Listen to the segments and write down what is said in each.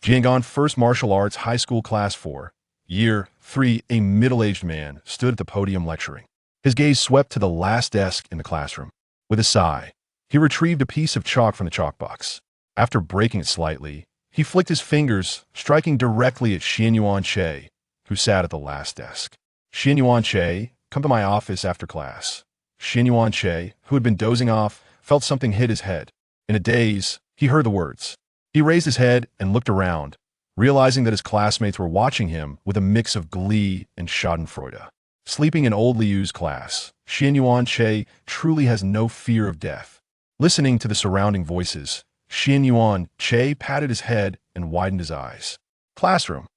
Jiangon First Martial Arts High School Class 4, Year 3, a middle-aged man stood at the podium lecturing. His gaze swept to the last desk in the classroom. With a sigh, he retrieved a piece of chalk from the chalk box. After breaking it slightly, he flicked his fingers, striking directly at Xianyuan Che, who sat at the last desk. Xianyuan Che, come to my office after class. Xianyuan Che, who had been dozing off, felt something hit his head. In a daze, he heard the words. He raised his head and looked around, realizing that his classmates were watching him with a mix of glee and schadenfreude. Sleeping in old Liu's class, Xianyuan Che truly has no fear of death. Listening to the surrounding voices, Xianyuan Che patted his head and widened his eyes. Classroom.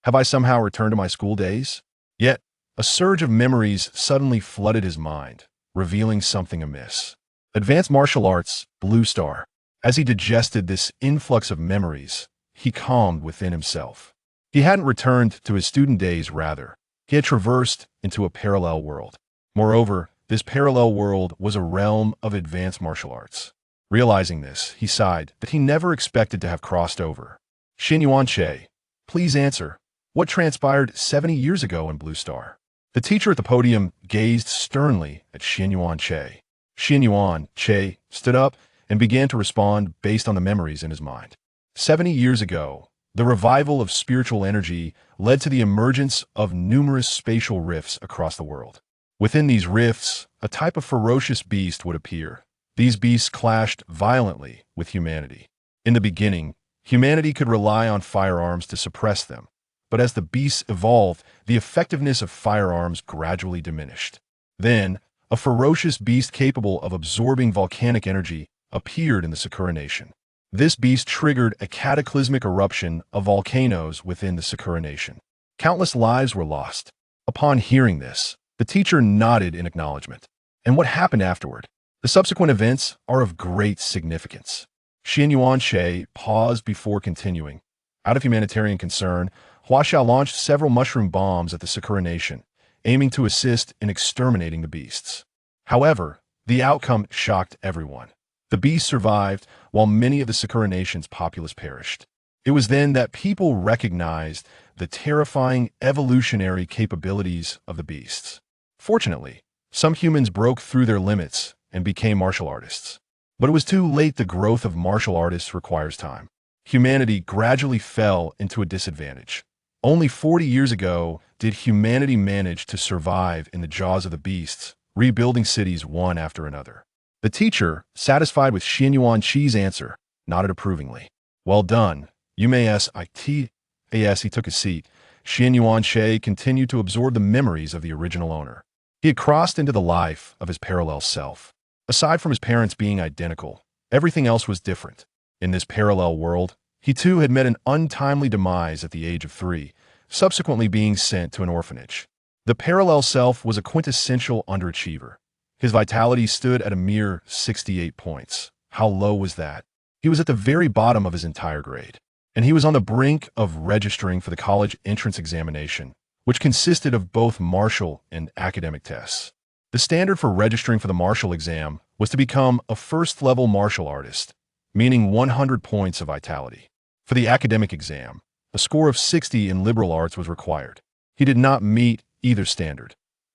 Have I somehow returned to my school days? Yet, a surge of memories suddenly flooded his mind, revealing something amiss. Advanced Martial Arts, Blue Star. As he digested this influx of memories, he calmed within himself. He hadn't returned to his student days, rather. He had traversed into a parallel world. Moreover, this parallel world was a realm of advanced martial arts. Realizing this, he sighed that he never expected to have crossed over. Xianyuan Che, please answer. What transpired 70 years ago in Blue Star? The teacher at the podium gazed sternly at Xianyuan Che. Xianyuan Che stood up and began to respond based on the memories in his mind. 70 years ago, the revival of spiritual energy led to the emergence of numerous spatial rifts across the world. Within these rifts, a type of ferocious beast would appear. These beasts clashed violently with humanity. In the beginning, humanity could rely on firearms to suppress them, but as the beasts evolved, the effectiveness of firearms gradually diminished. Then, a ferocious beast capable of absorbing volcanic energy appeared in the Sakura Nation. This beast triggered a cataclysmic eruption of volcanoes within the Sakura Nation. Countless lives were lost. Upon hearing this, the teacher nodded in acknowledgement. And what happened afterward? The subsequent events are of great significance. Xianyuan Che paused before continuing. Out of humanitarian concern, Huaxiao launched several mushroom bombs at the Sakura Nation, aiming to assist in exterminating the beasts. However, the outcome shocked everyone. The beasts survived, while many of the Sakura Nation's populace perished. It was then that people recognized the terrifying evolutionary capabilities of the beasts. Fortunately, some humans broke through their limits and became martial artists. But it was too late. The growth of martial artists requires time. Humanity gradually fell into a disadvantage. Only 40 years ago did humanity manage to survive in the jaws of the beasts, rebuilding cities one after another. The teacher, satisfied with Xianyuan Che's answer, nodded approvingly. Well done. You may sit. As he took a seat, Xianyuan Che continued to absorb the memories of the original owner. He had crossed into the life of his parallel self. Aside from his parents being identical, everything else was different. In this parallel world, he too had met an untimely demise at the age of 3, subsequently being sent to an orphanage. The parallel self was a quintessential underachiever. His vitality stood at a mere 68 points. How low was that? He was at the very bottom of his entire grade, and he was on the brink of registering for the college entrance examination, which consisted of both martial and academic tests. The standard for registering for the martial exam was to become a first-level martial artist, meaning 100 points of vitality. For the academic exam, a score of 60 in liberal arts was required. He did not meet either standard.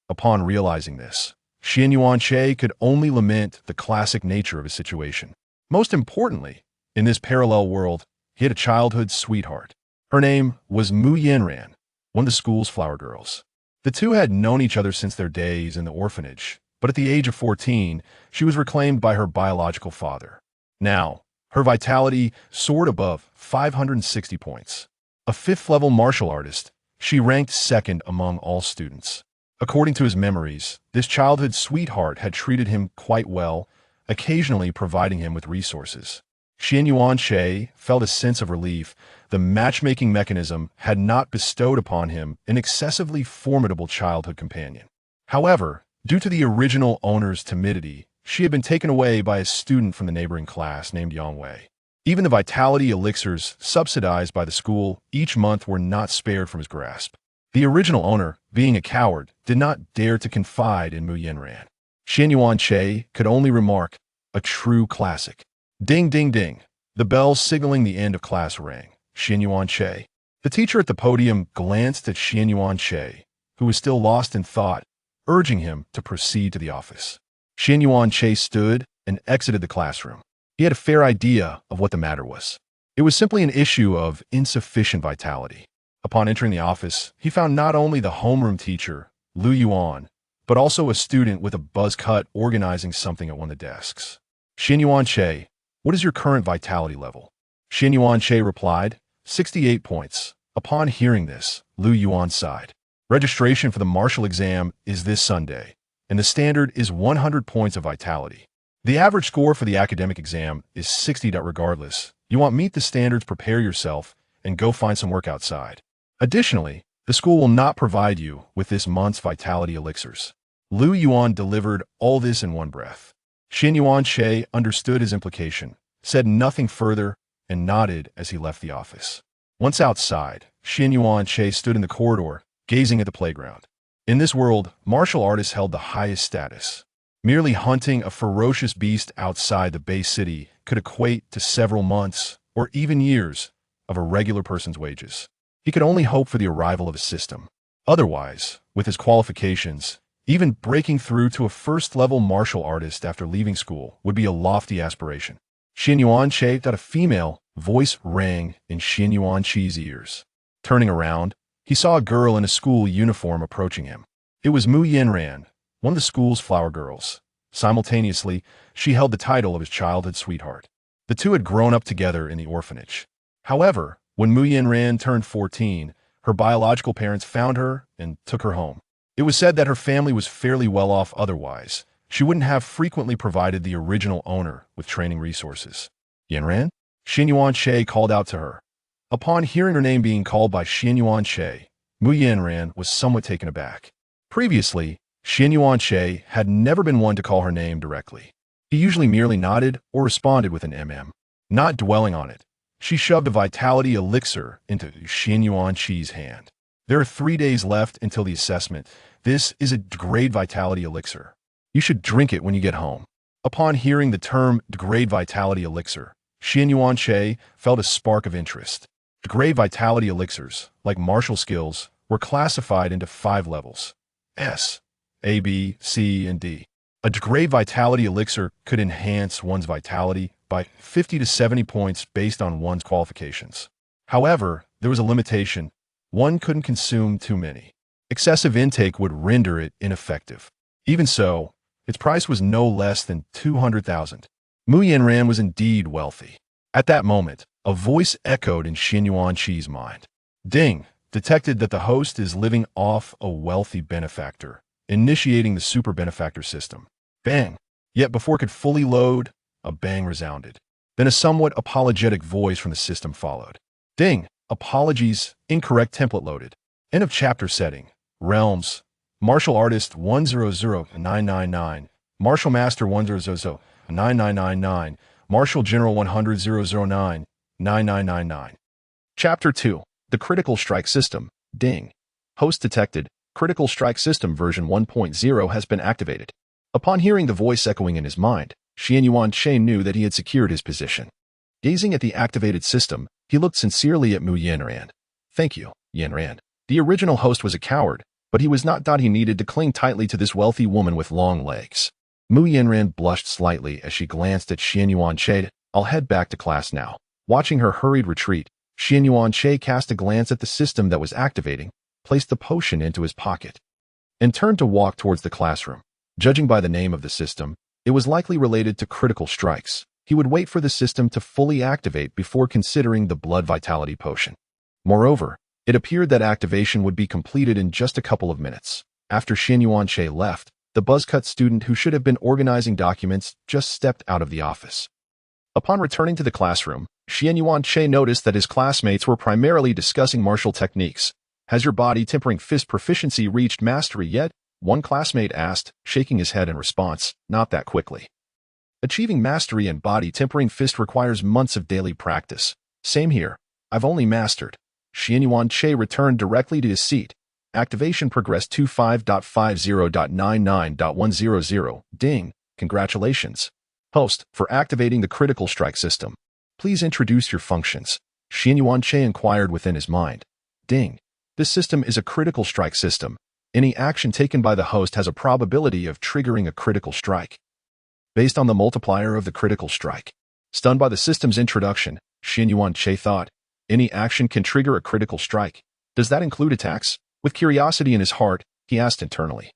Upon realizing this, Xianyuan Che could only lament the classic nature of his situation. Most importantly, in this parallel world, he had a childhood sweetheart. Her name was Mu Yanran, one of the school's flower girls. The two had known each other since their days in the orphanage, but at the age of 14, she was reclaimed by her biological father. Now, her vitality soared above 560 points. A 5th-level martial artist, she ranked second among all students. According to his memories, this childhood sweetheart had treated him quite well, occasionally providing him with resources. Xianyuan Che felt a sense of relief. The matchmaking mechanism had not bestowed upon him an excessively formidable childhood companion. However, due to the original owner's timidity, she had been taken away by a student from the neighboring class named Yang Wei. Even the vitality elixirs subsidized by the school each month were not spared from his grasp. The original owner, being a coward, did not dare to confide in Mu Yanran. Xianyuan Che could only remark, a true classic. Ding, ding, ding. The bell signaling the end of class rang. Xianyuan Che. The teacher at the podium glanced at Xianyuan Che, who was still lost in thought, urging him to proceed to the office. Xianyuan Che stood and exited the classroom. He had a fair idea of what the matter was. It was simply an issue of insufficient vitality. Upon entering the office, he found not only the homeroom teacher, Lu Yuan, but also a student with a buzz cut organizing something at one of the desks. Xianyuan Che, what is your current vitality level? Xianyuan Che replied, 68 points. Upon hearing this, Lu Yuan sighed. Registration for the martial exam is this Sunday, and the standard is 100 points of vitality. The average score for the academic exam is 60. Regardless, you want to meet the standards, prepare yourself, and go find some work outside. Additionally, the school will not provide you with this month's vitality elixirs. Lu Yuan delivered all this in one breath. Xianyuan Che understood his implication, said nothing further, and nodded as he left the office. Once outside, Xianyuan Che stood in the corridor, gazing at the playground. In this world, martial artists held the highest status. Merely hunting a ferocious beast outside the base city could equate to several months, or even years, of a regular person's wages. He could only hope for the arrival of a system. Otherwise, with his qualifications, even breaking through to a first-level martial artist after leaving school would be a lofty aspiration. Xianyuan Che thought a female voice rang in Xianyuan Che's ears. Turning around, he saw a girl in a school uniform approaching him. It was Mu Yanran, one of the school's flower girls. Simultaneously, she held the title of his childhood sweetheart. The two had grown up together in the orphanage. However, when Mu Yanran turned 14, her biological parents found her and took her home. It was said that her family was fairly well off otherwise. She wouldn't have frequently provided the original owner with training resources. Yanran? Xianyuan Che called out to her. Upon hearing her name being called by Xianyuan Che, Mu Yanran was somewhat taken aback. Previously, Xianyuan Che had never been one to call her name directly. He usually merely nodded or responded with an mm. Not dwelling on it, she shoved a vitality elixir into Xianyuan Che's hand. There are 3 days left until the assessment. This is a degrade vitality elixir. You should drink it when you get home. Upon hearing the term degrade vitality elixir, Xianyuan Che felt a spark of interest. Degrade vitality elixirs, like martial skills, were classified into 5 levels: S, A, B, C, and D. A degrade vitality elixir could enhance one's vitality by 50 to 70 points based on one's qualifications. However, there was a limitation. One couldn't consume too many. Excessive intake would render it ineffective. Even so, its price was no less than 200,000. Mu Yanran was indeed wealthy. At that moment, a voice echoed in Xianyuan Che's mind. Ding! Detected that the host is living off a wealthy benefactor, initiating the super benefactor system. Bang! Yet before it could fully load, a bang resounded. Then a somewhat apologetic voice from the system followed. Ding! Apologies, incorrect template loaded. End of chapter setting. Realms. Martial Artist 1000999. Martial Master 1000999. Martial General 10009 9999. Chapter 2. The Critical Strike System. Ding. Host detected. Critical Strike System version 1.0 has been activated. Upon hearing the voice echoing in his mind, Xianyuan Che knew that he had secured his position. Gazing at the activated system, he looked sincerely at Mu Yanran. Thank you, Yanran. The original host was a coward, but he was not. He needed to cling tightly to this wealthy woman with long legs. Mu Yanran blushed slightly as she glanced at Xianyuan Che. I'll head back to class now. Watching her hurried retreat, Xianyuan Che cast a glance at the system that was activating, placed the potion into his pocket, and turned to walk towards the classroom. Judging by the name of the system, it was likely related to critical strikes. He would wait for the system to fully activate before considering the blood vitality potion. Moreover, it appeared that activation would be completed in just a couple of minutes. After Xianyuan Che left, the buzzcut student who should have been organizing documents just stepped out of the office. Upon returning to the classroom, Xianyuan Che noticed that his classmates were primarily discussing martial techniques. Has your body tempering fist proficiency reached mastery yet? One classmate asked, shaking his head in response. Not that quickly. Achieving mastery in body tempering fist requires months of daily practice. Same here. I've only mastered. Xianyuan Che returned directly to his seat. Activation progress 25.50.99.100. Ding. Congratulations. Host, for activating the critical strike system. Please introduce your functions. Xianyuan Che inquired within his mind. Ding. This system is a critical strike system. Any action taken by the host has a probability of triggering a critical strike. Based on the multiplier of the critical strike. Stunned by the system's introduction, Xianyuan Che thought, any action can trigger a critical strike. Does that include attacks? With curiosity in his heart, he asked internally.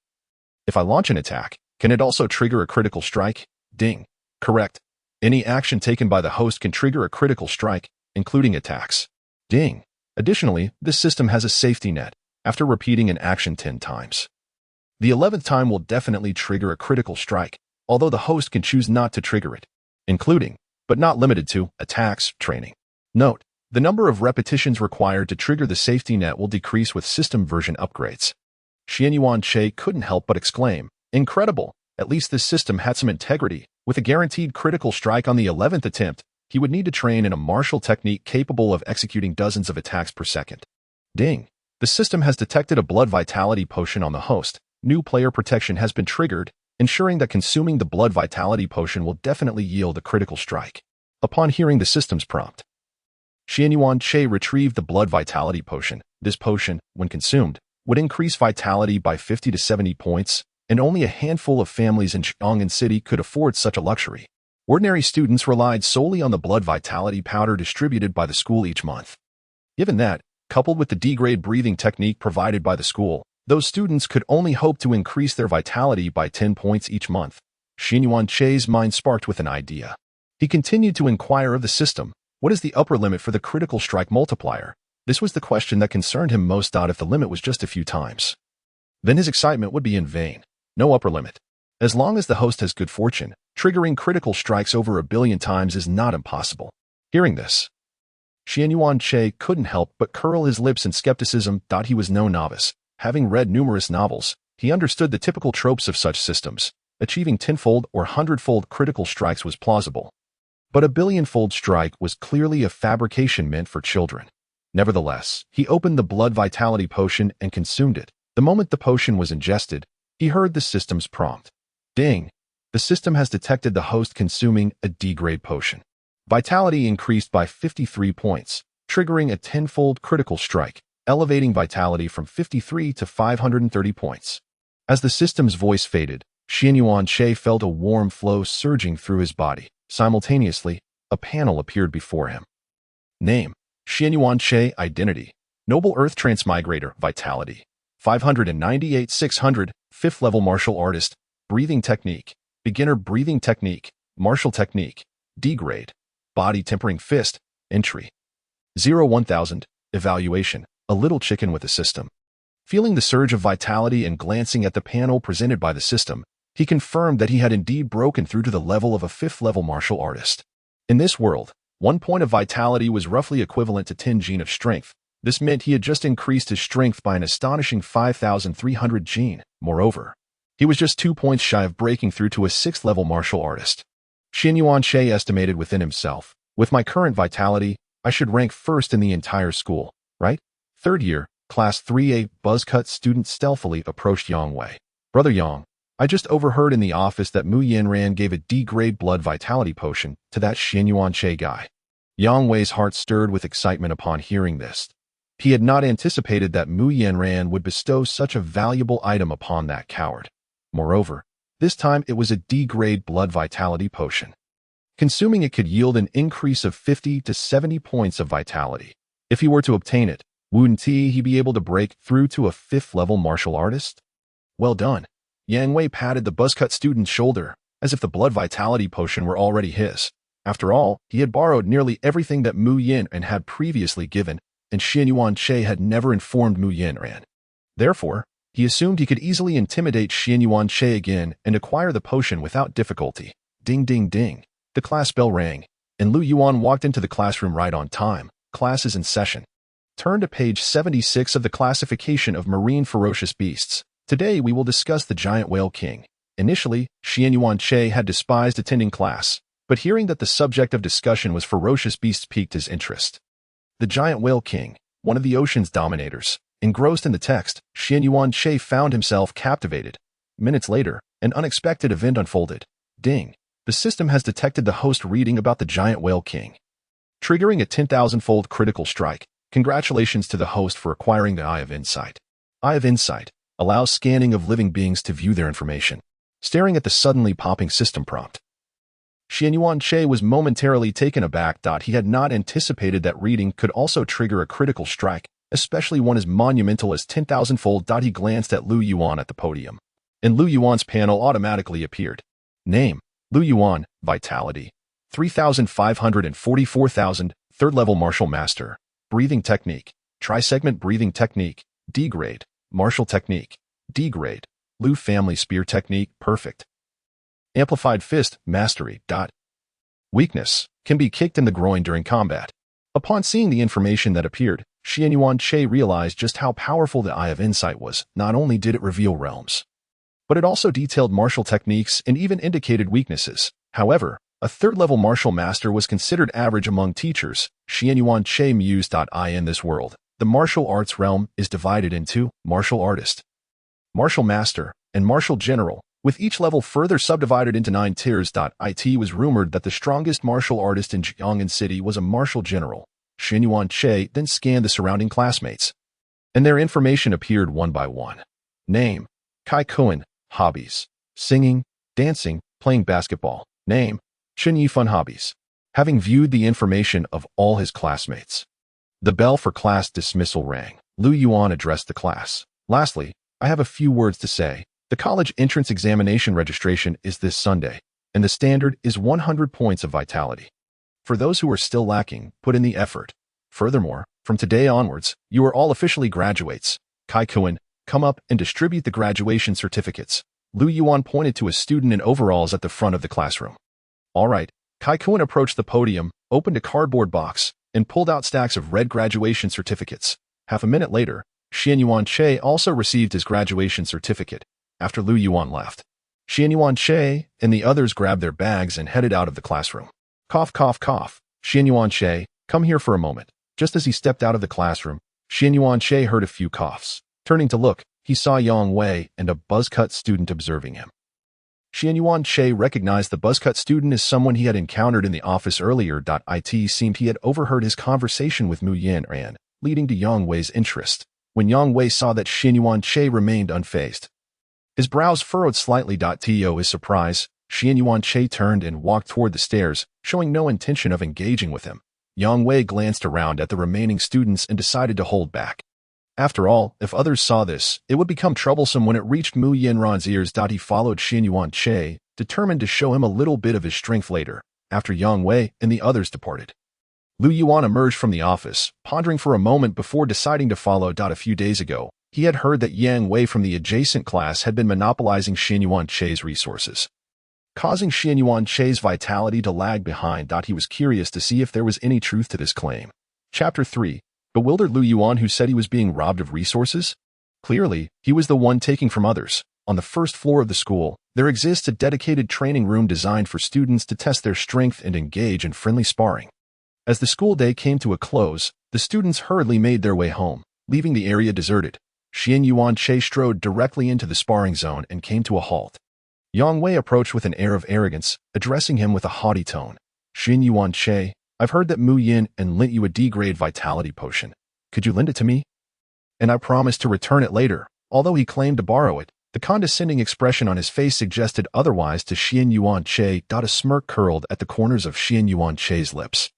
If I launch an attack, can it also trigger a critical strike? Ding. Correct. Any action taken by the host can trigger a critical strike, including attacks. Ding. Additionally, this system has a safety net after repeating an action 10 times. The 11th time will definitely trigger a critical strike, although the host can choose not to trigger it, including, but not limited to, attacks training. Note, the number of repetitions required to trigger the safety net will decrease with system version upgrades. Xianyuan Che couldn't help but exclaim, incredible, at least this system had some integrity. With a guaranteed critical strike on the 11th attempt, he would need to train in a martial technique capable of executing dozens of attacks per second. Ding. The system has detected a blood vitality potion on the host. New player protection has been triggered, ensuring that consuming the blood vitality potion will definitely yield a critical strike. Upon hearing the system's prompt, Xianyuan Che retrieved the blood vitality potion. This potion, when consumed, would increase vitality by 50 to 70 points, and only a handful of families in Chang'an City could afford such a luxury. Ordinary students relied solely on the blood vitality powder distributed by the school each month. Given that, coupled with the D-grade breathing technique provided by the school, those students could only hope to increase their vitality by 10 points each month. Xianyuan Che's mind sparked with an idea. He continued to inquire of the system, what is the upper limit for the critical strike multiplier? This was the question that concerned him most. If the limit was just a few times, then his excitement would be in vain. No upper limit. As long as the host has good fortune, triggering critical strikes over 1 billion times is not impossible. Hearing this, Xianyuan Che couldn't help but curl his lips in skepticism. He was no novice. Having read numerous novels, he understood the typical tropes of such systems. Achieving 10-fold or 100-fold critical strikes was plausible. But a billion-fold strike was clearly a fabrication meant for children. Nevertheless, he opened the blood vitality potion and consumed it. The moment the potion was ingested, he heard the system's prompt. Ding! The system has detected the host consuming a D-grade potion. Vitality increased by 53 points, triggering a 10-fold critical strike, elevating vitality from 53 to 530 points. As the system's voice faded, Xianyuan Che felt a warm flow surging through his body. Simultaneously, a panel appeared before him. Name: Xianyuan Che. Identity: Noble Earth Transmigrator. Vitality: 598 600. 5th level martial artist. Breathing technique: Beginner breathing technique. Martial technique. D-grade. Body tempering fist. Entry: 0-1000. Evaluation: a little chicken with a system. Feeling the surge of vitality and glancing at the panel presented by the system, he confirmed that he had indeed broken through to the level of a 5th level martial artist. In this world, 1 point of vitality was roughly equivalent to 10 gene of strength. This meant he had just increased his strength by an astonishing 5,300 gene. Moreover, he was just 2 points shy of breaking through to a 6th level martial artist. Xianyuan Che estimated within himself, with my current vitality, I should rank first in the entire school, right? 3rd year, Class 3A buzzcut student stealthily approached Yang Wei. Brother Yang, I just overheard in the office that Mu Yanran gave a D-grade blood vitality potion to that Xianyuan Che guy. Yang Wei's heart stirred with excitement upon hearing this. He had not anticipated that Mu Yanran would bestow such a valuable item upon that coward. Moreover, this time it was a D-grade blood vitality potion. Consuming it could yield an increase of 50 to 70 points of vitality. If he were to obtain it, wouldn't he be able to break through to a 5th level martial artist? Well done. Yang Wei patted the buzzcut student's shoulder, as if the blood vitality potion were already his. After all, he had borrowed nearly everything that Mu Yanran had previously given, and Xianyuan Che had never informed Mu Yanran. Therefore, he assumed he could easily intimidate Xianyuan Che again and acquire the potion without difficulty. Ding ding ding. The class bell rang, and Lu Yuan walked into the classroom right on time. Class is in session. Turn to page 76 of the classification of marine ferocious beasts. Today we will discuss the giant whale king. Initially, Xianyuan Che had despised attending class, but hearing that the subject of discussion was ferocious beasts piqued his interest. The giant whale king, one of the ocean's dominators. Engrossed in the text, Xianyuan Che found himself captivated. Minutes later, an unexpected event unfolded. Ding. The system has detected the host reading about the giant whale king. triggering a 10,000-fold critical strike. Congratulations to the host for acquiring the Eye of Insight. Eye of Insight allows scanning of living beings to view their information. Staring at the suddenly popping system prompt, Xianyuan Che was momentarily taken aback. He had not anticipated that reading could also trigger a critical strike, especially one as monumental as 10,000-fold. He glanced at Lu Yuan at the podium, and Lu Yuan's panel automatically appeared. Name: Lu Yuan, Vitality 3,544,000, third-level Martial Master. Breathing Technique: Tri-segment Breathing Technique, D grade. Martial Technique, D grade. Lu Family Spear Technique, Perfect. Amplified Fist, Mastery. Weakness: can be kicked in the groin during combat. Upon seeing the information that appeared, Xianyuan Che realized just how powerful the Eye of Insight was. Not only did it reveal realms, but it also detailed martial techniques and even indicated weaknesses. However, a third-level martial master was considered average among teachers. Xianyuan Che mused. In this world, the martial arts realm is divided into martial artist, martial master, and martial general, with each level further subdivided into 9 tiers. It was rumored that the strongest martial artist in Jiang'an City was a martial general. Xianyuan Che then scanned the surrounding classmates, and their information appeared one by one. Name: Kai Kuan. Hobbies: singing, dancing, playing basketball. Name: Chen Yifun. Hobbies. Having viewed the information of all his classmates, the bell for class dismissal rang. Lu Yuan addressed the class. Lastly, I have a few words to say. The college entrance examination registration is this Sunday, and the standard is 100 points of vitality. For those who are still lacking, put in the effort. Furthermore, from today onwards, you are all officially graduates. Kai Kuan, come up and distribute the graduation certificates. Lu Yuan pointed to a student in overalls at the front of the classroom. All right. Kai Kuan approached the podium, opened a cardboard box, and pulled out stacks of red graduation certificates. Half a minute later, Xianyuan Che also received his graduation certificate. After Lu Yuan left, Xianyuan Che and the others grabbed their bags and headed out of the classroom. Cough, cough, cough. Xianyuan Che, come here for a moment. Just as he stepped out of the classroom, Xianyuan Che heard a few coughs. Turning to look, he saw Yang Wei and a buzzcut student observing him. Xianyuan Che recognized the buzzcut student as someone he had encountered in the office earlier. It seemed he had overheard his conversation with Mu Yanran, leading to Yang Wei's interest. When Yang Wei saw that Xianyuan Che remained unfazed, his brows furrowed slightly. To his surprise, Xianyuan Che turned and walked toward the stairs, showing no intention of engaging with him. Yang Wei glanced around at the remaining students and decided to hold back. After all, if others saw this, it would become troublesome when it reached Mu Yanran's ears. He followed Xianyuan Che, determined to show him a little bit of his strength later, after Yang Wei and the others departed. Lu Yuan emerged from the office, pondering for a moment before deciding to follow. A few days ago, he had heard that Yang Wei from the adjacent class had been monopolizing Xianyuan Che's resources, causing Xianyuan Che's vitality to lag behind. He was curious to see if there was any truth to this claim. Chapter 3. Bewildered Lu Yuan, who said he was being robbed of resources? Clearly, he was the one taking from others. On the first floor of the school, there exists a dedicated training room designed for students to test their strength and engage in friendly sparring. As the school day came to a close, the students hurriedly made their way home, leaving the area deserted. Xianyuan Che strode directly into the sparring zone and came to a halt. Yang Wei approached with an air of arrogance, addressing him with a haughty tone. Xianyuan Che, I've heard that Mu Yin and lent you a D-grade vitality potion. Could you lend it to me? And I promised to return it later. Although he claimed to borrow it, the condescending expression on his face suggested otherwise to Xianyuan Che. A smirk curled at the corners of Xianyuan Che's lips.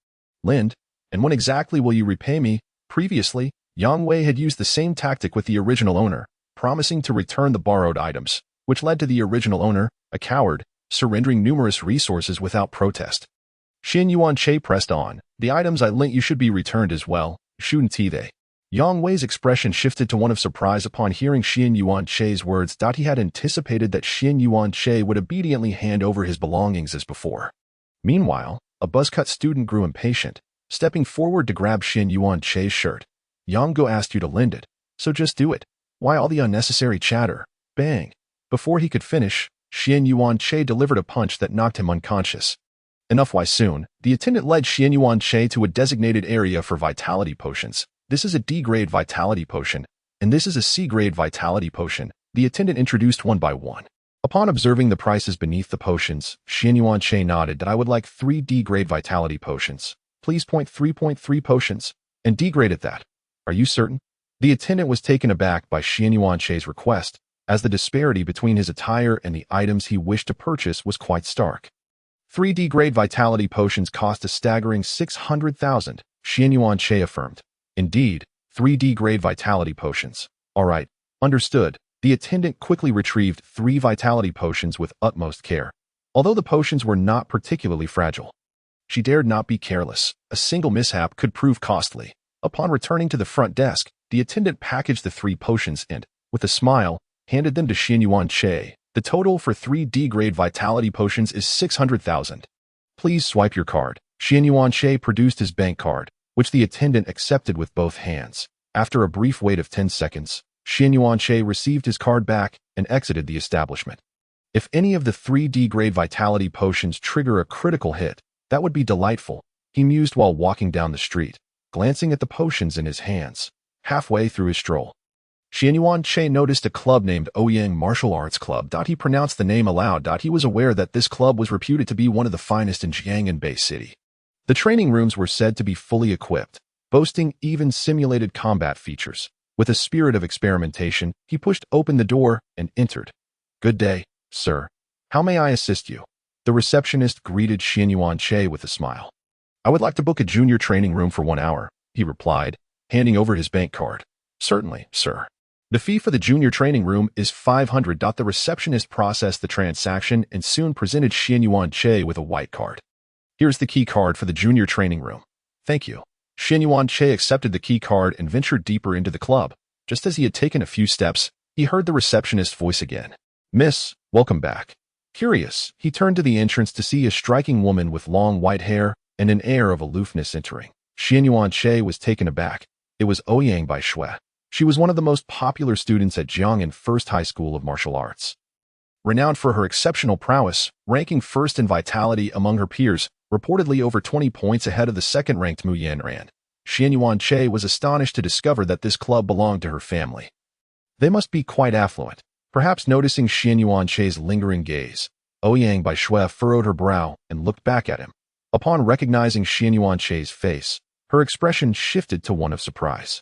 Lend? And when exactly will you repay me? Previously, Yang Wei had used the same tactic with the original owner, promising to return the borrowed items, which led to the original owner, a coward, surrendering numerous resources without protest. Xianyuan Che pressed on. The items I lent you should be returned as well, shouldn't they? Yang Wei's expression shifted to one of surprise upon hearing Xianyuan Che's words. He had anticipated that Xianyuan Che would obediently hand over his belongings as before. Meanwhile, a buzzcut student grew impatient, stepping forward to grab Xianyuan Che's shirt. Yanggo asked you to lend it, so just do it. Why all the unnecessary chatter? Bang! Before he could finish, Xianyuan Che delivered a punch that knocked him unconscious. Enough. Why soon, the attendant led Xianyuan Che to a designated area for vitality potions. This is a D-grade vitality potion, and this is a C-grade vitality potion. The attendant introduced one by one. Upon observing the prices beneath the potions, Xianyuan Che nodded that I would like 3 D-grade vitality potions. Please 3.3 potions. And degrade at that. Are you certain? The attendant was taken aback by Xian Yuanche's request, as the disparity between his attire and the items he wished to purchase was quite stark. 3D grade vitality potions cost a staggering 600,000, Xian Yuanche affirmed. Indeed, 3D grade vitality potions. All right, understood. The attendant quickly retrieved 3 vitality potions with utmost care, although the potions were not particularly fragile. She dared not be careless. A single mishap could prove costly. Upon returning to the front desk, the attendant packaged the 3 potions and, with a smile, handed them to Xian Yuanche. The total for 3D grade vitality potions is 600,000. Please swipe your card. Xian Yuanche produced his bank card, which the attendant accepted with both hands. After a brief wait of 10 seconds, Xian Yuanche received his card back and exited the establishment. If any of the 3D grade vitality potions trigger a critical hit, that would be delightful, he mused while walking down the street, glancing at the potions in his hands. Halfway through his stroll, Xian Yuanche noticed a club named Ouyang Martial Arts Club. He pronounced the name aloud. He was aware that this club was reputed to be one of the finest in Jiang'an Bay City. The training rooms were said to be fully equipped, boasting even simulated combat features. With a spirit of experimentation, he pushed open the door and entered. Good day, sir. How may I assist you? The receptionist greeted Xian Yuanche with a smile. I would like to book a junior training room for 1 hour, he replied, handing over his bank card. Certainly, sir. The fee for the junior training room is 500. The receptionist processed the transaction and soon presented Xian Yuanche with a white card. Here's the key card for the junior training room. Thank you. Xian Yuanche accepted the key card and ventured deeper into the club. Just as he had taken a few steps, he heard the receptionist's voice again. Miss, welcome back. Curious, he turned to the entrance to see a striking woman with long white hair and an air of aloofness entering. Xian Yuanche was taken aback. It was Ouyang Bai Shui. She was one of the most popular students at Jiang'an First High School of Martial Arts. Renowned for her exceptional prowess, ranking first in vitality among her peers, reportedly over 20 points ahead of the second-ranked Mu Yanran. Xian Yuanche was astonished to discover that this club belonged to her family. They must be quite affluent. Perhaps noticing Xian Yuanche's lingering gaze, Ouyang Bai Shui furrowed her brow and looked back at him. Upon recognizing Xian Yuanche's face, her expression shifted to one of surprise.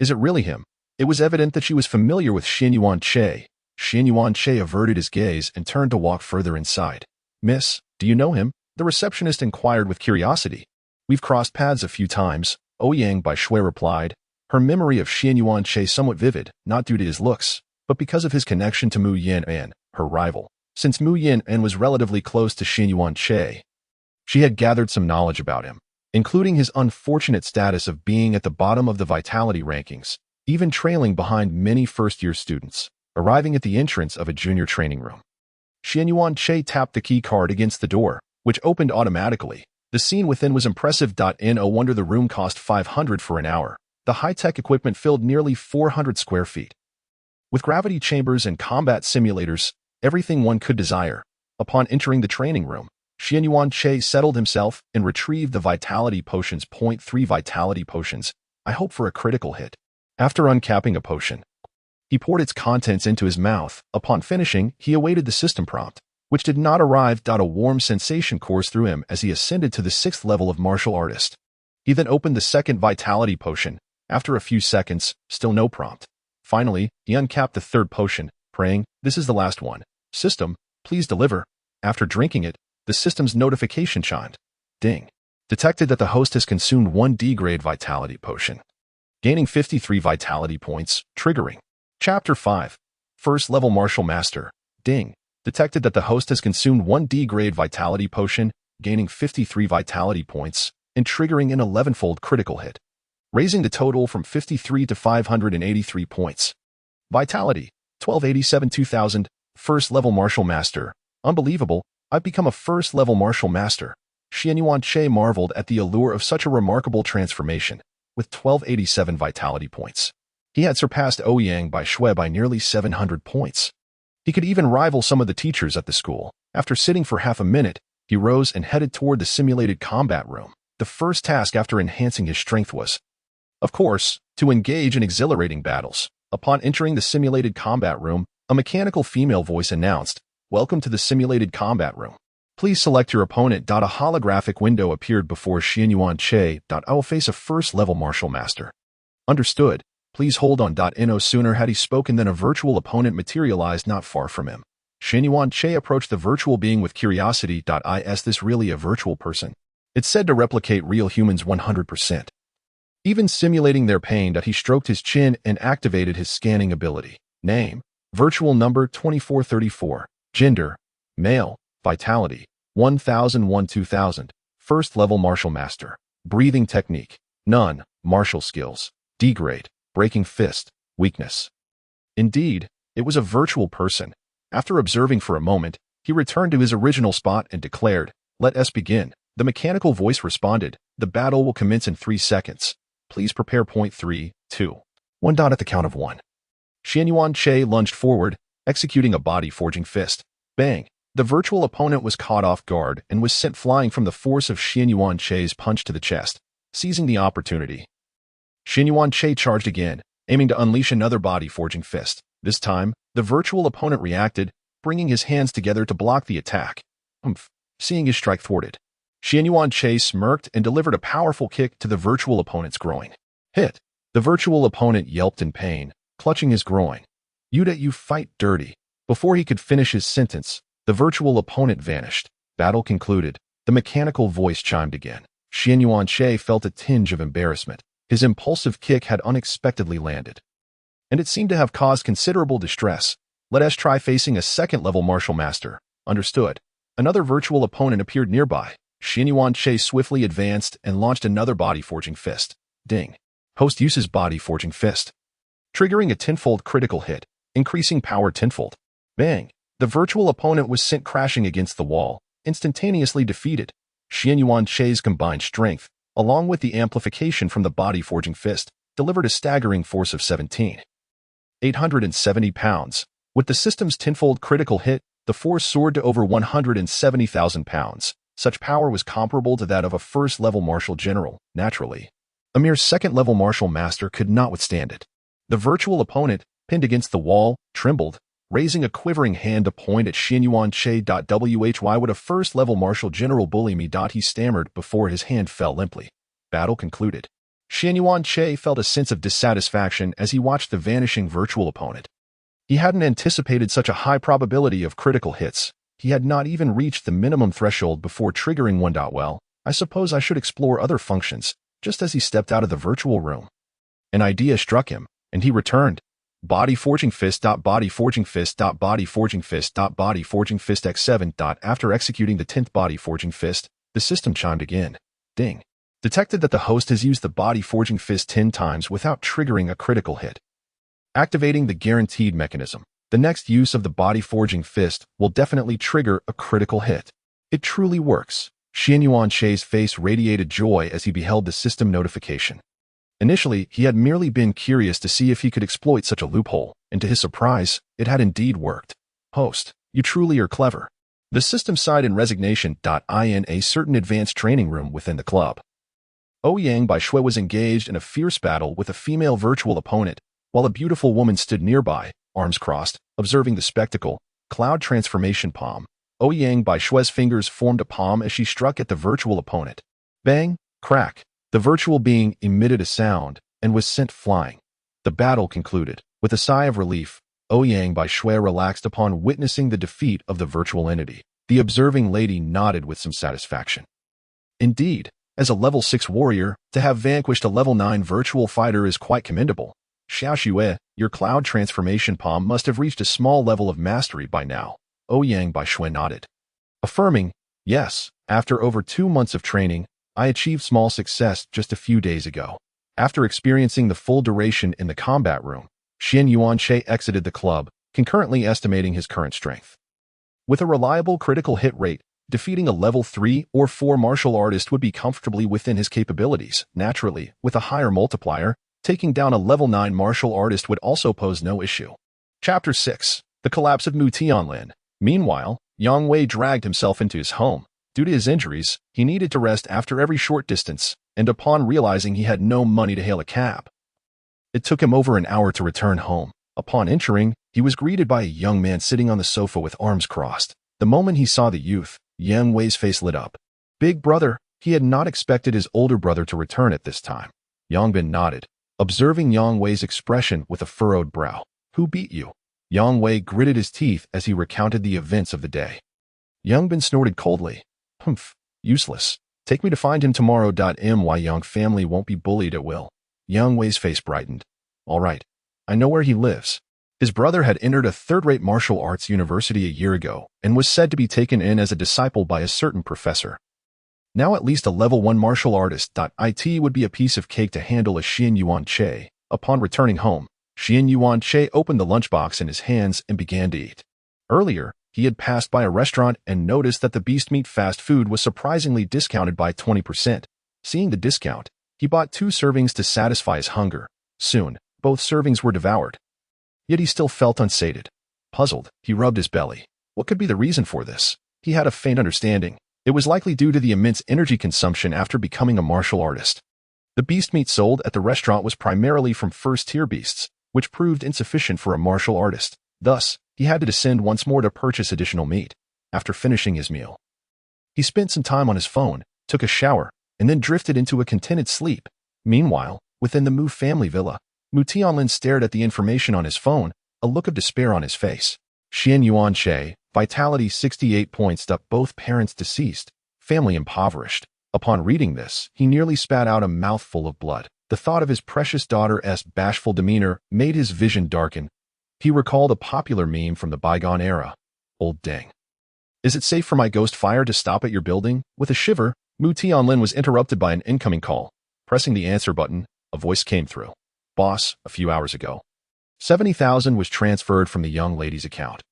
Is it really him? It was evident that she was familiar with Xian Yuanche. Xian Yuanche averted his gaze and turned to walk further inside. Miss, do you know him? The receptionist inquired with curiosity. We've crossed paths a few times, Ouyang Bai Shui replied, her memory of Xian Yuanche somewhat vivid, not due to his looks, but because of his connection to Mu Yan'an, her rival. Since Mu Yan'an was relatively close to Xian Yuanche, she had gathered some knowledge about him, including his unfortunate status of being at the bottom of the vitality rankings, even trailing behind many first-year students, arriving at the entrance of a junior training room. Xian Yuanche tapped the key card against the door, which opened automatically. The scene within was impressive. No wonder the room cost 500 for an hour. The high-tech equipment filled nearly 400 square feet. With gravity chambers and combat simulators, everything one could desire. Upon entering the training room, Xian Yuanche settled himself and retrieved the vitality potions. 3 vitality potions. I hope for a critical hit. After uncapping a potion, he poured its contents into his mouth. Upon finishing, he awaited the system prompt, which did not arrive. A warm sensation coursed through him as he ascended to the 6th level of martial artist. He then opened the second vitality potion. After a few seconds, still no prompt. Finally, he uncapped the 3rd potion, praying, "This is the last one. System, please deliver." After drinking it, the system's notification chimed. Ding. Detected that the host has consumed 1 D-grade vitality potion, gaining 53 vitality points, triggering. Chapter 5. First Level Martial Master. Ding. Detected that the host has consumed 1 D-grade vitality potion, gaining 53 vitality points, and triggering an 11-fold critical hit, raising the total from 53 to 583 points. Vitality, 1287 2000, First Level Martial Master. Unbelievable, I've become a first-level martial master. Xian Yuanche marveled at the allure of such a remarkable transformation. With 1287 vitality points, he had surpassed Ouyang Bai Shui by nearly 700 points. He could even rival some of the teachers at the school. After sitting for half a minute, he rose and headed toward the simulated combat room. The first task after enhancing his strength was, of course, to engage in exhilarating battles. Upon entering the simulated combat room, a mechanical female voice announced, "Welcome to the simulated combat room. Please select your opponent. A holographic window appeared before Xianyuan Che. I will face a first-level martial master. Understood. Please hold on. No sooner had he spoken than a virtual opponent materialized not far from him. Xianyuan Che approached the virtual being with curiosity. Is this really a virtual person? It's said to replicate real humans 100%. Even simulating their pain. He stroked his chin and activated his scanning ability. Name: virtual number 2434. Gender: male. Vitality: 1001-2000. First level martial master. Breathing technique: none. Martial skills: D grade. Breaking fist. Weakness. Indeed, it was a virtual person. After observing for a moment, he returned to his original spot and declared, "Let us begin." The mechanical voice responded, "The battle will commence in 3 seconds. Please prepare. 3, 2, 1. At the count of 1. Xianyuan Che lunged forward, executing a body-forging fist. Bang! The virtual opponent was caught off guard and was sent flying from the force of Xianyuan Che's punch to the chest. Seizing the opportunity, Xianyuan Che charged again, aiming to unleash another body-forging fist. This time, the virtual opponent reacted, bringing his hands together to block the attack. Seeing his strike thwarted, Xianyuan Che smirked and delivered a powerful kick to the virtual opponent's groin. Hit! The virtual opponent yelped in pain, clutching his groin. You fight dirty." Before he could finish his sentence, the virtual opponent vanished. Battle concluded. The mechanical voice chimed again. Xianyuan Che felt a tinge of embarrassment. His impulsive kick had unexpectedly landed, and it seemed to have caused considerable distress. "Let us try facing a second-level martial master." Understood. Another virtual opponent appeared nearby. Xianyuan Che swiftly advanced and launched another body-forging fist. Ding. Host uses body-forging fist, triggering a tenfold critical hit, increasing power tenfold. Bang! The virtual opponent was sent crashing against the wall, instantaneously defeated. Xianyuan Che's combined strength, along with the amplification from the body-forging fist, delivered a staggering force of 17,870 pounds. With the system's tenfold critical hit, the force soared to over 170,000 pounds. Such power was comparable to that of a first-level martial general. Naturally, a mere second-level martial master could not withstand it. The virtual opponent, pinned against the wall, trembled, raising a quivering hand to point at Xianyuan Che. Why would a first-level martial general bully me? He stammered before his hand fell limply. Battle concluded. Xianyuan Che felt a sense of dissatisfaction as he watched the vanishing virtual opponent. He hadn't anticipated such a high probability of critical hits. He had not even reached the minimum threshold before triggering one. Well, I suppose I should explore other functions. Just as he stepped out of the virtual room, an idea struck him, and he returned. Body forging fist. Body forging fist. Body forging fist. Body forging fist X7. After executing the 10th body forging fist, the system chimed again. Ding. Detected that the host has used the body forging fist 10 times without triggering a critical hit. Activating the guaranteed mechanism. The next use of the body forging fist will definitely trigger a critical hit. It truly works. Xianyuan Che's face radiated joy as he beheld the system notification. Initially, he had merely been curious to see if he could exploit such a loophole, and to his surprise, it had indeed worked. Host, you truly are clever. The system sighed in resignation. In a certain advanced training room within the club, Ouyang Baishui was engaged in a fierce battle with a female virtual opponent, while a beautiful woman stood nearby, arms crossed, observing the spectacle. Cloud transformation palm. Ouyang Baishui's fingers formed a palm as she struck at the virtual opponent. Bang! Crack! The virtual being emitted a sound and was sent flying. The battle concluded. With a sigh of relief, Ouyang Baishui relaxed upon witnessing the defeat of the virtual entity. The observing lady nodded with some satisfaction. Indeed, as a level 6 warrior, to have vanquished a level 9 virtual fighter is quite commendable. Xiaoxue, your cloud transformation palm must have reached a small level of mastery by now. Ouyang Baishui nodded, affirming, yes, after over 2 months of training, I achieved small success just a few days ago. After experiencing the full duration in the combat room, Xianyuan Che exited the club, concurrently estimating his current strength. With a reliable critical hit rate, defeating a level 3 or 4 martial artist would be comfortably within his capabilities. Naturally, with a higher multiplier, taking down a level 9 martial artist would also pose no issue. Chapter 6. The Collapse of Mu Tianlin. Meanwhile, Yang Wei dragged himself into his home. Due to his injuries, he needed to rest after every short distance, and upon realizing he had no money to hail a cab, it took him over an hour to return home. Upon entering, he was greeted by a young man sitting on the sofa with arms crossed. The moment he saw the youth, Yang Wei's face lit up. Big brother, he had not expected his older brother to return at this time. Yang Bin nodded, observing Yang Wei's expression with a furrowed brow. Who beat you? Yang Wei gritted his teeth as he recounted the events of the day. Yang Bin snorted coldly. Humph, useless. Take me to find him tomorrow. My Yang family won't be bullied at will. Yang Wei's face brightened. All right, I know where he lives. His brother had entered a third-rate martial arts university a year ago and was said to be taken in as a disciple by a certain professor. Now at least a level 1 martial artist. It would be a piece of cake to handle a Xian Yuan Che. Upon returning home, Xian Yuan Che opened the lunchbox in his hands and began to eat. Earlier, he had passed by a restaurant and noticed that the beast meat fast food was surprisingly discounted by 20%. Seeing the discount, he bought 2 servings to satisfy his hunger. Soon, both servings were devoured. Yet he still felt unsated. Puzzled, he rubbed his belly. What could be the reason for this? He had a faint understanding. It was likely due to the immense energy consumption after becoming a martial artist. The beast meat sold at the restaurant was primarily from first-tier beasts, which proved insufficient for a martial artist. Thus, he had to descend once more to purchase additional meat. After finishing his meal, he spent some time on his phone, took a shower, and then drifted into a contented sleep. Meanwhile, within the Mu family villa, Mu Tianlin stared at the information on his phone, a look of despair on his face. Xian Yuan Che, vitality 68 points. Both parents deceased, family impoverished. Upon reading this, he nearly spat out a mouthful of blood. The thought of his precious daughter's bashful demeanor made his vision darken. He recalled a popular meme from the bygone era. Old dang. Is it safe for my ghost fire to stop at your building? With a shiver, Mu Tianlin was interrupted by an incoming call. Pressing the answer button, a voice came through. Boss, a few hours ago. 70,000 was transferred from the young lady's account.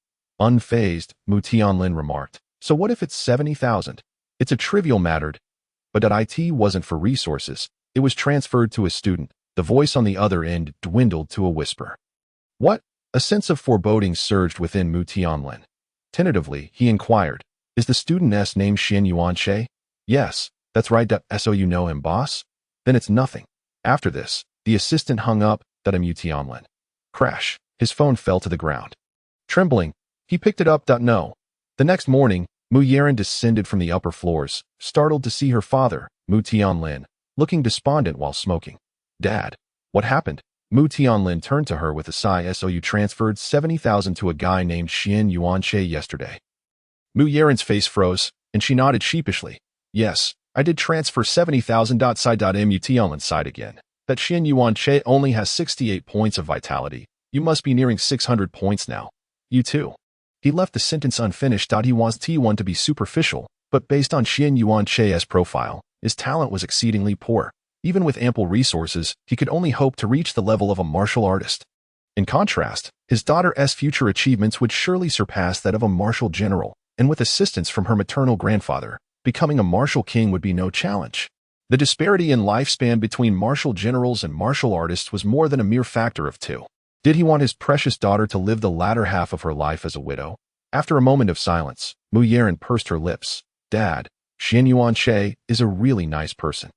Unfazed, Mu Tianlin remarked. So what if it's 70,000? It's a trivial matter. But IT wasn't for resources. It was transferred to a student. The voice on the other end dwindled to a whisper. What? A sense of foreboding surged within Mu Tianlin. Tentatively, he inquired, is the student's name Xian Yuan Che? Yes, that's right. So you know him, boss? Then it's nothing. After this, the assistant hung up. Mu Tianlin. Crash. His phone fell to the ground. Trembling, he picked it up. No. The next morning, Mu Yeren descended from the upper floors, startled to see her father, Mu Tianlin, looking despondent while smoking. Dad, what happened? Mu Tianlin turned to her with a sigh. So you transferred 70,000 to a guy named Xian Yuan Che yesterday. Mu Yeren's face froze, and she nodded sheepishly. Yes, I did transfer 70,000. Mu Tianlin sighed again. That Xian Yuan Che only has 68 points of vitality. You must be nearing 600 points now. You too. He left the sentence unfinished. He wants T1 to be superficial, but based on Xian Yuan Che's profile, his talent was exceedingly poor. Even with ample resources, he could only hope to reach the level of a martial artist. In contrast, his daughter's future achievements would surely surpass that of a martial general, and with assistance from her maternal grandfather, becoming a martial king would be no challenge. The disparity in lifespan between martial generals and martial artists was more than a mere factor of 2. Did he want his precious daughter to live the latter half of her life as a widow? After a moment of silence, Mu Yeren pursed her lips. Dad, Xian Yuan Che is a really nice person.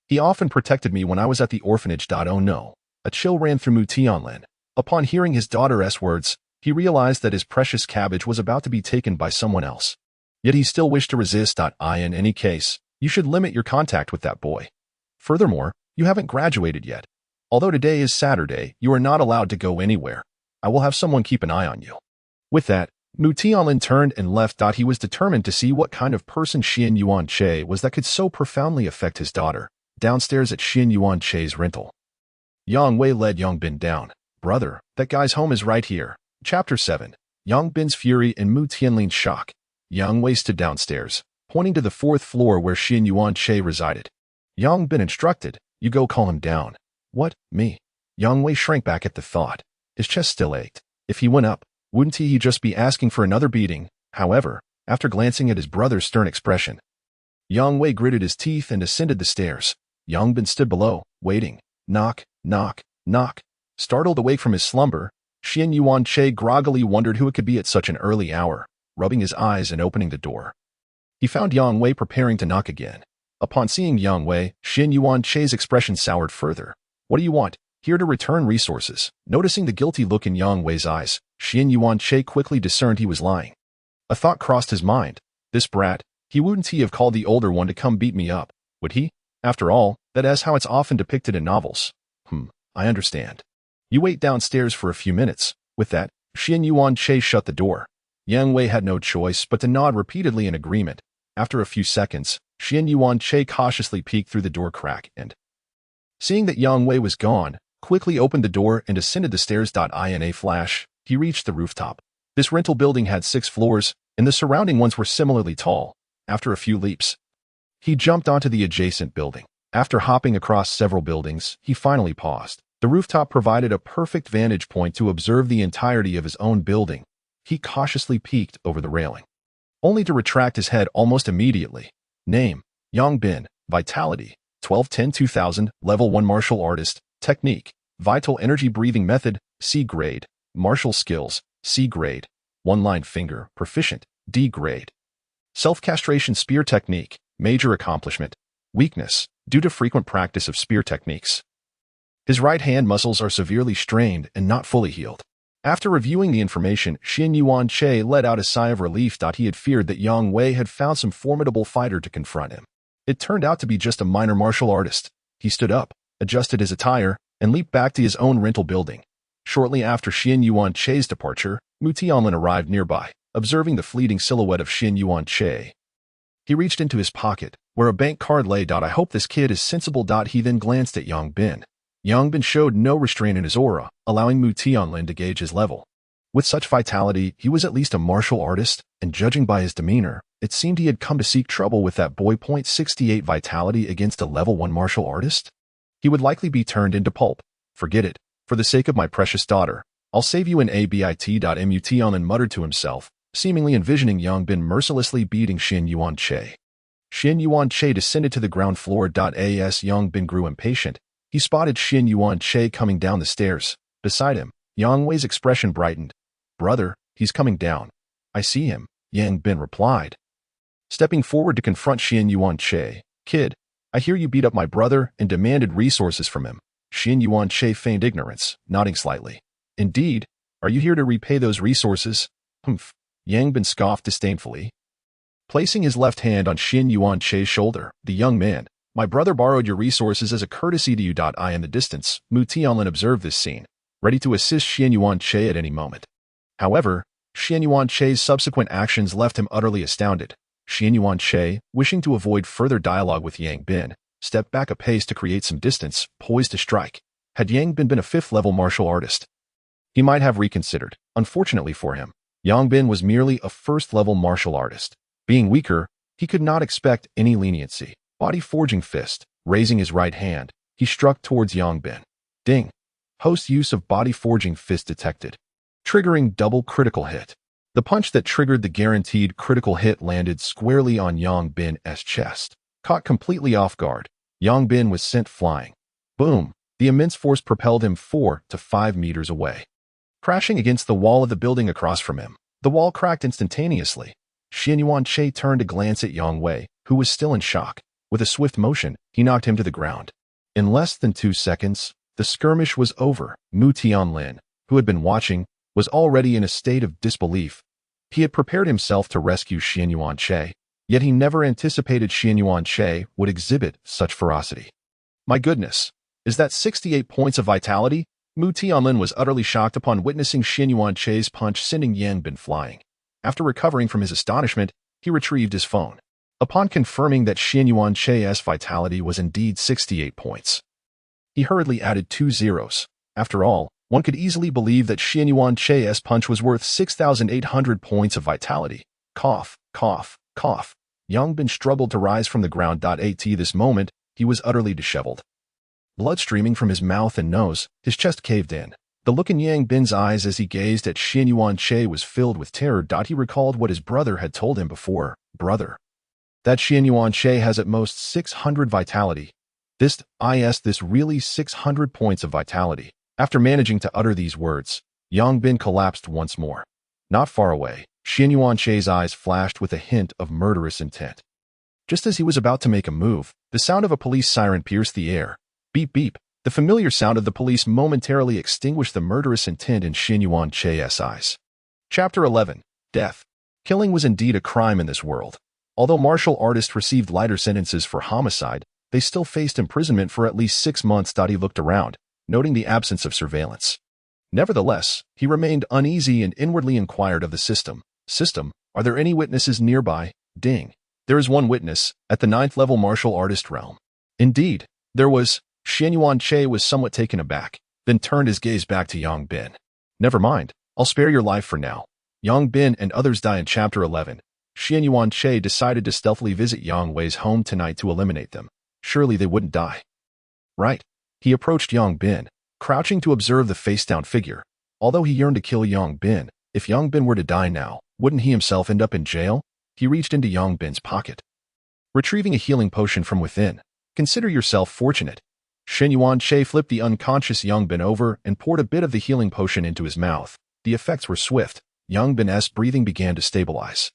He often protected me when I was at the orphanage. Oh no. A chill ran through Mu Tianlin. Upon hearing his daughter's words, he realized that his precious cabbage was about to be taken by someone else. Yet he still wished to resist. In any case, you should limit your contact with that boy. Furthermore, you haven't graduated yet. Although today is Saturday, you are not allowed to go anywhere. I will have someone keep an eye on you. With that, Mu Tianlin turned and left. He was determined to see what kind of person Xian Yuan Che was that could so profoundly affect his daughter. Downstairs at Xian Yuan Che's rental, Yang Wei led Yang Bin down. Brother, that guy's home is right here. Chapter 7. Yang Bin's fury and Mu Tianlin's shock. Yang Wei stood downstairs, pointing to the 4th floor where Xian Yuan Che resided. Yang Bin instructed, you go call him down. What, me? Yang Wei shrank back at the thought. His chest still ached. If he went up, wouldn't he just be asking for another beating? However, after glancing at his brother's stern expression, Yang Wei gritted his teeth and ascended the stairs. Yang Bin stood below, waiting. Knock, knock, knock. Startled awake from his slumber, Xian Yuan Che groggily wondered who it could be at such an early hour, rubbing his eyes and opening the door. He found Yang Wei preparing to knock again. Upon seeing Yang Wei, Xian Yuan Che's expression soured further. What do you want? Here to return resources. Noticing the guilty look in Yang Wei's eyes, Xian Yuan Che quickly discerned he was lying. A thought crossed his mind. This brat, he wouldn't he have called the older one to come beat me up, would he? After all, that is how it's often depicted in novels. I understand. You wait downstairs for a few minutes. With that, Xian Yuan-che shut the door. Yang Wei had no choice but to nod repeatedly in agreement. After a few seconds, Xian Yuan-che cautiously peeked through the door crack and, seeing that Yang Wei was gone, quickly opened the door and ascended the stairs. In a flash, he reached the rooftop. This rental building had 6 floors, and the surrounding ones were similarly tall. After a few leaps, he jumped onto the adjacent building. After hopping across several buildings, he finally paused. The rooftop provided a perfect vantage point to observe the entirety of his own building. He cautiously peeked over the railing, only to retract his head almost immediately. Name: Yang Bin. Vitality: 1210-2000. Level 1 martial artist. Technique: Vital Energy Breathing Method, C grade. Martial Skills, C grade. One-line finger, proficient, D grade. Self-castration spear technique, major accomplishment. Weakness: due to frequent practice of spear techniques, his right hand muscles are severely strained and not fully healed. After reviewing the information, Xian Yuan-che let out a sigh of relief. He had feared that Yang Wei had found some formidable fighter to confront him. It turned out to be just a minor martial artist. He stood up, adjusted his attire, and leaped back to his own rental building. Shortly after Xian Yuan-che's departure, Mu Tianlin arrived nearby. Observing the fleeting silhouette of Xian Yuan-che, he reached into his pocket, where a bank card lay. I hope this kid is sensible. He then glanced at Yang Bin. Yang Bin showed no restraint in his aura, allowing Mu Tianlin to gauge his level. With such vitality, he was at least a martial artist, and judging by his demeanor, it seemed he had come to seek trouble with that boy. 68 vitality against a level 1 martial artist? He would likely be turned into pulp. Forget it. For the sake of my precious daughter, I'll save you in a bit. Mu Tianlin muttered to himself, seemingly envisioning Yang Bin mercilessly beating Xian Yuan-che. Xian Yuan-che descended to the ground floor. As Yang Bin grew impatient, he spotted Xian Yuan-che coming down the stairs. Beside him, Yang Wei's expression brightened. Brother, he's coming down. I see him, Yang Bin replied. Stepping forward to confront Xian Yuan-che, kid, I hear you beat up my brother and demanded resources from him. Xian Yuan-che feigned ignorance, nodding slightly. Indeed, are you here to repay those resources? Humph, Yang Bin scoffed disdainfully. Placing his left hand on Xian Yuan-che's shoulder, the young man, my brother borrowed your resources as a courtesy to you. In the distance, Mu Tianlin observed this scene, ready to assist Xian Yuan-che at any moment. However, Xian Yuan-che's subsequent actions left him utterly astounded. Xian Yuan-che, wishing to avoid further dialogue with Yang Bin, stepped back a pace to create some distance, poised to strike. Had Yang Bin been a 5th-level martial artist, he might have reconsidered. Unfortunately for him, Yang Bin was merely a 1st-level martial artist. Being weaker, he could not expect any leniency. Body forging fist, raising his right hand, he struck towards Yang Bin. Ding! Host use of body forging fist detected, triggering double critical hit. The punch that triggered the guaranteed critical hit landed squarely on Yang Bin's chest. Caught completely off guard, Yang Bin was sent flying. Boom! The immense force propelled him 4 to 5 meters away. Crashing against the wall of the building across from him, the wall cracked instantaneously. Xian Yuan-che turned to glance at Yang Wei, who was still in shock. With a swift motion, he knocked him to the ground. In less than 2 seconds, the skirmish was over. Mu Tianlin, who had been watching, was already in a state of disbelief. He had prepared himself to rescue Xian Yuan-che, yet he never anticipated Xian Yuan-che would exhibit such ferocity. My goodness, is that 68 points of vitality? Mu Tianlin was utterly shocked upon witnessing Xian Yuan-che's punch sending Yang Bin flying. After recovering from his astonishment, he retrieved his phone. Upon confirming that Xian Yuan-che's vitality was indeed 68 points, he hurriedly added 2 zeros. After all, one could easily believe that Xian Yuan-che's punch was worth 6,800 points of vitality. Cough, cough, cough. Yang Bin struggled to rise from the ground. At this moment, he was utterly disheveled. Blood streaming from his mouth and nose, his chest caved in. The look in Yang Bin's eyes as he gazed at Xian Yuan-che was filled with terror. He recalled what his brother had told him before. Brother, that Xian Yuan-che has at most 600 vitality. This really 600 points of vitality. After managing to utter these words, Yang Bin collapsed once more. Not far away, Xian Yuan-che's eyes flashed with a hint of murderous intent. Just as he was about to make a move, the sound of a police siren pierced the air. Beep beep. The familiar sound of the police momentarily extinguished the murderous intent in Xian Yuan-che's eyes. Chapter 11. Death. Killing was indeed a crime in this world. Although martial artists received lighter sentences for homicide, they still faced imprisonment for at least 6 months. He looked around, noting the absence of surveillance. Nevertheless, he remained uneasy and inwardly inquired of the system. System, are there any witnesses nearby? Ding. There is one witness, at the 9th level martial artist realm. Indeed, there was. Xianyuan Che was somewhat taken aback, then turned his gaze back to Yang Bin. Never mind, I'll spare your life for now. Yang Bin and others die in Chapter 11. Xianyuan Che decided to stealthily visit Yang Wei's home tonight to eliminate them. Surely they wouldn't die. Right. He approached Yang Bin, crouching to observe the face-down figure. Although he yearned to kill Yang Bin, if Yang Bin were to die now, wouldn't he himself end up in jail? He reached into Yang Bin's pocket, retrieving a healing potion from within. Consider yourself fortunate. Xianyuan Che flipped the unconscious Yang Bin over and poured a bit of the healing potion into his mouth. The effects were swift. Yang Bin's breathing began to stabilize.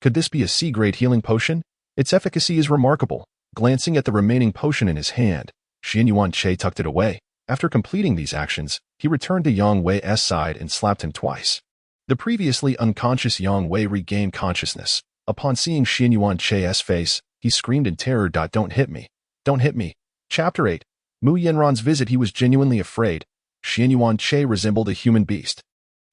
Could this be a C-grade healing potion? Its efficacy is remarkable. Glancing at the remaining potion in his hand, Xianyuan Che tucked it away. After completing these actions, he returned to Yang Wei's side and slapped him twice. The previously unconscious Yang Wei regained consciousness. Upon seeing Xianyuan Che's face, he screamed in terror. Don't hit me. Don't hit me. Chapter 8. Mu Yanran's visit. He was genuinely afraid. Xianyuan Che resembled a human beast.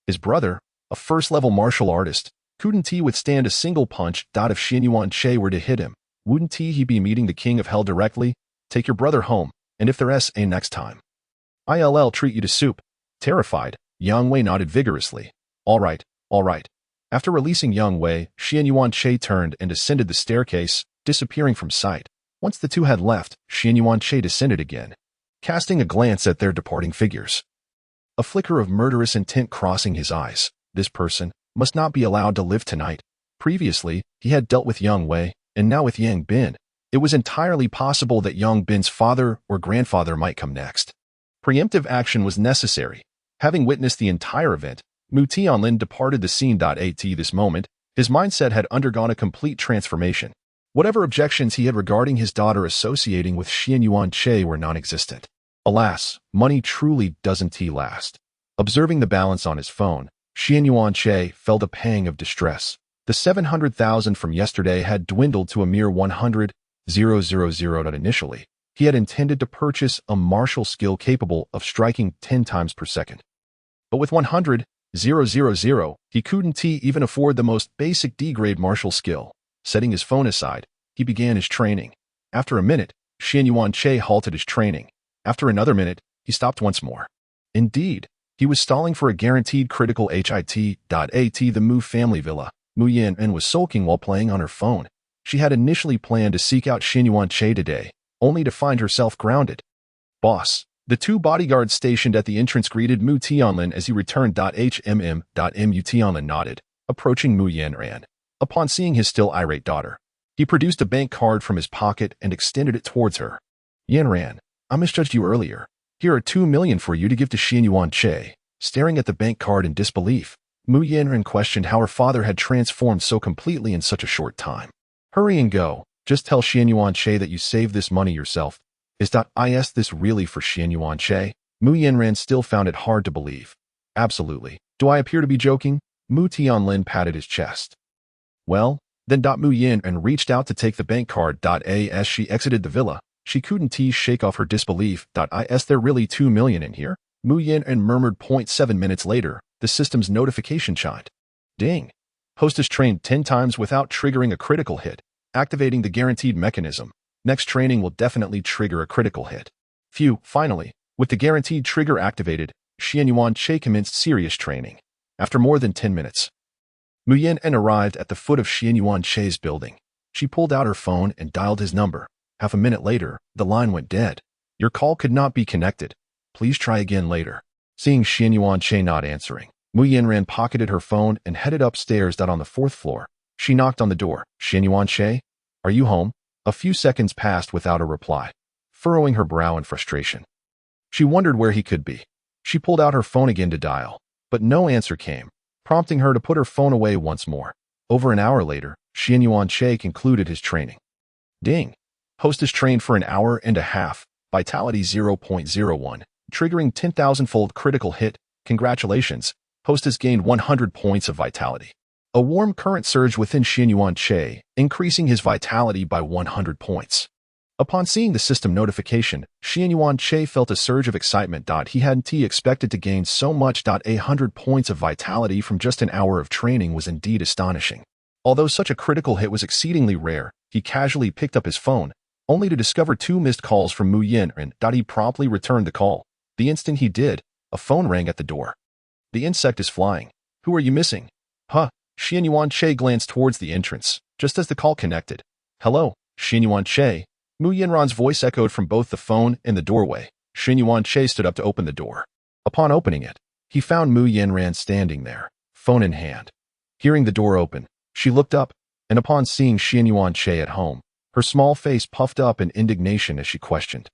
His brother, a first-level martial artist, couldn't he withstand a single punch. If Xianyuan Che were to hit him, wouldn't he be meeting the king of hell directly? Take your brother home, and if there's a next time, I'll treat you to soup. Terrified, Yang Wei nodded vigorously. All right, all right. After releasing Yang Wei, Xianyuan Che turned and ascended the staircase, disappearing from sight. Once the two had left, Xianyuan Che descended again, casting a glance at their departing figures. A flicker of murderous intent crossing his eyes. This person must not be allowed to live tonight. Previously, he had dealt with Yang Wei, and now with Yang Bin. It was entirely possible that Yang Bin's father or grandfather might come next. Preemptive action was necessary. Having witnessed the entire event, Mu Tianlin departed the scene. At this moment, his mindset had undergone a complete transformation. Whatever objections he had regarding his daughter associating with Xianyuan Che were non-existent. Alas, money truly doesn't last. Observing the balance on his phone, Xianyuan Che felt a pang of distress. The 700,000 from yesterday had dwindled to a mere 100,000. Initially, he had intended to purchase a martial skill capable of striking 10 times per second. But with 100,000, he couldn't even afford the most basic D-grade martial skill. Setting his phone aside, he began his training. After a minute, Xianyuan Che halted his training. After another minute, he stopped once more. Indeed, he was stalling for a guaranteed critical hit. The Mu family villa. Mu Yanran was sulking while playing on her phone. She had initially planned to seek out Xianyuan Che today, only to find herself grounded. Boss. The two bodyguards stationed at the entrance greeted Mu Tianlin as he returned. Mu Tianlin nodded, approaching Mu Yanran. Upon seeing his still irate daughter, he produced a bank card from his pocket and extended it towards her. Yanran, I misjudged you earlier. Here are 2 million for you to give to Xianyuan Che. Staring at the bank card in disbelief, Mu Yanran questioned how her father had transformed so completely in such a short time. Hurry and go. Just tell Xianyuan Che that you saved this money yourself. Is this really for Xianyuan Che? Mu Yanran still found it hard to believe. Absolutely. Do I appear to be joking? Mu Tianlin patted his chest. Well, then. Mu Yanran reached out to take the bank card. As she exited the villa, she couldn't shake off her disbelief. Is there really 2 million in here? Mu Yanran murmured. 7 minutes later, the system's notification chimed. Ding. Hostess trained 10 times without triggering a critical hit, activating the guaranteed mechanism. Next training will definitely trigger a critical hit. Phew, finally, with the guaranteed trigger activated, Xianyuan Che commenced serious training. After more than 10 minutes, Mu Yanran arrived at the foot of Xianyuan Che's building. She pulled out her phone and dialed his number. Half a minute later, the line went dead. Your call could not be connected. Please try again later. Seeing Xianyuan Che not answering, Mu Yanran pocketed her phone and headed upstairs. On the 4th floor, she knocked on the door. Xianyuan Che, are you home? A few seconds passed without a reply, furrowing her brow in frustration. She wondered where he could be. She pulled out her phone again to dial, but no answer came, prompting her to put her phone away once more. Over an hour later, Xianyuan Che concluded his training. Ding. Hostess trained for an hour and a half, vitality 0.01, triggering 10,000-fold critical hit. Congratulations, Hostess gained 100 points of vitality. A warm current surged within Xianyuan Che, increasing his vitality by 100 points. Upon seeing the system notification, Xianyuan Che felt a surge of excitement. He hadn't expected to gain so much. 100 points of vitality from just an hour of training was indeed astonishing. Although such a critical hit was exceedingly rare, he casually picked up his phone, only to discover 2 missed calls from Mu Yanran. He promptly returned the call. The instant he did, a phone rang at the door. "The insect is flying. Who are you missing?" "Huh?" Xianyuan Che glanced towards the entrance, just as the call connected. "Hello, Xianyuan Che." Mu Yanran's voice echoed from both the phone and the doorway. Xianyuan Che stood up to open the door. Upon opening it, he found Mu Yanran standing there, phone in hand. Hearing the door open, she looked up, and upon seeing Xianyuan Che at home, her small face puffed up in indignation as she questioned.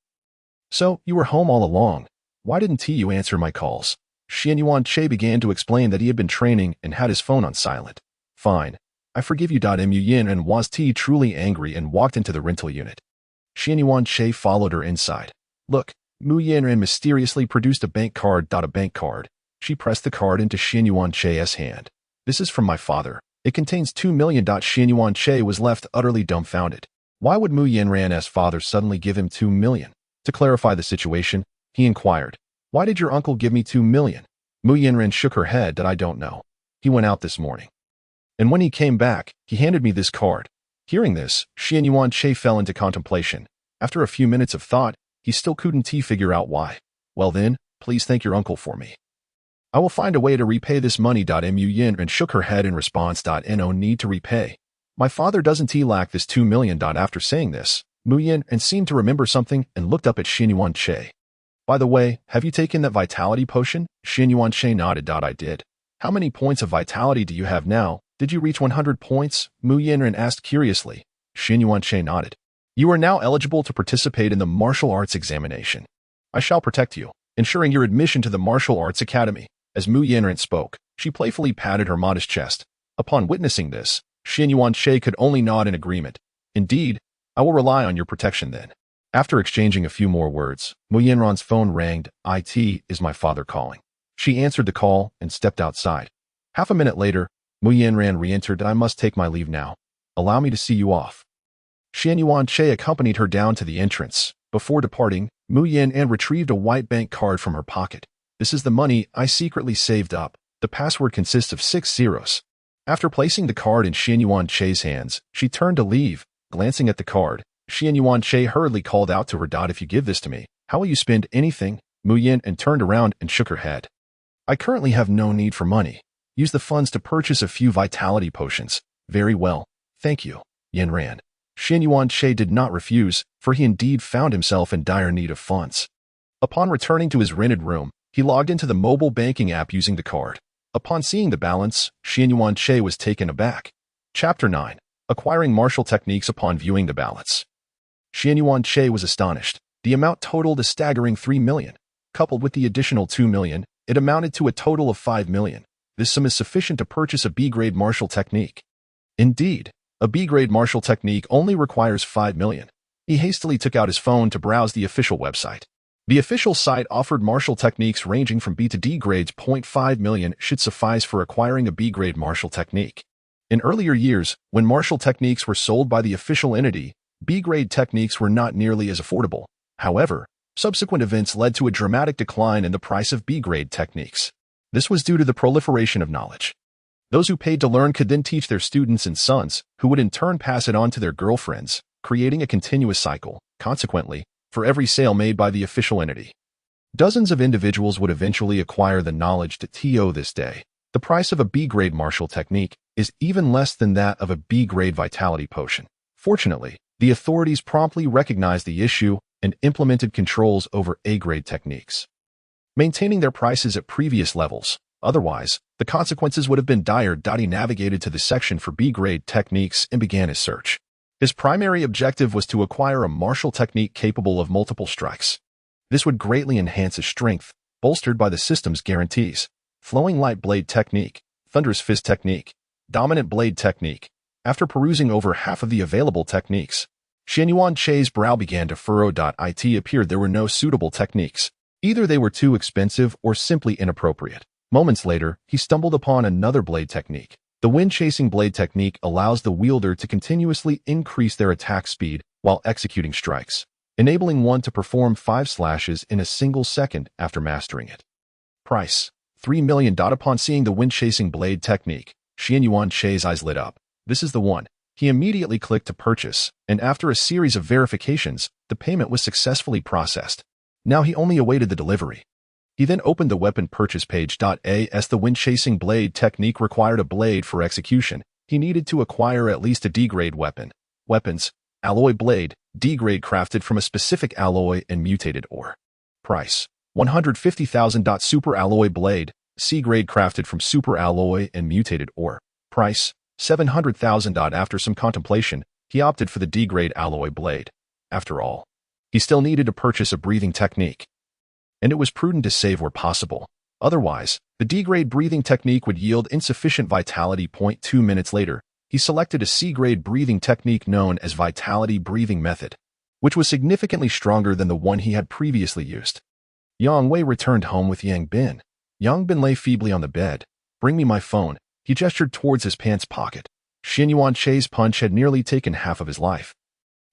"So, you were home all along. Why didn't you answer my calls?" Xianyuan Che began to explain that he had been training and had his phone on silent. "Fine. I forgive you." Mu Yanran was truly angry and walked into the rental unit. Xianyuan Che followed her inside. "Look." Mu Yanran mysteriously produced a bank card. A bank card. She pressed the card into Xianyuan Che's hand. "This is from my father. It contains 2 million. Xianyuan Che was left utterly dumbfounded. Why would Mu Yanran's father suddenly give him 2 million? To clarify the situation, he inquired, "Why did your uncle give me 2 million? Mu Yanran shook her head. "I don't know. He went out this morning. And when he came back, he handed me this card." Hearing this, Xianyuan Che fell into contemplation. After a few minutes of thought, he still couldn't figure out why. "Well then, please thank your uncle for me. I will find a way to repay this money." Mu Yanran shook her head in response. "No need to repay. My father doesn't lack this 2 million. After saying this, Mu Yanran seemed to remember something and looked up at Xianyuan Che. "By the way, have you taken that vitality potion?" Xianyuan Che nodded. "I did." "How many points of vitality do you have now? Did you reach 100 points? Mu Yanran asked curiously. Xianyuan Che nodded. "You are now eligible to participate in the martial arts examination. I shall protect you, ensuring your admission to the martial arts academy." As Mu Yanran spoke, she playfully patted her modest chest. Upon witnessing this, Xianyuan Che could only nod in agreement. "Indeed, I will rely on your protection then." After exchanging a few more words, Mu Yanran's phone rang. "It is my father calling." She answered the call and stepped outside. Half a minute later, Mu Yanran re-entered. "I must take my leave now. Allow me to see you off." Xianyuan Che accompanied her down to the entrance. Before departing, Mu Yanran retrieved a white bank card from her pocket. "This is the money I secretly saved up. The password consists of 6 zeros. After placing the card in Xianyuan Che's hands, she turned to leave. Glancing at the card, Xianyuan Che hurriedly called out to her. "If you give this to me, how will you spend anything?" Mu Yanran turned around and shook her head. "I currently have no need for money. Use the funds to purchase a few vitality potions." "Very well. Thank you, Yanran." Xianyuan Che did not refuse, for he indeed found himself in dire need of funds. Upon returning to his rented room, he logged into the mobile banking app using the card. Upon seeing the balance, Xianyuan Che was taken aback. Chapter 9. Acquiring Martial Techniques. Upon viewing the balance, Xianyuan Che was astonished. The amount totaled a staggering 3 million. Coupled with the additional 2 million, it amounted to a total of 5 million. This sum is sufficient to purchase a B-grade martial technique. Indeed, a B-grade martial technique only requires 5 million. He hastily took out his phone to browse the official website. The official site offered martial techniques ranging from B to D grades. 0.5 million should suffice for acquiring a B-grade martial technique. In earlier years, when martial techniques were sold by the official entity, B-grade techniques were not nearly as affordable. However, subsequent events led to a dramatic decline in the price of B-grade techniques. This was due to the proliferation of knowledge. Those who paid to learn could then teach their students and sons, who would in turn pass it on to their girlfriends, creating a continuous cycle. Consequently, for every sale made by the official entity, dozens of individuals would eventually acquire the knowledge to TO this day. The price of a B-grade martial technique is even less than that of a B-grade vitality potion. Fortunately, the authorities promptly recognized the issue and implemented controls over A-grade techniques, maintaining their prices at previous levels. Otherwise, the consequences would have been dire. He navigated to the section for B-grade techniques and began his search. His primary objective was to acquire a martial technique capable of multiple strikes. This would greatly enhance his strength, bolstered by the system's guarantees. Flowing Light Blade Technique, Thunderous Fist Technique, Dominant Blade Technique. After perusing over half of the available techniques, Xianyuan Che's brow began to furrow. It appeared there were no suitable techniques. Either they were too expensive or simply inappropriate. Moments later, he stumbled upon another blade technique. The wind-chasing blade technique allows the wielder to continuously increase their attack speed while executing strikes, enabling one to perform 5 slashes in a single second after mastering it. Price: $3 million. Upon seeing the wind-chasing blade technique, Xian Yuanche's eyes lit up. This is the one. He immediately clicked to purchase, and after a series of verifications, the payment was successfully processed. Now he only awaited the delivery. He then opened the weapon purchase page. As the wind-chasing blade technique required a blade for execution, he needed to acquire at least a D-grade weapon. Weapons: alloy blade, D-grade, crafted from a specific alloy and mutated ore. Price: $150,000. Super alloy blade, C-grade, crafted from super alloy and mutated ore. Price: $700,000. After some contemplation, he opted for the D-grade alloy blade. After all, he still needed to purchase a breathing technique, and it was prudent to save where possible. Otherwise, the D-grade breathing technique would yield insufficient vitality. 2 minutes later, he selected a C-grade breathing technique known as Vitality Breathing Method, which was significantly stronger than the one he had previously used. Yang Wei returned home with Yang Bin. Yang Bin lay feebly on the bed. "Bring me my phone." He gestured towards his pants pocket. Xian Yuanche's punch had nearly taken half of his life,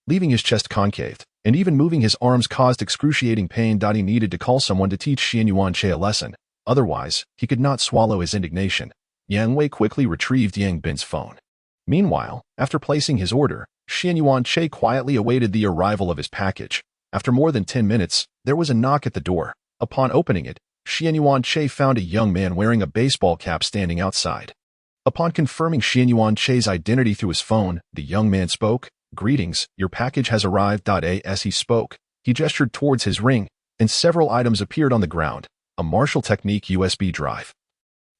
leaving his chest concaved, and even moving his arms caused excruciating pain. He needed to call someone to teach Xian Yuanche a lesson. Otherwise, he could not swallow his indignation. Yang Wei quickly retrieved Yang Bin's phone. Meanwhile, after placing his order, Xian Yuanche quietly awaited the arrival of his package. After more than 10 minutes, there was a knock at the door. Upon opening it, Xian Yuanche found a young man wearing a baseball cap standing outside. Upon confirming Xian Yuanche's identity through his phone, the young man spoke. "Greetings, your package has arrived." As he spoke, he gestured towards his ring, and several items appeared on the ground: a martial technique USB drive,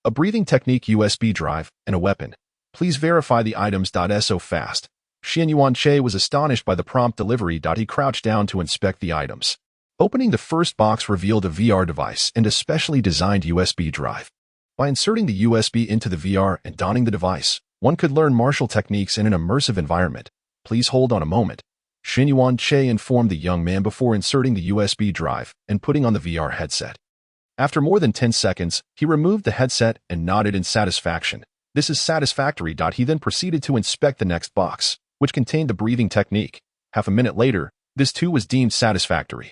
a breathing technique USB drive, and a weapon. "Please verify the items." So fast. Xian Yuanche was astonished by the prompt delivery. He crouched down to inspect the items. Opening the first box revealed a VR device and a specially designed USB drive. By inserting the USB into the VR and donning the device, one could learn martial techniques in an immersive environment. "Please hold on a moment," Xian Yuanche informed the young man before inserting the USB drive and putting on the VR headset. After more than 10 seconds, he removed the headset and nodded in satisfaction. "This is satisfactory." He then proceeded to inspect the next box, which contained the breathing technique. Half a minute later, this too was deemed satisfactory.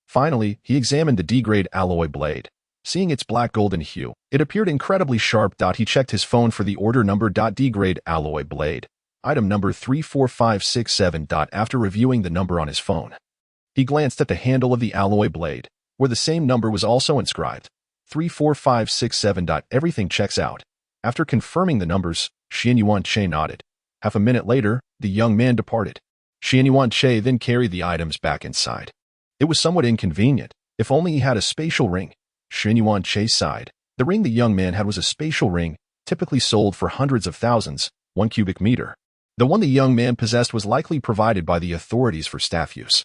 Finally, he examined the D-grade alloy blade. Seeing its black golden hue, it appeared incredibly sharp. He checked his phone for the order number. D-grade alloy blade, item number 34567. After reviewing the number on his phone, he glanced at the handle of the alloy blade, where the same number was also inscribed: 34567. Everything checks out. After confirming the numbers, Xian Yuanche nodded. Half a minute later, the young man departed. Xian Yuanche then carried the items back inside. It was somewhat inconvenient. If only he had a spatial ring. Xian Yuanche sighed. The ring the young man had was a spatial ring, typically sold for hundreds of thousands, 1 cubic meter. The one the young man possessed was likely provided by the authorities for staff use.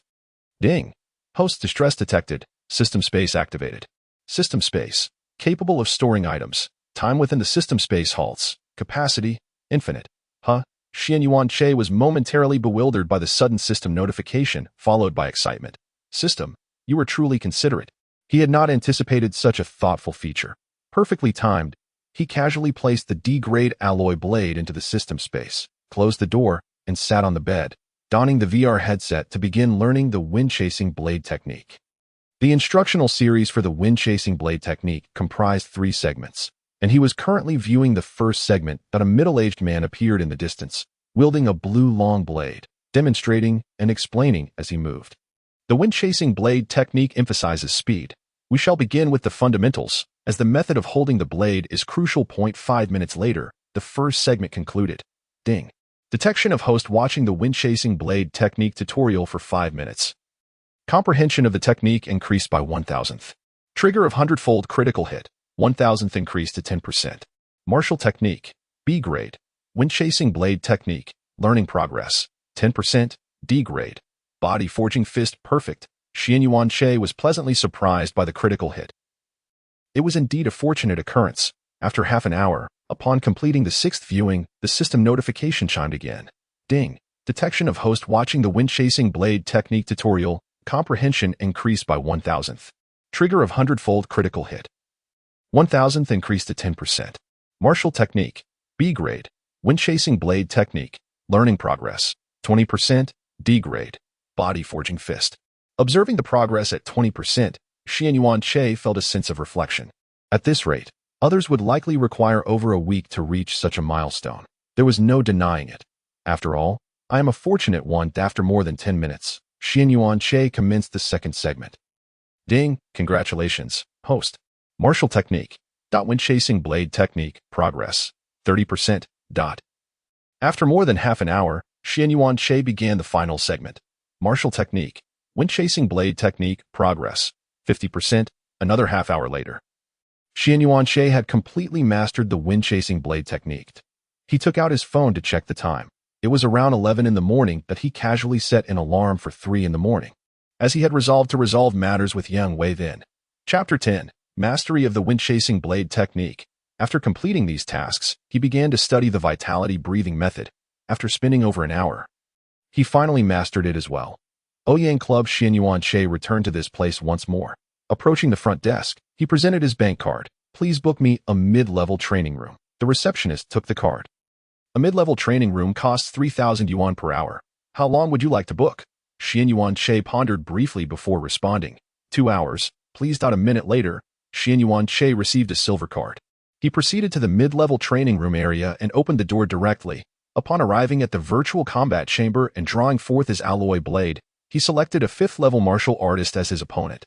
Ding. Host distress detected. System space activated. System space. Capable of storing items. Time within the system space halts. Capacity, infinite. Huh? Xian Yuanche was momentarily bewildered by the sudden system notification, followed by excitement. System, you were truly considerate. He had not anticipated such a thoughtful feature. Perfectly timed, he casually placed the D-grade alloy blade into the system space, closed the door, and sat on the bed, donning the VR headset to begin learning the wind-chasing blade technique. The instructional series for the wind-chasing blade technique comprised 3 segments, and he was currently viewing the first segment. A middle-aged man appeared in the distance, wielding a blue long blade, demonstrating and explaining as he moved. The wind-chasing blade technique emphasizes speed. We shall begin with the fundamentals, as the method of holding the blade is crucial. 5 minutes later, the first segment concluded. Ding. Detection of host watching the wind-chasing blade technique tutorial for 5 minutes. Comprehension of the technique increased by 1,000th. Trigger of 100-fold critical hit, 1,000th increase to 10%. Martial technique, B grade. Wind-chasing blade technique, learning progress, 10%, D grade. Body forging fist, perfect. Xian Yuanche was pleasantly surprised by the critical hit. It was indeed a fortunate occurrence. After half an hour, upon completing the 6th viewing, the system notification chimed again. Ding. Detection of host watching the wind-chasing blade technique tutorial, comprehension increased by 1,000th. Trigger of 100-fold critical hit. 1,000th increase to 10%. Martial technique, B grade. Wind chasing blade technique. Learning progress. 20%. D grade. Body forging fist. Observing the progress at 20%, Xianyuan Che felt a sense of reflection. At this rate, others would likely require over a week to reach such a milestone. There was no denying it. After all, I am a fortunate one. After more than 10 minutes, Xianyuan Che commenced the second segment. Ding, congratulations, host. Martial technique. Wind chasing blade technique, progress, 30%. After more than half an hour, Xianyuan Che began the final segment. Martial technique. Wind chasing blade technique, progress, 50%. Another half hour later, Xianyuan Che had completely mastered the wind chasing blade technique. He took out his phone to check the time. It was around 11 in the morning that he casually set an alarm for 3 in the morning, as he had resolved to resolve matters with Yang Wei then. Chapter 10. Mastery of the wind chasing blade technique. After completing these tasks, he began to study the vitality breathing method. After spending over an hour, he finally mastered it as well. Ouyang Club Xianyuan Che returned to this place once more. Approaching the front desk, he presented his bank card. Please book me a mid-level training room. The receptionist took the card. A mid-level training room costs 3,000 yuan per hour. How long would you like to book? Xianyuan Che pondered briefly before responding. 2 hours, please. A minute later, Xianyuan Che received a silver card. He proceeded to the mid-level training room area and opened the door directly. Upon arriving at the virtual combat chamber and drawing forth his alloy blade, he selected a 5th-level martial artist as his opponent.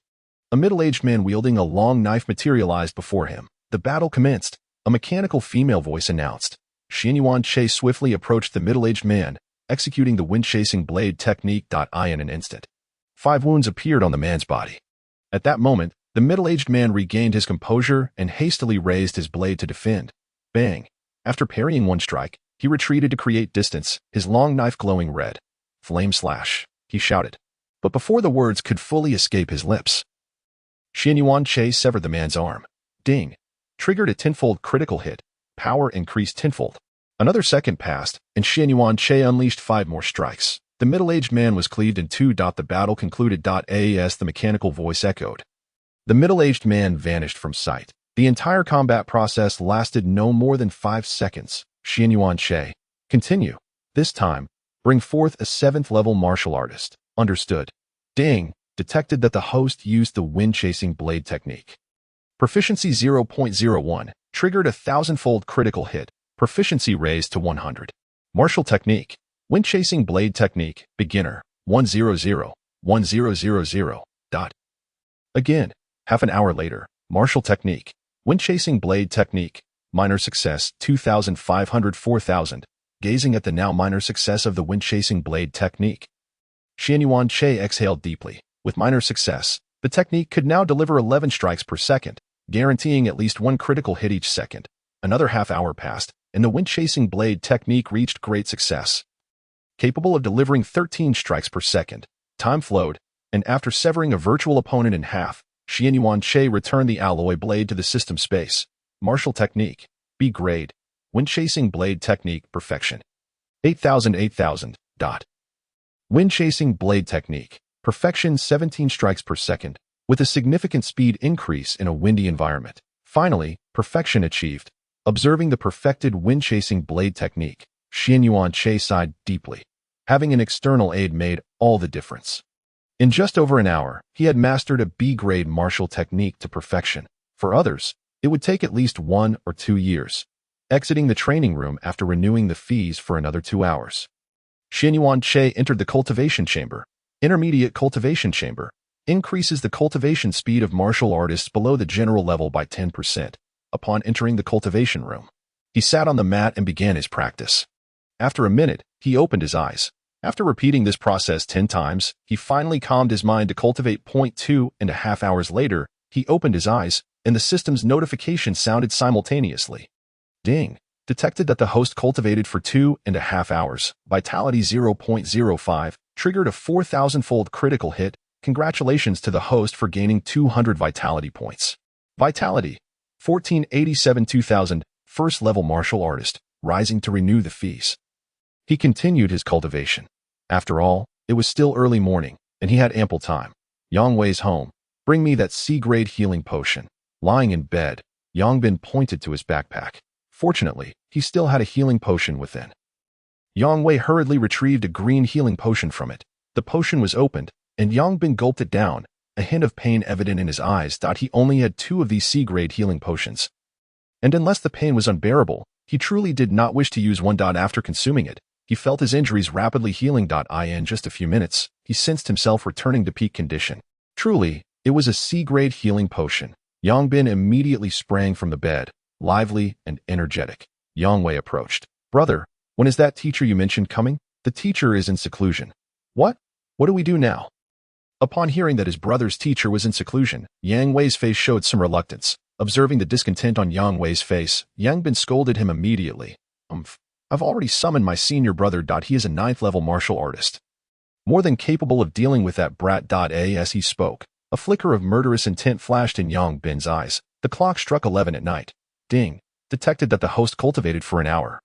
A middle-aged man wielding a long knife materialized before him. The battle commenced. A mechanical female voice announced. Xianyuan Che swiftly approached the middle-aged man, executing the wind-chasing blade technique. In an instant, 5 wounds appeared on the man's body. At that moment, the middle-aged man regained his composure and hastily raised his blade to defend. Bang! After parrying one strike, he retreated to create distance, his long knife glowing red. Flame slash, he shouted. But before the words could fully escape his lips, Xianyuan Che severed the man's arm. Ding! Triggered a tenfold critical hit. Power increased tenfold. Another second passed, and Xianyuan Che unleashed 5 more strikes. The middle-aged man was cleaved in 2. The battle concluded. As the mechanical voice echoed, the middle-aged man vanished from sight. The entire combat process lasted no more than 5 seconds. Xianyuan Che, continue. This time, bring forth a 7th-level martial artist. Understood. Ding! Detected that the host used the wind-chasing blade technique. Proficiency 0.01. Triggered a 1,000-fold critical hit. Proficiency raised to 100. Martial technique. Wind chasing blade technique. Beginner. 100. 1000. Again. Half an hour later. Martial technique. Wind chasing blade technique. Minor success. 2,500. 4,000. Gazing at the now minor success of the wind chasing blade technique, Xianyuan Che exhaled deeply. With minor success, the technique could now deliver 11 strikes per second, guaranteeing at least 1 critical hit each second. Another half hour passed, and the wind-chasing blade technique reached great success. Capable of delivering 13 strikes per second, time flowed, and after severing a virtual opponent in half, Xianyuan Che returned the alloy blade to the system space. Martial technique, B grade. Wind-chasing blade technique, perfection. 8,000. Wind-chasing blade technique. Perfection 17 strikes per second, with a significant speed increase in a windy environment. Finally, perfection achieved. Observing the perfected wind-chasing blade technique, Xianyuan Che sighed deeply. Having an external aid made all the difference. In just over an hour, he had mastered a B-grade martial technique to perfection. For others, it would take at least 1 or 2 years. Exiting the training room after renewing the fees for another 2 hours, Xianyuan Che entered the cultivation chamber. Intermediate cultivation chamber increases the cultivation speed of martial artists below the general level by 10%. Upon entering the cultivation room, he sat on the mat and began his practice. After a minute, he opened his eyes. After repeating this process 10 times, he finally calmed his mind to cultivate. 2.5 hours later, he opened his eyes, and the system's notification sounded simultaneously. Ding! Detected that the host cultivated for 2.5 hours. Vitality 0.05. Triggered a 4,000-fold critical hit. Congratulations to the host for gaining 200 vitality points. Vitality 1487. 2,000. First-level martial artist, rising to renew the fees. He continued his cultivation. After all, it was still early morning, and he had ample time. Yang Wei's home. Bring me that C-grade healing potion. Lying in bed, Yang Bin pointed to his backpack. Fortunately, he still had a healing potion within. Yang Wei hurriedly retrieved a green healing potion from it. The potion was opened, and Yang Bin gulped it down, a hint of pain evident in his eyes. He only had 2 of these C-grade healing potions. And unless the pain was unbearable, he truly did not wish to use one. After consuming it, he felt his injuries rapidly healing. In just a few minutes, he sensed himself returning to peak condition. Truly, it was a C-grade healing potion. Yang Bin immediately sprang from the bed, lively and energetic. Yang Wei approached. Brother, when is that teacher you mentioned coming? The teacher is in seclusion. What? What do we do now? Upon hearing that his brother's teacher was in seclusion, Yang Wei's face showed some reluctance. Observing the discontent on Yang Wei's face, Yang Bin scolded him immediately. I've already summoned my senior brother. He is a 9th-level martial artist, more than capable of dealing with that brat. As he spoke, a flicker of murderous intent flashed in Yang Bin's eyes. The clock struck 11 at night. Ding. Detected that the host cultivated for an hour.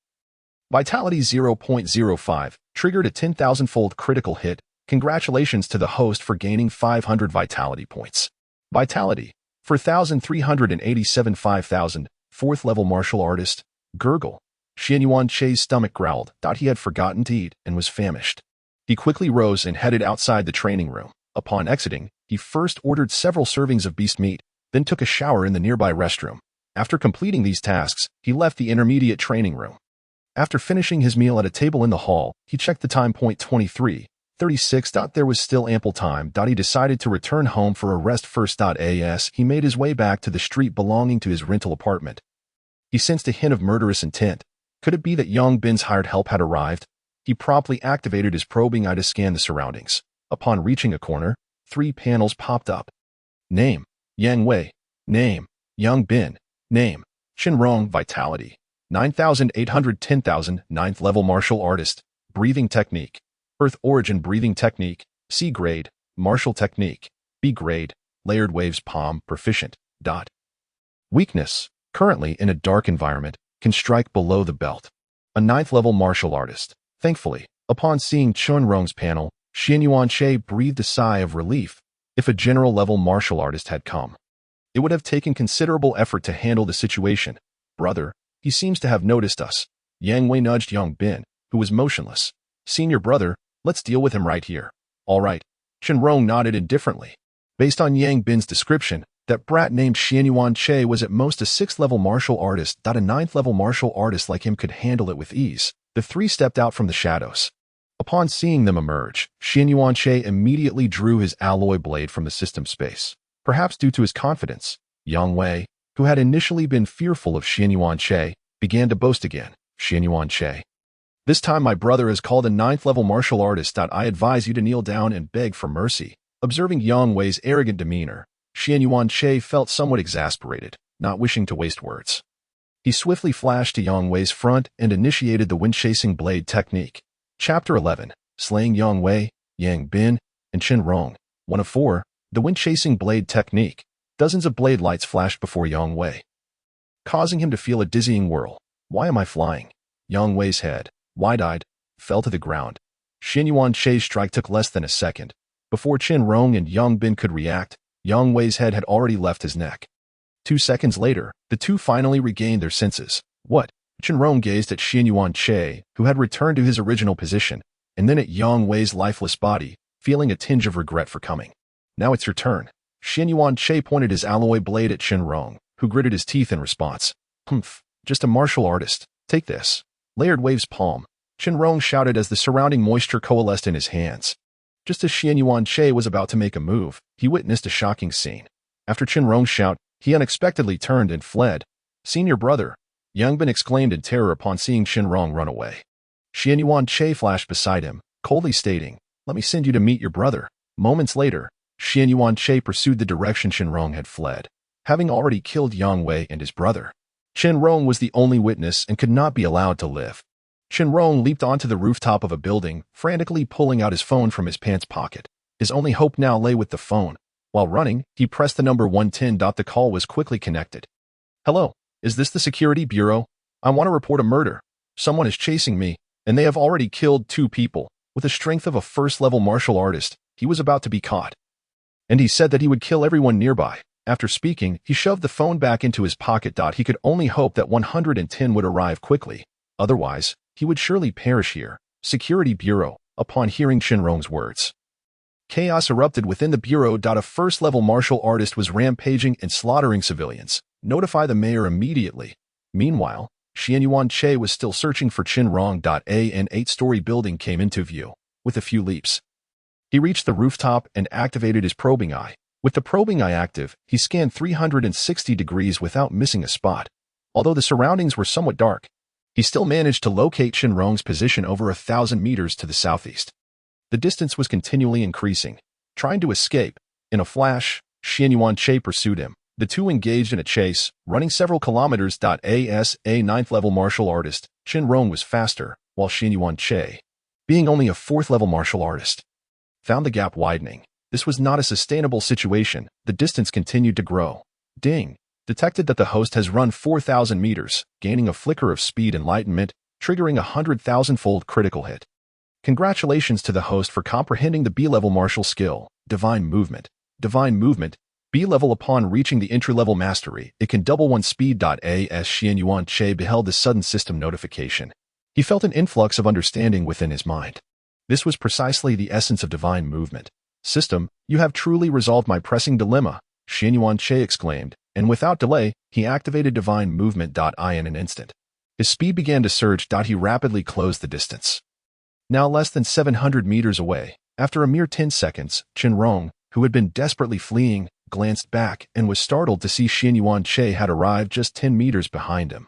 Vitality 0.05, triggered a 10,000-fold critical hit. Congratulations to the host for gaining 500 vitality points. Vitality, 4,387 5,000, 4th-level martial artist, gurgle. Xianyuan Che's stomach growled. He had forgotten to eat and was famished. He quickly rose and headed outside the training room. Upon exiting, he first ordered several servings of beast meat, then took a shower in the nearby restroom. After completing these tasks, he left the intermediate training room. After finishing his meal at a table in the hall, he checked the time. 23:36. There was still ample time. He decided to return home for a rest first. As he made his way back to the street belonging to his rental apartment, he sensed a hint of murderous intent. Could it be that Yang Bin's hired help had arrived? He promptly activated his probing eye to scan the surroundings. Upon reaching a corner, 3 panels popped up. Name, Yang Wei. Name, Yang Bin. Name, Qinrong. Vitality, 9,810,000, 9th-level martial artist. Breathing technique, Earth Origin breathing technique, C-grade, martial technique, B-grade, layered waves palm, proficient. Weakness, currently in a dark environment, can strike below the belt. A 9th-level martial artist. Thankfully, upon seeing Qinrong's panel, Xianyuan Che breathed a sigh of relief. If a general-level martial artist had come, it would have taken considerable effort to handle the situation. Brother, he seems to have noticed us. Yang Wei nudged Yang Bin, who was motionless. Senior brother, let's deal with him right here. All right. Qinrong nodded indifferently. Based on Yang Bin's description, that brat named Xianyuan Che was at most a 6th-level martial artist. A 9th-level martial artist like him could handle it with ease. The 3 stepped out from the shadows. Upon seeing them emerge, Xianyuan Che immediately drew his alloy blade from the system space. Perhaps due to his confidence, Yang Wei, who had initially been fearful of Xianyuan Che, began to boast again. Xianyuan Che, this time my brother has called a 9th-level martial artist. I advise you to kneel down and beg for mercy. Observing Yang Wei's arrogant demeanor, Xianyuan Che felt somewhat exasperated, not wishing to waste words. He swiftly flashed to Yang Wei's front and initiated the wind-chasing blade technique. Chapter 11, Slaying Yang Wei, Yang Bin, and Qinrong. 1 of 4, the wind-chasing blade technique. Dozens of blade lights flashed before Yang Wei, causing him to feel a dizzying whirl. Why am I flying? Yang Wei's head, wide-eyed, fell to the ground. Xianyuan Che's strike took less than a second. Before Qinrong and Yang Bin could react, Yang Wei's head had already left his neck. 2 seconds later, the two finally regained their senses. What? Qinrong gazed at Xianyuan Che, who had returned to his original position, and then at Yang Wei's lifeless body, feeling a tinge of regret for coming. Now it's your turn. Xianyuan Che pointed his alloy blade at Qinrong, who gritted his teeth in response. Humph, just a martial artist. Take this. Layered waves palm. Qinrong shouted as the surrounding moisture coalesced in his hands. Just as Xianyuan Che was about to make a move, he witnessed a shocking scene. After Qinrong's shout, he unexpectedly turned and fled. Senior brother, Yang Bin exclaimed in terror upon seeing Qinrong run away. Xianyuan Che flashed beside him, coldly stating, "Let me send you to meet your brother." Moments later, Xianyuan Che pursued the direction Qinrong had fled, having already killed Yang Wei and his brother. Qinrong was the only witness and could not be allowed to live. Qinrong leaped onto the rooftop of a building, frantically pulling out his phone from his pants pocket. His only hope now lay with the phone. While running, he pressed the number 110. The call was quickly connected. "Hello, is this the security bureau? I want to report a murder. Someone is chasing me, and they have already killed 2 people. With the strength of a first-level martial artist, he was about to be caught. And he said that he would kill everyone nearby. After speaking, he shoved the phone back into his pocket. He could only hope that 110 would arrive quickly. Otherwise, he would surely perish here. Security Bureau. Upon hearing Shinrong's words, chaos erupted within the Bureau. A first-level martial artist was rampaging and slaughtering civilians. Notify the mayor immediately. Meanwhile, Xianyuan Che was still searching for Shinrong. An 8-story building came into view. With a few leaps, he reached the rooftop and activated his probing eye. With the probing eye active, he scanned 360 degrees without missing a spot. Although the surroundings were somewhat dark, he still managed to locate Shinrong's position over 1,000 meters to the southeast. The distance was continually increasing. Trying to escape, in a flash, Xianyuan Che pursued him. The two engaged in a chase, running several kilometers. As a 9th-level martial artist, Shinrong was faster, while Xianyuan Che, being only a 4th-level martial artist, found the gap widening. This was not a sustainable situation. The distance continued to grow. Ding. Detected that the host has run 4,000 meters, gaining a flicker of speed enlightenment, triggering a 100,000-fold critical hit. Congratulations to the host for comprehending the B-level martial skill, Divine Movement. Divine Movement, B-level. Upon reaching the entry-level mastery, it can double one's speed. As Xianyuan Che beheld the sudden system notification, he felt an influx of understanding within his mind. This was precisely the essence of Divine Movement. System, you have truly resolved my pressing dilemma, Xianyuan Che exclaimed, and without delay, he activated Divine Movement. In an instant, his speed began to surge. He rapidly closed the distance. Now less than 700 meters away, after a mere 10 seconds, Shinrong, who had been desperately fleeing, glanced back and was startled to see Xianyuan Che had arrived just 10 meters behind him,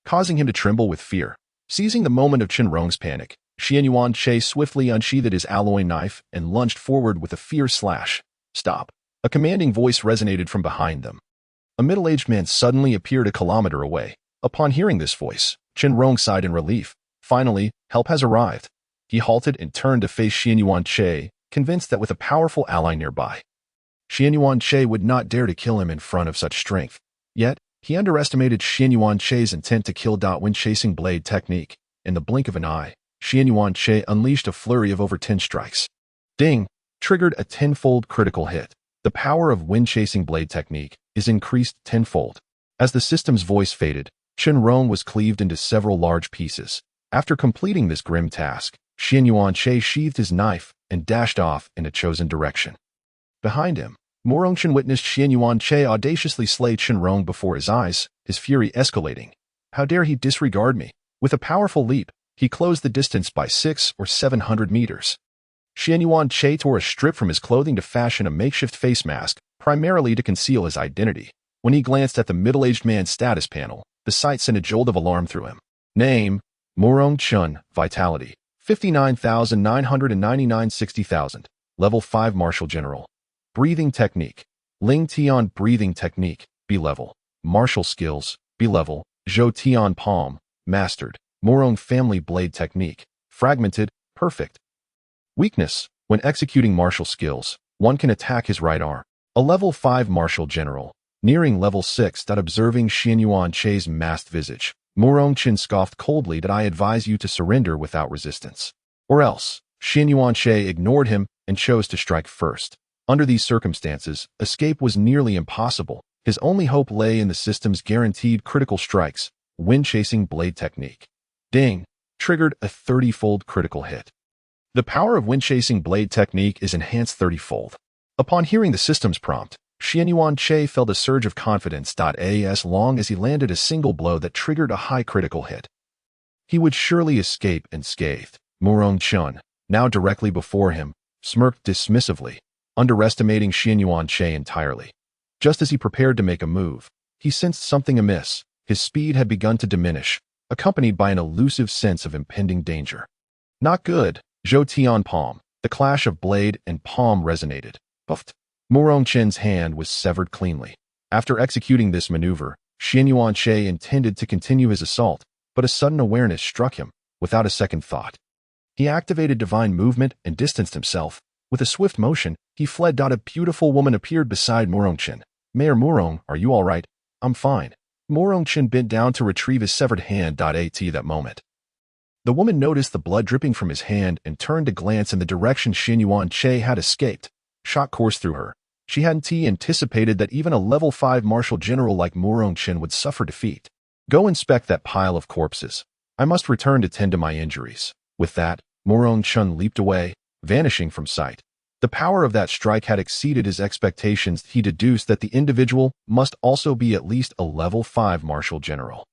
causing him to tremble with fear. Seizing the moment of Shinrong's panic, Xianyuan Che swiftly unsheathed his alloy knife and lunged forward with a fierce slash. Stop! A commanding voice resonated from behind them. A middle-aged man suddenly appeared a kilometer away. Upon hearing this voice, Shinrong sighed in relief. Finally, help has arrived. He halted and turned to face Xianyuan Che, convinced that with a powerful ally nearby, Xianyuan Che would not dare to kill him in front of such strength. Yet, he underestimated Xianyuan Che's intent to kill. When chasing blade technique, in the blink of an eye, Xianyuan Che unleashed a flurry of over 10 strikes. Ding! Triggered a 10-fold critical hit. The power of wind-chasing blade technique is increased 10-fold. As the system's voice faded, Shinrong was cleaved into several large pieces. After completing this grim task, Xianyuan Che sheathed his knife and dashed off in a chosen direction. Behind him, Morongshin witnessed Xianyuan Che audaciously slay Shinrong before his eyes, his fury escalating. How dare he disregard me? With a powerful leap, he closed the distance by 600 or 700 meters. Xianyuan Che tore a strip from his clothing to fashion a makeshift face mask, primarily to conceal his identity. When he glanced at the middle-aged man's status panel, the sight sent a jolt of alarm through him. Name: Morong-chun, Vitality, 59,999 60,000. Level 5 Martial General. Breathing Technique. Ling Tian Breathing Technique, B-level. Martial Skills, B-level. Zhou Tian Palm, Mastered. Morong Family Blade Technique. Fragmented, Perfect. Weakness: when executing martial skills, one can attack his right arm. A level 5 Martial General. Nearing level 6. Observing Xianyuan Che's masked visage, Morong-chin scoffed coldly. I advise you to surrender without resistance. Or else. Xianyuan Che ignored him and chose to strike first. Under these circumstances, escape was nearly impossible. His only hope lay in the system's guaranteed critical strikes, wind-chasing blade technique. Ding! Triggered a 30-fold critical hit. The power of wind-chasing blade technique is enhanced 30-fold. Upon hearing the system's prompt, Xianyuan Che felt a surge of confidence. As long as he landed a single blow that triggered a high critical hit, he would surely escape unscathed. Morong-chun, now directly before him, smirked dismissively, underestimating Xianyuan Che entirely. Just as he prepared to make a move, he sensed something amiss. His speed had begun to diminish, accompanied by an elusive sense of impending danger. Not good. Zhou Tian Palm. The clash of blade and palm resonated. Puffed. Morong-chin's hand was severed cleanly. After executing this maneuver, Xianyuan Che intended to continue his assault, but a sudden awareness struck him, without a second thought. He activated Divine Movement and distanced himself. With a swift motion, he fled. A beautiful woman appeared beside Morong-chin. Mayor Morong, are you all right? I'm fine. Morong-chin bent down to retrieve his severed hand. At that moment, the woman noticed the blood dripping from his hand and turned to glance in the direction Xianyuan Che had escaped. Shot coursed through her. She hadn't anticipated that even a level 5 martial general like Murong Chen would suffer defeat. Go inspect that pile of corpses. I must return to tend to my injuries. With that, Murong Chen leaped away, vanishing from sight. The power of that strike had exceeded his expectations. He deduced that the individual must also be at least a level 5 martial general.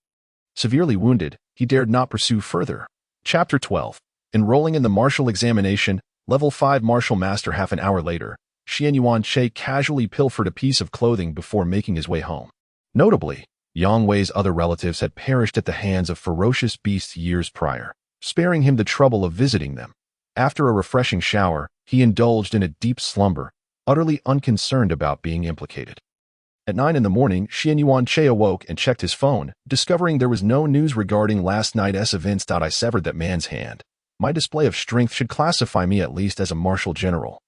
Severely wounded, he dared not pursue further. Chapter 12. Enrolling in the martial examination, level 5 martial master. Half an hour later, Xianyuan Che casually pilfered a piece of clothing before making his way home. Notably, Yang Wei's other relatives had perished at the hands of ferocious beasts years prior, sparing him the trouble of visiting them. After a refreshing shower, he indulged in a deep slumber, utterly unconcerned about being implicated. At 9 in the morning, Xianyuan Che awoke and checked his phone, discovering there was no news regarding last night's events. I severed that man's hand. My display of strength should classify me at least as a martial general.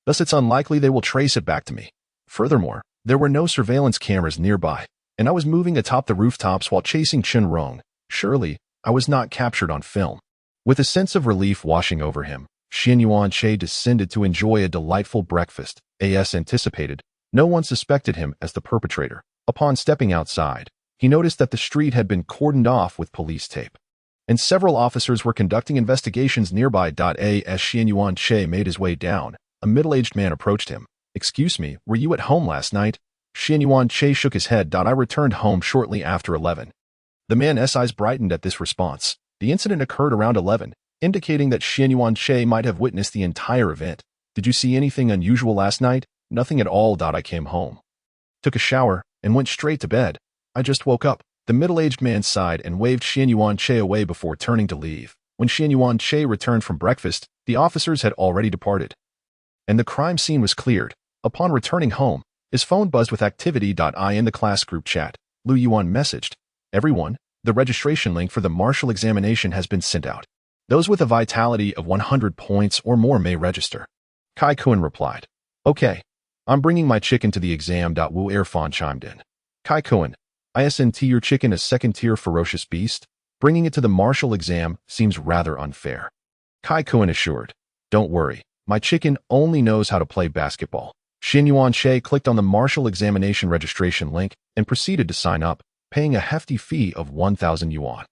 Thus it's unlikely they will trace it back to me. Furthermore, there were no surveillance cameras nearby, and I was moving atop the rooftops while chasing Chen Rong. Surely, I was not captured on film. With a sense of relief washing over him, Xianyuan Che descended to enjoy a delightful breakfast. As anticipated, no one suspected him as the perpetrator. Upon stepping outside, he noticed that the street had been cordoned off with police tape, and several officers were conducting investigations nearby. As Xianyuan Che made his way down, a middle-aged man approached him. "Excuse me, were you at home last night?" Xianyuan Che shook his head. "I returned home shortly after 11. The man's eyes brightened at this response. The incident occurred around 11, indicating that Xianyuan Che might have witnessed the entire event. "Did you see anything unusual last night?" "Nothing at all. I came home, took a shower, and went straight to bed. I just woke up." The middle-aged man sighed and waved Xianyuan Che away before turning to leave. When Xianyuan Che returned from breakfast, the officers had already departed, and the crime scene was cleared. Upon returning home, his phone buzzed with activity. In the class group chat, Lu Yuan messaged, "Everyone, the registration link for the martial examination has been sent out. Those with a vitality of 100 points or more may register." Kai Kun replied, "Okay, I'm bringing my chicken to the exam." Wu Erfan chimed in, "Kai Kun, isn't your chicken a second-tier ferocious beast? Bringing it to the martial exam seems rather unfair." Kai Kun assured, "Don't worry, my chicken only knows how to play basketball." Xianyuan Che clicked on the martial examination registration link and proceeded to sign up, paying a hefty fee of 1,000 yuan.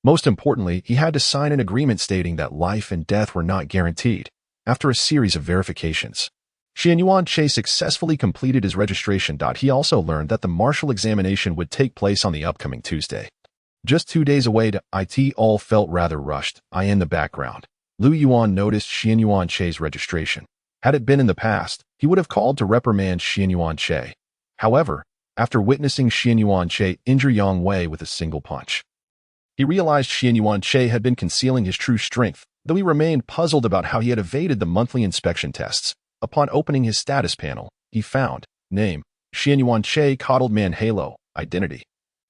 Most importantly, he had to sign an agreement stating that life and death were not guaranteed. After a series of verifications, Xianyuan Che successfully completed his registration. He also learned that the martial examination would take place on the upcoming Tuesday. Just 2 days away. It all felt rather rushed. In the background, Lu Yuan noticed Xianyuan Che's registration. Had it been in the past, he would have called to reprimand Xianyuan Che. However, after witnessing Xianyuan Che injure Yang Wei with a single punch, he realized Xianyuan Che had been concealing his true strength, though he remained puzzled about how he had evaded the monthly inspection tests. Upon opening his status panel, he found, name, Xianyuan Che, Coddled Man Halo, identity,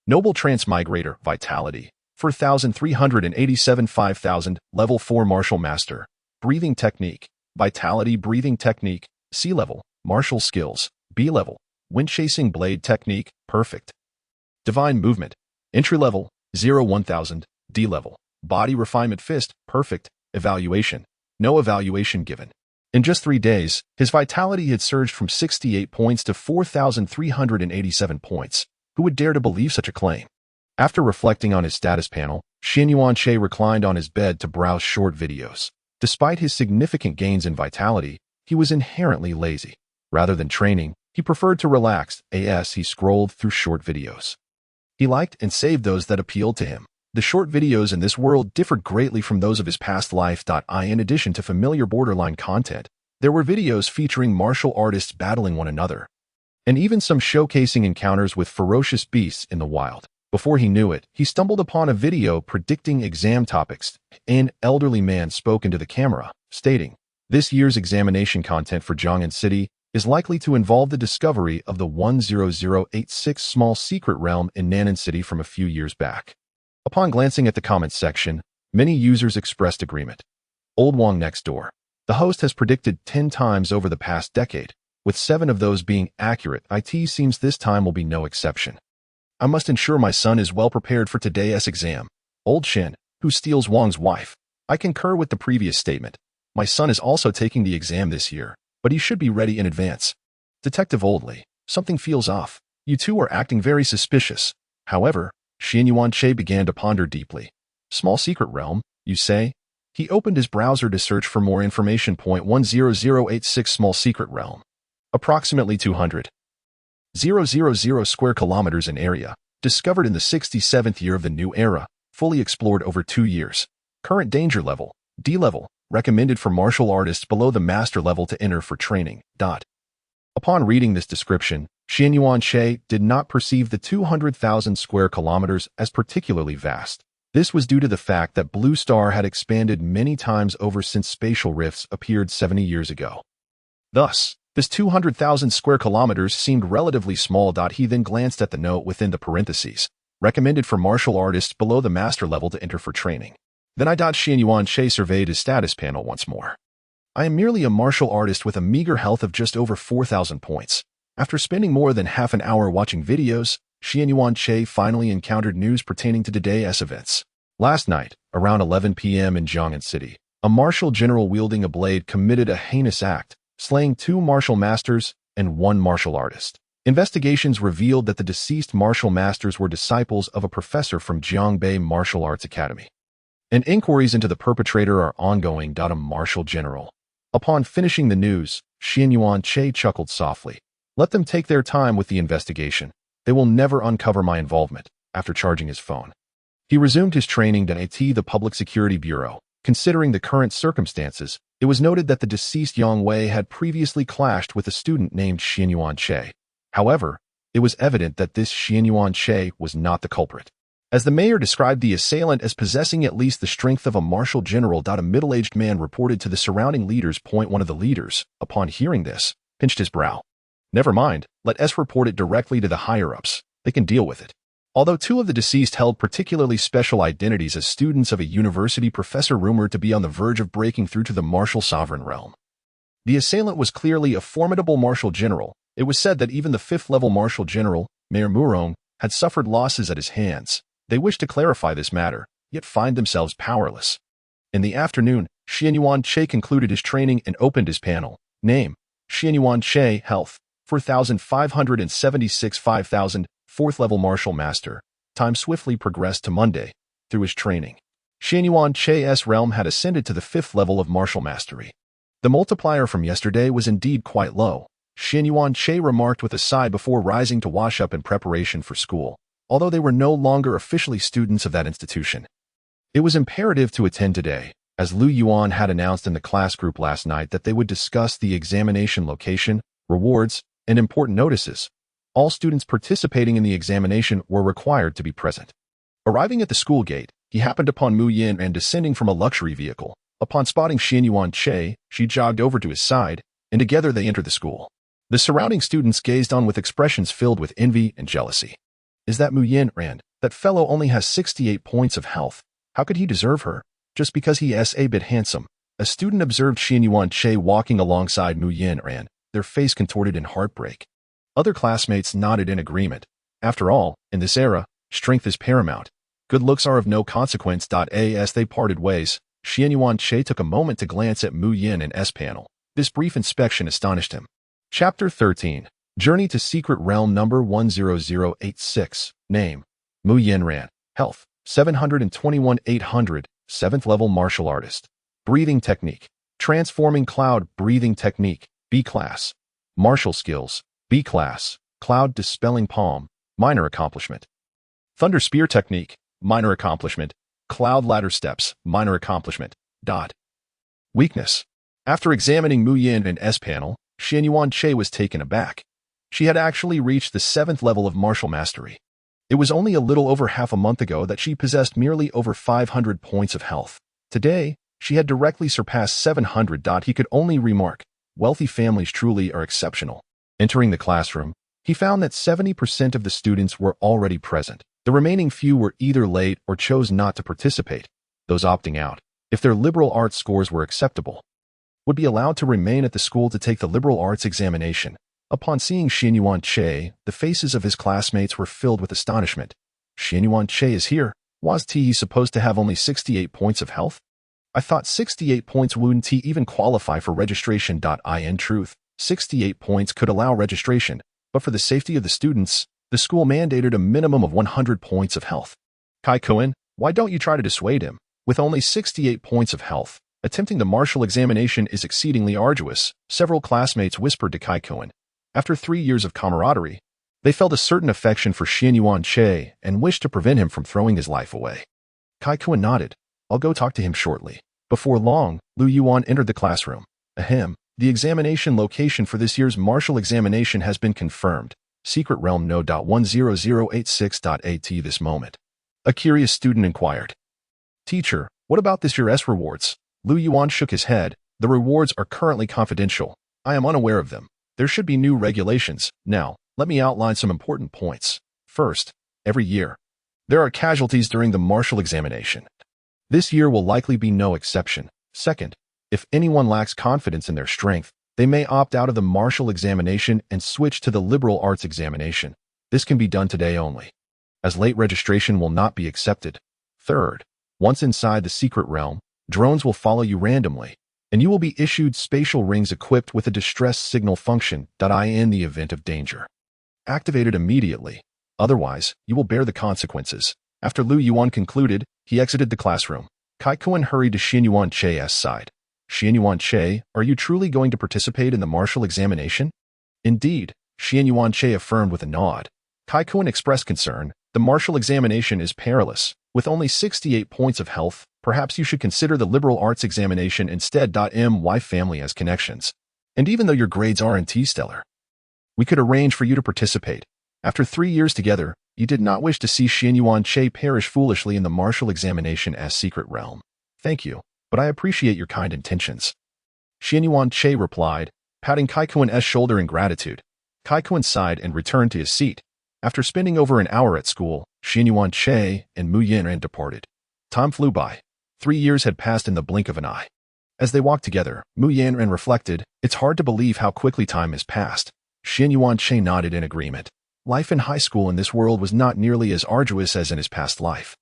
Noble Transmigrator, vitality, 4,387 5,000, level 4 martial master, breathing technique, vitality breathing technique, C level, martial skills, B level, wind chasing blade technique, perfect. Divine movement, entry level, 0-1000, D level, body refinement fist, perfect, evaluation, no evaluation given. In just 3 days, his vitality had surged from 68 points to 4,387 points. Who would dare to believe such a claim? After reflecting on his status panel, Xianyuan Che reclined on his bed to browse short videos. Despite his significant gains in vitality, he was inherently lazy. Rather than training, he preferred to relax. As he scrolled through short videos, he liked and saved those that appealed to him. The short videos in this world differed greatly from those of his past life. In addition to familiar borderline content, there were videos featuring martial artists battling one another, and even some showcasing encounters with ferocious beasts in the wild. Before he knew it, he stumbled upon a video predicting exam topics. An elderly man spoke into the camera, stating, "This year's examination content for Jiang'an City is likely to involve the discovery of the 10086 small secret realm in Nan'an City from a few years back." Upon glancing at the comments section, many users expressed agreement. Old Wong next door. The host has predicted 10 times over the past decade, with 7 of those being accurate. It seems this time will be no exception. I must ensure my son is well prepared for today's exam. Old Shen, who steals Wong's wife. I concur with the previous statement. My son is also taking the exam this year, but he should be ready in advance. Detective Oldley, something feels off. You two are acting very suspicious. However, Xianyuan Che began to ponder deeply. Small secret realm, you say? He opened his browser to search for more information. 10086 Small secret realm. Approximately 200,000 square kilometers in area. Discovered in the 67th year of the new era. Fully explored over 2 years. Current danger level, D level. Recommended for martial artists below the master level to enter for training. Upon reading this description, Xianyuan Che did not perceive the 200,000 square kilometers as particularly vast. This was due to the fact that Blue Star had expanded many times over since spatial rifts appeared 70 years ago. Thus, this 200,000 square kilometers seemed relatively small. He then glanced at the note within the parentheses. Recommended for martial artists below the master level to enter for training. Then Xianyuan Che surveyed his status panel once more. I am merely a martial artist with a meager health of just over 4,000 points. After spending more than half an hour watching videos, Xianyuan Che finally encountered news pertaining to today's events. Last night, around 11 p.m. in Jiang'an City, a martial general wielding a blade committed a heinous act, slaying 2 martial masters and 1 martial artist. Investigations revealed that the deceased martial masters were disciples of a professor from Jiangbei Martial Arts Academy. And inquiries into the perpetrator are ongoing. A martial general. Upon finishing the news, Xianyuan Che chuckled softly. Let them take their time with the investigation. They will never uncover my involvement. After charging his phone, he resumed his training at the Public Security Bureau. Considering the current circumstances, it was noted that the deceased Yang Wei had previously clashed with a student named Xianyuan Che. However, it was evident that this Xianyuan Che was not the culprit, as the mayor described the assailant as possessing at least the strength of a martial general. A middle-aged man reported to the surrounding leaders. One of the leaders, upon hearing this, pinched his brow. Never mind, let us report it directly to the higher-ups. They can deal with it. Although 2 of the deceased held particularly special identities as students of a university professor rumored to be on the verge of breaking through to the martial sovereign realm. The assailant was clearly a formidable martial general. It was said that even the 5th-level martial general, Mayor Murong, had suffered losses at his hands. They wished to clarify this matter, yet find themselves powerless. In the afternoon, Xianyuan Che concluded his training and opened his panel. Name: Xianyuan Che, Health, 4,576 5,000, 4th-level martial master. Time swiftly progressed to Monday. Through his training, Xianyuan Che's realm had ascended to the 5th level of martial mastery. The multiplier from yesterday was indeed quite low. Xianyuan Che remarked with a sigh before rising to wash up in preparation for school. Although they were no longer officially students of that institution, it was imperative to attend today, as Lu Yuan had announced in the class group last night that they would discuss the examination location, rewards, and important notices. All students participating in the examination were required to be present. Arriving at the school gate, he happened upon Mu Yin and descending from a luxury vehicle. Upon spotting Xianyuan Che, she jogged over to his side, and together they entered the school. The surrounding students gazed on with expressions filled with envy and jealousy. Is that Mu Yin? Rand, that fellow only has 68 points of health. How could he deserve her? Just because he is a bit handsome. A student observed Xianyuan Che walking alongside Mu Yin Rand, their face contorted in heartbreak. Other classmates nodded in agreement. After all, in this era, strength is paramount. Good looks are of no consequence. As they parted ways, Xianyuan Che took a moment to glance at Mu Yin and S panel. This brief inspection astonished him. Chapter 13. Journey to Secret Realm Number 10086. Name: Mu Yin Ran. Health: 721 800. 7th level martial artist. Breathing technique: Transforming Cloud Breathing Technique, B class. Martial skills: B class. Cloud Dispelling Palm, minor accomplishment. Thunder Spear Technique, minor accomplishment. Cloud Ladder Steps, minor accomplishment. Weakness: After examining Mu Yin and S panel, Xianyuan Che was taken aback. She had actually reached the 7th level of martial mastery. It was only a little over half a month ago that she possessed merely over 500 points of health. Today, she had directly surpassed 700. He could only remark, wealthy families truly are exceptional. Entering the classroom, he found that 70% of the students were already present. The remaining few were either late or chose not to participate. Those opting out, if their liberal arts scores were acceptable, would be allowed to remain at the school to take the liberal arts examination. Upon seeing Xianyuan Che, the faces of his classmates were filled with astonishment. Xianyuan Che is here. Was he supposed to have only 68 points of health? I thought 68 points wouldn't he even qualify for registration. In truth, 68 points could allow registration, but for the safety of the students, the school mandated a minimum of 100 points of health. Kai-kun, why don't you try to dissuade him? With only 68 points of health, attempting the martial examination is exceedingly arduous, several classmates whispered to Kai-kun. After 3 years of camaraderie, they felt a certain affection for Xianyuan Che and wished to prevent him from throwing his life away. Kai-kun nodded. I'll go talk to him shortly. Before long, Lu Yuan entered the classroom. Ahem. The examination location for this year's martial examination has been confirmed. Secret Realm No.10086.AT this moment. A curious student inquired. Teacher, what about this year's rewards? Lu Yuan shook his head. The rewards are currently confidential. I am unaware of them. There should be new regulations. Now, let me outline some important points. First, every year, there are casualties during the martial examination. This year will likely be no exception. Second, if anyone lacks confidence in their strength, they may opt out of the martial examination and switch to the liberal arts examination. This can be done today only, as late registration will not be accepted. Third, once inside the secret realm, drones will follow you randomly, and you will be issued spatial rings equipped with a distress signal function in the event of danger. Activated immediately, otherwise you will bear the consequences. After Lu Yuan concluded, he exited the classroom. Kai-kun hurried to Xianyuan Che's side. Xianyuan Che, are you truly going to participate in the martial examination? Indeed, Xianyuan Che affirmed with a nod. Kai-kun expressed concern. The martial examination is perilous. With only 68 points of health, perhaps you should consider the liberal arts examination instead. My family has connections. And even though your grades aren't stellar, we could arrange for you to participate. After 3 years together, you did not wish to see Xianyuan Che perish foolishly in the martial examination as secret realm. Thank you, but I appreciate your kind intentions. Xianyuan Che replied, patting Kai-kun's shoulder in gratitude. Kai-kun sighed and returned to his seat. After spending over an hour at school, Xianyuan Che and Mu Yanran departed. Time flew by. 3 years had passed in the blink of an eye. As they walked together, Mu Yanran reflected, it's hard to believe how quickly time has passed. Xianyuan Che nodded in agreement. Life in high school in this world was not nearly as arduous as in his past life.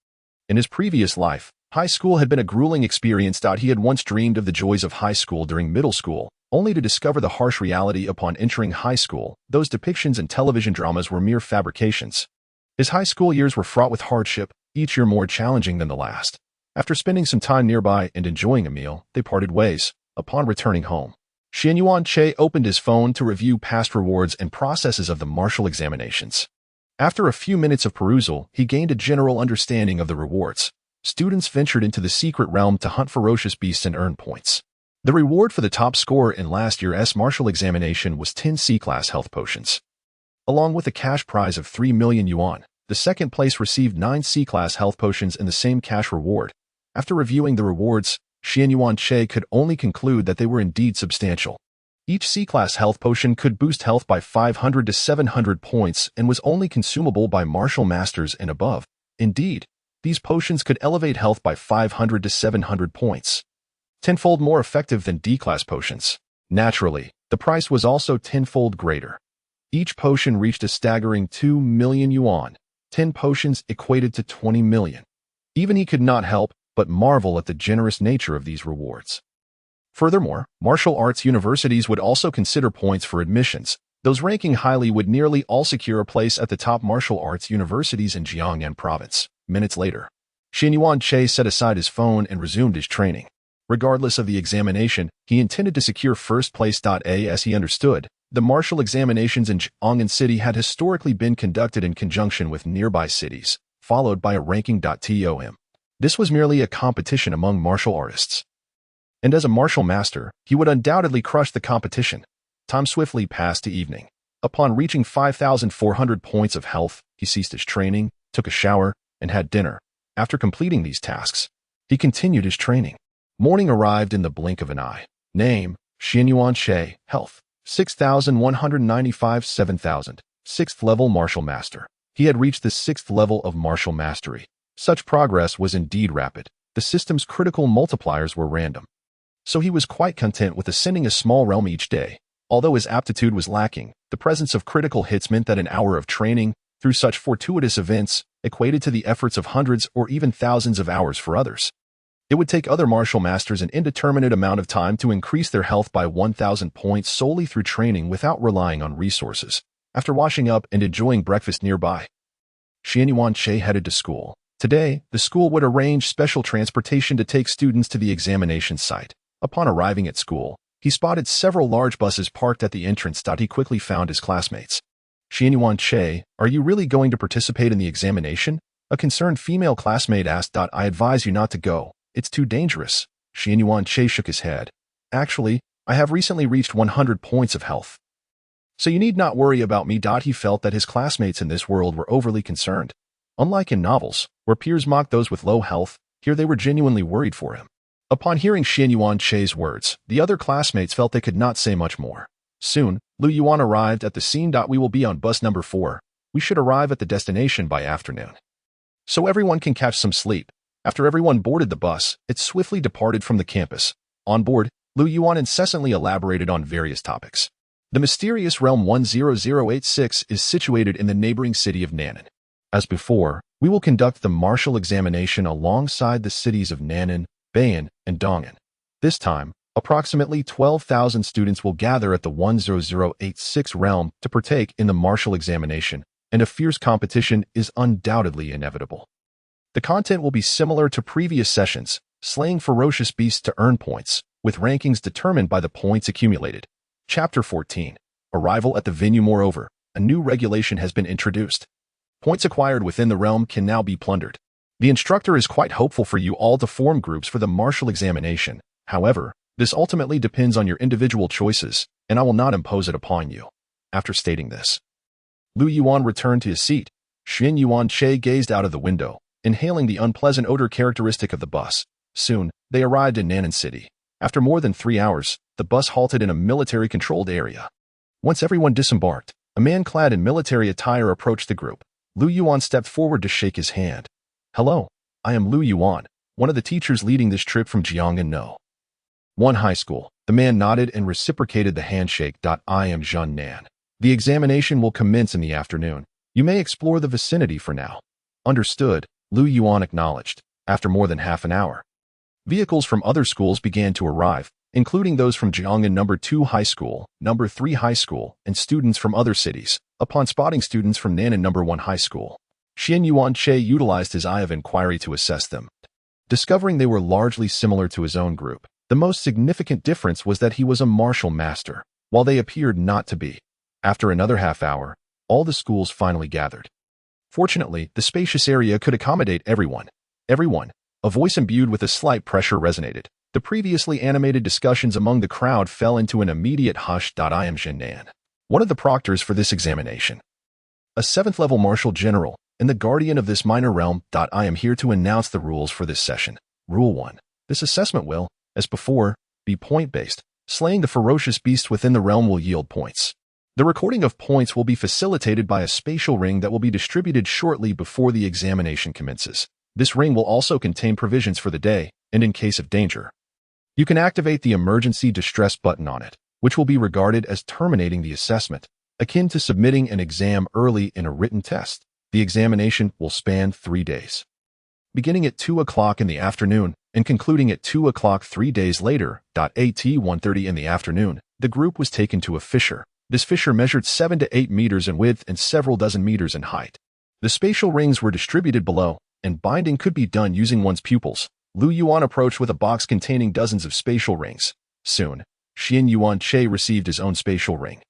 In his previous life, high school had been a grueling experience. He had once dreamed of the joys of high school during middle school, only to discover the harsh reality upon entering high school. Those depictions in television dramas were mere fabrications. His high school years were fraught with hardship, each year more challenging than the last. After spending some time nearby and enjoying a meal, they parted ways. Upon returning home, Xianyuan Che opened his phone to review past rewards and processes of the martial examinations. After a few minutes of perusal, he gained a general understanding of the rewards. Students ventured into the secret realm to hunt ferocious beasts and earn points. The reward for the top scorer in last year's martial examination was 10 C-class health potions. Along with a cash prize of 3 million yuan, the second place received 9 C-class health potions and the same cash reward. After reviewing the rewards, Xianyuan Che could only conclude that they were indeed substantial. Each C-class health potion could boost health by 500 to 700 points and was only consumable by martial masters and above. Indeed, these potions could elevate health by 500 to 700 points, tenfold more effective than D-class potions. Naturally, the price was also tenfold greater. Each potion reached a staggering 2 million yuan. 10 potions equated to 20 million. Even he could not help but marvel at the generous nature of these rewards. Furthermore, martial arts universities would also consider points for admissions. Those ranking highly would nearly all secure a place at the top martial arts universities in Jiangnan province. Minutes later, Xianyuan Che set aside his phone and resumed his training. Regardless of the examination, he intended to secure first place. As he understood, the martial examinations in Jiangnan City had historically been conducted in conjunction with nearby cities, followed by a ranking. This was merely a competition among martial artists. And as a martial master, he would undoubtedly crush the competition. Time swiftly passed to evening. Upon reaching 5,400 points of health, he ceased his training, took a shower, and had dinner. After completing these tasks, he continued his training. Morning arrived in the blink of an eye. Name, Xianyuan Che. Health, 6,195 7,000. 6th level martial master. He had reached the 6th level of martial mastery. Such progress was indeed rapid. The system's critical multipliers were random. So he was quite content with ascending a small realm each day. Although his aptitude was lacking, the presence of critical hits meant that an hour of training, through such fortuitous events, equated to the efforts of hundreds or even thousands of hours for others. It would take other martial masters an indeterminate amount of time to increase their health by 1,000 points solely through training without relying on resources. After washing up and enjoying breakfast nearby, Xian Yuanche headed to school. Today, the school would arrange special transportation to take students to the examination site. Upon arriving at school, he spotted several large buses parked at the entrance. He quickly found his classmates. Xian Yuanche, are you really going to participate in the examination? A concerned female classmate asked. I advise you not to go. It's too dangerous. Xian Yuanche shook his head. Actually, I have recently reached 100 points of health, so you need not worry about me. He felt that his classmates in this world were overly concerned. Unlike in novels, where peers mock those with low health, here they were genuinely worried for him. Upon hearing Xian Yuanche's words, the other classmates felt they could not say much more. Soon, Lu Yuan arrived at the scene. We will be on bus number 4. We should arrive at the destination by afternoon, so everyone can catch some sleep. After everyone boarded the bus, it swiftly departed from the campus. On board, Lu Yuan incessantly elaborated on various topics. The mysterious realm 10086 is situated in the neighboring city of Nan'an. As before, we will conduct the martial examination alongside the cities of Nan'an, Baian, and Dong'an. This time, approximately 12,000 students will gather at the 10086 realm to partake in the martial examination, and a fierce competition is undoubtedly inevitable. The content will be similar to previous sessions, slaying ferocious beasts to earn points, with rankings determined by the points accumulated. Chapter 14. Arrival at the venue. Moreover, a new regulation has been introduced. Points acquired within the realm can now be plundered. The instructor is quite hopeful for you all to form groups for the martial examination. However, this ultimately depends on your individual choices, and I will not impose it upon you. After stating this, Lu Yuan returned to his seat. Xian Yuanche gazed out of the window, inhaling the unpleasant odor characteristic of the bus. Soon, they arrived in Nan'an City. After more than 3 hours, the bus halted in a military-controlled area. Once everyone disembarked, a man clad in military attire approached the group. Lu Yuan stepped forward to shake his hand. Hello, I am Lu Yuan, one of the teachers leading this trip from Jiang'an No. 1 High School. The man nodded and reciprocated the handshake. I am Zhun Nan. The examination will commence in the afternoon. You may explore the vicinity for now. Understood, Lu Yuan acknowledged. After more than half an hour, vehicles from other schools began to arrive, including those from Jiang'an No. 2 High School, No. 3 High School, and students from other cities. Upon spotting students from Nan'an No. 1 High School, Xian Yuanche utilized his eye of inquiry to assess them. Discovering they were largely similar to his own group, the most significant difference was that he was a martial master, while they appeared not to be. After another half hour, all the schools finally gathered. Fortunately, the spacious area could accommodate everyone. Everyone. A voice imbued with a slight pressure resonated. The previously animated discussions among the crowd fell into an immediate hush. I am Zhun Nan, one of the proctors for this examination, a 7th-level martial general, and the guardian of this minor realm. I am here to announce the rules for this session. Rule 1. This assessment will, as before, be point-based. Slaying the ferocious beasts within the realm will yield points. The recording of points will be facilitated by a spatial ring that will be distributed shortly before the examination commences. This ring will also contain provisions for the day, and in case of danger, you can activate the emergency distress button on it, which will be regarded as terminating the assessment, akin to submitting an exam early in a written test. The examination will span 3 days, beginning at 2 o'clock in the afternoon and concluding at 2 o'clock 3 days later. At 1:30 in the afternoon, the group was taken to a fissure. This fissure measured 7 to 8 meters in width and several dozen meters in height. The spatial rings were distributed below, and binding could be done using one's pupils. Lu Yuan approached with a box containing dozens of spatial rings. Soon, Xian Yuanche received his own spatial ring.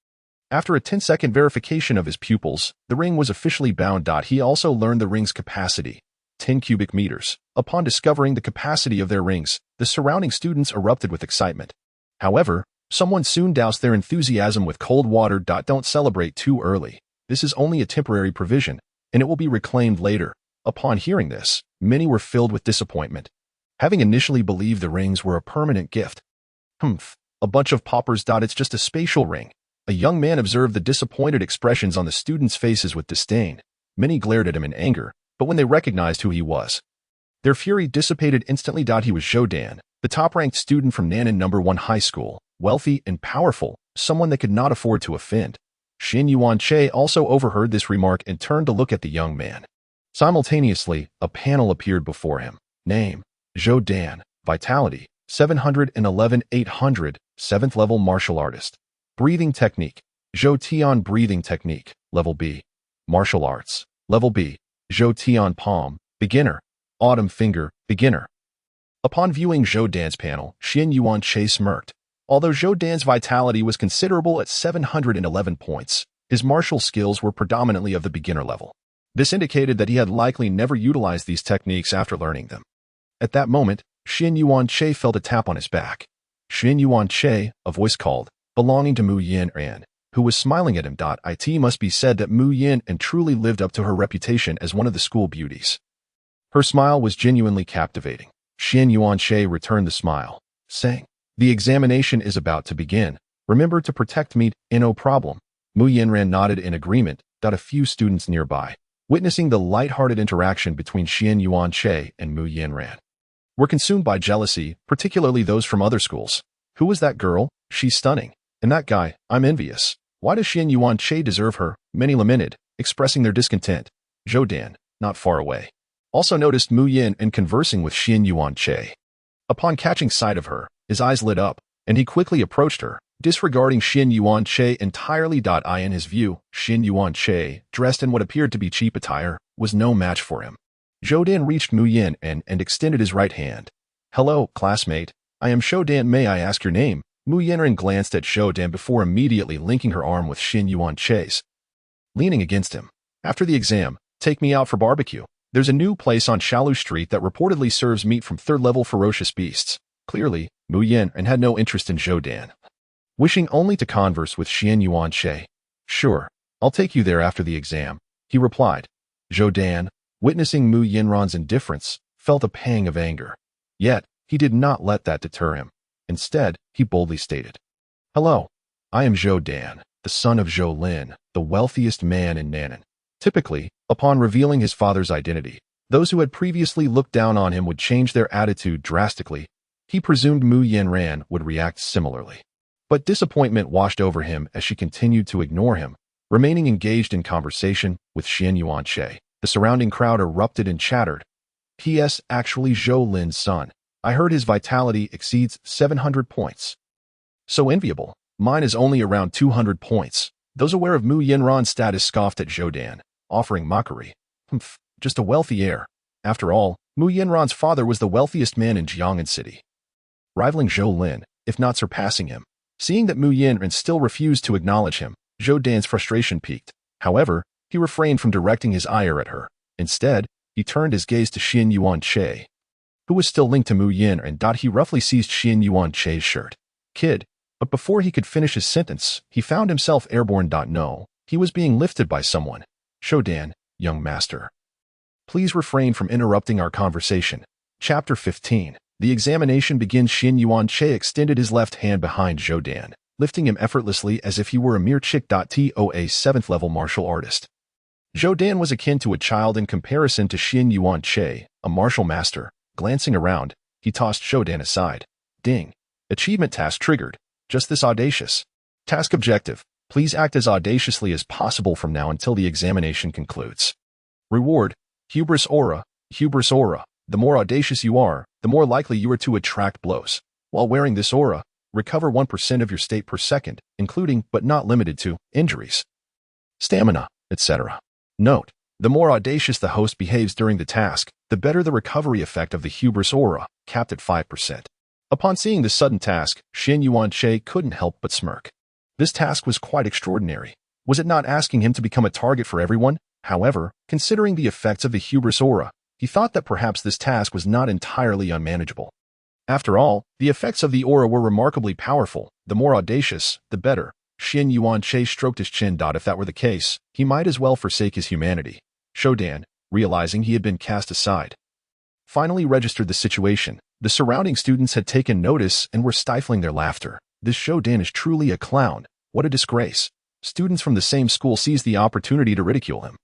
After a 10-second verification of his pupils, the ring was officially bound. He also learned the ring's capacity, 10 cubic meters. Upon discovering the capacity of their rings, the surrounding students erupted with excitement. However, someone soon doused their enthusiasm with cold water. Don't celebrate too early. This is only a temporary provision, and it will be reclaimed later. Upon hearing this, many were filled with disappointment, having initially believed the rings were a permanent gift. A bunch of paupers. It's just a spatial ring. A young man observed the disappointed expressions on the students' faces with disdain. Many glared at him in anger, but when they recognized who he was, their fury dissipated instantly. He was Zhou Dan, the top-ranked student from Nan'an No. 1 High School, wealthy and powerful, someone they could not afford to offend. Xian Yuanche also overheard this remark and turned to look at the young man. Simultaneously, a panel appeared before him. Name: Zhou Dan. Vitality, 711 800, 7th level martial artist. Breathing technique, Zhou Tian breathing technique, level B. Martial arts, level B. Zhou Tian palm, beginner. Autumn finger, beginner. Upon viewing Zhou Dan's panel, Xin Yuanche smirked. Although Zhou Dan's vitality was considerable at 711 points, his martial skills were predominantly of the beginner level. This indicated that he had likely never utilized these techniques after learning them. At that moment, Xin Yuanche felt a tap on his back. Xin Yuanche, a voice called, belonging to Mu Yinran, who was smiling at him. It must be said that Mu Yinran truly lived up to her reputation as one of the school beauties. Her smile was genuinely captivating. Xin Yuanche returned the smile, saying, "The examination is about to begin. Remember to protect me, no problem." Mu Yinran nodded in agreement. A few students nearby, witnessing the light-hearted interaction between Xin Yuanche and Mu Yinran, were consumed by jealousy, particularly those from other schools. Who was that girl? She's stunning. And that guy, I'm envious. Why does Xin Yuanche deserve her? Many lamented, expressing their discontent. Zhou Dan, not far away, also noticed Mu Yin and conversing with Xin Yuanche. Upon catching sight of her, his eyes lit up, and he quickly approached her, disregarding Xin Yuanche entirely. In his view, Xin Yuanche, dressed in what appeared to be cheap attire, was no match for him. Zhou Dan reached Mu Yin and extended his right hand. "Hello, classmate. I am Zhou Dan. May I ask your name?" Mu Yinran glanced at Zhou Dan before immediately linking her arm with Xin Yuanche's. Leaning against him. "After the exam, take me out for barbecue. There's a new place on Shalu Street that reportedly serves meat from third-level ferocious beasts." Clearly, Mu Yinran had no interest in Zhou Dan, wishing only to converse with Xin Yuanche. "Sure, I'll take you there after the exam," he replied. Zhou Dan, witnessing Mu Yinran's indifference, felt a pang of anger. Yet, he did not let that deter him. Instead, he boldly stated, "Hello, I am Zhou Dan, the son of Zhou Lin, the wealthiest man in Nan'an." Typically, upon revealing his father's identity, those who had previously looked down on him would change their attitude drastically. He presumed Mu Yinran would react similarly. But disappointment washed over him as she continued to ignore him, remaining engaged in conversation with Xin Yuanche. The surrounding crowd erupted and chattered. "P.S. Actually Zhou Lin's son. I heard his vitality exceeds 700 points. So enviable. Mine is only around 200 points." Those aware of Mu Yinran's status scoffed at Zhou Dan, offering mockery. Just a wealthy heir. After all, Mu Yinran's father was the wealthiest man in Jiang'an City, rivaling Zhou Lin, if not surpassing him. Seeing that Mu Yinran still refused to acknowledge him, Zhou Dan's frustration peaked. However, he refrained from directing his ire at her. Instead, he turned his gaze to Xin Yuanche, who was still linked to Mu Yinran. He roughly seized Xin Yuanche's shirt. "Kid." But before he could finish his sentence, he found himself airborne. No, he was being lifted by someone. "Zhou Dan, young master. Please refrain from interrupting our conversation." Chapter 15. The examination begins. Xin Yuanche extended his left hand behind Zhou Dan, lifting him effortlessly as if he were a mere chick. To a 7th level martial artist, Zhou Dan was akin to a child in comparison to Xin Yuanche, a martial master. Glancing around, he tossed Zhou Dan aside. Ding. Achievement task triggered. Just this audacious. Task objective. Please act as audaciously as possible from now until the examination concludes. Reward. Hubris aura. Hubris aura. The more audacious you are, the more likely you are to attract blows. While wearing this aura, recover 1% of your state per second, including, but not limited to, injuries, stamina, etc. Note: the more audacious the host behaves during the task, the better the recovery effect of the hubris aura, capped at 5%. Upon seeing this sudden task, Xin Yuanche couldn't help but smirk. This task was quite extraordinary. Was it not asking him to become a target for everyone? However, considering the effects of the hubris aura, he thought that perhaps this task was not entirely unmanageable. After all, the effects of the aura were remarkably powerful. The more audacious, the better. Xin Yuanche stroked his chin. If that were the case, he might as well forsake his humanity. Zhou Dan, realizing he had been cast aside, finally registered the situation. The surrounding students had taken notice and were stifling their laughter. This Zhou Dan is truly a clown. What a disgrace. Students from the same school seized the opportunity to ridicule him.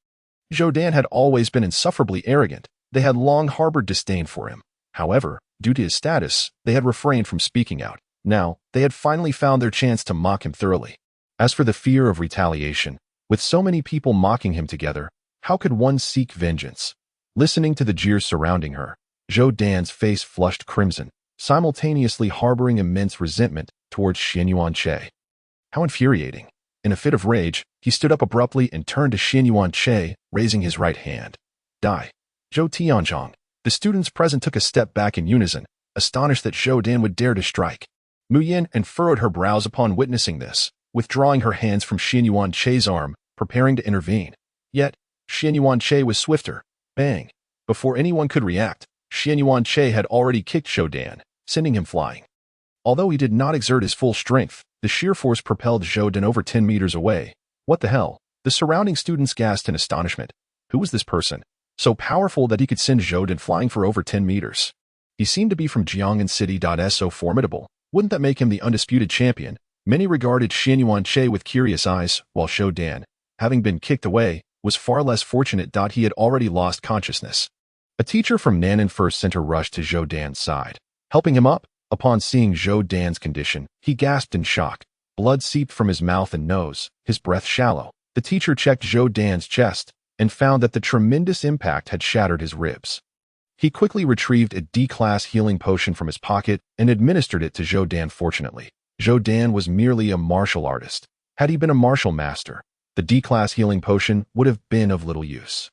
Zhou Dan had always been insufferably arrogant. They had long harbored disdain for him. However, due to his status, they had refrained from speaking out. Now, they had finally found their chance to mock him thoroughly. As for the fear of retaliation, with so many people mocking him together, how could one seek vengeance? Listening to the jeers surrounding her, Zhou Dan's face flushed crimson. simultaneously harboring immense resentment towards Xin Yuanche. How infuriating. In a fit of rage, he stood up abruptly and turned to Xin Yuanche, raising his right hand. Die. Zhou Tianzhong. The students present took a step back in unison, astonished that Zhou Dan would dare to strike. Mu Yin furrowed her brows upon witnessing this, withdrawing her hands from Xin Yuanche's arm, preparing to intervene. Yet, Xin Yuanche was swifter. Bang. Before anyone could react, Xin Yuanche had already kicked Zhou Dan, sending him flying. Although he did not exert his full strength, the sheer force propelled Zhou Dan over 10 meters away. What the hell? The surrounding students gasped in astonishment. Who was this person? So powerful that he could send Zhou Dan flying for over 10 meters. He seemed to be from Jiang'an City. So formidable. Wouldn't that make him the undisputed champion? Many regarded Xin Yuanche with curious eyes, while Zhou Dan, having been kicked away, was far less fortunate. He had already lost consciousness. A teacher from Nan'an First Center rushed to Zhou Dan's side, helping him up. Upon seeing Zhou Dan's condition, he gasped in shock. Blood seeped from his mouth and nose, his breath shallow. The teacher checked Zhou Dan's chest and found that the tremendous impact had shattered his ribs. He quickly retrieved a D-class healing potion from his pocket and administered it to Zhou Dan. Fortunately, Zhou Dan was merely a martial artist. Had he been a martial master, the D-class healing potion would have been of little use.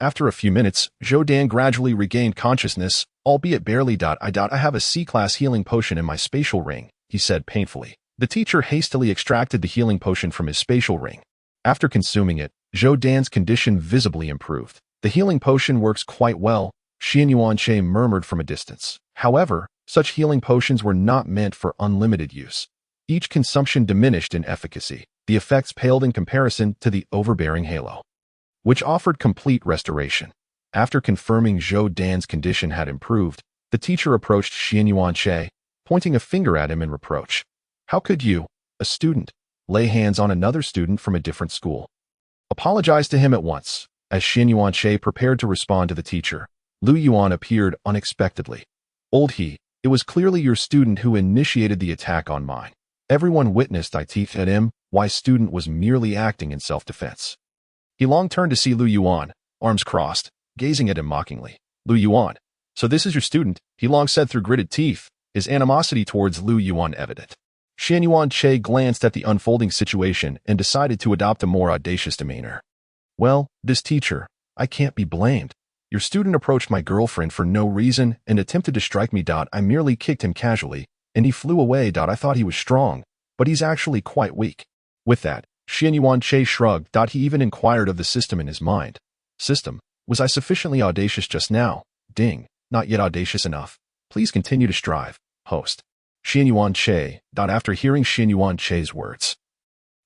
After a few minutes, Zhou Dan gradually regained consciousness, albeit barely. I have a C-class healing potion in my spatial ring, he said painfully. The teacher hastily extracted the healing potion from his spatial ring. After consuming it, Zhou Dan's condition visibly improved. The healing potion works quite well, Xin Yuanche murmured from a distance. However, such healing potions were not meant for unlimited use. Each consumption diminished in efficacy. The effects paled in comparison to the overbearing halo, which offered complete restoration. After confirming Zhou Dan's condition had improved, the teacher approached Xin Yuanche, pointing a finger at him in reproach. How could you, a student, lay hands on another student from a different school? Apologize to him at once. As Xin Yuanche prepared to respond to the teacher, Lu Yuan appeared unexpectedly. Old he, it was clearly your student who initiated the attack on mine. Everyone witnessed I teethed at him, why student was merely acting in self-defense. He long turned to see Lu Yuan, arms crossed, gazing at him mockingly. Lu Yuan. So this is your student, he long said through gritted teeth, his animosity towards Lu Yuan evident. Xin Yuanche glanced at the unfolding situation and decided to adopt a more audacious demeanor. Well, this teacher, I can't be blamed. Your student approached my girlfriend for no reason and attempted to strike me. I merely kicked him casually, and he flew away. I thought he was strong, but he's actually quite weak. With that, Xin Yuanche shrugged. He even inquired of the system in his mind. System, was I sufficiently audacious just now? Ding, not yet audacious enough. Please continue to strive. Host. Xin Yuanche. After hearing Xin Yuanche's words,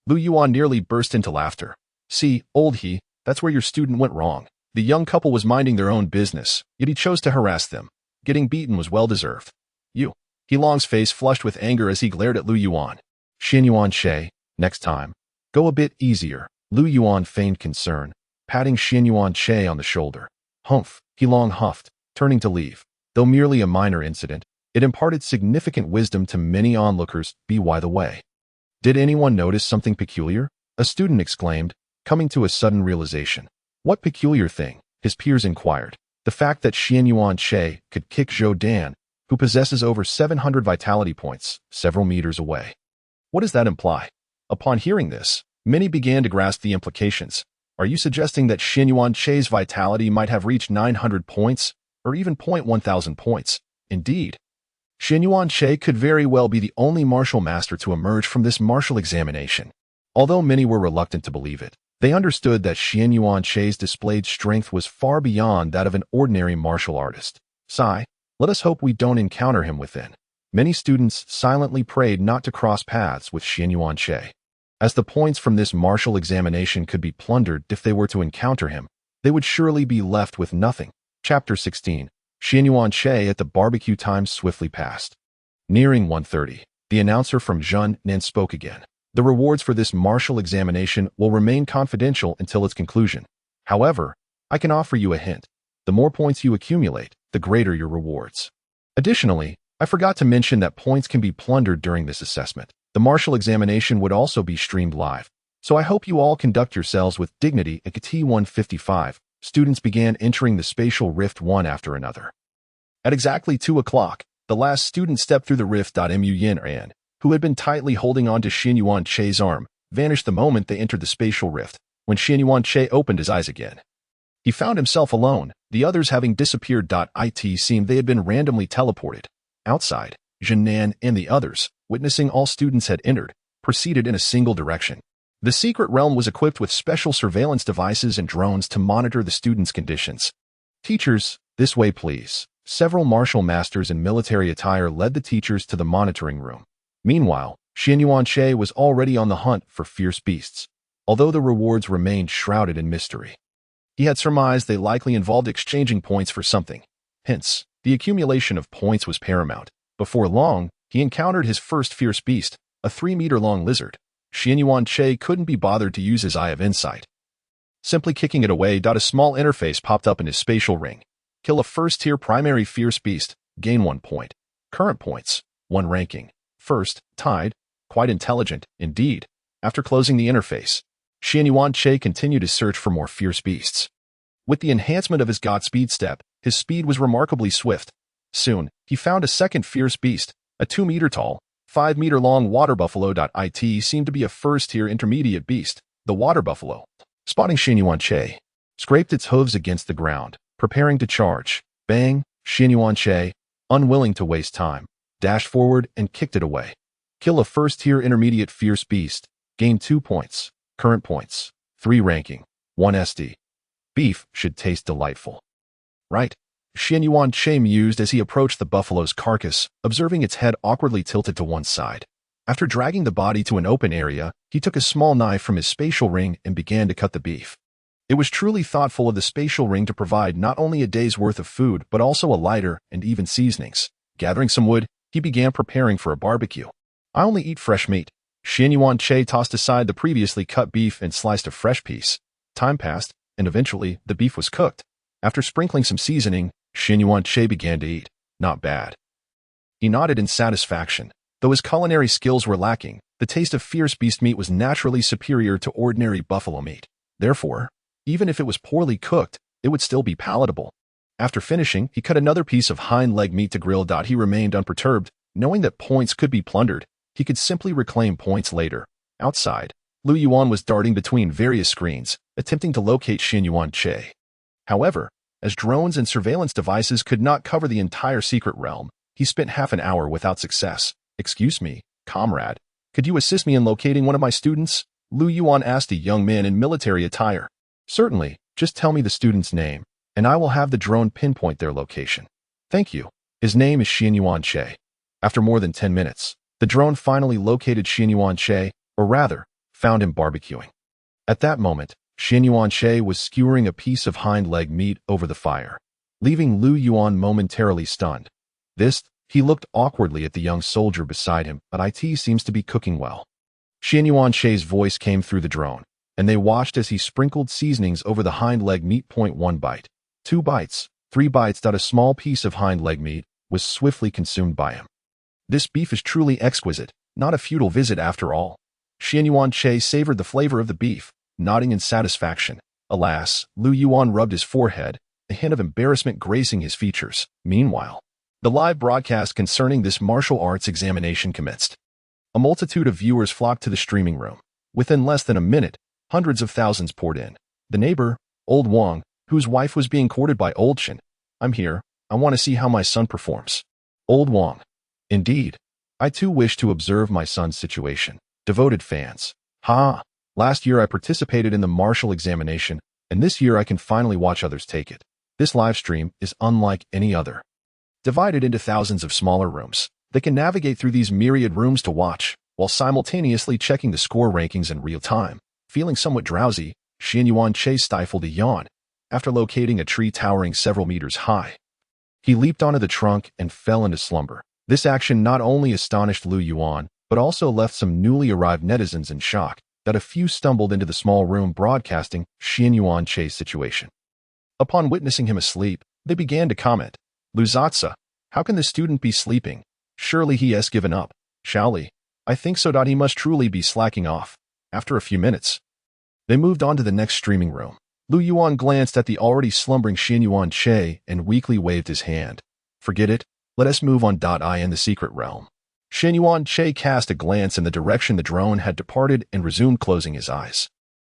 Lu Yuan nearly burst into laughter. See, old he, that's where your student went wrong. The young couple was minding their own business, yet he chose to harass them. Getting beaten was well-deserved. You. He Long's face flushed with anger as he glared at Lu Yuan. Xin Yuanche, next time, go a bit easier. Lu Yuan feigned concern, patting Xin Yuanche on the shoulder. Humph, He Long huffed, turning to leave. Though merely a minor incident, it imparted significant wisdom to many onlookers. By the way, did anyone notice something peculiar? A student exclaimed, coming to a sudden realization. What peculiar thing? His peers inquired. The fact that Xin Yuanche could kick Zhou Dan, who possesses over 700 vitality points, several meters away. What does that imply? Upon hearing this, many began to grasp the implications. Are you suggesting that Xin Yuanche's vitality might have reached 900 points, or even 1,000 points? Indeed, Xin Yuanche could very well be the only martial master to emerge from this martial examination. Although many were reluctant to believe it, they understood that Xin Yuanche's displayed strength was far beyond that of an ordinary martial artist. Sigh, let us hope we don't encounter him within. Many students silently prayed not to cross paths with Xin Yuanche. As the points from this martial examination could be plundered if they were to encounter him, they would surely be left with nothing. Chapter 16. Xin Yuanche at the barbecue time swiftly passed. Nearing 1:30, the announcer from Zhengnan spoke again. The rewards for this martial examination will remain confidential until its conclusion. However, I can offer you a hint. The more points you accumulate, the greater your rewards. Additionally, I forgot to mention that points can be plundered during this assessment. The martial examination would also be streamed live, so I hope you all conduct yourselves with dignity. At T155, students began entering the spatial rift one after another. At exactly 2 o'clock, The last student stepped through the rift. Mu Yin, who had been tightly holding on to Xin Yuan-Che's arm, vanished the moment they entered the spatial rift. When Xin Yuan-Che opened his eyes again, he found himself alone, the others having disappeared. It seemed they had been randomly teleported. Outside, Jinan and the others, witnessing all students had entered, proceeded in a single direction. The secret realm was equipped with special surveillance devices and drones to monitor the students' conditions. Teachers, this way please. Several martial masters in military attire led the teachers to the monitoring room. Meanwhile, Xin Yuan-Che was already on the hunt for fierce beasts, although the rewards remained shrouded in mystery. He had surmised they likely involved exchanging points for something. Hence, the accumulation of points was paramount. Before long, he encountered his first fierce beast, a 3-meter-long lizard. Xin Yuan-Che couldn't be bothered to use his Eye of Insight. Simply kicking it away, a small interface popped up in his spatial ring. Kill a first-tier primary fierce beast, gain 1 point. Current points, 1 ranking. First, tied, quite intelligent, indeed. After closing the interface, Xin Yuan-Che continued his search for more fierce beasts. With the enhancement of his Godspeed step, his speed was remarkably swift. Soon, he found a second fierce beast, a 2-meter-tall, 5-meter-long water buffalo. It seemed to be a first-tier intermediate beast. The water buffalo, spotting Xin Yuan-Che, scraped its hooves against the ground, preparing to charge. Bang! Xin Yuan-Che, unwilling to waste time, dashed forward and kicked it away. Kill a first-tier intermediate fierce beast, gain 2 points. Current points, 3 ranking, 1 SD. Beef should taste delightful. Right? Xin Yuan-Che mused as he approached the buffalo's carcass, observing its head awkwardly tilted to one side. After dragging the body to an open area, he took a small knife from his spatial ring and began to cut the beef. It was truly thoughtful of the spatial ring to provide not only a day's worth of food but also a lighter and even seasonings. Gathering some wood, he began preparing for a barbecue. I only eat fresh meat. Xin Yuan-Che tossed aside the previously cut beef and sliced a fresh piece. Time passed, and eventually the beef was cooked. After sprinkling some seasoning, Xin Yuan-Che began to eat. Not bad. He nodded in satisfaction. Though his culinary skills were lacking, the taste of fierce beast meat was naturally superior to ordinary buffalo meat. Therefore, even if it was poorly cooked, it would still be palatable. After finishing, he cut another piece of hind leg meat to grill. He remained unperturbed, knowing that points could be plundered. He could simply reclaim points later. Outside, Lu Yuan was darting between various screens, attempting to locate Xin Yuan-Che. However, as drones and surveillance devices could not cover the entire secret realm, he spent half an hour without success. Excuse me, comrade, could you assist me in locating one of my students? Lu Yuan asked a young man in military attire. Certainly, just tell me the student's name, and I will have the drone pinpoint their location. Thank you. His name is Xin Yuan-Che. After more than 10 minutes, the drone finally located Xin Yuan-Che, or rather, found him barbecuing. At that moment, Xin Yuan-Che was skewering a piece of hind leg meat over the fire, leaving Lu Yuan momentarily stunned. He looked awkwardly at the young soldier beside him, but it seems to be cooking well. Xin Yuan-Che's voice came through the drone, and they watched as he sprinkled seasonings over the hind leg meat. 1 bite, 2 bites, 3 bites. A small piece of hind leg meat was swiftly consumed by him. This beef is truly exquisite, not a futile visit after all. Xin Yuan-Che savored the flavor of the beef, nodding in satisfaction. Alas, Lu Yuan rubbed his forehead, a hint of embarrassment gracing his features. Meanwhile, the live broadcast concerning this martial arts examination commenced. A multitude of viewers flocked to the streaming room. Within less than a minute, hundreds of thousands poured in. The neighbor, Old Wang, whose wife was being courted by Old Shen. I'm here. I want to see how my son performs. Old Wang. Indeed. I too wish to observe my son's situation. Devoted fans. Last year I participated in the martial examination, and this year I can finally watch others take it. This live stream is unlike any other. Divided into thousands of smaller rooms, they can navigate through these myriad rooms to watch, while simultaneously checking the score rankings in real time. Feeling somewhat drowsy, Xin Yuan-Che stifled a yawn. After locating a tree towering several meters high, he leaped onto the trunk and fell into slumber. This action not only astonished Lu Yuan, but also left some newly arrived netizens in shock. A few stumbled into the small room broadcasting Xin Yuan-Che's situation. Upon witnessing him asleep, they began to comment. Luzatsa, how can the student be sleeping? Surely he has given up. Shaoli, I think so. He must truly be slacking off. After a few minutes, they moved on to the next streaming room. Lu Yuan glanced at the already slumbering Xin Yuan-Che and weakly waved his hand. Forget it. Let us move on. I in the secret realm. Xianyuan Che cast a glance in the direction the drone had departed and resumed closing his eyes.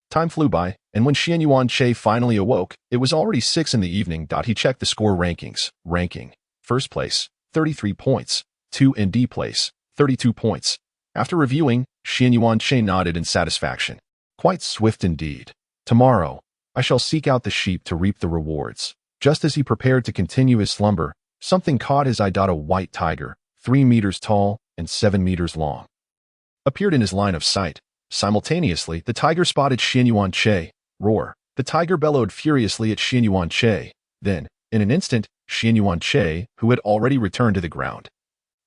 Time flew by, and when Xianyuan Che finally awoke, it was already 6 in the evening. He checked the score rankings. Ranking: first place, 33 points. 2 in D place, 32 points. After reviewing, Xianyuan Che nodded in satisfaction. Quite swift indeed. Tomorrow, I shall seek out the sheep to reap the rewards. Just as he prepared to continue his slumber, something caught his eye. A white tiger, 3 meters tall and 7 meters long, appeared in his line of sight. Simultaneously, the tiger spotted Xianyuan Che. Roar! The tiger bellowed furiously at Xianyuan Che. Then, in an instant, Xianyuan Che, who had already returned to the ground,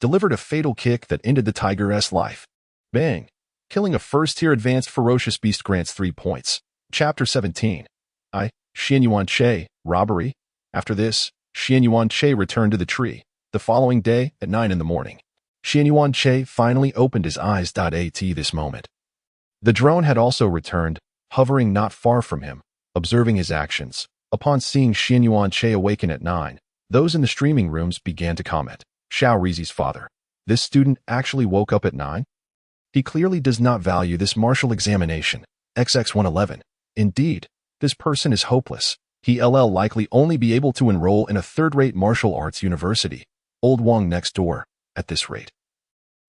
delivered a fatal kick that ended the tiger's life. Bang! Killing a first-tier advanced ferocious beast grants 3 points. Chapter 17. Xianyuan Che, robbery. After this, Xianyuan Che returned to the tree. The following day, at 9 in the morning, Xianyuan Che finally opened his eyes. At this moment, the drone had also returned, hovering not far from him, observing his actions. Upon seeing Xianyuan Che awaken at 9, those in the streaming rooms began to comment. Xiao Rizi's father. This student actually woke up at 9? He clearly does not value this martial examination. XX111. Indeed, this person is hopeless. He'll likely only be able to enroll in a third-rate martial arts university. Old Wong next door. At this rate,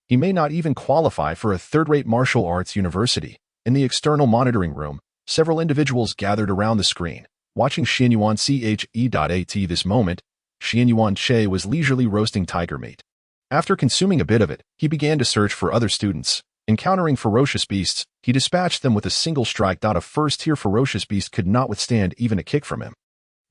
he may not even qualify for a third-rate martial arts university. In the external monitoring room, several individuals gathered around the screen, watching Xianyuan Che. This moment, Xianyuan Che was leisurely roasting tiger meat. After consuming a bit of it, he began to search for other students. Encountering ferocious beasts, he dispatched them with a single strike. A first-tier ferocious beast could not withstand even a kick from him.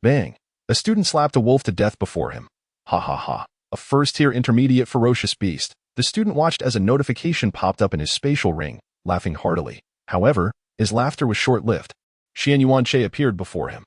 Bang! A student slapped a wolf to death before him. Ha ha ha. A first-tier intermediate ferocious beast. The student watched as a notification popped up in his spatial ring, laughing heartily. However, his laughter was short-lived. Xianyuan Che appeared before him.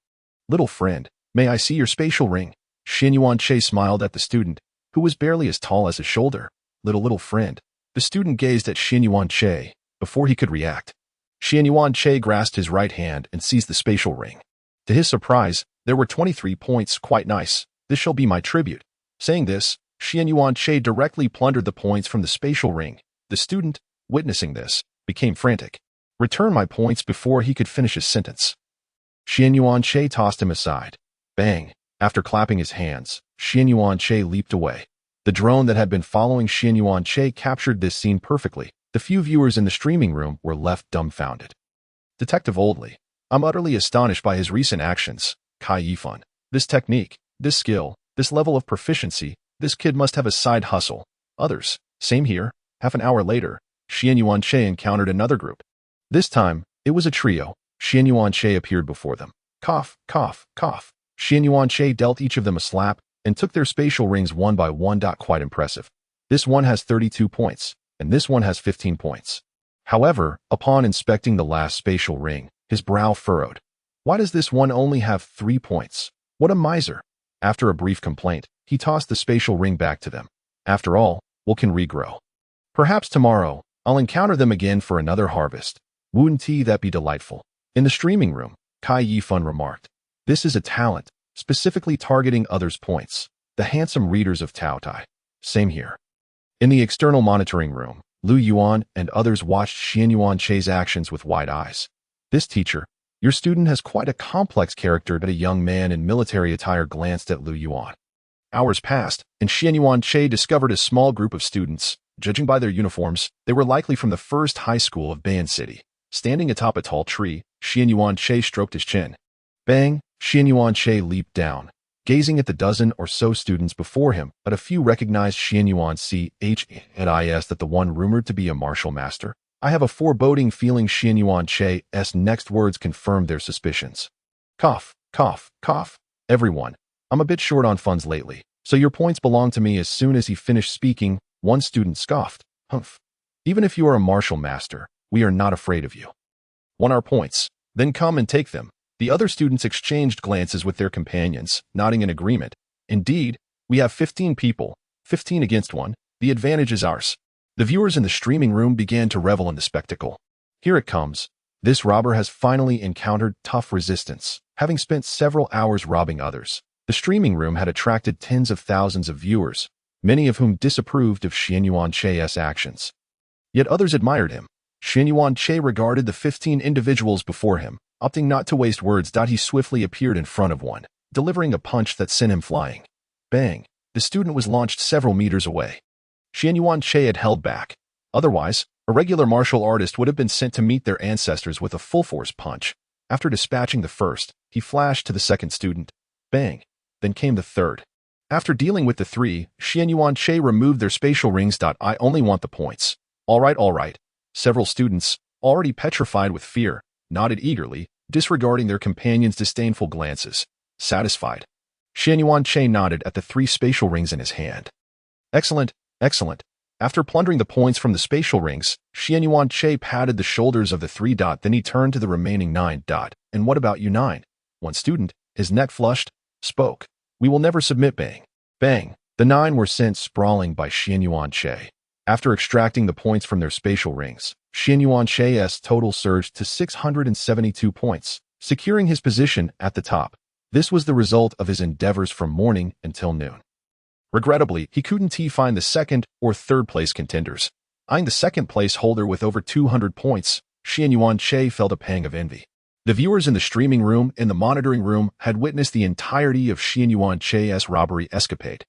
Little friend, may I see your spatial ring? Xianyuan Che smiled at the student, who was barely as tall as his shoulder. Little friend. The student gazed at Xianyuan Che. Before he could react, Xianyuan Che grasped his right hand and seized the spatial ring. To his surprise, there were 23 points. Quite nice. This shall be my tribute. Saying this, Xianyuan Che directly plundered the points from the spatial ring. The student, witnessing this, became frantic. Return my points before he could finish his sentence. Xianyuan Che tossed him aside. Bang! After clapping his hands, Xianyuan Che leaped away. The drone that had been following Xianyuan Che captured this scene perfectly. The few viewers in the streaming room were left dumbfounded. Detective Oldley. I'm utterly astonished by his recent actions. Kai Yifan. This technique, this skill, this level of proficiency, this kid must have a side hustle. Others. Same here. Half an hour later, Xianyuan Che encountered another group. This time, it was a trio. Xianyuan Che appeared before them. Cough, cough, cough. Xianyuan Che dealt each of them a slap and took their spatial rings one by one. Quite impressive. This one has 32 points, and this one has 15 points. However, upon inspecting the last spatial ring, his brow furrowed. Why does this one only have 3 points? What a miser. After a brief complaint, he tossed the spatial ring back to them. After all, we can regrow. Perhaps tomorrow, I'll encounter them again for another harvest. Wouldn't that be delightful? In the streaming room, Kai Yifan remarked. This is a talent, specifically targeting others' points. The handsome readers of Tao Tai. Same here. In the external monitoring room, Lu Yuan and others watched Xianyuan Che's actions with wide eyes. This teacher, your student has quite a complex character. But a young man in military attire glanced at Lu Yuan. Hours passed, and Xianyuan Che discovered a small group of students. Judging by their uniforms, they were likely from the first high school of Bayan City. Standing atop a tall tree, Xianyuan Che stroked his chin. Bang! Xianyuan Che leaped down. Gazing at the dozen or so students before him, but a few recognized Xianyuan Chis that the one rumored to be a martial master. I have a foreboding feeling Xianyuan Che's next words confirmed their suspicions. Cough, cough, cough. Everyone, I'm a bit short on funds lately, so your points belong to me. As soon as he finished speaking, one student scoffed. Humph. Even if you are a martial master, we are not afraid of you. Want our points? Then come and take them. The other students exchanged glances with their companions, nodding in agreement. Indeed, we have 15 people, 15 against 1. The advantage is ours. The viewers in the streaming room began to revel in the spectacle. Here it comes. This robber has finally encountered tough resistance, having spent several hours robbing others. The streaming room had attracted tens of thousands of viewers. many of whom disapproved of Xianyuan Che's actions. Yet others admired him. Xianyuan Che regarded the 15 individuals before him, opting not to waste words. He swiftly appeared in front of one, delivering a punch that sent him flying. Bang! The student was launched several meters away. Xianyuan Che had held back. Otherwise, a regular martial artist would have been sent to meet their ancestors with a full-force punch. After dispatching the first, he flashed to the second student. Bang! Then came the third. After dealing with the three, Xianyuan Che removed their spatial rings. I only want the points. All right. Several students, already petrified with fear, nodded eagerly, disregarding their companions' disdainful glances. Satisfied, Xianyuan Che nodded at the 3 spatial rings in his hand. Excellent. After plundering the points from the spatial rings, Xianyuan Che patted the shoulders of the 3. Then he turned to the remaining 9. And what about you 9? One student, his neck flushed, spoke. We will never submit. Bang! Bang! The 9 were sent sprawling by Xianyuan Che. After extracting the points from their spatial rings, Xianyuan Che's total surged to 672 points, securing his position at the top. This was the result of his endeavors from morning until noon. Regrettably, he couldn't find the second or third place contenders. Eyeing the second place holder with over 200 points, Xianyuan Che felt a pang of envy. The viewers in the streaming room and the monitoring room had witnessed the entirety of Xianyuan Che's robbery escapade.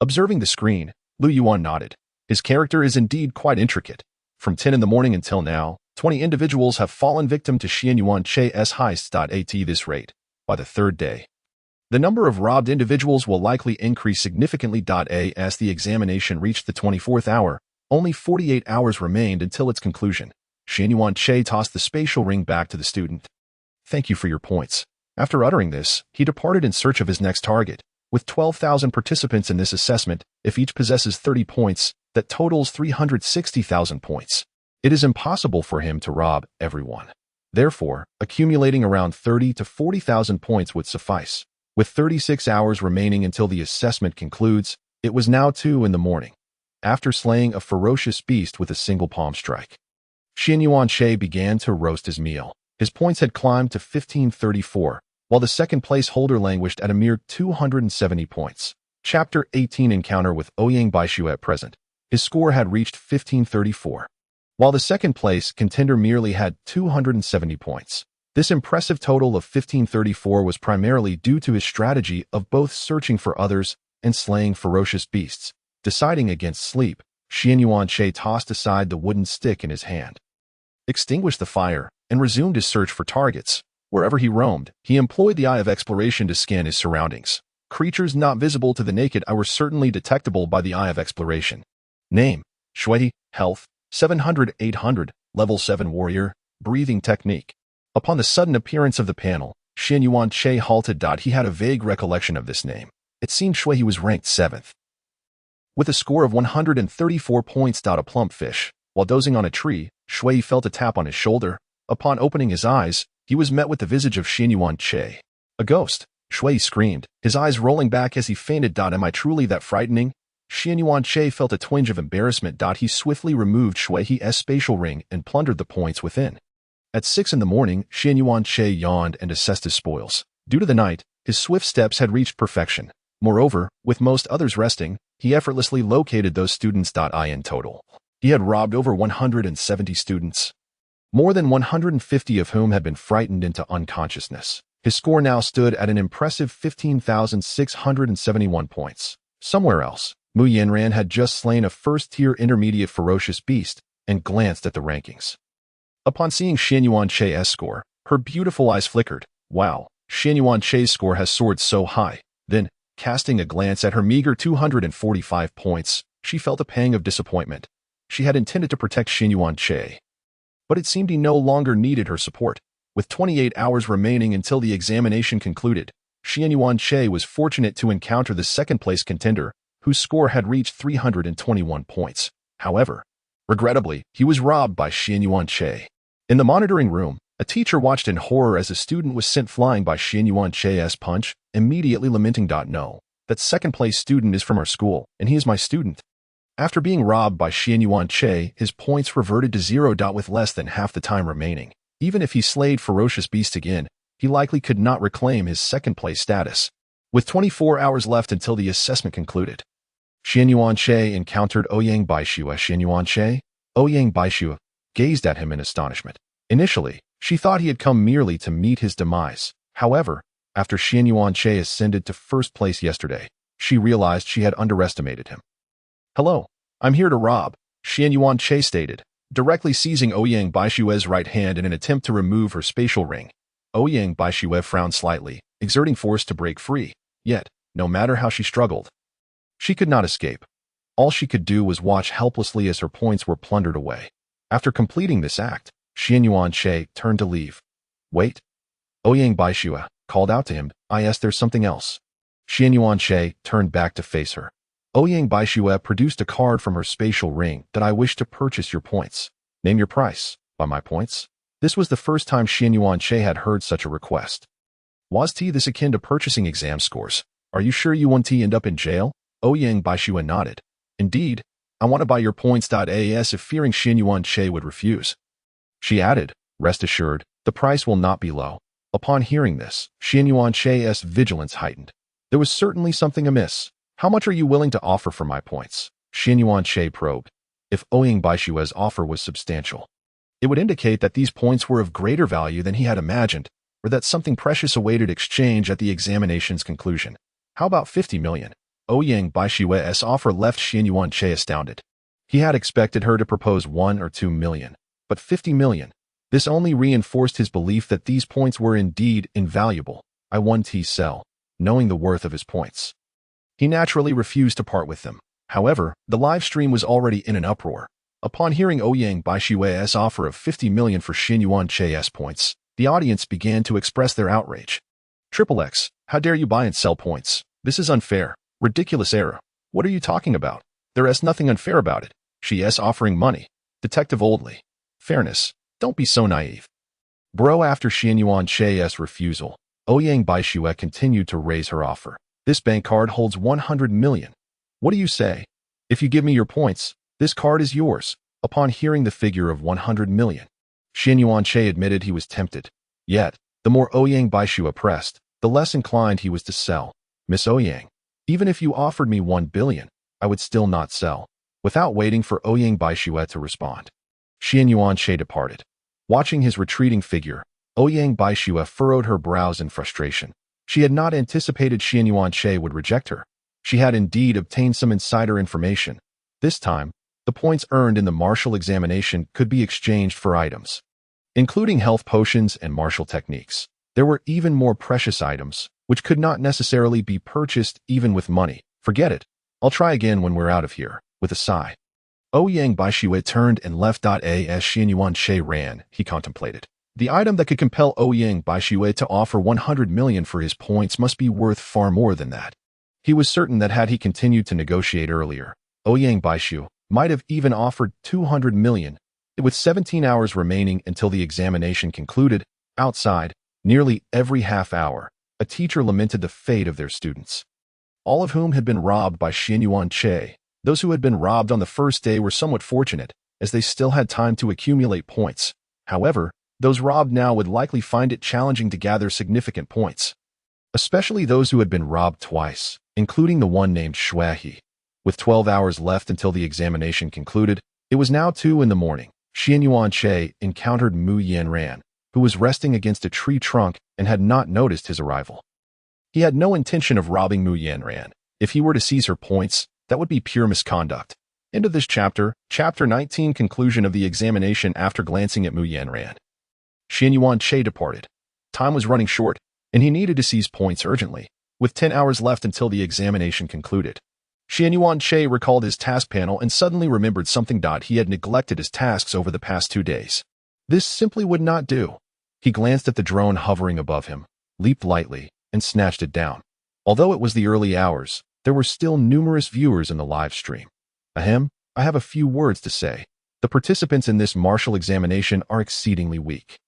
Observing the screen, Lu Yuan nodded. His character is indeed quite intricate. From 10 in the morning until now, 20 individuals have fallen victim to Xianyuan Che's heists. At this rate, by the third day, the number of robbed individuals will likely increase significantly. As the examination reached the 24th hour, only 48 hours remained until its conclusion. Xianyuan Che tossed the spatial ring back to the student. Thank you for your points. After uttering this, he departed in search of his next target. With 12,000 participants in this assessment, if each possesses 30 points, that totals 360,000 points. It is impossible for him to rob everyone. Therefore, accumulating around 30 to 40,000 points would suffice. With 36 hours remaining until the assessment concludes, it was now 2 in the morning. After slaying a ferocious beast with a single palm strike, Xianyuan Che began to roast his meal. His points had climbed to 1534, while the second place holder languished at a mere 270 points. Chapter 18 Encounter with Ouyang Baishu. At present, his score had reached 1534, while the second place contender merely had 270 points. This impressive total of 1534 was primarily due to his strategy of both searching for others and slaying ferocious beasts. Deciding against sleep, Xianyuan Che tossed aside the wooden stick in his hand, extinguished the fire, and resumed his search for targets. Wherever he roamed, he employed the eye of exploration to scan his surroundings. Creatures not visible to the naked eye were certainly detectable by the eye of exploration. Name: Shui. Health: 700-800. Level 7 warrior. Breathing technique. Upon the sudden appearance of the panel, Xianyuan Che halted. He had a vague recollection of this name. It seemed Shui was ranked 7th. With a score of 134 points. A plump fish. While dozing on a tree, Shui felt a tap on his shoulder. Upon opening his eyes, he was met with the visage of Xianyuan Che. A ghost! Shui screamed, his eyes rolling back as he fainted. Am I truly that frightening? Xianyuan Che felt a twinge of embarrassment. He swiftly removed Shui's spatial ring and plundered the points within. At 6 in the morning, Xianyuan Che yawned and assessed his spoils. Due to the night, his swift steps had reached perfection. Moreover, with most others resting, he effortlessly located those students. In total, he had robbed over 170 students, more than 150 of whom had been frightened into unconsciousness. His score now stood at an impressive 15,671 points. Somewhere else, Mu Yanran had just slain a first-tier intermediate ferocious beast and glanced at the rankings. Upon seeing Xianyuan Che's score, her beautiful eyes flickered. Wow, Xianyuan Che's score has soared so high. Then, casting a glance at her meager 245 points, she felt a pang of disappointment. She had intended to protect Xianyuan Che, but it seemed he no longer needed her support. With 28 hours remaining until the examination concluded, Xianyuan Che was fortunate to encounter the second-place contender, whose score had reached 321 points. However, regrettably, he was robbed by Xianyuan Che. In the monitoring room, a teacher watched in horror as a student was sent flying by Xianyuan Che's punch, immediately lamenting. No, that second-place student is from our school, and he is my student. After being robbed by Xianyuan Che, his points reverted to 0. With less than half the time remaining, even if he slayed ferocious beasts again, he likely could not reclaim his second-place status. With 24 hours left until the assessment concluded, Xianyuan Che encountered Ouyang Baishue. Xianyuan Che? Ouyang Baishue gazed at him in astonishment. Initially, she thought he had come merely to meet his demise. However, after Xianyuan Che ascended to first place yesterday, she realized she had underestimated him. "Hello, I'm here to rob," Xianyuan Che stated, directly seizing Ouyang Baishue's right hand in an attempt to remove her spatial ring. Ouyang Baishue frowned slightly, exerting force to break free. Yet, no matter how she struggled, she could not escape. All she could do was watch helplessly as her points were plundered away. After completing this act, Xianyuan Che turned to leave. "Wait." Ouyang Baishue called out to him. "Yes, there's something else." Xianyuan Che turned back to face her. Ouyang Baishue produced a card from her spatial ring. "That I wish to purchase your points. Name your price." "By my points?" This was the first time Xianyuan Che had heard such a request. "Was this akin to purchasing exam scores? Are you sure you won't end up in jail?" Ouyang Baishue nodded. "Indeed, I want to buy your points. As if fearing Xianyuan Che would refuse, she added, "Rest assured, the price will not be low." Upon hearing this, Xianyuan Che's vigilance heightened. There was certainly something amiss. "How much are you willing to offer for my points?" Xianyuan Che probed. If Ouyang Baishue's offer was substantial, it would indicate that these points were of greater value than he had imagined, or that something precious awaited exchange at the examination's conclusion. "How about 50 million? Ouyang Baishue's offer left Xianyuan Che astounded. He had expected her to propose 1 or 2 million, but 50 million. This only reinforced his belief that these points were indeed invaluable. "I want to sell," knowing the worth of his points. He naturally refused to part with them. However, the live stream was already in an uproar. Upon hearing Ouyang Baishue's offer of 50 million for Xianyuan Che's points, the audience began to express their outrage. "XXX, how dare you buy and sell points? This is unfair. Ridiculous error. What are you talking about? There is nothing unfair about it. She is offering money." Detective Oldley. "Fairness. Don't be so naive." Bro, after Xianyuan Che's refusal, Ouyang Baishue continued to raise her offer. "This bank card holds 100 million. What do you say? If you give me your points, this card is yours." Upon hearing the figure of 100 million, Xianyuan Che admitted he was tempted. Yet, the more Ouyang Baishue pressed, the less inclined he was to sell. "Miss Ouyang, even if you offered me 1 billion, I would still not sell." Without waiting for Ouyang Baishue to respond, Xianyuan Che departed. Watching his retreating figure, Ouyang Baishue furrowed her brows in frustration. She had not anticipated Xianyuan Che would reject her. She had indeed obtained some insider information. This time, the points earned in the martial examination could be exchanged for items, including health potions and martial techniques. There were even more precious items, which could not necessarily be purchased even with money. "Forget it. I'll try again when we're out of here." With a sigh, Ouyang Baishue turned and left. As Xianyuan Che ran, he contemplated. The item that could compel Ouyang Baishue to offer 100 million for his points must be worth far more than that. He was certain that had he continued to negotiate earlier, Ouyang Baishue might have even offered 200 million. With 17 hours remaining until the examination concluded, outside, nearly every half hour, a teacher lamented the fate of their students, all of whom had been robbed by Xianyuan Che. Those who had been robbed on the first day were somewhat fortunate, as they still had time to accumulate points. However, those robbed now would likely find it challenging to gather significant points, especially those who had been robbed twice, including the one named Shuahi. With 12 hours left until the examination concluded, it was now 2 in the morning. Xianyuan Che encountered Mu Yanran, who was resting against a tree trunk and had not noticed his arrival. He had no intention of robbing Mu Yanran. If he were to seize her points, that would be pure misconduct. End of this chapter, Chapter 19, conclusion of the examination. After glancing at Mu Yanran, Xianyuan Che departed. Time was running short, and he needed to seize points urgently, with 10 hours left until the examination concluded. Xianyuan Che recalled his task panel and suddenly remembered something. He had neglected his tasks over the past 2 days. This simply would not do. He glanced at the drone hovering above him, leaped lightly, and snatched it down. Although it was the early hours, there were still numerous viewers in the live stream. "Ahem, I have a few words to say. The participants in this martial examination are exceedingly weak.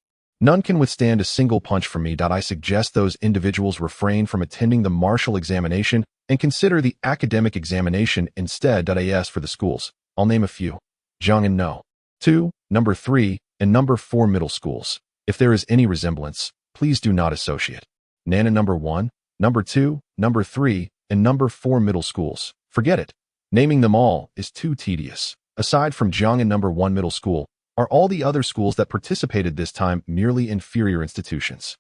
None can withstand a single punch from me. I suggest those individuals refrain from attending the martial examination and consider the academic examination instead. As for the schools, I'll name a few: Zhang'an No. 2, Number 3, and Number 4 middle schools. If there is any resemblance, please do not associate. Nana Number 1, Number 2, Number 3, and Number 4 middle schools. Forget it. Naming them all is too tedious. Aside from Jiang'an number 1 middle school, are all the other schools that participated this time merely inferior institutions?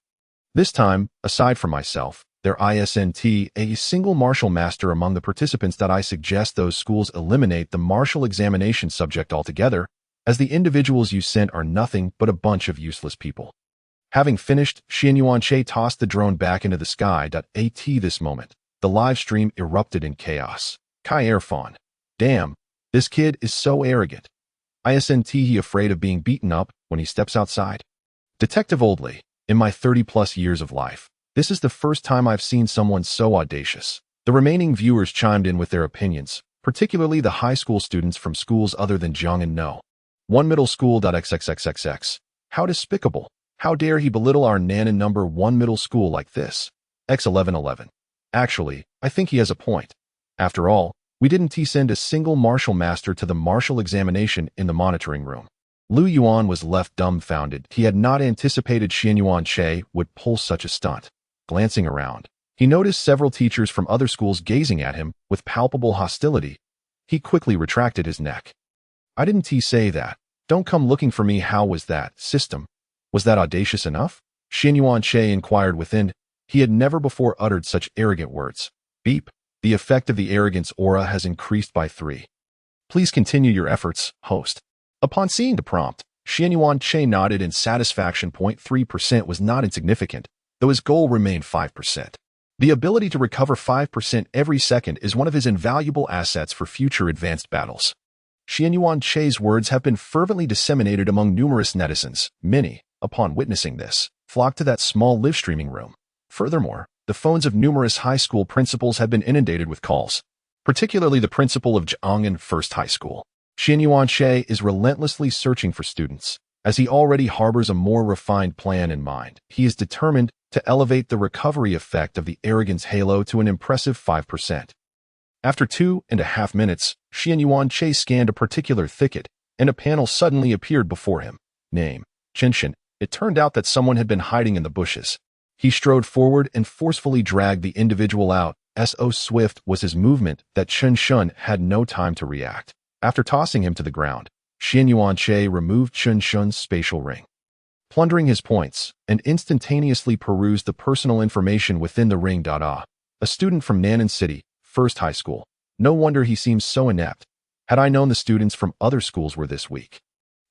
This time, aside from myself, there isn't a single martial master among the participants that I suggest those schools eliminate the martial examination subject altogether, as the individuals you sent are nothing but a bunch of useless people. Having finished, Xianyuan tossed the drone back into the sky. At this moment, the live stream erupted in chaos. Kai Erfan. Damn, this kid is so arrogant. Isn't he afraid of being beaten up when he steps outside? Detective Oldley, in my 30-plus years of life, this is the first time I've seen someone so audacious. The remaining viewers chimed in with their opinions, particularly the high school students from schools other than Jiang'an No. 1 middle school. XXXXX. How despicable. How dare he belittle our Nanan number 1 middle school like this? X1111. Actually, I think he has a point. After all, we didn't send a single martial master to the martial examination in the monitoring room. Lu Yuan was left dumbfounded. He had not anticipated Xianyuan would pull such a stunt. Glancing around, he noticed several teachers from other schools gazing at him with palpable hostility. He quickly retracted his neck. I didn't say that. Don't come looking for me. How was that, system? Was that audacious enough? Xianyuan inquired within. He had never before uttered such arrogant words. Beep. The effect of the arrogance aura has increased by 3. Please continue your efforts, host. Upon seeing the prompt, Xianyuan nodded in satisfaction. 0.3% was not insignificant, though his goal remained 5%. The ability to recover 5% every second is one of his invaluable assets for future advanced battles. Xianyuan's words have been fervently disseminated among numerous netizens. Many, upon witnessing this, flocked to that small live-streaming room. Furthermore, the phones of numerous high school principals have been inundated with calls, particularly the principal of Jiang'an First High School. Xianyuan is relentlessly searching for students, as he already harbors a more refined plan in mind. He is determined to elevate the recovery effect of the arrogance halo to an impressive 5%. After 2.5 minutes, Xianyuan scanned a particular thicket, and a panel suddenly appeared before him. Name: Qinshan. It turned out that someone had been hiding in the bushes. He strode forward and forcefully dragged the individual out. So swift was his movement that Qinshan had no time to react. After tossing him to the ground, Xianyuan removed Qinshan's spatial ring. Plundering his points, and instantaneously perused the personal information within the ring. A student from Nanan City, First High School. No wonder he seems so inept. Had I known the students from other schools were this weak,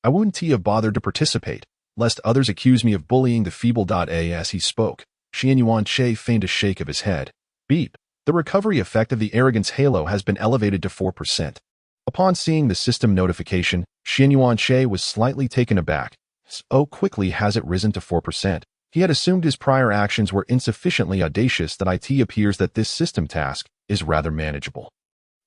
I wouldn't have bothered to participate, lest others accuse me of bullying the feeble. As he spoke, Xianyuan feigned a shake of his head. Beep. The recovery effect of the arrogance halo has been elevated to 4%. Upon seeing the system notification, Xianyuan was slightly taken aback. So quickly has it risen to 4%. He had assumed his prior actions were insufficiently audacious. That it appears that this system task is rather manageable.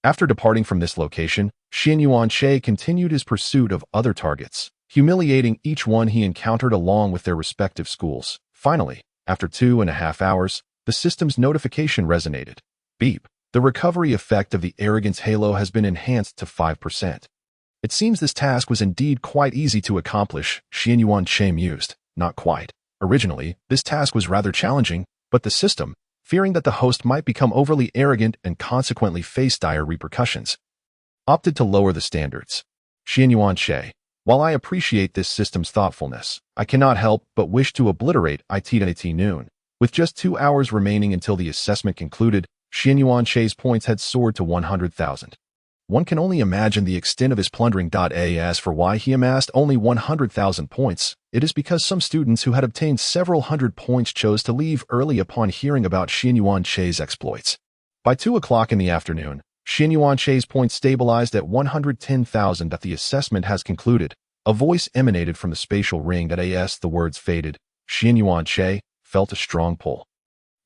After departing from this location, Xianyuan continued his pursuit of other targets, humiliating each one he encountered along with their respective schools. Finally, after 2.5 hours, the system's notification resonated. Beep. The recovery effect of the arrogance halo has been enhanced to 5%. It seems this task was indeed quite easy to accomplish, Xianyuan mused. Not quite. Originally, this task was rather challenging, but the system, fearing that the host might become overly arrogant and consequently face dire repercussions, opted to lower the standards. Xianyuan, while I appreciate this system's thoughtfulness, I cannot help but wish to obliterate it at noon. With just 2 hours remaining until the assessment concluded, Xianyuan's points had soared to 100,000. One can only imagine the extent of his plundering. As for why he amassed only 100,000 points, it is because some students who had obtained several hundred points chose to leave early upon hearing about Xianyuan's exploits. By 2 o'clock in the afternoon, Xianyuan's points stabilized at 110,000. The assessment has concluded. A voice emanated from the spatial ring. As the words faded, Xianyuan felt a strong pull.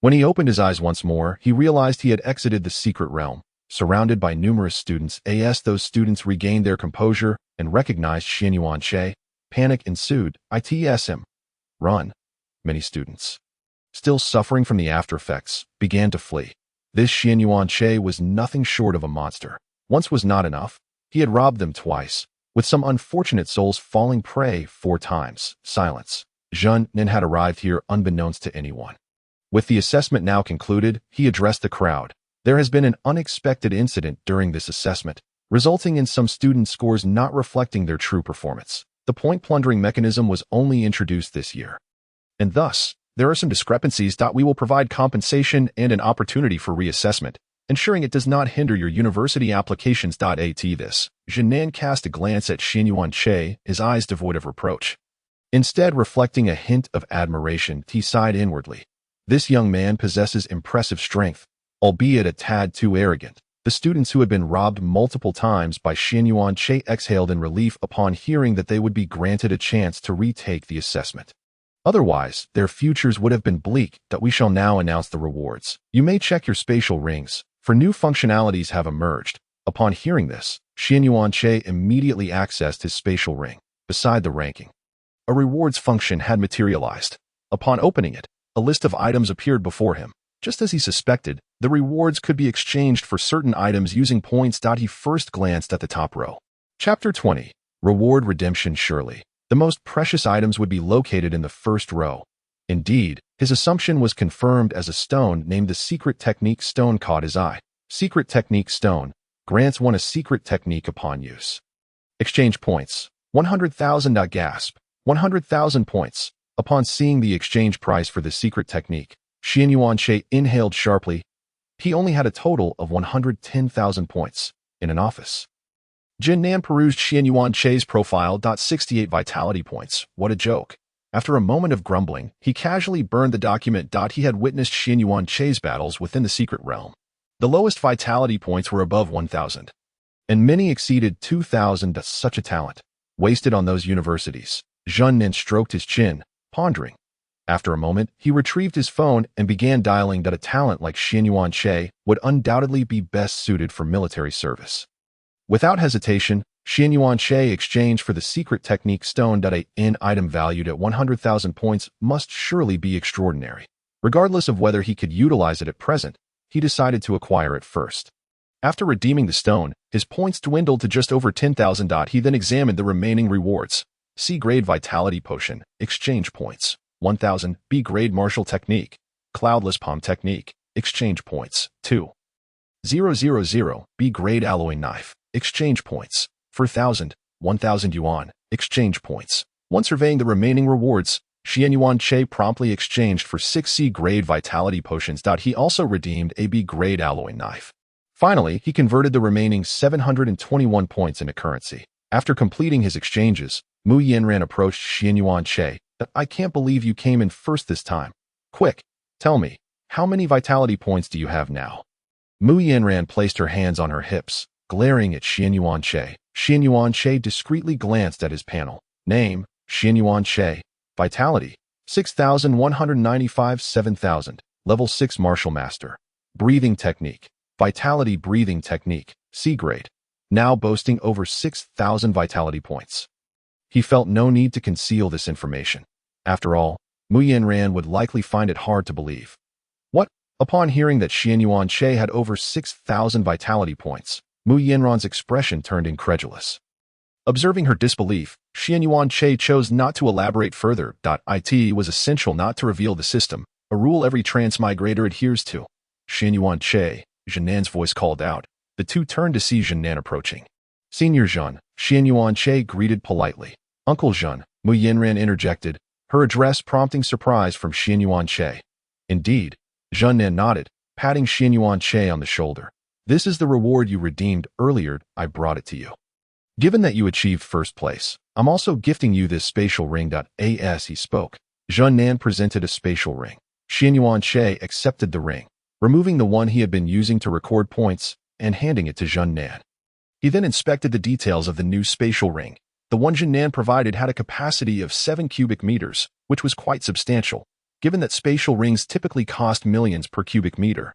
When he opened his eyes once more, he realized he had exited the secret realm. Surrounded by numerous students, those students regained their composure and recognized Xianyuan. Panic ensued. Him. Run. Many students, still suffering from the aftereffects, began to flee. This Xianyuan was nothing short of a monster. Once was not enough. He had robbed them twice, with some unfortunate souls falling prey 4 times. Silence. Zhun Nin had arrived here unbeknownst to anyone. With the assessment now concluded, he addressed the crowd. There has been an unexpected incident during this assessment, resulting in some student scores not reflecting their true performance. The point plundering mechanism was only introduced this year, and thus, there are some discrepancies. We will provide compensation and an opportunity for reassessment, ensuring it does not hinder your university applications. At this, Jinan cast a glance at Xianyuan Che, his eyes devoid of reproach. Instead, reflecting a hint of admiration, he sighed inwardly. This young man possesses impressive strength, albeit a tad too arrogant. The students who had been robbed multiple times by Xianyuan Che exhaled in relief upon hearing that they would be granted a chance to retake the assessment. Otherwise, their futures would have been bleak. We shall now announce the rewards. You may check your spatial rings, for new functionalities have emerged. Upon hearing this, Xianyuan Che immediately accessed his spatial ring. Beside the ranking, a rewards function had materialized. Upon opening it, a list of items appeared before him. Just as he suspected, the rewards could be exchanged for certain items using points. He first glanced at the top row. Chapter 20. Reward Redemption. Surely, the most precious items would be located in the first row. Indeed, his assumption was confirmed as a stone named the Secret Technique Stone caught his eye. Secret Technique Stone grants one a secret technique upon use. Exchange points. 100,000. Gasp. 100,000 points. Upon seeing the exchange price for the secret technique, Xianyuan Che inhaled sharply. He only had a total of 110,000 points in an office. Jinan perused Xianyuan Che's profile. 68 vitality points. What a joke. After a moment of grumbling, he casually burned the document. He had witnessed Xianyuan Che's battles within the secret realm. The lowest vitality points were above 1,000, and many exceeded 2,000. Such a talent, wasted on those universities. Jinan stroked his chin, pondering. After a moment, he retrieved his phone and began dialing. A talent like Xianyuan Che would undoubtedly be best suited for military service. Without hesitation, Xianyuan Che exchanged for the secret technique stone. An item valued at 100,000 points must surely be extraordinary. Regardless of whether he could utilize it at present, he decided to acquire it first. After redeeming the stone, his points dwindled to just over 10,000. He then examined the remaining rewards. C-grade Vitality Potion, exchange points, 1,000. B-grade Martial Technique, Cloudless Palm Technique, exchange points, 2,000. B-grade Alloy Knife, exchange points, 4,000, 1,000 yuan, exchange points. Once surveying the remaining rewards, Xianyuan Che promptly exchanged for 6 C-grade Vitality Potions. He also redeemed a B-grade Alloy Knife. Finally, he converted the remaining 721 points into currency. After completing his exchanges, Mu Yanran approached Xianyuan Che. I can't believe you came in first this time. Quick, tell me, how many vitality points do you have now? Mu Yanran placed her hands on her hips, glaring at Xianyuan Che. Xianyuan Che discreetly glanced at his panel. Name, Xianyuan Che. Vitality, 6,195. 7,000. Level 6 Martial Master. Breathing Technique. Vitality Breathing Technique, C-grade. Now boasting over 6,000 vitality points. He felt no need to conceal this information. After all, Mu Yanran would likely find it hard to believe. What? Upon hearing that Xianyuan Che had over 6,000 vitality points, Mu Yanran's expression turned incredulous. Observing her disbelief, Xianyuan Che chose not to elaborate further. It was essential not to reveal the system, a rule every transmigrator adheres to. Xianyuan Che, Jinan's voice called out. The two turned to see Jinan approaching. Senior Jun, Xianyuan Che greeted politely. Uncle Jun, Mu Yanran interjected, her address prompting surprise from Xianyuan Che. Indeed, Jinan nodded, patting Xianyuan Che on the shoulder. This is the reward you redeemed earlier. I brought it to you. Given that you achieved first place, I'm also gifting you this spatial ring. As he spoke, Jinan presented a spatial ring. Xianyuan Che accepted the ring, removing the one he had been using to record points and handing it to Jinan. He then inspected the details of the new spatial ring. The one Jinan provided had a capacity of 7 cubic meters, which was quite substantial, given that spatial rings typically cost millions per cubic meter.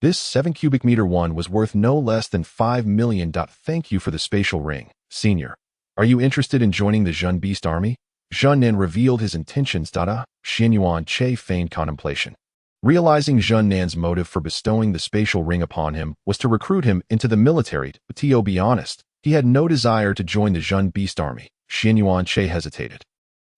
This 7 cubic meter one was worth no less than 5 million. Thank you for the spatial ring, Senior. Are you interested in joining the Jun Beast Army? Jinan revealed his intentions. Xianyuan Che feigned contemplation. Realizing Jinnan's motive for bestowing the spatial ring upon him was to recruit him into the military, but to be honest, he had no desire to join the Jun Beast Army. Xianyuan Che hesitated.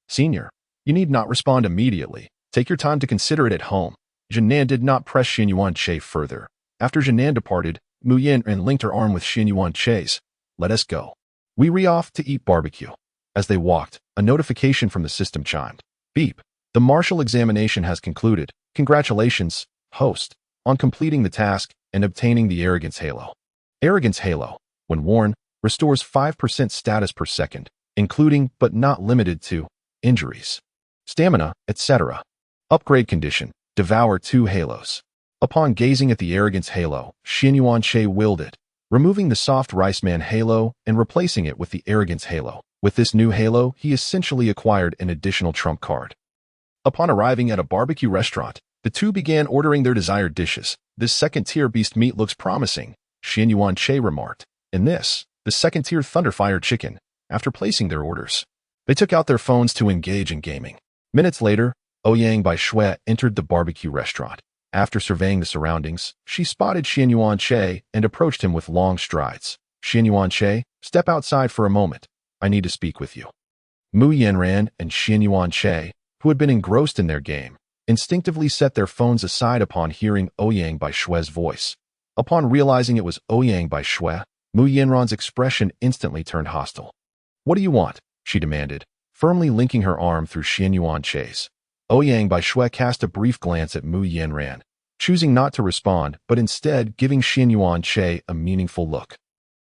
Senior, you need not respond immediately. Take your time to consider it at home. Jinan did not press Xianyuan Che further. After Jinan departed, Mu Yanran linked her arm with Xin Yuanche's. "Let us go. We re-off to eat barbecue." As they walked, a notification from the system chimed. "Beep. The martial examination has concluded. Congratulations, host, on completing the task and obtaining the Arrogance Halo. Arrogance Halo, when worn, restores 5% status per second, including but not limited to injuries, stamina, etc. Upgrade condition, devour 2 halos." Upon gazing at the Arrogance Halo, Xin Yuanche willed it, removing the soft Rice Man Halo and replacing it with the Arrogance Halo. With this new Halo, he essentially acquired an additional trump card. Upon arriving at a barbecue restaurant, the two began ordering their desired dishes. "This second-tier beast meat looks promising," Xin Yuanche remarked. "And this, the second-tier Thunderfire chicken." After placing their orders, they took out their phones to engage in gaming. Minutes later, Ouyang Bai Shui entered the barbecue restaurant. After surveying the surroundings, she spotted Xin Yuanche and approached him with long strides. "Xin Yuanche, step outside for a moment. I need to speak with you." Mu Yanran and Xin Yuanche, who had been engrossed in their game, instinctively set their phones aside upon hearing Ouyang Bai Shui's voice. Upon realizing it was Ouyang Bai Shui, Mu Yanran's expression instantly turned hostile. "What do you want?" she demanded, firmly linking her arm through Xin Yuanche's. Ouyang Bai Shui cast a brief glance at Mu Yanran, choosing not to respond but instead giving Xin Yuanche a meaningful look.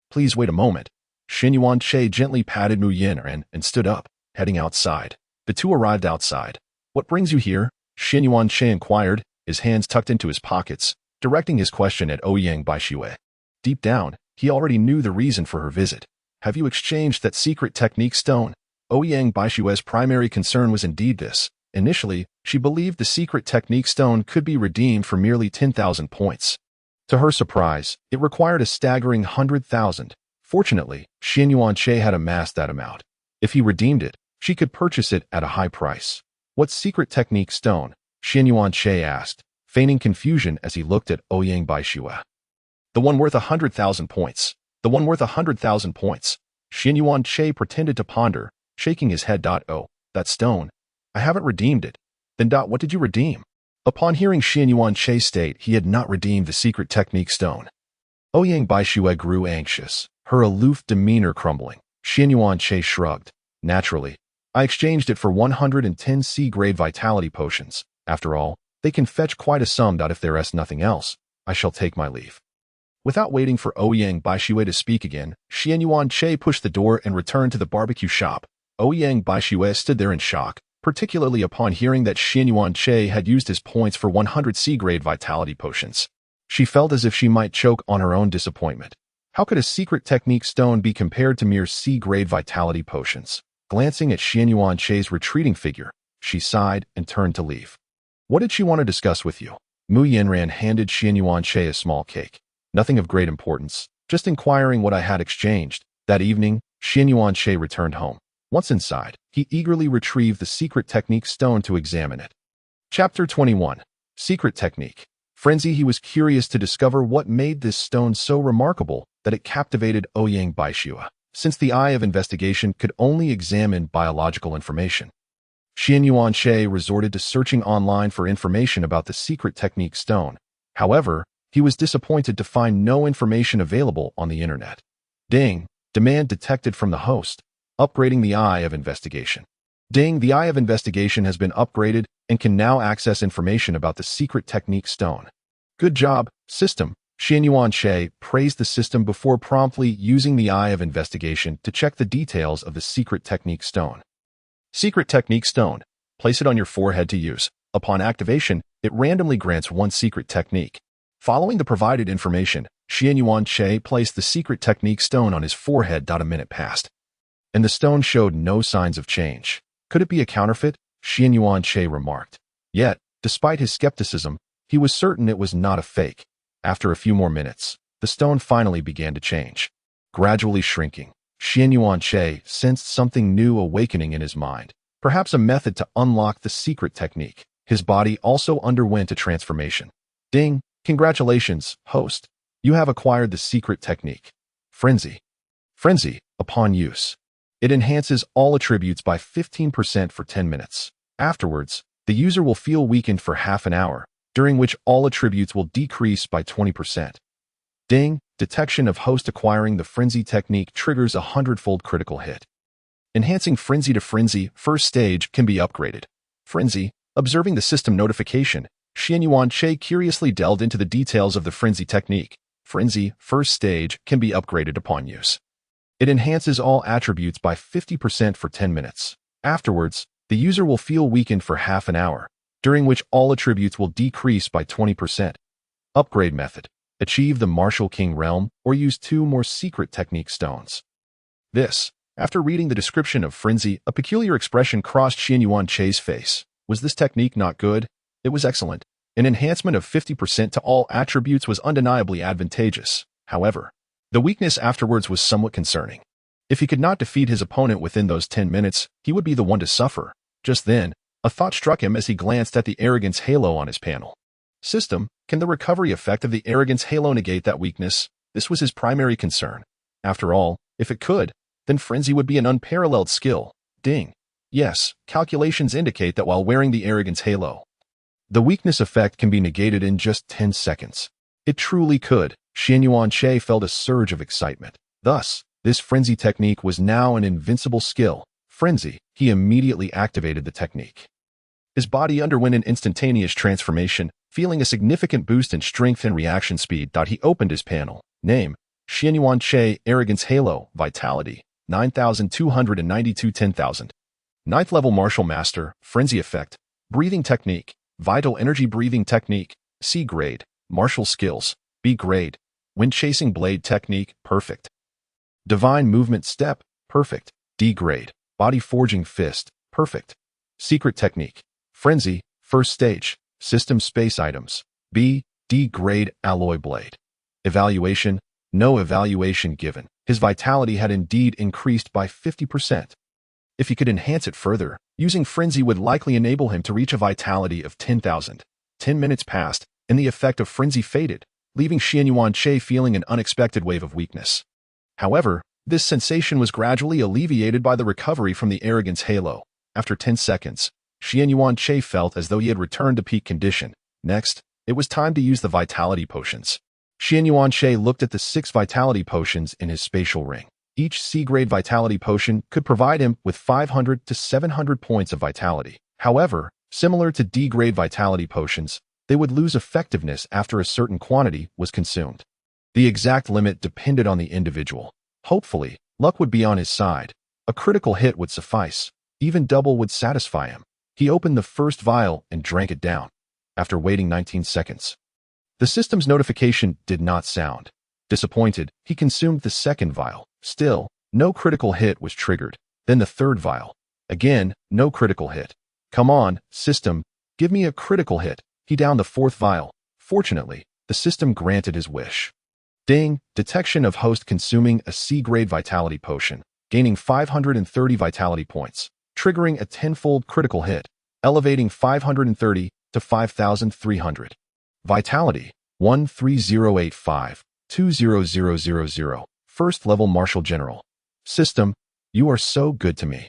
"Please wait a moment." Xin Yuanche gently patted Mu Yanran and stood up, heading outside. The two arrived outside. "What brings you here?" Xin Yuanche inquired, his hands tucked into his pockets, directing his question at Ouyang Bai Shui. Deep down, he already knew the reason for her visit. "Have you exchanged that secret technique stone?" Ouyang Bai Shui's primary concern was indeed this. Initially, she believed the secret technique stone could be redeemed for merely 10,000 points. To her surprise, it required a staggering 100,000. Fortunately, Xin Yuanche had amassed that amount. If he redeemed it, she could purchase it at a high price. "What secret technique stone?" Xin Yuanche asked, feigning confusion as he looked at Ouyang Bai Shui. "The one worth 100,000 points. The one worth 100,000 points." Xin Yuanche pretended to ponder, shaking his head. "Oh, that stone. I haven't redeemed it." "Then what did you redeem?" Upon hearing Xin Yuanche state he had not redeemed the secret technique stone, Ouyang Bai Shui grew anxious, her aloof demeanor crumbling. Xin Yuanche shrugged. "Naturally, I exchanged it for 110 C-grade vitality potions. After all, they can fetch quite a sum. If there is nothing else, I shall take my leave." Without waiting for Ouyang Bai Shui to speak again, Xin Yuanche pushed the door and returned to the barbecue shop. Ouyang Bai Shui stood there in shock, particularly upon hearing that Xin Yuanche had used his points for 100 C-grade vitality potions. She felt as if she might choke on her own disappointment. How could a secret technique stone be compared to mere C-grade vitality potions? Glancing at Xin Yuanche's retreating figure, she sighed and turned to leave. "What did she want to discuss with you?" Mu Yanran handed Xin Yuanche a small cake. "Nothing of great importance, just inquiring what I had exchanged." That evening, Xin Yuanche returned home. Once inside, he eagerly retrieved the secret technique stone to examine it. Chapter 21. Secret Technique. Frenzy. He was curious to discover what made this stone so remarkable that it captivated Ouyang Bai Shui, since the Eye of Investigation could only examine biological information. Xin Yuanche resorted to searching online for information about the secret technique stone. However, he was disappointed to find no information available on the internet. Ding! Demand detected from the host. Upgrading the Eye of Investigation. Ding! The Eye of Investigation has been upgraded and can now access information about the secret technique stone. Good job, system. Xin Yuanche praised the system before promptly using the Eye of Investigation to check the details of the secret technique stone. Secret technique stone. Place it on your forehead to use. Upon activation, it randomly grants one secret technique. Following the provided information, Xin Yuanche placed the secret technique stone on his forehead. A minute passed, and the stone showed no signs of change. Could it be a counterfeit? Xin Yuanche remarked. Yet, despite his skepticism, he was certain it was not a fake. After a few more minutes, the stone finally began to change. Gradually shrinking, Xin Yuanche sensed something new awakening in his mind, perhaps a method to unlock the secret technique. His body also underwent a transformation. Ding! Congratulations, host. You have acquired the secret technique. Frenzy. Frenzy, upon use. It enhances all attributes by 15% for 10 minutes. Afterwards, the user will feel weakened for half an hour. during which all attributes will decrease by 20%. Ding, detection of host acquiring the frenzy technique triggers a 100-fold critical hit. Enhancing frenzy to frenzy, first stage can be upgraded. Frenzy, observing the system notification, Xianyuan Che curiously delved into the details of the frenzy technique. Frenzy, first stage, can be upgraded upon use. It enhances all attributes by 50% for 10 minutes. Afterwards, the user will feel weakened for half an hour, during which all attributes will decrease by 20%. Upgrade method. Achieve the Martial King realm or use 2 more secret technique stones. This, after reading the description of Frenzy, a peculiar expression crossed Xianyuan Che's face. Was this technique not good? It was excellent. An enhancement of 50% to all attributes was undeniably advantageous. However, the weakness afterwards was somewhat concerning. If he could not defeat his opponent within those 10 minutes, he would be the one to suffer. Just then, a thought struck him as he glanced at the Arrogance Halo on his panel. System, can the recovery effect of the Arrogance Halo negate that weakness? This was his primary concern. After all, if it could, then Frenzy would be an unparalleled skill. Ding. Yes, calculations indicate that while wearing the Arrogance Halo, the weakness effect can be negated in just 10 seconds. It truly could. Xianyuan Che felt a surge of excitement. Thus, this Frenzy technique was now an invincible skill. Frenzy, he immediately activated the technique. His body underwent an instantaneous transformation, feeling a significant boost in strength and reaction speed. He opened his panel. Name, Xianyuan Che, Arrogance Halo, Vitality, 9,292 10,000. 9th level Martial Master, Frenzy Effect, Breathing Technique, Vital Energy Breathing Technique, C grade, Martial Skills, B grade, Wind Chasing Blade Technique, Perfect. Divine Movement Step, Perfect, D grade, Body Forging Fist, Perfect. Secret Technique, Frenzy, First Stage, System Space Items, B, D grade Alloy Blade. Evaluation, no evaluation given. His vitality had indeed increased by 50%. If he could enhance it further, using Frenzy would likely enable him to reach a vitality of 10,000. 10 minutes passed, and the effect of Frenzy faded, leaving Xianyuan Che feeling an unexpected wave of weakness. However, this sensation was gradually alleviated by the recovery from the Arrogance Halo. After 10 seconds, Xianyuan Che felt as though he had returned to peak condition. Next, it was time to use the Vitality Potions. Xianyuan Che looked at the 6 Vitality Potions in his spatial ring. Each C-grade Vitality Potion could provide him with 500 to 700 points of vitality. However, similar to D-grade Vitality Potions, they would lose effectiveness after a certain quantity was consumed. The exact limit depended on the individual. Hopefully, luck would be on his side. A critical hit would suffice. Even double would satisfy him. He opened the first vial and drank it down. After waiting 19 seconds, the system's notification did not sound. Disappointed, he consumed the second vial. Still, no critical hit was triggered. Then the third vial. Again, no critical hit. Come on, system, give me a critical hit. He downed the fourth vial. Fortunately, the system granted his wish. Ding, detection of host consuming a C-grade Vitality Potion, gaining 530 Vitality points, triggering a 10-fold critical hit, elevating 530 to 5,300. Vitality, 13085, 20000. First level Martial General. System, you are so good to me.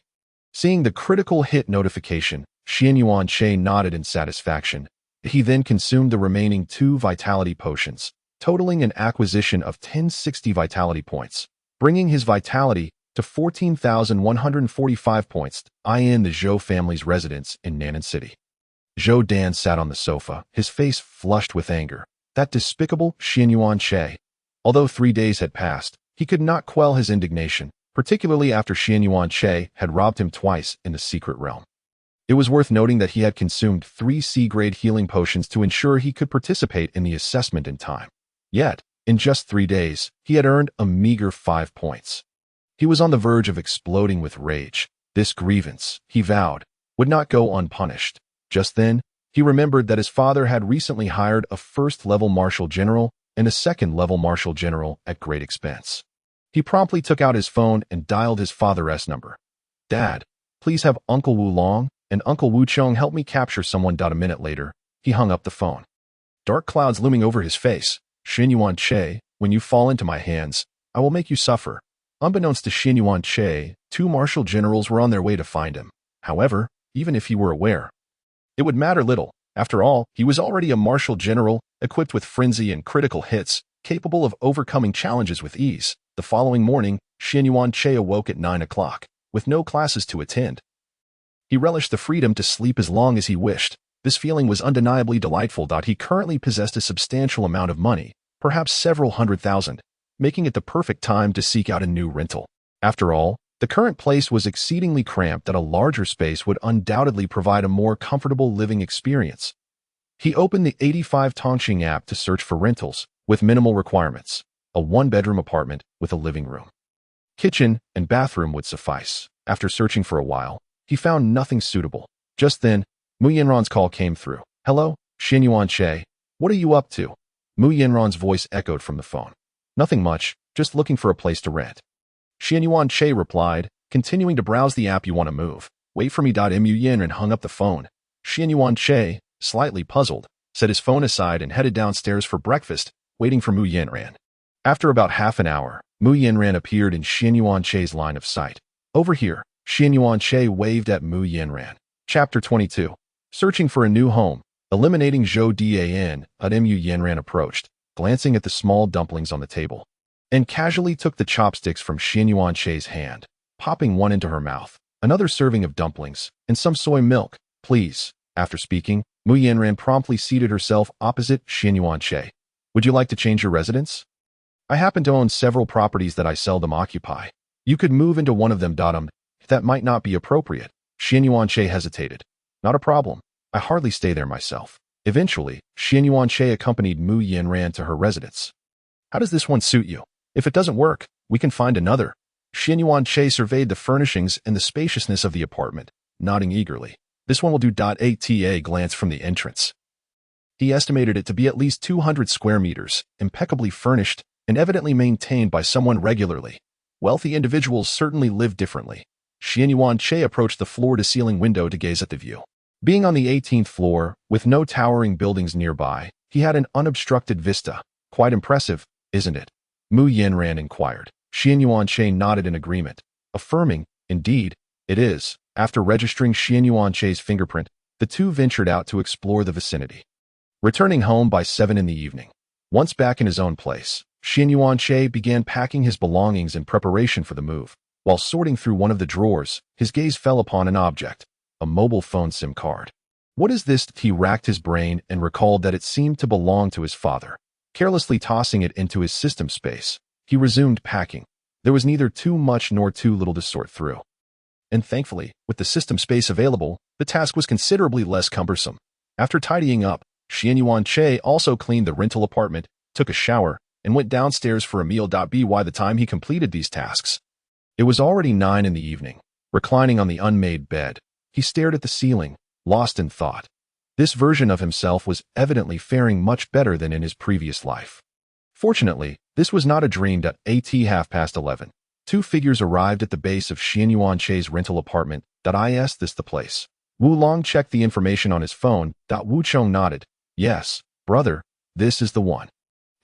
Seeing the critical hit notification, Xianyuan Che nodded in satisfaction. He then consumed the remaining 2 Vitality Potions, totaling an acquisition of 1060 Vitality points, bringing his vitality to 14,145 points. In the Zhou family's residence in Nanan City. Zhou Dan sat on the sofa, his face flushed with anger. That despicable Xianyuan Che. Although 3 days had passed, he could not quell his indignation, particularly after Xianyuan Che had robbed him twice in the secret realm. It was worth noting that he had consumed 3 C-grade healing potions to ensure he could participate in the assessment in time. Yet, in just 3 days, he had earned a meager 5 points. He was on the verge of exploding with rage. This grievance, he vowed, would not go unpunished. Just then, he remembered that his father had recently hired a first-level Martial General and a second-level Martial General at great expense. He promptly took out his phone and dialed his father's number. Dad, please have Uncle Wu Long and Uncle Wu Chong help me capture someone. A minute later, he hung up the phone. Dark clouds looming over his face. Xianyuan Che, when you fall into my hands, I will make you suffer. Unbeknownst to Xianyuan Che, 2 Martial Generals were on their way to find him. However, even if he were aware, it would matter little. After all, he was already a martial general, equipped with frenzy and critical hits, capable of overcoming challenges with ease. The following morning, Xian Yuanche awoke at 9 o'clock, with no classes to attend. He relished the freedom to sleep as long as he wished. This feeling was undeniably delightful. He currently possessed a substantial amount of money, perhaps several $100,000, making it the perfect time to seek out a new rental. After all, the current place was exceedingly cramped that a larger space would undoubtedly provide a more comfortable living experience. He opened the 85 Tongxing app to search for rentals, with minimal requirements. A one-bedroom apartment with a living room, kitchen, and bathroom would suffice. After searching for a while, he found nothing suitable. Just then, Mu Yanran's call came through. "Hello, Xian Yuanche. What are you up to?" Mu Yanran's voice echoed from the phone. "Nothing much, just looking for a place to rent." Xian Yuanche replied, "Continuing to browse the app. You want to move? Wait for me." Mu Yanran hung up the phone. Xian Yuanche, slightly puzzled, set his phone aside and headed downstairs for breakfast, waiting for Mu Yanran. After about half an hour, Mu Yanran appeared in Xian Yuanche's line of sight. "Over here." Xian Yuanche waved at Mu Yanran. Chapter 22. Searching for a new home. Eliminating Zhou Dan, Mu Yanran approached, glancing at the small dumplings on the table, and casually took the chopsticks from Xian Yuanche's hand, popping one into her mouth. "Another serving of dumplings, and some soy milk, please." After speaking, Mu Yanran promptly seated herself opposite Xian Yuanche. "Would you like to change your residence? I happen to own several properties that I seldom occupy. You could move into one of them. That might not be appropriate." Xian Yuanche hesitated. "Not a problem. I hardly stay there myself." Eventually, Xian Yuanche accompanied Mu Yanran to her residence. "How does this one suit you? If it doesn't work, we can find another." Xian Yuanche surveyed the furnishings and the spaciousness of the apartment, nodding eagerly. "This one will do." Ata glanced from the entrance. He estimated it to be at least 200 square meters, impeccably furnished, and evidently maintained by someone regularly. Wealthy individuals certainly live differently. Xian Yuanche approached the floor-to-ceiling window to gaze at the view. Being on the 18th floor, with no towering buildings nearby, he had an unobstructed vista. "Quite impressive, isn't it?" Mu Yanran inquired. Xian Yuanche nodded in agreement, affirming, "Indeed, it is." After registering Xian Yuanche's fingerprint, the two ventured out to explore the vicinity. Returning home by 7 in the evening. Once back in his own place, Xian Yuanche began packing his belongings in preparation for the move. While sorting through one of the drawers, his gaze fell upon an object, a mobile phone SIM card. "What is this?" He racked his brain and recalled that it seemed to belong to his father. Carelessly tossing it into his system space, he resumed packing. There was neither too much nor too little to sort through. And thankfully, with the system space available, the task was considerably less cumbersome. After tidying up, Xian Yuanche also cleaned the rental apartment, took a shower, and went downstairs for a meal. By the time he completed these tasks, it was already 9 in the evening. Reclining on the unmade bed, he stared at the ceiling, lost in thought. This version of himself was evidently faring much better than in his previous life. Fortunately, this was not a dream. At 11:30, two figures arrived at the base of Xian Yuanche's rental apartment. Is this the place? Wu Long checked the information on his phone. Wu Chong nodded. "Yes, brother, this is the one.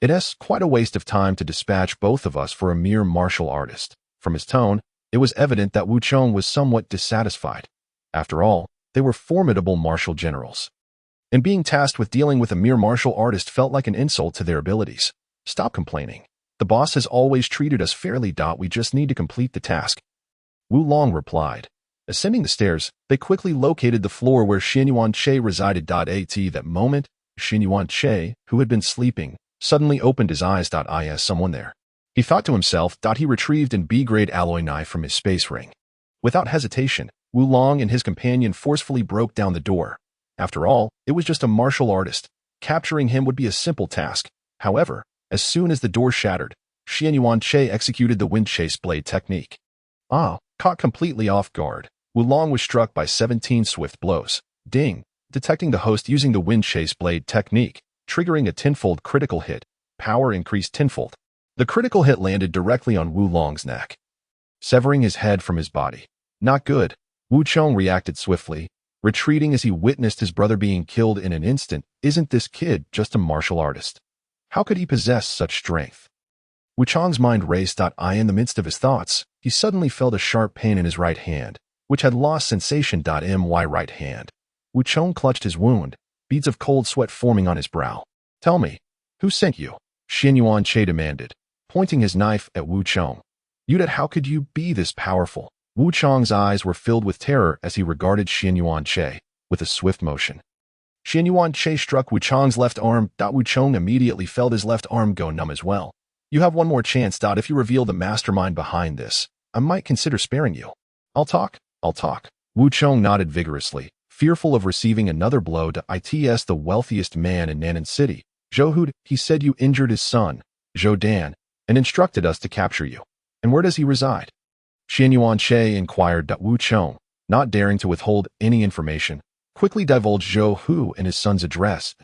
It's quite a waste of time to dispatch both of us for a mere martial artist." From his tone, it was evident that Wu Chong was somewhat dissatisfied. After all, they were formidable martial generals, and being tasked with dealing with a mere martial artist felt like an insult to their abilities. "Stop complaining. The boss has always treated us fairly. We just need to complete the task," Wu Long replied. Ascending the stairs, they quickly located the floor where Xian Yuanche resided. At that moment, Xian Yuanche, who had been sleeping, suddenly opened his eyes. Is someone there? He thought to himself. He retrieved an B-grade alloy knife from his space ring. Without hesitation, Wu Long and his companion forcefully broke down the door. After all, it was just a martial artist. Capturing him would be a simple task. However, as soon as the door shattered, Xian Yuanche executed the wind chase blade technique. Caught completely off guard, Wu Long was struck by 17 swift blows. Ding! Detecting the host using the wind chase blade technique, triggering a tenfold critical hit. Power increased tenfold. The critical hit landed directly on Wu Long's neck, severing his head from his body. Not good. Wu Chong reacted swiftly, retreating as he witnessed his brother being killed in an instant. Isn't this kid just a martial artist? How could he possess such strength? Wu Chong's mind raced. In the midst of his thoughts, he suddenly felt a sharp pain in his right hand, which had lost sensation. My right hand. Wu Chong clutched his wound, beads of cold sweat forming on his brow. "Tell me, who sent you?" Xian Yuanche demanded, pointing his knife at Wu Chong. "Yudet, how could you be this powerful?" Wu Chong's eyes were filled with terror as he regarded Xian Yuanche with a swift motion. Xian Yuanche struck Wu Chong's left arm. Wu Chong immediately felt his left arm go numb as well. "You have one more chance. If you reveal the mastermind behind this, I might consider sparing you." I'll talk. Wu Chong nodded vigorously, fearful of receiving another blow. "It's the wealthiest man in Nanan City. Zhou Hu, he said you injured his son, Zhou Dan, and instructed us to capture you. And where does he reside?" Xian Yuanche inquired. Wu Chong, not daring to withhold any information, quickly divulged Zhou Hu and his son's address.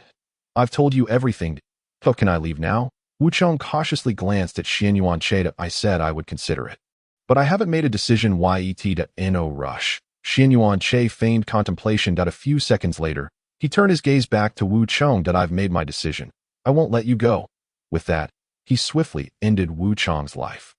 "I've told you everything. So can I leave now?" Wu Chong cautiously glanced at Xian Yuanche. "I said I would consider it. But I haven't made a decision yet. No rush." Xian Yuanche feigned contemplation. A few seconds later, he turned his gaze back to Wu Chong. "I've made my decision. I won't let you go." With that, he swiftly ended Wu Chong's life.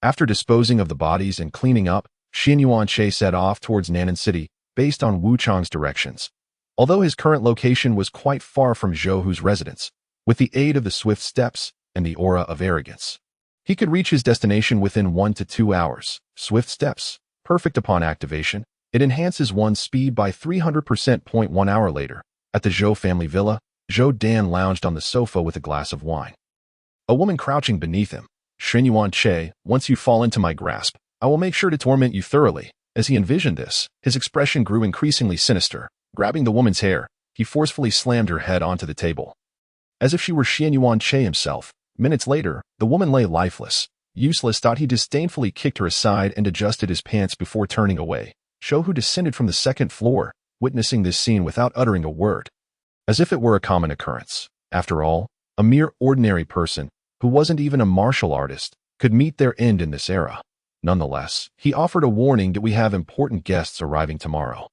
After disposing of the bodies and cleaning up, Xian Yuanche set off towards Nanan City based on Wu Chong's directions. Although his current location was quite far from Zhou Hu's residence, with the aid of the swift steps and the aura of arrogance, he could reach his destination within 1 to 2 hours. Swift steps, perfect upon activation, it enhances one's speed by 300%. 1 hour later, at the Zhou family villa, Zhou Dan lounged on the sofa with a glass of wine. A woman crouching beneath him. "Xian Yuanche, once you fall into my grasp, I will make sure to torment you thoroughly." As he envisioned this, his expression grew increasingly sinister. Grabbing the woman's hair, he forcefully slammed her head onto the table. As if she were Xian Yuanche himself, minutes later, the woman lay lifeless, useless. He disdainfully kicked her aside and adjusted his pants before turning away. Zhou Hu descended from the second floor, witnessing this scene without uttering a word, as if it were a common occurrence. After all, a mere ordinary person, who wasn't even a martial artist, could meet their end in this era. Nonetheless, he offered a warning that we have important guests arriving tomorrow.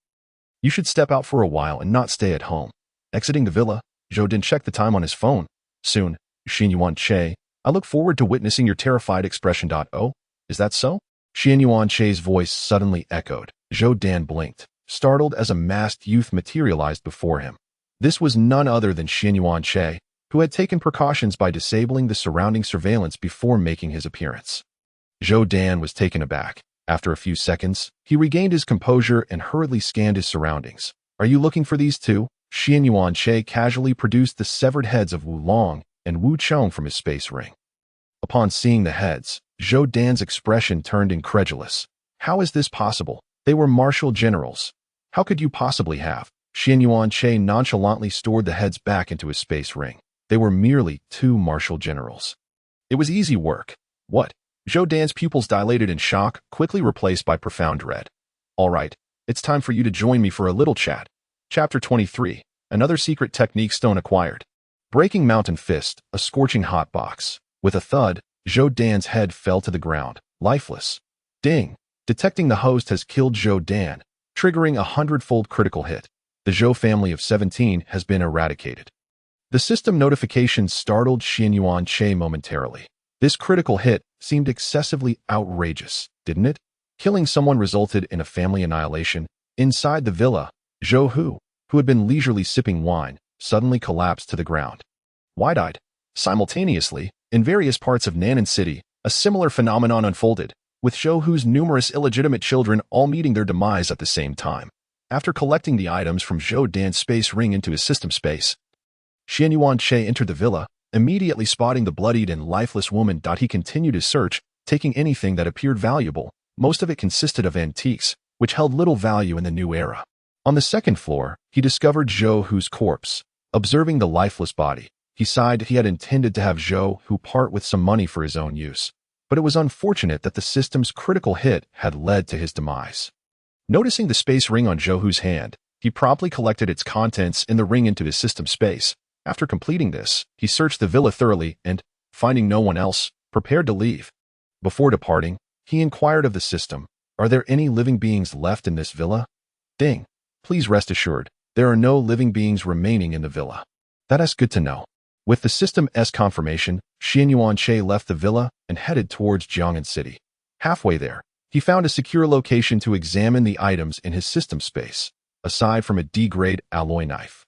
You should step out for a while and not stay at home. Exiting the villa, Zhou Dan checked the time on his phone. "Soon, Xian Yuanche, I look forward to witnessing your terrified expression." "Oh, is that so?" Xian Yuanche's voice suddenly echoed. Zhou Dan blinked, startled as a masked youth materialized before him. This was none other than Xian Yuanche, who had taken precautions by disabling the surrounding surveillance before making his appearance. Zhou Dan was taken aback. After a few seconds, he regained his composure and hurriedly scanned his surroundings. "Are you looking for these two?" Xian Yuanche casually produced the severed heads of Wu Long and Wu Chong from his space ring. Upon seeing the heads, Zhou Dan's expression turned incredulous. "How is this possible? They were martial generals. How could you possibly have?" Xian Yuanche nonchalantly stored the heads back into his space ring. They were merely 2 martial generals. It was easy work. What? Zhou Dan's pupils dilated in shock, quickly replaced by profound dread. "All right, it's time for you to join me for a little chat." Chapter 23. Another secret technique stone acquired. Breaking Mountain Fist, a scorching hot box. With a thud, Zhou Dan's head fell to the ground, lifeless. Ding! Detecting the host has killed Zhou Dan, triggering a 100-fold critical hit. The Zhou family of 17 has been eradicated. The system notification startled Xian Yuanche momentarily. This critical hit seemed excessively outrageous, didn't it? Killing someone resulted in a family annihilation. Inside the villa, Zhou Hu, who had been leisurely sipping wine, suddenly collapsed to the ground. Wide-eyed. Simultaneously, in various parts of Nanan City, a similar phenomenon unfolded, with Zhou Hu's numerous illegitimate children all meeting their demise at the same time. After collecting the items from Zhou Dan's space ring into his system space, Xian Yuanche entered the villa, immediately spotting the bloodied and lifeless woman. He continued his search, taking anything that appeared valuable. Most of it consisted of antiques, which held little value in the new era. On the second floor, he discovered Zhou Hu's corpse. Observing the lifeless body, he sighed. He had intended to have Zhou Hu part with some money for his own use, but it was unfortunate that the system's critical hit had led to his demise. Noticing the space ring on Zhou Hu's hand, he promptly collected its contents and the ring into his system space. After completing this, he searched the villa thoroughly and, finding no one else, prepared to leave. Before departing, he inquired of the system, "Are there any living beings left in this villa?" "Ding. Please rest assured, there are no living beings remaining in the villa." "That's good to know." With the system's confirmation, Xian Yuanche left the villa and headed towards Jiang'an City. Halfway there, he found a secure location to examine the items in his system space, aside from a D-grade alloy knife.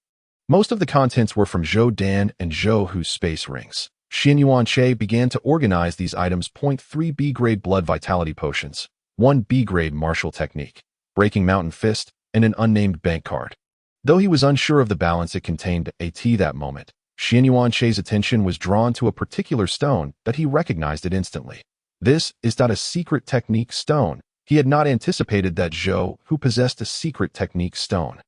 Most of the contents were from Zhou Dan and Zhou Hu's space rings. Xian Yuanche began to organize these items. 3 B-grade blood vitality potions, 1 B-grade martial technique, breaking mountain fist, and an unnamed bank card. Though he was unsure of the balance it contained at that moment, Xian Yuanche's attention was drawn to a particular stone that he recognized it instantly. This is not a secret technique stone. He had not anticipated that Zhou Hu possessed a secret technique stone.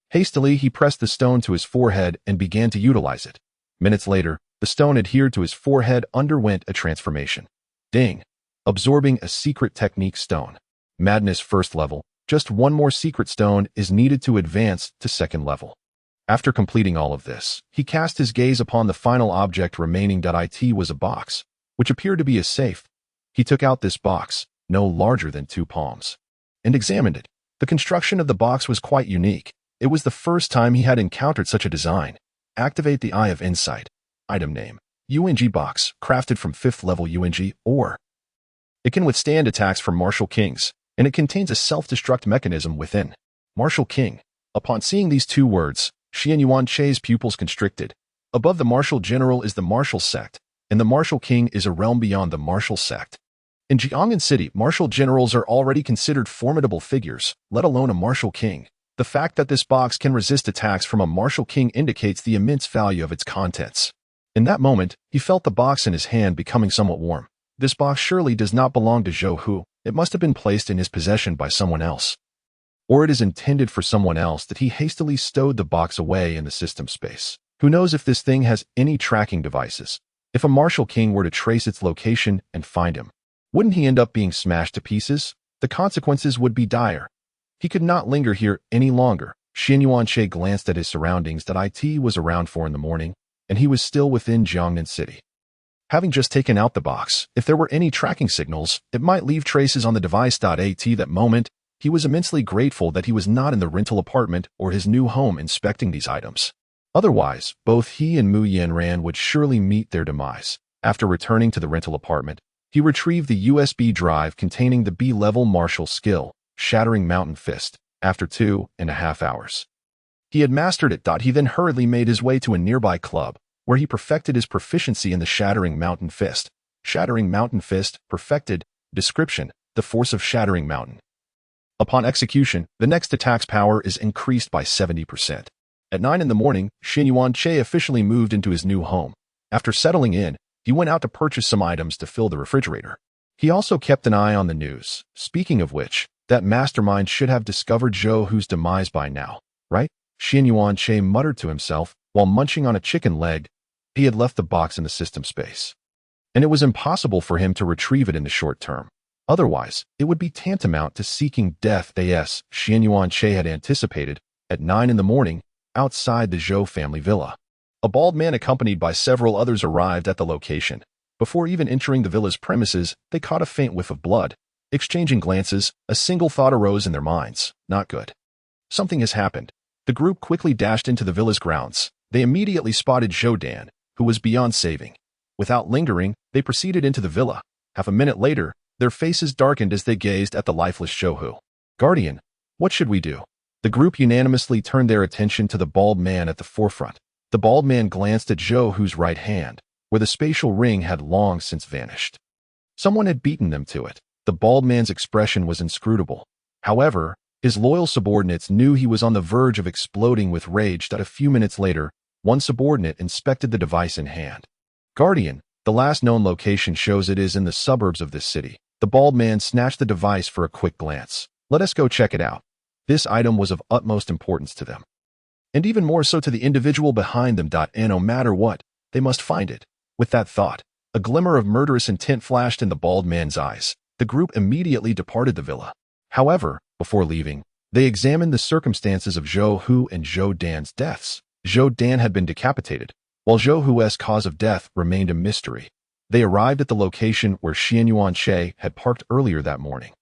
Hastily, he pressed the stone to his forehead and began to utilize it. Minutes later, the stone adhered to his forehead, underwent a transformation. Ding! Absorbing a secret technique stone. Madness first level. Just one more secret stone is needed to advance to second level. After completing all of this, he cast his gaze upon the final object remaining. It was a box, which appeared to be a safe. He took out this box, no larger than 2 palms, and examined it. The construction of the box was quite unique. It was the first time he had encountered such a design. Activate the Eye of Insight. Item name: UNG box, crafted from 5th level UNG ore. It can withstand attacks from Martial Kings, and it contains a self-destruct mechanism within. Martial King. Upon seeing these 2 words, Xian Yuanche's pupils constricted. Above the Martial General is the Martial Sect, and the Martial King is a realm beyond the Martial Sect. In Jiangnan City, Martial Generals are already considered formidable figures, let alone a Martial King. The fact that this box can resist attacks from a Martial King indicates the immense value of its contents. In that moment, he felt the box in his hand becoming somewhat warm. This box surely does not belong to Zhou Hu. It must have been placed in his possession by someone else. Or it is intended for someone else that he hastily stowed the box away in the system space. Who knows if this thing has any tracking devices? If a Martial King were to trace its location and find him, wouldn't he end up being smashed to pieces? The consequences would be dire. He could not linger here any longer. Xian Yuanche glanced at his surroundings. It was around 4 in the morning, and he was still within Jiangnan City. Having just taken out the box, if there were any tracking signals, it might leave traces on the device. At that moment, he was immensely grateful that he was not in the rental apartment or his new home inspecting these items. Otherwise, both he and Mu Yanran would surely meet their demise. After returning to the rental apartment, he retrieved the USB drive containing the B-level martial skill, Shattering Mountain Fist, after 2.5 hours. He had mastered it. He then hurriedly made his way to a nearby club, where he perfected his proficiency in the Shattering Mountain Fist. Shattering Mountain Fist, perfected. Description: the force of Shattering Mountain. Upon execution, the next attack's power is increased by 70%. At 9 in the morning, Xian Yuanche officially moved into his new home. After settling in, he went out to purchase some items to fill the refrigerator. He also kept an eye on the news. Speaking of which, that mastermind should have discovered Zhou Hu's demise by now, right? Xian Yuanche muttered to himself while munching on a chicken leg. He had left the box in the system space, and it was impossible for him to retrieve it in the short term. Otherwise, it would be tantamount to seeking death. As Xian Yuanche had anticipated, at 9 in the morning, outside the Zhou family villa, a bald man accompanied by several others arrived at the location. Before even entering the villa's premises, they caught a faint whiff of blood. Exchanging glances, a single thought arose in their minds: not good. Something has happened. The group quickly dashed into the villa's grounds. They immediately spotted Zhou Dan, who was beyond saving. Without lingering, they proceeded into the villa. Half a minute later, their faces darkened as they gazed at the lifeless Zhou Hu. Guardian, what should we do? The group unanimously turned their attention to the bald man at the forefront. The bald man glanced at Zhou Hu's right hand, where the spatial ring had long since vanished. Someone had beaten them to it. The bald man's expression was inscrutable. However, his loyal subordinates knew he was on the verge of exploding with rage. A few minutes later, one subordinate inspected the device in hand. Guardian, the last known location shows it is in the suburbs of this city. The bald man snatched the device for a quick glance. Let us go check it out. This item was of utmost importance to them, and even more so to the individual behind them. And no matter what, they must find it. With that thought, a glimmer of murderous intent flashed in the bald man's eyes. The group immediately departed the villa. However, before leaving, they examined the circumstances of Zhou Hu and Zhou Dan's deaths. Zhou Dan had been decapitated, while Zhou Hu's cause of death remained a mystery. They arrived at the location where Xian Yuanche had parked earlier that morning,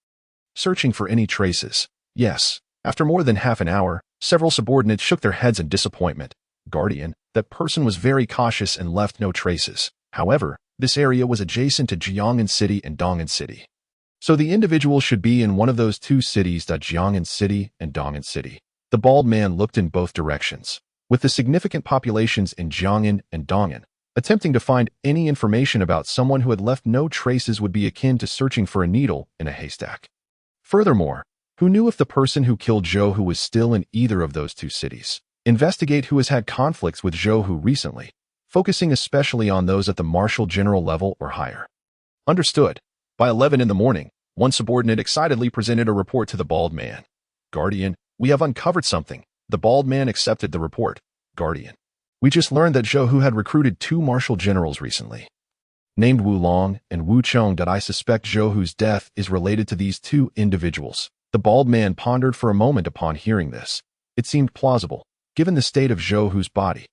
searching for any traces. Yes, after more than half an hour, several subordinates shook their heads in disappointment. Guardian, that person was very cautious and left no traces. However, this area was adjacent to Jiangnan City and Dong'an City, so the individual should be in one of those 2 cities. Jiangnan City and Dong'an City. The bald man looked in both directions. with the significant populations in Jiang'an and Dong'an. Attempting to find any information about someone who had left no traces would be akin to searching for a needle in a haystack. Furthermore, who knew if the person who killed Zhou Hu was still in either of those two cities? Investigate who has had conflicts with Zhou Hu recently, focusing especially on those at the marshal general level or higher. Understood. By 11 in the morning, one subordinate excitedly presented a report to the bald man. Guardian, we have uncovered something. The bald man accepted the report. Guardian. We just learned that Zhou Hu had recruited 2 marshal generals recently, named Wu Long and Wu Chong. I suspect Zhou Hu's death is related to these 2 individuals. The bald man pondered for a moment upon hearing this. It seemed plausible, given the state of Zhou Hu's body.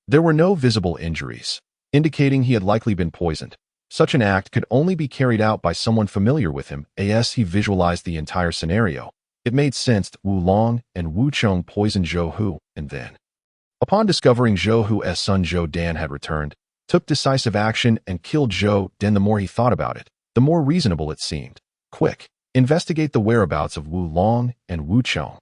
There were no visible injuries, indicating he had likely been poisoned. Such an act could only be carried out by someone familiar with him. As he visualized the entire scenario, it made sense that Wu Long and Wu Chong poisoned Zhou Hu, and then, upon discovering Zhou Hu's son Zhou Dan had returned, took decisive action and killed Zhou Dan. The more he thought about it, the more reasonable it seemed. Quick, investigate the whereabouts of Wu Long and Wu Chong.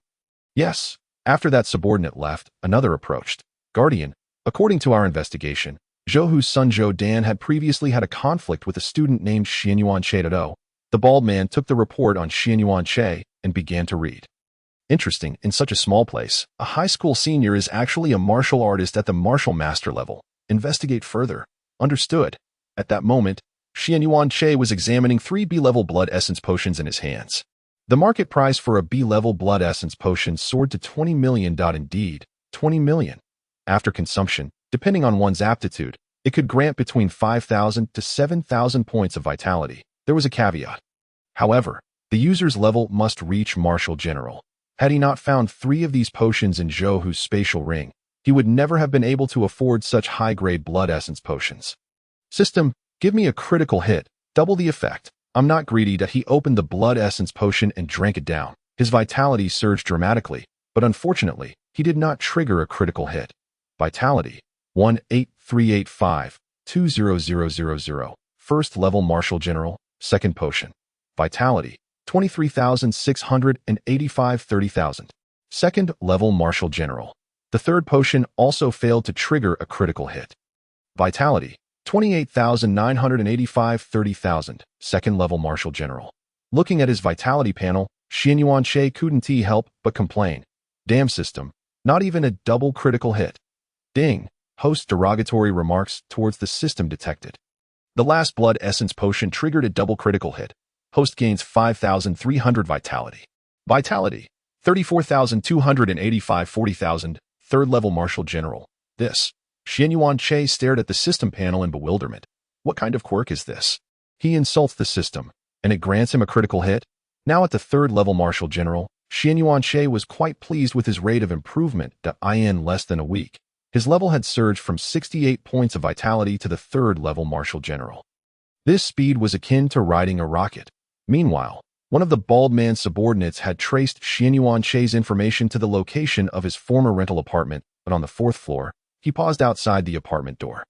Yes. After that subordinate left, another approached. Guardian, according to our investigation, Zhou Hu's son Zhou Dan had previously had a conflict with a student named Xianyuan Che. The bald man took the report on Xianyuan Che and began to read. Interesting, in such a small place, a high school senior is actually a martial artist at the martial master level. Investigate further. Understood. At that moment, Xianyuan Che was examining 3 B-level blood essence potions in his hands. The market price for a B-level blood essence potion soared to 20 million. Indeed, 20 million. After consumption, depending on one's aptitude, it could grant between 5,000 to 7,000 points of vitality. There was a caveat. However, the user's level must reach Marshal General. Had he not found 3 of these potions in Zhou Hu's spatial ring, he would never have been able to afford such high-grade blood essence potions. System, give me a critical hit, double the effect. I'm not greedy. He opened the blood essence potion and drank it down. His vitality surged dramatically, but unfortunately, he did not trigger a critical hit. Vitality, 18385-20000. First level Marshal General, second potion. Vitality, 23,685 30,000. Second level Marshal General. The third potion also failed to trigger a critical hit. Vitality, 28,985 30,000. Second level Marshal General. Looking at his vitality panel, Xianyuan Che couldn't help but complain. Damn system, not even a double critical hit. Ding, host derogatory remarks towards the system detected. The last blood essence potion triggered a double critical hit. Host gains 5,300 vitality. Vitality, 34,285 40,000. Third level Marshal General. This. Xianyuan Che stared at the system panel in bewilderment. What kind of quirk is this? He insults the system, and it grants him a critical hit? Now at the third level Marshal General, Xianyuan Che was quite pleased with his rate of improvement. In less than a week, his level had surged from 68 points of vitality to the third level Marshal General. This speed was akin to riding a rocket. Meanwhile, one of the bald man's subordinates had traced Xianyuan Che's information to the location of his former rental apartment, but on the 4th floor, he paused outside the apartment door,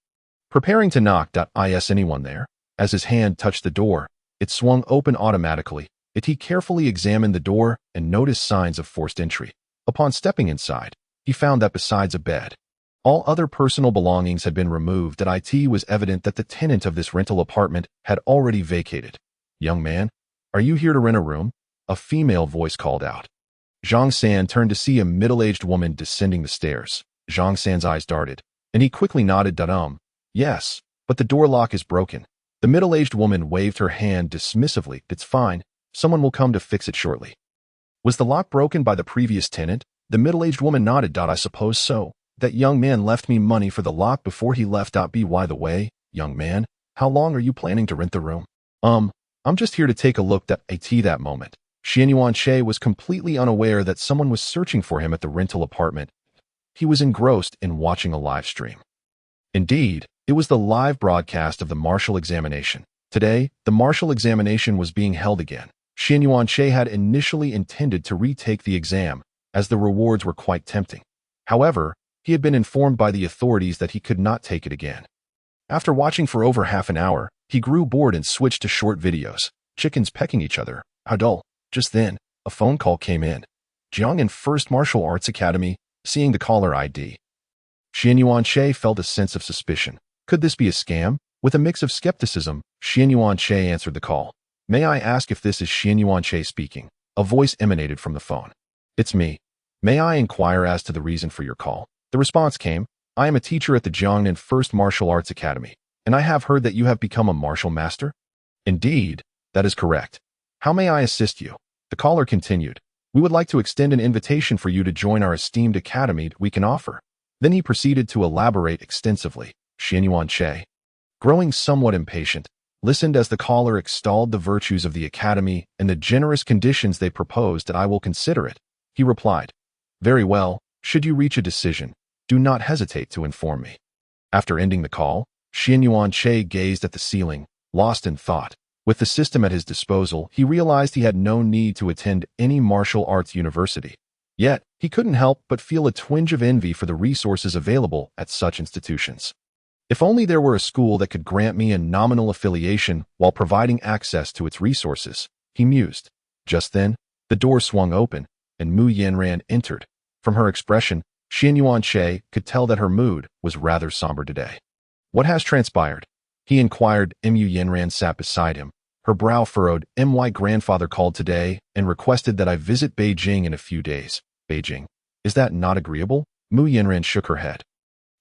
preparing to knock. Is anyone there? As his hand touched the door, it swung open automatically. He carefully examined the door and noticed signs of forced entry. Upon stepping inside, he found that besides a bed, all other personal belongings had been removed. It was evident that the tenant of this rental apartment had already vacated. Young man, are you here to rent a room? A female voice called out. Zhang San turned to see a middle-aged woman descending the stairs. Zhang San's eyes darted, and he quickly nodded. Yes, but the door lock is broken. The middle-aged woman waved her hand dismissively. It's fine. Someone will come to fix it shortly. Was the lock broken by the previous tenant? The middle-aged woman nodded. I suppose so. That young man left me money for the lock before he left. By the way, young man, how long are you planning to rent the room? I'm just here to take a look. At that moment, Xianyuan Che was completely unaware that someone was searching for him at the rental apartment. He was engrossed in watching a live stream. Indeed, it was the live broadcast of the martial examination. Today, the martial examination was being held again. Xianyuan Che had initially intended to retake the exam, as the rewards were quite tempting. However, he had been informed by the authorities that he could not take it again. After watching for over half an hour, he grew bored and switched to short videos. Chickens pecking each other. How dull. Just then, a phone call came in. Jiang'an First Martial Arts Academy. Seeing the caller ID, Xian Yuanshe felt a sense of suspicion. Could this be a scam? With a mix of skepticism, Xian Yuanshe answered the call. May I ask if this is Xian Yuanshe speaking? A voice emanated from the phone. It's me. May I inquire as to the reason for your call? The response came, I am a teacher at the Jiangnan First Martial Arts Academy, and I have heard that you have become a martial master? Indeed, that is correct. How may I assist you? The caller continued. We would like to extend an invitation for you to join our esteemed academy we can offer. Then he proceeded to elaborate extensively. Xian Yuanshe, growing somewhat impatient, listened as the caller extolled the virtues of the academy and the generous conditions they proposed. And I will consider it, he replied. Very well, should you reach a decision, do not hesitate to inform me. After ending the call, Xian Yuanshe gazed at the ceiling, lost in thought. With the system at his disposal, he realized he had no need to attend any martial arts university. Yet, he couldn't help but feel a twinge of envy for the resources available at such institutions. If only there were a school that could grant me a nominal affiliation while providing access to its resources, he mused. Just then, the door swung open, and Mu Yanran entered. From her expression, Xian Yuanshe could tell that her mood was rather somber today. What has transpired? He inquired. Mu Yanran sat beside him, her brow furrowed. My grandfather called today and requested that I visit Beijing in a few days. Beijing? Is that not agreeable? Mu Yanran shook her head.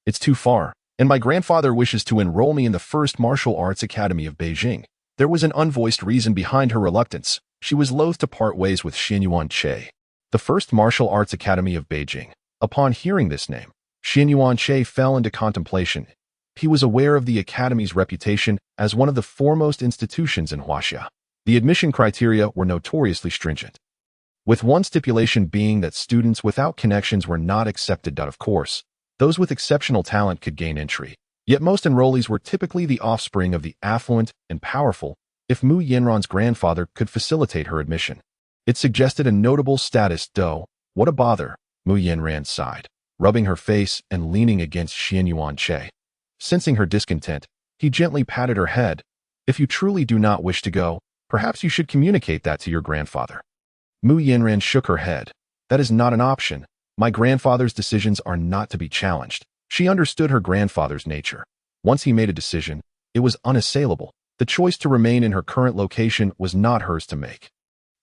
It's too far, and my grandfather wishes to enroll me in the First Martial Arts Academy of Beijing. There was an unvoiced reason behind her reluctance. She was loath to part ways with Xian Yuanshe. The First Martial Arts Academy of Beijing. Upon hearing this name, Xian Yuanshe fell into contemplation. He was aware of the academy's reputation as one of the foremost institutions in Huaxia. The admission criteria were notoriously stringent, with one stipulation being that students without connections were not accepted. Of course, those with exceptional talent could gain entry. Yet most enrollees were typically the offspring of the affluent and powerful. If Mu Yanran's grandfather could facilitate her admission, it suggested a notable status. Though, what a bother, Mu Yanran sighed, rubbing her face and leaning against Xian Yuanshe. Sensing her discontent, he gently patted her head. If you truly do not wish to go, perhaps you should communicate that to your grandfather. Mu Yanran shook her head. That is not an option. My grandfather's decisions are not to be challenged. She understood her grandfather's nature. Once he made a decision, it was unassailable. The choice to remain in her current location was not hers to make.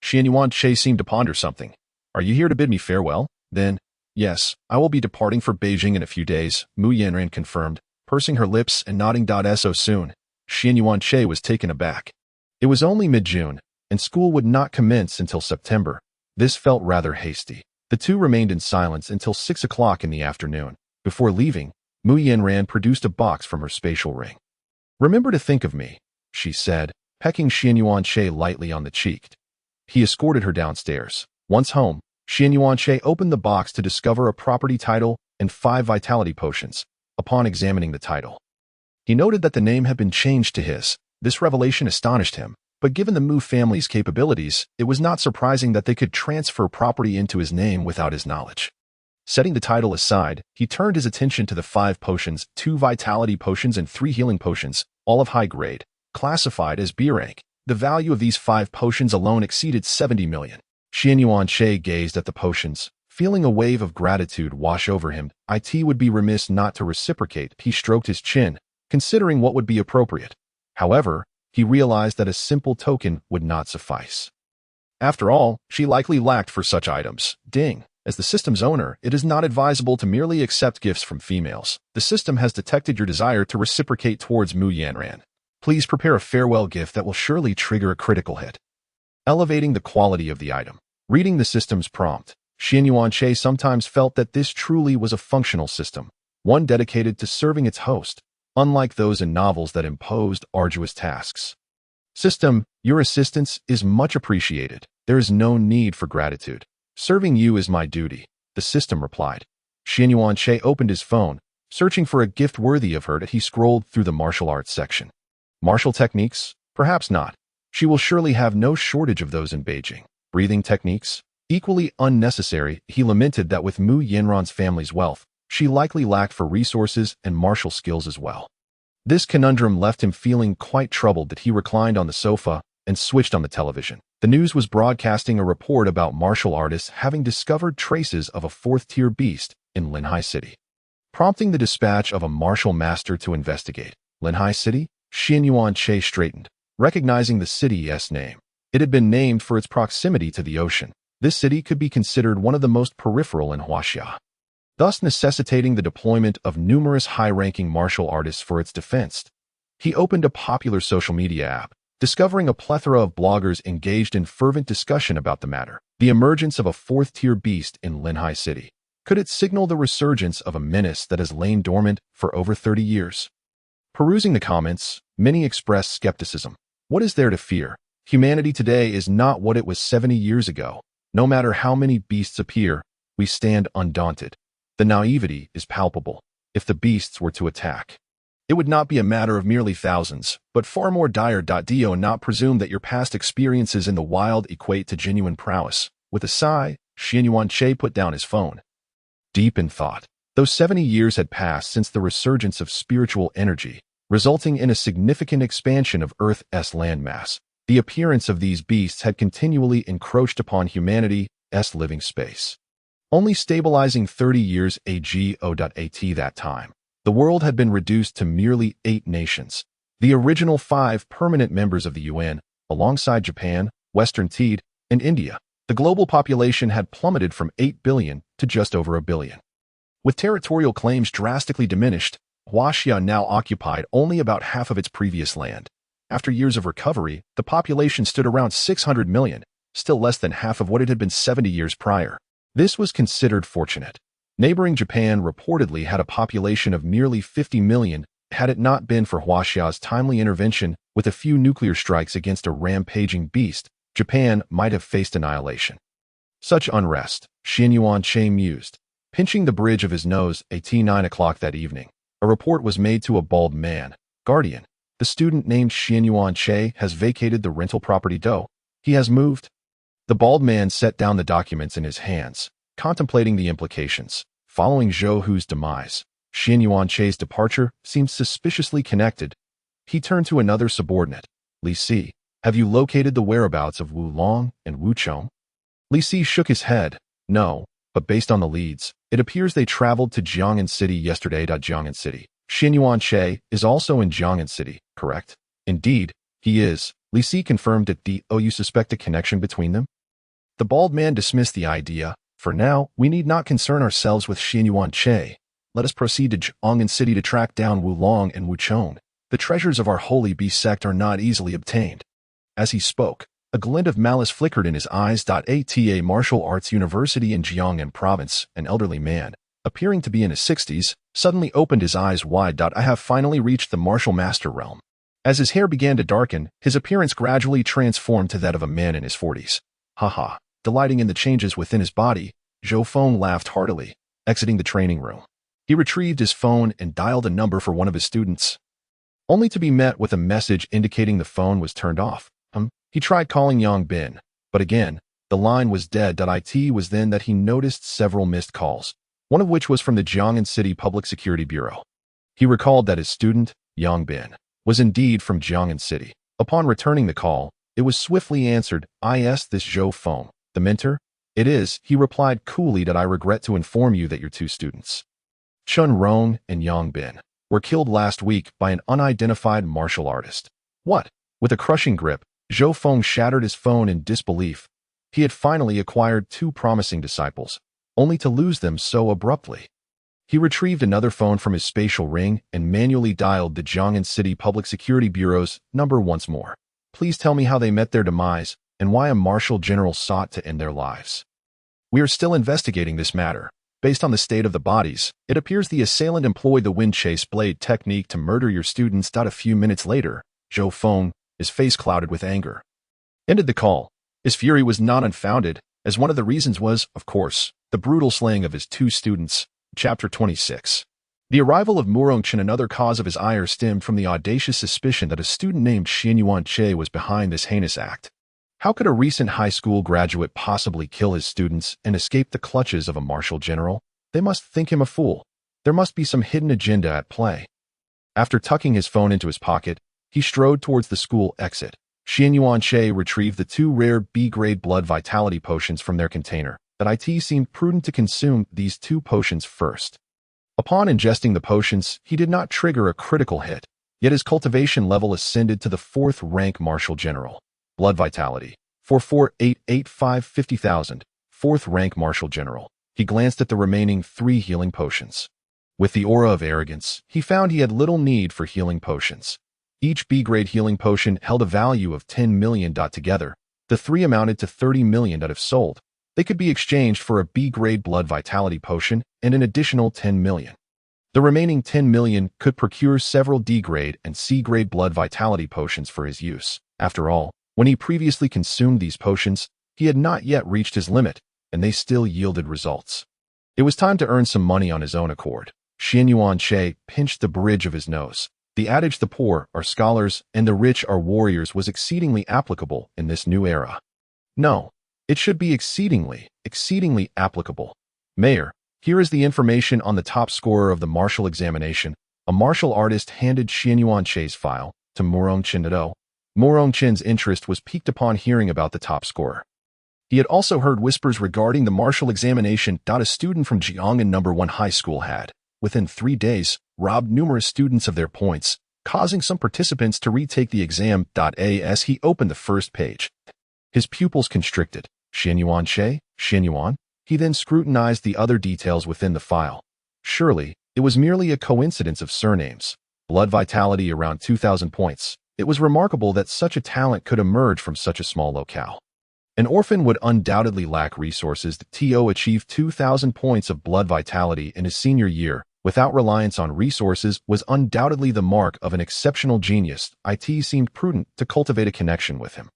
Xian Yuanshe seemed to ponder something. Are you here to bid me farewell? Then, yes, I will be departing for Beijing in a few days, Mu Yanran confirmed, pursing her lips and nodding. So soon, Xian Yuanshe was taken aback. It was only mid-June, and school would not commence until September. This felt rather hasty. The two remained in silence until 6 o'clock in the afternoon. Before leaving, Mu Yanran produced a box from her spatial ring. Remember to think of me, she said, pecking Xian Yuanshe lightly on the cheek. He escorted her downstairs. Once home, Xian Yuanshe opened the box to discover a property title and 5 vitality potions. Upon examining the title, he noted that the name had been changed to his. This revelation astonished him, but given the Mu family's capabilities, it was not surprising that they could transfer property into his name without his knowledge. Setting the title aside, he turned his attention to the 5 potions, 2 vitality potions and 3 healing potions, all of high grade, classified as B rank. The value of these 5 potions alone exceeded 70 million. Xian Yuanshe gazed at the potions, feeling a wave of gratitude wash over him. It would be remiss not to reciprocate. He stroked his chin, considering what would be appropriate. However, he realized that a simple token would not suffice. After all, she likely lacked for such items. Ding. As the system's owner, it is not advisable to merely accept gifts from females. The system has detected your desire to reciprocate towards Mu Yanran. Please prepare a farewell gift that will surely trigger a critical hit. Elevating the quality of the item. Reading the system's prompt, Xian Yuanshe sometimes felt that this truly was a functional system, one dedicated to serving its host, unlike those in novels that imposed arduous tasks. System, your assistance is much appreciated. There is no need for gratitude. Serving you is my duty, the system replied. Xian Yuanshe opened his phone, searching for a gift worthy of her. He scrolled through the martial arts section. Martial techniques? Perhaps not. She will surely have no shortage of those in Beijing. Breathing techniques? Equally unnecessary. He lamented that with Mu Yanran's family's wealth, she likely lacked for resources and martial skills as well. This conundrum left him feeling quite troubled. That he reclined on the sofa and switched on the television. The news was broadcasting a report about martial artists having discovered traces of a 4th-tier beast in Linhai City. prompting the dispatch of a martial master to investigate. Linhai City? Xianyuan Che straightened, recognizing the city's name. It had been named for its proximity to the ocean. This city could be considered one of the most peripheral in Huaxia, thus necessitating the deployment of numerous high-ranking martial artists for its defense. He opened a popular social media app, discovering a plethora of bloggers engaged in fervent discussion about the matter. The emergence of a fourth-tier beast in Linhai City. Could it signal the resurgence of a menace that has lain dormant for over 30 years? Perusing the comments, many expressed skepticism. What is there to fear? Humanity today is not what it was 70 years ago. No matter how many beasts appear, we stand undaunted. The naivety is palpable. If the beasts were to attack, it would not be a matter of merely thousands, but far more dire. Do not presume that your past experiences in the wild equate to genuine prowess. With a sigh, Xianyuan Che put down his phone. Deep in thought, though 70 years had passed since the resurgence of spiritual energy, resulting in a significant expansion of Earth's landmass, the appearance of these beasts had continually encroached upon humanity's living space. Only stabilizing 30 years ago. At that time, the world had been reduced to merely 8 nations. The original 5 permanent members of the UN, alongside Japan, Western Tied, and India. The global population had plummeted from 8 billion to just over a billion. With territorial claims drastically diminished, Huaxia now occupied only about half of its previous land. After years of recovery, the population stood around 600 million, still less than half of what it had been 70 years prior. This was considered fortunate. Neighboring Japan reportedly had a population of nearly 50 million. Had it not been for Huaxia's timely intervention with a few nuclear strikes against a rampaging beast, Japan might have faced annihilation. Such unrest, Xianyuan Che mused, pinching the bridge of his nose at 9 o'clock that evening. A report was made to a bald man. Guardian, the student named Xianyuan Che has vacated the rental property. He has moved. The bald man set down the documents in his hands, contemplating the implications. Following Zhou Hu's demise, Xianyuan Che's departure seemed suspiciously connected. He turned to another subordinate. Li Si, have you located the whereabouts of Wu Long and Wu Chong? Li Si shook his head. No, but based on the leads, it appears they traveled to Jiang'an City yesterday. Jiang'an City. Xianyuan Che is also in Jiang'an City, correct? Indeed, he is. Li Si confirmed it. You suspect a connection between them? The bald man dismissed the idea. For now, we need not concern ourselves with Xianyuan Che. Let us proceed to Jiang'an City to track down Wu Long and Wu Chong. The treasures of our holy beast sect are not easily obtained. As he spoke, a glint of malice flickered in his eyes. At a martial arts university in Jiang'an province, an elderly man, appearing to be in his 60s, suddenly opened his eyes wide. I have finally reached the martial master realm. As his hair began to darken, his appearance gradually transformed to that of a man in his 40s. Haha. Delighting in the changes within his body, Zhou Feng laughed heartily, exiting the training room. He retrieved his phone and dialed a number for one of his students, only to be met with a message indicating the phone was turned off. He tried calling Yang Bin, but again, the line was dead. It was then that he noticed several missed calls, one of which was from the Jiang'an City Public Security Bureau. He recalled that his student, Yang Bin, was indeed from Jiang'an City. Upon returning the call, it was swiftly answered. This Zhou Feng, the mentor? It is, he replied coolly. I regret to inform you that your 2 students, Chun Rong and Yang Bin, were killed last week by an unidentified martial artist. What? With a crushing grip, Zhou Feng shattered his phone in disbelief. He had finally acquired 2 promising disciples, only to lose them so abruptly. He retrieved another phone from his spatial ring and manually dialed the Jiang'an City Public Security Bureau's number once more. Please tell me how they met their demise and why a martial general sought to end their lives. We are still investigating this matter. Based on the state of the bodies, it appears the assailant employed the wind chase blade technique to murder your students. A few minutes later, Zhou Feng, his face clouded with anger, ended the call. His fury was not unfounded, as one of the reasons was, of course, the brutal slaying of his 2 students. Chapter 26. The arrival of Murongchen, another cause of his ire, stemmed from the audacious suspicion that a student named Xianyuan Che was behind this heinous act. How could a recent high school graduate possibly kill his students and escape the clutches of a martial general? They must think him a fool. There must be some hidden agenda at play. After tucking his phone into his pocket, he strode towards the school exit. Xianyuan Che retrieved the 2 rare B-grade blood vitality potions from their container. It seemed prudent to consume these 2 potions first. Upon ingesting the potions, he did not trigger a critical hit, yet his cultivation level ascended to the 4th rank Marshal General. Blood Vitality, 44885 50,000, 4th rank Marshal General. He glanced at the remaining 3 healing potions. With the aura of arrogance, he found he had little need for healing potions. Each B-grade healing potion held a value of 10 million. Together, the 3 amounted to 30 million. If sold, they could be exchanged for a B-grade blood vitality potion and an additional 10 million. The remaining 10 million could procure several D-grade and C-grade blood vitality potions for his use. After all, when he previously consumed these potions, he had not yet reached his limit, and they still yielded results. It was time to earn some money on his own accord. Xianyuan Che pinched the bridge of his nose. The adage "the poor are scholars and the rich are warriors" was exceedingly applicable in this new era. No, it should be exceedingly applicable. Mayor, here is the information on the top scorer of the martial examination. A martial artist handed Xianyuan Che's file to Murong Qin. Murong Qin's interest was piqued upon hearing about the top scorer. He had also heard whispers regarding the martial examination. A student from Jiang'an No. 1 High School had, within 3 days, robbed numerous students of their points, causing some participants to retake the exam. As he opened the first page, his pupils constricted. Xianyuan Che, Xianyuan. He then scrutinized the other details within the file. Surely, it was merely a coincidence of surnames. Blood vitality around 2,000 points. It was remarkable that such a talent could emerge from such a small locale. An orphan would undoubtedly lack resources. To achieve 2,000 points of blood vitality in his senior year without reliance on resources was undoubtedly the mark of an exceptional genius. It seemed prudent to cultivate a connection with him.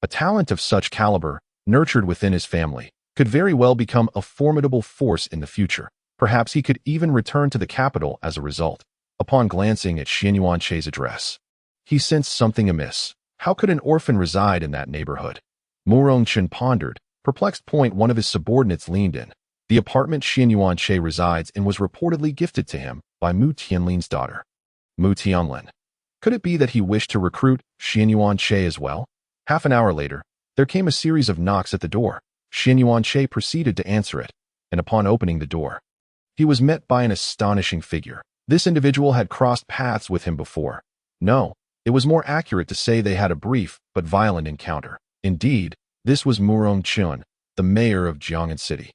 A talent of such caliber, nurtured within his family, could very well become a formidable force in the future. Perhaps he could even return to the capital as a result. Upon glancing at Xianyuan Che's address, he sensed something amiss. How could an orphan reside in that neighborhood? Murong Qin pondered, perplexed. One of his subordinates leaned in. The apartment Xianyuan Che resides in was reportedly gifted to him by Mu Tianlin's daughter. Mu Tianlin. Could it be that he wished to recruit Xianyuan Che as well? Half an hour later, there came a series of knocks at the door. Xianyuan Che proceeded to answer it, and upon opening the door, he was met by an astonishing figure. This individual had crossed paths with him before. No, it was more accurate to say they had a brief but violent encounter. Indeed, this was Murong Qin, the mayor of Jiang'an City,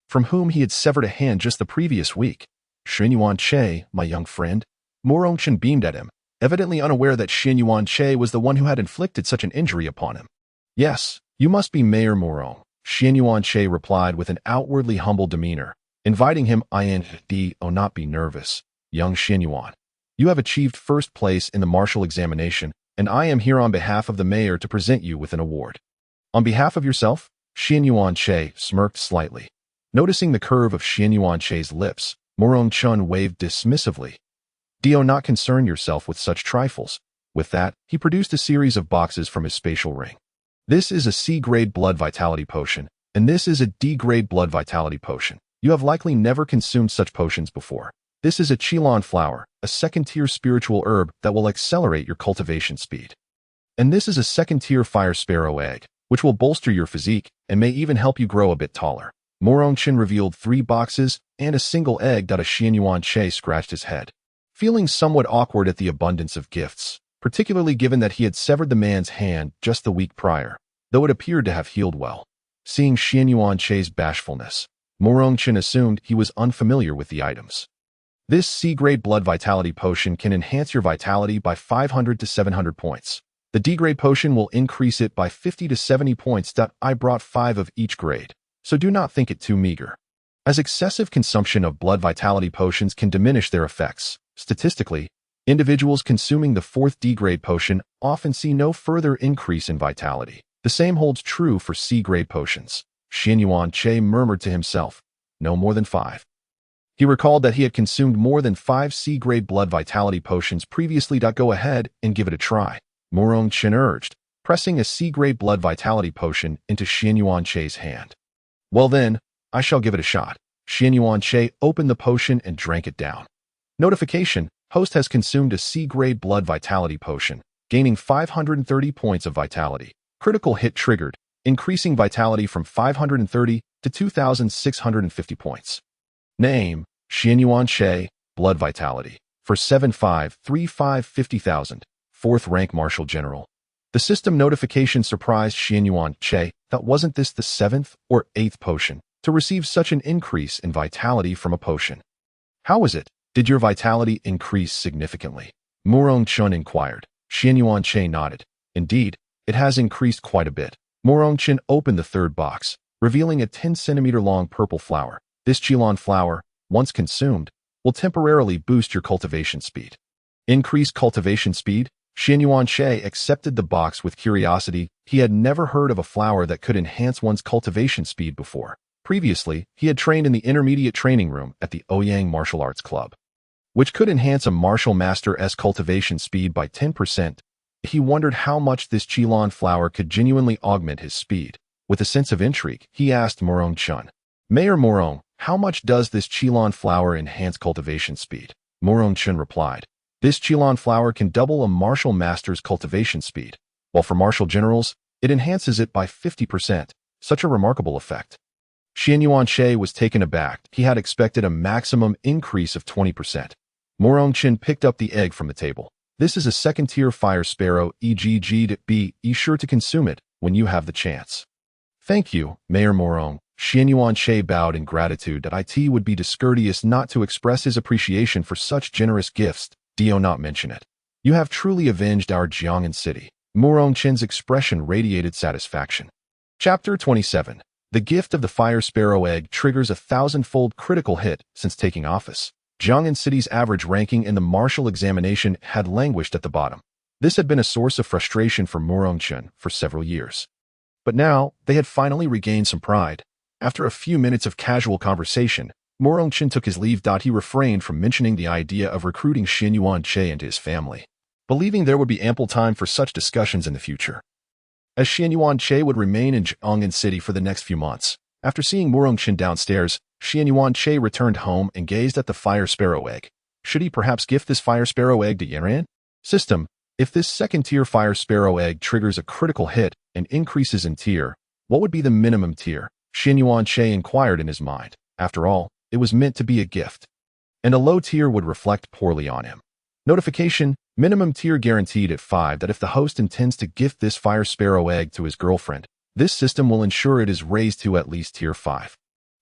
from whom he had severed a hand just the previous week. Xianyuan Che, my young friend. Murong Qin beamed at him, evidently unaware that Xianyuan Che was the one who had inflicted such an injury upon him. Yes, you must be Mayor Murong, Xianyuan Che replied with an outwardly humble demeanor, inviting him. Not be nervous, young Xianyuan. You have achieved first place in the martial examination, and I am here on behalf of the mayor to present you with an award. On behalf of yourself? Xianyuan Che smirked slightly. Noticing the curve of Xianyuan Che's lips, Murong Qin waved dismissively. Do not concern yourself with such trifles. With that, he produced a series of boxes from his spatial ring. This is a C-grade blood vitality potion, and this is a D-grade blood vitality potion. You have likely never consumed such potions before. This is a Qilon flower, a second-tier spiritual herb that will accelerate your cultivation speed. And this is a second-tier fire sparrow egg, which will bolster your physique and may even help you grow a bit taller. Murong Qin revealed 3 boxes and a single egg. Xianyuan Che scratched his head, feeling somewhat awkward at the abundance of gifts, particularly given that he had severed the man's hand just the week prior, though it appeared to have healed well. Seeing Xianyuan Che's bashfulness, Murong Qin assumed he was unfamiliar with the items. This C-grade blood vitality potion can enhance your vitality by 500 to 700 points. The D-grade potion will increase it by 50 to 70 points. I brought 5 of each grade, so do not think it too meager, as excessive consumption of blood vitality potions can diminish their effects. Statistically, individuals consuming the 4th D-grade potion often see no further increase in vitality. The same holds true for C-grade potions. Xianyuan Che murmured to himself, no more than 5. He recalled that he had consumed more than 5 C-grade blood vitality potions previously. Go ahead and give it a try, Murong Qin urged, pressing a C-grade blood vitality potion into Xianyuan Che's hand. Well then, I shall give it a shot. Xianyuan Che opened the potion and drank it down. Notification: host has consumed a C-grade blood vitality potion, gaining 530 points of vitality. Critical hit triggered, increasing vitality from 530 to 2,650 points. Name: Xianyuan Che, blood vitality, for 753550,000, 4th rank Marshal General. The system notification surprised Xianyuan Che that wasn't this the 7th or 8th potion to receive such an increase in vitality from a potion. How was it? Did your vitality increase significantly? Morong Chun inquired. Xianyuan Che nodded. Indeed, it has increased quite a bit. Morong Chun opened the third box, revealing a 10-centimeter long purple flower. This Qilon flower, once consumed, will temporarily boost your cultivation speed. Increased cultivation speed? Xianyuan Che accepted the box with curiosity. He had never heard of a flower that could enhance one's cultivation speed before. Previously, he had trained in the intermediate training room at the Ouyang Martial Arts Club, which could enhance a martial master's cultivation speed by 10%. He wondered how much this Qilon flower could genuinely augment his speed. With a sense of intrigue, he asked Morong Chun, "Mayor Morong, how much does this Qilon flower enhance cultivation speed?" Morong Chun replied, "This Qilon flower can double a martial master's cultivation speed, while for martial generals, it enhances it by 50%. Such a remarkable effect." Xianyuan Che was taken aback. He had expected a maximum increase of 20%. Morong Chun picked up the egg from the table. "This is a second-tier fire sparrow, be sure to consume it when you have the chance." "Thank you, Mayor Morong." Xianyuan Che bowed in gratitude that it would be discourteous not to express his appreciation for such generous gifts. "Do not mention it. You have truly avenged our Jiang'an city." Morong Chun's expression radiated satisfaction. Chapter 27. The gift of the fire sparrow egg triggers a 1,000-fold critical hit since taking office. Jiang'an City's average ranking in the martial examination had languished at the bottom. This had been a source of frustration for Morong Chun for several years. But now, they had finally regained some pride. After a few minutes of casual conversation, Morong Chun took his leave. He refrained from mentioning the idea of recruiting Xianyuan Che into his family, believing there would be ample time for such discussions in the future, as Xianyuan Che would remain in Jiang'an City for the next few months. After seeing Morong Chun downstairs, Xianyuan Che returned home and gazed at the fire sparrow egg. Should he perhaps gift this fire sparrow egg to Yanran? System: if this second-tier fire sparrow egg triggers a critical hit and increases in tier, what would be the minimum tier? Xianyuan Che inquired in his mind. After all, it was meant to be a gift, and a low tier would reflect poorly on him. Notification: minimum tier guaranteed at 5. That if the host intends to gift this fire sparrow egg to his girlfriend, this system will ensure it is raised to at least tier 5.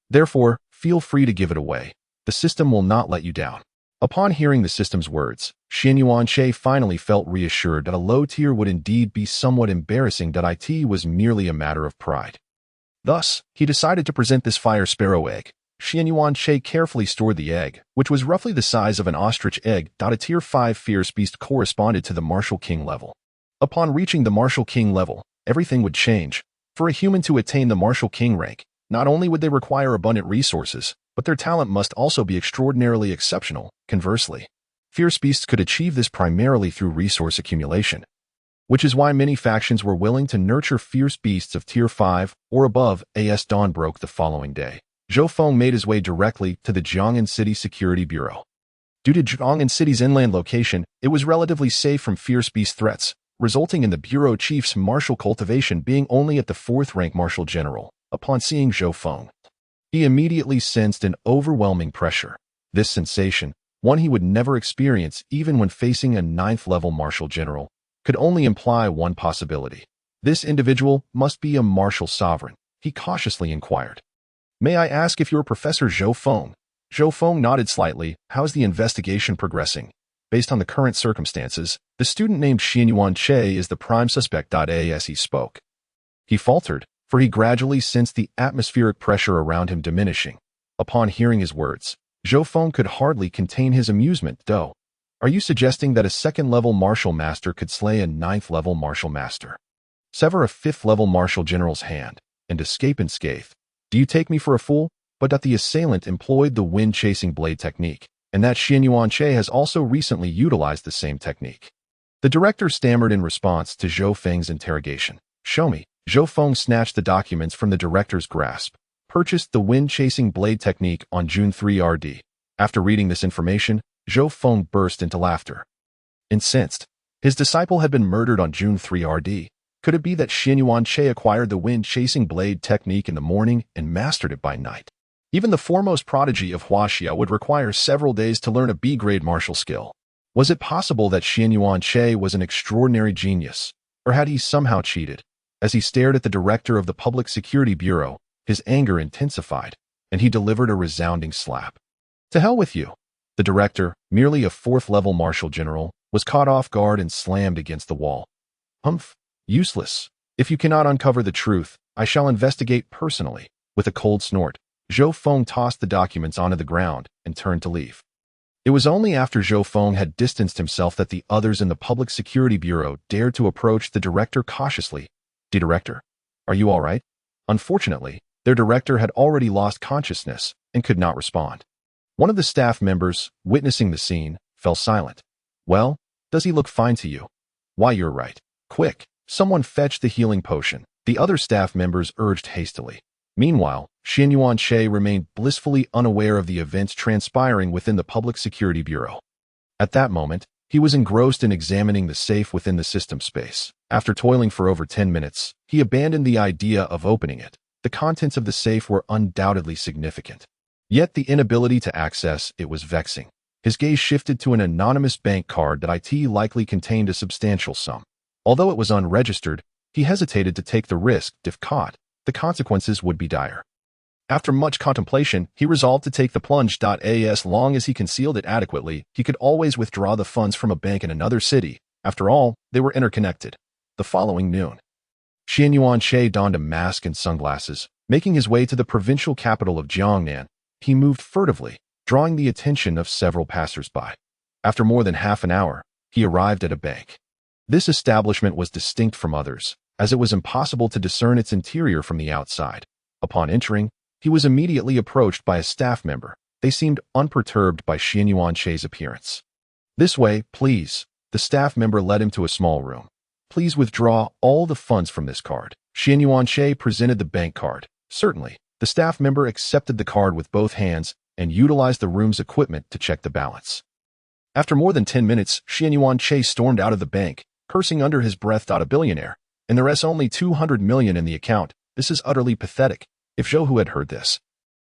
Therefore, feel free to give it away. The system will not let you down. Upon hearing the system's words, Xianyuan Che finally felt reassured that a low tier would indeed be somewhat embarrassing. It was merely a matter of pride. Thus, he decided to present this fire sparrow egg. Xianyuan Che carefully stored the egg, which was roughly the size of an ostrich egg. A tier 5 fierce beast corresponded to the Martial King level. Upon reaching the Martial King level, everything would change. For a human to attain the Martial King rank, not only would they require abundant resources, but their talent must also be extraordinarily exceptional. Conversely, fierce beasts could achieve this primarily through resource accumulation, which is why many factions were willing to nurture fierce beasts of tier 5 or above. As dawn broke the following day, Zhou Feng made his way directly to the Jiang'an City Security Bureau. Due to Jiang'an City's inland location, it was relatively safe from fierce beast threats, resulting in the bureau chief's martial cultivation being only at the 4th rank martial general. Upon seeing Zhou Feng, he immediately sensed an overwhelming pressure. This sensation, one he would never experience even when facing a 9th level martial general, could only imply one possibility. This individual must be a martial sovereign. He cautiously inquired, "May I ask if you're Professor Zhou Feng?" Zhou Feng nodded slightly. "How's the investigation progressing?" "Based on the current circumstances, the student named Xianyuan Che is the prime suspect." As he spoke, he faltered, for he gradually sensed the atmospheric pressure around him diminishing. Upon hearing his words, Zhou Feng could hardly contain his amusement. "Though, are you suggesting that a 2nd-level martial master could slay a 9th-level martial master, sever a 5th-level martial general's hand, and escape unscathed? Do you take me for a fool?" But that the assailant employed the wind-chasing blade technique, and that Xianyuan Che has also recently utilized the same technique. The director stammered in response to Zhou Feng's interrogation. "Show me." Zhou Feng snatched the documents from the director's grasp. "Purchased the wind-chasing blade technique on June 3 RD. After reading this information, Zhou Feng burst into laughter. Incensed, his disciple had been murdered on June 3 RD. Could it be that Xianyuan Che acquired the wind-chasing blade technique in the morning and mastered it by night? Even the foremost prodigy of Huaxia would require several days to learn a B-grade martial skill. Was it possible that Xianyuan Che was an extraordinary genius, or had he somehow cheated? As he stared at the director of the Public Security Bureau, his anger intensified, and he delivered a resounding slap. To hell with you. The director, merely a fourth-level marshal general, was caught off guard and slammed against the wall. Humph. Useless. If you cannot uncover the truth, I shall investigate personally. With a cold snort, Zhou Feng tossed the documents onto the ground and turned to leave. It was only after Zhou Feng had distanced himself that the others in the Public Security Bureau dared to approach the director cautiously. Director, are you all right? Unfortunately, their director had already lost consciousness and could not respond. One of the staff members, witnessing the scene, fell silent. Well, does he look fine to you? Why, you're right. Quick, someone fetch the healing potion, the other staff members urged hastily. Meanwhile, Xianyuan Che remained blissfully unaware of the events transpiring within the Public Security Bureau. At that moment, he was engrossed in examining the safe within the system space. After toiling for over 10 minutes, he abandoned the idea of opening it. The contents of the safe were undoubtedly significant. Yet the inability to access it was vexing. His gaze shifted to an anonymous bank card that likely contained a substantial sum. Although it was unregistered, he hesitated to take the risk. If caught, the consequences would be dire. After much contemplation, he resolved to take the plunge. As long as he concealed it adequately, he could always withdraw the funds from a bank in another city. After all, they were interconnected. The following noon, Xianyuan Che donned a mask and sunglasses. Making his way to the provincial capital of Jiangnan, he moved furtively, drawing the attention of several passers-by. After more than half an hour, he arrived at a bank. This establishment was distinct from others, as it was impossible to discern its interior from the outside. Upon entering, he was immediately approached by a staff member. They seemed unperturbed by Xianyuan Che's appearance. This way, please. The staff member led him to a small room. Please withdraw all the funds from this card. Xianyuan Che presented the bank card. Certainly. The staff member accepted the card with both hands and utilized the room's equipment to check the balance. After more than 10 minutes, Xianyuan Che stormed out of the bank, cursing under his breath. A billionaire. And the rest only 200 million in the account. This is utterly pathetic. If Zhou Hu had heard this,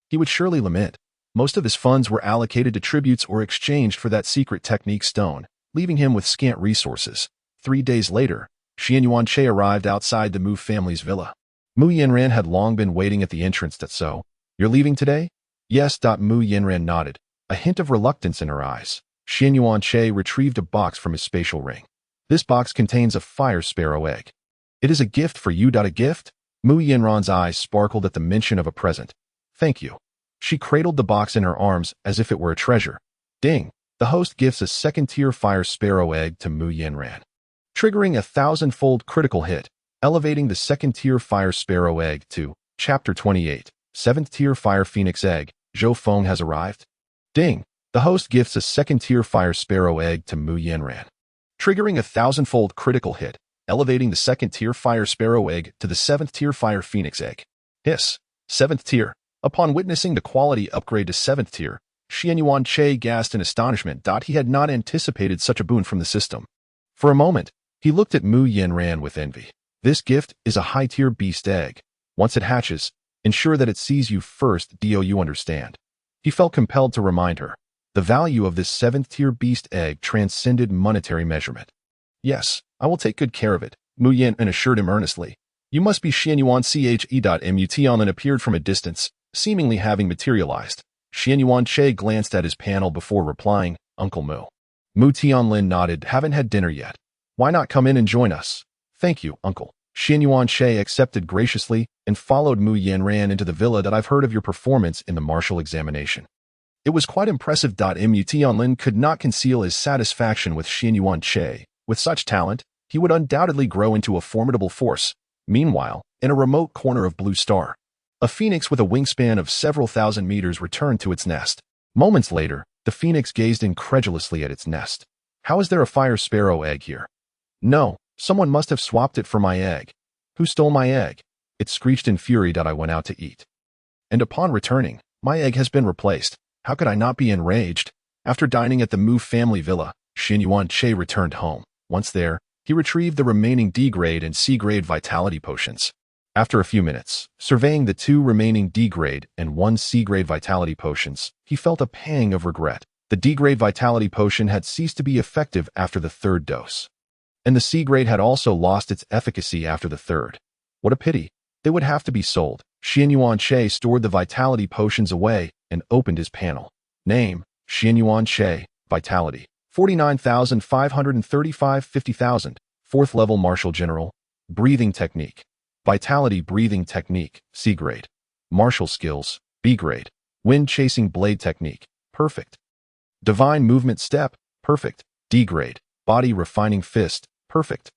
he would surely lament. Most of his funds were allocated to tributes or exchanged for that secret technique stone, leaving him with scant resources. 3 days later, Xianyuan Che arrived outside the Mu family's villa. Mu Yanran had long been waiting at the entrance. So, you're leaving today? Yes. Mu Yanran nodded, a hint of reluctance in her eyes. Xianyuan Che retrieved a box from his spatial ring. This box contains a fire sparrow egg. It is a gift for you. A gift? Mu Yanran's eyes sparkled at the mention of a present. Thank you. She cradled the box in her arms as if it were a treasure. Ding! The host gifts a second-tier fire sparrow egg to Mu Yanran, triggering a 1,000-fold critical hit, elevating the second-tier fire sparrow egg to Chapter 28, 7th-tier fire phoenix egg. Zhou Feng has arrived. Ding! The host gifts a second-tier fire sparrow egg to Mu Yanran, triggering a 1,000-fold critical hit, elevating the second-tier fire sparrow egg to the 7th-tier fire phoenix egg. Hiss! 7th tier. Upon witnessing the quality upgrade to 7th tier, Xianyuan Che gasped in astonishment. He had not anticipated such a boon from the system. For a moment, he looked at Mu Yanran with envy. This gift is a high-tier beast egg. Once it hatches, ensure that it sees you first. Do you understand? He felt compelled to remind her. The value of this 7th-tier beast egg transcended monetary measurement. Yes, I will take good care of it, Mu Yanran assured him earnestly. You must be Xianyuan Che. Mu Tianlin appeared from a distance, seemingly having materialized. Xianyuan Che glanced at his panel before replying, Uncle Mu. Mu Tianlin nodded. Haven't had dinner yet. Why not come in and join us? Thank you, Uncle. Xianyuan Che accepted graciously and followed Mu Yanran into the villa. I've heard of your performance in the martial examination. It was quite impressive. Mu Tianlin could not conceal his satisfaction with Xianyuan Che. With such talent, he would undoubtedly grow into a formidable force. Meanwhile, in a remote corner of Blue Star, a phoenix with a wingspan of several thousand meters returned to its nest. Moments later, the phoenix gazed incredulously at its nest. How is there a fire sparrow egg here? No, someone must have swapped it for my egg. Who stole my egg? It screeched in fury. I went out to eat. And upon returning, my egg has been replaced. How could I not be enraged? After dining at the Mu family villa, Xianyuan Che returned home. Once there, he retrieved the remaining D-grade and C-grade vitality potions. After a few minutes, surveying the 2 remaining D-grade and 1 C-grade vitality potions, he felt a pang of regret. The D-grade vitality potion had ceased to be effective after the 3rd dose, and the C-grade had also lost its efficacy after the 3rd. What a pity. They would have to be sold. Xianyuan stored the vitality potions away and opened his panel. Name, Xianyuan, Vitality, 49,535 50,000, 4th level Martial General. Breathing Technique, Vitality Breathing Technique, C-grade. Martial Skills, B-grade. Wind Chasing Blade Technique, perfect. Divine Movement Step, perfect. D-grade. Body Refining Fist, perfect.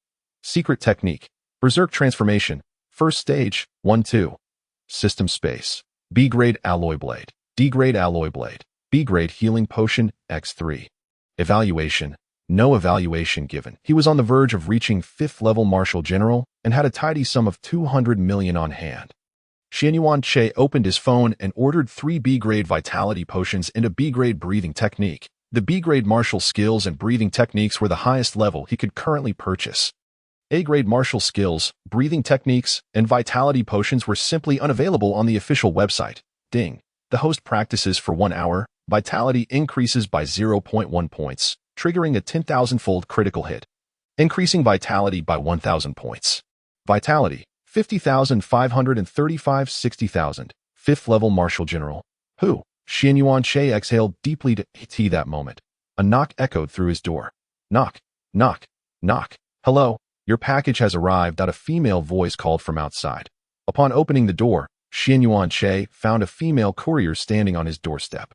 Secret Technique, Berserk Transformation, First Stage, 1-2. System Space, B-grade Alloy Blade, D-grade Alloy Blade, B-grade Healing Potion, X3. Evaluation, no evaluation given. He was on the verge of reaching 5th level Martial General and had a tidy sum of 200 million on hand. Xianyuan opened his phone and ordered 3 B-grade Vitality Potions and a B-grade Breathing Technique. The B-grade Martial Skills and Breathing Techniques were the highest level he could currently purchase. A-grade Martial Skills, Breathing Techniques, and Vitality Potions were simply unavailable on the official website. Ding. The host practices for 1 hour. Vitality increases by 0.1 points, triggering a 10,000-fold critical hit, increasing Vitality by 1,000 points. Vitality, 50,535 60,000, 5th level Martial General. Who? Xianyuan exhaled deeply to that moment. A knock echoed through his door. Knock, knock, knock. Hello, your package has arrived. A female voice called from outside. Upon opening the door, Xianyuan found a female courier standing on his doorstep.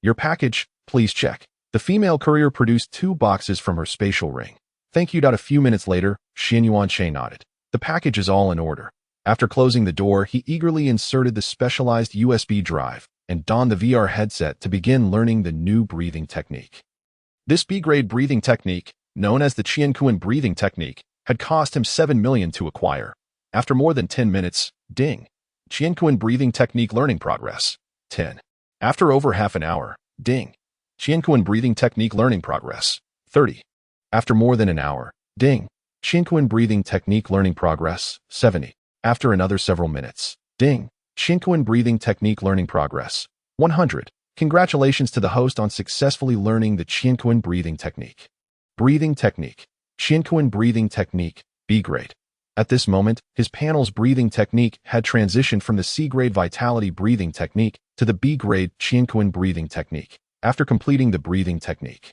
Your package, please check. The female courier produced 2 boxes from her spatial ring. Thank you. A few minutes later, Xianyuan nodded. The package is all in order. After closing the door, he eagerly inserted the specialized USB drive and donned the VR headset to begin learning the new breathing technique. This B-grade breathing technique, known as the Qianquan breathing technique, had cost him 7 million to acquire. After more than 10 minutes, ding. Qianquan breathing technique learning progress, 10. After over half an hour, ding. Qianquan breathing technique learning progress, 30. After more than an hour, ding. Qianquan breathing technique learning progress, 70. After another several minutes, ding. Qianquan breathing technique learning progress, 100. Congratulations to the host on successfully learning the Qianquan breathing technique. Breathing technique, Qianquan breathing technique, B-grade. At this moment, his panel's breathing technique had transitioned from the C-grade Vitality breathing technique to the B-grade Qianquan breathing technique. After completing the breathing technique,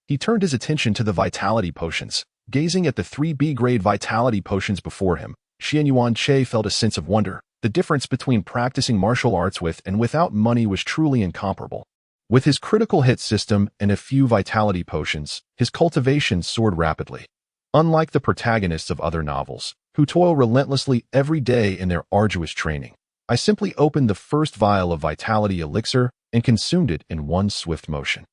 he turned his attention to the Vitality potions. Gazing at the 3 B-grade Vitality potions before him, Xianyuan felt a sense of wonder. The difference between practicing martial arts with and without money was truly incomparable. With his critical hit system and a few Vitality potions, his cultivation soared rapidly. Unlike the protagonists of other novels, who toil relentlessly every day in their arduous training, I simply opened the first vial of Vitality elixir and consumed it in one swift motion.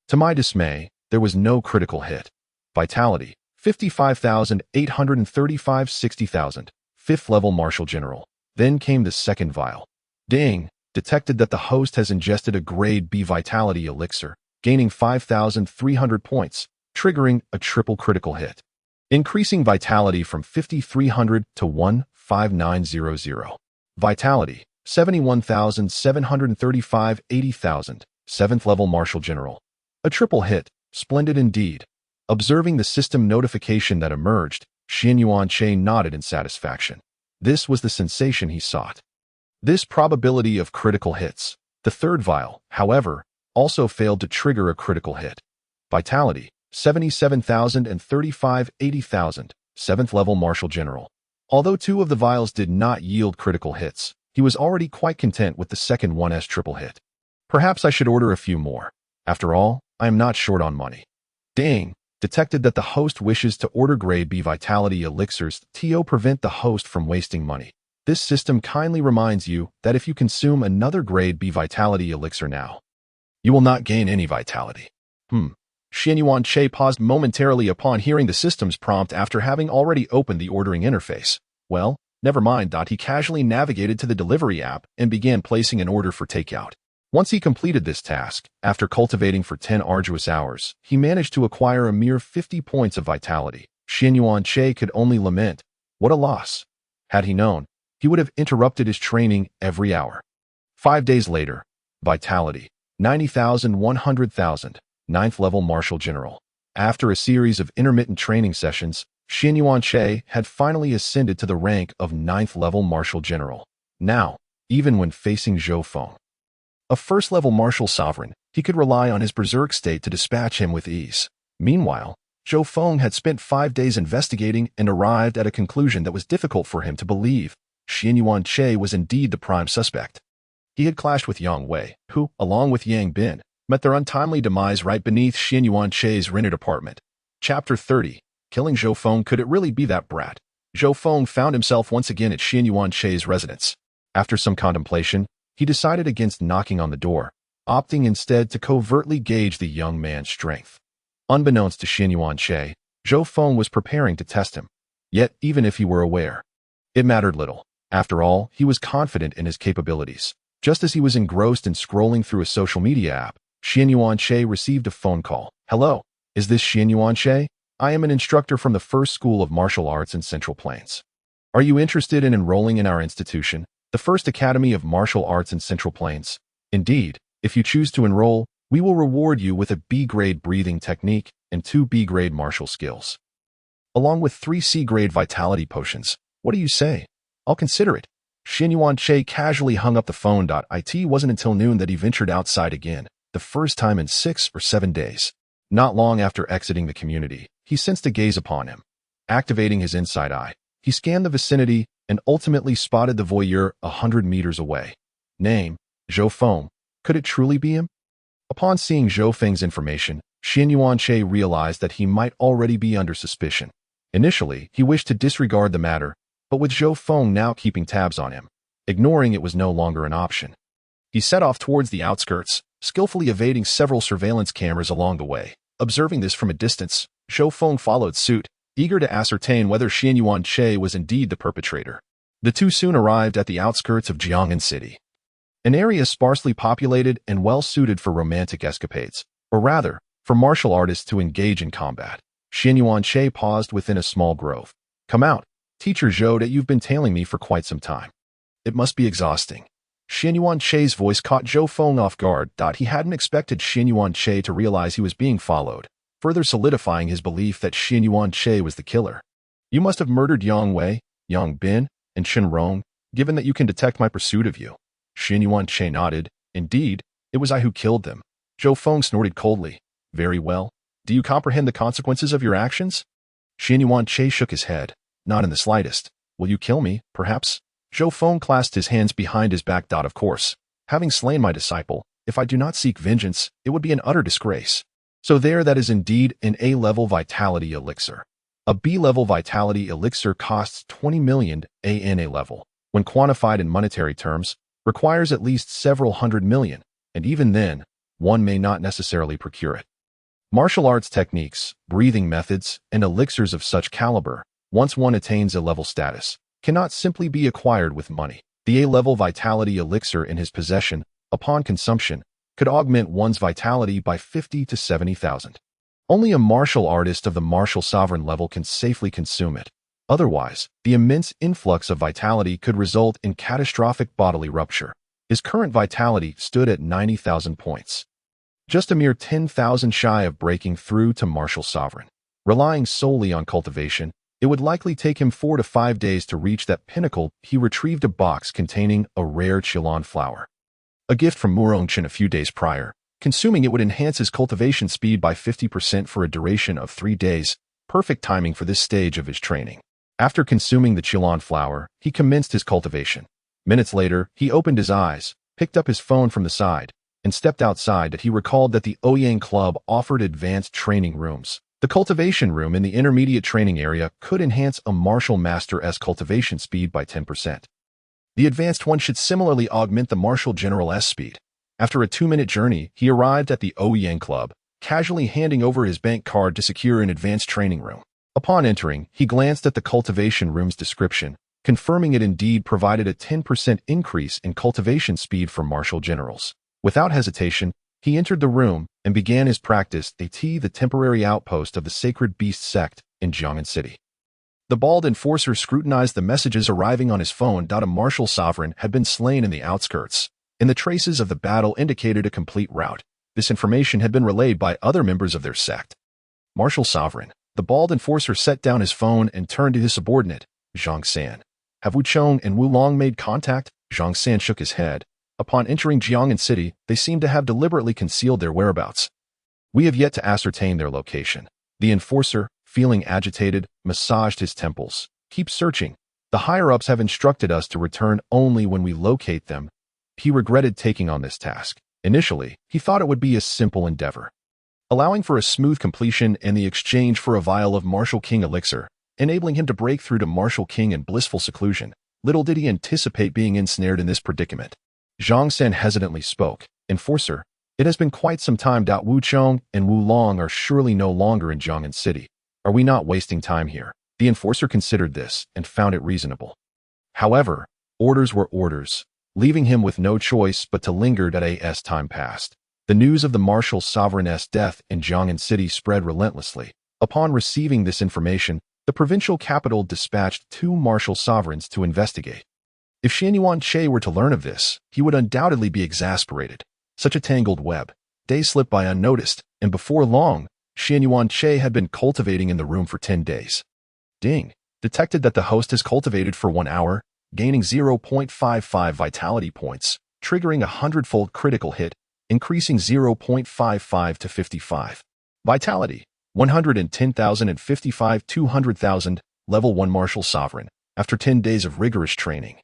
To my dismay, there was no critical hit. Vitality, 55,835 60,000, 5th level Martial General. Then came the second vial. Ding! Detected that the host has ingested a grade B Vitality elixir, gaining 5,300 points, triggering a triple critical hit, increasing Vitality from 5,300 to 1,5900. Vitality, 71,735 80,000, 7th level Martial General. A triple hit, splendid indeed. Observing the system notification that emerged, Xianyuan nodded in satisfaction. This was the sensation he sought. This probability of critical hits. The third vial, however, also failed to trigger a critical hit. Vitality, 77,035 80,000, 7th level Martial General. Although 2 of the vials did not yield critical hits, he was already quite content with the second one's triple hit. Perhaps I should order a few more. After all, I am not short on money. Ding! Detected that the host wishes to order grade B Vitality elixirs to prevent the host from wasting money. This system kindly reminds you that if you consume another grade B Vitality elixir now, you will not gain any Vitality. Xianyuan paused momentarily upon hearing the system's prompt after having already opened the ordering interface. Well, never mind. He casually navigated to the delivery app and began placing an order for takeout. Once he completed this task, after cultivating for 10 arduous hours, he managed to acquire a mere 50 points of Vitality. Xianyuan could only lament. What a loss. Had he known, he would have interrupted his training every hour. 5 days later, vitality, 90,000, 100,000, 9th level Martial General. After a series of intermittent training sessions, Xin Yuanche had finally ascended to the rank of 9th level Martial General. Now, even when facing Zhou Feng, a first-level martial sovereign, he could rely on his berserk state to dispatch him with ease. Meanwhile, Zhou Feng had spent 5 days investigating and arrived at a conclusion that was difficult for him to believe. Xin Yuanche was indeed the prime suspect. He had clashed with Yang Wei, who, along with Yang Bin, met their untimely demise right beneath Xin Yuanche's rented apartment. Chapter 30. Killing Zhou Feng. Could it really be that brat? Zhou Feng found himself once again at Xin Yuanche's residence. After some contemplation, he decided against knocking on the door, opting instead to covertly gauge the young man's strength. Unbeknownst to Xin Yuanche, Zhou Feng was preparing to test him. Yet, even if he were aware, it mattered little. After all, he was confident in his capabilities. Just as he was engrossed in scrolling through a social media app, Xin Yuanche received a phone call. "Hello, is this Xin Yuanche? I am an instructor from the First School of Martial Arts in Central Plains. Are you interested in enrolling in our institution, the First Academy of Martial Arts in Central Plains? Indeed, if you choose to enroll, we will reward you with a B-grade breathing technique and 2 B-grade martial skills, along with 3 C-grade vitality potions. What do you say? I'll consider it." Xin Yuanche casually hung up the phone. It wasn't until noon that he ventured outside again, the first time in 6 or 7 days. Not long after exiting the community, he sensed a gaze upon him. Activating his inside eye, he scanned the vicinity and ultimately spotted the voyeur 100 meters away. Name, Zhou Feng. Could it truly be him? Upon seeing Zhou Feng's information, Xin Yuanche realized that he might already be under suspicion. Initially, he wished to disregard the matter, but with Zhou Feng now keeping tabs on him, ignoring it was no longer an option. He set off towards the outskirts, skillfully evading several surveillance cameras along the way. Observing this from a distance, Zhou Feng followed suit, eager to ascertain whether Xin Yuanche was indeed the perpetrator. The two soon arrived at the outskirts of Jiang'an City, an area sparsely populated and well-suited for romantic escapades, or rather, for martial artists to engage in combat. Xin Yuanche paused within a small grove. "Come out, Teacher Zhou, that you've been tailing me for quite some time. It must be exhausting." Xin Yuanche's voice caught Zhou Feng off guard. He hadn't expected Xin Yuanche to realize he was being followed, further solidifying his belief that Xin Yuanche was the killer. "You must have murdered Yang Wei, Yang Bin, and Shen Rong, given that you can detect my pursuit of you." Xin Yuanche nodded. "Indeed, it was I who killed them." Zhou Feng snorted coldly. "Very well. Do you comprehend the consequences of your actions?" Xin Yuanche shook his head. "Not in the slightest. Will you kill me, perhaps?" Zhou Feng clasped his hands behind his back. "Of course. Having slain my disciple, if I do not seek vengeance, it would be an utter disgrace. So that is indeed an A-level vitality elixir. A B-level vitality elixir costs 20 million ANA level. When quantified in monetary terms, requires at least several hundred million, and even then, one may not necessarily procure it. Martial arts techniques, breathing methods, and elixirs of such caliber, once one attains a level status, cannot simply be acquired with money. The A-level vitality elixir in his possession, upon consumption, could augment one's vitality by 50 to 70,000. Only a martial artist of the martial sovereign level can safely consume it. Otherwise, the immense influx of vitality could result in catastrophic bodily rupture. His current vitality stood at 90,000 points. Just a mere 10,000 shy of breaking through to martial sovereign. Relying solely on cultivation, it would likely take him 4 to 5 days to reach that pinnacle. He retrieved a box containing a rare Qilon flower, a gift from Murongchen a few days prior. Consuming it would enhance his cultivation speed by 50% for a duration of 3 days, perfect timing for this stage of his training. After consuming the Qilon flower, he commenced his cultivation. Minutes later, he opened his eyes, picked up his phone from the side, and stepped outside. He recalled that the Ouyang Club offered advanced training rooms. The cultivation room in the intermediate training area could enhance a martial master's cultivation speed by 10%. The advanced one should similarly augment the martial general's speed. After a 2-minute journey, he arrived at the Ouyang Club, casually handing over his bank card to secure an advanced training room. Upon entering, he glanced at the cultivation room's description, confirming it indeed provided a 10% increase in cultivation speed for martial generals. Without hesitation, he entered the room and began his practice at the temporary outpost of the Sacred Beast sect in Jiang'an City. The bald enforcer scrutinized the messages arriving on his phone. A martial sovereign had been slain in the outskirts, and the traces of the battle indicated a complete rout. This information had been relayed by other members of their sect. Martial sovereign. The bald enforcer set down his phone and turned to his subordinate, Zhang San. Have Wu Chong and Wu Long made contact? Zhang San shook his head. Upon entering Jiang'an City, they seemed to have deliberately concealed their whereabouts. We have yet to ascertain their location. The enforcer, feeling agitated, massaged his temples. Keep searching. The higher-ups have instructed us to return only when we locate them. He regretted taking on this task. Initially, he thought it would be a simple endeavor, allowing for a smooth completion and the exchange for a vial of Martial King elixir, enabling him to break through to Martial King in blissful seclusion. Little did he anticipate being ensnared in this predicament. Zhang San hesitantly spoke. Enforcer, it has been quite some time. Wu Chong and Wu Long are surely no longer in Jiang'an City. Are we not wasting time here? The enforcer considered this and found it reasonable. However, orders were orders, leaving him with no choice but to linger. As time passed, the news of the martial sovereign's death in Jiang'an City spread relentlessly. Upon receiving this information, the provincial capital dispatched 2 martial sovereigns to investigate. If Xianyuan Che were to learn of this, he would undoubtedly be exasperated. Such a tangled web. Days slipped by unnoticed, and before long, Xianyuan Che had been cultivating in the room for 10 days. Ding! Detected that the host has cultivated for 1 hour, gaining 0.55 vitality points, triggering a 100-fold critical hit, increasing 0.55 to 55. Vitality, 110,000 and 55, 200,000, level 1 martial sovereign, after 10 days of rigorous training.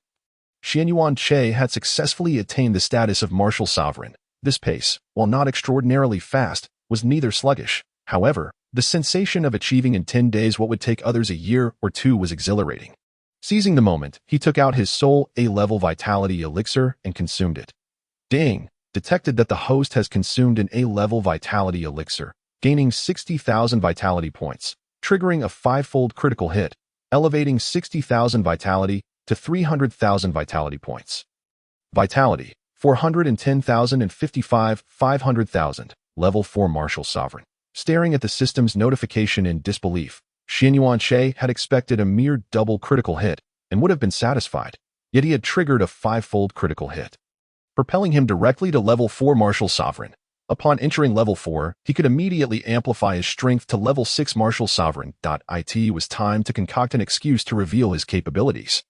Xianyuan Che had successfully attained the status of martial sovereign. This pace, while not extraordinarily fast, was neither sluggish. However, the sensation of achieving in 10 days what would take others a year or 2 was exhilarating. Seizing the moment, he took out his sole A-level vitality elixir and consumed it. Ding! Detected that the host has consumed an A-level vitality elixir, gaining 60,000 vitality points, triggering a 5-fold critical hit, elevating 60,000 vitality to 300,000 vitality points. Vitality, 410,000 and 55, 500,000, level 4 martial sovereign. Staring at the system's notification in disbelief, Xianyuan Che had expected a mere double critical hit and would have been satisfied, yet he had triggered a 5-fold critical hit, propelling him directly to level 4 martial sovereign. Upon entering level 4, he could immediately amplify his strength to level 6 martial sovereign. It was time to concoct an excuse to reveal his capabilities.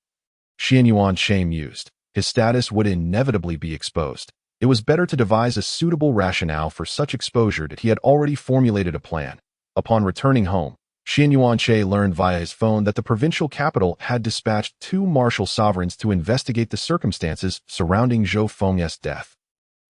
Xianyuan Che mused. His status would inevitably be exposed. It was better to devise a suitable rationale for such exposure. That he had already formulated a plan. Upon returning home, Xianyuan Che learned via his phone that the provincial capital had dispatched 2 martial sovereigns to investigate the circumstances surrounding Zhou Feng's death.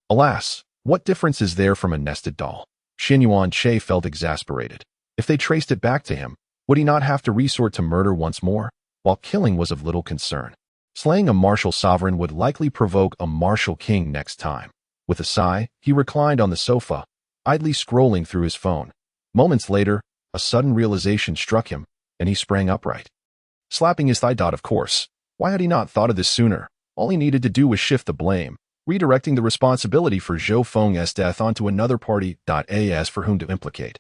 Alas, what difference is there from a nested doll? Xianyuan Che felt exasperated. If they traced it back to him, would he not have to resort to murder once more? While killing was of little concern, slaying a martial sovereign would likely provoke a martial king next time. With a sigh, he reclined on the sofa, idly scrolling through his phone. Moments later, a sudden realization struck him, and he sprang upright, slapping his thigh. Of course, why had he not thought of this sooner? All he needed to do was shift the blame, redirecting the responsibility for Zhou Feng's death onto another party. As for whom to implicate.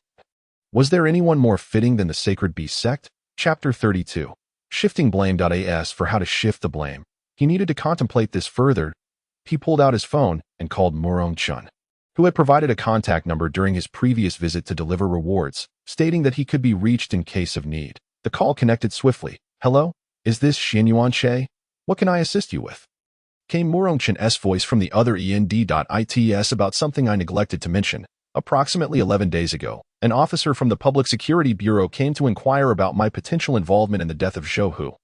Was there anyone more fitting than the Sacred Beast sect? Chapter 32. Shifting blame. As for how to shift the blame, he needed to contemplate this further. He pulled out his phone and called Murong Chun, who had provided a contact number during his previous visit to deliver rewards, stating that he could be reached in case of need. The call connected swiftly. Hello? Is this Xianyuan Che? What can I assist you with? Came Murong Chun's voice from the other end. It's about something I neglected to mention. Approximately 11 days ago, an officer from the Public Security Bureau came to inquire about my potential involvement in the death of Zhou Hu,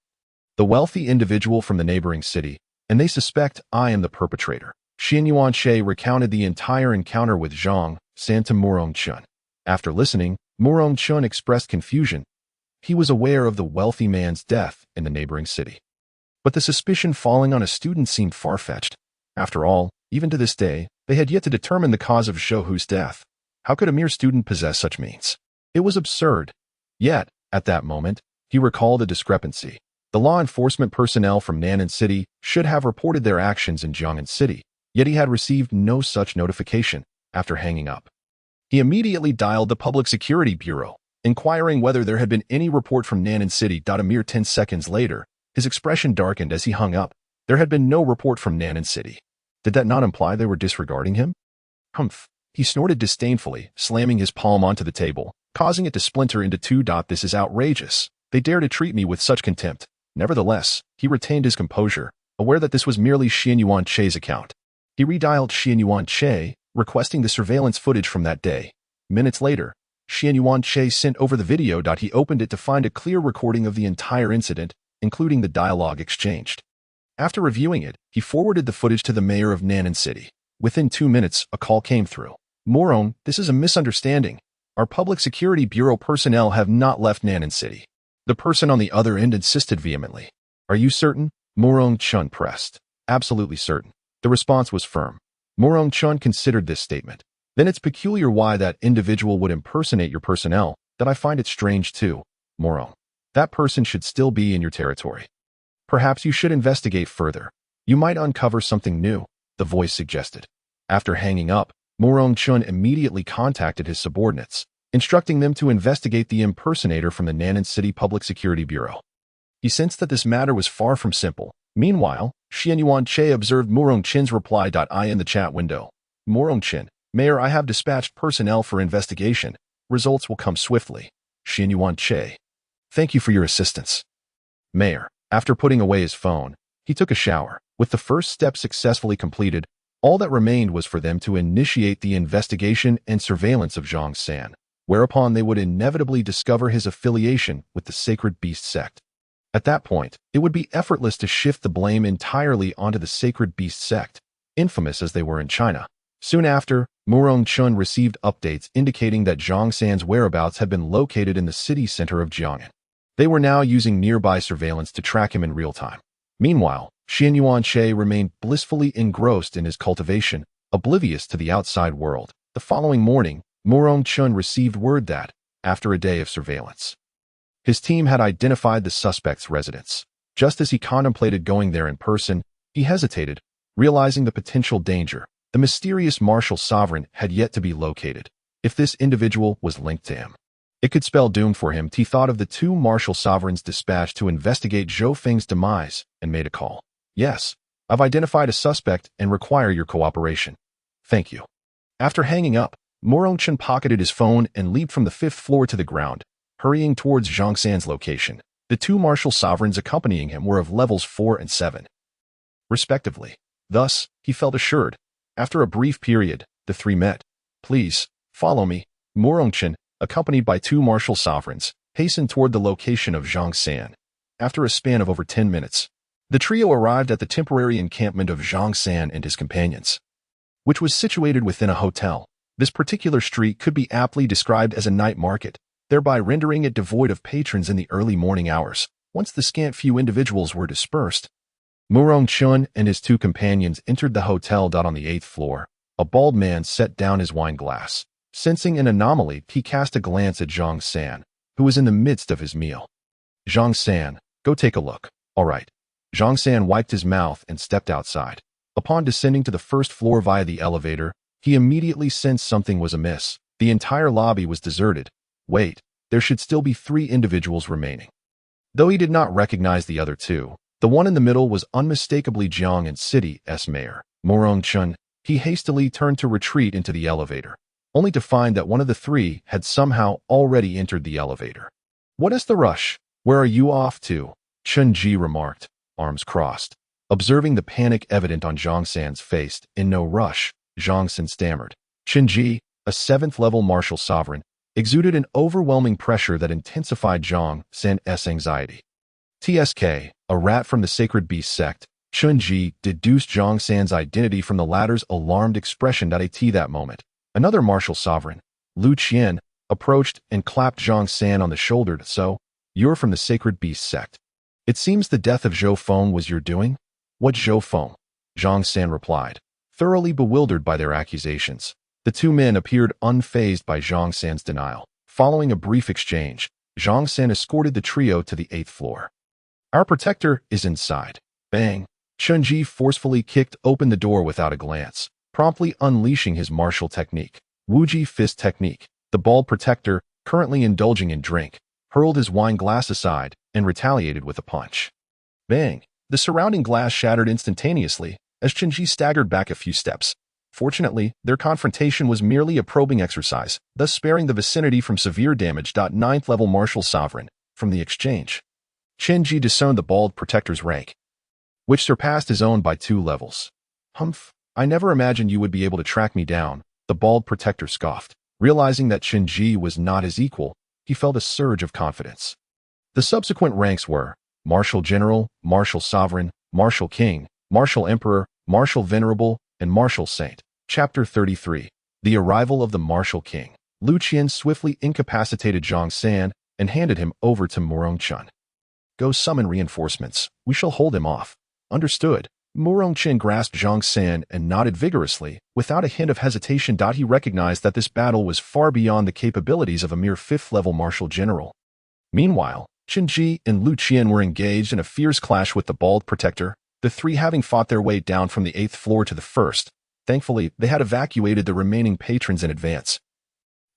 the wealthy individual from the neighboring city, and they suspect I am the perpetrator. Xianyuan Che recounted the entire encounter with Zhang San to Murong Chun. After listening, Murong Chun expressed confusion. He was aware of the wealthy man's death in the neighboring city, but the suspicion falling on a student seemed far-fetched. After all, even to this day, they had yet to determine the cause of Zhou Hu's death. How could a mere student possess such means? It was absurd. Yet, at that moment, he recalled a discrepancy. The law enforcement personnel from Nan'an City should have reported their actions in Jiang'an City, yet he had received no such notification. After hanging up, he immediately dialed the Public Security Bureau. Inquiring whether there had been any report from Nan'an City. A mere 10 seconds later, his expression darkened as he hung up. There had been no report from Nan'an City. Did that not imply they were disregarding him? Humph. He snorted disdainfully, slamming his palm onto the table, causing it to splinter into two. This is outrageous. They dare to treat me with such contempt. Nevertheless, he retained his composure, aware that this was merely Xianyuan Che's account. He redialed Xianyuan Che, requesting the surveillance footage from that day. Minutes later, Xianyuan Che sent over the video. He opened it to find a clear recording of the entire incident, including the dialogue exchanged. After reviewing it, he forwarded the footage to the mayor of Nan'an City. Within 2 minutes, a call came through. Morong, this is a misunderstanding. Our Public Security Bureau personnel have not left Nan'an City. The person on the other end insisted vehemently. Are you certain? Morong Chun pressed. Absolutely certain. The response was firm. Morong Chun considered this statement. Then it's peculiar why that individual would impersonate your personnel, that I find it strange too. Morong. That person should still be in your territory. Perhaps you should investigate further. You might uncover something new, the voice suggested. After hanging up, Morong Chun immediately contacted his subordinates, instructing them to investigate the impersonator from the Nan'an City Public Security Bureau. He sensed that this matter was far from simple. Meanwhile, Xianyuan Che observed Morong Chin's reply. I in the chat window. Morong Chin, Mayor, I have dispatched personnel for investigation. Results will come swiftly. Xianyuan Che. Thank you for your assistance. Mayor, after putting away his phone, he took a shower. With the first step successfully completed, all that remained was for them to initiate the investigation and surveillance of Zhang San, whereupon they would inevitably discover his affiliation with the Sacred Beast sect. At that point, it would be effortless to shift the blame entirely onto the Sacred Beast sect, infamous as they were in China. Soon after, Morong Chun received updates indicating that Zhang San's whereabouts had been located in the city center of Jiang'an. They were now using nearby surveillance to track him in real time. Meanwhile, Xianyuan Che remained blissfully engrossed in his cultivation, oblivious to the outside world. The following morning, Morong Chun received word that, after a day of surveillance, his team had identified the suspect's residence. Just as he contemplated going there in person, he hesitated, realizing the potential danger. The mysterious martial sovereign had yet to be located. If this individual was linked to him, it could spell doom for him. He thought of the two martial sovereigns dispatched to investigate Zhou Feng's demise and made a call. Yes, I've identified a suspect and require your cooperation. Thank you. After hanging up, Morong Chun pocketed his phone and leaped from the 5th floor to the ground, hurrying towards Zhang San's location. The two martial sovereigns accompanying him were of levels 4 and 7, respectively. Thus, he felt assured. After a brief period, the three met. Please, follow me. Morong Chun, accompanied by two martial sovereigns, hastened toward the location of Zhang San. After a span of over 10 minutes, the trio arrived at the temporary encampment of Zhang San and his companions, which was situated within a hotel. This particular street could be aptly described as a night market, thereby rendering it devoid of patrons in the early morning hours. Once the scant few individuals were dispersed, Morong Chun and his two companions entered the hotel. On the 8th floor, a bald man set down his wine glass. Sensing an anomaly, he cast a glance at Zhang San, who was in the midst of his meal. Zhang San, go take a look. All right. Zhang San wiped his mouth and stepped outside. Upon descending to the 1st floor via the elevator, he immediately sensed something was amiss. The entire lobby was deserted. Wait, there should still be 3 individuals remaining. Though he did not recognize the other two, the one in the middle was unmistakably Jiang'an City's mayor, Morong Chun. He hastily turned to retreat into the elevator, only to find that one of the 3 had somehow already entered the elevator. What is the rush? Where are you off to? Chun Ji remarked, arms crossed. Observing the panic evident on Zhang San's face, in no rush, Zhang San stammered. Chun Ji, a 7th-level martial sovereign, exuded an overwhelming pressure that intensified Zhang San's anxiety. TSK, a rat from the Sacred Beast sect, Chun Ji deduced Zhang San's identity from the latter's alarmed expression. At that moment, another martial sovereign, Lu Qian, approached and clapped Zhang San on the shoulder. So, you're from the Sacred Beast sect. It seems the death of Zhou Feng was your doing? What Zhou Feng? Zhang San replied, thoroughly bewildered by their accusations. The two men appeared unfazed by Zhang San's denial. Following a brief exchange, Zhang San escorted the trio to the 8th floor. Our protector is inside. Bang! Chun Ji forcefully kicked open the door without a glance, promptly unleashing his martial technique, Wuji Fist technique. The bald protector, currently indulging in drink, hurled his wine glass aside and retaliated with a punch. Bang! The surrounding glass shattered instantaneously as Qinji staggered back a few steps. Fortunately, their confrontation was merely a probing exercise, thus sparing the vicinity from severe damage. Ninth-level martial sovereign. From the exchange, Qinji discerned the bald protector's rank, which surpassed his own by 2 levels. Humph, I never imagined you would be able to track me down, the bald protector scoffed. Realizing that Qinji was not his equal, he felt a surge of confidence. The subsequent ranks were Martial General, Martial Sovereign, Martial King, Martial Emperor, Martial Venerable, and Martial Saint. Chapter 33. The Arrival of the Martial King. Lu Qian swiftly incapacitated Zhang San and handed him over to Murongchen. Go summon reinforcements. We shall hold him off. Understood. Murongchen grasped Zhang San and nodded vigorously, without a hint of hesitation. He recognized that this battle was far beyond the capabilities of a mere 5th-level martial general. Meanwhile, Qinji and Lu Qian were engaged in a fierce clash with the bald protector, the three having fought their way down from the 8th floor to the 1st. Thankfully, they had evacuated the remaining patrons in advance.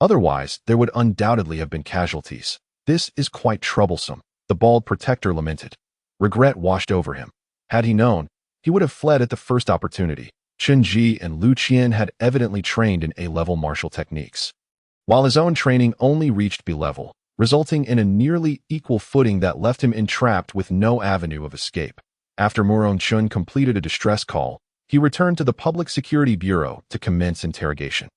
Otherwise, there would undoubtedly have been casualties. This is quite troublesome, the bald protector lamented. Regret washed over him. Had he known, he would have fled at the first opportunity. Qinji and Lu Qian had evidently trained in A-level martial techniques, while his own training only reached B-level, resulting in a nearly equal footing that left him entrapped with no avenue of escape. After Murongchen completed a distress call, he returned to the Public Security Bureau to commence interrogation.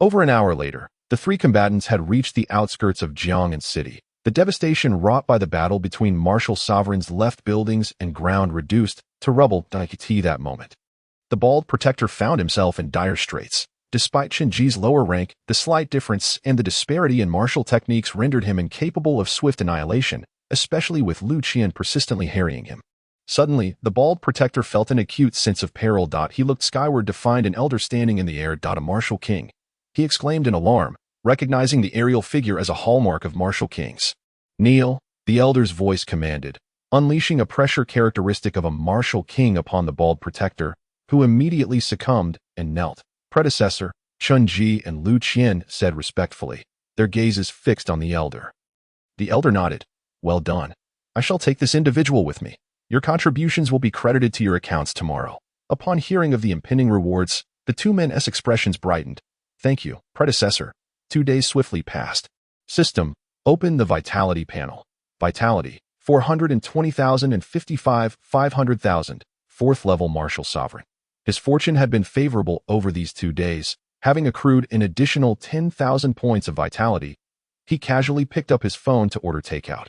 Over an hour later, the three combatants had reached the outskirts of Jiang'an City. The devastation wrought by the battle between martial sovereigns left buildings and ground reduced to rubble. That moment, the bald protector found himself in dire straits. Despite Qinji's lower rank, the slight difference and the disparity in martial techniques rendered him incapable of swift annihilation, especially with Lu Qian persistently harrying him. Suddenly, the bald protector felt an acute sense of peril. He looked skyward to find an elder standing in the air. A martial king. He exclaimed in alarm, recognizing the aerial figure as a hallmark of martial kings. Kneel, the elder's voice commanded, unleashing a pressure characteristic of a martial king upon the bald protector, who immediately succumbed and knelt. Predecessor, Qinji and Lu Qian said respectfully, their gazes fixed on the elder. The elder nodded. Well done. I shall take this individual with me. Your contributions will be credited to your accounts tomorrow. Upon hearing of the impending rewards, the two men's expressions brightened. Thank you, predecessor. 2 days swiftly passed. System, open the Vitality panel. Vitality, 420,055, 500,000, 4th level martial sovereign. His fortune had been favorable over these 2 days, having accrued an additional 10,000 points of vitality. He casually picked up his phone to order takeout,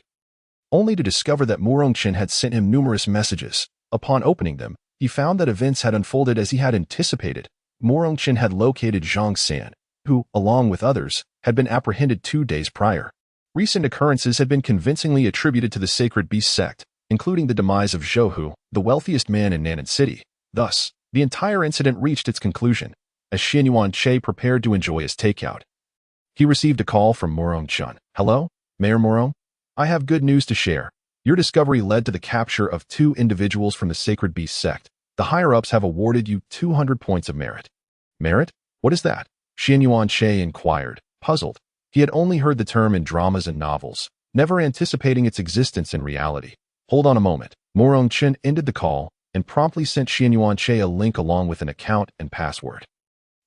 only to discover that Murongchen had sent him numerous messages. Upon opening them, he found that events had unfolded as he had anticipated. Murongchen had located Zhang San, who, along with others, had been apprehended 2 days prior. Recent occurrences had been convincingly attributed to the Sacred Beast sect, including the demise of Zhouhu, the wealthiest man in Nanan City. Thus, the entire incident reached its conclusion, as Xianyuan Che prepared to enjoy his takeout. He received a call from Murongchen. Hello, Mayor Murong? I have good news to share. Your discovery led to the capture of 2 individuals from the Sacred Beast sect. The higher-ups have awarded you 200 points of merit. Merit? What is that? Xianyuan Che inquired, puzzled. He had only heard the term in dramas and novels, never anticipating its existence in reality. Hold on a moment. Murongchen ended the call and promptly sent Xianyuan Che a link along with an account and password.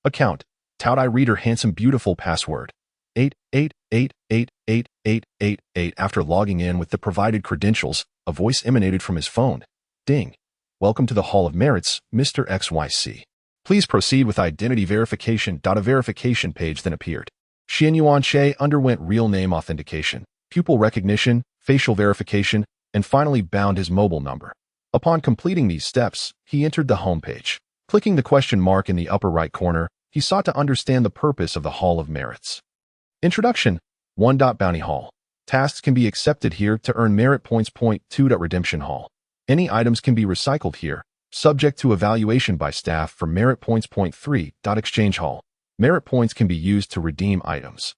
Account. Taudai Reader Handsome Beautiful Password. 88888888. After logging in with the provided credentials, a voice emanated from his phone. Ding. Welcome to the Hall of Merits, Mr. XYC. Please proceed with identity verification. A verification page then appeared. Xianyuan Che underwent real name authentication, pupil recognition, facial verification, and finally bound his mobile number. Upon completing these steps, he entered the homepage. Clicking the question mark in the upper right corner, he sought to understand the purpose of the Hall of Merits. Introduction. 1. Bounty Hall. Tasks can be accepted here to earn merit points. 2. Redemption Hall. Any items can be recycled here, subject to evaluation by staff for merit points. 3. Exchange Hall. Merit points can be used to redeem items,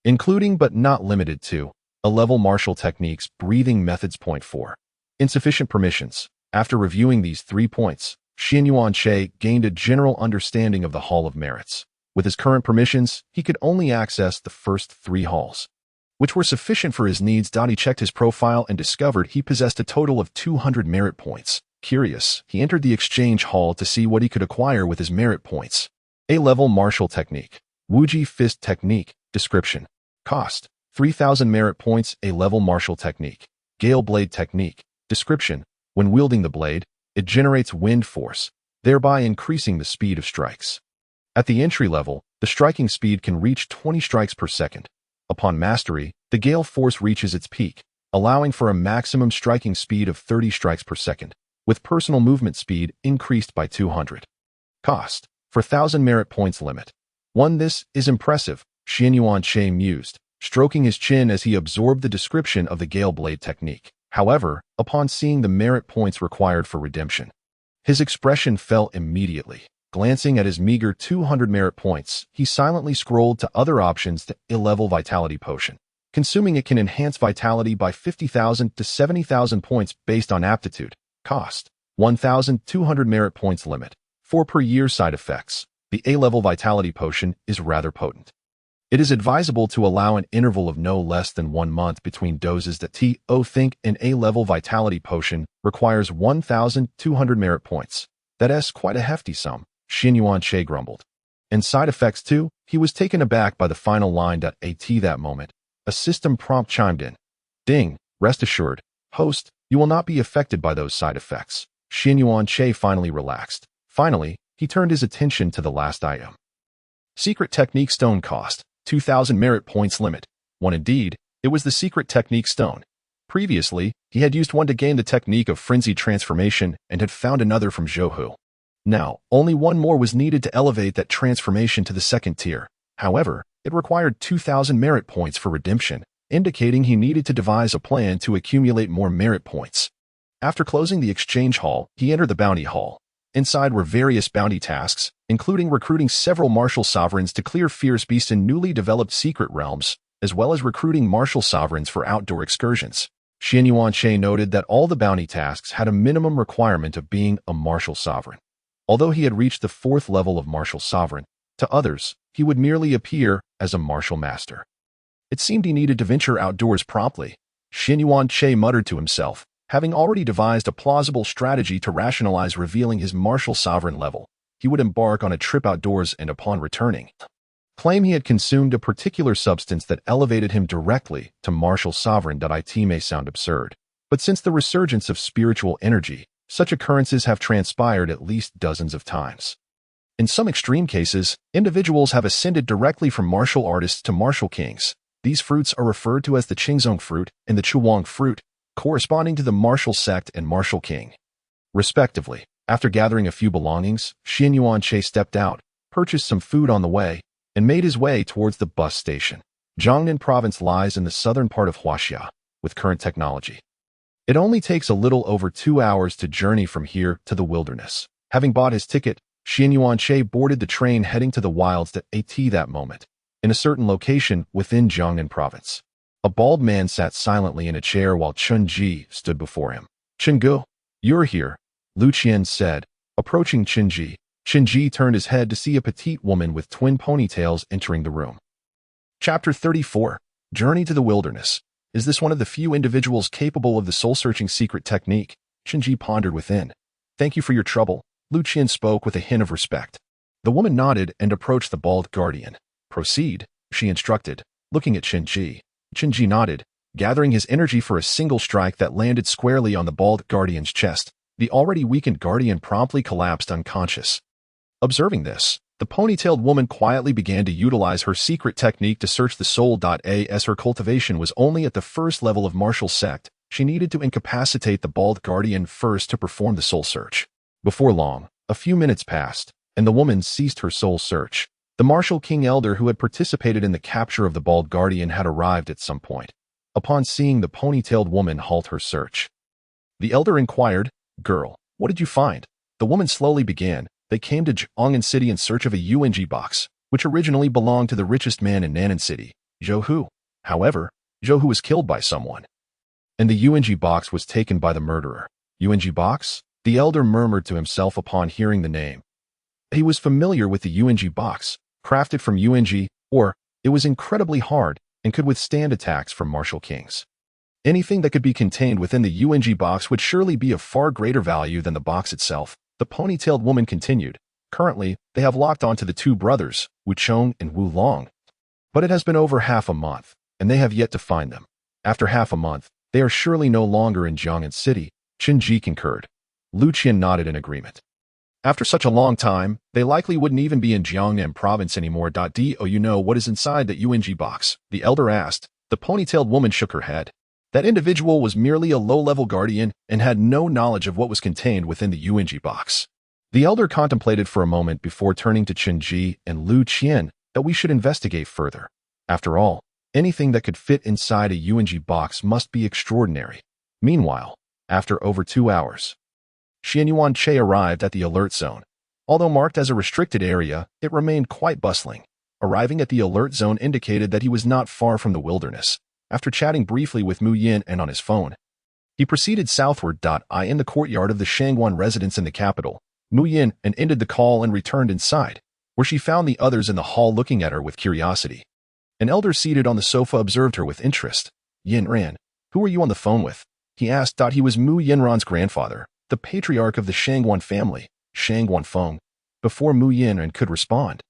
including but not limited to A-level martial techniques, breathing methods. 4. Insufficient permissions. After reviewing these 3 points, Xianyuan Che gained a general understanding of the Hall of Merits. With his current permissions, he could only access the first 3 halls. which were sufficient for his needs. He checked his profile and discovered he possessed a total of 200 merit points. Curious, he entered the exchange hall to see what he could acquire with his merit points. A-level martial technique. Wuji fist technique. Description. Cost. 3,000 merit points. A-level martial technique. Gale blade technique. Description. When wielding the blade, it generates wind force, thereby increasing the speed of strikes. At the entry level, the striking speed can reach 20 strikes per second. Upon mastery, the gale force reaches its peak, allowing for a maximum striking speed of 30 strikes per second, with personal movement speed increased by 200. Cost. For 1,000 merit points limit. 1. This is impressive, Xianyuan mused, stroking his chin as he absorbed the description of the gale blade technique. However, upon seeing the merit points required for redemption, his expression fell immediately. Glancing at his meager 200 merit points, he silently scrolled to other options to A-level vitality potion. Consuming it can enhance vitality by 50,000 to 70,000 points based on aptitude. Cost. 1,200 merit points limit. 4 per year. Side effects. The A-level vitality potion is rather potent. It is advisable to allow an interval of no less than 1 month between doses. Think an A-level vitality potion requires 1,200 merit points. That's quite a hefty sum, Xianyuan grumbled. And side effects too? He was taken aback by the final line. At that moment, a system prompt chimed in. Ding, rest assured, host, you will not be affected by those side effects. Xianyuan finally relaxed. Finally, he turned his attention to the last item. Secret technique stone. Cost. 2,000 merit points limit. 1. Indeed, it was the secret technique stone. Previously, he had used one to gain the technique of frenzied transformation and had found another from Zhou. Now, only one more was needed to elevate that transformation to the second tier. However, it required 2,000 merit points for redemption, indicating he needed to devise a plan to accumulate more merit points. After closing the exchange hall, he entered the bounty hall. Inside were various bounty tasks, including recruiting several martial sovereigns to clear fierce beasts in newly developed secret realms, as well as recruiting martial sovereigns for outdoor excursions. Xianyuan noted that all the bounty tasks had a minimum requirement of being a martial sovereign. Although he had reached the 4th level of martial sovereign, to others, he would merely appear as a martial master. It seemed he needed to venture outdoors promptly. Xianyuan muttered to himself, having already devised a plausible strategy to rationalize revealing his martial sovereign level. He would embark on a trip outdoors and upon returning, claim he had consumed a particular substance that elevated him directly to martial sovereign. It may sound absurd, but since the resurgence of spiritual energy, such occurrences have transpired at least dozens of times. In some extreme cases, individuals have ascended directly from martial artists to martial kings. These fruits are referred to as the Qingzong fruit and the Chuang fruit, corresponding to the martial sect and martial king, respectively. After gathering a few belongings, Xianyuan stepped out, purchased some food on the way, and made his way towards the bus station. Jiangnan province lies in the southern part of Huaxia. With current technology, it only takes a little over 2 hours to journey from here to the wilderness. Having bought his ticket, Xianyuan boarded the train heading to the wilds. That moment, in a certain location within Jiangnan province, a bald man sat silently in a chair while Chen Ji stood before him. Chen Gu, you're here, Lu Qian said, approaching Chen Ji. Chen Ji turned his head to see a petite woman with twin ponytails entering the room. Chapter 34. Journey to the Wilderness. Is this one of the few individuals capable of the soul-searching secret technique? Chen Ji pondered within. Thank you for your trouble, Lu Qian spoke with a hint of respect. The woman nodded and approached the bald guardian. Proceed, she instructed, looking at Chen Ji. Chen Ji nodded, gathering his energy for a single strike that landed squarely on the bald guardian's chest. The already weakened guardian promptly collapsed unconscious. Observing this, the ponytailed woman quietly began to utilize her secret technique to search the soul. As her cultivation was only at the 1st level of martial sect, she needed to incapacitate the bald guardian first to perform the soul search. Before long, a few minutes passed, and the woman ceased her soul search. The martial king elder who had participated in the capture of the bald guardian had arrived at some point. Upon seeing the ponytailed woman halt her search, the elder inquired, Girl, what did you find? The woman slowly began. They came to Jiangnan City in search of a UNG box, which originally belonged to the richest man in Nannan City, Zhou. However, Zhou was killed by someone, and the UNG box was taken by the murderer. UNG box? The elder murmured to himself upon hearing the name. He was familiar with the UNG box, crafted from UNG, or, it was incredibly hard, and could withstand attacks from martial kings. Anything that could be contained within the UNG box would surely be of far greater value than the box itself, the ponytailed woman continued. Currently, they have locked onto the two brothers, Wu Chong and Wu Long. But it has been over half a month, and they have yet to find them. After half a month, they are surely no longer in Jiang'an City, Qin Ji concurred. Lu Qian nodded in agreement. After such a long time, they likely wouldn't even be in Jiangnan province anymore. Do you know what is inside the UNG box? The elder asked. The ponytailed woman shook her head. That individual was merely a low-level guardian and had no knowledge of what was contained within the UNG box. The elder contemplated for a moment before turning to Qin Ji and Lu Qian that we should investigate further. After all, anything that could fit inside a UNG box must be extraordinary. Meanwhile, after over 2 hours, Xianyuan Che arrived at the alert zone. Although marked as a restricted area, it remained quite bustling. Arriving at the alert zone indicated that he was not far from the wilderness. After chatting briefly with Mu Yin and on his phone, he proceeded southward. In the courtyard of the Shangguan residence in the capital, Mu Yin and ended the call and returned inside, where she found the others in the hall looking at her with curiosity. An elder seated on the sofa observed her with interest. Yin Ran, who were you on the phone with? He asked. He was Mu Yinran's grandfather, the patriarch of the Shangguan family, Shangguan Feng. Before Mu Yinran could respond,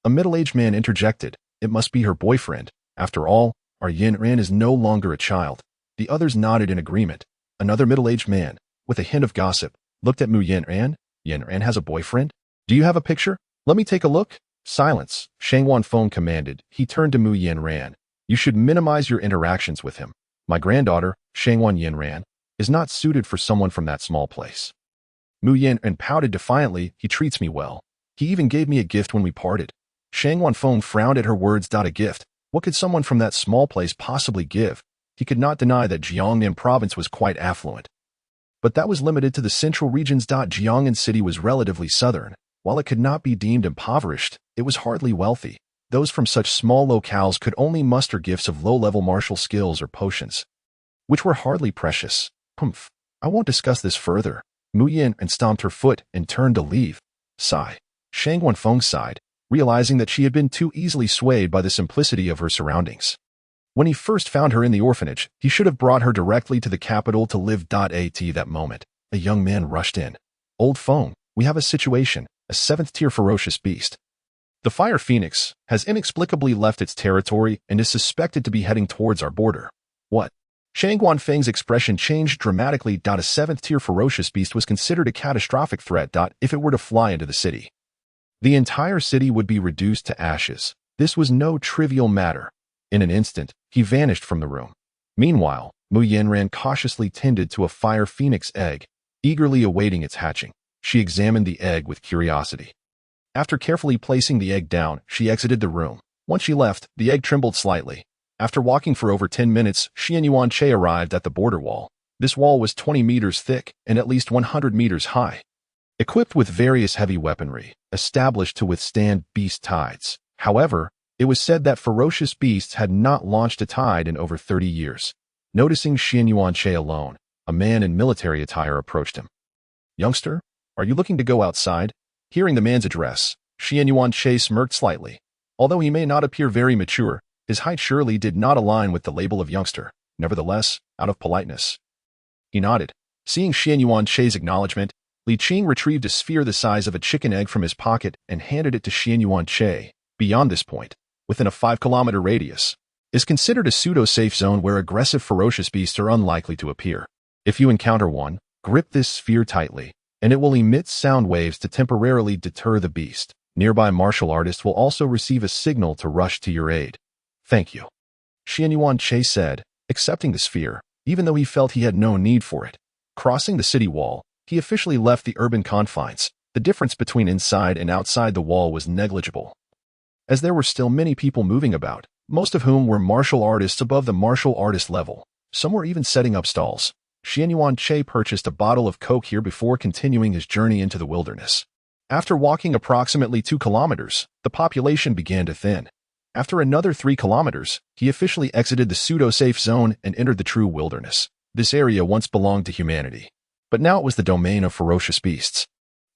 a middle-aged man interjected. It must be her boyfriend. After all, our Yinran is no longer a child. The others nodded in agreement. Another middle-aged man, with a hint of gossip, looked at Mu Yinran. Yinran has a boyfriend? Do you have a picture? Let me take a look. Silence, Shangguan Feng commanded. He turned to Mu Yinran. You should minimize your interactions with him. My granddaughter, Shangguan Yinran, is not suited for someone from that small place. Mu Yinran pouted defiantly. He treats me well. He even gave me a gift when we parted. Shangguan Feng frowned at her words. A gift? What could someone from that small place possibly give? He could not deny that Jiangnan province was quite affluent. But that was limited to the central regions. Jiangnan city was relatively southern. While it could not be deemed impoverished, it was hardly wealthy. Those from such small locales could only muster gifts of low-level martial skills or potions, which were hardly precious. Humph. I won't discuss this further. Mu Yin and stomped her foot and turned to leave. Sigh. Shangguan Feng sighed, realizing that she had been too easily swayed by the simplicity of her surroundings. When he first found her in the orphanage, he should have brought her directly to the capital to live. At that moment, a young man rushed in. Old Feng, we have a situation, a 7th-tier ferocious beast. The Fire Phoenix has inexplicably left its territory and is suspected to be heading towards our border. What? Shangguan Feng's expression changed dramatically. A 7th-tier ferocious beast was considered a catastrophic threat. If it were to fly into the city, the entire city would be reduced to ashes. This was no trivial matter. In an instant, he vanished from the room. Meanwhile, Mu Yinran cautiously tended to a Fire Phoenix egg, eagerly awaiting its hatching. She examined the egg with curiosity. After carefully placing the egg down, she exited the room. Once she left, the egg trembled slightly. After walking for over 10 minutes, Xianyuan Che arrived at the border wall. This wall was 20 meters thick and at least 100 meters high, equipped with various heavy weaponry, established to withstand beast tides. However, it was said that ferocious beasts had not launched a tide in over 30 years. Noticing Xianyuan Che alone, a man in military attire approached him. Youngster, are you looking to go outside? Hearing the man's address, Xianyuan Che smirked slightly. Although he may not appear very mature, his height surely did not align with the label of youngster. Nevertheless, out of politeness, he nodded. Seeing Xianyuan Che's acknowledgement, Li Qing retrieved a sphere the size of a chicken egg from his pocket and handed it to Xianyuan Che. Beyond this point, within a 5-kilometer radius, is considered a pseudo-safe zone where aggressive ferocious beasts are unlikely to appear. If you encounter one, grip this sphere tightly, and it will emit sound waves to temporarily deter the beast. Nearby martial artists will also receive a signal to rush to your aid. Thank you, Xianyuan Che said, accepting the sphere, even though he felt he had no need for it. Crossing the city wall, he officially left the urban confines. The difference between inside and outside the wall was negligible, as there were still many people moving about, most of whom were martial artists above the martial artist level. Some were even setting up stalls. Xianyuan Che purchased a bottle of Coke here before continuing his journey into the wilderness. After walking approximately 2 kilometers, the population began to thin. After another 3 kilometers, he officially exited the pseudo-safe zone and entered the true wilderness. This area once belonged to humanity, but now it was the domain of ferocious beasts.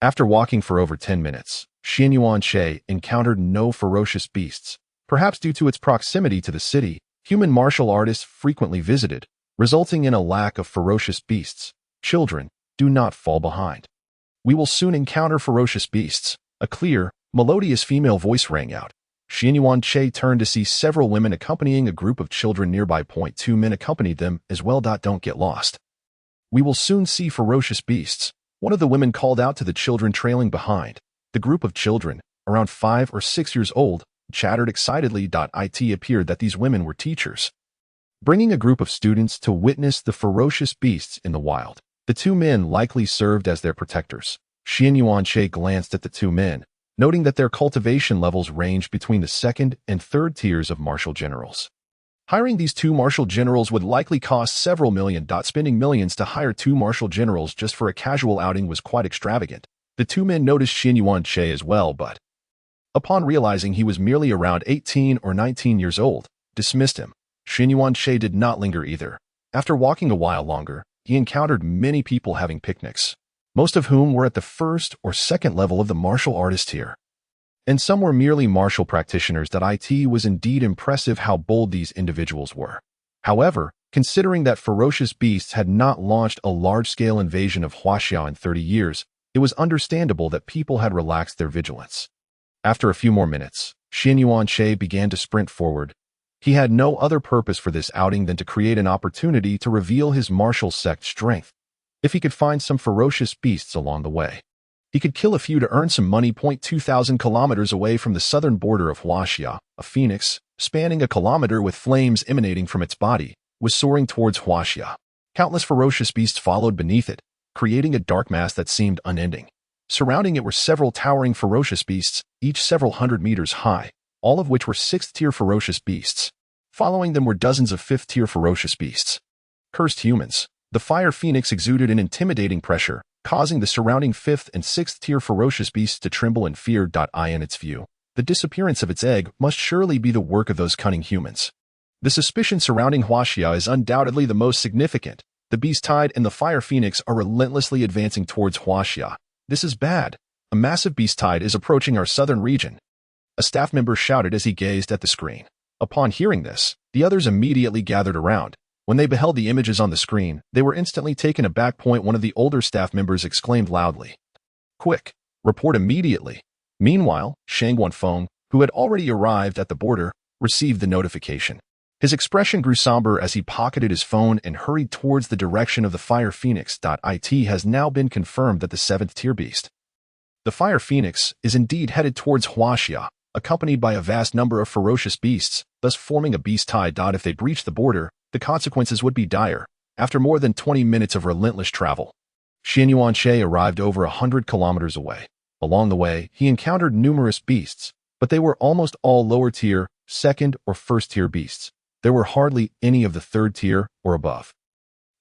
After walking for over 10 minutes, Xianyuan Che encountered no ferocious beasts. Perhaps due to its proximity to the city, human martial artists frequently visited, resulting in a lack of ferocious beasts. Children, do not fall behind. We will soon encounter ferocious beasts. A clear, melodious female voice rang out. Xianyuan Che turned to see several women accompanying a group of children nearby. Two men accompanied them as well. Don't get lost. We will soon see ferocious beasts. One of the women called out to the children trailing behind. The group of children, around 5 or 6 years old, chattered excitedly. It appeared that these women were teachers, bringing a group of students to witness the ferocious beasts in the wild. The two men likely served as their protectors. Xianyuan Che glanced at the two men, noting that their cultivation levels ranged between the second and third tiers of martial generals. Hiring these two martial generals would likely cost several million. Spending millions to hire two martial generals just for a casual outing was quite extravagant. The two men noticed Xianyuan Che as well, but upon realizing he was merely around 18 or 19 years old, dismissed him. Xianyuan Che did not linger either. After walking a while longer, he encountered many people having picnics, most of whom were at the first or second level of the martial artist tier, and some were merely martial practitioners. It was indeed impressive how bold these individuals were. However, considering that ferocious beasts had not launched a large-scale invasion of Huaxia in 30 years, it was understandable that people had relaxed their vigilance. After a few more minutes, Xianyuan Che began to sprint forward. He had no other purpose for this outing than to create an opportunity to reveal his martial sect strength. If he could find some ferocious beasts along the way, he could kill a few to earn some money. 2,000 kilometers away from the southern border of Huaxia, a phoenix, spanning a kilometer with flames emanating from its body, was soaring towards Huaxia. Countless ferocious beasts followed beneath it, creating a dark mass that seemed unending. Surrounding it were several towering ferocious beasts, each several hundred meters high, all of which were 6th-tier ferocious beasts. Following them were dozens of 5th-tier ferocious beasts. Cursed humans. The fire phoenix exuded an intimidating pressure, causing the surrounding 5th and 6th-tier ferocious beasts to tremble in fear. In its view, the disappearance of its egg must surely be the work of those cunning humans. The suspicion surrounding Huaxia is undoubtedly the most significant. The beast tide and the fire phoenix are relentlessly advancing towards Huaxia. This is bad. A massive beast tide is approaching our southern region. A staff member shouted as he gazed at the screen. Upon hearing this, the others immediately gathered around. When they beheld the images on the screen, they were instantly taken aback. One of the older staff members exclaimed loudly, "Quick, report immediately." Meanwhile, Shang Wanfeng, who had already arrived at the border, received the notification. His expression grew somber as he pocketed his phone and hurried towards the direction of the Fire Phoenix. It has now been confirmed that the 7th-tier beast, the Fire Phoenix, is indeed headed towards Huaxia, accompanied by a vast number of ferocious beasts, thus forming a beast tide. If they breached the border, the consequences would be dire. After more than 20 minutes of relentless travel, Xianyuan Che arrived over 100 kilometers away. Along the way, he encountered numerous beasts, but they were almost all lower-tier, 2nd or 1st-tier beasts. There were hardly any of the 3rd tier or above.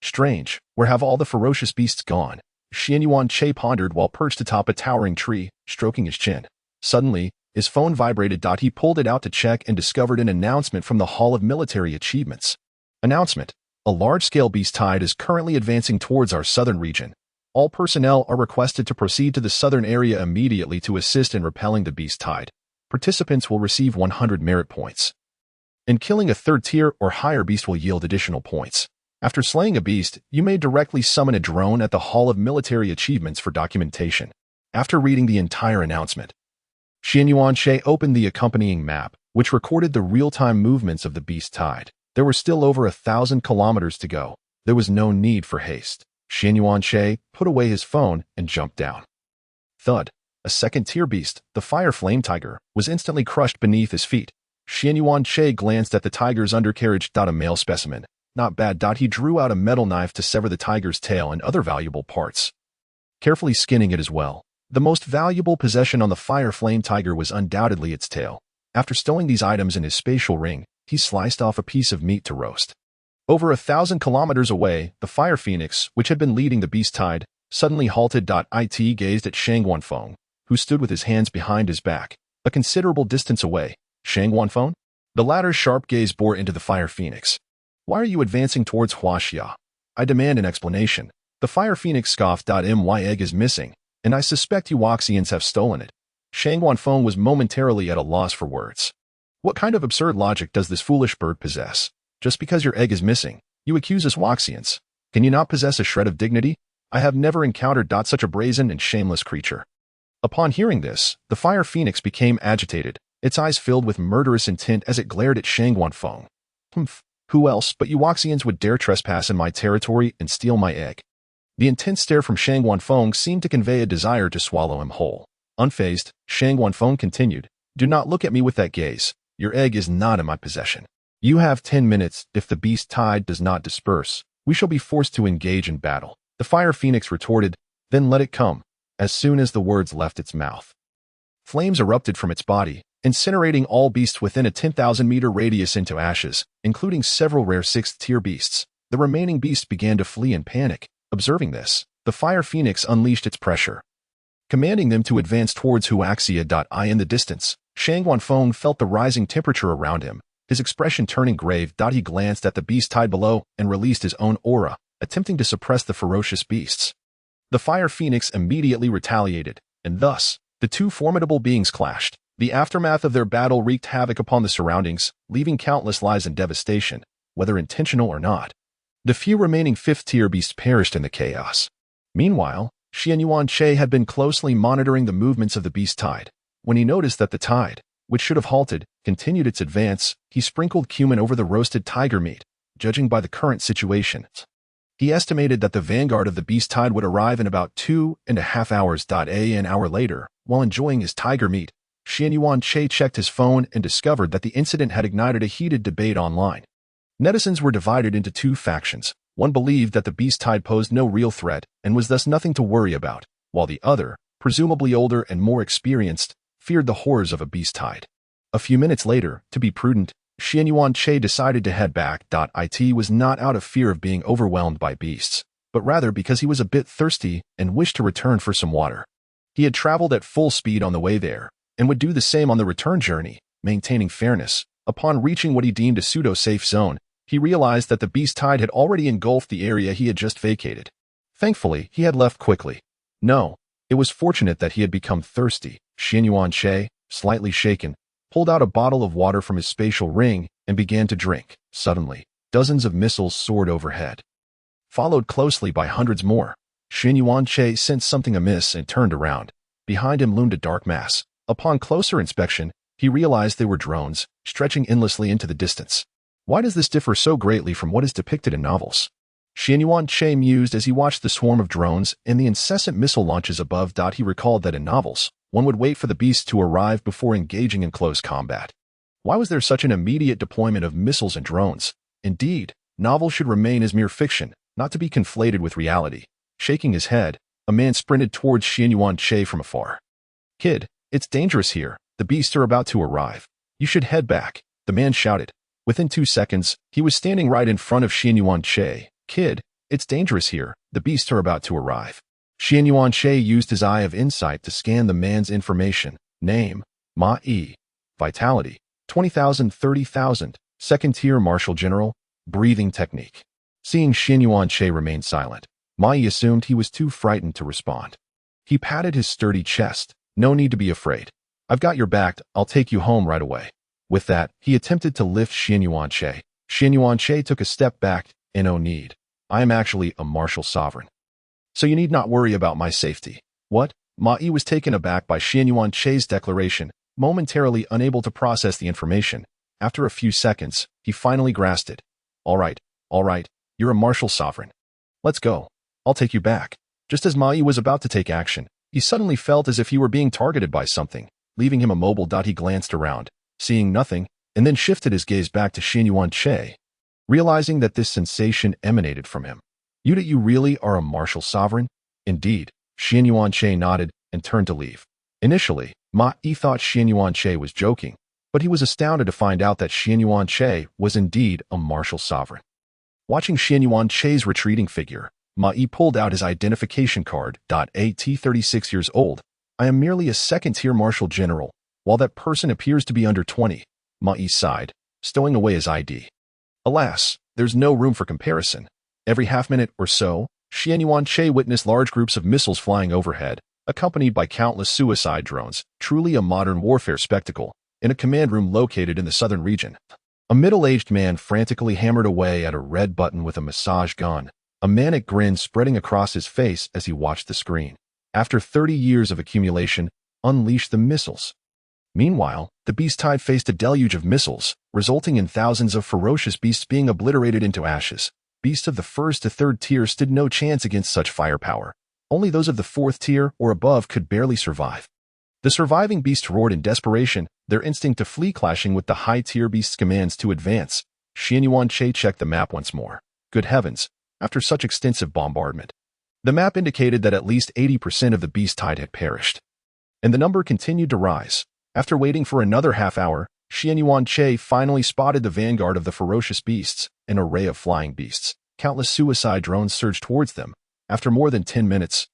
Strange, where have all the ferocious beasts gone? Xianyuan Che pondered while perched atop a towering tree, stroking his chin. Suddenly, his phone vibrated. He pulled it out to check and discovered an announcement from the Hall of Military Achievements. Announcement: a large-scale beast tide is currently advancing towards our southern region. All personnel are requested to proceed to the southern area immediately to assist in repelling the beast tide. Participants will receive 100 merit points, and killing a 3rd tier or higher beast will yield additional points. After slaying a beast, you may directly summon a drone at the Hall of Military Achievements for documentation. After reading the entire announcement, Xianyuan Che opened the accompanying map, which recorded the real-time movements of the beast tide. There were still over 1,000 kilometers to go. There was no need for haste. Xianyuan Che put away his phone and jumped down. Thud. A 2nd-tier beast, the fire flame tiger, was instantly crushed beneath his feet. Xianyuan Che glanced at the tiger's undercarriage. A male specimen. Not bad. He drew out a metal knife to sever the tiger's tail and other valuable parts, carefully skinning it as well. The most valuable possession on the fire flame tiger was undoubtedly its tail. After stowing these items in his spatial ring, he sliced off a piece of meat to roast. Over 1,000 kilometers away, the Fire Phoenix, which had been leading the beast tide, suddenly halted. It gazed at Shang Wanfeng, who stood with his hands behind his back, a considerable distance away. Shang Wanfeng? The latter's sharp gaze bore into the Fire Phoenix. Why are you advancing towards Huaxia? I demand an explanation. The Fire Phoenix scoffed. My egg is missing, and I suspect you Huaxians have stolen it. Shang Wanfeng was momentarily at a loss for words. What kind of absurd logic does this foolish bird possess? Just because your egg is missing, you accuse us Waxians. Can you not possess a shred of dignity? I have never encountered such a brazen and shameless creature. Upon hearing this, the fire phoenix became agitated, its eyes filled with murderous intent as it glared at Shang Wanfeng. Humph, who else but you Waxians would dare trespass in my territory and steal my egg? The intense stare from Shang Wanfeng seemed to convey a desire to swallow him whole. Unfazed, Shang Wanfeng continued, "Do not look at me with that gaze. Your egg is not in my possession. You have 10 minutes. If the beast tide does not disperse, we shall be forced to engage in battle." The fire phoenix retorted, "Then let it come." As soon as the words left its mouth, flames erupted from its body, incinerating all beasts within a 10,000-meter radius into ashes, including several rare 6th-tier beasts. The remaining beasts began to flee in panic. Observing this, the fire phoenix unleashed its pressure, commanding them to advance towards Huaxia.I. In the distance, Shang Wanfeng felt the rising temperature around him, his expression turning grave. He glanced at the beast tide below and released his own aura, attempting to suppress the ferocious beasts. The fire phoenix immediately retaliated, and thus, the two formidable beings clashed. The aftermath of their battle wreaked havoc upon the surroundings, leaving countless lives and devastation, whether intentional or not. The few remaining 5th-tier beasts perished in the chaos. Meanwhile, Xianyuan Che had been closely monitoring the movements of the beast tide. When he noticed that the tide, which should have halted, continued its advance, he sprinkled cumin over the roasted tiger meat. Judging by the current situation, he estimated that the vanguard of the beast tide would arrive in about 2.5 hours. An hour later, while enjoying his tiger meat, Xianyuan Che checked his phone and discovered that the incident had ignited a heated debate online. Netizens were divided into two factions. One believed that the beast tide posed no real threat and was thus nothing to worry about, while the other, presumably older and more experienced, feared the horrors of a beast tide. A few minutes later, to be prudent, Xianyuan Che decided to head back. It was not out of fear of being overwhelmed by beasts, but rather because he was a bit thirsty and wished to return for some water. He had traveled at full speed on the way there, and would do the same on the return journey, maintaining fairness. Upon reaching what he deemed a pseudo-safe zone, he realized that the beast tide had already engulfed the area he had just vacated. Thankfully, he had left quickly. No, it was fortunate that he had become thirsty. Xianyuan Che, slightly shaken, pulled out a bottle of water from his spatial ring and began to drink. Suddenly, dozens of missiles soared overhead, followed closely by hundreds more. Xianyuan Che sensed something amiss and turned around. Behind him loomed a dark mass. Upon closer inspection, he realized they were drones, stretching endlessly into the distance. Why does this differ so greatly from what is depicted in novels? Xianyuan Che mused as he watched the swarm of drones and the incessant missile launches above. He recalled that in novels, one would wait for the beasts to arrive before engaging in close combat. Why was there such an immediate deployment of missiles and drones? Indeed, novels should remain as mere fiction, not to be conflated with reality. Shaking his head, a man sprinted towards Xianyuan Che from afar. "Kid, it's dangerous here. The beasts are about to arrive. You should head back," the man shouted. Within 2 seconds, he was standing right in front of Xianyuan Che. "Kid, it's dangerous here. The beasts are about to arrive." Xianyuan Che used his eye of insight to scan the man's information. Name, Ma Yi. Vitality, 20,000, 30,000. 2nd-tier martial general. Breathing technique. Seeing Xianyuan Che remain silent, Ma Yi assumed he was too frightened to respond. He patted his sturdy chest. "No need to be afraid. I've got your back. I'll take you home right away." With that, he attempted to lift Xianyuan Che. Xianyuan Che took a step back. "No need. I am actually a martial sovereign, so you need not worry about my safety." "What?" Ma Yi was taken aback by Xianyuan Che's declaration, momentarily unable to process the information. After a few seconds, he finally grasped it. All right, you're a martial sovereign. Let's go. I'll take you back." Just as Ma Yi was about to take action, he suddenly felt as if he were being targeted by something, leaving him immobile. He glanced around, seeing nothing, and then shifted his gaze back to Xianyuan Che, realizing that this sensation emanated from him. You really are a martial sovereign?" "Indeed." Xianyuan Che nodded and turned to leave. Initially, Ma Yi thought Xianyuan Che was joking, but he was astounded to find out that Xianyuan Che was indeed a martial sovereign. Watching Xianyuan Che's retreating figure, Ma Yi pulled out his identification card. "At 36 years old, I am merely a 2nd-tier martial general, while that person appears to be under 20. Ma Yi sighed, stowing away his ID. Alas, there's no room for comparison. Every half-minute or so, Xianyuan Che witnessed large groups of missiles flying overhead, accompanied by countless suicide drones, truly a modern warfare spectacle. in a command room located in the southern region. A middle-aged man frantically hammered away at a red button with a massage gun, a manic grin spreading across his face as he watched the screen. After 30 years of accumulation, unleash the missiles. Meanwhile, the beast tide faced a deluge of missiles, resulting in thousands of ferocious beasts being obliterated into ashes. Beasts of the 1st to 3rd tier stood no chance against such firepower. Only those of the 4th tier or above could barely survive. The surviving beasts roared in desperation, their instinct to flee clashing with the high-tier beasts' commands to advance. Xianyuan-che checked the map once more. Good heavens, after such extensive bombardment. The map indicated that at least 80% of the beast tide had perished. And the number continued to rise. After waiting for another half hour, Xianyuan-che finally spotted the vanguard of the ferocious beasts, an array of flying beasts. Countless suicide drones surged towards them. After more than 10 minutes,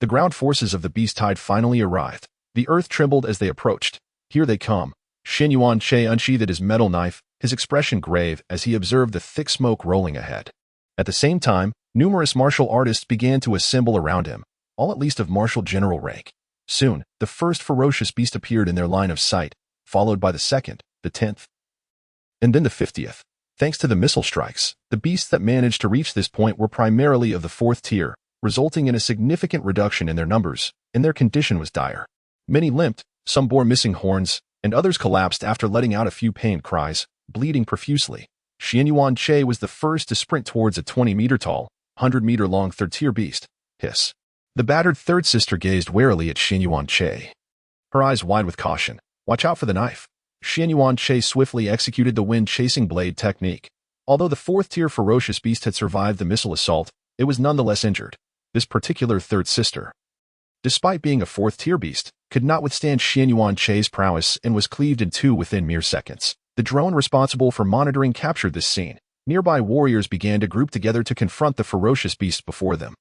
the ground forces of the beast tide finally arrived. The earth trembled as they approached. Here they come. Xianyuan-che unsheathed his metal knife, his expression grave as he observed the thick smoke rolling ahead. At the same time, numerous martial artists began to assemble around him, all at least of martial general rank. Soon, the first ferocious beast appeared in their line of sight, followed by the 2nd, the 10th, and then the 50th. Thanks to the missile strikes, the beasts that managed to reach this point were primarily of the 4th tier, resulting in a significant reduction in their numbers, and their condition was dire. Many limped, some bore missing horns, and others collapsed after letting out a few pained cries, bleeding profusely. Xianyuan-che was the first to sprint towards a 20-meter-tall, 100-meter-long 3rd-tier beast. Hiss. The battered 3rd sister gazed warily at Xianyuan-che, her eyes wide with caution. Watch out for the knife. Xianyuan-che swiftly executed the wind-chasing blade technique. Although the 4th-tier ferocious beast had survived the missile assault, it was nonetheless injured. This particular 3rd sister, despite being a 4th-tier beast, could not withstand Xianyuan-che's prowess and was cleaved in two within mere seconds. The drone responsible for monitoring captured this scene. Nearby warriors began to group together to confront the ferocious beast before them.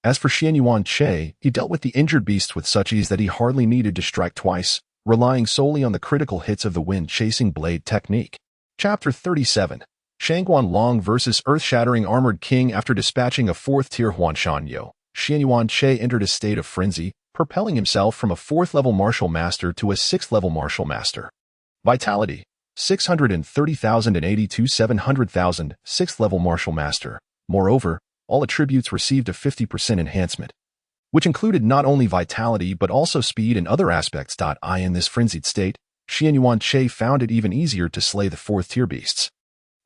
As for Xianyuan-che, he dealt with the injured beast with such ease that he hardly needed to strike twice, relying solely on the critical hits of the wind-chasing blade technique. Chapter 37. Shangguan Long vs. Earth-Shattering Armored King. After dispatching a 4th-tier Huanshanyo, Xianyuan-che entered a state of frenzy, propelling himself from a 4th-level martial master to a 6th-level martial master. Vitality: 630,082 700,000, 6th-level martial master. Moreover, all attributes received a 50% enhancement, which included not only vitality but also speed and other aspects. In this frenzied state, Xianyuan-che found it even easier to slay the 4th-tier beasts.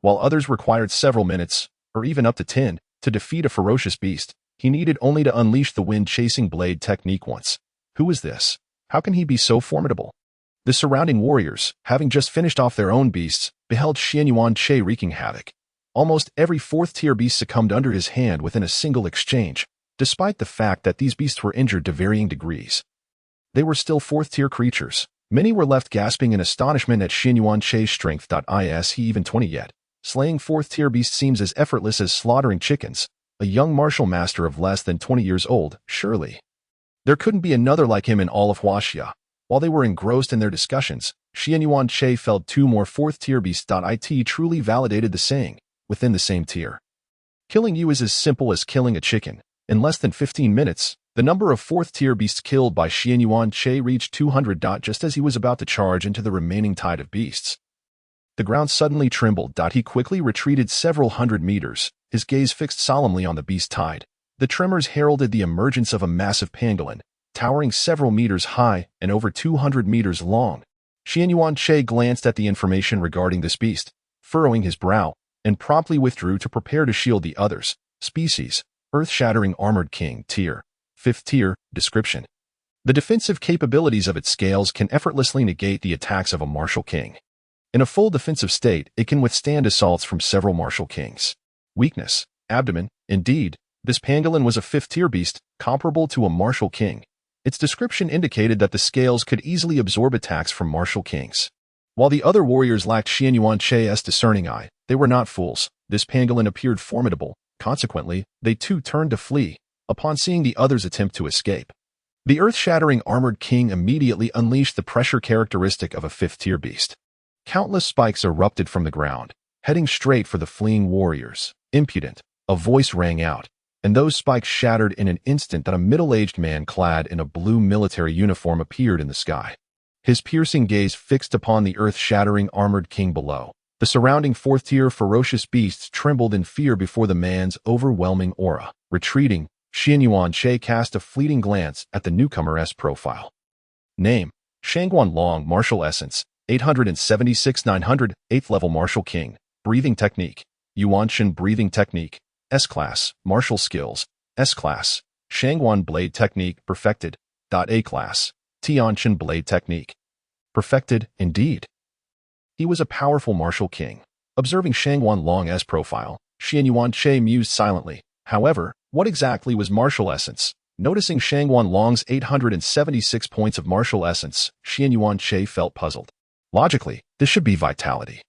While others required several minutes, or even up to 10, to defeat a ferocious beast, he needed only to unleash the wind-chasing blade technique once. Who is this? How can he be so formidable? The surrounding warriors, having just finished off their own beasts, beheld Xianyuan-che wreaking havoc. Almost every 4th-tier beast succumbed under his hand within a single exchange, despite the fact that these beasts were injured to varying degrees. They were still 4th-tier creatures. Many were left gasping in astonishment at Xianyuan-che's strength. Is he even 20 yet? Slaying 4th-tier beasts seems as effortless as slaughtering chickens. A young martial master of less than 20 years old, surely. There couldn't be another like him in all of Huaxia. While they were engrossed in their discussions, Xianyuan-che felled 2 more 4th-tier beasts. It truly validated the saying, within the same tier. Killing you is as simple as killing a chicken. In less than 15 minutes, the number of 4th-tier beasts killed by Xianyuan-che reached 200. Just as he was about to charge into the remaining tide of beasts, the ground suddenly trembled. He quickly retreated several hundred meters, his gaze fixed solemnly on the beast tide. The tremors heralded the emergence of a massive pangolin, towering several meters high and over 200 meters long. Xianyuan-che glanced at the information regarding this beast, furrowing his brow, and promptly withdrew to prepare to shield the others. Species: Earth-Shattering Armored King. Tier: 5th tier. Description: the defensive capabilities of its scales can effortlessly negate the attacks of a martial king. In a full defensive state, it can withstand assaults from several martial kings. Weakness: abdomen. Indeed, this pangolin was a 5th-tier beast, comparable to a martial king. Its description indicated that the scales could easily absorb attacks from martial kings. While the other warriors lacked Xianyuan-che's discerning eye, they were not fools. This pangolin appeared formidable. Consequently, they too turned to flee, upon seeing the others attempt to escape. The earth-shattering armored king immediately unleashed the pressure characteristic of a 5th-tier beast. Countless spikes erupted from the ground, heading straight for the fleeing warriors. Impudent, a voice rang out, and those spikes shattered in an instant. A middle-aged man clad in a blue military uniform appeared in the sky. his piercing gaze fixed upon the earth-shattering armored king below. The surrounding fourth-tier ferocious beasts trembled in fear before the man's overwhelming aura. Retreating, Xian Yuanche cast a fleeting glance at the newcomer's profile. Name: Shangguan Long, Martial Essence, 876 900, 8th level Martial King. Breathing Technique: Yuanshan Breathing Technique. S-Class, Martial Skills. S-Class, Shangguan Blade Technique, Perfected. A-Class, Tianshan Blade Technique. Perfected, indeed. He was a powerful martial king. Observing Shangguan Long's profile, Xian Yuanche mused silently. However, what exactly was martial essence? Noticing Shangguan Long's 876 points of martial essence, Xian Yuanche felt puzzled. Logically, this should be vitality,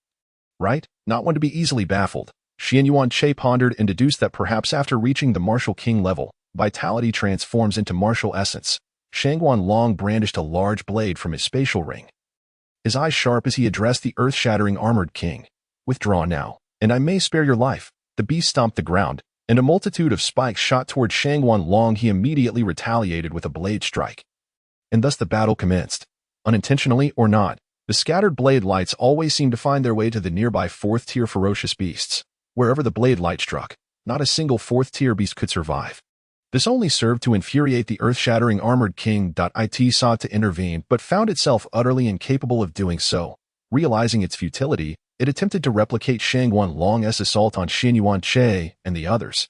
right? Not one to be easily baffled. Xian Yuanche pondered and deduced that perhaps after reaching the martial king level, vitality transforms into martial essence. Shangguan Long brandished a large blade from his spatial ring, his eyes sharp as he addressed the earth-shattering armored king. Withdraw now, and I may spare your life. The beast stomped the ground, and a multitude of spikes shot toward Shangguan Long. He immediately retaliated with a blade strike. And thus the battle commenced. Unintentionally or not, the scattered blade lights always seemed to find their way to the nearby fourth-tier ferocious beasts. Wherever the blade light struck, not a single fourth-tier beast could survive. This only served to infuriate the earth-shattering armored king. It sought to intervene but found itself utterly incapable of doing so. Realizing its futility, it attempted to replicate Shangguan Long's assault on Xian Yuanche and the others.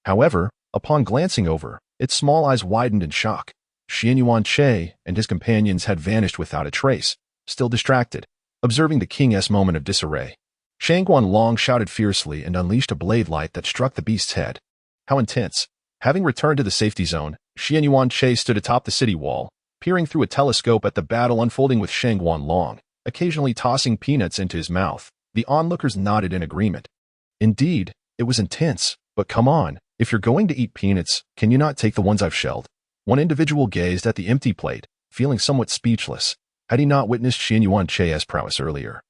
However, upon glancing over, its small eyes widened in shock. Xian Yuanche and his companions had vanished without a trace. Still distracted, observing the king's moment of disarray, Shangguan Long shouted fiercely and unleashed a blade light that struck the beast's head. How intense! Having returned to the safety zone, Xian Yuanche stood atop the city wall, peering through a telescope at the battle unfolding with Shangguan Long, occasionally tossing peanuts into his mouth. The onlookers nodded in agreement. Indeed, it was intense, but come on, if you're going to eat peanuts, can you not take the ones I've shelled? One individual gazed at the empty plate, feeling somewhat speechless. Had he not witnessed Xian Yuanche's prowess earlier,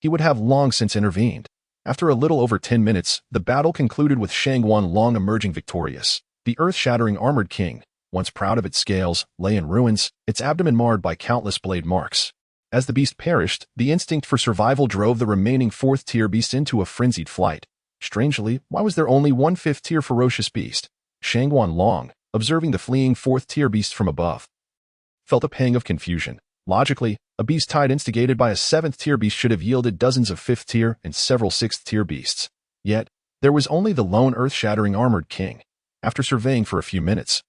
he would have long since intervened. After a little over 10 minutes, the battle concluded with Shangguan Long emerging victorious. The earth-shattering armored king, once proud of its scales, lay in ruins, its abdomen marred by countless blade marks. As the beast perished, the instinct for survival drove the remaining fourth-tier beasts into a frenzied flight. Strangely, why was there only one fifth-tier ferocious beast? Shangguan Long, observing the fleeing fourth-tier beast from above, felt a pang of confusion. Logically, a beast tide instigated by a seventh-tier beast should have yielded dozens of fifth-tier and several sixth-tier beasts. Yet, there was only the lone earth-shattering armored king. After surveying for a few minutes,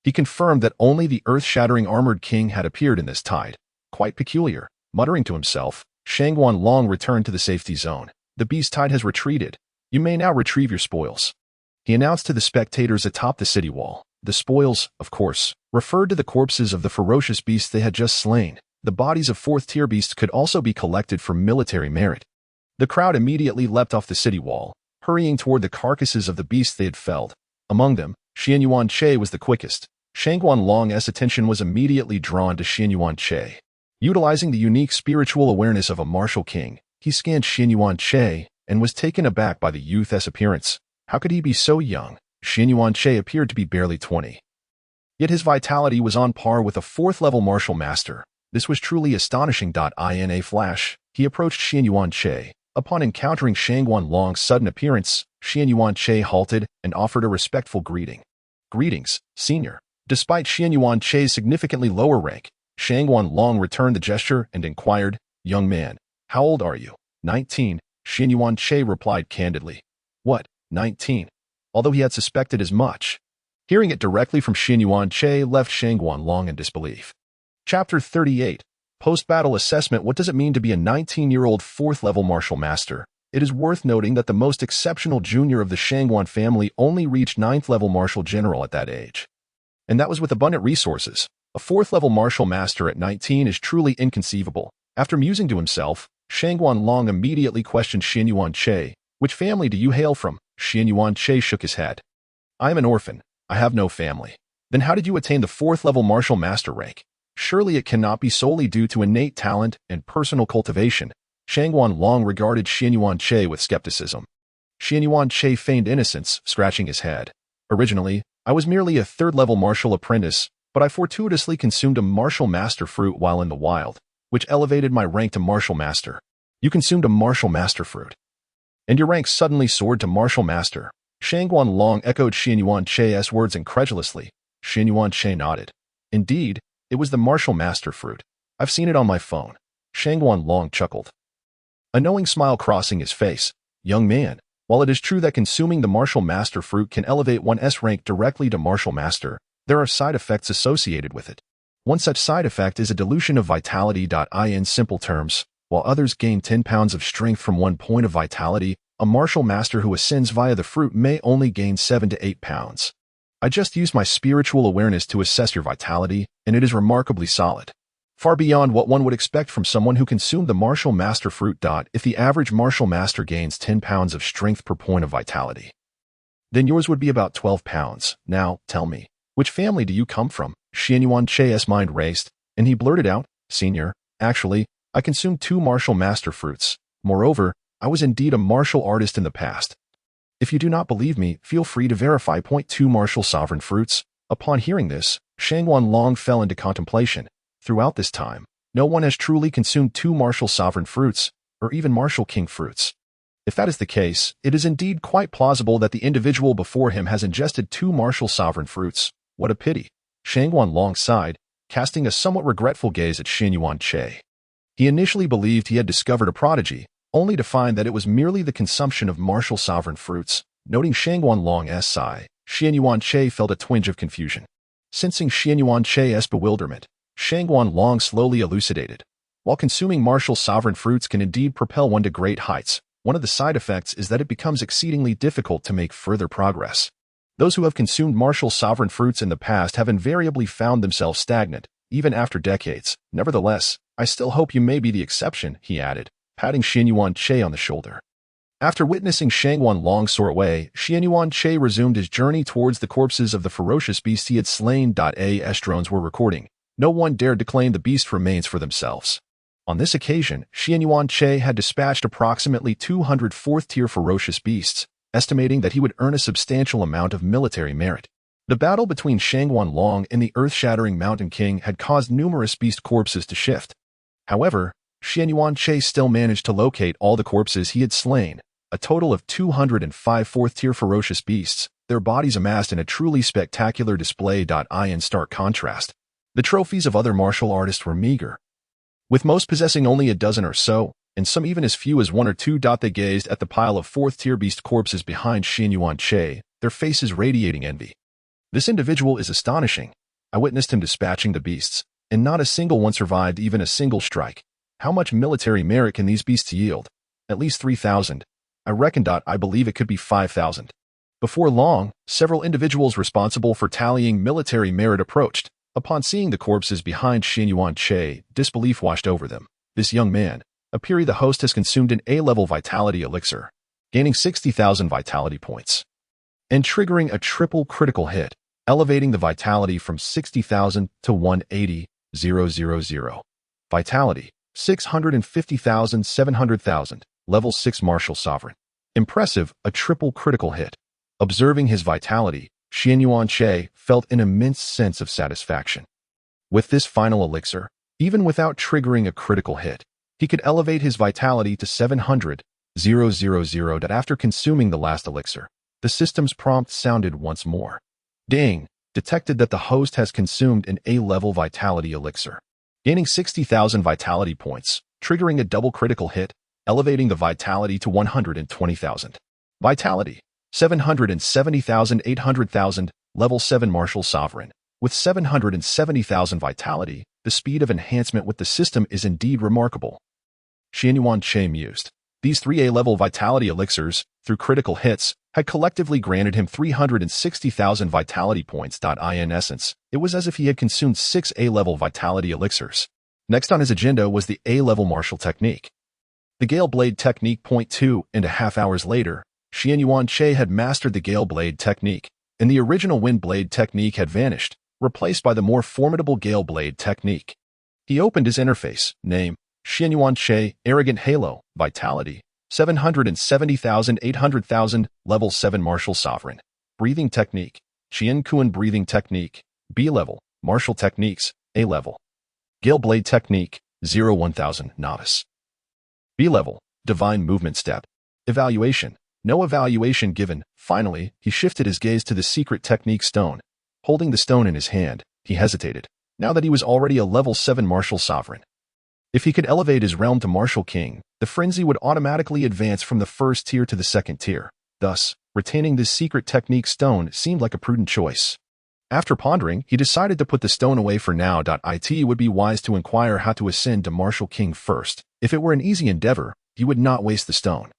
he confirmed that only the earth-shattering armored king had appeared in this tide. Quite peculiar. Muttering to himself, Shangguan Long returned to the safety zone. The beast tide has retreated. You may now retrieve your spoils, he announced to the spectators atop the city wall. The spoils, of course, referred to the corpses of the ferocious beasts they had just slain. The bodies of fourth-tier beasts could also be collected for military merit. The crowd immediately leapt off the city wall, hurrying toward the carcasses of the beasts they had felled. Among them, Xian Yuanche was the quickest. Shangguan Long's attention was immediately drawn to Xian Yuanche. Utilizing the unique spiritual awareness of a martial king, he scanned Xian Yuanche and was taken aback by the youth's appearance. How could he be so young? Xian Yuanche appeared to be barely 20. Yet his vitality was on par with a fourth-level martial master. This was truly astonishing. In a flash, he approached Xian Yuanche. Upon encountering Shangguan Long's sudden appearance, Xian Yuanche halted and offered a respectful greeting. Greetings, senior. Despite Xian Yuanche's significantly lower rank, Shangguan Long returned the gesture and inquired, "Young man, how old are you?" 19, Xian Yuanche replied candidly. What, 19? Although he had suspected as much. Hearing it directly from Xian Yuanche left Shangguan Long in disbelief. Chapter 38. Post-Battle Assessment. What does it mean to be a 19-year-old fourth-level martial master? It is worth noting that the most exceptional junior of the Shangguan family only reached 9th-level martial general at that age. And that was with abundant resources. A fourth-level martial master at 19 is truly inconceivable. After musing to himself, Shangguan Long immediately questioned Xian Yuanche. Which family do you hail from? Xian Yuanche shook his head. I am an orphan. I have no family. Then how did you attain the fourth-level martial master rank? Surely it cannot be solely due to innate talent and personal cultivation. Shangguan Long regarded Xian Yuanche with skepticism. Xian Yuanche feigned innocence, scratching his head. Originally, I was merely a third-level martial apprentice, but I fortuitously consumed a martial master fruit while in the wild, which elevated my rank to martial master. You consumed a martial master fruit, and your rank suddenly soared to martial master. Shangguan Long echoed Xianyuan Che's words incredulously. Xianyuan Che nodded. Indeed, it was the martial master fruit. I've seen it on my phone. Shangguan Long chuckled, a knowing smile crossing his face. Young man, while it is true that consuming the martial master fruit can elevate one's rank directly to martial master, there are side effects associated with it. One such side effect is a dilution of vitality. In simple terms, while others gain 10 pounds of strength from 1 point of vitality, a martial master who ascends via the fruit may only gain 7 to 8 pounds. I just used my spiritual awareness to assess your vitality, and it is remarkably solid. Far beyond what one would expect from someone who consumed the martial master fruit. If the average martial master gains 10 pounds of strength per point of vitality, then yours would be about 12 pounds. Now, tell me, which family do you come from? Xianyuan Che's mind raced, and he blurted out, Senior, actually, I consumed 2 martial master fruits. Moreover, I was indeed a martial artist in the past. If you do not believe me, feel free to verify. 2 martial sovereign fruits. Upon hearing this, Shangguan Long fell into contemplation. Throughout this time, no one has truly consumed 2 martial sovereign fruits, or even martial king fruits. If that is the case, it is indeed quite plausible that the individual before him has ingested 2 martial sovereign fruits. What a pity. Shangguan Long sighed, casting a somewhat regretful gaze at Xianyuan Che. He initially believed he had discovered a prodigy, only to find that it was merely the consumption of martial sovereign fruits. Noting Shangguan Long's sigh, Xianyuan Che felt a twinge of confusion. Sensing Xianyuan Che's bewilderment, Shangguan Long slowly elucidated. While consuming martial sovereign fruits can indeed propel one to great heights, one of the side effects is that it becomes exceedingly difficult to make further progress. Those who have consumed martial sovereign fruits in the past have invariably found themselves stagnant, even after decades. Nevertheless, I still hope you may be the exception, he added, patting Xianyuan Che on the shoulder. After witnessing Shangguan Long soar away, Xianyuan Che resumed his journey towards the corpses of the ferocious beast he had slain. As drones were recording, no one dared to claim the beast's remains for themselves. On this occasion, Xianyuan Che had dispatched approximately 200 fourth-tier ferocious beasts, estimating that he would earn a substantial amount of military merit. The battle between Shangguan Long and the earth-shattering Mountain King had caused numerous beast corpses to shift. However, Xianyuan Che still managed to locate all the corpses he had slain, a total of 205 fourth-tier ferocious beasts, their bodies amassed in a truly spectacular display. In stark contrast, the trophies of other martial artists were meager, with most possessing only a dozen or so, and some even as few as 1 or 2. They gazed at the pile of fourth-tier beast corpses behind Xianyuan Che, their faces radiating envy. This individual is astonishing. I witnessed him dispatching the beasts, and not a single one survived even a single strike. How much military merit can these beasts yield? At least 3,000. I reckon. I believe it could be 5,000. Before long, several individuals responsible for tallying military merit approached. Upon seeing the corpses behind Xianyuan Che, disbelief washed over them. This young man, appears the host has consumed an A-level vitality elixir, gaining 60,000 vitality points, and triggering a triple critical hit, elevating the vitality from 60,000 to 180,000. Vitality, 650,000, 700,000, level 6 martial sovereign. Impressive, a triple critical hit. Observing his vitality, Xianyuan Che felt an immense sense of satisfaction. With this final elixir, even without triggering a critical hit, he could elevate his vitality to 700,000. After consuming the last elixir, the system's prompt sounded once more. Ding! Detected that the host has consumed an A-level vitality elixir, gaining 60,000 vitality points, triggering a double critical hit, elevating the vitality to 120,000. Vitality, 770,000, 800,000, level 7 martial sovereign. With 770,000 vitality, the speed of enhancement with the system is indeed remarkable. Xianyuan Che mused. These 3 A-level vitality elixirs, through critical hits, had collectively granted him 360,000 vitality points. In essence, it was as if he had consumed 6 A-level vitality elixirs. Next on his agenda was the A-level martial technique. The Gale Blade technique. 2.5 hours later, Xianyuan Che had mastered the Gale Blade technique, and the original Wind Blade technique had vanished, replaced by the more formidable Gale Blade technique. He opened his interface, name, Xianyuan Che, Arrogant Halo, Vitality, 770,000, 800,000, level 7 martial sovereign. Breathing technique, Qian Kuan breathing technique, B level, Martial Techniques, A level. Gale Blade Technique, 0-1000, Novice. B level, Divine Movement Step. Evaluation. No evaluation given. Finally, he shifted his gaze to the secret technique stone. Holding the stone in his hand, he hesitated, now that he was already a level 7 martial sovereign. If he could elevate his realm to martial king, the frenzy would automatically advance from the first tier to the second tier. Thus, retaining this secret technique stone seemed like a prudent choice. After pondering, he decided to put the stone away for now. It would be wise to inquire how to ascend to martial king first. If it were an easy endeavor, he would not waste the stone.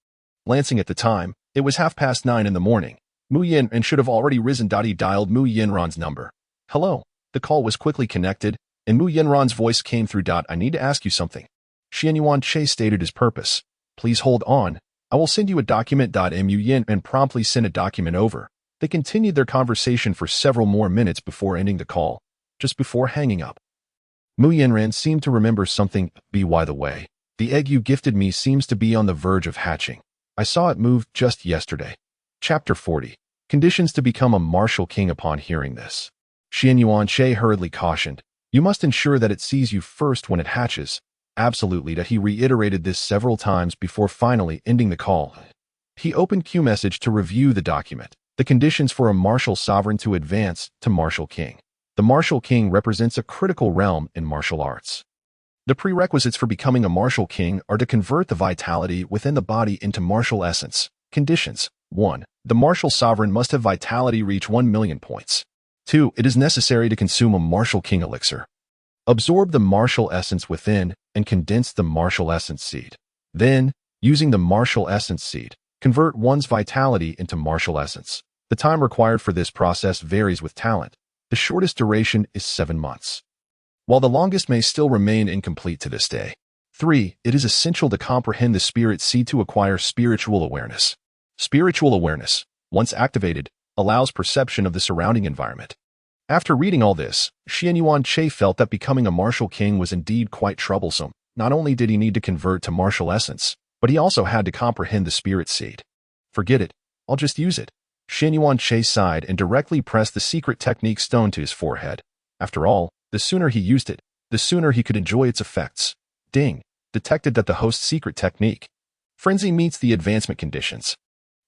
Glancing at the time, it was 9:30 in the morning. Mu Yin should have already risen. He dialed Mu Yinran's number. Hello. The call was quickly connected, and Mu Yinran's voice came through. I need to ask you something. Xianyuan Che stated his purpose. Please hold on. I will send you a document. Mu Yin promptly sent a document over. They continued their conversation for several more minutes before ending the call, just before hanging up. Mu Yinran seemed to remember something. By the way, the egg you gifted me seems to be on the verge of hatching. I saw it move just yesterday. Chapter 40. Conditions to become a martial king. Upon hearing this, Xianyuan Che hurriedly cautioned, you must ensure that it sees you first when it hatches. Absolutely. He reiterated this several times before finally ending the call. He opened Q message to review the document. The conditions for a martial sovereign to advance to martial king. The martial king represents a critical realm in martial arts. The prerequisites for becoming a martial king are to convert the vitality within the body into martial essence. Conditions. 1. The martial sovereign must have vitality reach 1 million points. 2. It is necessary to consume a martial king elixir. Absorb the martial essence within and condense the martial essence seed. Then, using the martial essence seed, convert one's vitality into martial essence. The time required for this process varies with talent. The shortest duration is 7 months, while the longest may still remain incomplete to this day. 3. It is essential to comprehend the spirit seed to acquire spiritual awareness. Spiritual awareness, once activated, allows perception of the surrounding environment. After reading all this, Xianyuan Che felt that becoming a martial king was indeed quite troublesome. Not only did he need to convert to martial essence, but he also had to comprehend the spirit seed. Forget it. I'll just use it. Xianyuan Che sighed and directly pressed the secret technique stone to his forehead. After all, the sooner he used it, the sooner he could enjoy its effects. Ding. Detected that the host's secret technique. Frenzy meets the advancement conditions.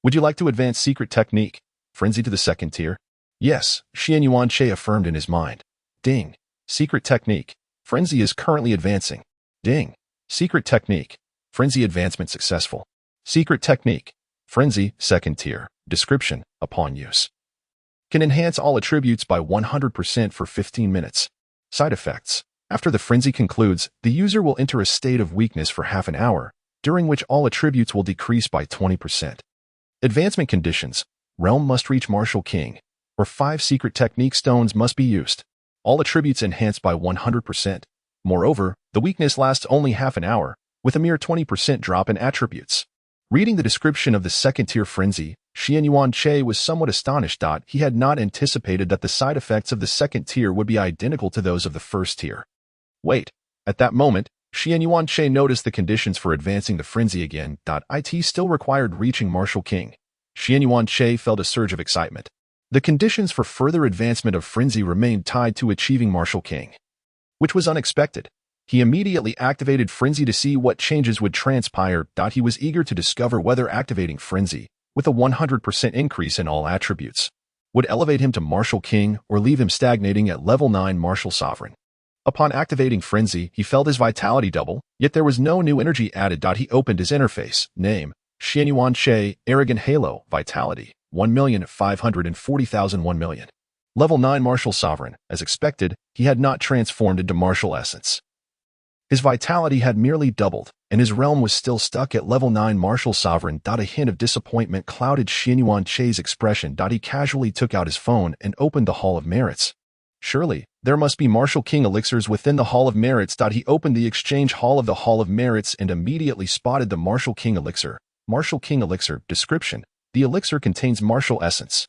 Would you like to advance secret technique? Frenzy to the second tier? Yes, Xianyuan Che affirmed in his mind. Ding. Secret technique. Frenzy is currently advancing. Ding. Secret technique. Frenzy advancement successful. Secret technique. Frenzy, second tier. Description, upon use. Can enhance all attributes by 100% for 15 minutes. Side effects. After the frenzy concludes, the user will enter a state of weakness for half an hour, during which all attributes will decrease by 20%. Advancement conditions. Realm must reach martial king, or 5 secret technique stones must be used. All attributes enhanced by 100%. Moreover, the weakness lasts only half an hour, with a mere 20% drop in attributes. Reading the description of the second-tier frenzy, Xianyuan Che was somewhat astonished. He had not anticipated that the side effects of the second tier would be identical to those of the first tier. Wait. At that moment, Xianyuan Che noticed the conditions for advancing the frenzy again. It still required reaching martial king. Xianyuan Che felt a surge of excitement. The conditions for further advancement of frenzy remained tied to achieving martial king, which was unexpected. He immediately activated frenzy to see what changes would transpire. He was eager to discover whether activating frenzy, with a 100% increase in all attributes, would elevate him to martial king or leave him stagnating at level 9 martial sovereign. Upon activating frenzy, he felt his vitality double, yet there was no new energy added. He opened his interface. Name, Xianyuan Che, Arrogant Halo, Vitality, 1,540,000 1 million. Level 9 martial sovereign. As expected, he had not transformed into martial essence. His vitality had merely doubled, and his realm was still stuck at level 9 martial sovereign. A hint of disappointment clouded Xianyuan Che's expression. He casually took out his phone and opened the Hall of Merits. Surely, there must be martial king elixirs within the Hall of Merits. He opened the exchange hall of the Hall of Merits and immediately spotted the martial king elixir. Martial king elixir. Description. The elixir contains martial essence.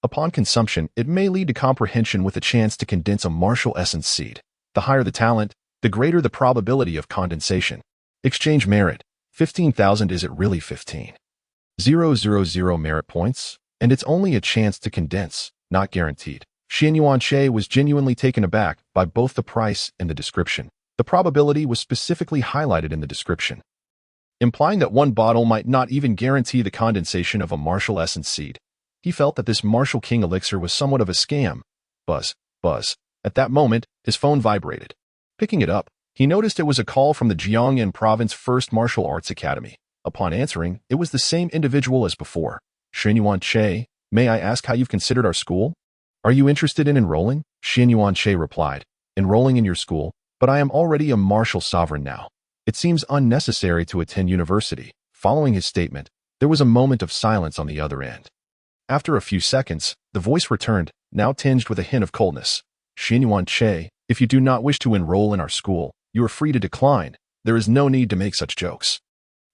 Upon consumption, it may lead to comprehension with a chance to condense a martial essence seed. The higher the talent, the greater the probability of condensation. Exchange merit. 15,000. Is it really 15? 000 merit points? And it's only a chance to condense, not guaranteed. Xian Yuanche was genuinely taken aback by both the price and the description. The probability was specifically highlighted in the description, implying that one bottle might not even guarantee the condensation of a martial essence seed. He felt that this Martial King elixir was somewhat of a scam. Buzz, buzz. At that moment, his phone vibrated. Picking it up, he noticed it was a call from the Jiangnan Province First Martial Arts Academy. Upon answering, it was the same individual as before. Xian Yuanche, may I ask how you've considered our school? Are you interested in enrolling? Xian Yuanche replied, enrolling in your school, but I am already a martial sovereign now. It seems unnecessary to attend university. Following his statement, there was a moment of silence on the other end. After a few seconds, the voice returned, now tinged with a hint of coldness. Xian Yuanche, if you do not wish to enroll in our school, you are free to decline. There is no need to make such jokes.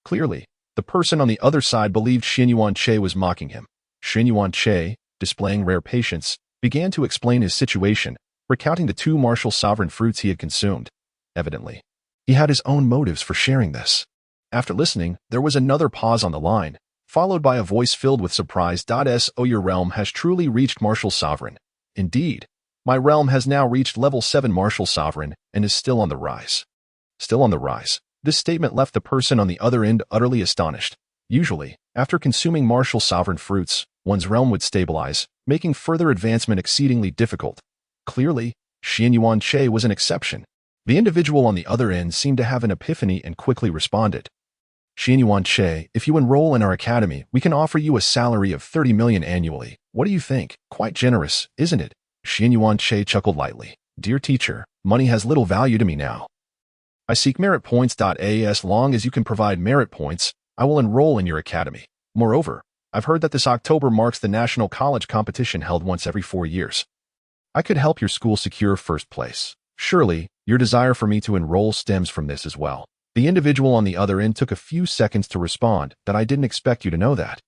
Clearly, the person on the other side believed Xian Yuanche was mocking him. Xian Yuanche, displaying rare patience, began to explain his situation, recounting the 2 martial sovereign fruits he had consumed. Evidently, he had his own motives for sharing this. After listening, there was another pause on the line, followed by a voice filled with surprise. So your realm has truly reached Martial Sovereign. Indeed, my realm has now reached level 7 Martial Sovereign and is still on the rise. Still on the rise. This statement left the person on the other end utterly astonished. Usually, after consuming Martial Sovereign fruits, one's realm would stabilize, making further advancement exceedingly difficult. Clearly, Xian Yuanche was an exception. The individual on the other end seemed to have an epiphany and quickly responded. Xian Yuanche, if you enroll in our academy, we can offer you a salary of 30 million annually. What do you think? Quite generous, isn't it? Xian Yuanche chuckled lightly. Dear teacher, money has little value to me now. I seek merit points. As long as you can provide merit points, I will enroll in your academy. Moreover, I've heard that this October marks the national college competition held once every 4 years. I could help your school secure first place. Surely, your desire for me to enroll stems from this as well. The individual on the other end took a few seconds to respond, that I didn't expect you to know that.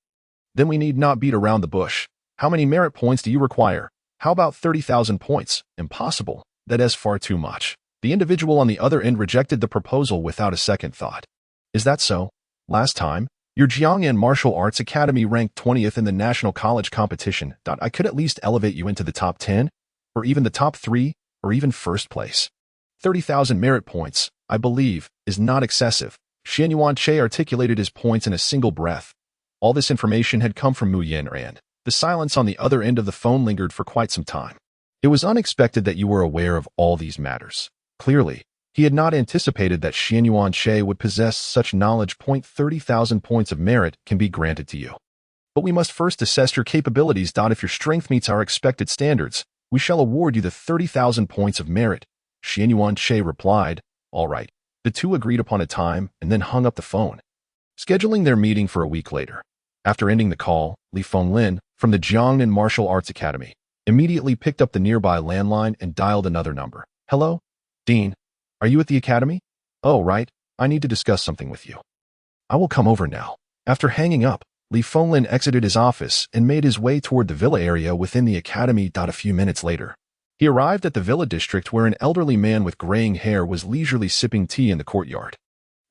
Then we need not beat around the bush. How many merit points do you require? How about 30,000 points? Impossible. That is far too much. The individual on the other end rejected the proposal without a second thought. Is that so? Last time, your Jiangnan Martial Arts Academy ranked 20th in the national college competition. I could at least elevate you into the top 10, or even the top 3, or even first place. 30,000 merit points, I believe, is not excessive. Xian Yuanche articulated his points in a single breath. All this information had come from Mu Yanran. The silence on the other end of the phone lingered for quite some time. It was unexpected that you were aware of all these matters. Clearly, he had not anticipated that Xian Yuanche would possess such knowledge. 30,000 points of merit can be granted to you. But we must first assess your capabilities. If your strength meets our expected standards, we shall award you the 30,000 points of merit. Xian Yuanche replied, all right. The two agreed upon a time and then hung up the phone, scheduling their meeting for a week later. After ending the call, Li Fenglin, from the Jiangnan Martial Arts Academy, immediately picked up the nearby landline and dialed another number. Hello? Dean, are you at the academy? Oh, right. I need to discuss something with you. I will come over now. After hanging up, Li Fenglin exited his office and made his way toward the villa area within the academy. A few minutes later, he arrived at the villa district where an elderly man with graying hair was leisurely sipping tea in the courtyard.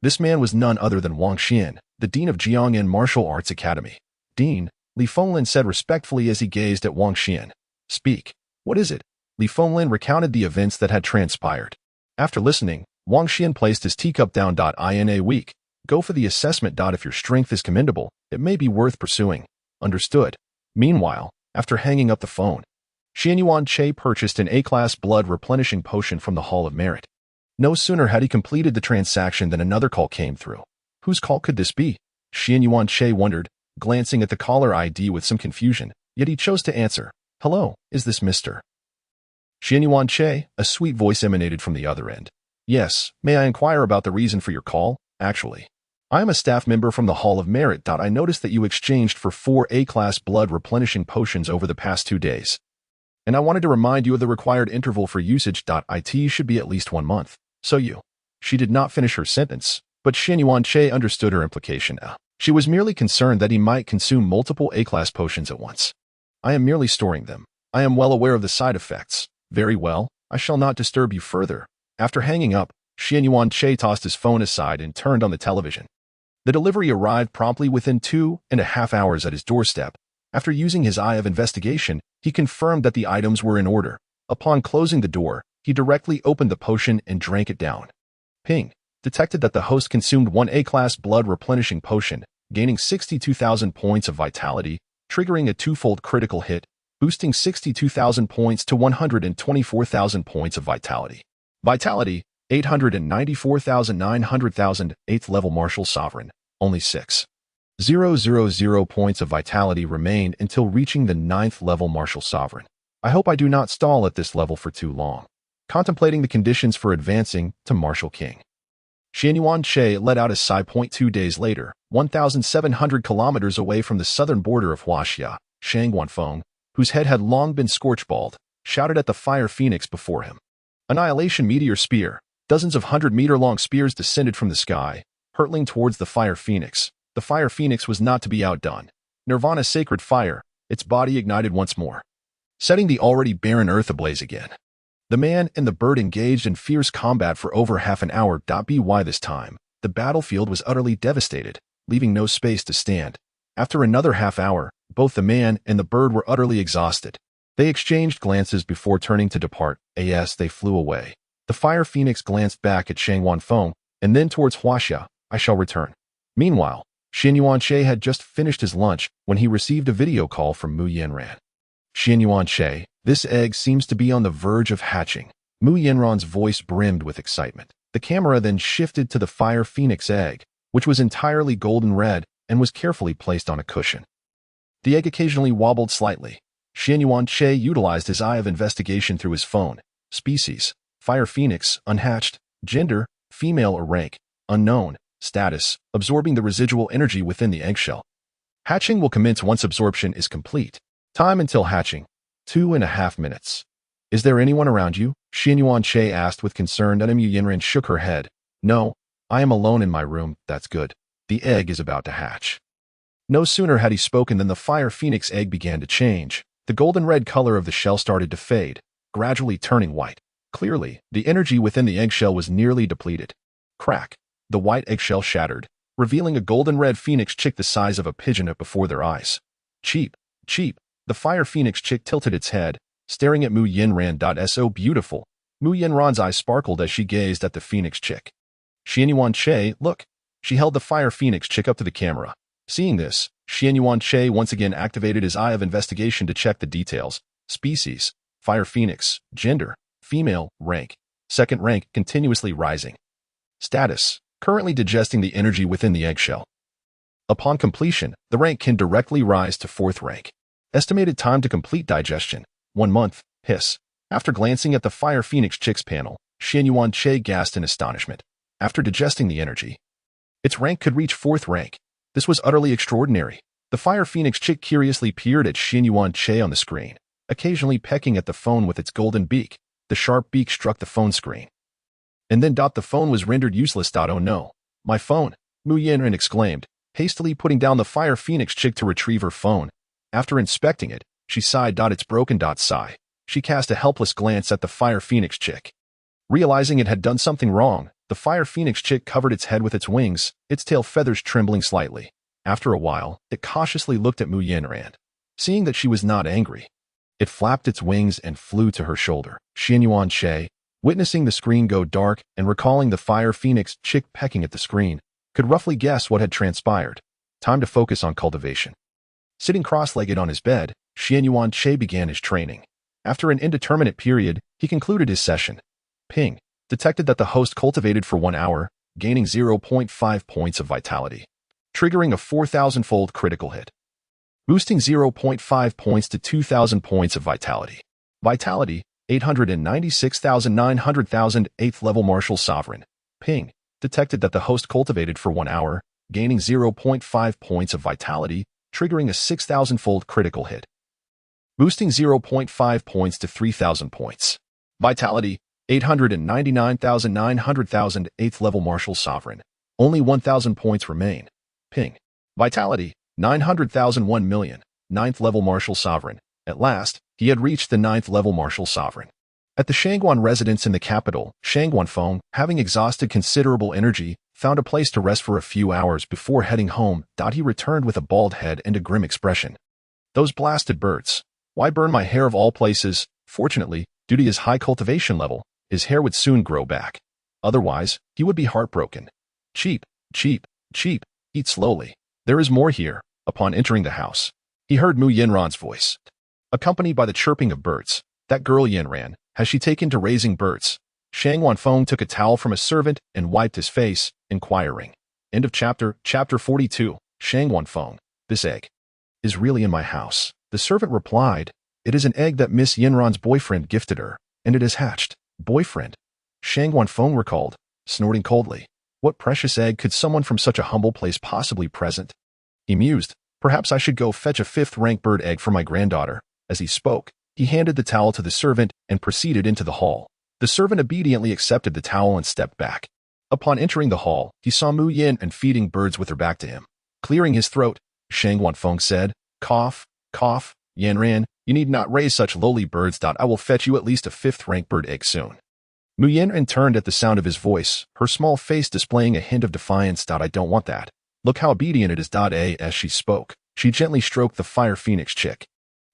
This man was none other than Wang Xian, the dean of Jiangnan Martial Arts Academy. Dean, Li Fenglin said respectfully as he gazed at Wang Xian. Speak. What is it? Li Fenglin recounted the events that had transpired. After listening, Wang Xian placed his teacup down. In a week, go for the assessment. If your strength is commendable, it may be worth pursuing. Understood. Meanwhile, after hanging up the phone, Xian Yuanche purchased an A-class blood replenishing potion from the Hall of Merit. No sooner had he completed the transaction than another call came through. Whose call could this be? Xian Yuanche wondered, glancing at the caller ID with some confusion, yet he chose to answer. Hello, is this Mr. Xian Yuanche? A sweet voice emanated from the other end. Yes, may I inquire about the reason for your call? Actually, I am a staff member from the Hall of Merit. I noticed that you exchanged for 4 A-class blood replenishing potions over the past 2 days. And I wanted to remind you of the required interval for usage. It should be at least 1 month. So you. She did not finish her sentence, but Xian Yuanche understood her implication. She was merely concerned that he might consume multiple A-class potions at once. I am merely storing them. I am well aware of the side effects. Very well, I shall not disturb you further. After hanging up, Xian Yuanche tossed his phone aside and turned on the television. The delivery arrived promptly within 2.5 hours at his doorstep. After using his eye of investigation, he confirmed that the items were in order. Upon closing the door, he directly opened the potion and drank it down. Ping. Detected that the host consumed one A-class blood replenishing potion, gaining 62,000 points of vitality, triggering a twofold critical hit, boosting 62,000 points to 124,000 points of vitality. Vitality, 894,900,000, 8th level Martial Sovereign, only 6,000 points of vitality remained until reaching the 9th level Martial Sovereign. I hope I do not stall at this level for too long. Contemplating the conditions for advancing to Martial King. Xianyuan Che let out a sigh. 2 days later, 1,700 kilometers away from the southern border of Huaxia, Shang Guanfeng, whose head had long been scorched bald, shouted at the fire phoenix before him. Annihilation Meteor Spear. Dozens of 100-meter-long spears descended from the sky, hurtling towards the fire phoenix. The fire phoenix was not to be outdone. Nirvana Sacred Fire, its body ignited once more, setting the already barren earth ablaze again. The man and the bird engaged in fierce combat for over half an hour. By this time, the battlefield was utterly devastated, leaving no space to stand. After another half hour, both the man and the bird were utterly exhausted. They exchanged glances before turning to depart. As they flew away, the fire phoenix glanced back at Shang Wanfeng and then towards Huaxia. I shall return. Meanwhile, Xianyuan Che had just finished his lunch when he received a video call from Mu Yanran. Xianyuan Che, this egg seems to be on the verge of hatching. Mu Yanran's voice brimmed with excitement. The camera then shifted to the fire phoenix egg, which was entirely golden red and was carefully placed on a cushion. The egg occasionally wobbled slightly. Xianyuan Che utilized his eye of investigation through his phone. Species: fire phoenix, unhatched. Gender: female or rank, unknown. Status: absorbing the residual energy within the eggshell. Hatching will commence once absorption is complete. Time until hatching: 2.5 minutes. Is there anyone around you? Xianyuan Che asked with concern. Mu Yanran shook her head. No, I am alone in my room. That's good. The egg is about to hatch. No sooner had he spoken than the fire phoenix egg began to change. The golden red color of the shell started to fade, gradually turning white. Clearly, the energy within the eggshell was nearly depleted. Crack. The white eggshell shattered, revealing a golden red phoenix chick the size of a pigeon before their eyes. Cheap, cheap. The fire phoenix chick tilted its head, staring at Mu Yanran. So beautiful. Mu Yanran's eyes sparkled as she gazed at the phoenix chick. Xianyuan Che, look. She held the fire phoenix chick up to the camera. Seeing this, Xianyuan Che once again activated his eye of investigation to check the details. Species: fire phoenix. Gender: female. Rank: second rank, continuously rising. Status: currently digesting the energy within the eggshell. Upon completion, the rank can directly rise to 4th rank. Estimated time to complete digestion: 1 month. Hiss. After glancing at the fire phoenix chick's panel, Xianyuan Che gasped in astonishment. After digesting the energy, its rank could reach 4th rank. This was utterly extraordinary. The fire phoenix chick curiously peered at Xianyuan Che on the screen, occasionally pecking at the phone with its golden beak. The sharp beak struck the phone screen. And then the phone was rendered useless. Oh no. My phone, Mu Yanran exclaimed, hastily putting down the fire phoenix chick to retrieve her phone. After inspecting it, she sighed. It's broken. Sigh. She cast a helpless glance at the fire phoenix chick. Realizing it had done something wrong, the fire phoenix chick covered its head with its wings, its tail feathers trembling slightly. After a while, it cautiously looked at Mu Yanran. Seeing that she was not angry, it flapped its wings and flew to her shoulder. Xianyuan Che, witnessing the screen go dark and recalling the fire phoenix chick pecking at the screen, could roughly guess what had transpired. Time to focus on cultivation. Sitting cross-legged on his bed, Xianyuan Che began his training. After an indeterminate period, he concluded his session. Ping. Detected that the host cultivated for 1 hour, gaining 0.5 points of vitality, triggering a 4,000-fold critical hit, boosting 0.5 points to 2,000 points of vitality. Vitality, 896,900,000, 8th level Martial Sovereign. Ping. Detected that the host cultivated for 1 hour, gaining 0.5 points of vitality, triggering a 6,000-fold critical hit, boosting 0.5 points to 3,000 points. Vitality, 899,900,000, 8th level Martial Sovereign. Only 1,000 points remain. Ping. Vitality, 900,000, 1 million, 9th level Martial Sovereign. At last, he had reached the 9th level Martial Sovereign. At the Shangguan residence in the capital, Shangguanfeng, having exhausted considerable energy, found a place to rest for a few hours before heading home. He returned with a bald head and a grim expression. Those blasted birds. Why burn my hair of all places? Fortunately, due to his high cultivation level, his hair would soon grow back. Otherwise, he would be heartbroken. Cheap, cheap, cheap. Eat slowly. There is more here. Upon entering the house, he heard Mu Yinran's voice, accompanied by the chirping of birds. That girl Yinran, has she taken to raising birds? Shang Wanfeng took a towel from a servant and wiped his face, inquiring. End of chapter 42. Shang Wanfeng, this egg is really in my house. The servant replied, it is an egg that Miss Yinran's boyfriend gifted her, and it is hatched. Boyfriend? Shang Wanfeng recalled, snorting coldly. What precious egg could someone from such a humble place possibly present? He mused, perhaps I should go fetch a 5th-rank bird egg for my granddaughter. As he spoke, he handed the towel to the servant and proceeded into the hall. The servant obediently accepted the towel and stepped back. Upon entering the hall, he saw Mu Yin and feeding birds with her back to him. Clearing his throat, Shang Wanfeng said, cough, cough, Yanran, you need not raise such lowly birds. I will fetch you at least a 5th-rank bird egg soon. Mu Yin turned at the sound of his voice, her small face displaying a hint of defiance. I don't want that. Look how obedient it is. As she spoke, she gently stroked the fire phoenix chick.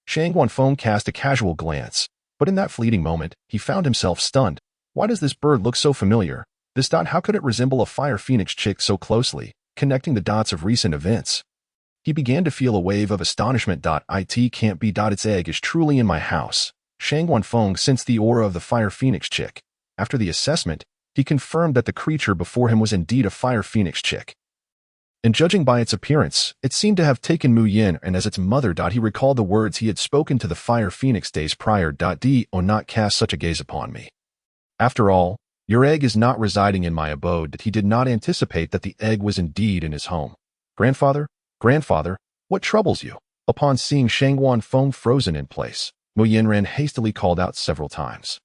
Shang Wanfeng cast a casual glance, but in that fleeting moment, he found himself stunned. Why does this bird look so familiar? How could it resemble a fire phoenix chick so closely, connecting the dots of recent events? He began to feel a wave of astonishment. It can't be. Its egg is truly in my house. Shang Wanfeng sensed the aura of the fire phoenix chick. After the assessment, he confirmed that the creature before him was indeed a fire phoenix chick. And judging by its appearance, it seemed to have taken Mu Yin and as its mother. He recalled the words he had spoken to the fire phoenix days prior. Do not cast such a gaze upon me. After all, your egg is not residing in my abode. He did not anticipate that the egg was indeed in his home. Grandfather, what troubles you? Upon seeing Shang Wanfeng frozen in place, Mu Yinran hastily called out several times.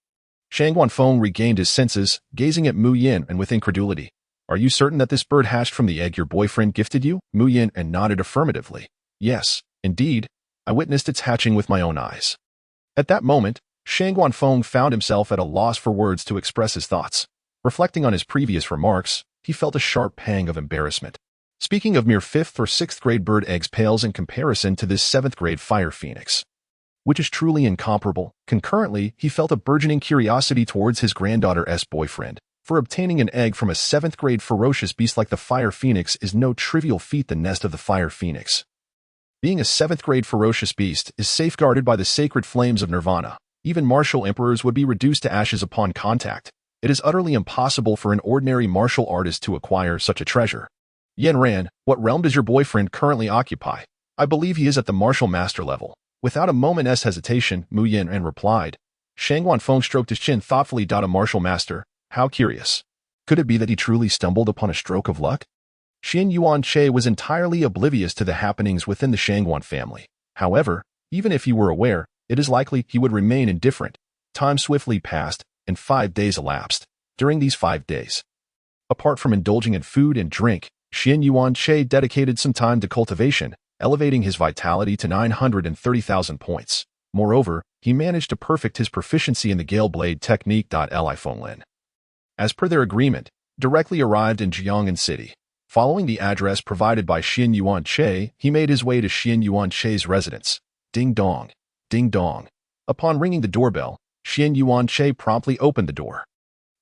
Shang Wanfeng regained his senses, gazing at Mu Yin and with incredulity. Are you certain that this bird hatched from the egg your boyfriend gifted you? Mu Yin nodded affirmatively. Yes, indeed. I witnessed its hatching with my own eyes. At that moment, Shang Wanfeng found himself at a loss for words to express his thoughts. Reflecting on his previous remarks, he felt a sharp pang of embarrassment. Speaking of mere 5th or 6th grade bird eggs pales in comparison to this 7th grade fire phoenix, which is truly incomparable. Concurrently, he felt a burgeoning curiosity towards his granddaughter's boyfriend. For obtaining an egg from a 7th grade ferocious beast like the fire phoenix is no trivial feat. The nest of the fire phoenix, being a 7th grade ferocious beast, is safeguarded by the sacred flames of nirvana. Even martial emperors would be reduced to ashes upon contact. It is utterly impossible for an ordinary martial artist to acquire such a treasure. Yanran, what realm does your boyfriend currently occupy? I believe he is at the martial master level. Without a moment's hesitation, Mu Yinran replied. Shang Wanfeng stroked his chin thoughtfully. A martial master? How curious. Could it be that he truly stumbled upon a stroke of luck? Xian Yuanche was entirely oblivious to the happenings within the Shangwan family. However, even if he were aware, it is likely he would remain indifferent. Time swiftly passed, and 5 days elapsed. During these 5 days, apart from indulging in food and drink, Xian Yuanche dedicated some time to cultivation, elevating his vitality to 930,000 points. Moreover, he managed to perfect his proficiency in the Gale Blade technique. Li Fenglin, as per their agreement, directly arrived in Jiang'an City. Following the address provided by Xian Yuanche, he made his way to Xian Yuanche's residence. Ding dong, ding dong. Upon ringing the doorbell, Xian Yuanche promptly opened the door.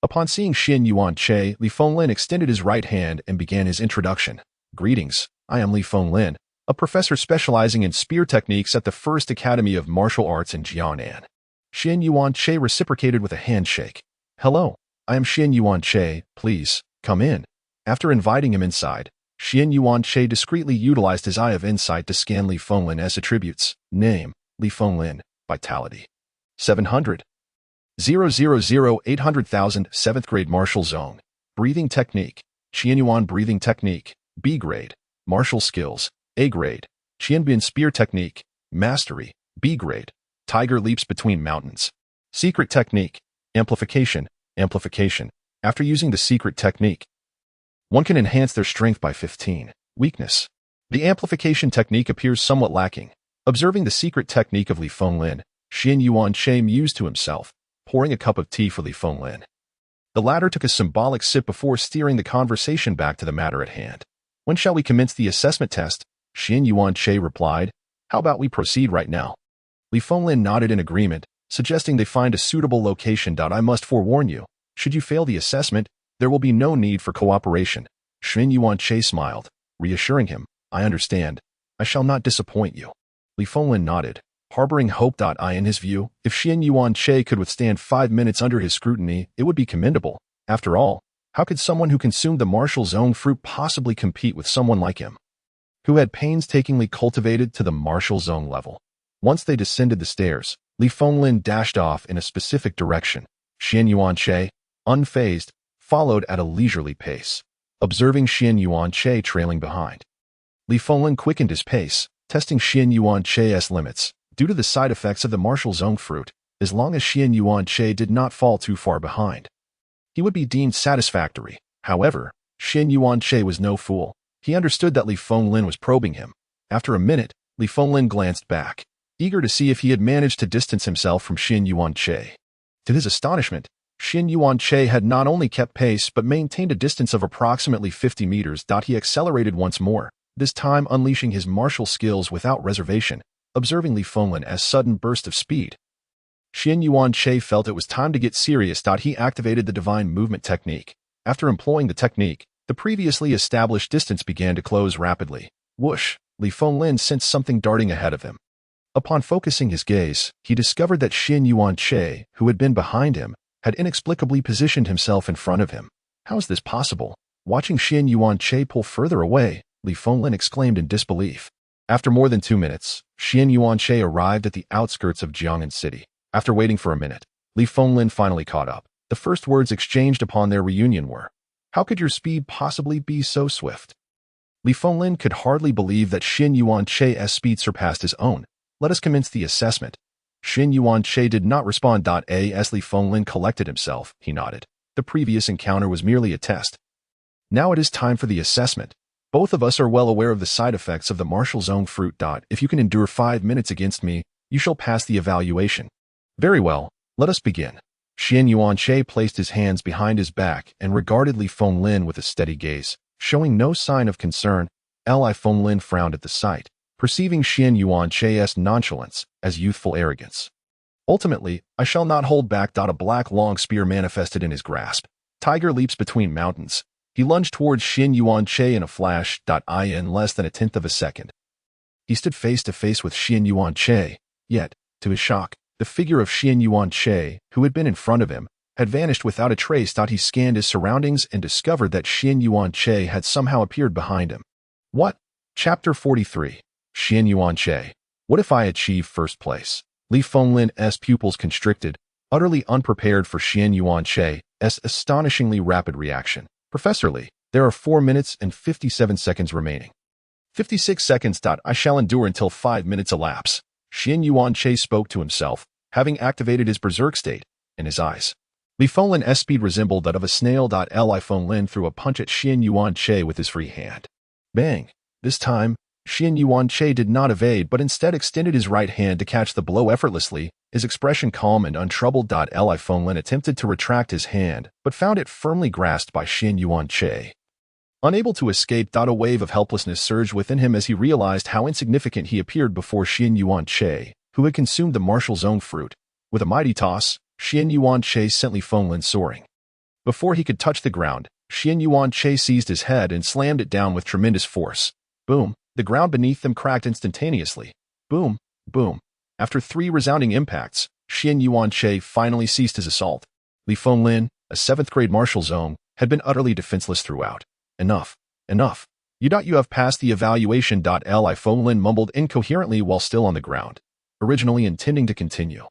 Upon seeing Xian Yuanche, Li Fenglin extended his right hand and began his introduction. Greetings, I am Li Fenglin, a professor specializing in spear techniques at the First Academy of Martial Arts in Jiang'an. Xian Yuanche reciprocated with a handshake. Hello, I am Xian Yuanche, please, come in. After inviting him inside, Xian Yuanche discreetly utilized his eye of insight to scan Li Fenglin's attributes. Name, Li Fenglin, vitality, 700. 800,000, 7th grade martial zone. Breathing technique, Qianyuan breathing technique, B grade. Martial skills, A grade. Qianbian spear technique, mastery, B grade. Tiger leaps between mountains. Secret technique, amplification, amplification. After using the secret technique, one can enhance their strength by 15. Weakness. The amplification technique appears somewhat lacking. Observing the secret technique of Li Fenglin, Xian Yuanche mused to himself, pouring a cup of tea for Li Fenglin. The latter took a symbolic sip before steering the conversation back to the matter at hand. When shall we commence the assessment test? Xian Yuanche replied. How about we proceed right now? Li Fenglin nodded in agreement, suggesting they find a suitable location. I must forewarn you, should you fail the assessment, there will be no need for cooperation. Xin Yuanche smiled, reassuring him, I understand. I shall not disappoint you. Li Fenglin nodded, harboring hope. In his view, if Xin Yuanche could withstand 5 minutes under his scrutiny, it would be commendable. After all, how could someone who consumed the martial zone fruit possibly compete with someone like him, who had painstakingly cultivated to the martial zone level? Once they descended the stairs, Li Fenglin dashed off in a specific direction. Xin Yuanche, unfazed, followed at a leisurely pace, observing Xin Yuanche trailing behind. Li Fenglin quickened his pace, testing Xin Yuanche's limits. Due to the side effects of the martial zone fruit, as long as Xin Yuanche did not fall too far behind, he would be deemed satisfactory. However, Xin Yuanche was no fool. He understood that Li Fenglin was probing him. After a minute, Li Fenglin glanced back, eager to see if he had managed to distance himself from Xin Yuanche. To his astonishment, Xin Yuanche had not only kept pace but maintained a distance of approximately 50 meters. He accelerated once more, this time unleashing his martial skills without reservation, observing Li Fenglin sudden burst of speed. Xin Yuanche felt it was time to get serious. He activated the divine movement technique. After employing the technique, the previously established distance began to close rapidly. Whoosh! Li Fenglin sensed something darting ahead of him. Upon focusing his gaze, he discovered that Xin Yuanche, who had been behind him, had inexplicably positioned himself in front of him. How is this possible? Watching Xin Yuanche pull further away, Li Fenglin exclaimed in disbelief. After more than 2 minutes, Xin Yuanche arrived at the outskirts of Jiang'an City. After waiting for a minute, Li Fenglin finally caught up. The first words exchanged upon their reunion were, "How could your speed possibly be so swift?" Li Fenglin could hardly believe that Xin Yuanche's speed surpassed his own. Let us commence the assessment. Xin Yuanche did not respond. As Li Fenglin collected himself, he nodded. The previous encounter was merely a test. Now it is time for the assessment. Both of us are well aware of the side effects of the martial zone fruit. If you can endure 5 minutes against me, you shall pass the evaluation. Very well, let us begin. Xin Yuanche placed his hands behind his back and regarded Li Fenglin with a steady gaze, showing no sign of concern. Li Fenglin frowned at the sight, perceiving Xin Yuanche's nonchalance as youthful arrogance. Ultimately, I shall not hold back. A black long spear manifested in his grasp. Tiger leaps between mountains. He lunged towards Xin Yuanche in a flash. In less than a tenth of a second, he stood face to face with Xin Yuanche. Yet, to his shock, the figure of Xin Yuanche, who had been in front of him, had vanished without a trace. He scanned his surroundings and discovered that Xin Yuanche had somehow appeared behind him. What? Chapter 43. Xin Yuanche. What if I achieve first place? Li Fenglin's pupils constricted, utterly unprepared for Xin Yuanche's astonishingly rapid reaction. Professor Li, there are 4 minutes and 57 seconds remaining. 56 seconds. I shall endure until 5 minutes elapse. Xin Yuanche spoke to himself, having activated his berserk state, in his eyes. Li Fenglin's speed resembled that of a snail. Li Fenglin threw a punch at Xin Yuanche with his free hand. Bang! This time, Xin Yuanche did not evade but instead extended his right hand to catch the blow effortlessly, his expression calm and untroubled. Li Fenglin attempted to retract his hand, but found it firmly grasped by Xin Yuanche. Unable to escape, a wave of helplessness surged within him as he realized how insignificant he appeared before Xin Yuanche, who had consumed the martial zone fruit. With a mighty toss, Xin Yuanche sent Li Fenglin soaring. Before he could touch the ground, Xin Yuanche seized his head and slammed it down with tremendous force. Boom! The ground beneath them cracked instantaneously. Boom! Boom! After 3 resounding impacts, Xin Yuanche finally ceased his assault. Li Fenglin, a 7th-grade martial zone, had been utterly defenseless throughout. Enough! Enough! You have passed the evaluation. Li Fenglin mumbled incoherently while still on the ground, originally intending to continue.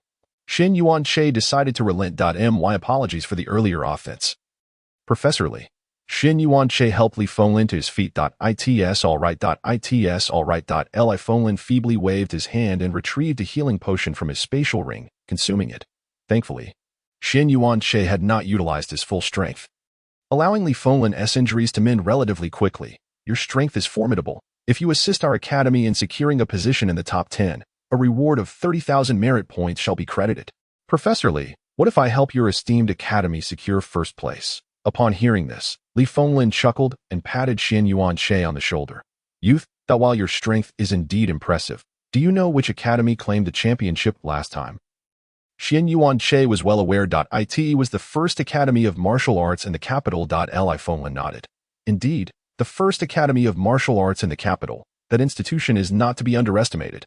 Xin Yuanche decided to relent. My apologies for the earlier offense. Professor Li. Xin Yuanche helped Li Fenglin to his feet. It's alright. It's alright. Li Fenglin feebly waved his hand and retrieved a healing potion from his spatial ring, consuming it. Thankfully, Xin Yuanche had not utilized his full strength, allowing Li Fenglin's injuries to mend relatively quickly. Your strength is formidable. If you assist our academy in securing a position in the top 10, a reward of 30,000 merit points shall be credited. Professor Li, what if I help your esteemed academy secure first place? Upon hearing this, Li Fenglin chuckled and patted Xin Yuanche on the shoulder. Youth, while your strength is indeed impressive, Do you know which academy claimed the championship last time? Xian Yuan Che was well aware. It was the first academy of martial arts in the capital. Li Fenglin nodded. Indeed, the first academy of martial arts in the capital. That institution is not to be underestimated.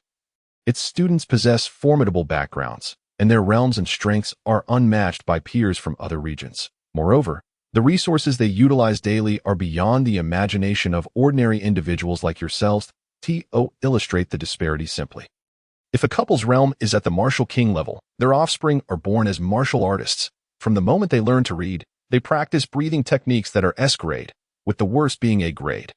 Its students possess formidable backgrounds, and their realms and strengths are unmatched by peers from other regions. Moreover, the resources they utilize daily are beyond the imagination of ordinary individuals like yourselves. To illustrate the disparity simply. If a couple's realm is at the martial king level, their offspring are born as martial artists. From the moment they learn to read, they practice breathing techniques that are S grade, with the worst being A grade.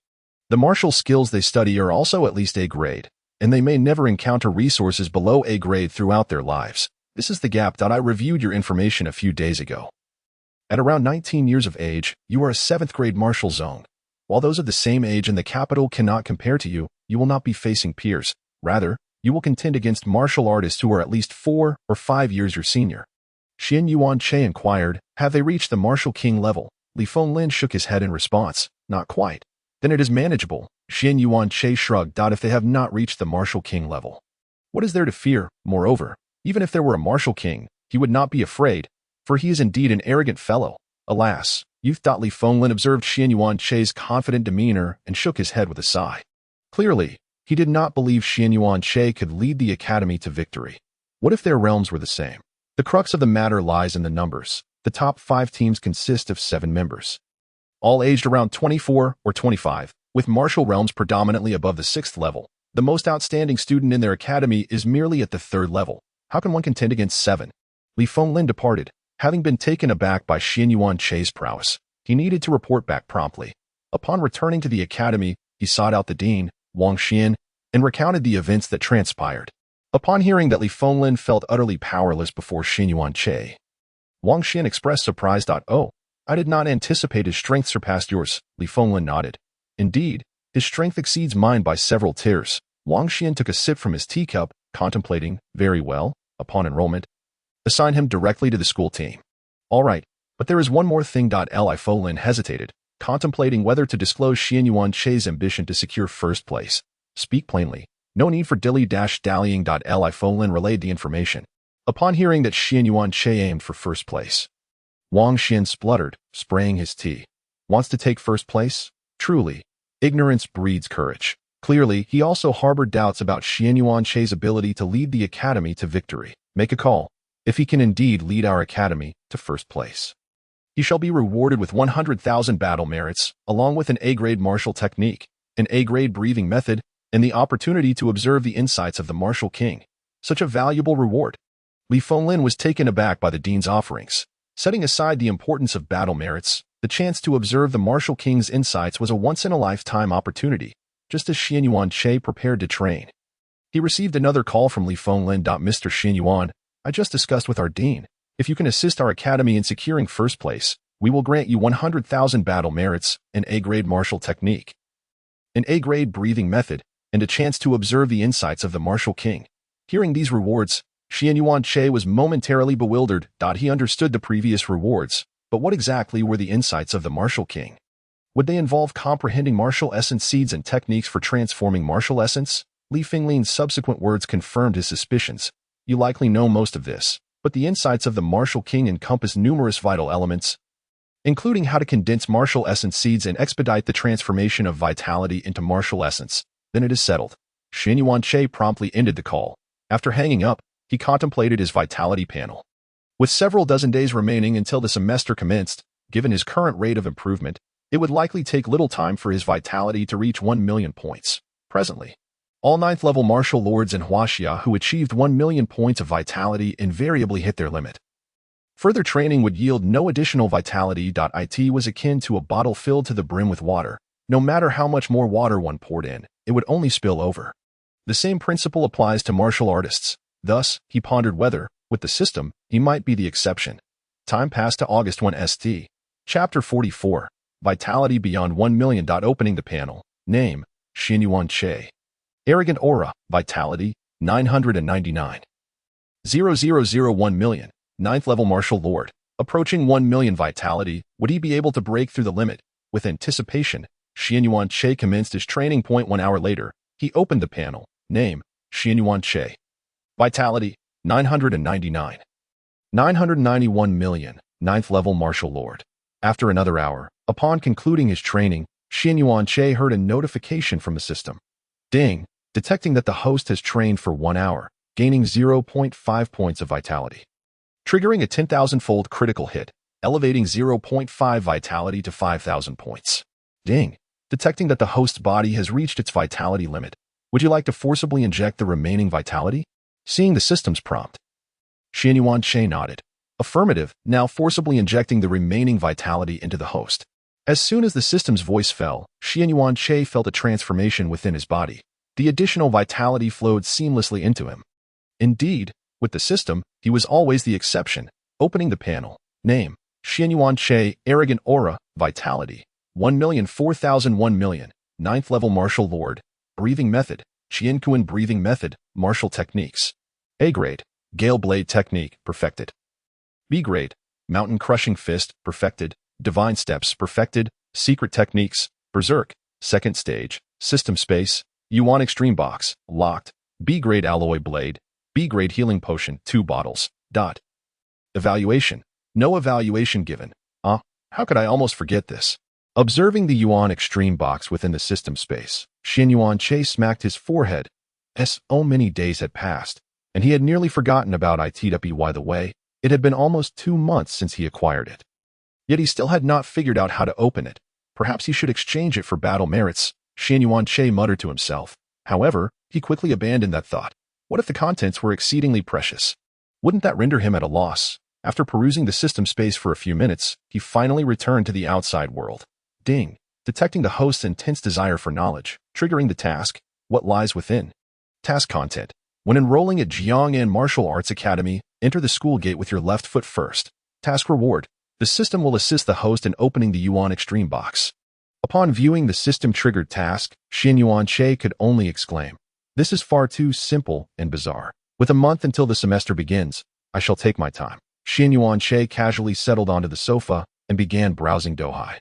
The martial skills they study are also at least A grade, and they may never encounter resources below A grade throughout their lives. This is the gap. I reviewed your information a few days ago. At around 19 years of age, you are a 7th grade martial zone. While those of the same age in the capital cannot compare to you, you will not be facing peers. Rather, you will contend against martial artists who are at least 4 or 5 years your senior. Xian Yuan Che inquired, have they reached the martial king level? Li Fenglin shook his head in response, not quite. Then it is manageable. Xian Yuan Che shrugged. If they have not reached the martial king level, what is there to fear? Moreover, even if there were a martial king, he would not be afraid, for he is indeed an arrogant fellow. Alas, youth. Li Fenglin observed Xian Yuan Che's confident demeanor and shook his head with a sigh. Clearly, he did not believe Xian Yuan Che could lead the academy to victory. What if their realms were the same? The crux of the matter lies in the numbers. The top 5 teams consist of 7 members, all aged around 24 or 25, with martial realms predominantly above the 6th level. The most outstanding student in their academy is merely at the 3rd level. How can one contend against 7? Li Fenglin departed, having been taken aback by Xian Yuan Che's prowess. He needed to report back promptly. Upon returning to the academy, he sought out the dean, Wang Xian, and recounted the events that transpired. Upon hearing that Li Fenglin felt utterly powerless before Xian Yuan Che, Wang Xian expressed surprise. Oh, I did not anticipate his strength surpassed yours. Li Fenglin nodded. Indeed, his strength exceeds mine by several tiers. Wang Xian took a sip from his teacup, contemplating, very well, upon enrollment, assign him directly to the school team. All right, but there is one more thing. Li Fenglin hesitated, contemplating whether to disclose Xian Yuan Che's ambition to secure first place. Speak plainly. No need for dilly-dallying. Li Fenglin relayed the information. Upon hearing that Xian Yuan Che aimed for first place, Wang Xian spluttered, spraying his tea. Wants to take first place? Truly, ignorance breeds courage. Clearly, he also harbored doubts about Xian Yuan Che's ability to lead the academy to victory. Make a call. If he can indeed lead our academy to first place, he shall be rewarded with 100,000 battle merits, along with an A-grade martial technique, an A-grade breathing method, and the opportunity to observe the insights of the martial king. Such a valuable reward. Li Fenglin was taken aback by the dean's offerings. Setting aside the importance of battle merits, the chance to observe the martial king's insights was a once-in-a-lifetime opportunity, just as Xian Yuan Che prepared to train. He received another call from Li Fenglin. Mr. Xian Yuan, I just discussed with our dean. If you can assist our academy in securing first place, we will grant you 100,000 battle merits, an A-grade martial technique, an A-grade breathing method, and a chance to observe the insights of the martial king. Hearing these rewards, Xian Yuan Che was momentarily bewildered. He understood the previous rewards, but what exactly were the insights of the martial king? Would they involve comprehending martial essence seeds and techniques for transforming martial essence? Li Fenglin's subsequent words confirmed his suspicions. You likely know most of this, but the insights of the martial king encompass numerous vital elements, including how to condense martial essence seeds and expedite the transformation of vitality into martial essence. Then it is settled. Xian Yuan Che promptly ended the call. After hanging up, he contemplated his vitality panel. With several dozen days remaining until the semester commenced, given his current rate of improvement, it would likely take little time for his vitality to reach 1 million points. Presently, all 9th-level martial lords in Huaxia who achieved 1 million points of vitality invariably hit their limit. Further training would yield no additional vitality. It was akin to a bottle filled to the brim with water. No matter how much more water one poured in, it would only spill over. The same principle applies to martial artists. Thus, he pondered whether, with the system, he might be the exception. Time passed to August 1 St. Chapter 44. Vitality beyond 1 million. Opening the panel. Name, Xian Yuan Che. Arrogant aura, vitality, 999. 0001 million. 9th level martial lord. Approaching 1 million vitality, would he be able to break through the limit? With anticipation, Xian Yuan Che commenced his training. 1 hour later, he opened the panel. Name, Xianyuan Che. Vitality, 999. 991 million, ninth level martial lord. After another hour, upon concluding his training, Xianyuan Che heard a notification from the system. Ding, detecting that the host has trained for 1 hour, gaining 0.5 points of vitality. Triggering a 10,000-fold critical hit, elevating 0.5 vitality to 5,000 points. Ding, detecting that the host's body has reached its vitality limit. Would you like to forcibly inject the remaining vitality? Seeing the system's prompt, Xianyuan Che nodded. Affirmative, now forcibly injecting the remaining vitality into the host. As soon as the system's voice fell, Xianyuan Che felt a transformation within his body. The additional vitality flowed seamlessly into him. Indeed, with the system, he was always the exception. Opening the panel. Name, Xianyuan Che, Arrogant Aura, Vitality, 1,004,001 million, 9th level Martial Lord. Breathing Method, Qiankuan Breathing Method, Martial Techniques. A grade, Gale Blade Technique, perfected. B grade, Mountain Crushing Fist, perfected. Divine Steps, perfected. Secret Techniques, Berserk, second stage. System Space, Yuan Extreme Box, locked. B grade Alloy Blade, B grade Healing Potion, 2 bottles. Evaluation, no evaluation given. How could I almost forget this? Observing the Yuan Extreme Box within the system space, Xianyuan Che smacked his forehead. So many days had passed, and he had nearly forgotten about it. By the way, it had been almost 2 months since he acquired it. Yet he still had not figured out how to open it. Perhaps he should exchange it for battle merits, Xianyuan Che muttered to himself. However, he quickly abandoned that thought. What if the contents were exceedingly precious? Wouldn't that render him at a loss? After perusing the system space for a few minutes, he finally returned to the outside world. Ding, detecting the host's intense desire for knowledge, triggering the task, What Lies Within. Task content. When enrolling at Jiang'an Martial Arts Academy, enter the school gate with your left foot first. Task reward. The system will assist the host in opening the Yuan Extreme Box. Upon viewing the system-triggered task, Xianyuan Che could only exclaim, "This is far too simple and bizarre. With a month until the semester begins, I shall take my time." Xianyuan Che casually settled onto the sofa and began browsing Douhai.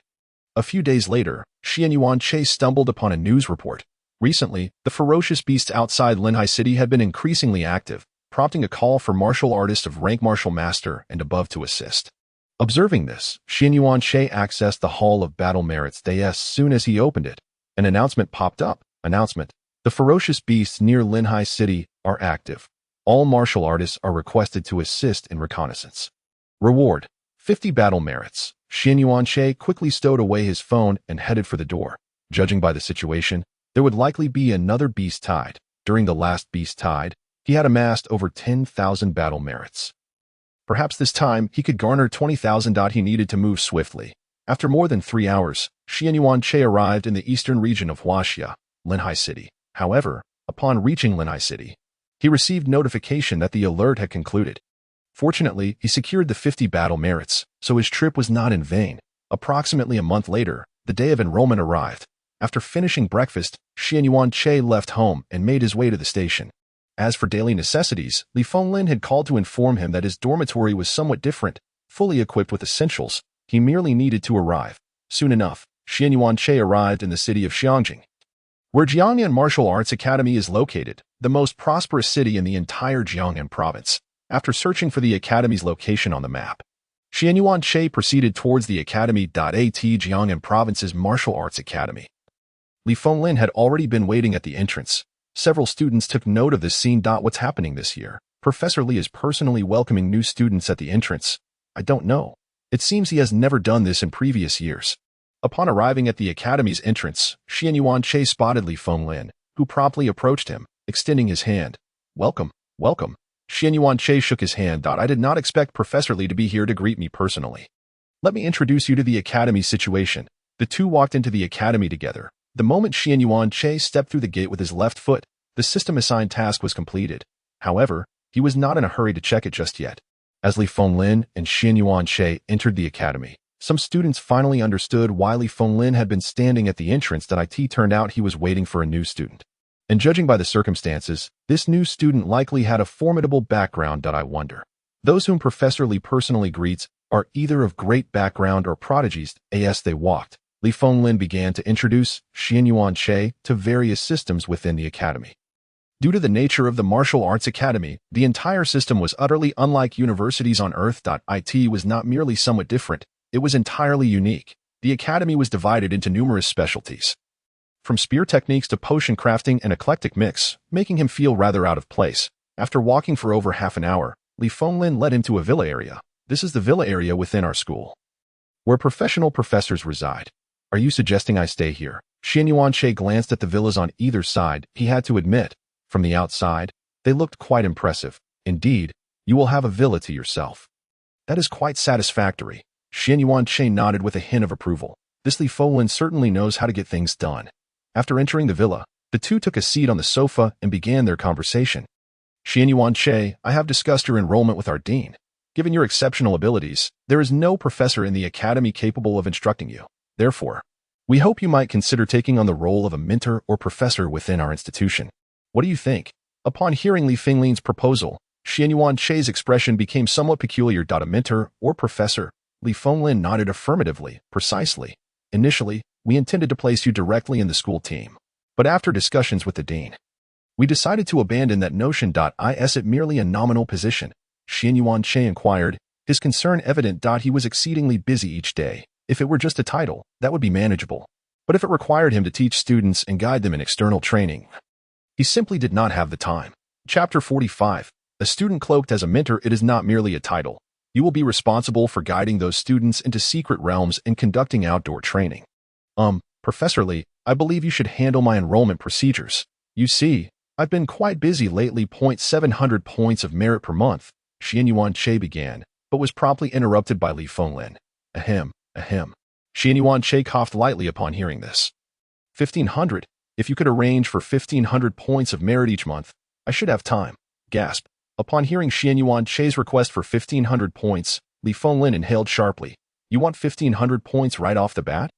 A few days later, Xianyuan Che stumbled upon a news report. Recently, the ferocious beasts outside Linhai City had been increasingly active, prompting a call for martial artists of rank Martial Master and above to assist. Observing this, Xianyuan Che accessed the Hall of Battle Merits. As soon as he opened it, an announcement popped up. Announcement. The ferocious beasts near Linhai City are active. All martial artists are requested to assist in reconnaissance. Reward. 50 battle merits. Xianyuan Che quickly stowed away his phone and headed for the door. Judging by the situation, there would likely be another beast tide. During the last beast tide, he had amassed over 10,000 battle merits. Perhaps this time he could garner 20,000. He needed to move swiftly. After more than 3 hours, Xianyuan Che arrived in the eastern region of Huaxia, Linhai City. However, upon reaching Linhai City, he received notification that the alert had concluded. Fortunately, he secured the 50 battle merits, so his trip was not in vain. Approximately a month later, the day of enrollment arrived. After finishing breakfast, Xianyuan Che left home and made his way to the station. As for daily necessities, Li Fenglin had called to inform him that his dormitory was somewhat different. Fully equipped with essentials, he merely needed to arrive. Soon enough, Xianyuan Che arrived in the city of Xiangjing, where Jiang'an Martial Arts Academy is located, the most prosperous city in the entire Jiang'an province. After searching for the academy's location on the map, Xianyuan Che proceeded towards the academy. Jiang'an province's Martial Arts Academy. Li Fenglin had already been waiting at the entrance. Several students took note of this scene. What's happening this year? Professor Li is personally welcoming new students at the entrance. I don't know. It seems he has never done this in previous years. Upon arriving at the academy's entrance, Xianyuan Che spotted Li Fenglin, who promptly approached him, extending his hand. Welcome, welcome. Xianyuan Che shook his hand. I did not expect Professor Li to be here to greet me personally. Let me introduce you to the academy's situation. The two walked into the academy together. The moment Xianyuan Che stepped through the gate with his left foot, the system-assigned task was completed. However, he was not in a hurry to check it just yet. As Li Fenglin and Xianyuan Che entered the academy, some students finally understood why Li Fenglin had been standing at the entrance. It turned out he was waiting for a new student. And judging by the circumstances, this new student likely had a formidable background. I wonder. Those whom Professor Li personally greets are either of great background or prodigies. As they walked, Li Fenglin began to introduce Xianyuan Che to various systems within the academy. Due to the nature of the martial arts academy, the entire system was utterly unlike universities on Earth. It was not merely somewhat different, it was entirely unique. The academy was divided into numerous specialties, from spear techniques to potion crafting, an eclectic mix, making him feel rather out of place. After walking for over half an hour, Li Fenglin led him to a villa area. This is the villa area within our school, where professional professors reside. Are you suggesting I stay here? Xian Yuanche glanced at the villas on either side. He had to admit, from the outside, they looked quite impressive. Indeed, you will have a villa to yourself. That is quite satisfactory. Xian Yuanche nodded with a hint of approval. This Li Fenglin certainly knows how to get things done. After entering the villa, the two took a seat on the sofa and began their conversation. Xian Yuanche, I have discussed your enrollment with our dean. Given your exceptional abilities, there is no professor in the academy capable of instructing you. Therefore, we hope you might consider taking on the role of a mentor or professor within our institution. What do you think? Upon hearing Li Fenglin's proposal, Xian Yuanche's expression became somewhat peculiar. A mentor or professor? Li Fenglin nodded affirmatively. Precisely. Initially, we intended to place you directly in the school team. But after discussions with the dean, we decided to abandon that notion. Is it merely a nominal position? Xian Yuanche inquired, his concern evident. He was exceedingly busy each day. If it were just a title, that would be manageable. But if it required him to teach students and guide them in external training, he simply did not have the time. Chapter 45. A student cloaked as a mentor. It is not merely a title. You will be responsible for guiding those students into secret realms and conducting outdoor training. Professor Li, I believe you should handle my enrollment procedures. You see, I've been quite busy lately. 700 points of merit per month, Xian Yuanche began, but was promptly interrupted by Li Fenglin. Ahem. Xian Yuanche coughed lightly upon hearing this. 1,500? If you could arrange for 1,500 points of merit each month, I should have time. Gasp. Upon hearing Xian Yuanche's request for 1,500 points, Li Fenglin inhaled sharply. You want 1,500 points right off the bat?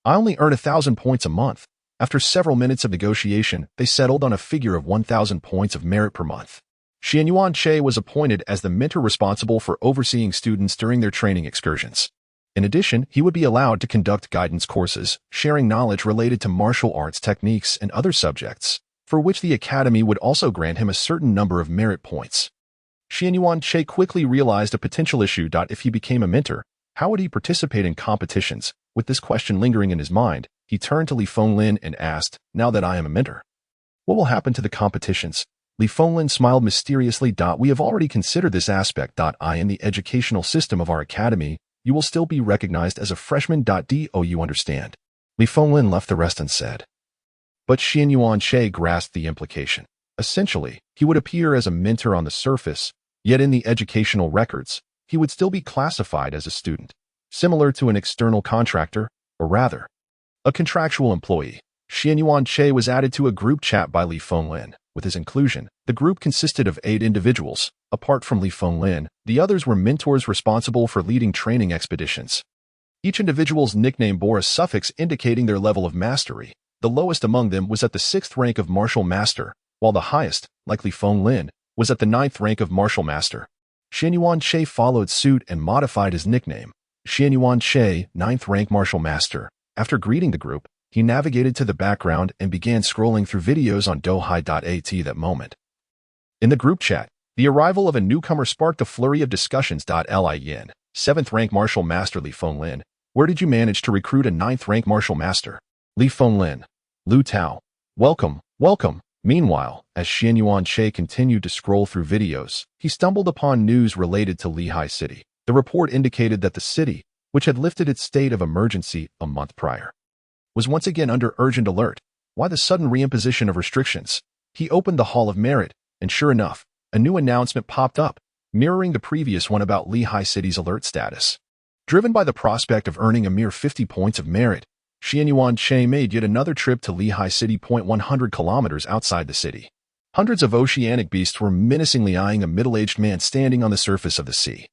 I only earn 1,000 points a month. After several minutes of negotiation, they settled on a figure of 1,000 points of merit per month. Xian Yuanche was appointed as the mentor responsible for overseeing students during their training excursions. In addition, he would be allowed to conduct guidance courses, sharing knowledge related to martial arts techniques and other subjects, for which the academy would also grant him a certain number of merit points. Xian Yuanche quickly realized a potential issue. If he became a mentor, how would he participate in competitions? With this question lingering in his mind, he turned to Li Fenglin and asked, now that I am a mentor, what will happen to the competitions? Li Fenglin smiled mysteriously. We have already considered this aspect. In the educational system of our academy, you will still be recognized as a freshman. Do you understand? Li Fenglin left the rest unsaid. But Xian Yuanche grasped the implication. Essentially, he would appear as a mentor on the surface, yet in the educational records, he would still be classified as a student, similar to an external contractor, or rather, a contractual employee. Xian Yuanche was added to a group chat by Li Fenglin. With his inclusion, the group consisted of 8 individuals. Apart from Li Fenglin, the others were mentors responsible for leading training expeditions. Each individual's nickname bore a suffix indicating their level of mastery. The lowest among them was at the 6th rank of Martial Master, while the highest, like Li Fenglin, was at the 9th rank of Martial Master. Xian Yuanche followed suit and modified his nickname. Xian Yuanche, 9th rank Martial Master. After greeting the group, he navigated to the background and began scrolling through videos on Douhai.at that moment. In the group chat, the arrival of a newcomer sparked a flurry of discussions. Lin, 7th rank Martial Master Li Fenglin, where did you manage to recruit a 9th rank Martial Master? Li Fenglin, Lu Tao, welcome. Meanwhile, as Xian Yuanche continued to scroll through videos, he stumbled upon news related to Lehigh City. The report indicated that the city, which had lifted its state of emergency a month prior, was once again under urgent alert. Why the sudden reimposition of restrictions? He opened the Hall of Merit, and sure enough, a new announcement popped up, mirroring the previous one about Lehigh City's alert status. Driven by the prospect of earning a mere 50 points of merit, Xian Yuanche made yet another trip to Lehigh City. 100 kilometers outside the city. Hundreds of oceanic beasts were menacingly eyeing a middle-aged man standing on the surface of the sea.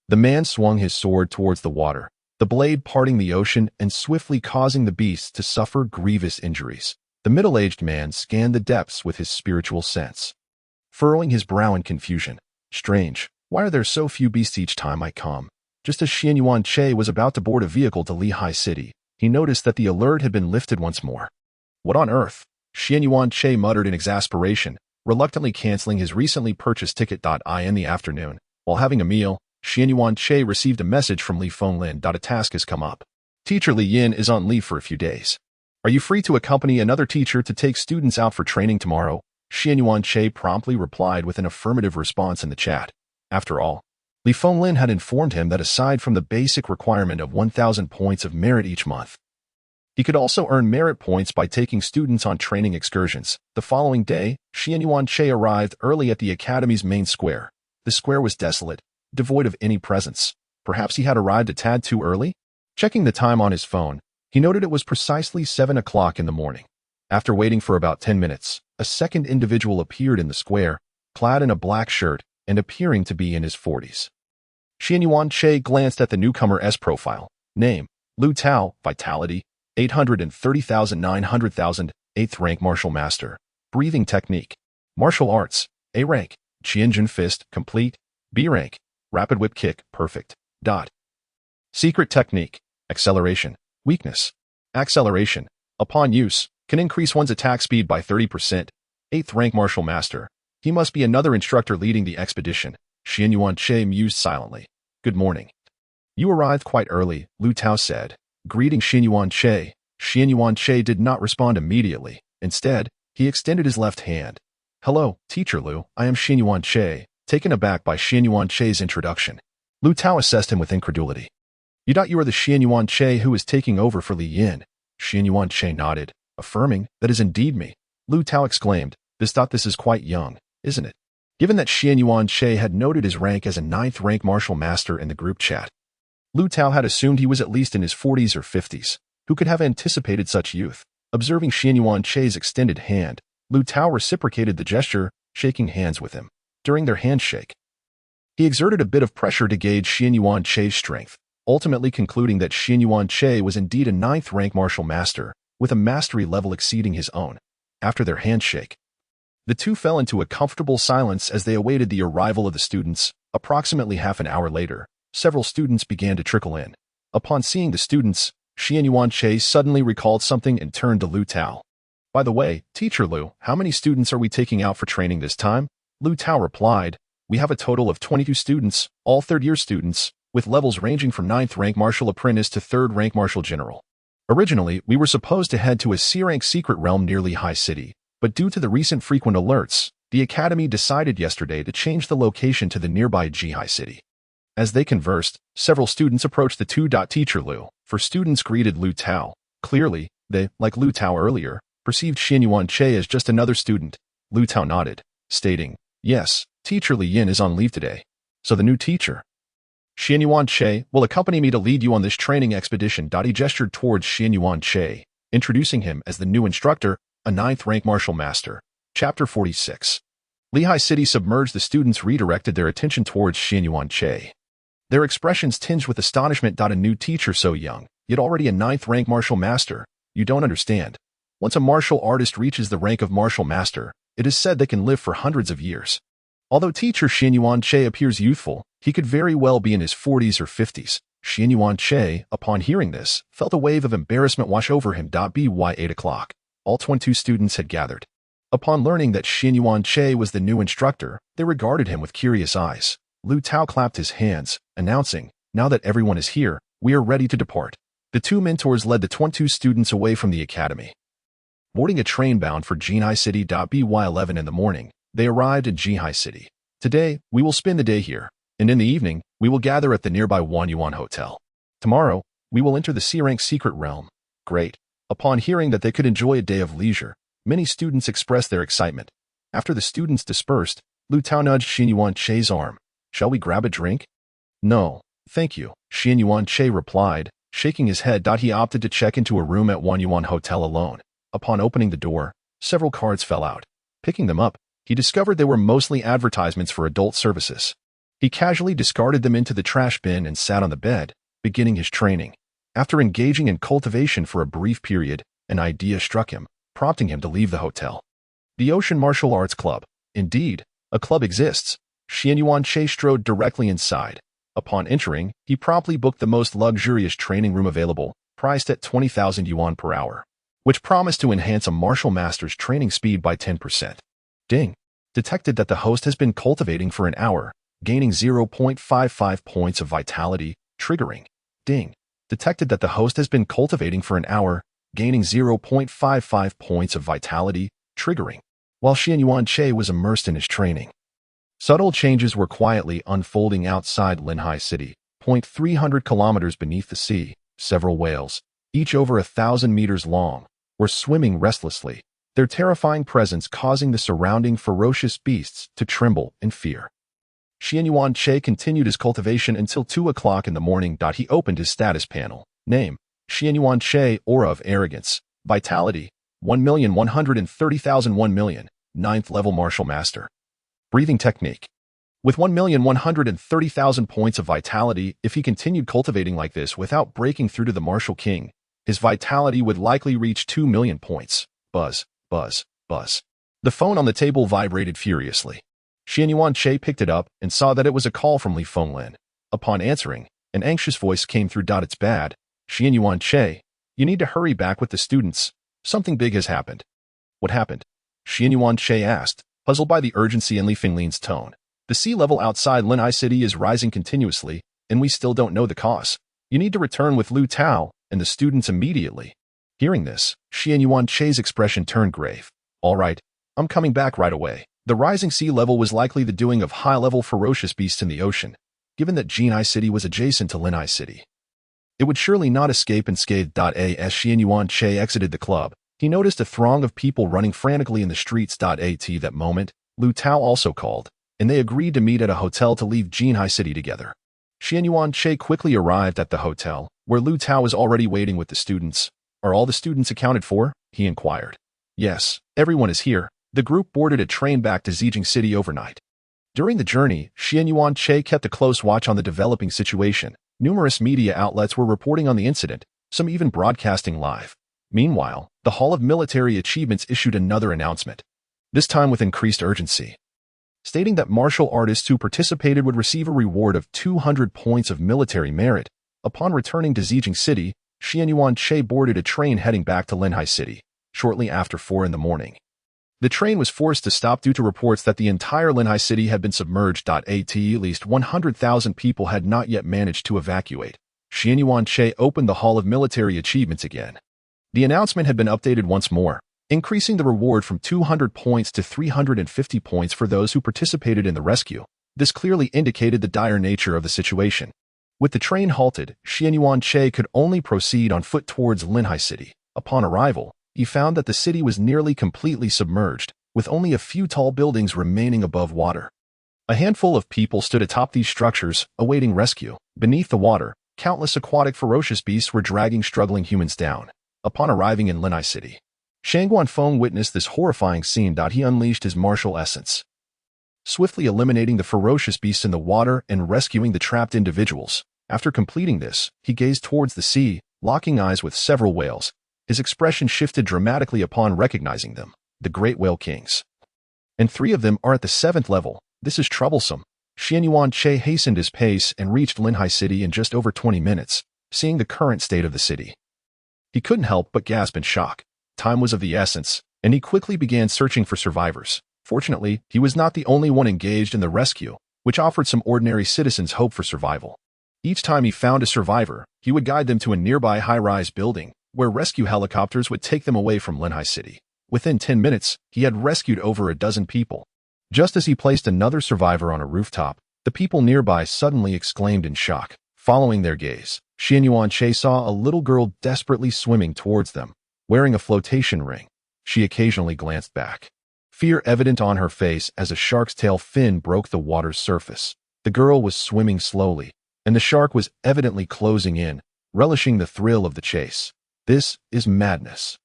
The man swung his sword towards the water, the blade parting the ocean and swiftly causing the beasts to suffer grievous injuries. The middle-aged man scanned the depths with his spiritual sense, furrowing his brow in confusion. Strange, why are there so few beasts each time I come? Just as Xian Yuanche was about to board a vehicle to Lehigh City, he noticed that the alert had been lifted once more. What on earth? Xian Yuanche muttered in exasperation, reluctantly canceling his recently purchased ticket. In the afternoon, while having a meal, Xianyuan Che received a message from Li Fenglin. A task has come up. Teacher Li Yin is on leave for a few days. Are you free to accompany another teacher to take students out for training tomorrow? Xianyuan Che promptly replied with an affirmative response in the chat. After all, Li Fenglin had informed him that aside from the basic requirement of 1,000 points of merit each month, he could also earn merit points by taking students on training excursions. The following day, Xianyuan Che arrived early at the academy's main square. The square was desolate, devoid of any presence. Perhaps he had arrived a tad too early? Checking the time on his phone, he noted it was precisely 7 o'clock in the morning. After waiting for about 10 minutes, a second individual appeared in the square, clad in a black shirt and appearing to be in his 40s. Xianyuan Che glanced at the newcomer's profile. Name: Lu Tao, Vitality, 830,000 900,000, 8th rank Martial Master. Breathing Technique: Martial Arts, A rank, Qianjun Fist, Complete, B rank, Rapid Whip Kick, Perfect. Secret Technique: Acceleration, Weakness. Acceleration, upon use, can increase one's attack speed by 30%. 8th rank Martial Master. He must be another instructor leading the expedition. Xianyuan Che mused silently. Good morning. You arrived quite early, Lu Tao said, greeting Xianyuan Che. Xianyuan Che did not respond immediately. Instead, he extended his left hand. Hello, Teacher Lu, I am Xianyuan Che. Taken aback by Xianyuan Che's introduction, Lu Tao assessed him with incredulity. You are the Xianyuan Che who is taking over for Li Yin. Xianyuan Che nodded, affirming, that is indeed me. Lu Tao exclaimed, this is quite young, isn't it? Given that Xianyuan Che had noted his rank as a 9th rank Martial Master in the group chat, Lu Tao had assumed he was at least in his 40s or 50s. Who could have anticipated such youth? Observing Xianyuan Che's extended hand, Lu Tao reciprocated the gesture, shaking hands with him. During their handshake, he exerted a bit of pressure to gauge Xianyuan Che's strength, ultimately concluding that Xianyuan Che was indeed a 9th rank Martial Master, with a mastery level exceeding his own. After their handshake, the two fell into a comfortable silence as they awaited the arrival of the students. Approximately half an hour later, several students began to trickle in. Upon seeing the students, Xianyuan Che suddenly recalled something and turned to Lu Tao. By the way, Teacher Lu, how many students are we taking out for training this time? Lu Tao replied, we have a total of 22 students, all third-year students, with levels ranging from 9th rank Martial Apprentice to 3rd rank Martial General. Originally, we were supposed to head to a C-rank secret realm near Lehigh City, but due to the recent frequent alerts, the Academy decided yesterday to change the location to the nearby Jihai City. As they conversed, several students approached the two. Teacher Lu, for students greeted Lu Tao. Clearly, they, like Lu Tao earlier, perceived Xianyuan Che as just another student. Lu Tao nodded, stating, yes, Teacher Li Yin is on leave today. So the new teacher, Xianyuan Che, will accompany me to lead you on this training expedition. He gestured towards Xianyuan Che, introducing him as the new instructor, a 9th rank Martial Master. Chapter 46. Lehigh City submerged. The students redirected their attention towards Xianyuan Che, their expressions tinged with astonishment. A new teacher so young, yet already a 9th rank Martial Master. You don't understand. Once a martial artist reaches the rank of Martial Master, it is said they can live for hundreds of years. Although teacher Xianyuan Che appears youthful, he could very well be in his 40s or 50s. Xianyuan Che, upon hearing this, felt a wave of embarrassment wash over him. By 8 o'clock, all 22 students had gathered. Upon learning that Xianyuan Che was the new instructor, they regarded him with curious eyes. Lu Tao clapped his hands, announcing, now that everyone is here, we are ready to depart. The two mentors led the 22 students away from the academy. Boarding a train bound for Jihai City. By 11 in the morning, they arrived in Jihai City. Today, we will spend the day here, and in the evening, we will gather at the nearby Wanyuan Hotel. Tomorrow, we will enter the C-rank secret realm. Great. Upon hearing that they could enjoy a day of leisure, many students expressed their excitement. After the students dispersed, Lu Tao nudged Xianyuan Che's arm. Shall we grab a drink? No, thank you, Xianyuan Che replied, shaking his head. He opted to check into a room at Wanyuan Hotel alone. Upon opening the door, several cards fell out. Picking them up, he discovered they were mostly advertisements for adult services. He casually discarded them into the trash bin and sat on the bed, beginning his training. After engaging in cultivation for a brief period, an idea struck him, prompting him to leave the hotel. The Ocean Martial Arts Club. Indeed, a club exists. Xianyuan Che strode directly inside. Upon entering, he promptly booked the most luxurious training room available, priced at 20,000 yuan per hour, which promised to enhance a martial master's training speed by 10%. Ding! detected that the host has been cultivating for an hour, gaining 0.55 points of vitality, triggering. Ding. Detected that the host has been cultivating for an hour, gaining 0.55 points of vitality, triggering. While Xianyuan Che was immersed in his training, subtle changes were quietly unfolding outside Linhai City. 300 kilometers beneath the sea, several whales, each over 1,000 meters long, were swimming restlessly, their terrifying presence causing the surrounding ferocious beasts to tremble in fear. Xianyuan Che continued his cultivation until 2 o'clock in the morning. He opened his status panel. Name: Xianyuan Che, Aura of Arrogance, Vitality, 1,130,000. 1,000,000, 9th level Martial Master. Breathing Technique. With 1,130,000 points of vitality, if he continued cultivating like this without breaking through to the Martial King, his vitality would likely reach 2 million points. Buzz, buzz, buzz. The phone on the table vibrated furiously. Xianyuan Che picked it up and saw that it was a call from Li Fenglin. Upon answering, an anxious voice came through. It's bad. Xianyuan Che, you need to hurry back with the students. Something big has happened. What happened? Xianyuan Che asked, puzzled by the urgency in Li Fenglin's tone. The sea level outside Linhai City is rising continuously, and we still don't know the cause. You need to return with Lu Tao and the students immediately. Hearing this, Xianyuan Che's expression turned grave. All right, I'm coming back right away. The rising sea level was likely the doing of high-level ferocious beasts in the ocean, given that Jinhai City was adjacent to Linhai City. It would surely not escape unscathed. As Xianyuan Che exited the club, he noticed a throng of people running frantically in the streets. At that moment, Lu Tao also called, and they agreed to meet at a hotel to leave Jinhai City together. Xianyuan Che quickly arrived at the hotel, where Lu Tao was already waiting with the students. Are all the students accounted for? He inquired. Yes, everyone is here. The group boarded a train back to Zijing City overnight. During the journey, Xianyuan Che kept a close watch on the developing situation. Numerous media outlets were reporting on the incident, some even broadcasting live. Meanwhile, the Hall of Military Achievements issued another announcement, this time with increased urgency, stating that martial artists who participated would receive a reward of 200 points of military merit. Upon returning to Zijing City, Xianyuan Che boarded a train heading back to Linhai City, shortly after 4 in the morning. The train was forced to stop due to reports that the entire Linhai City had been submerged. At least 100,000 people had not yet managed to evacuate. Xianyuan Che opened the Hall of Military Achievements again. The announcement had been updated once more, increasing the reward from 200 points to 350 points for those who participated in the rescue. This clearly indicated the dire nature of the situation. With the train halted, Xianyuan Che could only proceed on foot towards Linhai City. Upon arrival, he found that the city was nearly completely submerged, with only a few tall buildings remaining above water. A handful of people stood atop these structures, awaiting rescue. Beneath the water, countless aquatic ferocious beasts were dragging struggling humans down. Upon arriving in Linhai City, Shang Guanfeng witnessed this horrifying scene. He unleashed his martial essence, swiftly eliminating the ferocious beasts in the water and rescuing the trapped individuals. After completing this, he gazed towards the sea, locking eyes with several whales. His expression shifted dramatically upon recognizing them, the great whale kings. And 3 of them are at the 7th level. This is troublesome. Xianyuan Che hastened his pace and reached Linhai City in just over 20 minutes, seeing the current state of the city. He couldn't help but gasp in shock. Time was of the essence, and he quickly began searching for survivors. Fortunately, he was not the only one engaged in the rescue, which offered some ordinary citizens hope for survival. Each time he found a survivor, he would guide them to a nearby high-rise building, where rescue helicopters would take them away from Linhai City. Within 10 minutes, he had rescued over a dozen people. Just as he placed another survivor on a rooftop, the people nearby suddenly exclaimed in shock. Following their gaze, Xianyuan Che saw a little girl desperately swimming towards them, wearing a flotation ring. She occasionally glanced back, fear evident on her face as a shark's tail fin broke the water's surface. The girl was swimming slowly, and the shark was evidently closing in, relishing the thrill of the chase. This is madness.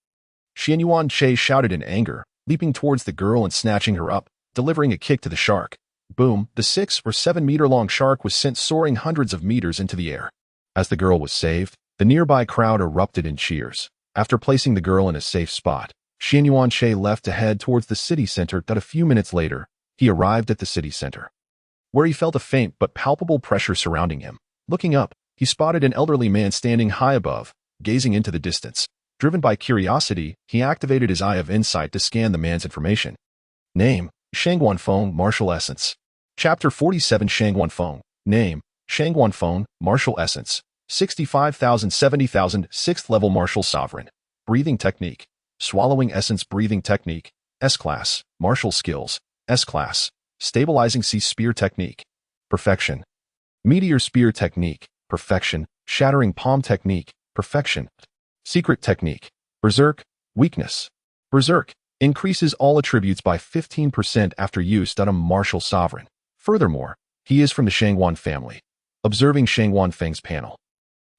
Xianyuan Che shouted in anger, leaping towards the girl and snatching her up, delivering a kick to the shark. Boom, the 6 or 7 meter long shark was sent soaring hundreds of meters into the air. As the girl was saved, the nearby crowd erupted in cheers. After placing the girl in a safe spot, Xianyuan Che left to head towards the city center. A few minutes later, he arrived at the city center, where he felt a faint but palpable pressure surrounding him. Looking up, he spotted an elderly man standing high above, gazing into the distance. Driven by curiosity, he activated his Eye of Insight to scan the man's information. Name: Shangguanfeng Martial Essence. Chapter 47 Shangguanfeng. Name: Shangguanfeng Martial Essence. 65,000 70,000 6th level Martial Sovereign. Breathing Technique. Swallowing Essence Breathing Technique. S-Class. Martial Skills. S-Class. Stabilizing Sea Spear Technique. Perfection. Meteor Spear Technique. Perfection. Shattering Palm Technique. Perfection. Secret Technique. Berserk. Weakness. Berserk increases all attributes by 15% after use on a martial sovereign. Furthermore, he is from the Shangguan family. Observing Shangguanfeng's panel,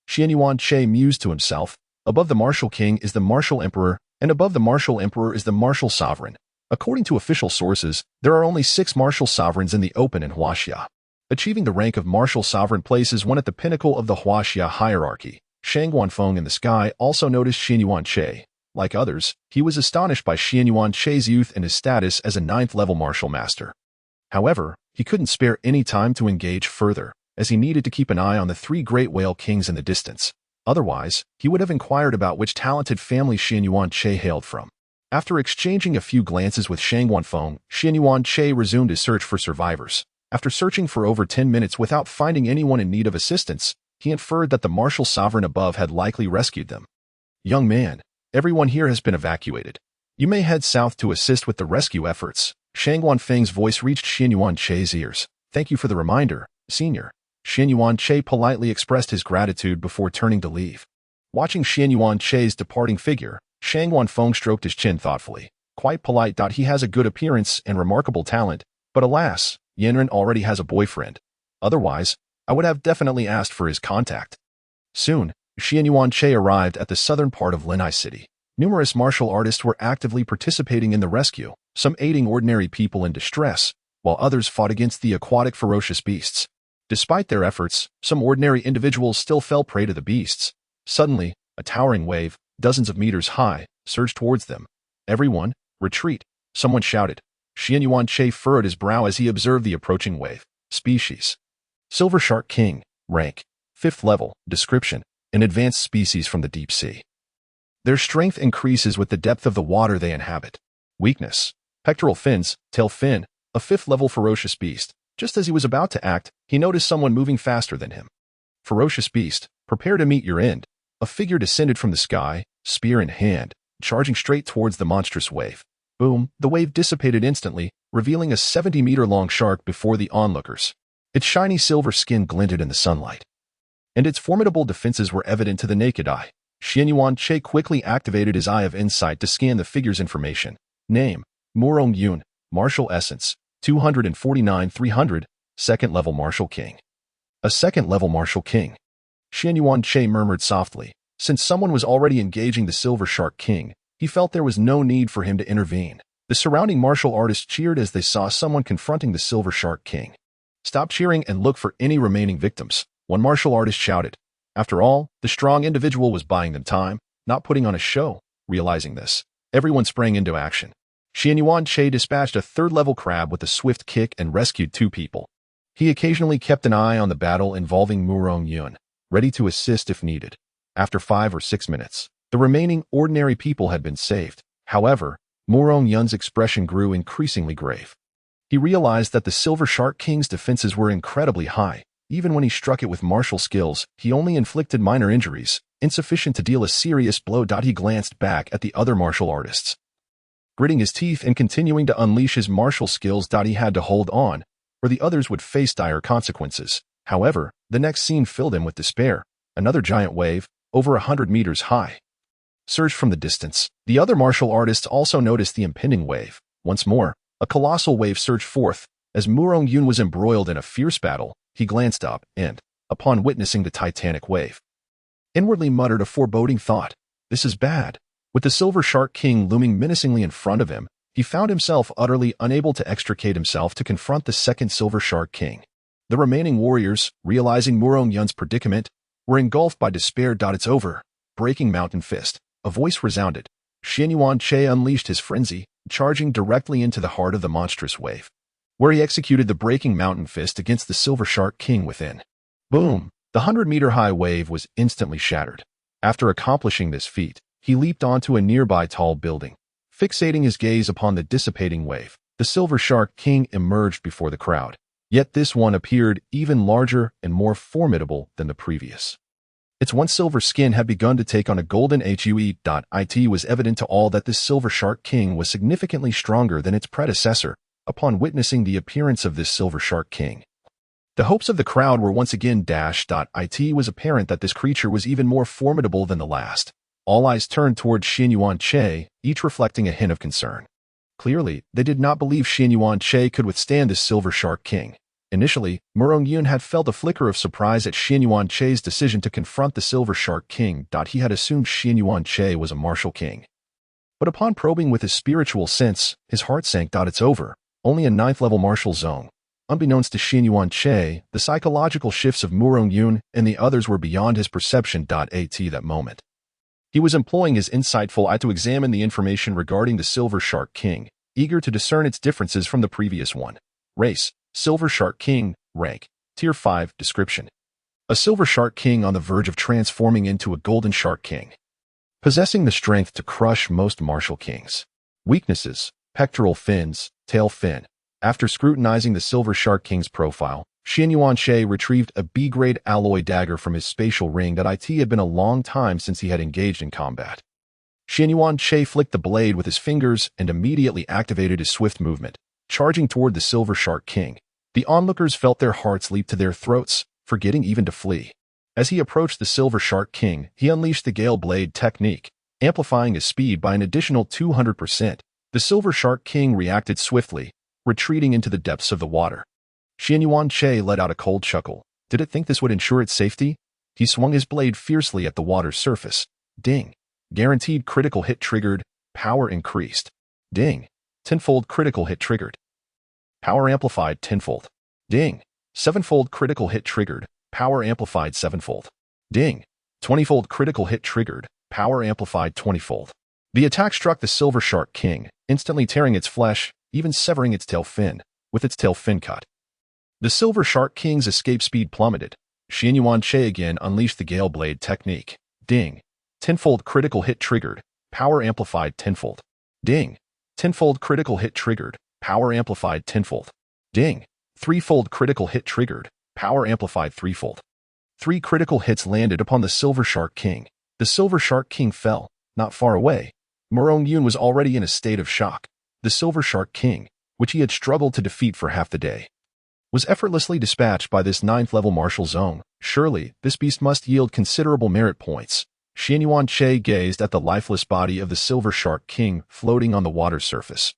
Xianyuan Che mused to himself, above the martial king is the martial emperor, and above the martial emperor is the martial sovereign. According to official sources, there are only 6 martial sovereigns in the open in Huaxia. Achieving the rank of martial sovereign places one at the pinnacle of the Huaxia hierarchy. Shangguanfeng in the sky also noticed Xianyuan Che. Like others, he was astonished by Xianyuan Che's youth and his status as a 9th-level martial master. However, he couldn't spare any time to engage further, as he needed to keep an eye on the 3 great whale kings in the distance. Otherwise, he would have inquired about which talented family Xianyuan Che hailed from. After exchanging a few glances with Shangguanfeng, Xianyuan Che resumed his search for survivors. After searching for over 10 minutes without finding anyone in need of assistance, he inferred that the martial sovereign above had likely rescued them. Young man, everyone here has been evacuated. You may head south to assist with the rescue efforts. Shangguanfeng's voice reached Xianyuan Che's ears. Thank you for the reminder, senior. Xianyuan Che politely expressed his gratitude before turning to leave. Watching Xianyuan Che's departing figure, Shangguanfeng stroked his chin thoughtfully. Quite polite. He has a good appearance and remarkable talent, but alas, Yanren already has a boyfriend. Otherwise, I would have definitely asked for his contact. Soon, Xianyuan Che arrived at the southern part of Linai City. Numerous martial artists were actively participating in the rescue, some aiding ordinary people in distress, while others fought against the aquatic ferocious beasts. Despite their efforts, some ordinary individuals still fell prey to the beasts. Suddenly, a towering wave, dozens of meters high, surged towards them. Everyone, retreat, someone shouted. Xianyuan Che furrowed his brow as he observed the approaching wave. Species: Silver Shark King. Rank: 5th level. Description: an advanced species from the deep sea. Their strength increases with the depth of the water they inhabit. Weakness: pectoral fins, tail fin, a 5th level ferocious beast. Just as he was about to act, he noticed someone moving faster than him. Ferocious beast, prepare to meet your end. A figure descended from the sky, spear in hand, charging straight towards the monstrous wave. Boom, the wave dissipated instantly, revealing a 70-meter-long shark before the onlookers. Its shiny silver skin glinted in the sunlight, and its formidable defenses were evident to the naked eye. Xianyuan Che quickly activated his Eye of Insight to scan the figure's information. Name: Murong Yun, Martial Essence, 249 300, 2nd level Martial King. A 2nd level Martial King. Xianyuan Che murmured softly. Since someone was already engaging the Silver Shark King, he felt there was no need for him to intervene. The surrounding martial artists cheered as they saw someone confronting the Silver Shark King. Stop cheering and look for any remaining victims, one martial artist shouted. After all, the strong individual was buying them time, not putting on a show. Realizing this, everyone sprang into action. Xianyuan Che dispatched a 3rd-level crab with a swift kick and rescued 2 people. He occasionally kept an eye on the battle involving Murong Yun, ready to assist if needed. After 5 or 6 minutes, the remaining ordinary people had been saved. However, Murong Yun's expression grew increasingly grave. He realized that the Silver Shark King's defenses were incredibly high. Even when he struck it with martial skills, he only inflicted minor injuries, insufficient to deal a serious blow. He glanced back at the other martial artists. Gritting his teeth and continuing to unleash his martial skills, he had to hold on, or the others would face dire consequences. However, the next scene filled him with despair. Another giant wave, over 100 meters high, surged from the distance. The other martial artists also noticed the impending wave. Once more, a colossal wave surged forth. As Murong Yun was embroiled in a fierce battle, he glanced up and, upon witnessing the titanic wave, inwardly muttered a foreboding thought. This is bad. With the Silver Shark King looming menacingly in front of him, he found himself utterly unable to extricate himself to confront the 2nd Silver Shark King. The remaining warriors, realizing Murong Yun's predicament, were engulfed by despair. It's over. Breaking Mountain Fist. A voice resounded. Xianyuan Che unleashed his frenzy, charging directly into the heart of the monstrous wave, where he executed the Breaking Mountain Fist against the Silver Shark King within. Boom! The 100-meter-high wave was instantly shattered. After accomplishing this feat, he leaped onto a nearby tall building. Fixating his gaze upon the dissipating wave, the the Silver Shark King emerged before the crowd. Yet this one appeared even larger and more formidable than the previous. Its once silver skin had begun to take on a golden hue. It was evident to all that this Silver Shark King was significantly stronger than its predecessor upon witnessing the appearance of this Silver Shark King. The hopes of the crowd were once again dashed. It was apparent that this creature was even more formidable than the last. All eyes turned toward Xin Yuan-che, each reflecting a hint of concern. Clearly, they did not believe Xin Yuan-che could withstand this Silver Shark King. Initially, Murong Yun had felt a flicker of surprise at Xin Yuan-che's decision to confront the Silver Shark King. He had assumed Xin Yuan-che was a martial king. But upon probing with his spiritual sense, his heart sank. It's over. Only a 9th-level martial zone. Unbeknownst to Xin Yuan-che, the psychological shifts of Murong Yun and the others were beyond his perception. At that moment, he was employing his insightful eye to examine the information regarding the Silver Shark King, eager to discern its differences from the previous one. Race: Silver Shark King. Rank: Tier 5. Description: a Silver Shark King on the verge of transforming into a Golden Shark King. Possessing the strength to crush most martial kings. Weaknesses: pectoral fins, tail fin. After scrutinizing the Silver Shark King's profile, Xin Yuan-che retrieved a B-grade alloy dagger from his spatial ring. It had been a long time since he had engaged in combat. Xin Yuan-che flicked the blade with his fingers and immediately activated his swift movement, charging toward the Silver Shark King. The onlookers felt their hearts leap to their throats, forgetting even to flee. As he approached the Silver Shark King, he unleashed the Gale Blade technique, amplifying his speed by an additional 200%. The Silver Shark King reacted swiftly, retreating into the depths of the water. Xin Yuan-che let out a cold chuckle. Did it think this would ensure its safety? He swung his blade fiercely at the water's surface. Ding. Guaranteed critical hit triggered. Power increased. Ding. Tenfold critical hit triggered. Power amplified tenfold. Ding. Sevenfold critical hit triggered. Power amplified sevenfold. Ding. 20-fold critical hit triggered. Power amplified 20-fold. The attack struck the Silver Shark King, instantly tearing its flesh, even severing its tail fin, with its tail fin cut. The Silver Shark King's escape speed plummeted. Xin Yuan-che again unleashed the Gale Blade technique. Ding. Tenfold critical hit triggered. Power amplified tenfold. Ding. Tenfold critical hit triggered. Power amplified tenfold. Ding. Threefold critical hit triggered. Power amplified threefold. 3 critical hits landed upon the Silver Shark King. The Silver Shark King fell, not far away. Murong Yun was already in a state of shock. The Silver Shark King, which he had struggled to defeat for half the day, was effortlessly dispatched by this 9th-level martial zone. Surely, this beast must yield considerable merit points. Xin Yuan-che gazed at the lifeless body of the Silver Shark King floating on the water's surface.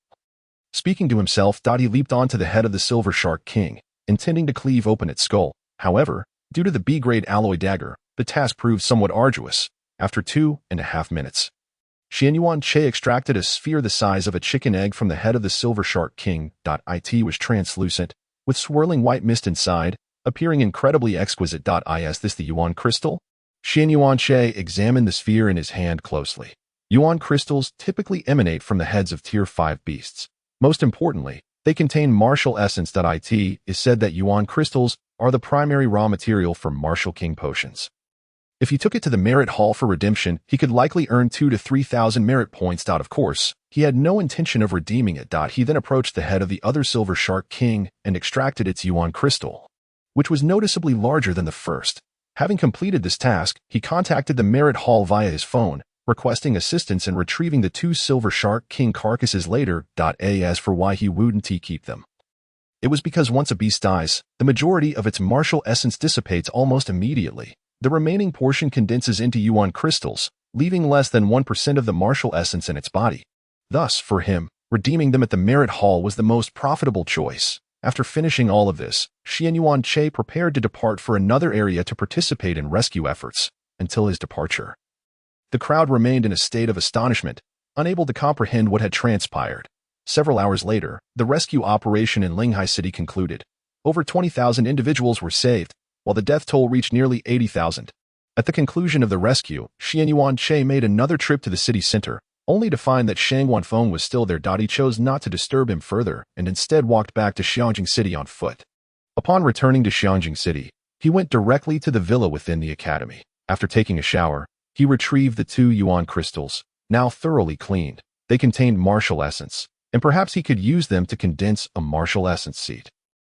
Speaking to himself, he leaped onto the head of the Silver Shark King, intending to cleave open its skull. However, due to the B-grade alloy dagger, the task proved somewhat arduous. After 2.5 minutes, Xin Yuan-che extracted a sphere the size of a chicken egg from the head of the Silver Shark King. It was translucent, with swirling white mist inside, appearing incredibly exquisite. Is this the Yuan crystal? Xin Yuan-che examined the sphere in his hand closely. Yuan crystals typically emanate from the heads of Tier 5 beasts. Most importantly, they contain martial essence. It is said that Yuan crystals are the primary raw material for martial king potions. If he took it to the merit hall for redemption, he could likely earn 2,000 to 3,000 merit points. Of course, he had no intention of redeeming it. He then approached the head of the other Silver Shark King and extracted its Yuan crystal, which was noticeably larger than the first. Having completed this task, he contacted the merit hall via his phone, requesting assistance in retrieving the 2 Silver Shark King carcasses later. As for why he wouldn't keep them, it was because once a beast dies, the majority of its martial essence dissipates almost immediately. The remaining portion condenses into Yuan crystals, leaving less than 1% of the martial essence in its body. Thus, for him, redeeming them at the merit hall was the most profitable choice. After finishing all of this, Xin Yuan-che prepared to depart for another area to participate in rescue efforts. Until his departure, the crowd remained in a state of astonishment, unable to comprehend what had transpired. Several hours later, the rescue operation in Linghai City concluded. Over 20,000 individuals were saved, while the death toll reached nearly 80,000. At the conclusion of the rescue, Xin Yuan-che made another trip to the city center, only to find that Shang Wanfeng was still there. He chose not to disturb him further and instead walked back to Xiangjing City on foot. Upon returning to Xiangjing City, he went directly to the villa within the academy. After taking a shower, he retrieved the 2 Yuan crystals, now thoroughly cleaned. They contained martial essence. and perhaps he could use them to condense a martial essence seed.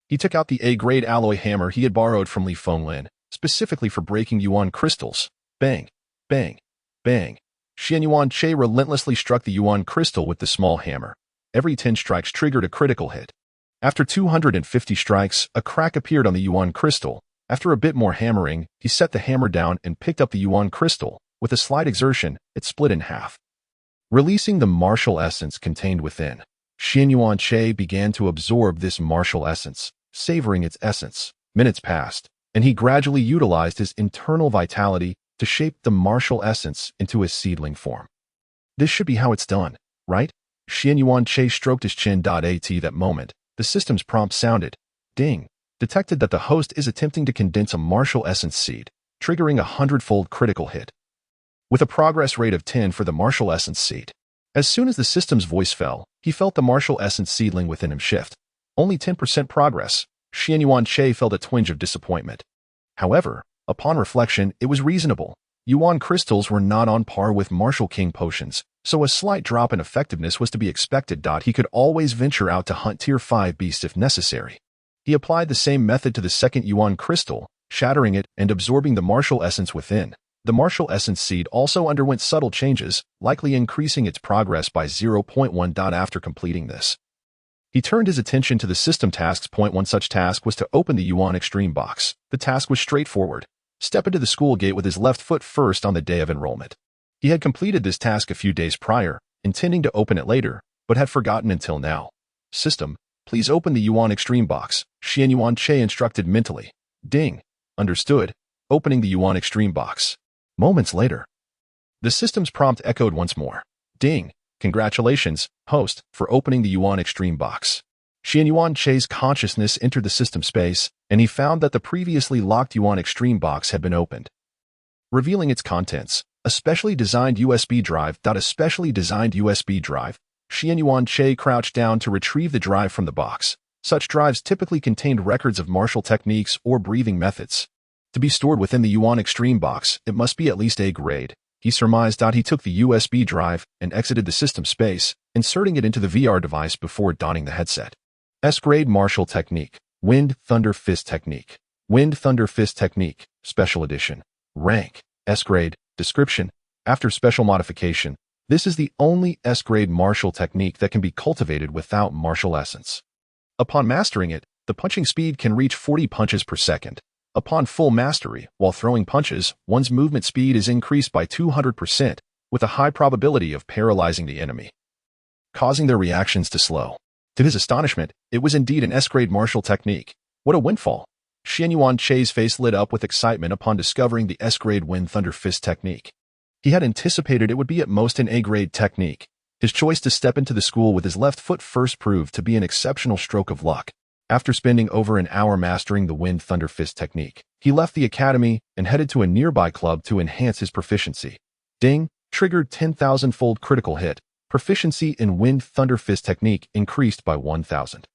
He took out the A-grade alloy hammer he had borrowed from Li Fenglin, specifically for breaking yuan crystals. Bang, bang, bang. Xian Yuan Che relentlessly struck the yuan crystal with the small hammer. Every 10 strikes triggered a critical hit. After 250 strikes, a crack appeared on the yuan crystal. After a bit more hammering, he set the hammer down and picked up the yuan crystal. With a slight exertion, it split in half, releasing the martial essence contained within. Xian Yuan Che began to absorb this martial essence, savoring its essence. Minutes passed, and he gradually utilized his internal vitality to shape the martial essence into his seedling form. This should be how it's done, right? Xian Yuan Che stroked his chin. At that moment, the system's prompt sounded. Ding. Detected that the host is attempting to condense a martial essence seed, triggering a 100-fold critical hit, with a progress rate of 10 for the martial essence seed. As soon as the system's voice fell, he felt the martial essence seedling within him shift. Only 10% progress. Xian Yuan Che felt a twinge of disappointment. However, upon reflection, it was reasonable. Yuan crystals were not on par with Martial King potions, so a slight drop in effectiveness was to be expected. He could always venture out to hunt Tier 5 beasts if necessary. He applied the same method to the second Yuan crystal, shattering it and absorbing the martial essence within. The martial essence seed also underwent subtle changes, likely increasing its progress by 0.1. After completing this, he turned his attention to the system tasks. One such task was to open the Yuan Extreme box. The task was straightforward. Step into the school gate with his left foot first on the day of enrollment. He had completed this task a few days prior, intending to open it later, but had forgotten until now. System, please open the Yuan Extreme box, Xian Yuan Che instructed mentally. Ding. Understood. Opening the Yuan Extreme box. Moments later, the system's prompt echoed once more. Ding. Congratulations, host, for opening the Yuan Extreme box. Xian Yuan Che's consciousness entered the system space, and he found that the previously locked Yuan Extreme box had been opened, revealing its contents. A specially designed USB drive. A specially designed USB drive. Xian Yuan Che crouched down to retrieve the drive from the box. Such drives typically contained records of martial techniques or breathing methods. To be stored within the Yuan Extreme box, it must be at least A-grade. He surmised. He took the USB drive and exited the system space, inserting it into the VR device before donning the headset. S-grade martial technique. Wind Thunder Fist technique. Wind Thunder Fist technique. Special edition. Rank. S-grade. Description. After special modification, this is the only S-grade martial technique that can be cultivated without martial essence. Upon mastering it, the punching speed can reach 40 punches per second. Upon full mastery, while throwing punches, one's movement speed is increased by 200%, with a high probability of paralyzing the enemy, causing their reactions to slow. To his astonishment, it was indeed an S-grade martial technique. What a windfall! Xian Yuan Che's face lit up with excitement upon discovering the S-grade Wind Thunder Fist technique. He had anticipated it would be at most an A-grade technique. His choice to step into the school with his left foot first proved to be an exceptional stroke of luck. After spending over an hour mastering the Wind Thunder Fist technique, he left the academy and headed to a nearby club to enhance his proficiency. Ding! Triggered 10,000-fold critical hit. Proficiency in Wind Thunder Fist technique increased by 1,000.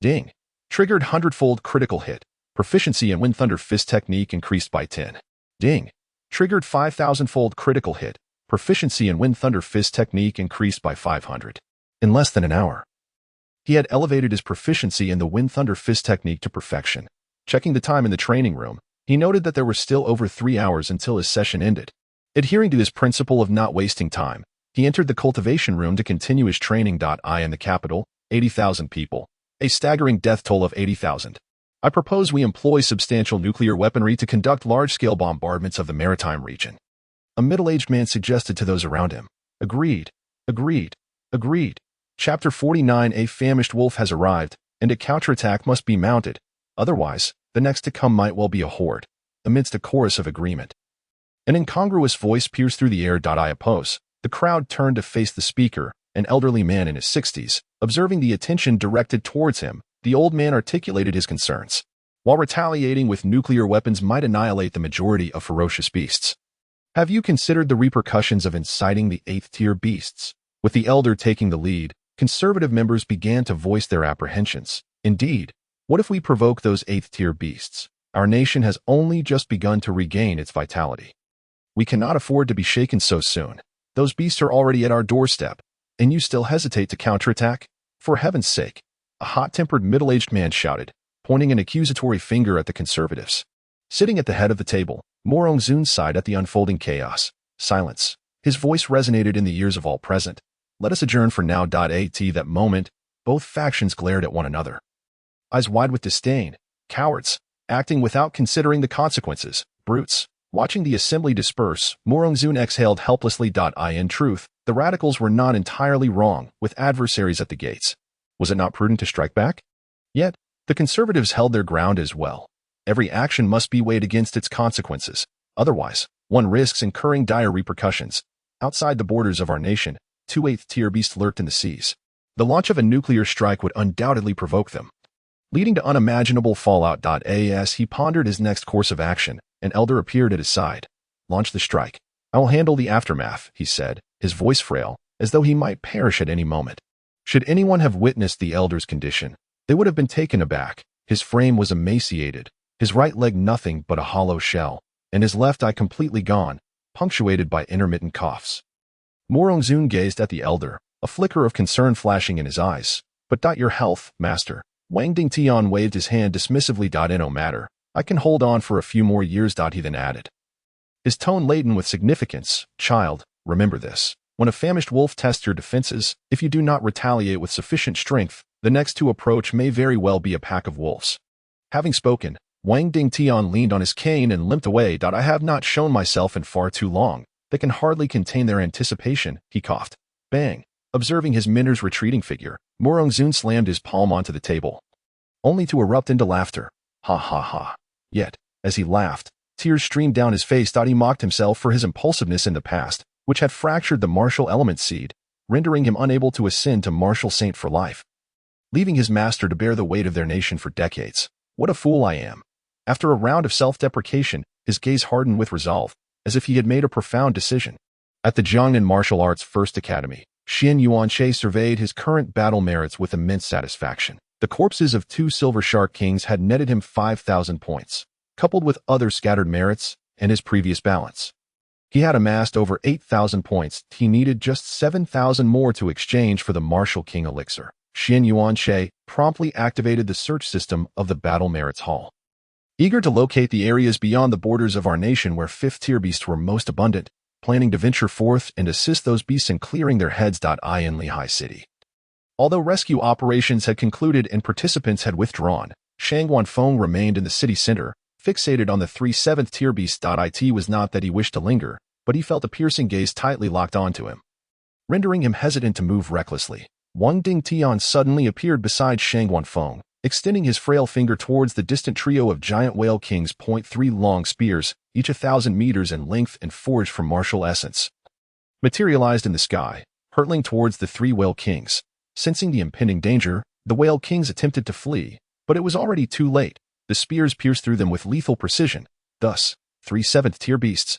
Ding! Triggered 100-fold critical hit. Proficiency in Wind Thunder Fist technique increased by 10. Ding! Triggered 5,000-fold critical hit. Proficiency in Wind Thunder Fist technique increased by 500. In less than an hour, he had elevated his proficiency in the Wind Thunder Fist technique to perfection. Checking the time in the training room, he noted that there were still over 3 hours until his session ended. Adhering to his principle of not wasting time, he entered the cultivation room to continue his training. In the capital, 80,000 people. A staggering death toll of 80,000. I propose we employ substantial nuclear weaponry to conduct large-scale bombardments of the maritime region. A middle-aged man suggested to those around him. Agreed. Agreed. Agreed. Chapter 49. A famished wolf has arrived, and a counterattack must be mounted. Otherwise, the next to come might well be a horde. Amidst a chorus of agreement, an incongruous voice pierced through the air. I oppose. The crowd turned to face the speaker, an elderly man in his 60s. Observing the attention directed towards him, the old man articulated his concerns. While retaliating with nuclear weapons might annihilate the majority of ferocious beasts, have you considered the repercussions of inciting the 8th-tier beasts? With the elder taking the lead, conservative members began to voice their apprehensions. Indeed, what if we provoke those 8th-tier beasts? Our nation has only just begun to regain its vitality. We cannot afford to be shaken so soon. Those beasts are already at our doorstep. And you still hesitate to counterattack? For heaven's sake, a hot-tempered middle-aged man shouted, pointing an accusatory finger at the conservatives. Sitting at the head of the table, Morongzun sighed at the unfolding chaos. Silence. His voice resonated in the ears of all present. Let us adjourn for now. At that moment, both factions glared at one another. Eyes wide with disdain. Cowards. Acting without considering the consequences. Brutes. Watching the assembly disperse, Morongzun exhaled helplessly. In truth, the radicals were not entirely wrong, with adversaries at the gates. Was it not prudent to strike back? Yet, the conservatives held their ground as well. Every action must be weighed against its consequences. Otherwise, one risks incurring dire repercussions. Outside the borders of our nation, 2 8th-tier beasts lurked in the seas. The launch of a nuclear strike would undoubtedly provoke them, leading to unimaginable fallout. As he pondered his next course of action, an elder appeared at his side. Launch the strike. I will handle the aftermath, he said, his voice frail, as though he might perish at any moment. Should anyone have witnessed the elder's condition, they would have been taken aback. His frame was emaciated, his right leg nothing but a hollow shell, and his left eye completely gone, punctuated by intermittent coughs. Morongzun gazed at the elder, a flicker of concern flashing in his eyes. But your health, master. Wang Dingtian waved his hand dismissively. No matter. I can hold on for a few more years. He then added, his tone laden with significance, child, remember this. When a famished wolf tests your defenses, if you do not retaliate with sufficient strength, the next to approach may very well be a pack of wolves. Having spoken, Wang Dingtian leaned on his cane and limped away. I have not shown myself in far too long. They can hardly contain their anticipation, he coughed. Bang! Observing his mentor's retreating figure, Morongzun slammed his palm onto the table, only to erupt into laughter. Ha ha ha. Yet, as he laughed, tears streamed down his face. He mocked himself for his impulsiveness in the past, which had fractured the martial element seed, rendering him unable to ascend to martial saint for life, leaving his master to bear the weight of their nation for decades. What a fool I am. After a round of self-deprecation, his gaze hardened with resolve, as if he had made a profound decision. At the Jiangnan Martial Arts First Academy, Xian Yuanche surveyed his current battle merits with immense satisfaction. The corpses of 2 Silver Shark Kings had netted him 5,000 points, coupled with other scattered merits and his previous balance. He had amassed over 8,000 points. He needed just 7,000 more to exchange for the Martial King elixir. Xian Yuanche promptly activated the search system of the Battle Merits Hall, eager to locate the areas beyond the borders of our nation where 5th-tier beasts were most abundant, planning to venture forth and assist those beasts in clearing their heads. In Lehigh City, although rescue operations had concluded and participants had withdrawn, Shang Wanfeng remained in the city center, fixated on the 3 7th-tier beasts. It was not that he wished to linger, but he felt a piercing gaze tightly locked onto him, rendering him hesitant to move recklessly. Wang Dingtian suddenly appeared beside Shang Wanfeng, extending his frail finger towards the distant trio of giant whale kings. 3 long spears, each 1,000 meters in length and forged from martial essence, materialized in the sky, hurtling towards the 3 whale kings. Sensing the impending danger, the whale kings attempted to flee, but it was already too late. The spears pierced through them with lethal precision. Thus, 3 7th-tier beasts,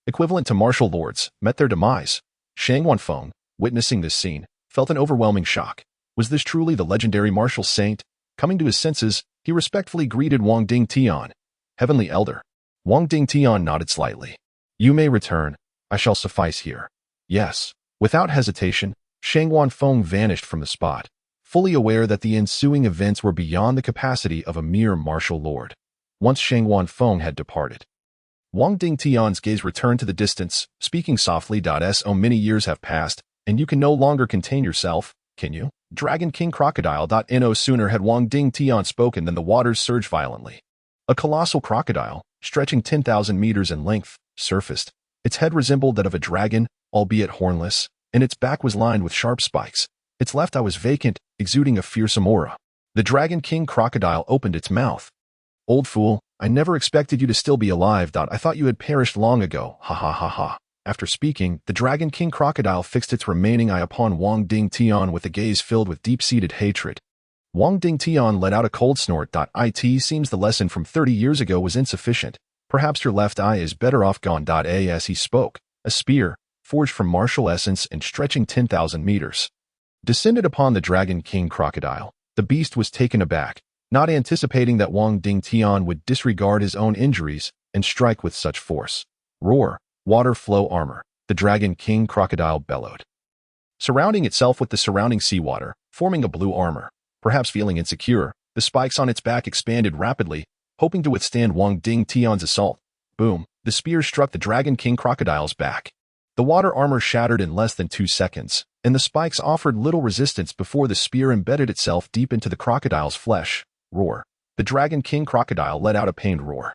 equivalent to martial lords, met their demise. Shang Wanfeng, witnessing this scene, felt an overwhelming shock. Was this truly the legendary martial saint? Coming to his senses, he respectfully greeted Wang Dingtian. Heavenly Elder. Wang Dingtian nodded slightly. You may return. I shall suffice here. Yes. Without hesitation, Shang Wanfeng vanished from the spot, fully aware that the ensuing events were beyond the capacity of a mere martial lord. Once Shang Wanfeng had departed, Wang Dingtian's gaze returned to the distance, speaking softly. So many years have passed, and you can no longer contain yourself, can you? Dragon King Crocodile. No sooner had Wang Dingtian spoken than the waters surged violently. A colossal crocodile, stretching 10,000 meters in length, surfaced. Its head resembled that of a dragon, albeit hornless, and its back was lined with sharp spikes. Its left eye was vacant, exuding a fearsome aura. The Dragon King Crocodile opened its mouth. Old fool, I never expected you to still be alive. I thought you had perished long ago. Ha ha ha ha. After speaking, the Dragon King Crocodile fixed its remaining eye upon Wang Dingtian with a gaze filled with deep-seated hatred. Wang Dingtian let out a cold snort. It seems the lesson from 30 years ago was insufficient. Perhaps your left eye is better off gone. As he spoke, a spear, forged from martial essence and stretching 10,000 meters, descended upon the Dragon King Crocodile. The beast was taken aback, not anticipating that Wang Dingtian would disregard his own injuries and strike with such force. Roar, water flow armor, the Dragon King Crocodile bellowed. surrounding itself with the surrounding seawater, forming a blue armor. Perhaps feeling insecure, the spikes on its back expanded rapidly, hoping to withstand Wang Dingtian's assault. Boom! The spear struck the Dragon King crocodile's back. The water armor shattered in less than 2 seconds, and the spikes offered little resistance before the spear embedded itself deep into the crocodile's flesh. Roar! The Dragon King crocodile let out a pained roar.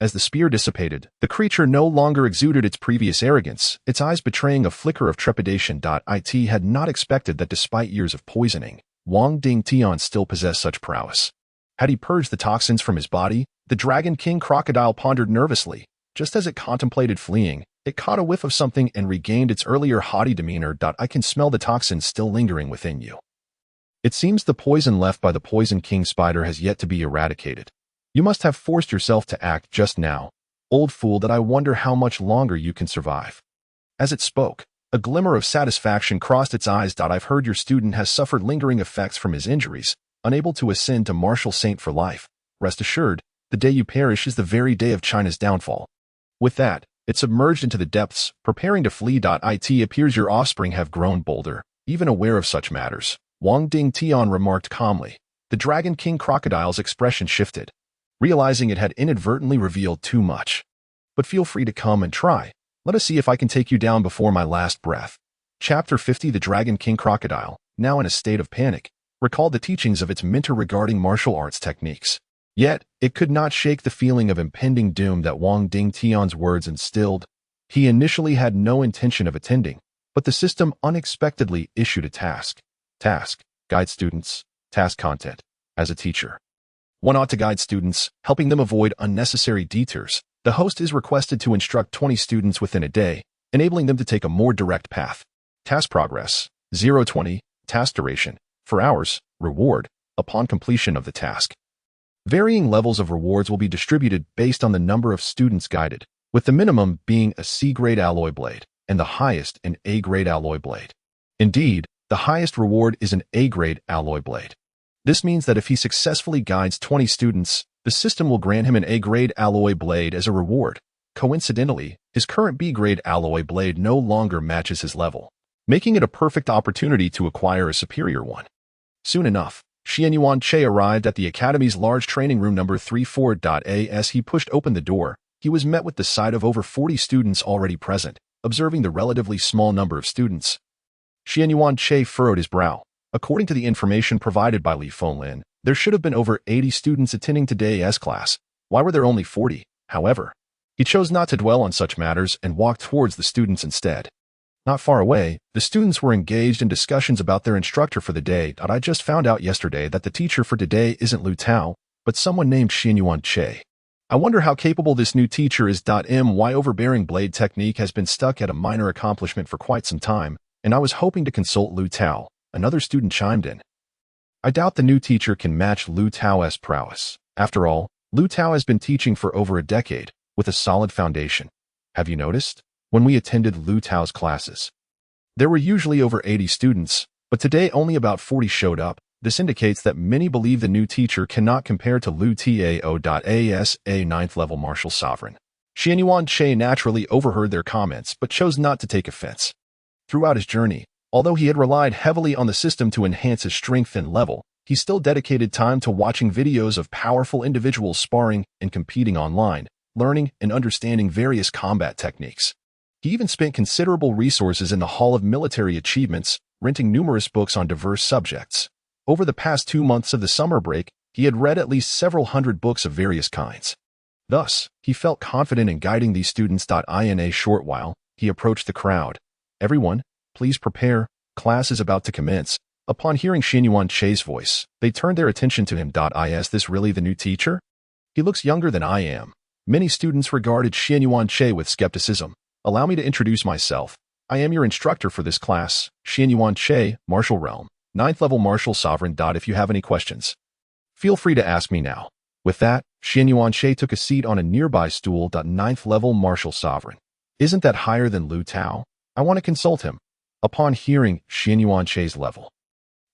As the spear dissipated, the creature no longer exuded its previous arrogance, its eyes betraying a flicker of trepidation. It had not expected that despite years of poisoning, Wang Dingtian still possessed such prowess. Had he purged the toxins from his body? The Dragon King crocodile pondered nervously. Just as it contemplated fleeing, it caught a whiff of something and regained its earlier haughty demeanor. I can smell the toxins still lingering within you. It seems the poison left by the Poison King spider has yet to be eradicated. You must have forced yourself to act just now. Old fool, that I wonder how much longer you can survive. As it spoke, a glimmer of satisfaction crossed its eyes. I've heard your student has suffered lingering effects from his injuries, unable to ascend to martial saint for life. Rest assured, the day you perish is the very day of China's downfall. With that, it submerged into the depths, preparing to flee. It appears your offspring have grown bolder, even aware of such matters. Wang Dingtian remarked calmly. The Dragon King crocodile's expression shifted, realizing it had inadvertently revealed too much. But feel free to come and try. Let us see if I can take you down before my last breath. Chapter 50. The Dragon King crocodile, now in a state of panic, recalled the teachings of its mentor regarding martial arts techniques. Yet, it could not shake the feeling of impending doom that Wang Dingtian's words instilled. He initially had no intention of attending, but the system unexpectedly issued a task. Guide students. Task content. As a teacher, one ought to guide students, helping them avoid unnecessary detours. The host is requested to instruct 20 students within a day, enabling them to take a more direct path. Task progress. 0-20. Task duration. 4 hours. Reward. Upon completion of the task. Varying levels of rewards will be distributed based on the number of students guided, with the minimum being a C-grade alloy blade and the highest an A-grade alloy blade. Indeed, the highest reward is an A-grade alloy blade. This means that if he successfully guides 20 students, the system will grant him an A-grade alloy blade as a reward. Coincidentally, his current B-grade alloy blade no longer matches his level, making it a perfect opportunity to acquire a superior one. Soon enough, Xianyuan Che arrived at the Academy's large training room number 34. As he pushed open the door, he was met with the sight of over 40 students already present, observing the relatively small number of students. Xianyuan Che furrowed his brow. According to the information provided by Li Fenlin, there should have been over 80 students attending today's class. Why were there only 40? However, he chose not to dwell on such matters and walked towards the students instead. Not far away, the students were engaged in discussions about their instructor for the day. I just found out yesterday that the teacher for today isn't Lu Tao, but someone named Xianyuan Che. I wonder how capable this new teacher is. My overbearing blade technique has been stuck at a minor accomplishment for quite some time, and I was hoping to consult Lu Tao. Another student chimed in. I doubt the new teacher can match Lu Tao's prowess. After all, Lu Tao has been teaching for over a decade, with a solid foundation. Have you noticed? When we attended Lu Tao's classes, there were usually over 80 students, but today only about 40 showed up. This indicates that many believe the new teacher cannot compare to Lu Tao.as, a 9th-level martial sovereign. Xianyuan Che naturally overheard their comments but chose not to take offense. Throughout his journey, although he had relied heavily on the system to enhance his strength and level, he still dedicated time to watching videos of powerful individuals sparring and competing online, learning and understanding various combat techniques. He even spent considerable resources in the Hall of Military Achievements, renting numerous books on diverse subjects. Over the past 2 months of the summer break, he had read at least several hundred books of various kinds. Thus, he felt confident in guiding these students. In a short while, he approached the crowd. Everyone, please prepare, class is about to commence. Upon hearing Xianyuan Che's voice, they turned their attention to him. Is this really the new teacher? He looks younger than I am. Many students regarded Xianyuan Che with skepticism. Allow me to introduce myself. I am your instructor for this class, Xianyuan Che, Martial Realm, 9th-level Martial Sovereign. If you have any questions, feel free to ask me now. With that, Xianyuan Che took a seat on a nearby stool. 9th-level Martial Sovereign. Isn't that higher than Lu Tao? I want to consult him. Upon hearing Xianyuan Che's level,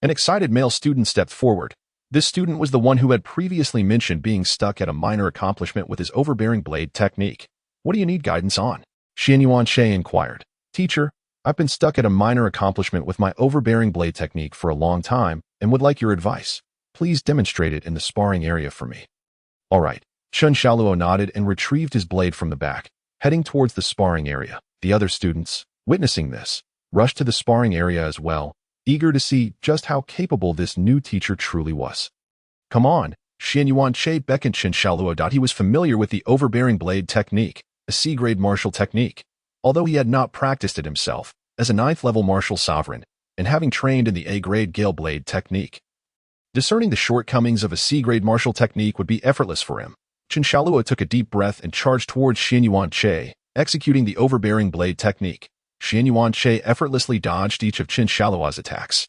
an excited male student stepped forward. This student was the one who had previously mentioned being stuck at a minor accomplishment with his overbearing blade technique. What do you need guidance on? Xianyuan Che inquired. Teacher, I've been stuck at a minor accomplishment with my overbearing blade technique for a long time and would like your advice. Please demonstrate it in the sparring area for me. All right. Chen Xiaoluo nodded and retrieved his blade from the back, heading towards the sparring area. The other students, witnessing this, rushed to the sparring area as well, eager to see just how capable this new teacher truly was. Come on, Xian Yuanche beckoned Chen Xiaoluo. He was familiar with the overbearing blade technique, a C-grade martial technique, although he had not practiced it himself, as a 9th-level martial sovereign, and having trained in the A-grade Gale blade technique. Discerning the shortcomings of a C-grade martial technique would be effortless for him. Chen Xiaoluo took a deep breath and charged towards Xian Yuanche, executing the overbearing blade technique. Xian Yuanche effortlessly dodged each of Chen Xiaoluo's attacks.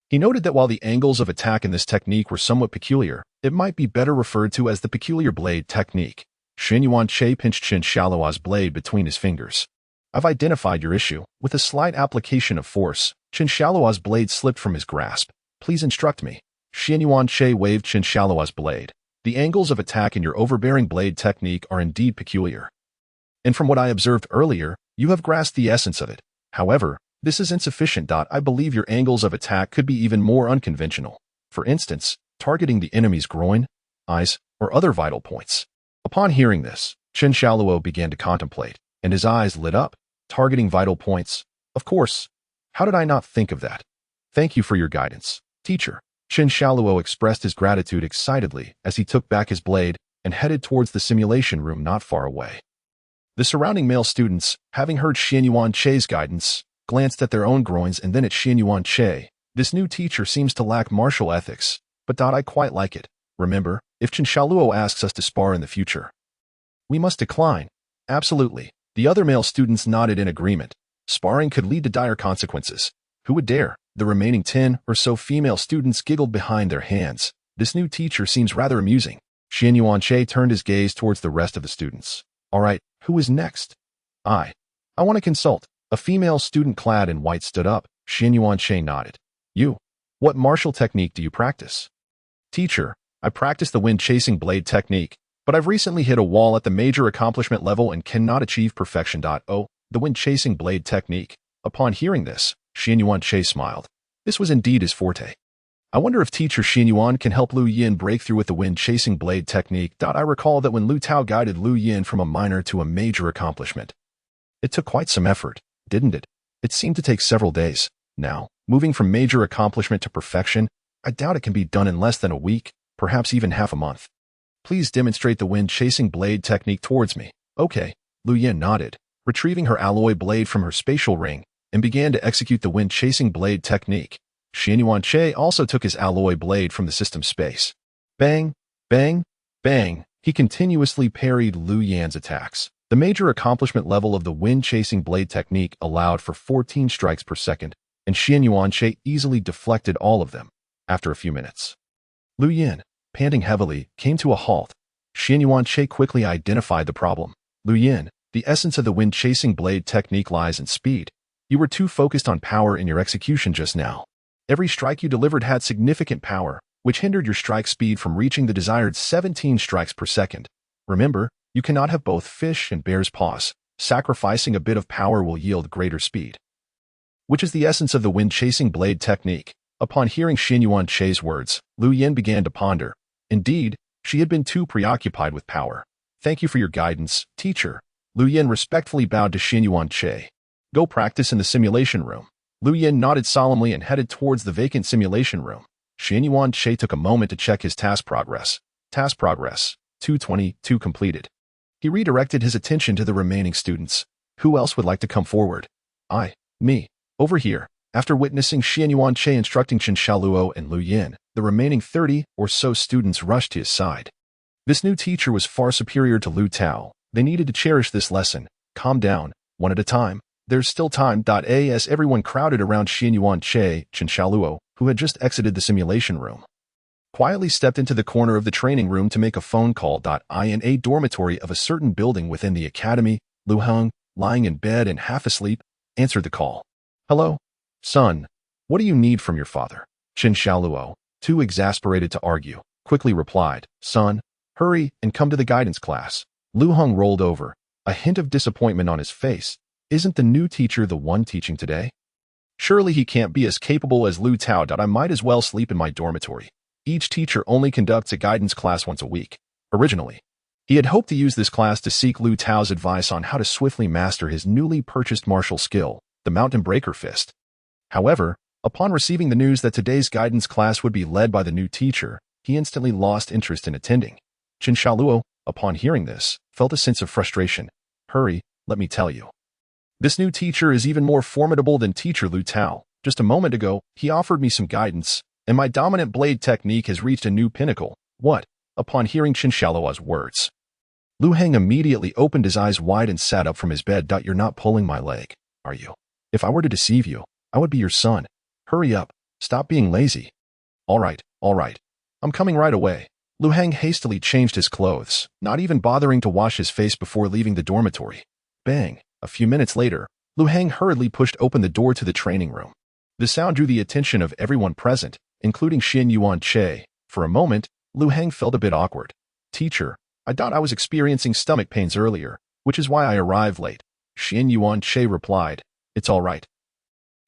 He noted that while the angles of attack in this technique were somewhat peculiar, it might be better referred to as the peculiar blade technique. Xian Yuanche pinched Chen Xiaoluo's blade between his fingers. I've identified your issue. With a slight application of force, Chen Xiaoluo's blade slipped from his grasp. Please instruct me. Xian Yuanche waved Chen Xiaoluo's blade. The angles of attack in your overbearing blade technique are indeed peculiar. And from what I observed earlier, you have grasped the essence of it. However, this is insufficient. I believe your angles of attack could be even more unconventional. For instance, targeting the enemy's groin, eyes, or other vital points. Upon hearing this, Chen Xiaoluo began to contemplate, and his eyes lit up, targeting vital points. Of course. How did I not think of that? Thank you for your guidance, teacher. Chen Xiaoluo expressed his gratitude excitedly as he took back his blade and headed towards the simulation room not far away. The surrounding male students, having heard Xian Yuanche's guidance, glanced at their own groins and then at Xian Yuanche. This new teacher seems to lack martial ethics, but I quite like it. Remember, if Chen Xiaoluo asks us to spar in the future, we must decline. Absolutely. The other male students nodded in agreement. Sparring could lead to dire consequences. Who would dare? The remaining 10 or so female students giggled behind their hands. This new teacher seems rather amusing. Xian Yuanche turned his gaze towards the rest of the students. All right, who is next? I want to consult. A female student clad in white stood up. Xian Yuanche nodded. You? What martial technique do you practice? Teacher, I practice the wind-chasing blade technique, but I've recently hit a wall at the major accomplishment level and cannot achieve perfection. Oh, the wind-chasing blade technique. Upon hearing this, Xian Yuanche smiled. This was indeed his forte. I wonder if teacher Xin Yuan can help Lu Yin break through with the wind-chasing blade technique. I recall that when Lu Tao guided Lu Yin from a minor to a major accomplishment, it took quite some effort, didn't it? It seemed to take several days. Now, moving from major accomplishment to perfection, I doubt it can be done in less than a week, perhaps even half a month. Please demonstrate the wind-chasing blade technique towards me. Okay, Lu Yin nodded, retrieving her alloy blade from her spatial ring, and began to execute the wind-chasing blade technique. Xian Yuanche also took his alloy blade from the system space. Bang, bang, bang. He continuously parried Lu Yan's attacks. The major accomplishment level of the wind-chasing blade technique allowed for 14 strikes per second, and Xian Yuanche easily deflected all of them. After a few minutes, Lu Yin, panting heavily, came to a halt. Xian Yuanche quickly identified the problem. Lu Yin, the essence of the wind-chasing blade technique lies in speed. You were too focused on power in your execution just now. Every strike you delivered had significant power, which hindered your strike speed from reaching the desired 17 strikes per second. Remember, you cannot have both fish and bear's paws. Sacrificing a bit of power will yield greater speed, which is the essence of the wind-chasing blade technique. Upon hearing Xian Yuanche's words, Lu Yin began to ponder. Indeed, she had been too preoccupied with power. Thank you for your guidance, teacher. Lu Yin respectfully bowed to Xian Yuanche. Go practice in the simulation room. Lu Yin nodded solemnly and headed towards the vacant simulation room. Xian Yuanche took a moment to check his task progress. Task progress, 222 completed. He redirected his attention to the remaining students. Who else would like to come forward? Me. Over here. After witnessing Xian Yuanche instructing Chen Xiaoluo and Lu Yin, the remaining 30 or so students rushed to his side. This new teacher was far superior to Lu Tao. They needed to cherish this lesson. Calm down, one at a time. There's still time. As everyone crowded around Xian Yuanche, Chen Xiaoluo, who had just exited the simulation room, quietly stepped into the corner of the training room to make a phone call. In a dormitory of a certain building within the academy, Lu Heng, lying in bed and half asleep, answered the call. Hello? Son, what do you need from your father? Chen Xiaoluo, too exasperated to argue, quickly replied, Son, hurry and come to the guidance class. Lu Heng rolled over, a hint of disappointment on his face. Isn't the new teacher the one teaching today? Surely he can't be as capable as Lu Tao. I might as well sleep in my dormitory. Each teacher only conducts a guidance class once a week. Originally, he had hoped to use this class to seek Lu Tao's advice on how to swiftly master his newly purchased martial skill, the Mountain Breaker Fist. However, upon receiving the news that today's guidance class would be led by the new teacher, he instantly lost interest in attending. Chen Xiaoluo, upon hearing this, felt a sense of frustration. Hurry, let me tell you. This new teacher is even more formidable than teacher Lu Tao. Just a moment ago, he offered me some guidance, and my dominant blade technique has reached a new pinnacle. What? Upon hearing Chen Xiaoluo's words, Lu Heng immediately opened his eyes wide and sat up from his bed. You're not pulling my leg, are you? If I were to deceive you, I would be your son. Hurry up. Stop being lazy. All right. I'm coming right away. Lu Heng hastily changed his clothes, not even bothering to wash his face before leaving the dormitory. Bang! A few minutes later, Lu Heng hurriedly pushed open the door to the training room. The sound drew the attention of everyone present, including Xin Yuan Che. For a moment, Lu Heng felt a bit awkward. Teacher, I thought I was experiencing stomach pains earlier, which is why I arrived late. Xin Yuan Che replied, It's all right.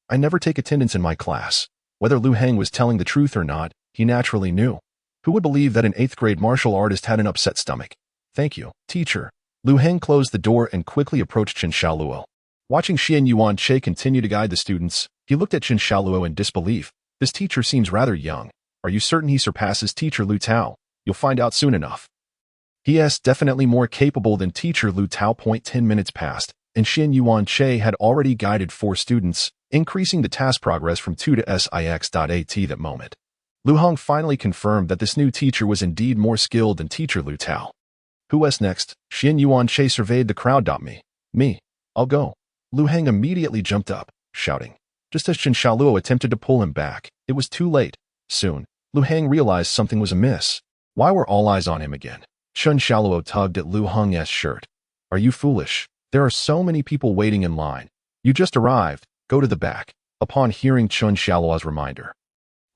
I never take attendance in my class. Whether Lu Heng was telling the truth or not, he naturally knew. Who would believe that an 8th grade martial artist had an upset stomach? Thank you, teacher. Lu Heng closed the door and quickly approached Chen Xiaoluo. Watching Xin Yuan Che continue to guide the students, he looked at Chen Xiaoluo in disbelief. This teacher seems rather young. Are you certain he surpasses teacher Lu Tao? You'll find out soon enough. He is definitely more capable than teacher Lu Tao. 10 minutes passed, and Xin Yuan Che had already guided 4 students, increasing the task progress from 2 to six.at that moment. Lu Heng finally confirmed that this new teacher was indeed more skilled than teacher Lu Tao. Who is next? Xin Yuan Che surveyed the crowd. Me. I'll go. Lu Heng immediately jumped up, shouting. Just as Chen Xiaoluo attempted to pull him back, it was too late. Soon, Lu Heng realized something was amiss. Why were all eyes on him again? Chen Xiaoluo tugged at Lu Heng's shirt. Are you foolish? There are so many people waiting in line. You just arrived. Go to the back. Upon hearing Chen Xiaoluo's reminder,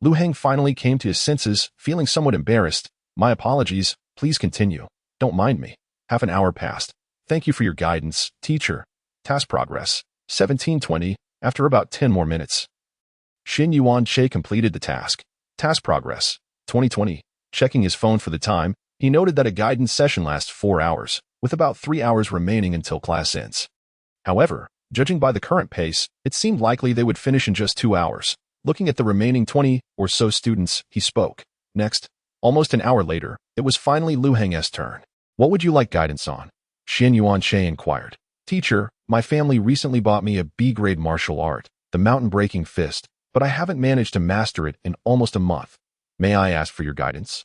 Lu Heng finally came to his senses, feeling somewhat embarrassed. My apologies. Please continue. Don't mind me. Half an hour passed. Thank you for your guidance, teacher. Task progress. 1720. After about 10 more minutes, Xin Yuan Che completed the task. Task progress. 2020. Checking his phone for the time, he noted that a guidance session lasts 4 hours, with about 3 hours remaining until class ends. However, judging by the current pace, it seemed likely they would finish in just 2 hours. Looking at the remaining 20 or so students, he spoke. Next, almost an hour later, it was finally Lu Heng's turn. What would you like guidance on? Xin Yuan Che inquired. Teacher, my family recently bought me a B-grade martial art, the Mountain Breaking Fist, but I haven't managed to master it in almost a month. May I ask for your guidance?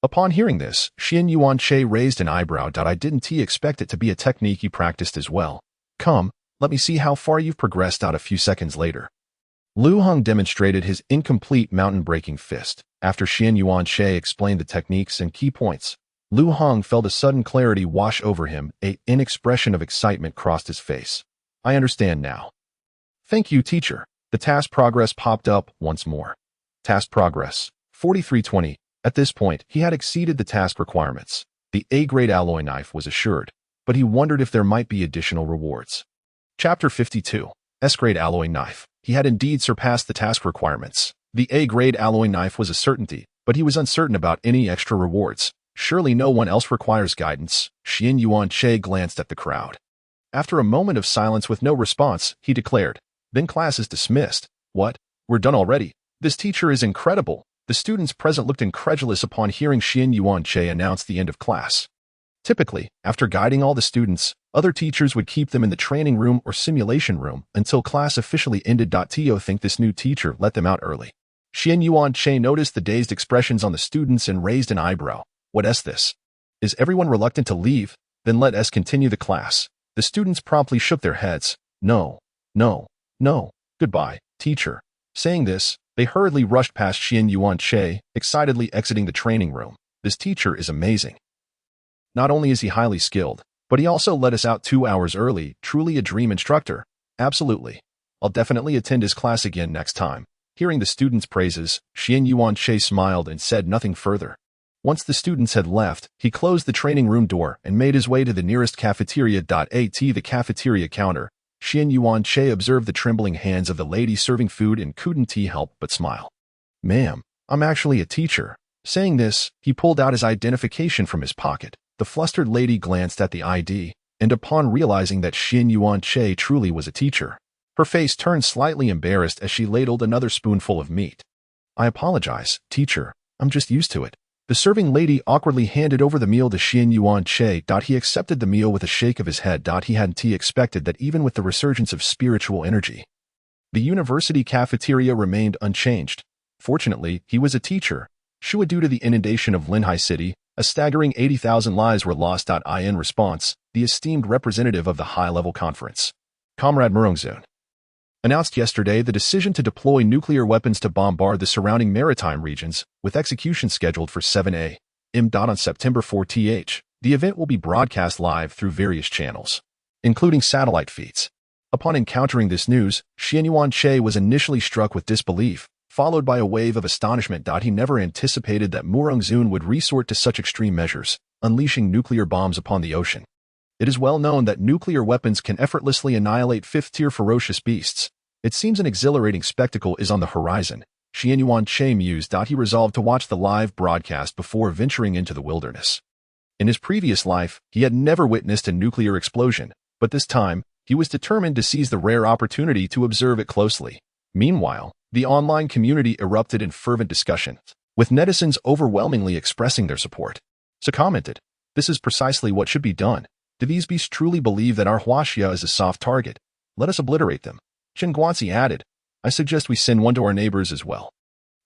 Upon hearing this, Xin Yuan Che raised an eyebrow. I didn't expect it to be a technique he practiced as well. Come, let me see how far you've progressed. A few seconds later, Lu Heng demonstrated his incomplete Mountain Breaking Fist. After Xin Yuan Che explained the techniques and key points, Lu Heng felt a sudden clarity wash over him. An expression of excitement crossed his face. I understand now. Thank you, teacher. The task progress popped up once more. Task progress. 4320. At this point, he had exceeded the task requirements. The A-grade alloy knife was assured, but he wondered if there might be additional rewards. Chapter 52. S-grade alloy knife. He had indeed surpassed the task requirements. The A-grade alloy knife was a certainty, but he was uncertain about any extra rewards. Surely no one else requires guidance. Xin Yuan Che glanced at the crowd. After a moment of silence with no response, he declared, Then class is dismissed. What? We're done already? This teacher is incredible. The students present looked incredulous upon hearing Xin Yuan Che announce the end of class. Typically, after guiding all the students, other teachers would keep them in the training room or simulation room until class officially ended. To think this new teacher let them out early. Xin Yuan Che noticed the dazed expressions on the students and raised an eyebrow. What is this? Is everyone reluctant to leave? Then let us continue the class. The students promptly shook their heads. No. Goodbye, teacher. Saying this, they hurriedly rushed past Xin Yuan Che, excitedly exiting the training room. This teacher is amazing. Not only is he highly skilled, but he also let us out 2 hours early. Truly a dream instructor. Absolutely. I'll definitely attend his class again next time. Hearing the students' praises, Xin Yuan Che smiled and said nothing further. Once the students had left, he closed the training room door and made his way to the nearest cafeteria. At the cafeteria counter, Xian Yuan-che observed the trembling hands of the lady serving food and couldn't help but smile. "Ma'am, I'm actually a teacher." Saying this, he pulled out his identification from his pocket. The flustered lady glanced at the ID, and upon realizing that Xian Yuan-che truly was a teacher, her face turned slightly embarrassed as she ladled another spoonful of meat. "I apologize, teacher. I'm just used to it." The serving lady awkwardly handed over the meal to Xian Yuan-che. He accepted the meal with a shake of his head. He hadn't expected that even with the resurgence of spiritual energy, the university cafeteria remained unchanged. Fortunately, he was a teacher. Due to the inundation of Linhai City, a staggering 80,000 lives were lost. In response, the esteemed representative of the high-level conference, Comrade Murungzun, announced yesterday the decision to deploy nuclear weapons to bombard the surrounding maritime regions, with execution scheduled for 7 a.m. on September 4th. The event will be broadcast live through various channels, including satellite feeds. Upon encountering this news, Xian Yuan-che was initially struck with disbelief, followed by a wave of astonishment. He never anticipated that Murungzun would resort to such extreme measures, unleashing nuclear bombs upon the ocean. It is well known that nuclear weapons can effortlessly annihilate fifth-tier ferocious beasts. It seems an exhilarating spectacle is on the horizon. Xian Yuan-che mused. He resolved to watch the live broadcast before venturing into the wilderness. In his previous life, he had never witnessed a nuclear explosion, but this time, he was determined to seize the rare opportunity to observe it closely. Meanwhile, the online community erupted in fervent discussions, with netizens overwhelmingly expressing their support. So commented, "This is precisely what should be done. Do these beasts truly believe that our Huaxia is a soft target? Let us obliterate them." Chen Guanxi added, "I suggest we send one to our neighbors as well."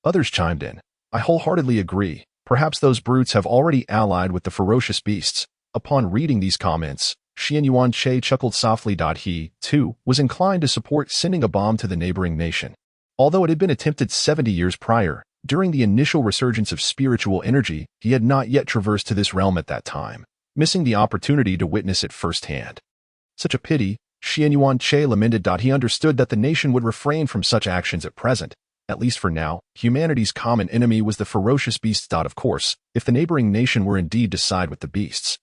Others chimed in, "I wholeheartedly agree. Perhaps those brutes have already allied with the ferocious beasts." Upon reading these comments, Xian Yuan-che chuckled softly. He, too, was inclined to support sending a bomb to the neighboring nation. Although it had been attempted 70 years prior, during the initial resurgence of spiritual energy, he had not yet traversed to this realm at that time, missing the opportunity to witness it firsthand. Such a pity, Xian Yuan-che lamented. He understood that the nation would refrain from such actions at present. At least for now, humanity's common enemy was the ferocious beasts. Of course, if the neighboring nation were indeed to side with the beasts.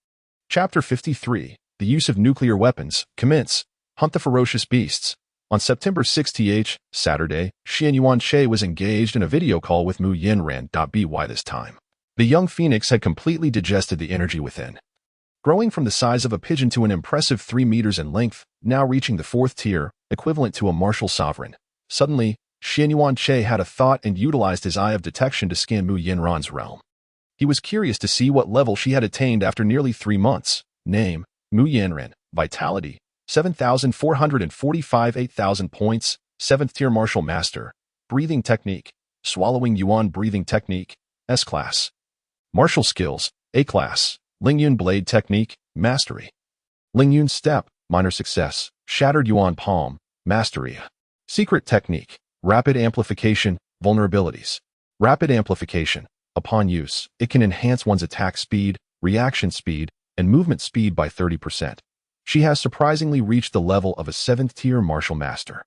Chapter 53, The Use of Nuclear Weapons, Commence, Hunt the Ferocious Beasts. On September 6th, Saturday, Xian Yuan-che was engaged in a video call with Mu Yanran. By this time, the young phoenix had completely digested the energy within. Growing from the size of a pigeon to an impressive 3 meters in length, now reaching the 4th tier, equivalent to a martial sovereign. Suddenly, Xian Yuan-che had a thought and utilized his eye of detection to scan Mu Yanran's realm. He was curious to see what level she had attained after nearly 3 months. Name, Mu Yanran. Vitality, 7,445. 8,000 points, 7th tier martial master. Breathing technique, swallowing yuan breathing technique, S-class. Martial skills, A-class. Lingyun blade technique, mastery. Lingyun step, minor success. Shattered yuan palm, mastery. Secret technique, rapid amplification, vulnerabilities. Rapid amplification. Upon use, it can enhance one's attack speed, reaction speed, and movement speed by 30%. She has surprisingly reached the level of a 7th tier martial master.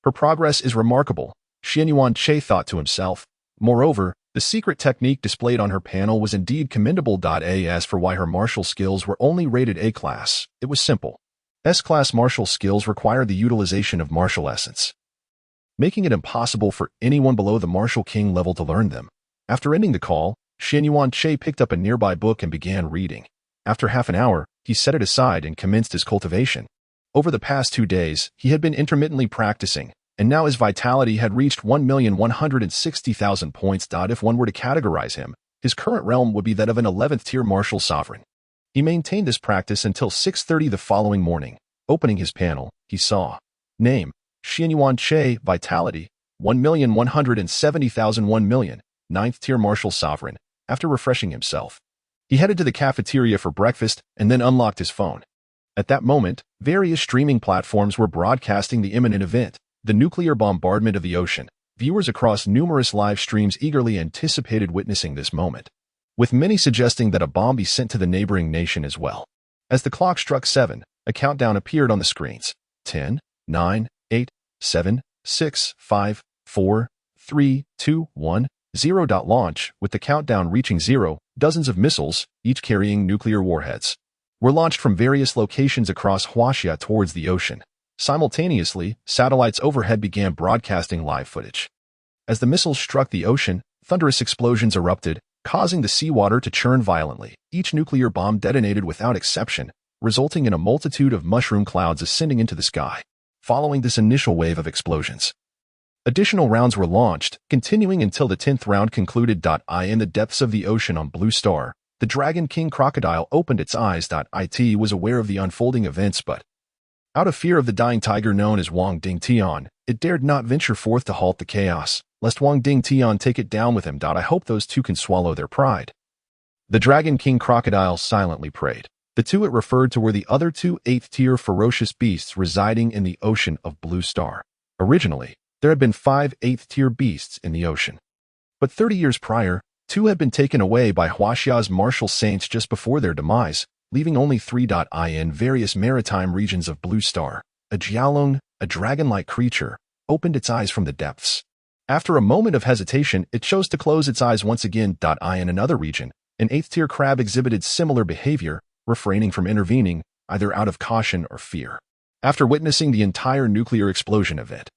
Her progress is remarkable, Xian Yuan-che thought to himself. Moreover, the secret technique displayed on her panel was indeed commendable. As for why her martial skills were only rated A-class, it was simple. S-class martial skills require the utilization of martial essence, making it impossible for anyone below the martial king level to learn them. After ending the call, Xian Yuan-che picked up a nearby book and began reading. After half an hour, he set it aside and commenced his cultivation. Over the past 2 days, he had been intermittently practicing, and now his vitality had reached 1,160,000 points. If one were to categorize him, his current realm would be that of an 11th tier martial sovereign. He maintained this practice until 6:30 the following morning. Opening his panel, he saw, name, Xian Yuan-che, vitality, 1,170,000. 1 million, 9th tier martial sovereign. After refreshing himself, he headed to the cafeteria for breakfast and then unlocked his phone. At that moment, various streaming platforms were broadcasting the imminent event, the nuclear bombardment of the ocean. Viewers across numerous live streams eagerly anticipated witnessing this moment, with many suggesting that a bomb be sent to the neighboring nation as well. As the clock struck 7, a countdown appeared on the screens. 10, 9, 8, 7, 6, 5, 4, 3, 2, 1, 0. Launch. With the countdown reaching 0, dozens of missiles, each carrying nuclear warheads, were launched from various locations across Huaxia towards the ocean. Simultaneously, satellites overhead began broadcasting live footage. As the missiles struck the ocean, thunderous explosions erupted, causing the seawater to churn violently. Each nuclear bomb detonated without exception, resulting in a multitude of mushroom clouds ascending into the sky. Following this initial wave of explosions, additional rounds were launched, continuing until the 10th round concluded. In the depths of the ocean on Blue Star, the Dragon King crocodile opened its eyes. It was aware of the unfolding events, but out of fear of the dying tiger known as Wang Dingtian, it dared not venture forth to halt the chaos, lest Wang Dingtian take it down with him. I hope those two can swallow their pride. The Dragon King crocodile silently prayed. The two it referred to were the other two 8th-tier ferocious beasts residing in the ocean of Blue Star. Originally, there had been 5 8th-tier beasts in the ocean. But 30 years prior, 2 had been taken away by Huaxia's martial saints just before their demise, leaving only 3. In various maritime regions of Blue Star, a jiaolong, a dragon-like creature, opened its eyes from the depths. After a moment of hesitation, it chose to close its eyes once again. In another region, an 8th-tier crab exhibited similar behavior, refraining from intervening, either out of caution or fear. After witnessing the entire nuclear explosion event,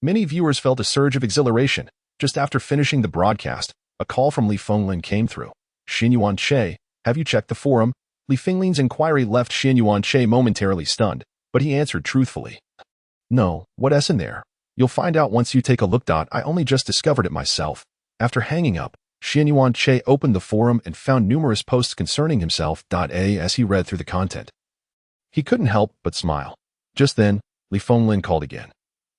many viewers felt a surge of exhilaration. Just after finishing the broadcast, a call from Li Fenglin came through. Xin Yuanche, have you checked the forum? Li Fenglin's inquiry left Xin Yuanche momentarily stunned, but he answered truthfully. No, what's in there? You'll find out once you take a look. I only just discovered it myself. After hanging up, Xin Yuanche opened the forum and found numerous posts concerning himself. As he read through the content, he couldn't help but smile. Just then, Li Fenglin called again.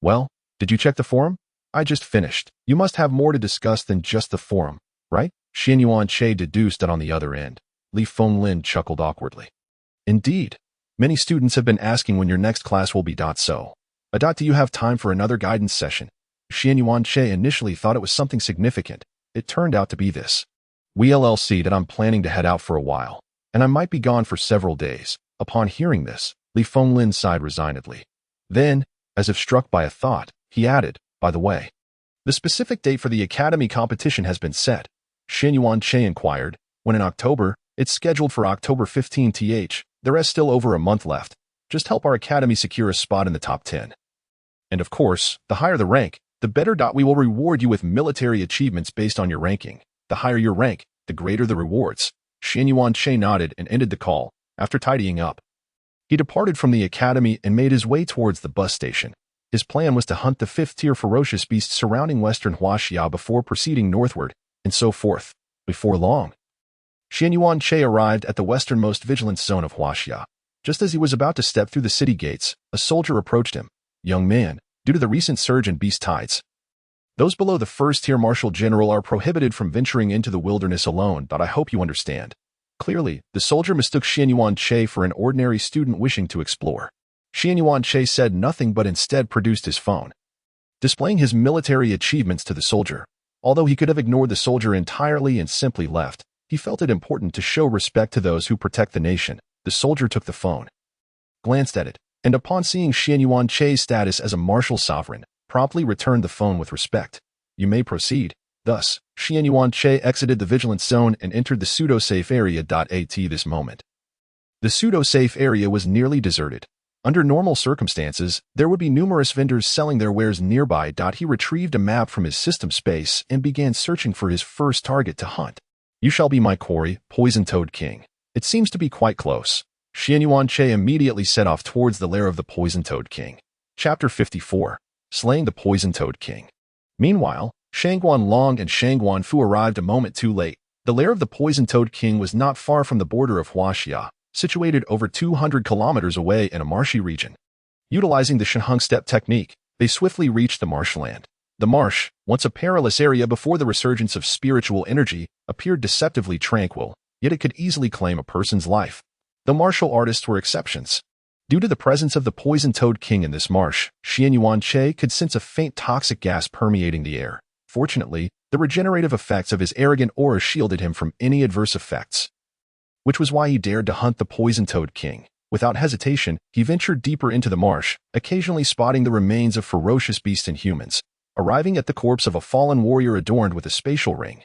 Well, did you check the forum? I just finished. You must have more to discuss than just the forum, right? Xin Yuanche deduced that on the other end. Li Fenglin chuckled awkwardly. Indeed. Many students have been asking when your next class will be. So, do you have time for another guidance session? Xin Yuanche initially thought it was something significant. It turned out to be this. We LLC that I'm planning to head out for a while, and I might be gone for several days. Upon hearing this, Li Fenglin sighed resignedly. Then, as if struck by a thought, he added, by the way, the specific date for the academy competition has been set. Xin Yuanche inquired, when in October, it's scheduled for October 15th. There is still over a month left. Just help our academy secure a spot in the top 10. And of course, the higher the rank, the better. We will reward you with military achievements based on your ranking. The higher your rank, the greater the rewards. Xin Yuanche nodded and ended the call. After tidying up, he departed from the academy and made his way towards the bus station. His plan was to hunt the 5th-tier ferocious beasts surrounding western Huaxia before proceeding northward, and so forth. Before long, Xin Yuanche arrived at the westernmost vigilance zone of Huaxia. Just as he was about to step through the city gates, a soldier approached him. Young man, due to the recent surge in beast tides, those below the 1st-tier marshal general are prohibited from venturing into the wilderness alone. I hope you understand. Clearly, the soldier mistook Xin Yuanche for an ordinary student wishing to explore. Xin Yuanche said nothing but instead produced his phone, displaying his military achievements to the soldier. Although he could have ignored the soldier entirely and simply left, he felt it important to show respect to those who protect the nation. The soldier took the phone, glanced at it, and upon seeing Xin Yuanche's status as a martial sovereign, promptly returned the phone with respect. You may proceed. Thus, Xin Yuanche exited the vigilance zone and entered the pseudo-safe area. At this moment, the pseudo-safe area was nearly deserted. Under normal circumstances, there would be numerous vendors selling their wares nearby. He retrieved a map from his system space and began searching for his first target to hunt. You shall be my quarry, Poison Toad King. It seems to be quite close. Xin Yuanche immediately set off towards the lair of the Poison Toad King. Chapter 54. Slaying the Poison Toad King. Meanwhile, Shangguan Long and Shangguan Fu arrived a moment too late. The lair of the Poison Toad King was not far from the border of Huaxia, situated over 200 kilometers away in a marshy region. Utilizing the Shenheng step technique, they swiftly reached the marshland. The marsh, once a perilous area before the resurgence of spiritual energy, appeared deceptively tranquil, yet it could easily claim a person's life. The martial artists were exceptions. Due to the presence of the Poison Toad King in this marsh, Xin Yuanche could sense a faint toxic gas permeating the air. Fortunately, the regenerative effects of his arrogant aura shielded him from any adverse effects, which was why he dared to hunt the Poison Toad King. Without hesitation, he ventured deeper into the marsh, occasionally spotting the remains of ferocious beasts and humans. Arriving at the corpse of a fallen warrior adorned with a spatial ring,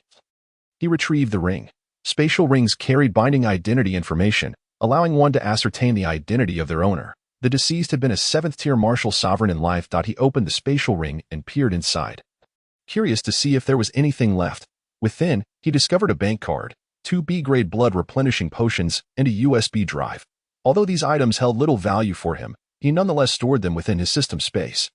he retrieved the ring. Spatial rings carried binding identity information, allowing one to ascertain the identity of their owner. The deceased had been a 7th-tier martial sovereign in life. He opened the spatial ring and peered inside. Curious to see if there was anything left, within, he discovered a bank card, 2 B-grade blood replenishing potions, and a USB drive. Although these items held little value for him, he nonetheless stored them within his system space.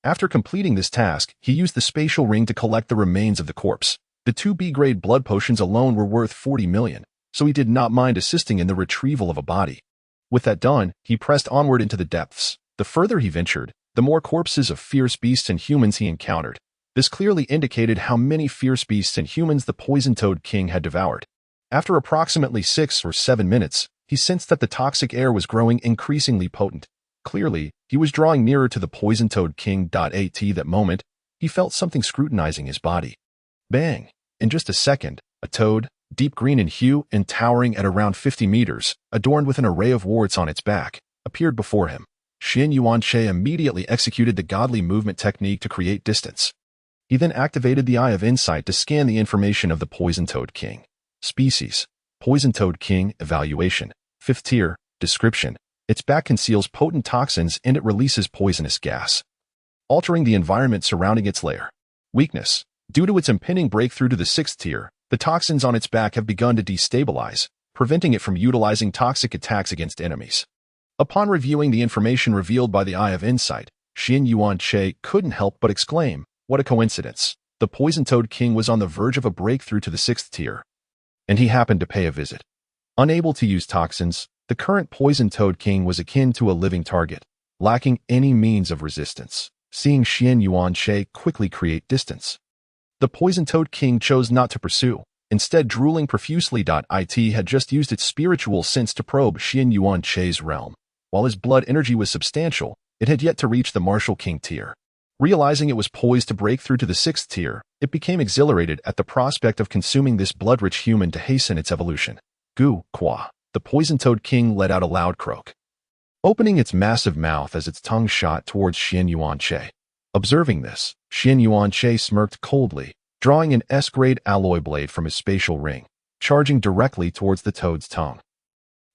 After completing this task, he used the spatial ring to collect the remains of the corpse. The 2 B-grade blood potions alone were worth 40 million, so he did not mind assisting in the retrieval of a body. With that done, he pressed onward into the depths. The further he ventured, the more corpses of fierce beasts and humans he encountered. This clearly indicated how many fierce beasts and humans the poison-toad king had devoured. After approximately 6 or 7 minutes, he sensed that the toxic air was growing increasingly potent. Clearly, he was drawing nearer to the poison-toad king. At that moment, he felt something scrutinizing his body. Bang! In just a second, a toad, deep green in hue and towering at around 50 meters, adorned with an array of warts on its back, appeared before him. Xin Yuanche immediately executed the godly movement technique to create distance. He then activated the Eye of Insight to scan the information of the poison-toad king. Species: Poison-toad king. Evaluation: 5th tier. Description: its back conceals potent toxins and it releases poisonous gas, altering the environment surrounding its lair. Weakness: due to its impending breakthrough to the 6th tier, the toxins on its back have begun to destabilize, preventing it from utilizing toxic attacks against enemies. Upon reviewing the information revealed by the Eye of Insight, Xin Yuanche couldn't help but exclaim, "What a coincidence! The poison-toad king was on the verge of a breakthrough to the 6th tier, and he happened to pay a visit." Unable to use toxins, the current poison-toad king was akin to a living target, lacking any means of resistance. Seeing Xin Yuanche quickly create distance, the poison-toad king chose not to pursue, instead drooling profusely. It had just used its spiritual sense to probe Xin Yuanche's realm. While his blood energy was substantial, it had yet to reach the martial king tier. Realizing it was poised to break through to the 6th tier, it became exhilarated at the prospect of consuming this blood-rich human to hasten its evolution. Gu Qua. The poison-toad king let out a loud croak, opening its massive mouth as its tongue shot towards Xin Yuanche. Observing this, Xin Yuanche smirked coldly, drawing an S-grade alloy blade from his spatial ring, charging directly towards the toad's tongue.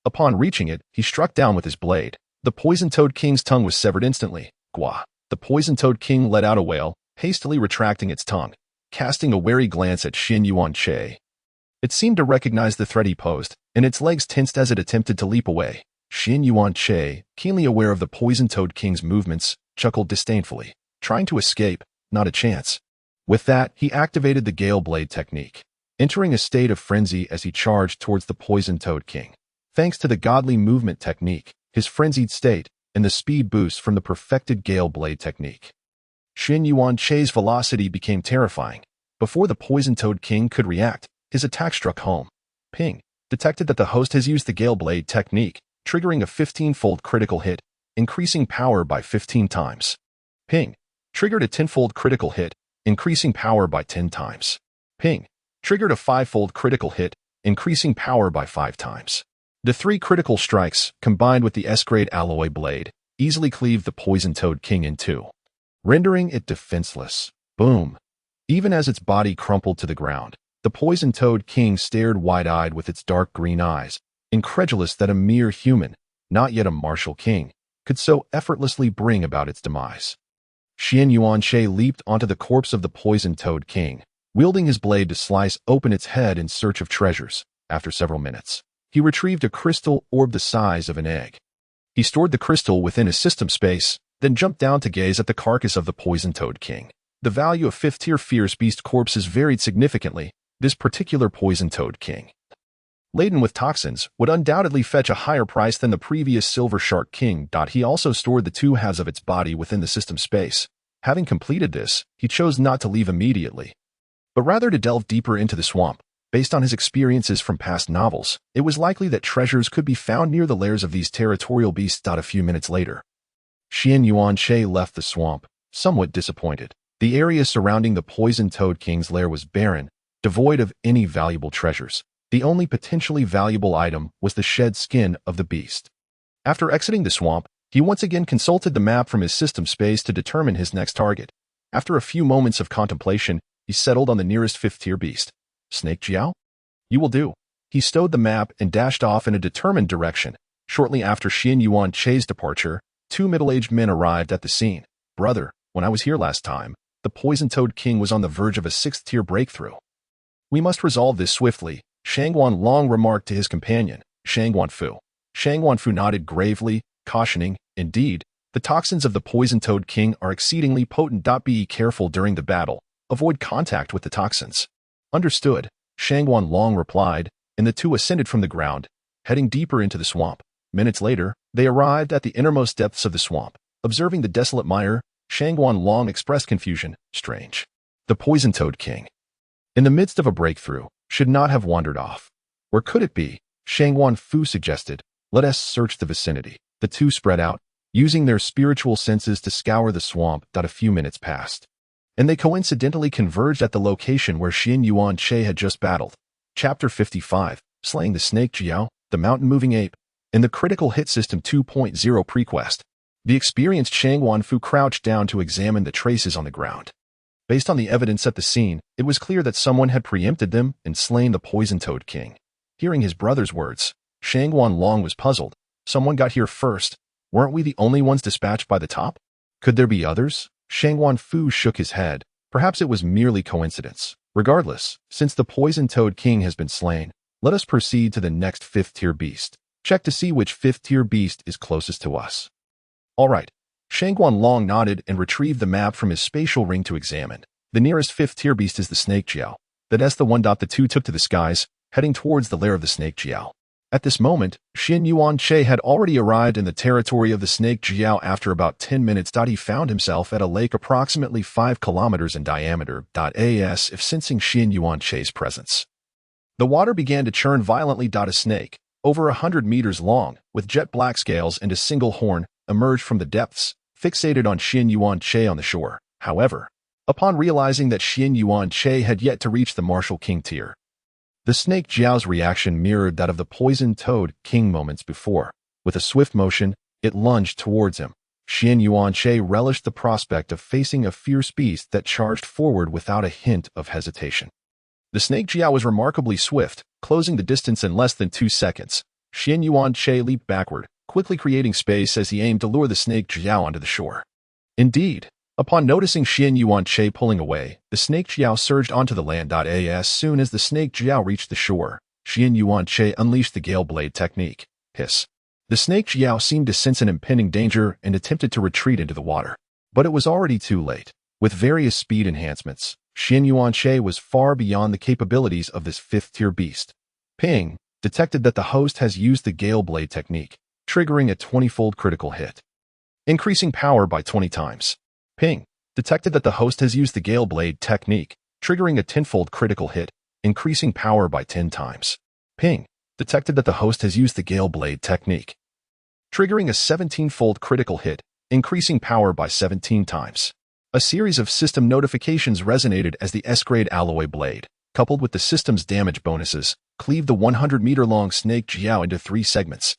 Upon reaching it, he struck down with his blade. The poison-toad king's tongue was severed instantly. Gua. The poison-toad king let out a wail, hastily retracting its tongue, casting a wary glance at Xin Yuanche. It seemed to recognize the threat he posed, and its legs tensed as it attempted to leap away. Xin Yuanche, keenly aware of the poison-toad king's movements, chuckled disdainfully. Trying to escape? Not a chance. With that, he activated the Gale Blade technique, entering a state of frenzy as he charged towards the poison-toad king. Thanks to the godly movement technique, his frenzied state, and the speed boost from the perfected Gale Blade technique, Xin Yuanche's velocity became terrifying. Before the poison-toad king could react, his attack struck home. Ping. Detected that the host has used the Gale Blade technique, triggering a 15-fold critical hit, increasing power by 15 times. Ping. Triggered a 10-fold critical hit, increasing power by 10 times. Ping. Triggered a 5-fold critical hit, increasing power by 5 times. The 3 critical strikes, combined with the S-grade alloy blade, easily cleaved the poison-toad king in 2, rendering it defenseless. Boom. Even as its body crumpled to the ground, the poison-toad king stared wide-eyed with its dark green eyes, incredulous that a mere human, not yet a martial king, could so effortlessly bring about its demise. Xin Yuanche leaped onto the corpse of the poison-toad king, wielding his blade to slice open its head in search of treasures. After several minutes, he retrieved a crystal orb the size of an egg. He stored the crystal within his system space, then jumped down to gaze at the carcass of the poison-toad king. The value of 5th-tier fierce beast corpses varied significantly. This particular poison-toad king, laden with toxins, would undoubtedly fetch a higher price than the previous silver shark king. He also stored the 2 halves of its body within the system space. Having completed this, he chose not to leave immediately, but rather to delve deeper into the swamp. Based on his experiences from past novels, it was likely that treasures could be found near the lairs of these territorial beasts. A few minutes later, Xin Yuanche left the swamp, somewhat disappointed. The area surrounding the poison-toad king's lair was barren, devoid of any valuable treasures. The only potentially valuable item was the shed skin of the beast. After exiting the swamp, he once again consulted the map from his system space to determine his next target. After a few moments of contemplation, he settled on the nearest 5th-tier beast. Snake Jiao? You will do. He stowed the map and dashed off in a determined direction. Shortly after Xin Yuanche's departure, Two middle-aged men arrived at the scene. "Brother, when I was here last time, the poison-toad king was on the verge of a sixth-tier breakthrough. We must resolve this swiftly," Shangguan Long remarked to his companion, Shangguan Fu. Shangguan Fu nodded gravely, cautioning, "Indeed, the toxins of the poison-toad king are exceedingly potent. Be careful during the battle. Avoid contact with the toxins." "Understood," Shangguan Long replied, and the two ascended from the ground, heading deeper into the swamp. Minutes later, they arrived at the innermost depths of the swamp. Observing the desolate mire, Shangguan Long expressed confusion. "Strange. The poison-toad king, in the midst of a breakthrough, should not have wandered off. Where could it be?" Shangguan Fu suggested. "Let us search the vicinity." The two spread out, using their spiritual senses to scour the swamp. A few minutes passed, and they coincidentally converged at the location where Xin Yuan Che had just battled. Chapter 55, Slaying the Snake Jiao, the Mountain-Moving Ape, in the Critical Hit System 2.0 Prequest. The experienced Shangguan Fu crouched down to examine the traces on the ground. Based on the evidence at the scene, it was clear that someone had preempted them and slain the poison-toad king. Hearing his brother's words, Shangguan Long was puzzled. Someone got here first. Weren't we the only ones dispatched by the top? Could there be others? Shangguan Fu shook his head. Perhaps it was merely coincidence. Regardless, since the poison-toad king has been slain, let us proceed to the next fifth-tier beast. Check to see which fifth-tier beast is closest to us. All right. Shangguan Long nodded and retrieved the map from his spatial ring to examine. The nearest fifth-tier beast is the snake jiao. That's the one. The two took to the skies, heading towards the lair of the snake jiao. At this moment, Xin Yuan Che had already arrived in the territory of the snake jiao. After about 10 minutes, he found himself at a lake approximately 5 kilometers in diameter. As if sensing Xin Yuan Che's presence, the water began to churn violently. A snake, over 100 meters long, with jet black scales and a single horn, emerged from the depths, fixated on Xin Yuan Che on the shore. However, upon realizing that Xin Yuan Che had yet to reach the martial king tier, the snake jiao's reaction mirrored that of the poison toad king moments before. With a swift motion, it lunged towards him. Xin Yuan Che relished the prospect of facing a fierce beast that charged forward without a hint of hesitation. The snake jiao was remarkably swift, closing the distance in less than 2 seconds. Xin Yuan Che leaped backward, quickly creating space as he aimed to lure the snake jiao onto the shore. Indeed, upon noticing Xin Yuan Che pulling away, the snake jiao surged onto the land. As soon as the snake jiao reached the shore, Xin Yuan Che unleashed the Gale Blade technique. Hiss. The snake jiao seemed to sense an impending danger and attempted to retreat into the water. But it was already too late. With various speed enhancements, Xin Yuan Che was far beyond the capabilities of this fifth-tier beast. Ping detected that the host has used the Gale Blade technique, triggering a 20-fold critical hit, increasing power by 20 times. Ping detected that the host has used the Gale Blade technique, triggering a 10-fold critical hit, increasing power by 10 times. Ping detected that the host has used the Gale Blade technique, triggering a 17-fold critical hit, increasing power by 17 times. A series of system notifications resonated as the S-grade alloy blade, coupled with the system's damage bonuses, cleaved the 100-meter-long snake jiao into 3 segments.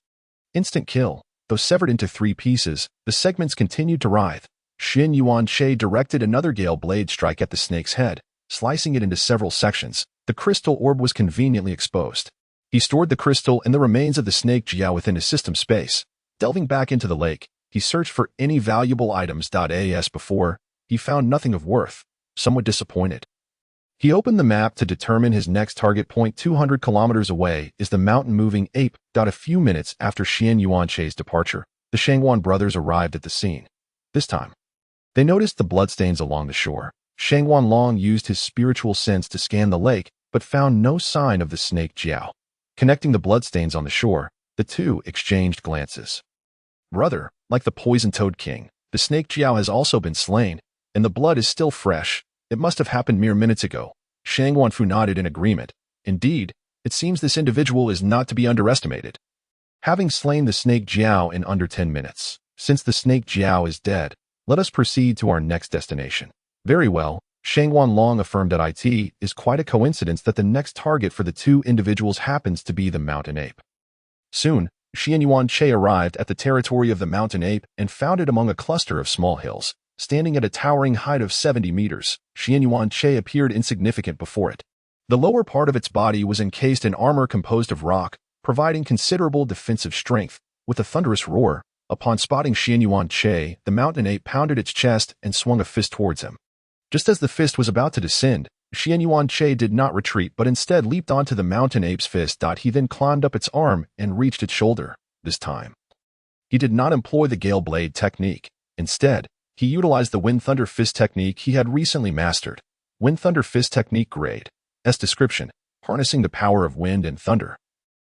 Instant kill. Though severed into 3 pieces, the segments continued to writhe. Xin Yuan Che directed another Gale Blade strike at the snake's head, slicing it into several sections. The crystal orb was conveniently exposed. He stored the crystal and the remains of the snake jiao within his system space. Delving back into the lake, he searched for any valuable items. As before, he found nothing of worth. Somewhat disappointed, he opened the map to determine his next target point. 200 kilometers away is the mountain-moving ape. A few minutes after Xin Yuan Che's departure, the Shangguan brothers arrived at the scene. This time, they noticed the bloodstains along the shore. Shangguan Long used his spiritual sense to scan the lake, but found no sign of the snake jiao. Connecting the bloodstains on the shore, the two exchanged glances. "Brother, like the poison toad king, the snake jiao has also been slain, and the blood is still fresh. It must have happened mere minutes ago." Shangguan Fu nodded in agreement. Indeed, it seems this individual is not to be underestimated. Having slain the snake jiao in under 10 minutes, since the snake jiao is dead, let us proceed to our next destination. Very well, Shangguan Long affirmed that it is quite a coincidence that the next target for the two individuals happens to be the mountain ape. Soon, Xin Yuan Che arrived at the territory of the mountain ape and found it among a cluster of small hills. Standing at a towering height of 70 meters, Xin Yuan Che appeared insignificant before it. The lower part of its body was encased in armor composed of rock, providing considerable defensive strength. With a thunderous roar, Upon spotting Xianyuan Che, the mountain ape pounded its chest and swung a fist towards him. Just as the fist was about to descend, Xianyuan Che did not retreat but instead leaped onto the mountain ape's fist. He then climbed up its arm and reached its shoulder. This time, he did not employ the Gale Blade technique. Instead, he utilized the Wind Thunder Fist technique he had recently mastered. Wind Thunder Fist technique grade. S description: harnessing the power of wind and thunder.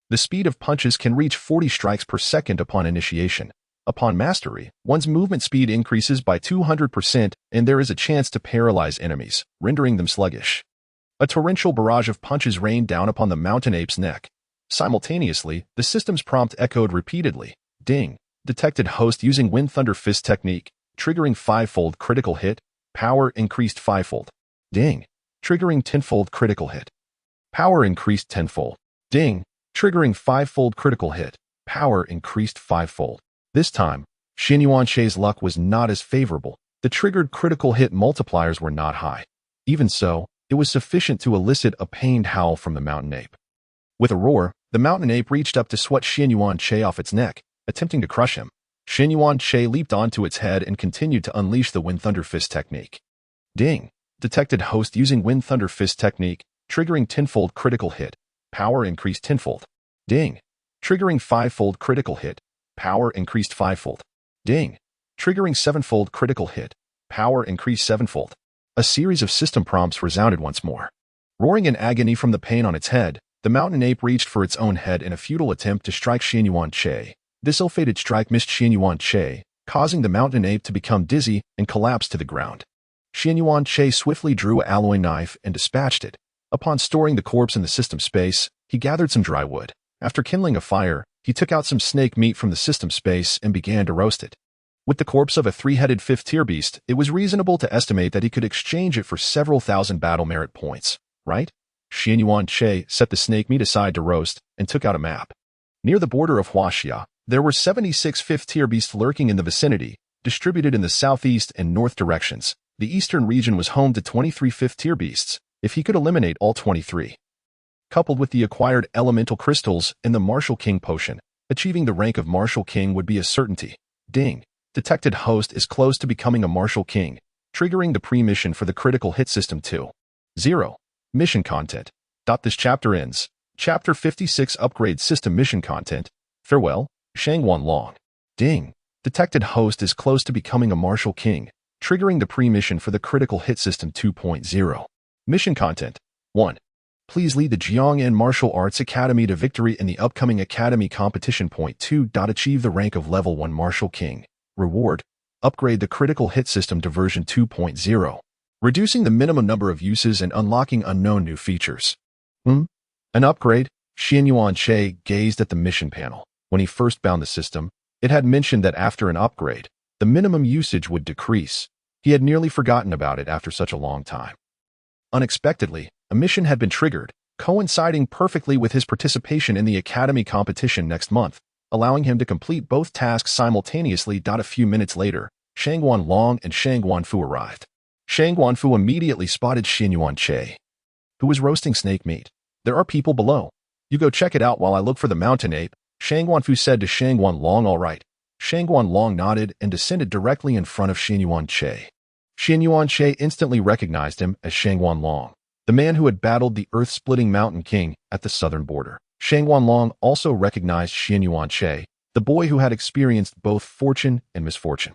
The speed of punches can reach 40 strikes per second upon initiation. Upon mastery, one's movement speed increases by 200% and there is a chance to paralyze enemies, rendering them sluggish. A torrential barrage of punches rained down upon the mountain ape's neck. Simultaneously, the system's prompt echoed repeatedly. Ding. Detected host using Wind Thunder Fist technique, triggering 5-fold critical hit, power increased 5-fold. Ding. Triggering 10-fold critical hit. Power increased 10-fold. Ding. Triggering 5-fold critical hit, power increased 5-fold. This time, Xianyuan Che's luck was not as favorable. The triggered critical hit multipliers were not high. Even so, it was sufficient to elicit a pained howl from the mountain ape. With a roar, the mountain ape reached up to swat Xianyuan Che off its neck, attempting to crush him. Xianyuan Che leaped onto its head and continued to unleash the Wind Thunder Fist technique. Ding. Detected host using Wind Thunder Fist technique, triggering 10-fold critical hit, power increased 10-fold. Ding. Triggering 5-fold critical hit, power increased 5-fold. Ding. Triggering 7-fold critical hit, power increased 7-fold. A series of system prompts resounded once more. Roaring in agony from the pain on its head, the mountain ape reached for its own head in a futile attempt to strike Xianyuan Che. This ill-fated strike missed Xianyuan Che, causing the mountain ape to become dizzy and collapse to the ground. Xianyuan Che swiftly drew an alloy knife and dispatched it. Upon storing the corpse in the system space, he gathered some dry wood. After kindling a fire, he took out some snake meat from the system space and began to roast it. With the corpse of a 3-headed 5th-tier beast, it was reasonable to estimate that he could exchange it for several thousand battle merit points, right? Xianyuan Che set the snake meat aside to roast and took out a map. Near the border of Huaxia, there were 76 5th-tier beasts lurking in the vicinity, distributed in the southeast and north directions. The eastern region was home to 23 5th-tier beasts, if he could eliminate all 23. Coupled with the acquired elemental crystals and the Martial King potion, achieving the rank of Martial King would be a certainty. Ding. Detected host is close to becoming a Martial King, triggering the pre-mission for the critical hit system 2.0. Mission content. This chapter ends. Chapter 56 Upgrade System Mission Content. Farewell, Shangwan Long. Ding. Detected host is close to becoming a Martial King, triggering the pre-mission for the critical hit system 2.0. Mission content. 1. Please lead the Jiang'an Martial Arts Academy to victory in the upcoming Academy Competition. 2. Achieve the rank of Level 1 Martial King. Reward. Upgrade the critical hit system to version 2.0, reducing the minimum number of uses and unlocking unknown new features. An upgrade? Xianyuan Che gazed at the mission panel. When he first bound the system, it had mentioned that after an upgrade, the minimum usage would decrease. He had nearly forgotten about it after such a long time. Unexpectedly, a mission had been triggered, coinciding perfectly with his participation in the Academy competition next month, allowing him to complete both tasks simultaneously. A few minutes later, Shangwan Long and Shangwan Fu arrived. Shangwan Fu immediately spotted Xianyuan Che, who was roasting snake meat. There are people below. You go check it out while I look for the mountain ape, Shangwan Fu said to Shangwan Long. All right. Shangwan Long nodded and descended directly in front of Xianyuan Che. Xianyuan Che instantly recognized him as Shangwan Long, the man who had battled the earth-splitting Mountain King at the southern border. Shangwan Long also recognized Xianyuan Che, the boy who had experienced both fortune and misfortune.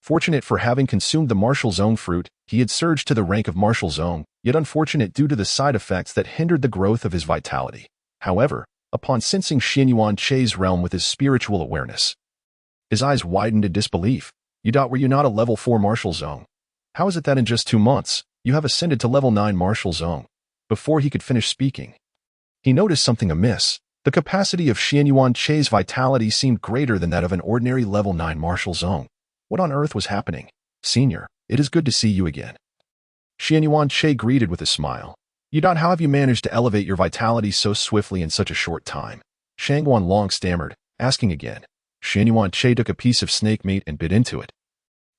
Fortunate for having consumed the Martial Zone fruit, he had surged to the rank of Martial Zone, yet unfortunate due to the side effects that hindered the growth of his vitality. However, upon sensing Xianyuan Che's realm with his spiritual awareness, his eyes widened in disbelief. Were you not a level 4 Martial Zone? How is it that in just 2 months, you have ascended to level 9 Martial Zone? Before he could finish speaking, he noticed something amiss. The capacity of Xianyuan Che's vitality seemed greater than that of an ordinary level 9 Martial Zone. What on earth was happening? Senior, it is good to see you again. Xianyuan Che greeted with a smile. How have you managed to elevate your vitality so swiftly in such a short time? Shangwan Long stammered, asking again. Xianyuan Che took a piece of snake meat and bit into it.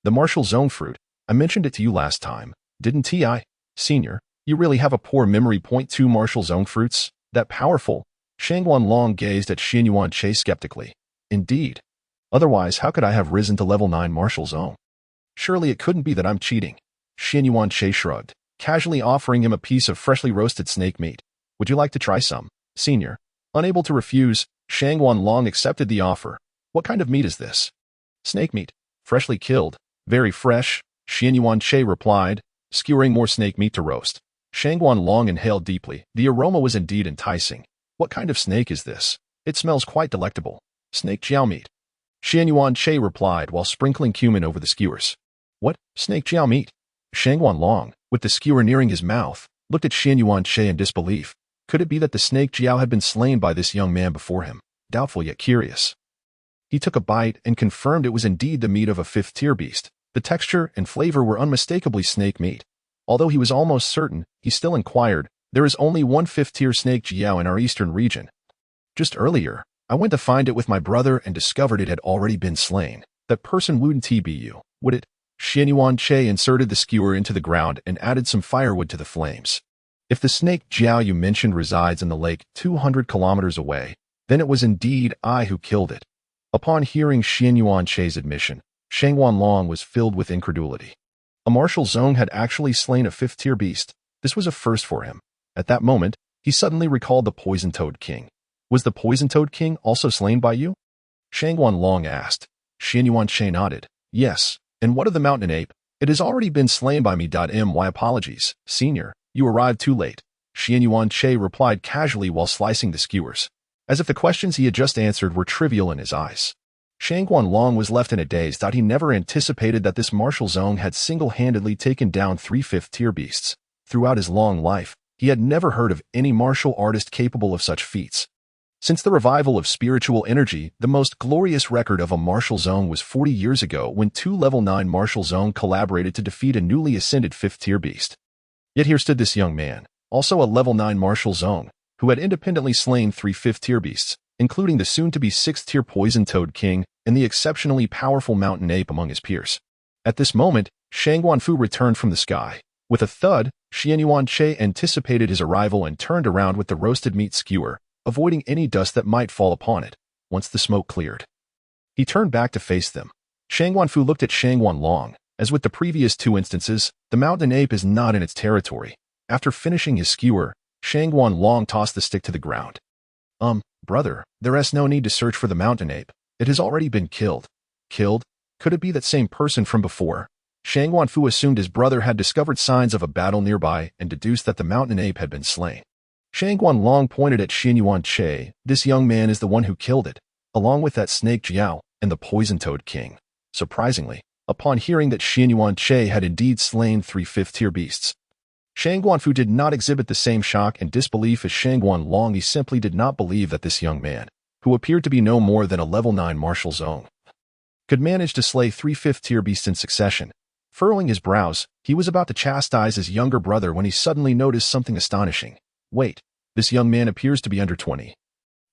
The Martial Zone fruit. I mentioned it to you last time, didn't I? Senior, you really have a poor memory. 2 Martial Zone fruits? That powerful? Shangwan Long gazed at Xianyuan Che skeptically. Indeed. Otherwise, how could I have risen to level 9 martial zone? Surely it couldn't be that I'm cheating. Xian Yuanche shrugged, casually offering him a piece of freshly roasted snake meat. Would you like to try some, senior? Unable to refuse, Shang Wanlong accepted the offer. What kind of meat is this? Snake meat, freshly killed, very fresh, Xian Yuanche replied, skewering more snake meat to roast. Shang Wanlong inhaled deeply. The aroma was indeed enticing. What kind of snake is this? It smells quite delectable. Snake jiao meat. Xian Yuanche replied while sprinkling cumin over the skewers. What? Snake jiao meat? Shang Wanlong, with the skewer nearing his mouth, looked at Xian Yuanche in disbelief. Could it be that the snake jiao had been slain by this young man before him? Doubtful yet curious. He took a bite and confirmed it was indeed the meat of a fifth-tier beast. The texture and flavor were unmistakably snake meat. Although he was almost certain, he still inquired, there is only one fifth-tier snake jiao in our eastern region. Just earlier, I went to find it with my brother and discovered it had already been slain. That person wouldn't TBU, would it? Xian Yuanche inserted the skewer into the ground and added some firewood to the flames. If the snake jiao you mentioned resides in the lake 200 kilometers away, then it was indeed I who killed it. Upon hearing Xian Yuanche's admission, Shang Wanlong was filled with incredulity. A martial zone had actually slain a fifth-tier beast. This was a first for him. At that moment, he suddenly recalled the Poison Toad King. Was the Poison Toad King also slain by you? Shang Wanlong asked. Xian Yuanche nodded. Yes. And what of the mountain ape? It has already been slain by me. My apologies, senior. You arrived too late. Xian Yuanche replied casually while slicing the skewers, as if the questions he had just answered were trivial in his eyes. Shang Wanlong was left in a daze. He never anticipated that this martial zone had single-handedly taken down 3 fifth-tier beasts. Throughout his long life, he had never heard of any martial artist capable of such feats. Since the revival of spiritual energy, the most glorious record of a martial zone was 40 years ago when 2 level 9 martial zone collaborated to defeat a newly ascended 5th-tier beast. Yet here stood this young man, also a level 9 martial zone, who had independently slain 3 5th-tier beasts, including the soon-to-be 6th-tier Poison Toad King and the exceptionally powerful mountain ape among his peers. At this moment, Shang Guanfu returned from the sky. With a thud, Xian Yuanche anticipated his arrival and turned around with the roasted meat skewer, avoiding any dust that might fall upon it, once the smoke cleared. He turned back to face them. Shang Guanfu looked at Shang Wanlong. As with the previous 2 instances, the mountain ape is not in its territory. After finishing his skewer, Shang Wanlong tossed the stick to the ground. Brother, there is no need to search for the mountain ape. It has already been killed. Killed? Could it be that same person from before? Shang Guanfu assumed his brother had discovered signs of a battle nearby and deduced that the mountain ape had been slain. Shang Guanlong pointed at Xian Yuanche. This young man is the one who killed it, along with that snake jiao and the Poison Toad King. Surprisingly, upon hearing that Xian Yuanche had indeed slain 3 fifth-tier beasts, Shang Guanfu did not exhibit the same shock and disbelief as Shang Guanlong. He simply did not believe that this young man, who appeared to be no more than a level 9 martial zone, could manage to slay 3 fifth-tier beasts in succession. Furrowing his brows, he was about to chastise his younger brother when he suddenly noticed something astonishing. Wait, this young man appears to be under 20.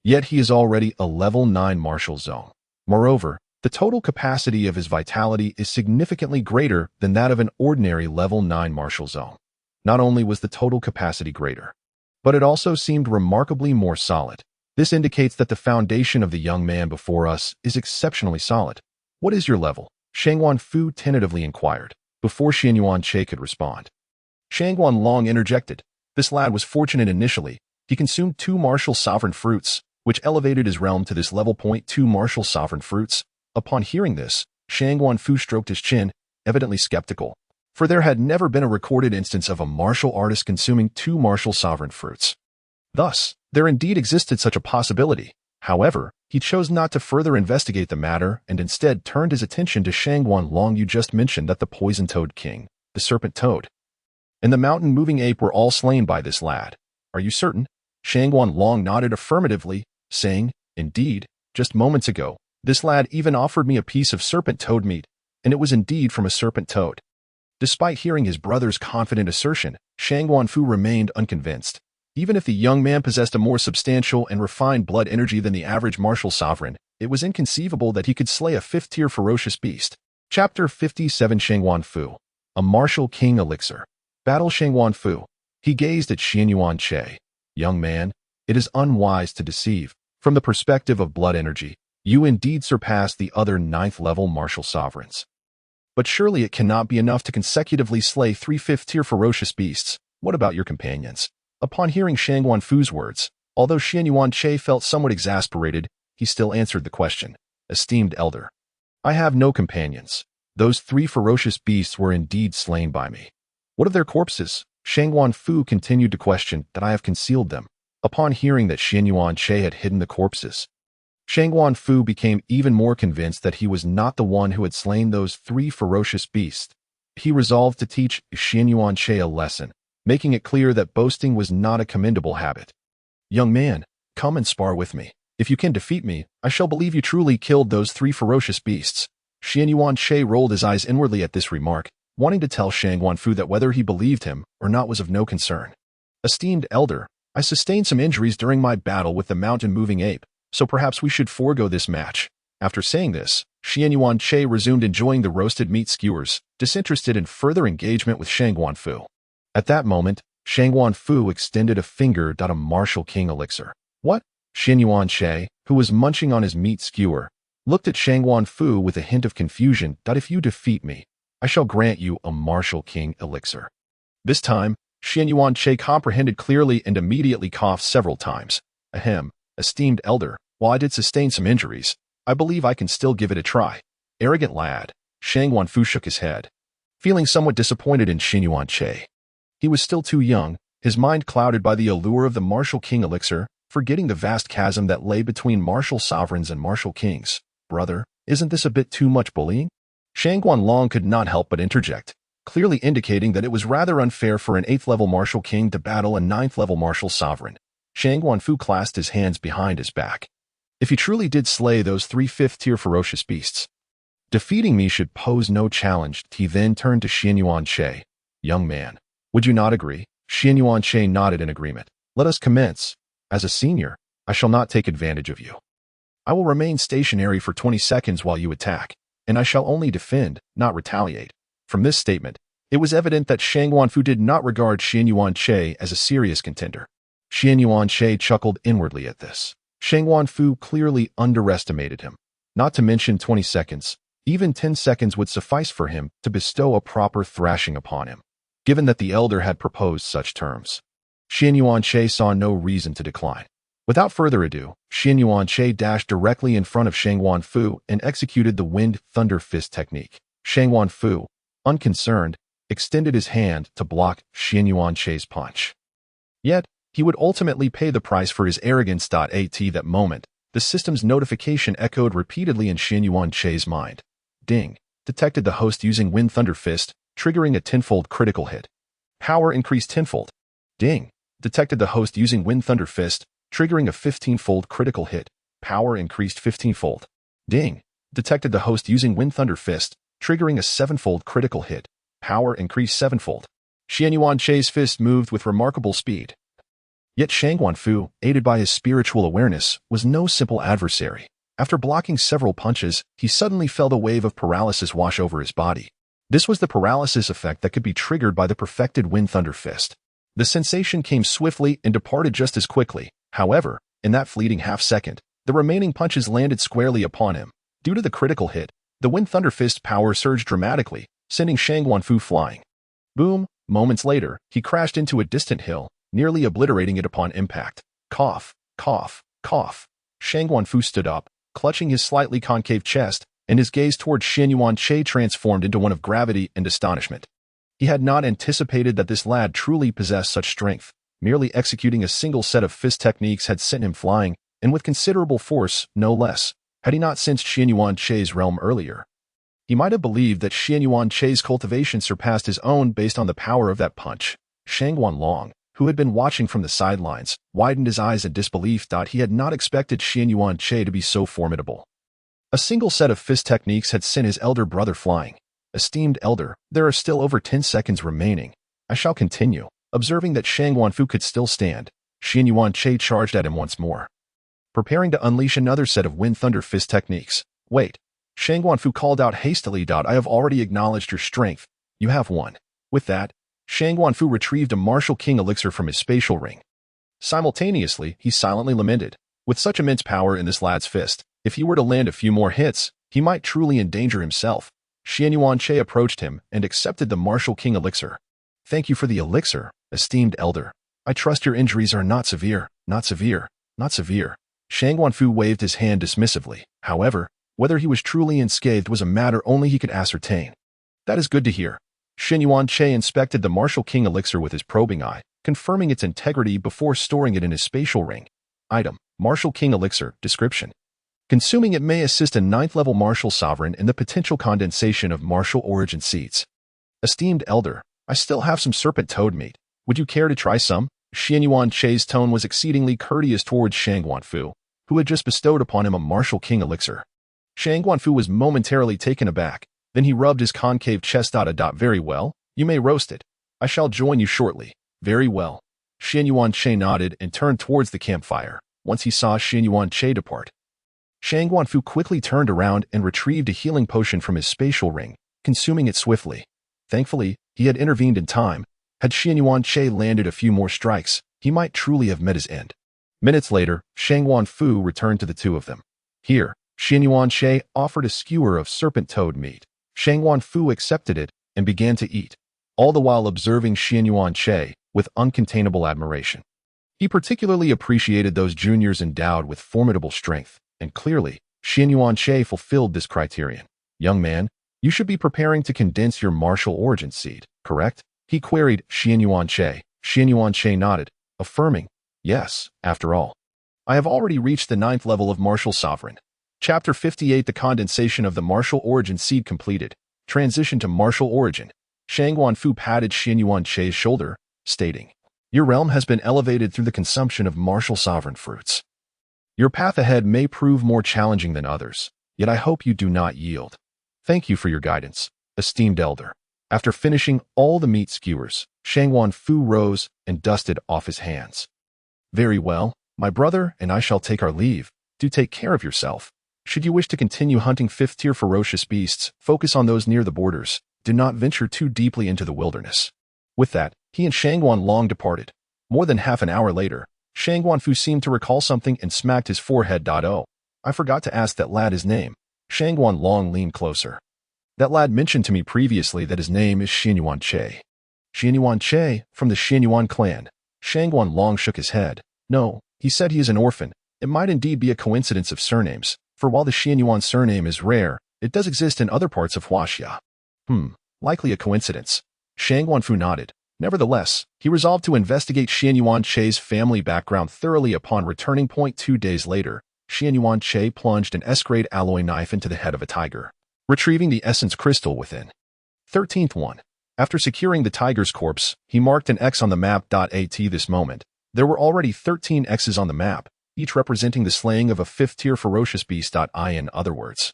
Yet he is already a level 9 martial zone. Moreover, the total capacity of his vitality is significantly greater than that of an ordinary level 9 martial zone. Not only was the total capacity greater, but it also seemed remarkably more solid. This indicates that the foundation of the young man before us is exceptionally solid. What is your level? Shang Guanfu tentatively inquired, before Xian Yuanche could respond. Shang Guanlong interjected. This lad was fortunate initially. He consumed 2 martial sovereign fruits, which elevated his realm to this level. 2 martial sovereign fruits. Upon hearing this, Shang Guanfu stroked his chin, evidently skeptical, for there had never been a recorded instance of a martial artist consuming 2 martial sovereign fruits. Thus, there indeed existed such a possibility. However, he chose not to further investigate the matter and instead turned his attention to Shang Guanlong. You just mentioned that the Poison Toad King, the Serpent Toad, and the Mountain Moving Ape were all slain by this lad. Are you certain? Shang Guanlong nodded affirmatively, saying, Indeed, just moments ago, this lad even offered me a piece of serpent toad meat, and it was indeed from a serpent toad. Despite hearing his brother's confident assertion, Shang Guanfu remained unconvinced. Even if the young man possessed a more substantial and refined blood energy than the average martial sovereign, it was inconceivable that he could slay a 5th-tier ferocious beast. Chapter 57 Shang Guanfu, a martial king elixir. Battle Shang Guanfu. He gazed at Xian Yuanche. Young man, it is unwise to deceive. From the perspective of blood energy, You indeed surpass the other ninth-level martial sovereigns. But surely it cannot be enough to consecutively slay 3 fifth-tier ferocious beasts. What about your companions? Upon hearing Shang Wanfu's words, although Xian Yuanche felt somewhat exasperated, he still answered the question. Esteemed elder, I have no companions. Those 3 ferocious beasts were indeed slain by me. What of their corpses? Shang Wanfu continued to question that I have concealed them. Upon hearing that Xian Yuanche had hidden the corpses, Shang Wanfu became even more convinced that he was not the one who had slain those 3 ferocious beasts. He resolved to teach Xian Yuanche a lesson, making it clear that boasting was not a commendable habit. Young man, come and spar with me. If you can defeat me, I shall believe you truly killed those 3 ferocious beasts. Xian Yuanche rolled his eyes inwardly at this remark, wanting to tell Shang Wanfu that whether he believed him or not was of no concern. Esteemed elder, I sustained some injuries during my battle with the mountain-moving ape, so perhaps we should forego this match. After saying this, Xian Yuanche resumed enjoying the roasted meat skewers, disinterested in further engagement with Shang Wanfu. At that moment, Shang Wanfu extended a finger to a martial king elixir. What? Xian Yuanche, who was munching on his meat skewer, looked at Shang Wanfu with a hint of confusion. If you defeat me, I shall grant you a martial king elixir. This time, Xian Yuanche comprehended clearly and immediately coughed several times. Ahem, esteemed elder, while I did sustain some injuries, I believe I can still give it a try. Arrogant lad. Shang Wanfu shook his head, feeling somewhat disappointed in Xian Yuanche. He was still too young, his mind clouded by the allure of the martial king elixir, forgetting the vast chasm that lay between martial sovereigns and martial kings. Brother, isn't this a bit too much bullying? Shang Guanlong could not help but interject, clearly indicating that it was rather unfair for an 8th-level martial king to battle a 9th-level martial sovereign. Shang Guanfu clasped his hands behind his back. If he truly did slay those 3 fifth-tier ferocious beasts, defeating me should pose no challenge. He then turned to Xian Yuanche. Young man, would you not agree? Xian Yuanche nodded in agreement. Let us commence. As a senior, I shall not take advantage of you. I will remain stationary for 20 seconds while you attack, and I shall only defend, not retaliate. From this statement, it was evident that Shang Wanfu did not regard Xian Yuanche as a serious contender. Xian Yuanche chuckled inwardly at this. Shang Wanfu clearly underestimated him. Not to mention 20 seconds, even 10 seconds would suffice for him to bestow a proper thrashing upon him, given that the elder had proposed such terms. Xian Yuanche saw no reason to decline. Without further ado, Xian Yuanche dashed directly in front of Shang Wanfu and executed the Wind Thunder Fist technique. Shang Wanfu, unconcerned, extended his hand to block Xian Yuanche's punch. Yet, he would ultimately pay the price for his arrogance. At that moment, the system's notification echoed repeatedly in Xian Yuanche's mind. Ding. Detected the host using Wind Thunder Fist, triggering a 10-fold critical hit. Power increased 10-fold. Ding. Detected the host using Wind Thunder Fist, triggering a 15-fold critical hit. Power increased 15-fold. Ding. Detected the host using Wind Thunder Fist, triggering a 7-fold critical hit. Power increased 7-fold. Xian Yuanche's fist moved with remarkable speed. Yet Shang Wanfu, aided by his spiritual awareness, was no simple adversary. After blocking several punches, he suddenly felt a wave of paralysis wash over his body. This was the paralysis effect that could be triggered by the perfected Wind Thunder Fist. The sensation came swiftly and departed just as quickly. However, in that fleeting half-second, the remaining punches landed squarely upon him. Due to the critical hit, the Wind Thunder Fist power surged dramatically, sending Shang Wanfu flying. Boom! Moments later, he crashed into a distant hill, nearly obliterating it upon impact. Cough, cough, cough. Shang Wanfu stood up, clutching his slightly concave chest, and his gaze toward Xian Yuanche transformed into one of gravity and astonishment. He had not anticipated that this lad truly possessed such strength. Merely executing a single set of fist techniques had sent him flying, and with considerable force, no less, had he not sensed Xian Yuanche's realm earlier. He might have believed that Xian Yuanche's cultivation surpassed his own based on the power of that punch. Shang Guanlong, who had been watching from the sidelines, widened his eyes in disbelief. He had not expected Xian Yuanche to be so formidable. A single set of fist techniques had sent his elder brother flying. Esteemed elder, there are still over 10 seconds remaining. I shall continue. Observing that Shang Wanfu could still stand, Xian Yuanche charged at him once more, preparing to unleash another set of Wind Thunder Fist techniques. Wait. Shang Wanfu called out hastily. I have already acknowledged your strength. You have won. With that, Shang Wanfu retrieved a martial king elixir from his spatial ring. Simultaneously, he silently lamented. With such immense power in this lad's fist, If he were to land a few more hits, he might truly endanger himself. Xianyuan Che approached him and accepted the Martial King elixir. Thank you for the elixir, esteemed elder. I trust your injuries are not severe, not severe, not severe. Shang Guanfu waved his hand dismissively. However, whether he was truly unscathed was a matter only he could ascertain. That is good to hear. Xianyuan Che inspected the Martial King elixir with his probing eye, confirming its integrity before storing it in his spatial ring. Item: Martial King elixir. Description: consuming it may assist a 9th-level martial sovereign in the potential condensation of martial origin seeds. Esteemed elder, I still have some serpent toad meat. Would you care to try some? Xianyuan Che's tone was exceedingly courteous towards Shang Guanfu, who had just bestowed upon him a Martial King elixir. Shang Guanfu was momentarily taken aback. Then he rubbed his concave chest. Very well, you may roast it. I shall join you shortly. Very well. Xianyuan Che nodded and turned towards the campfire. Once he saw Xianyuan Che depart, Shang Guanfu quickly turned around and retrieved a healing potion from his spatial ring, consuming it swiftly. Thankfully, he had intervened in time. Had Xianyuan Che landed a few more strikes, he might truly have met his end. Minutes later, Shang Guanfu returned to the two of them. Here, Xianyuan Che offered a skewer of serpent toad meat. Shang Guanfu accepted it and began to eat, all the while observing Xianyuan Che with uncontainable admiration. He particularly appreciated those juniors endowed with formidable strength, and clearly, Xianyuan Che fulfilled this criterion. Young man, you should be preparing to condense your martial origin seed, correct? He queried Xianyuan Che. Xianyuan Che nodded, affirming, yes, after all. I have already reached the 9th level of martial sovereign. Chapter 58: The condensation of the martial origin seed completed. Transition to martial origin. Shang Guanfu patted Xianyuan Che's shoulder, stating, your realm has been elevated through the consumption of martial sovereign fruits. Your path ahead may prove more challenging than others, yet I hope you do not yield. Thank you for your guidance, esteemed elder. After finishing all the meat skewers, Shang Guanfu rose and dusted off his hands. Very well, my brother and I shall take our leave. Do take care of yourself. Should you wish to continue hunting 5th-tier ferocious beasts, focus on those near the borders. Do not venture too deeply into the wilderness. With that, he and Shang Guanlong departed. More than half an hour later, Shang Guanfu seemed to recall something and smacked his forehead. Oh, I forgot to ask that lad his name. Shang Guanlong leaned closer. That lad mentioned to me previously that his name is Xianyuan Che. Xianyuan Che, from the Xianyuan clan. Shang Guanlong shook his head. No, he said he is an orphan. It might indeed be a coincidence of surnames, for while the Xianyuan surname is rare, it does exist in other parts of Huaxia. Likely a coincidence. Shang Guanfu nodded. Nevertheless, he resolved to investigate Xianyuan Che's family background thoroughly. Upon returning. 2 days later, Xianyuan Che plunged an S-grade alloy knife into the head of a tiger, retrieving the essence crystal within. 13th one. After securing the tiger's corpse, he marked an X on the map. At this moment, there were already 13 X's on the map, each representing the slaying of a 5th-tier ferocious beast. In other words,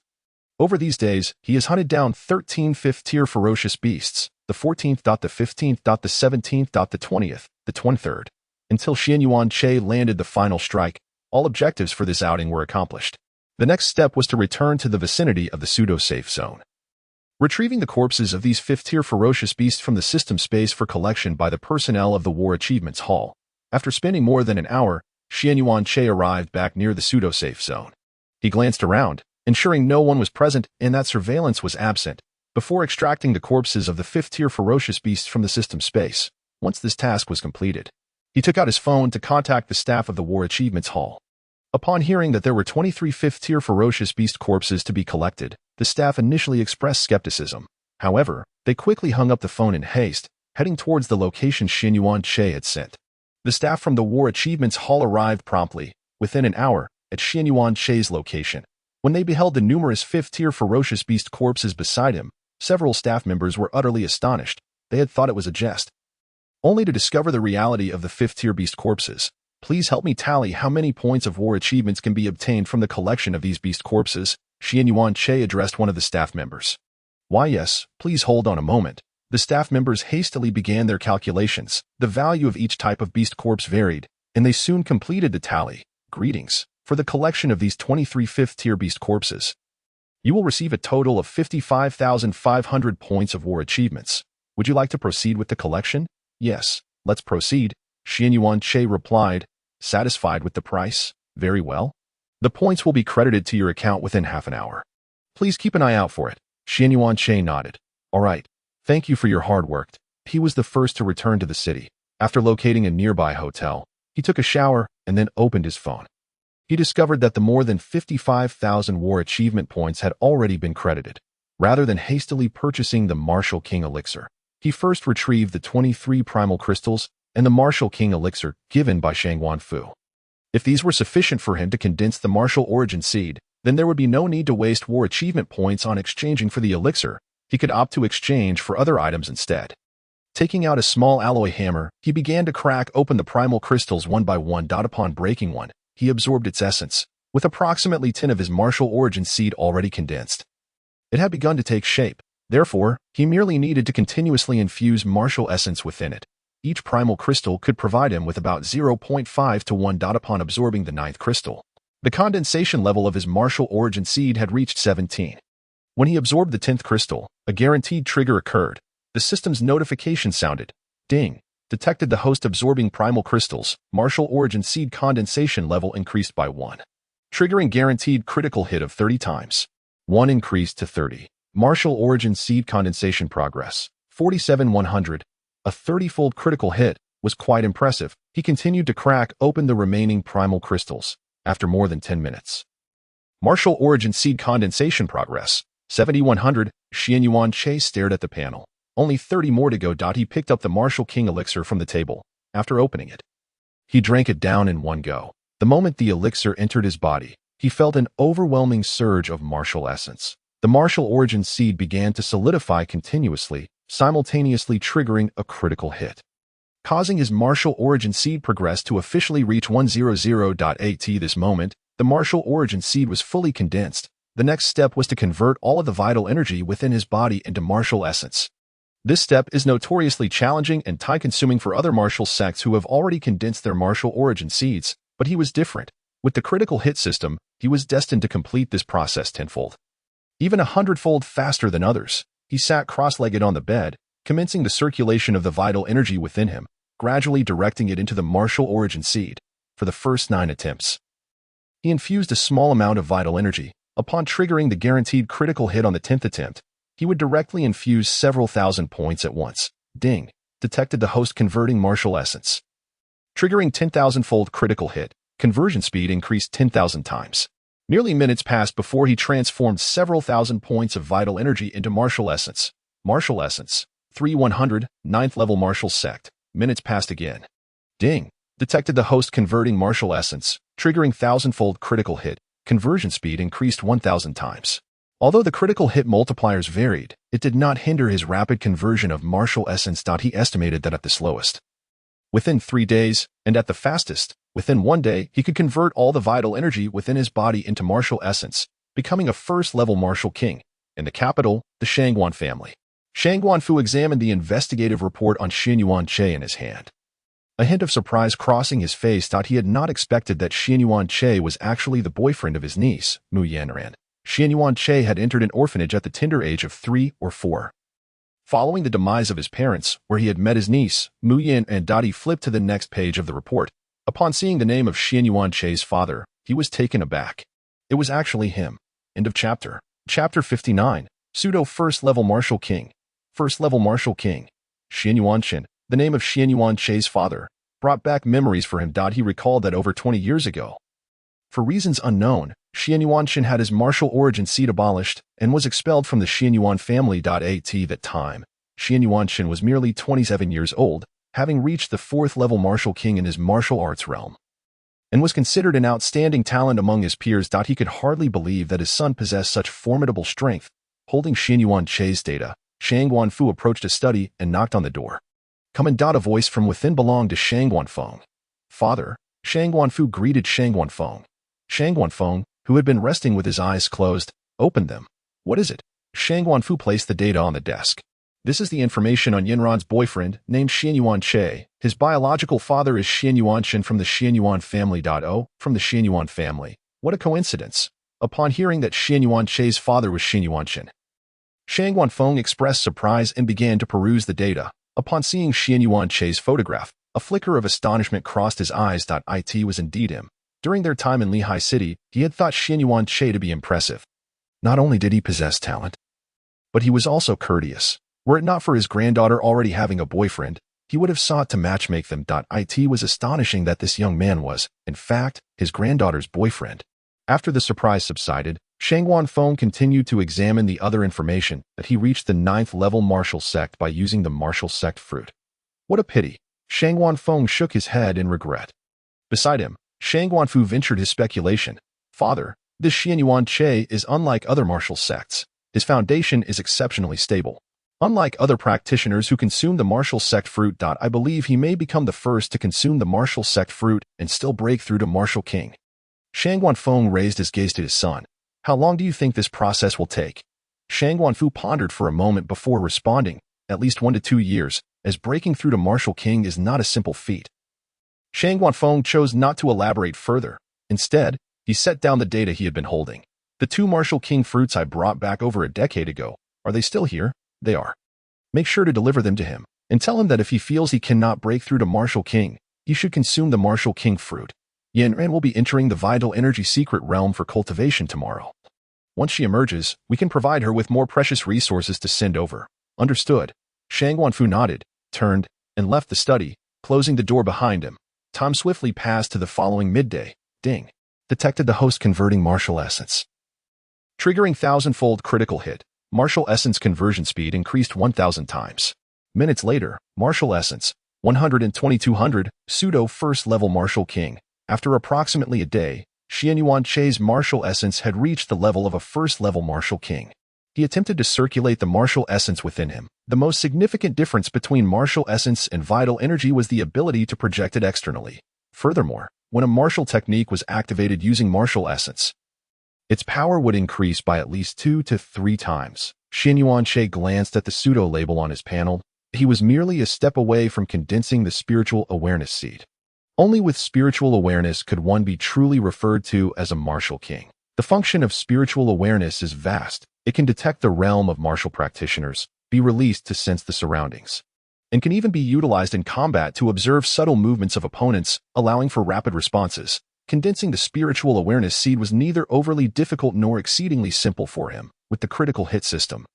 over these days, he has hunted down 13 5th-tier ferocious beasts, the 14th, the 15th, the 17th, the 20th, the 23rd, until Xianyuan Che landed the final strike. All objectives for this outing were accomplished. The next step was to return to the vicinity of the pseudo-safe zone, retrieving the corpses of these 5th-tier ferocious beasts from the system space for collection by the personnel of the War Achievements Hall. After spending more than an hour, Xianyuan Che arrived back near the pseudo-safe zone. He glanced around, ensuring no one was present and that surveillance was absent, before extracting the corpses of the 5th-tier ferocious beasts from the system space. Once this task was completed, he took out his phone to contact the staff of the War Achievements Hall. Upon hearing that there were 23 5th-tier ferocious beast corpses to be collected, the staff initially expressed skepticism. However, they quickly hung up the phone in haste, heading towards the location Xianyuan Che had sent. The staff from the War Achievements Hall arrived promptly, within an hour, at Xianyuan Che's location. When they beheld the numerous 5th-tier ferocious beast corpses beside him, several staff members were utterly astonished. They had thought it was a jest, only to discover the reality of the 5th-tier beast corpses. Please help me tally how many points of war achievements can be obtained from the collection of these beast corpses. Xianyuan Che addressed one of the staff members. Why yes, please hold on a moment. The staff members hastily began their calculations. The value of each type of beast corpse varied, and they soon completed the tally. Greetings. For the collection of these 23 5th-tier beast corpses, you will receive a total of 55,500 points of war achievements. Would you like to proceed with the collection? Yes, let's proceed. Xianyuan Che replied, satisfied with the price. Very well. The points will be credited to your account within half an hour. Please keep an eye out for it. Xian Yuanche nodded. All right. Thank you for your hard work. He was the first to return to the city. After locating a nearby hotel, he took a shower and then opened his phone. He discovered that the more than 55,000 war achievement points had already been credited. Rather than hastily purchasing the Martial King elixir, he first retrieved the 23 primal crystals and the Martial King elixir given by Shangguan Fu. If these were sufficient for him to condense the martial origin seed, then there would be no need to waste war achievement points on exchanging for the elixir. He could opt to exchange for other items instead. Taking out a small alloy hammer, he began to crack open the primal crystals one by one. Upon breaking one, he absorbed its essence, with approximately 10 of his martial origin seed already condensed. It had begun to take shape. Therefore, he merely needed to continuously infuse martial essence within it. Each primal crystal could provide him with about 0.5 to 1. Upon absorbing the 9th crystal, the condensation level of his martial origin seed had reached 17. When he absorbed the 10th crystal, a guaranteed trigger occurred. The system's notification sounded. Ding. Detected the host absorbing primal crystals. Martial origin seed condensation level increased by 1. Triggering guaranteed critical hit of 30 times. 1 increased to 30. Martial origin seed condensation progress. 47,100. A 30-fold critical hit was quite impressive. He continued to crack open the remaining primal crystals after more than 10 minutes. Martial origin seed condensation progress. 7,100. Xian Yuanche stared at the panel. Only 30 more to go. He picked up the Martial King elixir from the table. After opening it, he drank it down in one go. The moment the elixir entered his body, he felt an overwhelming surge of martial essence. The martial origin seed began to solidify continuously, simultaneously triggering a critical hit, causing his martial origin seed progress to officially reach 100. At this moment, the martial origin seed was fully condensed. The next step was to convert all of the vital energy within his body into martial essence. This step is notoriously challenging and time-consuming for other martial sects who have already condensed their martial origin seeds, but he was different. With the critical hit system, he was destined to complete this process tenfold, even 100-fold faster than others. He sat cross-legged on the bed, commencing the circulation of the vital energy within him, gradually directing it into the martial origin seed. For the first 9 attempts, he infused a small amount of vital energy. Upon triggering the guaranteed critical hit on the 10th attempt, he would directly infuse several thousand points at once. Ding. Detected the host converting martial essence. Triggering 10,000-fold critical hit. Conversion speed increased 10,000 times. Nearly minutes passed before he transformed several thousand points of vital energy into martial essence. Martial essence. 3,100, 9th level martial sect. Minutes passed again. Ding. Detected the host converting martial essence, triggering 1,000-fold critical hit. Conversion speed increased 1,000 times. Although the critical hit multipliers varied, it did not hinder his rapid conversion of martial essence. He estimated that at the slowest, within 3 days, and at the fastest, within 1 day, he could convert all the vital energy within his body into martial essence, becoming a first-level martial king. In the capital, the Shangguan family. Shangguan Fu examined the investigative report on Xian Yuanche in his hand. A hint of surprise crossing his face. He had not expected that Xian Yuanche was actually the boyfriend of his niece, Mu Yanran. Xian Yuanche had entered an orphanage at the tender age of 3 or 4. Following the demise of his parents, where he had met his niece, Mu Yan, and he flipped to the next page of the report. Upon seeing the name of Xian Yuanche's father, he was taken aback. It was actually him. End of chapter. Chapter 59. Pseudo First-Level Martial King. First-Level Martial King. Xian Yuanchen, the name of Xian Yuanche's father, brought back memories for him. He recalled that over 20 years ago, for reasons unknown, Xian Yuanchen had his martial origin seed abolished and was expelled from the Xian Yuan family. At that time, Xian Yuanchen was merely 27 years old, having reached the 4th-level martial king in his martial arts realm, and was considered an outstanding talent among his peers. He could hardly believe that his son possessed such formidable strength. Holding Xian Yuanche's data, Shangguan Fu approached his study and knocked on the door. Come in. A voice from within belonged to Shangguan Feng. Father. Shangguan Fu greeted Shangguan Feng. Shangguan Feng, who had been resting with his eyes closed, opened them. What is it? Shangguan Fu placed the data on the desk. This is the information on Yanran's boyfriend, named Xian Yuanche. His biological father is Xian Yuanchen from the Xian Yuan family. From the Xian Yuan family. What a coincidence. Upon hearing that Xian Yuanche's father was Xian Yuanchen, Shangguan Feng expressed surprise and began to peruse the data. Upon seeing Xian Yuanche's photograph, a flicker of astonishment crossed his eyes. It was indeed him. During their time in Lehigh City, he had thought Xianyuan Che to be impressive. Not only did he possess talent, but he was also courteous. Were it not for his granddaughter already having a boyfriend, he would have sought to matchmake them. It was astonishing that this young man was, in fact, his granddaughter's boyfriend. After the surprise subsided, Shang Wanfeng continued to examine the other information that he reached the 9th level martial sect by using the martial sect fruit. What a pity. Shang Wanfeng shook his head in regret. Beside him, Shang Guanfu ventured his speculation. Father, this Xianyuan Che is unlike other martial sects. His foundation is exceptionally stable. Unlike other practitioners who consume the martial sect fruit, I believe he may become the first to consume the martial sect fruit and still break through to martial king. Shang Guanfeng raised his gaze to his son. How long do you think this process will take? Shang Guanfu pondered for a moment before responding. At least 1 to 2 years, as breaking through to martial king is not a simple feat. Shang Guanfeng chose not to elaborate further. Instead, he set down the data he had been holding. The 2 martial king fruits I brought back over a decade ago, are they still here? They are. Make sure to deliver them to him, and tell him that if he feels he cannot break through to martial king, he should consume the martial king fruit. Yanran will be entering the vital energy secret realm for cultivation tomorrow. Once she emerges, we can provide her with more precious resources to send over. Understood. Shang Guanfu nodded, turned, and left the study, closing the door behind him. Time swiftly passed to the following midday. Ding. Detected the host converting martial essence. Triggering 1,000-fold critical hit. Martial essence conversion speed increased 1,000 times. Minutes later, martial essence, 100-2200, pseudo first-level martial king. After approximately a day, Xianyuan Che's martial essence had reached the level of a first-level martial king. He attempted to circulate the martial essence within him. The most significant difference between martial essence and vital energy was the ability to project it externally. Furthermore, when a martial technique was activated using martial essence, its power would increase by at least 2 to 3 times. Xianyuan Che glanced at the pseudo-label on his panel. He was merely a step away from condensing the spiritual awareness seed. Only with spiritual awareness could one be truly referred to as a martial king. The function of spiritual awareness is vast. It can detect the realm of martial practitioners, be released to sense the surroundings, and can even be utilized in combat to observe subtle movements of opponents, allowing for rapid responses. Condensing the spiritual awareness seed was neither overly difficult nor exceedingly simple for him, with the critical hit system.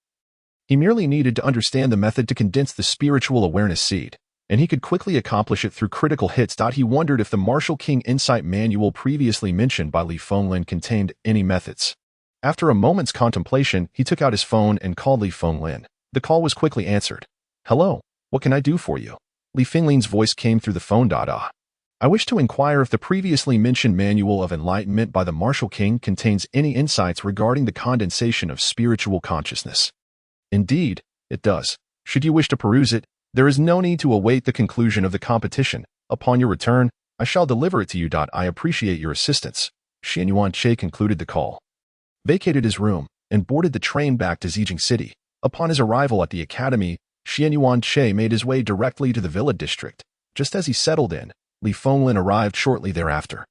He merely needed to understand the method to condense the spiritual awareness seed, and he could quickly accomplish it through critical hits. He wondered if the Martial King Insight Manual previously mentioned by Li Fenglin contained any methods. After a moment's contemplation, he took out his phone and called Li Fenglin. The call was quickly answered. Hello, what can I do for you? Li Fenglin's voice came through the phone. I wish to inquire if the previously mentioned Manual of Enlightenment by the Martial King contains any insights regarding the condensation of spiritual consciousness. Indeed, it does. Should you wish to peruse it, there is no need to await the conclusion of the competition. Upon your return, I shall deliver it to you. I appreciate your assistance. Xianyuan Che concluded the call, vacated his room, and boarded the train back to Zijing City. Upon his arrival at the academy, Xianyuan Che made his way directly to the Villa District. Just as he settled in, Li Fenglin arrived shortly thereafter.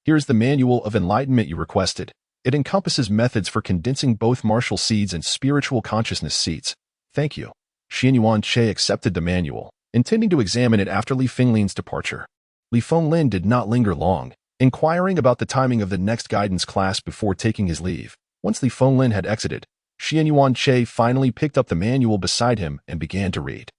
Here's the Manual of Enlightenment you requested. It encompasses methods for condensing both martial seeds and spiritual consciousness seeds. Thank you. Xianyuan Che accepted the manual, intending to examine it after Li Fenglin's departure. Li Fenglin did not linger long, inquiring about the timing of the next guidance class before taking his leave. Once Li Fenglin had exited, Xianyuan Che finally picked up the manual beside him and began to read.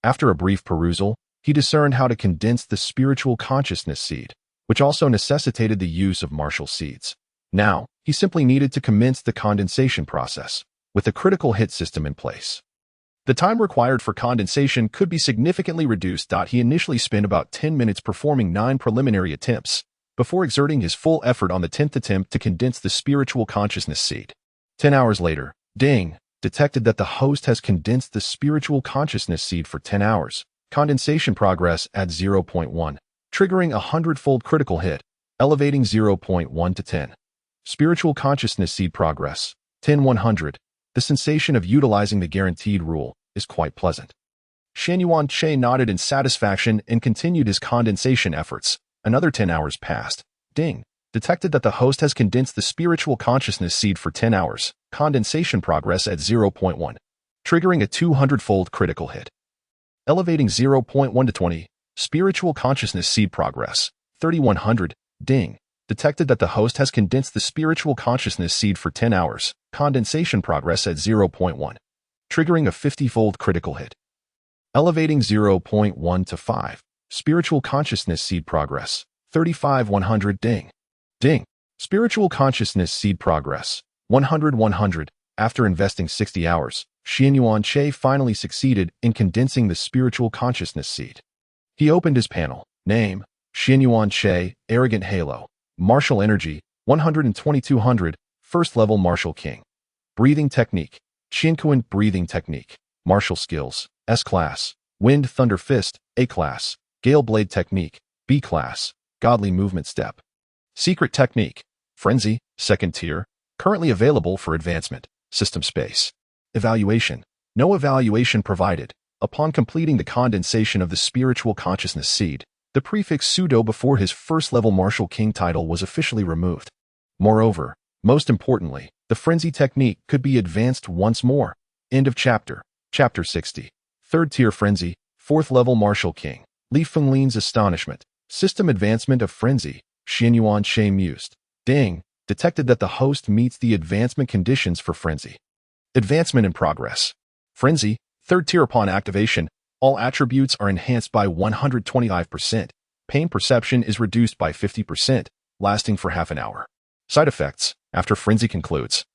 After a brief perusal, he discerned how to condense the spiritual consciousness seed, which also necessitated the use of martial seeds. Now, he simply needed to commence the condensation process, with a critical hit system in place. The time required for condensation could be significantly reduced. He initially spent about 10 minutes performing 9 preliminary attempts, before exerting his full effort on the 10th attempt to condense the spiritual consciousness seed. 10 hours later, Ding detected that the host has condensed the spiritual consciousness seed for 10 hours. Condensation progress at 0.1, triggering a 100-fold critical hit, elevating 0.1 to 10. Spiritual consciousness seed progress, 10-100. The sensation of utilizing the guaranteed rule is quite pleasant. Xianyuan Che nodded in satisfaction and continued his condensation efforts. Another 10 hours passed. Ding detected that the host has condensed the spiritual consciousness seed for 10 hours. Condensation progress at 0.1, triggering a 200-fold critical hit, elevating 0.1 to 20. Spiritual consciousness seed progress, 3100. Ding detected that the host has condensed the spiritual consciousness seed for 10 hours, condensation progress at 0.1, triggering a 50-fold critical hit. Elevating 0.1 to 5, spiritual consciousness seed progress, 35-100 ding. Ding. Spiritual consciousness seed progress, 100-100. After investing 60 hours, Xianyuan Che finally succeeded in condensing the spiritual consciousness seed. He opened his panel. Name, Xianyuan Che, Arrogant Halo. Martial Energy, 100-2200, First Level Martial King. Breathing Technique, Qiankuan Breathing Technique. Martial Skills, S-Class. Wind Thunder Fist, A-Class. Gale Blade Technique, B-Class. Godly Movement Step. Secret Technique, Frenzy, 2nd tier, currently available for advancement. System Space. Evaluation. No evaluation provided. Upon completing the condensation of the spiritual consciousness seed, the prefix pseudo before his first-level Martial King title was officially removed. Moreover, most importantly, the Frenzy technique could be advanced once more. End of chapter. Chapter 60. 3rd tier Frenzy, 4th-level Martial King. Li Fenglin's astonishment. System advancement of Frenzy. Xianyuan Che mused. Ding. Detected that the host meets the advancement conditions for Frenzy. Advancement in progress. Frenzy, 3rd tier upon activation, all attributes are enhanced by 125%. Pain perception is reduced by 50%, lasting for half an hour. Side effects. After Frenzy concludes,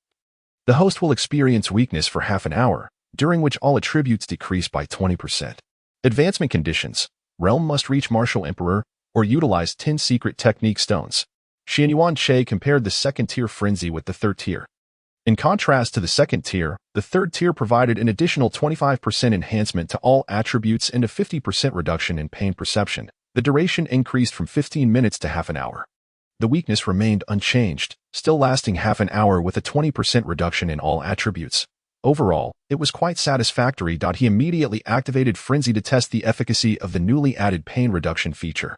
the host will experience weakness for half an hour, during which all attributes decrease by 20%. Advancement conditions. Realm must reach Martial Emperor or utilize 10 secret technique stones. Xianyuan Che compared the 2nd tier Frenzy with the 3rd tier. In contrast to the 2nd tier, the 3rd tier provided an additional 25% enhancement to all attributes and a 50% reduction in pain perception. The duration increased from 15 minutes to half an hour. The weakness remained unchanged, still lasting half an hour with a 20% reduction in all attributes. Overall, it was quite satisfactory. He immediately activated Frenzy to test the efficacy of the newly added pain reduction feature.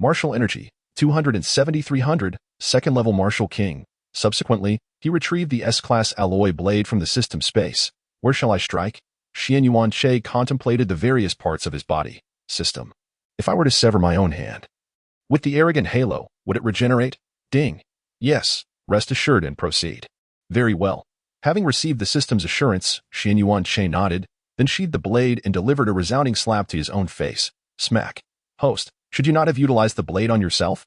Martial Energy, 270-300, 2nd level Martial King. Subsequently, he retrieved the S-Class alloy blade from the system space. Where shall I strike? Xianyuan Che contemplated the various parts of his body. System. If I were to sever my own hand, with the Arrogant Halo, would it regenerate? Ding. Yes. Rest assured and proceed. Very well. Having received the system's assurance, Xianyuan Che nodded, then sheathed the blade and delivered a resounding slap to his own face. Smack. Host, should you not have utilized the blade on yourself?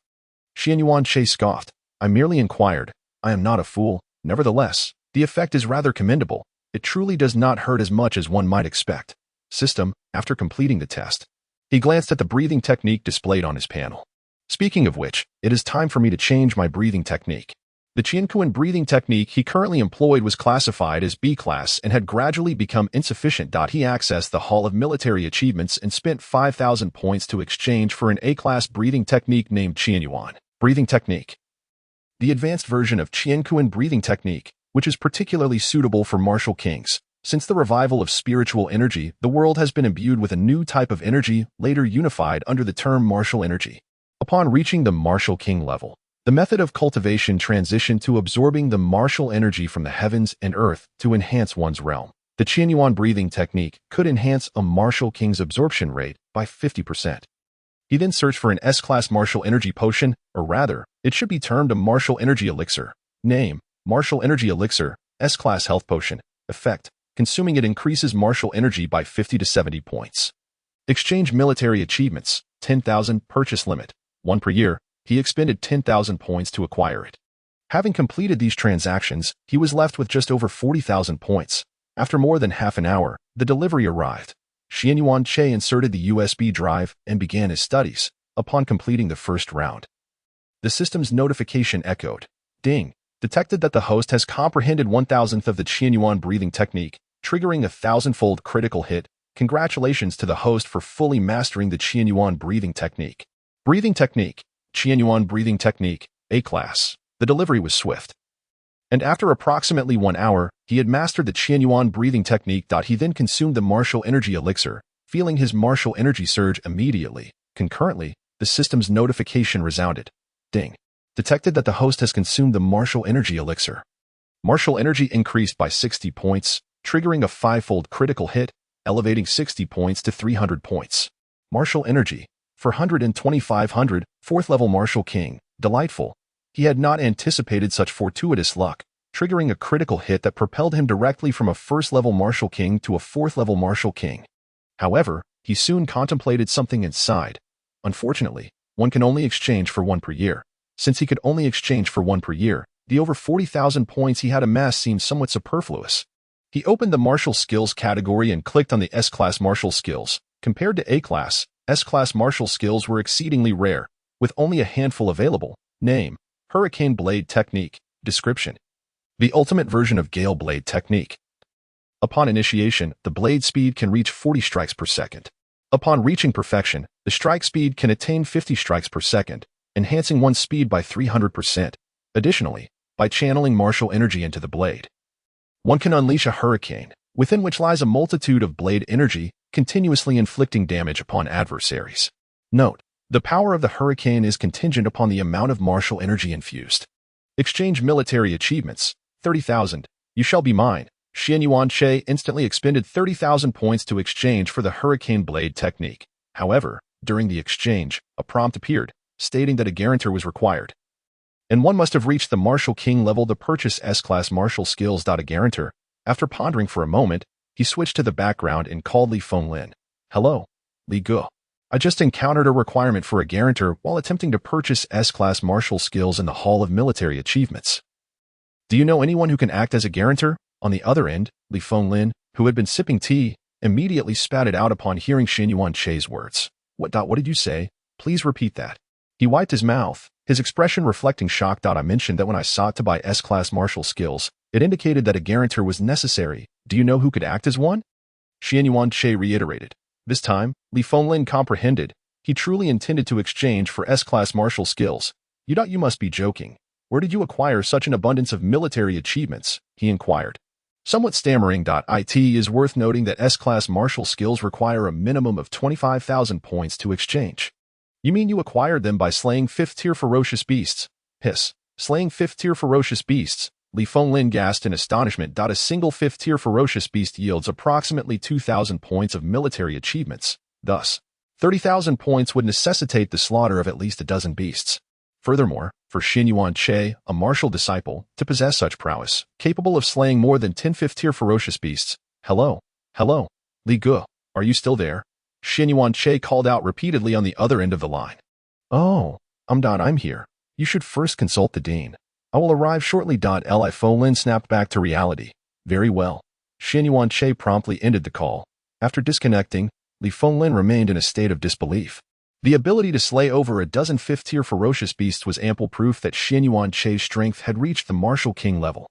Xianyuan Che scoffed. I merely inquired. I am not a fool. Nevertheless, the effect is rather commendable. It truly does not hurt as much as one might expect. System, after completing the test, he glanced at the breathing technique displayed on his panel. Speaking of which, it is time for me to change my breathing technique. The Qiankuan breathing technique he currently employed was classified as B-class and had gradually become insufficient. He accessed the Hall of Military Achievements and spent 5,000 points to exchange for an A-class breathing technique named Qianyuan Breathing Technique. The advanced version of Qiankuan breathing technique, which is particularly suitable for martial kings. Since the revival of spiritual energy, the world has been imbued with a new type of energy, later unified under the term martial energy. Upon reaching the martial king level, the method of cultivation transitioned to absorbing the martial energy from the heavens and earth to enhance one's realm. The Qianyuan breathing technique could enhance a martial king's absorption rate by 50%. He then searched for an S-class martial energy potion, or rather, it should be termed a martial energy elixir. Name, Martial Energy Elixir, S-class health potion. Effect, consuming it increases martial energy by 50 to 70 points. Exchange military achievements, 10,000 purchase limit, 1 per year. He expended 10,000 points to acquire it. Having completed these transactions, he was left with just over 40,000 points. After more than half an hour, the delivery arrived. Xianyuan Che inserted the USB drive and began his studies. Upon completing the first round, the system's notification echoed. Ding. Detected that the host has comprehended 1,000th of the Qianyuan breathing technique, triggering a 1,000-fold critical hit. Congratulations to the host for fully mastering the Qianyuan breathing technique. Breathing technique. Qianyuan breathing technique, A-class. The delivery was swift. And after approximately 1 hour, he had mastered the Qianyuan breathing technique. He then consumed the martial energy elixir, feeling his martial energy surge immediately. Concurrently, the system's notification resounded. Ding. Detected that the host has consumed the martial energy elixir. Martial energy increased by 60 points, triggering a 5-fold critical hit, elevating 60 points to 300 points. Martial energy. For 100 and 2,500, 4th level Martial King. Delightful. He had not anticipated such fortuitous luck, triggering a critical hit that propelled him directly from a first-level Martial King to a fourth-level Martial King. However, he soon contemplated something inside. Unfortunately, one can only exchange for one per year. Since he could only exchange for one per year, the over 40,000 points he had amassed seemed somewhat superfluous. He opened the Martial Skills category and clicked on the S-Class Martial Skills. Compared to A-Class, S-Class Martial Skills were exceedingly rare, with only a handful available. Name: Hurricane Blade Technique. Description: the ultimate version of Gale Blade Technique. Upon initiation, the blade speed can reach 40 strikes per second. Upon reaching perfection, the strike speed can attain 50 strikes per second, enhancing one's speed by 300%. Additionally, by channeling martial energy into the blade, one can unleash a hurricane, within which lies a multitude of blade energy, continuously inflicting damage upon adversaries. Note: the power of the hurricane is contingent upon the amount of martial energy infused. Exchange military achievements. 30,000. You shall be mine. Xian Yuan Che instantly expended 30,000 points to exchange for the Hurricane Blade technique. However, during the exchange, a prompt appeared, stating that a guarantor was required, and one must have reached the Martial King level to purchase S-Class Martial Skills. A guarantor. After pondering for a moment, he switched to the background and called Li Fenglin. Hello, Li Ge. I just encountered a requirement for a guarantor while attempting to purchase S-Class Martial Skills in the Hall of Military Achievements. Do you know anyone who can act as a guarantor? On the other end, Li Fenglin, who had been sipping tea, immediately spat it out upon hearing Xian Yuan Che's words. What did you say? Please repeat that. He wiped his mouth, his expression reflecting shock. I mentioned that when I sought to buy S-Class Martial Skills, it indicated that a guarantor was necessary. Do you know who could act as one? Xian Yuan Che reiterated. This time, Li Fenglin comprehended. He truly intended to exchange for S-Class Martial Skills. You must be joking. Where did you acquire such an abundance of military achievements? He inquired. Somewhat stammering. It is worth noting that S-Class Martial Skills require a minimum of 25,000 points to exchange. You mean you acquired them by slaying 5th-tier ferocious beasts? Hiss. Slaying 5th-tier ferocious beasts? Li Fenglin gasped in astonishment. A single 5th-tier ferocious beast yields approximately 2,000 points of military achievements. Thus, 30,000 points would necessitate the slaughter of at least a dozen beasts. Furthermore, for Xian Yuan Che, a martial disciple, to possess such prowess, capable of slaying more than 10 5th-tier ferocious beasts. Hello, Li Ge, are you still there? Xian Yuan Che called out repeatedly on the other end of the line. Oh, I'm here. You should first consult the dean. I will arrive shortly. Li Fenglin snapped back to reality. Very well. Xian Yuan Che promptly ended the call. After disconnecting, Li Fenglin remained in a state of disbelief. The ability to slay over a dozen 5th-tier ferocious beasts was ample proof that Xian Yuan Che's strength had reached the Martial King level.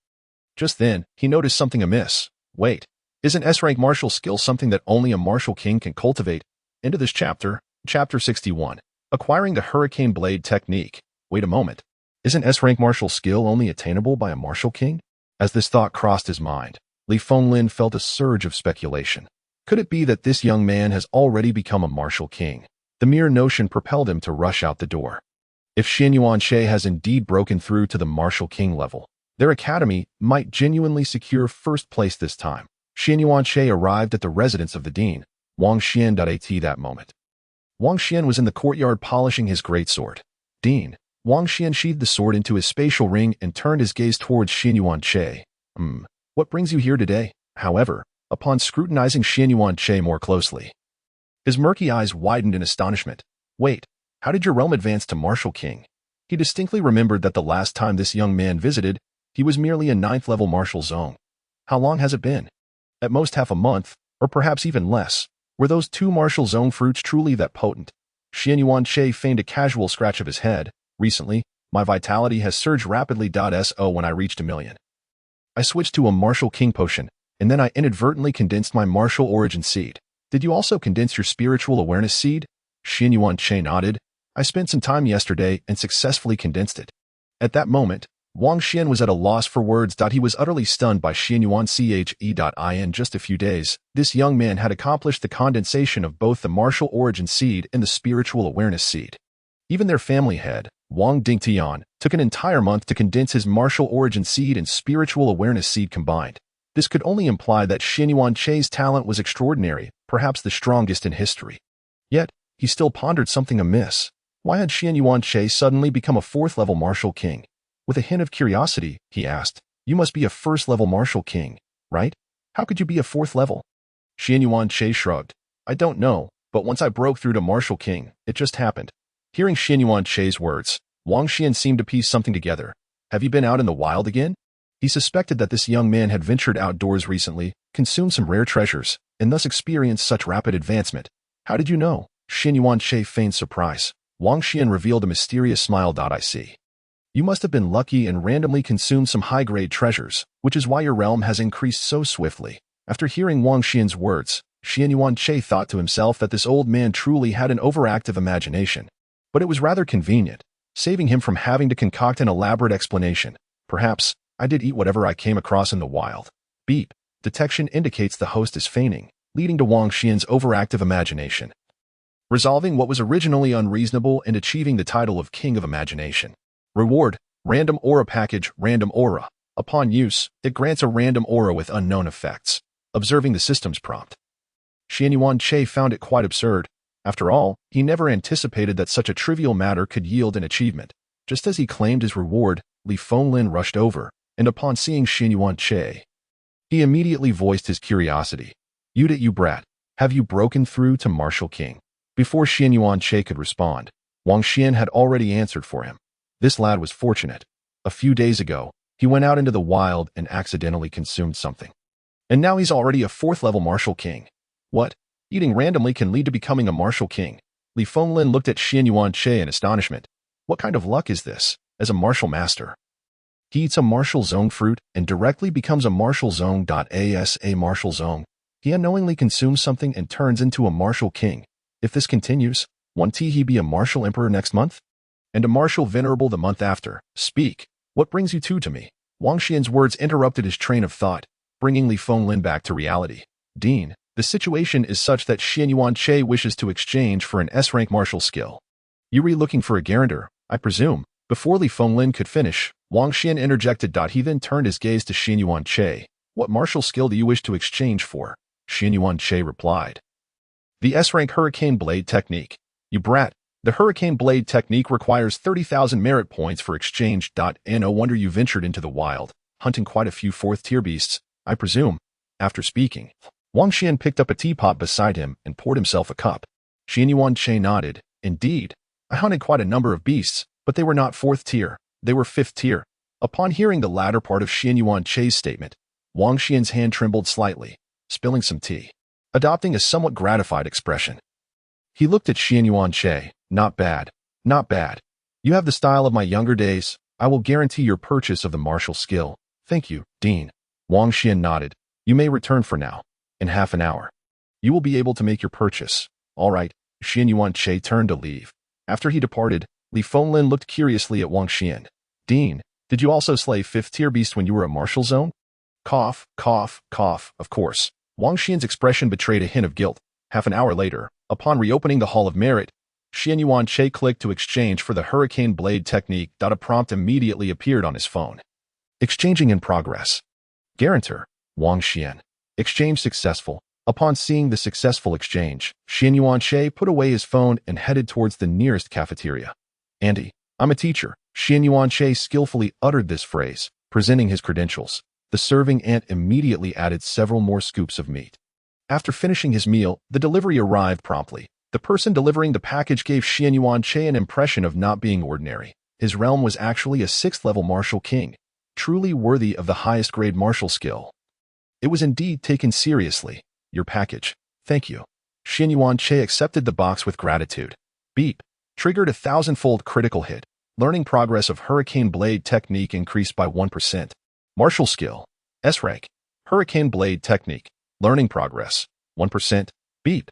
Just then, he noticed something amiss. Wait, isn't S-rank martial skill something that only a Martial King can cultivate? Into this chapter, Chapter 61, Acquiring the Hurricane Blade Technique. Wait a moment. Isn't S-rank martial skill only attainable by a Martial King? As this thought crossed his mind, Li Fenglin felt a surge of speculation. Could it be that this young man has already become a Martial King? The mere notion propelled him to rush out the door. If Xian Yuan Che has indeed broken through to the Martial King level, their academy might genuinely secure first place this time. Xian Yuan Che arrived at the residence of the dean, Wang Xian. At that moment, Wang Xian was in the courtyard polishing his greatsword. Dean, Wang Xian sheathed the sword into his spatial ring and turned his gaze towards Xian Yuan Che. What brings you here today? However, upon scrutinizing Xian Yuan Che more closely, his murky eyes widened in astonishment. Wait, how did your realm advance to Martial King? He distinctly remembered that the last time this young man visited, he was merely a 9th-level martial zone. How long has it been? At most half a month, or perhaps even less. Were those 2 martial zone fruits truly that potent? Xian Yuan Che feigned a casual scratch of his head. Recently, my vitality has surged rapidly. So when I reached 1,000,000. I switched to a Martial King potion, and then I inadvertently condensed my martial origin seed. Did you also condense your spiritual awareness seed? Xian Yuan Che nodded. I spent some time yesterday and successfully condensed it. At that moment, Wang Xian was at a loss for words. He was utterly stunned by Xian Yuan Che. In just a few days, this young man had accomplished the condensation of both the martial origin seed and the spiritual awareness seed. Even their family head, Wang Dingtian, took an entire month to condense his martial origin seed and spiritual awareness seed combined. This could only imply that Xian Yuan Che's talent was extraordinary, perhaps the strongest in history. Yet, he still pondered something amiss. Why had Xian Yuan Che suddenly become a 4th-level Martial King? With a hint of curiosity, he asked, "You must be a first-level martial king, right? How could you be a fourth level?" Xianyuan Che shrugged. "I don't know, but once I broke through to martial king, it just happened." Hearing Xianyuan Che's words, Wang Xian seemed to piece something together. "Have you been out in the wild again?" He suspected that this young man had ventured outdoors recently, consumed some rare treasures, and thus experienced such rapid advancement. "How did you know?" Xianyuan Che feigned surprise. Wang Xian revealed a mysterious smile. "I see. You must have been lucky and randomly consumed some high-grade treasures, which is why your realm has increased so swiftly." After hearing Wang Xian's words, Xianyuan Che thought to himself that this old man truly had an overactive imagination. But it was rather convenient, saving him from having to concoct an elaborate explanation. "Perhaps I did eat whatever I came across in the wild." Beep. Detection indicates the host is feigning, leading to Wang Xian's overactive imagination, resolving what was originally unreasonable and achieving the title of King of Imagination. Reward: Random Aura Package. Random Aura. Upon use, it grants a random aura with unknown effects. Observing the system's prompt, Xianyuan Che found it quite absurd. After all, he never anticipated that such a trivial matter could yield an achievement. Just as he claimed his reward, Li Fenglin rushed over, and upon seeing Xianyuan Che, he immediately voiced his curiosity. You brat, have you broken through to Martial King?" Before Xianyuan Che could respond, Wang Xian had already answered for him. This lad was fortunate. A few days ago, he went out into the wild and accidentally consumed something. And now he's already a fourth-level Martial King. What? Eating randomly can lead to becoming a Martial King? Li Fenglin looked at Xianyuan Che in astonishment. What kind of luck is this, as a martial master? He eats a martial zone fruit and directly becomes a martial zone. As a martial zone, he unknowingly consumes something and turns into a martial king. If this continues, won't he be a martial emperor next month? And a martial venerable the month after? Speak. What brings you two to me? Wang Xian's words interrupted his train of thought, bringing Li Fenglin back to reality. Dean, the situation is such that Xianyuan Che wishes to exchange for an S-rank martial skill. You're looking for a guarantor, I presume. Before Li Fenglin could finish, Wang Xian interjected. He then turned his gaze to Xianyuan Che. What martial skill do you wish to exchange for? Xianyuan Che replied. The S-rank Hurricane Blade Technique. You brat. The Hurricane Blade Technique requires 30,000 merit points for exchange. No wonder you ventured into the wild, hunting quite a few fourth-tier beasts, I presume. After speaking, Wang Xian picked up a teapot beside him and poured himself a cup. Xianyuan Che nodded. Indeed, I hunted quite a number of beasts, but they were not fourth tier, they were fifth tier. Upon hearing the latter part of Xianyuan Che's statement, Wang Xian's hand trembled slightly, spilling some tea, adopting a somewhat gratified expression. He looked at Xianyuan Che. Not bad, not bad. You have the style of my younger days. I will guarantee your purchase of the martial skill. Thank you, Dean. Wang Xian nodded. You may return for now. In half an hour, you will be able to make your purchase. All right. Xianyuan Che turned to leave. After he departed, Li Fenglin looked curiously at Wang Xian. Dean, did you also slay fifth-tier beast when you were a martial zone? Cough, cough, cough, of course. Wang Xian's expression betrayed a hint of guilt. Half an hour later, upon reopening the Hall of Merit, Xianyuan Che clicked to exchange for the Hurricane Blade Technique. A prompt immediately appeared on his phone. Exchanging in progress. Guarantor, Wang Xian. Exchange successful. Upon seeing the successful exchange, Xianyuan Che put away his phone and headed towards the nearest cafeteria. Andy, I'm a teacher. Xianyuan Che skillfully uttered this phrase, presenting his credentials. The serving ant immediately added several more scoops of meat. After finishing his meal, the delivery arrived promptly. The person delivering the package gave Xianyuan Che an impression of not being ordinary. His realm was actually a 6th-level martial king, truly worthy of the highest-grade martial skill. It was indeed taken seriously. Your package. Thank you. Xianyuan Che accepted the box with gratitude. Beep. Triggered a 1,000-fold critical hit. Learning progress of Hurricane Blade Technique increased by 1%. Martial skill. S-rank. Hurricane Blade Technique. Learning progress. 1%. Beep.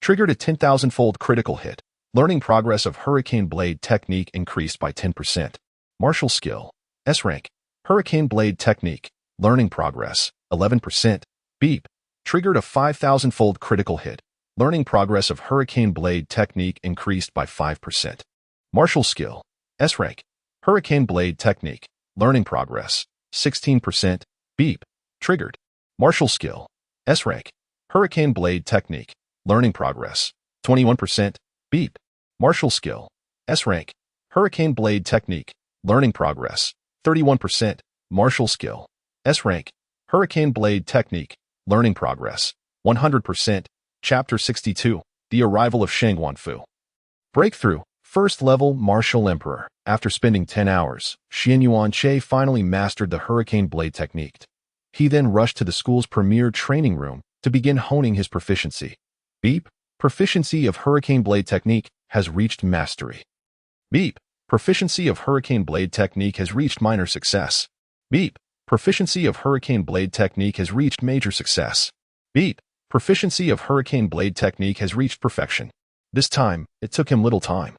Triggered a 10,000-fold critical hit. Learning progress of Hurricane Blade Technique increased by 10%. Martial skill. S-rank. Hurricane Blade Technique. Learning progress. 11%. Beep. Triggered a 5,000-fold critical hit. Learning progress of Hurricane Blade Technique increased by 5%. Martial skill. S-rank. Hurricane Blade Technique. Learning progress. 16%. Beep. Triggered. Martial skill. S-rank. Hurricane Blade Technique. Learning progress. 21%. Beep. Martial skill. S-rank. Hurricane Blade Technique. Learning progress. 31%. Martial skill. S rank. Hurricane blade technique. Learning progress. 100%. Chapter 62. The arrival of Shangguanfu. Breakthrough. First level martial emperor. After spending 10 hours, Xian Yuanche finally mastered the hurricane blade technique. He then rushed to the school's premier training room to begin honing his proficiency. Beep. Proficiency of hurricane blade technique has reached mastery. Beep. Proficiency of hurricane blade technique has reached minor success. Beep. Proficiency of hurricane blade technique has reached major success. Beep. Proficiency of hurricane blade technique has reached perfection. This time, it took him little time,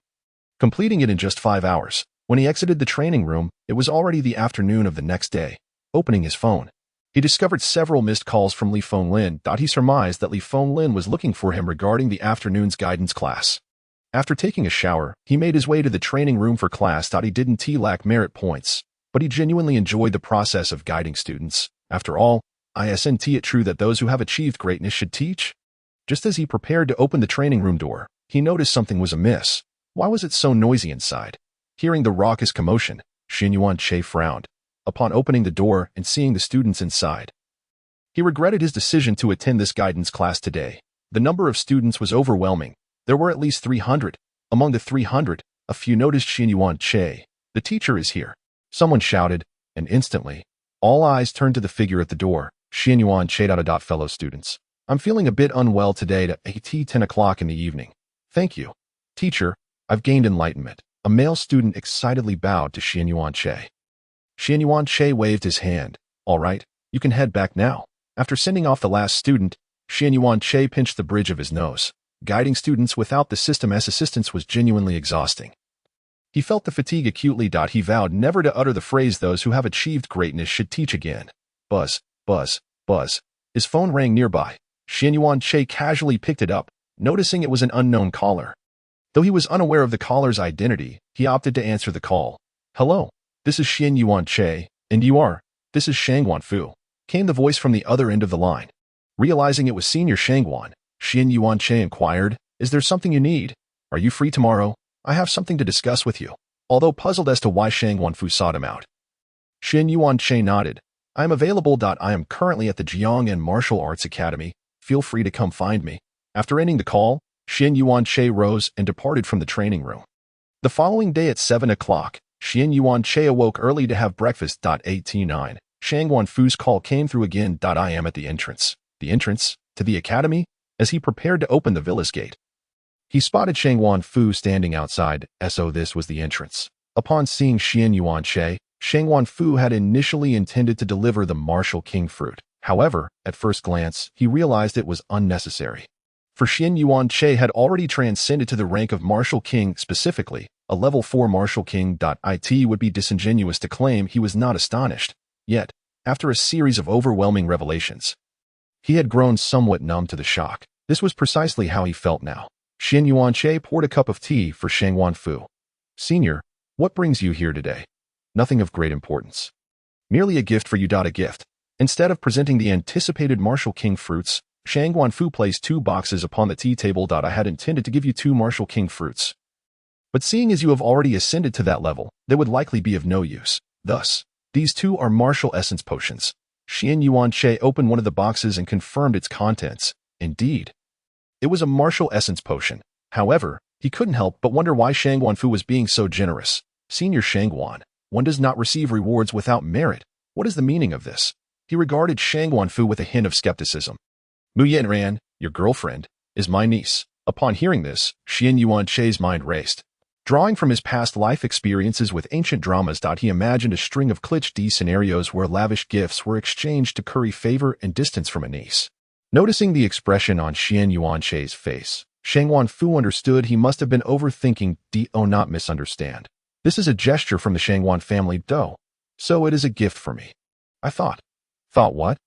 completing it in just 5 hours. When he exited the training room, it was already the afternoon of the next day. Opening his phone, he discovered several missed calls from Li Fenglin. He surmised that Li Fenglin was looking for him regarding the afternoon's guidance class. After taking a shower, he made his way to the training room for class. He didn't lack merit points, but he genuinely enjoyed the process of guiding students. After all, isn't it true that those who have achieved greatness should teach? Just as he prepared to open the training room door, he noticed something was amiss. Why was it so noisy inside? Hearing the raucous commotion, Xian Yuanche frowned. Upon opening the door and seeing the students inside, he regretted his decision to attend this guidance class today. The number of students was overwhelming. There were at least 300. Among the 300, a few noticed Xian Yuanche. The teacher is here, someone shouted, and instantly, all eyes turned to the figure at the door. Xian Yuanche. Fellow students, I'm feeling a bit unwell today at 10 o'clock in the evening. Thank you. Teacher, I've gained enlightenment. A male student excitedly bowed to Xian Yuanche. Xian Yuanche waved his hand. All right, you can head back now. After sending off the last student, Xian Yuanche pinched the bridge of his nose. Guiding students without the system's assistance was genuinely exhausting. He felt the fatigue acutely. He vowed never to utter the phrase those who have achieved greatness should teach again. Buzz, buzz, buzz. His phone rang nearby. Xian Yuanche casually picked it up, noticing it was an unknown caller. Though he was unaware of the caller's identity, he opted to answer the call. Hello, this is Xian Yuanche, and you are? This is Shangguanfu, came the voice from the other end of the line. Realizing it was Senior Shangguan, Xian Yuanche inquired, is there something you need? Are you free tomorrow? I have something to discuss with you. Although puzzled as to why Shangguanfu sought him out, Xian Yuanche nodded. I am available. I am currently at the Jiang'an Martial Arts Academy. Feel free to come find me. After ending the call, Xian Yuanche rose and departed from the training room. The following day at 7 o'clock, Xian Yuanche awoke early to have breakfast. 89. Shangguanfu's call came through again. I am at the entrance. The entrance to the academy? As he prepared to open the villa's gate, he spotted Shangguanfu standing outside. So this was the entrance. Upon seeing Xian Yuanche, Shangguanfu had initially intended to deliver the martial king fruit. However, at first glance, he realized it was unnecessary. For Xian Yuanche had already transcended to the rank of martial king. Specifically, a level 4 martial king. It would be disingenuous to claim he was not astonished. Yet, after a series of overwhelming revelations, he had grown somewhat numb to the shock. This was precisely how he felt now. Xian Yuanche poured a cup of tea for Shangguanfu. Senior, what brings you here today? Nothing of great importance. Merely a gift for you. A gift. Instead of presenting the anticipated martial king fruits, Shangguanfu placed 2 boxes upon the tea table. I had intended to give you 2 martial king fruits, but seeing as you have already ascended to that level, they would likely be of no use. Thus, these 2 are martial essence potions. Xian Yuanche opened one of the boxes and confirmed its contents. Indeed, it was a martial essence potion. However, he couldn't help but wonder why Shangguanfu was being so generous. Senior Shangguan, one does not receive rewards without merit. What is the meaning of this? He regarded Shangguanfu with a hint of skepticism. Mu Yanran, your girlfriend, is my niece. Upon hearing this, Xian Yuanche's mind raced. Drawing from his past life experiences with ancient dramas, he imagined a string of cliché scenarios where lavish gifts were exchanged to curry favor and distance from a niece. Noticing the expression on Xian Yuanche's face, Shangguanfu understood he must have been overthinking. Not misunderstand. This is a gesture from the Shangguan family. So it is a gift for me. I thought. Thought what?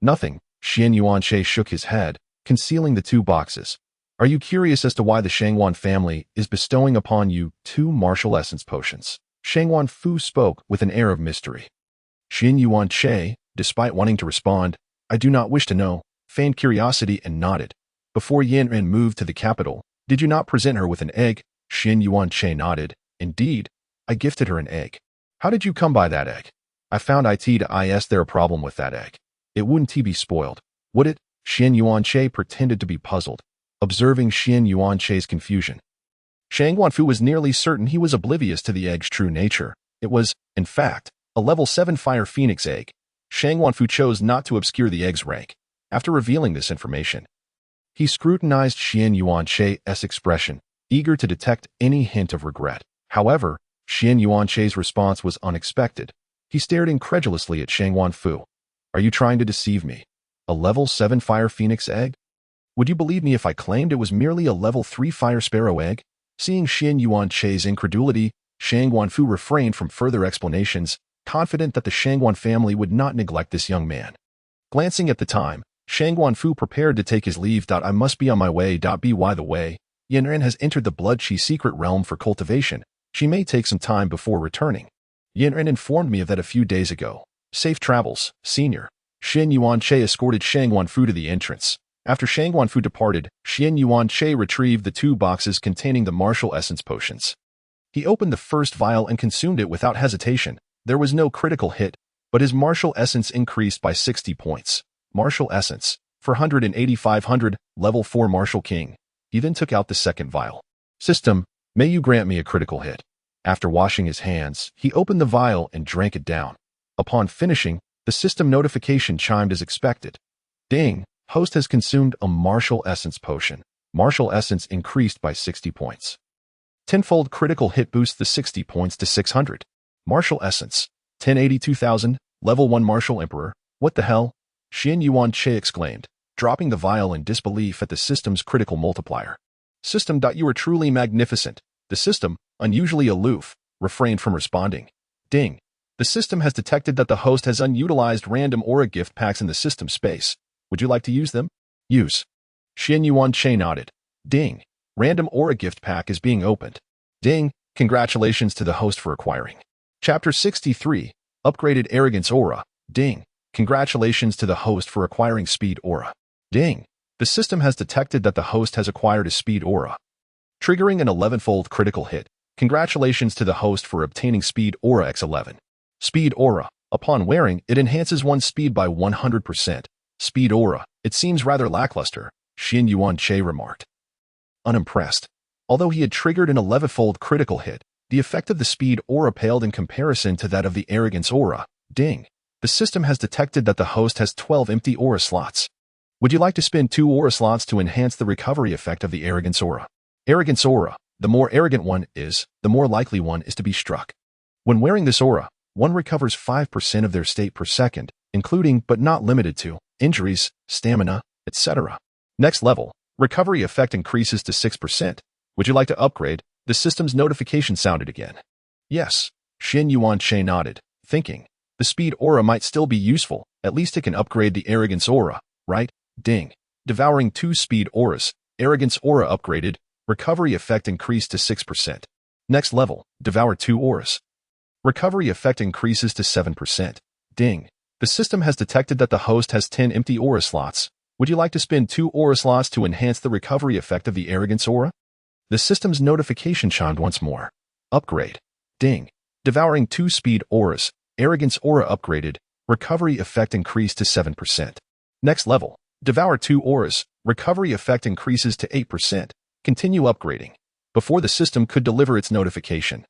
Nothing. Xian Yuanche shook his head, concealing the 2 boxes. Are you curious as to why the Shangguan family is bestowing upon you 2 martial essence potions? Shangguanfu spoke with an air of mystery. Xian Yuanche, despite wanting to respond, I do not wish to know, feigned curiosity and nodded. Before Yanran moved to the capital, did you not present her with an egg? Xian Yuanche nodded. Indeed, I gifted her an egg. How did you come by that egg? I found is there a problem with that egg? It wouldn't be spoiled, would it? Xian Yuanche pretended to be puzzled, observing Xian Yuanche's confusion. Shang Guanfu was nearly certain he was oblivious to the egg's true nature. It was, in fact, a level 7 Fire Phoenix egg. Shang Guanfu chose not to obscure the egg's rank. After revealing this information, he scrutinized Xian Yuanche's expression, eager to detect any hint of regret. However, Xian Yuanche's response was unexpected. He stared incredulously at Shang Guanfu. Are you trying to deceive me? A level 7 Fire Phoenix egg? Would you believe me if I claimed it was merely a level 3 Fire Sparrow egg? Seeing Xian Yuanche's incredulity, Shang Guanfu refrained from further explanations, confident that the Shangguan family would not neglect this young man. Glancing at the time, Shang Guanfu prepared to take his leave. I must be on my way. By the way, Yanren has entered the Blood Chi secret realm for cultivation. She may take some time before returning. Yanren informed me of that a few days ago. Safe travels, senior. Xian Yuanche escorted Shang Guanfu to the entrance. After Shang Guanfu departed, Xian Yuanche retrieved the 2 boxes containing the martial essence potions. He opened the first vial and consumed it without hesitation. There was no critical hit, but his martial essence increased by 60 points. Martial essence, 48500, level 4 Martial King. He then took out the second vial. System, may you grant me a critical hit. After washing his hands, he opened the vial and drank it down. Upon finishing, the system notification chimed as expected. Ding, host has consumed a martial essence potion. Martial essence increased by 60 points. Tenfold critical hit boosts the 60 points to 600. Martial essence, 1082,000, level 1 Martial Emperor. What the hell? Xian Yuanche exclaimed, dropping the vial in disbelief at the system's critical multiplier. System. You are truly magnificent. The system, unusually aloof, refrained from responding. Ding. The system has detected that the host has unutilized random aura gift packs in the system space. Would you like to use them? Use. Xian Yuanche nodded. Ding. Random aura gift pack is being opened. Ding. Congratulations to the host for acquiring. Chapter 63. Upgraded Arrogance Aura. Ding. Congratulations to the host for acquiring Speed Aura. Ding. The system has detected that the host has acquired a Speed Aura, triggering an 11-fold critical hit. Congratulations to the host for obtaining Speed Aura X11. Speed Aura. Upon wearing, it enhances one's speed by 100%. Speed Aura. It seems rather lackluster, Xian Yuanche remarked. Unimpressed. Although he had triggered an 11-fold critical hit, the effect of the Speed Aura paled in comparison to that of the Arrogance Aura. Ding. The system has detected that the host has 12 empty aura slots. Would you like to spend 2 aura slots to enhance the recovery effect of the Arrogance Aura? Arrogance Aura. The more arrogant one is, the more likely one is to be struck. When wearing this aura, one recovers 5% of their state per second, including but not limited to injuries, stamina, etc. Next level, recovery effect increases to 6%. Would you like to upgrade? The system's notification sounded again. Yes, Xian Yuanche nodded, thinking, the Speed Aura might still be useful, at least it can upgrade the Arrogance Aura, right? Ding. Devouring 2 Speed Auras, Arrogance Aura upgraded, recovery effect increased to 6%. Next level, devour 2 auras. Recovery effect increases to 7%. Ding. The system has detected that the host has 10 empty aura slots. Would you like to spend 2 aura slots to enhance the recovery effect of the Arrogance Aura? The system's notification chimed once more. Upgrade. Ding. Devouring 2 Speed Auras, Arrogance Aura upgraded, recovery effect increased to 7%. Next level, devour 2 auras, recovery effect increases to 8%. Continue upgrading. Before the system could deliver its notification,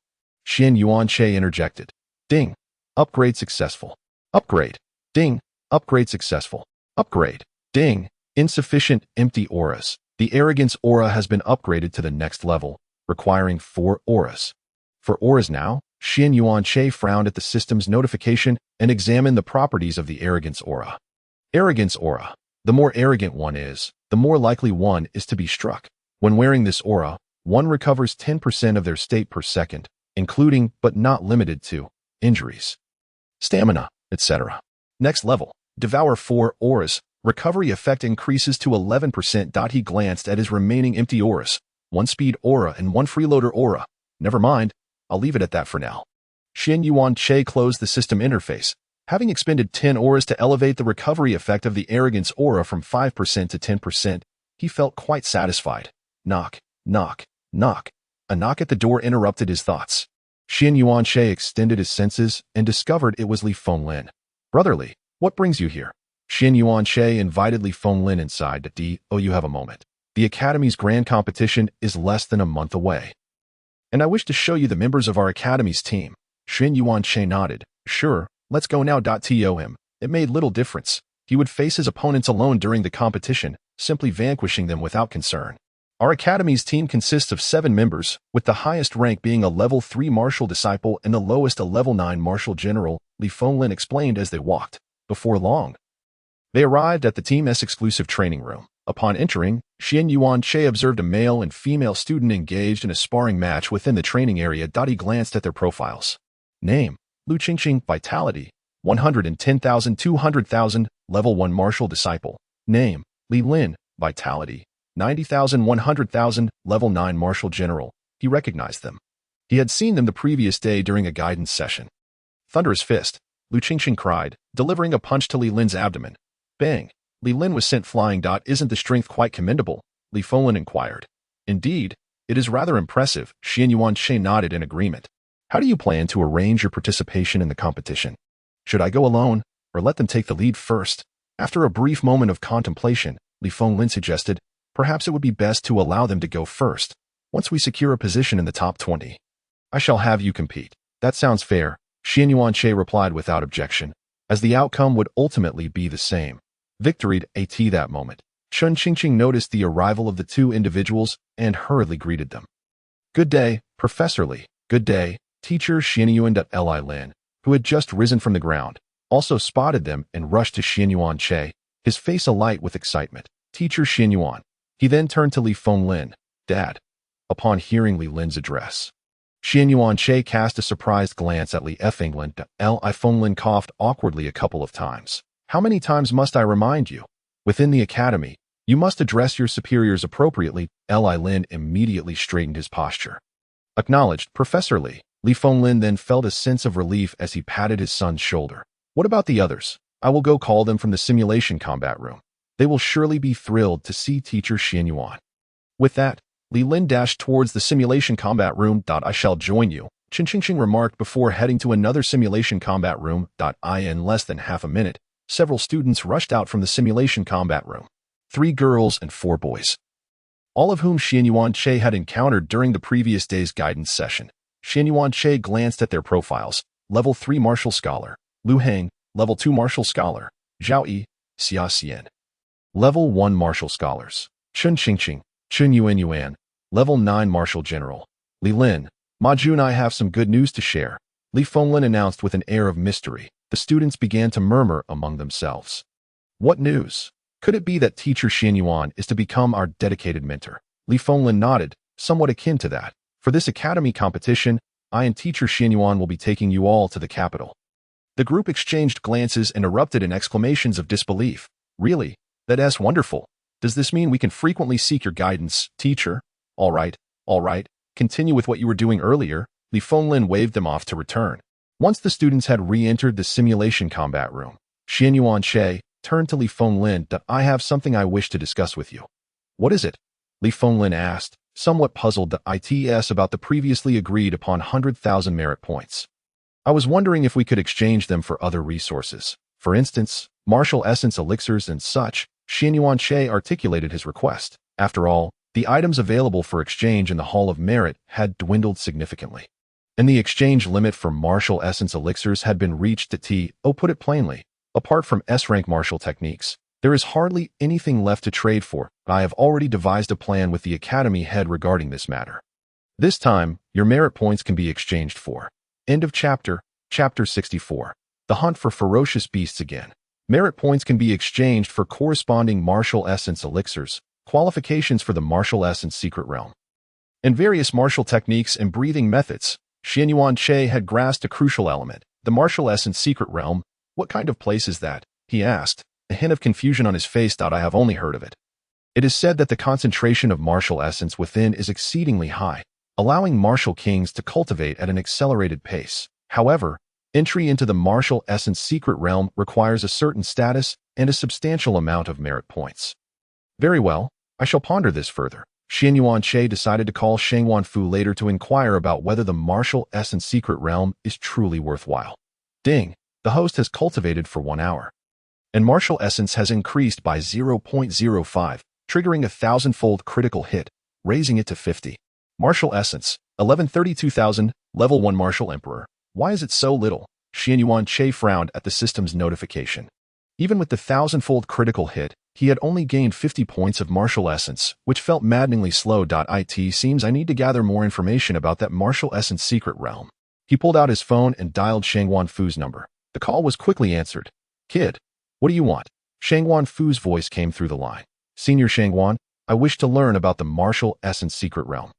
Xian Yuanche interjected. Ding. Upgrade successful. Upgrade. Ding. Upgrade successful. Upgrade. Ding. Insufficient empty auras. The Arrogance Aura has been upgraded to the next level, requiring 4 auras. 4 auras now? Xian Yuanche frowned at the system's notification and examined the properties of the Arrogance Aura. Arrogance Aura. The more arrogant one is, the more likely one is to be struck. When wearing this aura, one recovers 10% of their state per second, including but not limited to injuries, stamina, etc. Next level, devour 4 auras, recovery effect increases to 11%. He glanced at his remaining empty auras, 1 Speed Aura and 1 Freeloader Aura. Never mind, I'll leave it at that for now. Xian Yuanche closed the system interface. Having expended 10 auras to elevate the recovery effect of the Arrogance Aura from 5% to 10%, he felt quite satisfied. Knock, knock, knock. A knock at the door interrupted his thoughts. Xian Yuanshe extended his senses and discovered it was Li Fenglin. Brotherly, what brings you here? Xian Yuanshe invited Li Fenglin inside. Oh, you have a moment. The Academy's grand competition is less than a month away. And I wish to show you the members of our Academy's team. Xian Yuanshe nodded. Sure, let's go now. To him, it made little difference. He would face his opponents alone during the competition, simply vanquishing them without concern. Our Academy's team consists of 7 members, with the highest rank being a level 3 martial disciple and the lowest a level 9 martial general, Li Fenglin explained as they walked. Before long, they arrived at the team's exclusive training room. Upon entering, Xian Yuanshe observed a male and female student engaged in a sparring match within the training area. He glanced at their profiles. Name: Lu Qingqing, Vitality, 110,000 200,000, level 1 martial disciple. Name: Li Lin, Vitality, 90,000 100,000, level 9 martial general. He recognized them. He had seen them the previous day during a guidance session. Thunderous fist, Lu Qingqing cried, delivering a punch to Li Lin's abdomen. Bang! Li Lin was sent flying. Isn't the strength quite commendable? Li Fenglin inquired. Indeed, it is rather impressive. Xian Yuanshe nodded in agreement. How do you plan to arrange your participation in the competition? Should I go alone, or let them take the lead first? After a brief moment of contemplation, Li Fenglin suggested, perhaps it would be best to allow them to go first. Once we secure a position in the top 20, I shall have you compete. That sounds fair, Xian Yuanshe replied without objection, as the outcome would ultimately be the same. Victoried at that moment, Chun Qingqing noticed the arrival of the 2 individuals and hurriedly greeted them. Good day, Professor Li. Good day, Teacher Xian Yuan. Li Lin, who had just risen from the ground, also spotted them and rushed to Xian Yuanshe, his face alight with excitement. Teacher Xian Yuan. He then turned to Li Fenglin. Dad. Upon hearing Li Lin's address, Xian Yuanshe cast a surprised glance at Li Fenglin. Li Fenglin coughed awkwardly a couple of times. How many times must I remind you? Within the Academy, you must address your superiors appropriately. Li Lin immediately straightened his posture. Acknowledged, Professor Li. Li Fenglin then felt a sense of relief as he patted his son's shoulder. What about the others? I will go call them from the simulation combat room. They will surely be thrilled to see Teacher Xian Yuan. With that, Li Lin dashed towards the simulation combat room. I shall join you, Chun Qingqing remarked before heading to another simulation combat room. In less than half a minute, several students rushed out from the simulation combat room. 3 girls and 4 boys, all of whom Xian Yuanshe had encountered during the previous day's guidance session. Xian Yuanshe glanced at their profiles. Level 3 Martial Scholar, Lu Heng. Level 2 Martial Scholar, Zhao Yi, Xia Xian. Level 1 Martial Scholars, Chun Qingqing, Chun Yuan. Level 9 Martial General, Li Lin. Ma Jun. I have some good news to share, Li Fenglin announced with an air of mystery. The students began to murmur among themselves. What news? Could it be that Teacher Xian Yuan is to become our dedicated mentor? Li Fenglin nodded, somewhat akin to that. For this Academy competition, I and Teacher Xian Yuan will be taking you all to the capital. The group exchanged glances and erupted in exclamations of disbelief. Really? That's wonderful. Does this mean we can frequently seek your guidance, teacher? All right. Continue with what you were doing earlier. Li Fenglin waved them off to return. Once the students had re-entered the simulation combat room, Xian Yuanshe turned to Li Fenglin. I have something I wish to discuss with you. What is it? Li Fenglin asked, somewhat puzzled. It's about the previously agreed upon 100,000 merit points. I was wondering if we could exchange them for other resources. For instance, martial essence elixirs and such. Xian Yuanshe articulated his request. After all, the items available for exchange in the Hall of Merit had dwindled significantly, and the exchange limit for martial essence elixirs had been reached at put it plainly, apart from S-rank martial techniques, there is hardly anything left to trade for. I have already devised a plan with the Academy head regarding this matter. This time, your merit points can be exchanged for. End of chapter. Chapter 64. The Hunt for Ferocious Beasts again. Merit points can be exchanged for corresponding martial essence elixirs, qualifications for the martial essence secret realm, and various martial techniques and breathing methods. Xian Yuanshe had grasped a crucial element, the martial essence secret realm. What kind of place is that? He asked, a hint of confusion on his face. I have only heard of it. It is said that the concentration of martial essence within is exceedingly high, allowing martial kings to cultivate at an accelerated pace. However, entry into the martial essence secret realm requires a certain status and a substantial amount of merit points. Very well, I shall ponder this further, Xianyuan Che decided to call Shangwan Fu later to inquire about whether the martial essence secret realm is truly worthwhile. Ding! The host has cultivated for 1 hour, and martial essence has increased by 0.05, triggering a 1,000-fold critical hit, raising it to 50. Martial essence, 1132,000, level 1 martial emperor. Why is it so little? Xianyuan Che frowned at the system's notification. Even with the 1,000-fold critical hit, he had only gained 50 points of martial essence, which felt maddeningly slow. It seems I need to gather more information about that martial essence secret realm. He pulled out his phone and dialed Shangwan Fu's number. The call was quickly answered. Kid, what do you want? Shangwan Fu's voice came through the line. Senior Shangwan, I wish to learn about the martial essence secret realm.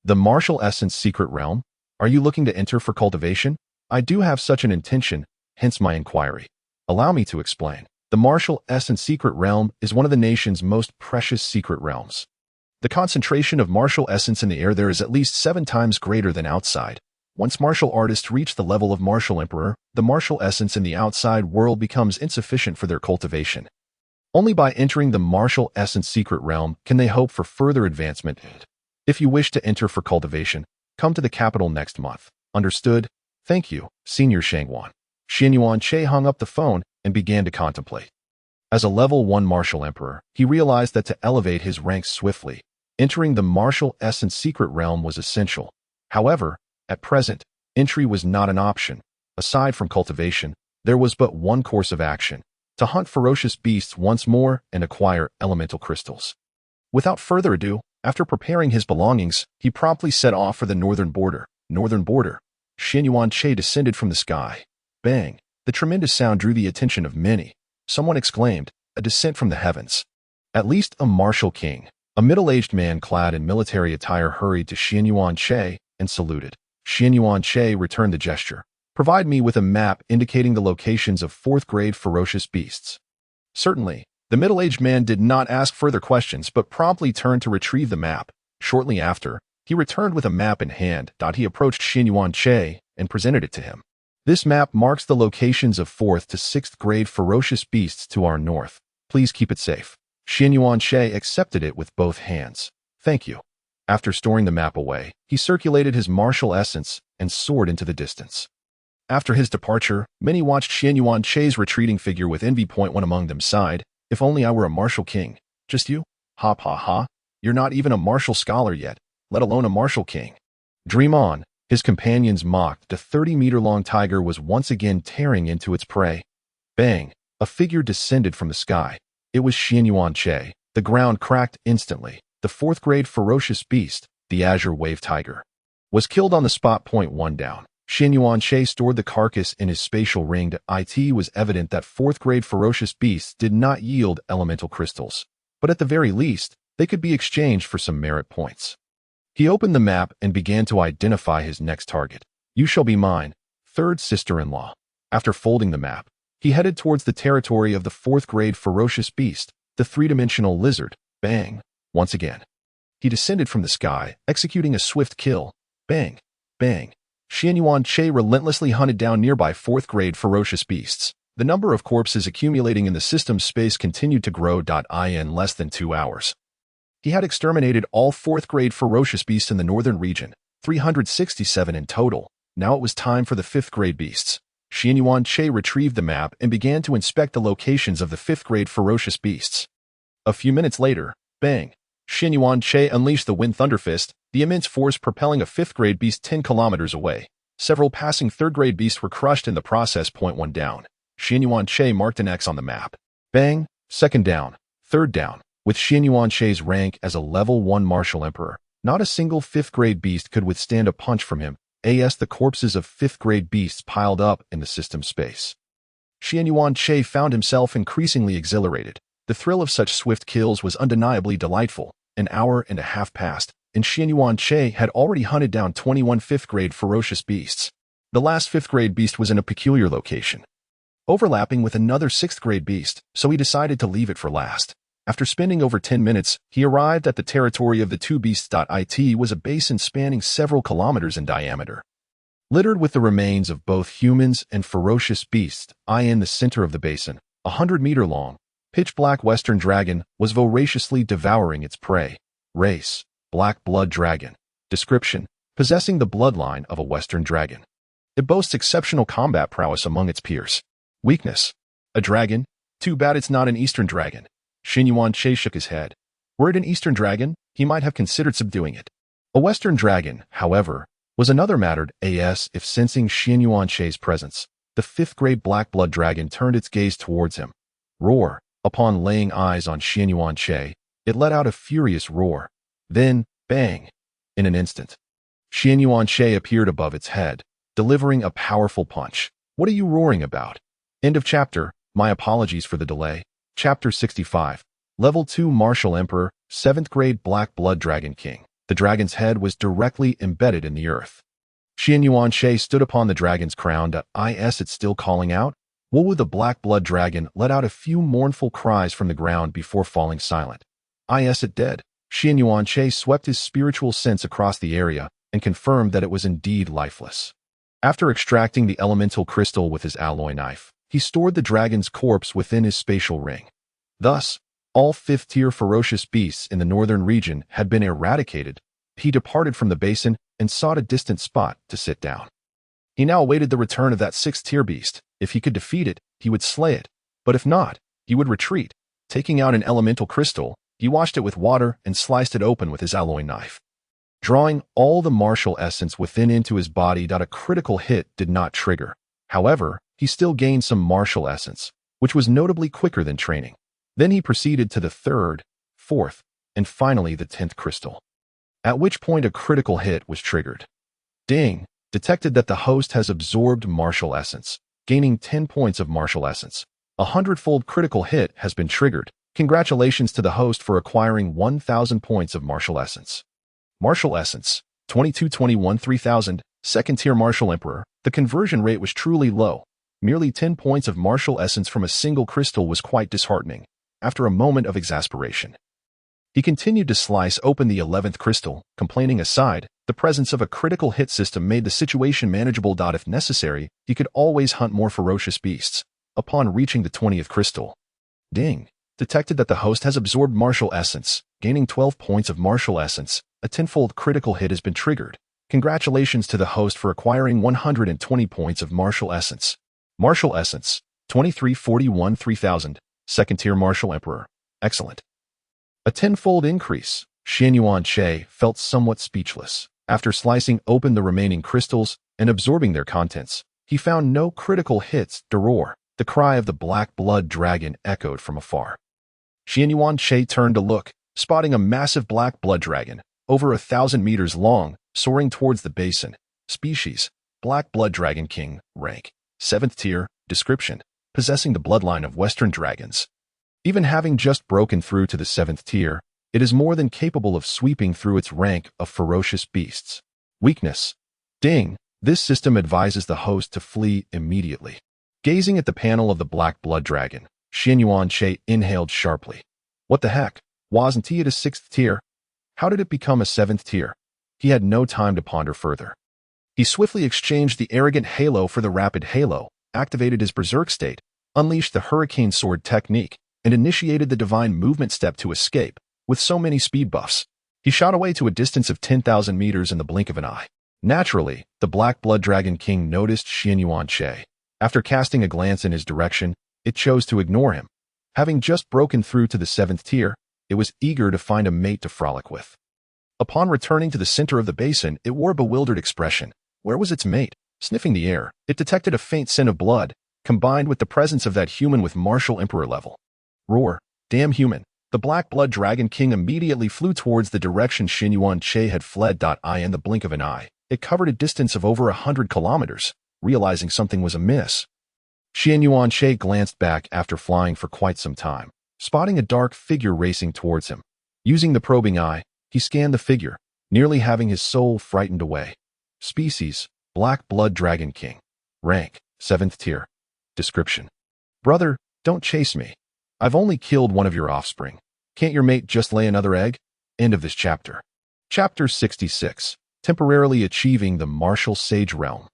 The martial essence secret realm? Are you looking to enter for cultivation? I do have such an intention, hence my inquiry. Allow me to explain. The martial essence secret realm is one of the nation's most precious secret realms. The concentration of martial essence in the air there is at least 7 times greater than outside. Once martial artists reach the level of martial emperor, the martial essence in the outside world becomes insufficient for their cultivation. Only by entering the martial essence secret realm can they hope for further advancement. If you wish to enter for cultivation, come to the capital next month. Understood? Thank you, Senior Shangwan. Xianyuan Che hung up the phone and began to contemplate. As a level 1 martial emperor, he realized that to elevate his ranks swiftly, entering the martial essence secret realm was essential. However, at present, entry was not an option. Aside from cultivation, there was but one course of action: to hunt ferocious beasts once more and acquire elemental crystals. Without further ado, after preparing his belongings, he promptly set off for the northern border. Xianyuan Che descended from the sky. Bang! The tremendous sound drew the attention of many. Someone exclaimed, a descent from the heavens. At least a martial king. A middle-aged man clad in military attire hurried to Xianyuan Che and saluted. Xianyuan Che returned the gesture. Provide me with a map indicating the locations of 4th-grade ferocious beasts. Certainly. The middle-aged man did not ask further questions but promptly turned to retrieve the map. Shortly after, he returned with a map in hand. He approached Xianyuan Che and presented it to him. This map marks the locations of 4th to 6th grade ferocious beasts to our north. Please keep it safe. Xianyuan Che accepted it with both hands. Thank you. After storing the map away, he circulated his martial essence and soared into the distance. After his departure, many watched Xianyuan Che's retreating figure with envy. One among them sighed, if only I were a martial king. Just you? Ha ha ha. You're not even a martial scholar yet, let alone a martial king. Dream on. His companions mocked. The 30-meter-long tiger was once again tearing into its prey. Bang! A figure descended from the sky. It was Xianyuan Che. The ground cracked instantly. The 4th-grade ferocious beast, the azure wave tiger, was killed on the spot. 1 down. Xianyuan Che stored the carcass in his spatial ring. It was evident that 4th-grade ferocious beasts did not yield elemental crystals, but at the very least, they could be exchanged for some merit points. He opened the map and began to identify his next target. You shall be mine, 3rd sister-in-law. After folding the map, he headed towards the territory of the 4th-grade ferocious beast, the 3-dimensional lizard. Bang! Once again, he descended from the sky, executing a swift kill. Bang! Bang! Xianyuan Che relentlessly hunted down nearby 4th-grade ferocious beasts. The number of corpses accumulating in the system's space continued to grow. In less than 2 hours, he had exterminated all 4th-grade ferocious beasts in the northern region, 367 in total. Now it was time for the 5th-grade beasts. Xianyuan Che retrieved the map and began to inspect the locations of the 5th-grade ferocious beasts. A few minutes later, bang! Xianyuan Che unleashed the Wind Thunder Fist, the immense force propelling a 5th-grade beast 10 kilometers away. Several passing 3rd-grade beasts were crushed in the process. 1 down. Xianyuan Che marked an X on the map. Bang! 2nd down. 3rd down. With Xianyuan Che's rank as a level 1 martial emperor, not a single 5th-grade beast could withstand a punch from him. The corpses of 5th-grade beasts piled up in the system space. Xianyuan Che found himself increasingly exhilarated. The thrill of such swift kills was undeniably delightful. An hour and a half passed, and Xianyuan Che had already hunted down 21 5th-grade ferocious beasts. The last 5th-grade beast was in a peculiar location, overlapping with another 6th-grade beast, so he decided to leave it for last. After spending over 10 minutes, he arrived at the territory of the 2 beasts. It was a basin spanning several kilometers in diameter, littered with the remains of both humans and ferocious beasts. In the center of the basin, a 100-meter-long, pitch-black western dragon was voraciously devouring its prey. Race. black blood dragon. Description: possessing the bloodline of a Western dragon. It boasts exceptional combat prowess among its peers. Weakness: a dragon? Too bad it's not an Eastern dragon. Xin Yuanche shook his head. Were it an Eastern dragon, he might have considered subduing it. A Western dragon, however, was another matter. If sensing Xin Yuanche's presence, the fifth-grade black blood dragon turned its gaze towards him. Roar! Upon laying eyes on Xin Yuanche, it let out a furious roar. Then, bang! In an instant, Xin Yuanche appeared above its head, delivering a powerful punch. What are you roaring about? End of chapter. My apologies for the delay. Chapter 65. Level 2 Martial Emperor, 7th grade Black Blood Dragon King. The dragon's head was directly embedded in the earth. Xin Yuanche stood upon the dragon's crown. Is it still calling out? Wu, the black blood dragon, let out a few mournful cries from the ground before falling silent. Is it dead? Xin Yuanche swept his spiritual sense across the area and confirmed that it was indeed lifeless. After extracting the elemental crystal with his alloy knife, he stored the dragon's corpse within his spatial ring. Thus, all fifth-tier ferocious beasts in the northern region had been eradicated. He departed from the basin and sought a distant spot to sit down. He now awaited the return of that sixth-tier beast. If he could defeat it, he would slay it, but if not, he would retreat. Taking out an elemental crystal, he washed it with water and sliced it open with his alloy knife. Drawing all the martial essence within into his body. A critical hit did not trigger. However, he still gained some martial essence, which was notably quicker than training. Then he proceeded to the third, fourth, and finally the 10th crystal, at which point a critical hit was triggered. Ding! Detected that the host has absorbed martial essence, gaining 10 points of martial essence. A 100-fold critical hit has been triggered. Congratulations to the host for acquiring 1,000 points of martial essence. Martial essence, 2221 3000, second-tier Martial Emperor. The conversion rate was truly low. Merely 10 points of martial essence from a single crystal was quite disheartening. After a moment of exasperation, he continued to slice open the 11th crystal. Complaining aside, the presence of a critical hit system made the situation manageable. If necessary, he could always hunt more ferocious beasts. Upon reaching the 20th crystal, ding! Detected that the host has absorbed martial essence, gaining 12 points of martial essence. A 10-fold critical hit has been triggered. Congratulations to the host for acquiring 120 points of martial essence. Martial essence, 2341 3000, second-tier Martial Emperor. Excellent. A 10-fold increase. Xin Yuanche felt somewhat speechless. After slicing open the remaining crystals and absorbing their contents, he found no critical hits. Roar! The cry of the black blood dragon echoed from afar. Xin Yuanche turned to look, spotting a massive black blood dragon, over 1,000 meters long, soaring towards the basin. Species: Black Blood Dragon King. Rank: 7th tier. Description: possessing the bloodline of Western dragons. Even having just broken through to the 7th tier, it is more than capable of sweeping through its rank of ferocious beasts. Weakness: ding! This system advises the host to flee immediately. Gazing at the panel of the black blood dragon, Xin Yuanche inhaled sharply. What the heck? Wasn't he at a 6th tier? How did it become a 7th tier? He had no time to ponder further. He swiftly exchanged the arrogant halo for the rapid halo, activated his berserk state, unleashed the hurricane sword technique, and initiated the divine movement step to escape. With so many speed buffs, he shot away to a distance of 10,000 meters in the blink of an eye. Naturally, the Black Blood Dragon King noticed Xin Yuanche. After casting a glance in his direction, it chose to ignore him. Having just broken through to the 7th tier, it was eager to find a mate to frolic with. Upon returning to the center of the basin, it wore a bewildered expression. Where was its mate? Sniffing the air, it detected a faint scent of blood, combined with the presence of that human with Martial Emperor level. Roar! Damn human! The Black Blood Dragon King immediately flew towards the direction Xin Yuanche had fled. In the blink of an eye, it covered a distance of over 100 kilometers. Realizing something was amiss, Xin Yuanche glanced back after flying for quite some time, spotting a dark figure racing towards him. Using the probing eye, he scanned the figure, nearly having his soul frightened away. Species: Black Blood Dragon King. Rank: 7th tier. Description: brother, don't chase me. I've only killed one of your offspring. Can't your mate just lay another egg? End of this chapter. Chapter 66. Temporarily achieving the Martial Sage Realm.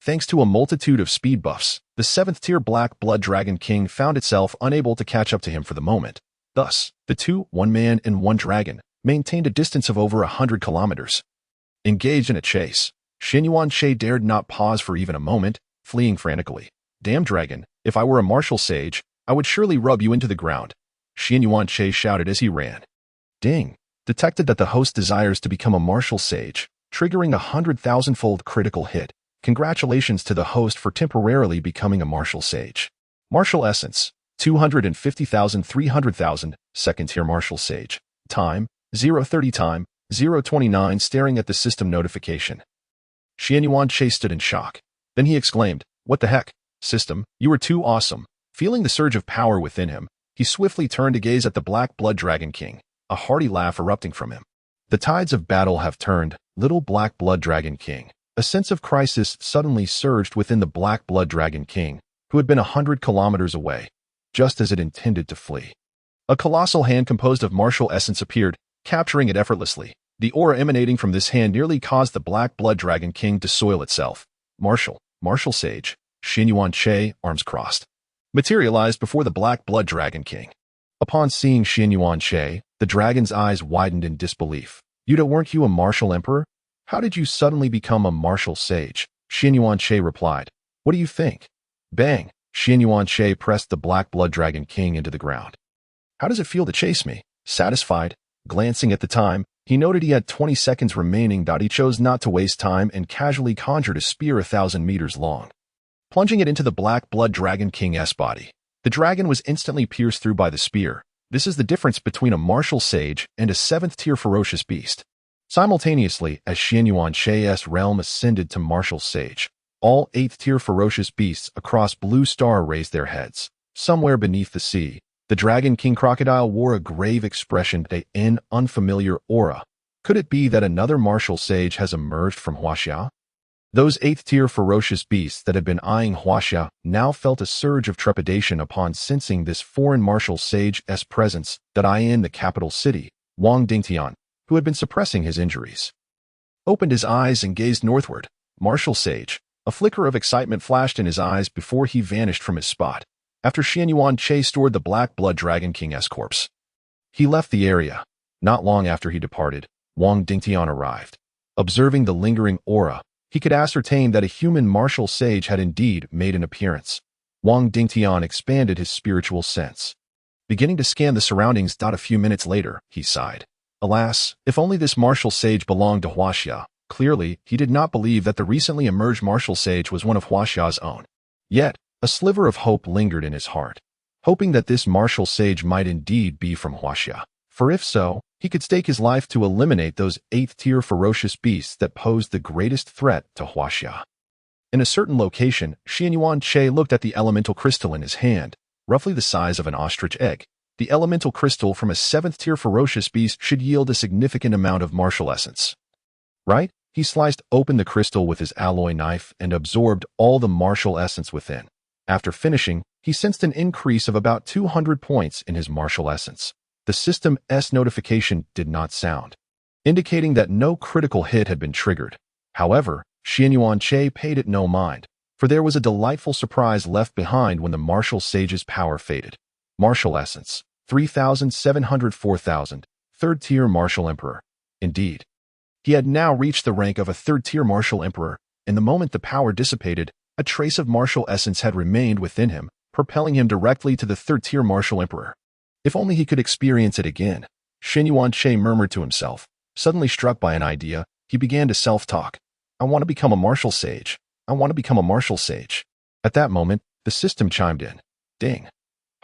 Thanks to a multitude of speed buffs, the 7th tier Black Blood Dragon King found itself unable to catch up to him for the moment. Thus, the two, one man and one dragon, maintained a distance of over 100 kilometers. Engaged in a chase, Xin Yuanche dared not pause for even a moment, fleeing frantically. "Damn dragon, if I were a martial sage, I would surely rub you into the ground," Xin Yuanche shouted as he ran. Ding! Detected that the host desires to become a martial sage, triggering a 100,000-fold critical hit. Congratulations to the host for temporarily becoming a martial sage. Martial essence, 250,000 300,000, second-tier martial sage. Time, 0:30 time, 0:29 staring at the system notification. Xian Yuanche stood in shock. Then he exclaimed, "What the heck? System, you are too awesome." Feeling the surge of power within him, he swiftly turned to gaze at the Black Blood Dragon King, a hearty laugh erupting from him. The tides of battle have turned, little Black Blood Dragon King. A sense of crisis suddenly surged within the Black Blood Dragon King, who had been 100 kilometers away, just as it intended to flee. A colossal hand composed of martial essence appeared, capturing it effortlessly. The aura emanating from this hand nearly caused the Black Blood Dragon King to soil itself. Martial Sage, Xin Yuanche, arms crossed, materialized before the Black Blood Dragon King. Upon seeing Xin Yuanche, the dragon's eyes widened in disbelief. Weren't you a martial emperor? How did you suddenly become a martial sage?" Xin Yuanche replied. "What do you think?" Bang! Xin Yuanche pressed the Black Blood Dragon King into the ground. "How does it feel to chase me?" Satisfied, glancing at the time, he noted he had 20 seconds remaining. He chose not to waste time and casually conjured a spear 1,000 meters long, plunging it into the Black Blood Dragon King's body. The dragon was instantly pierced through by the spear. This is the difference between a martial sage and a 7th-tier ferocious beast. Simultaneously, as Xian Yuanche's realm ascended to martial sage, all 8th-tier ferocious beasts across Blue Star raised their heads. Somewhere beneath the sea, the Dragon King Crocodile wore a grave expression, an unfamiliar aura. Could it be that another martial sage has emerged from Huaxia? Those 8th-tier ferocious beasts that had been eyeing Huaxia now felt a surge of trepidation upon sensing this foreign martial sage's presence. In the capital city, Wang Dingtian, who had been suppressing his injuries, opened his eyes and gazed northward. Martial sage. A flicker of excitement flashed in his eyes before he vanished from his spot. After Xian Yuanche stored the Black Blood Dragon King's corpse, he left the area. Not long after he departed, Wang Dingtian arrived. Observing the lingering aura, he could ascertain that a human martial sage had indeed made an appearance. Wang Dingtian expanded his spiritual sense, beginning to scan the surroundings. A few minutes later, he sighed. Alas, if only this martial sage belonged to Huaxia. Clearly, he did not believe that the recently emerged martial sage was one of Huaxia's own. Yet, a sliver of hope lingered in his heart, hoping that this martial sage might indeed be from Huaxia. For if so, he could stake his life to eliminate those 8th-tier ferocious beasts that posed the greatest threat to Huaxia. In a certain location, Xian Yuanche looked at the elemental crystal in his hand, roughly the size of an ostrich egg. The elemental crystal from a 7th-tier ferocious beast should yield a significant amount of martial essence. Right? He sliced open the crystal with his alloy knife and absorbed all the martial essence within. After finishing, he sensed an increase of about 200 points in his martial essence. The system's notification did not sound, indicating that no critical hit had been triggered. However, Xian Yuanche paid it no mind, for there was a delightful surprise left behind when the martial sage's power faded. Martial essence, 3,700 4,000, 3rd-tier martial emperor. Indeed, he had now reached the rank of a 3rd-tier martial emperor, and the moment the power dissipated, a trace of martial essence had remained within him, propelling him directly to the 3rd-tier martial emperor. If only he could experience it again, Xin Yuanche murmured to himself. Suddenly struck by an idea, he began to self-talk. "I want to become a martial sage. I want to become a martial sage." At that moment, the system chimed in. Ding.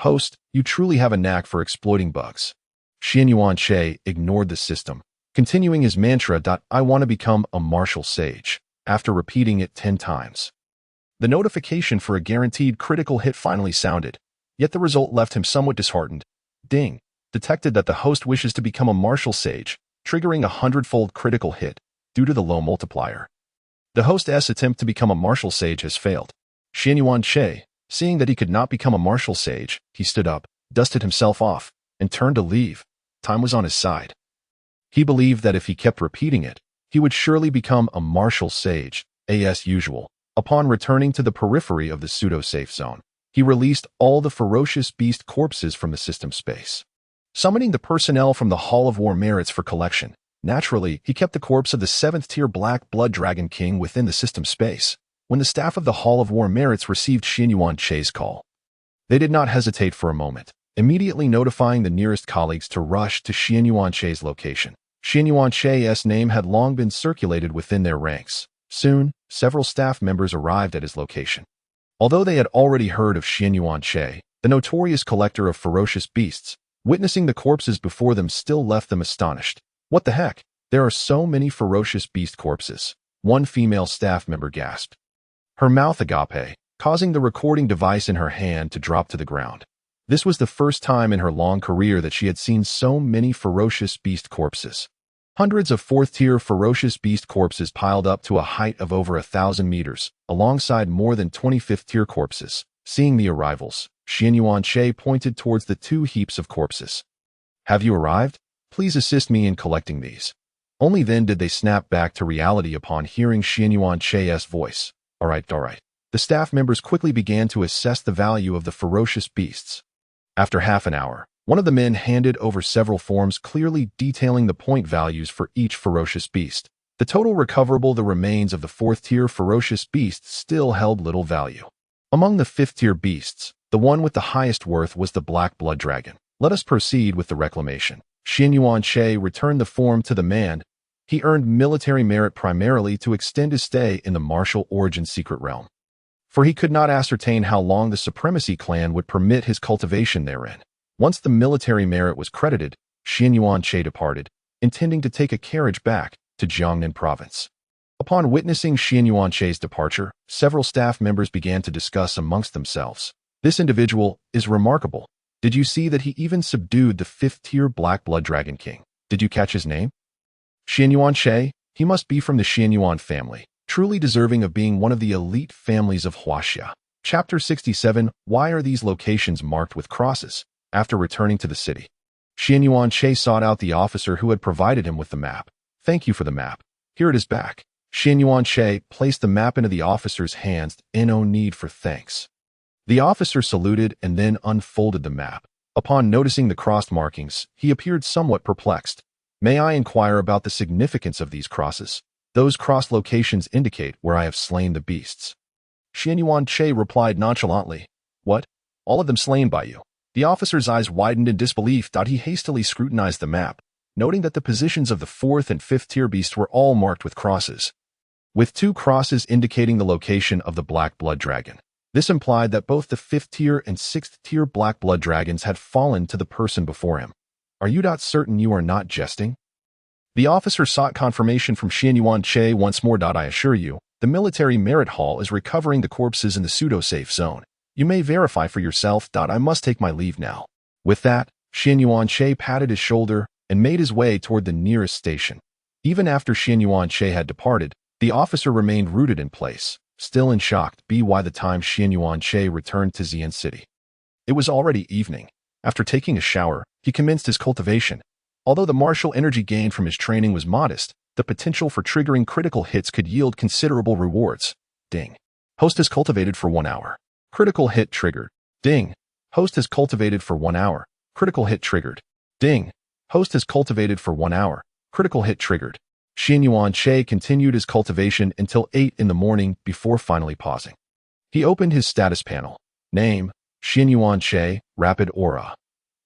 "Host, you truly have a knack for exploiting bugs." Xian Yuanche ignored the system, continuing his mantra, "I want to become a martial sage," after repeating it 10 times. The notification for a guaranteed critical hit finally sounded, yet the result left him somewhat disheartened. Ding. Detected that the host wishes to become a martial sage, triggering a 100-fold critical hit due to the low multiplier. The host's attempt to become a martial sage has failed. Xian Yuanche, seeing that he could not become a martial sage, he stood up, dusted himself off, and turned to leave. Time was on his side. He believed that if he kept repeating it, he would surely become a martial sage, as usual. Upon returning to the periphery of the pseudo-safe zone, he released all the ferocious beast corpses from the system space. Summoning the personnel from the Hall of War Merits for collection, naturally, he kept the corpse of the 7th-tier Black Blood Dragon King within the system space. When the staff of the Hall of War Merits received Xianyuan Che's call, they did not hesitate for a moment, immediately notifying the nearest colleagues to rush to Xianyuan Che's location. Xianyuan Che's name had long been circulated within their ranks. Soon, several staff members arrived at his location. Although they had already heard of Xianyuan Che, the notorious collector of ferocious beasts, witnessing the corpses before them still left them astonished. What the heck? There are so many ferocious beast corpses. One female staff member gasped. Her mouth agape, causing the recording device in her hand to drop to the ground. This was the first time in her long career that she had seen so many ferocious beast corpses. Hundreds of 4th-tier ferocious beast corpses piled up to a height of over 1,000 meters, alongside more than 25th-tier corpses. Seeing the arrivals, Xianyuan Che pointed towards the 2 heaps of corpses. Have you arrived? Please assist me in collecting these. Only then did they snap back to reality upon hearing Xianyuan Che's voice. All right. The staff members quickly began to assess the value of the ferocious beasts. After half an hour, one of the men handed over several forms clearly detailing the point values for each ferocious beast. The total recoverable the remains of the 4th-tier ferocious beasts still held little value. Among the 5th-tier beasts, the one with the highest worth was the Black Blood Dragon. Let us proceed with the reclamation. Xianyuan Che returned the form to the man. He earned military merit primarily to extend his stay in the martial origin secret realm, for he could not ascertain how long the Supremacy clan would permit his cultivation therein. Once the military merit was credited, Xianyuan Che departed, intending to take a carriage back to Jiangnan province. Upon witnessing Xianyuan Che's departure, several staff members began to discuss amongst themselves. This individual is remarkable. Did you see that he even subdued the 5th-tier Black Blood Dragon King? Did you catch his name? Xianyuan Che? He must be from the Xianyuan family, truly deserving of being one of the elite families of Huaxia. Chapter 67. Why are these locations marked with crosses? After returning to the city, Xianyuan Che sought out the officer who had provided him with the map. Thank you for the map. Here it is back. Xianyuan Che placed the map into the officer's hands. No need for thanks. The officer saluted and then unfolded the map. Upon noticing the crossed markings, he appeared somewhat perplexed. May I inquire about the significance of these crosses? Those crossed locations indicate where I have slain the beasts. Xianyuan Che replied nonchalantly. What? All of them slain by you? The officer's eyes widened in disbelief. He hastily scrutinized the map, noting that the positions of the 4th and 5th-tier beasts were all marked with crosses, with 2 crosses indicating the location of the Black Blood Dragon. This implied that both the 5th-tier and 6th-tier Black Blood Dragons had fallen to the person before him. Are you certain you are not jesting? The officer sought confirmation from Xianyuan Che once more. I assure you, the military merit hall is recovering the corpses in the pseudo-safe zone. You may verify for yourself. I must take my leave now. With that, Xianyuan Che patted his shoulder and made his way toward the nearest station. Even after Xianyuan Che had departed, the officer remained rooted in place, still in shock by the time Xianyuan Che returned to Xian City. It was already evening. After taking a shower, he commenced his cultivation. Although the martial energy gained from his training was modest, the potential for triggering critical hits could yield considerable rewards. Ding. Host has cultivated for 1 hour. Critical hit triggered. Ding. Host has cultivated for 1 hour. Critical hit triggered. Ding. Host has cultivated for 1 hour. Critical hit triggered. Xianyuan Che continued his cultivation until 8 in the morning before finally pausing. He opened his status panel. Name, Xianyuan Che, Rapid Aura.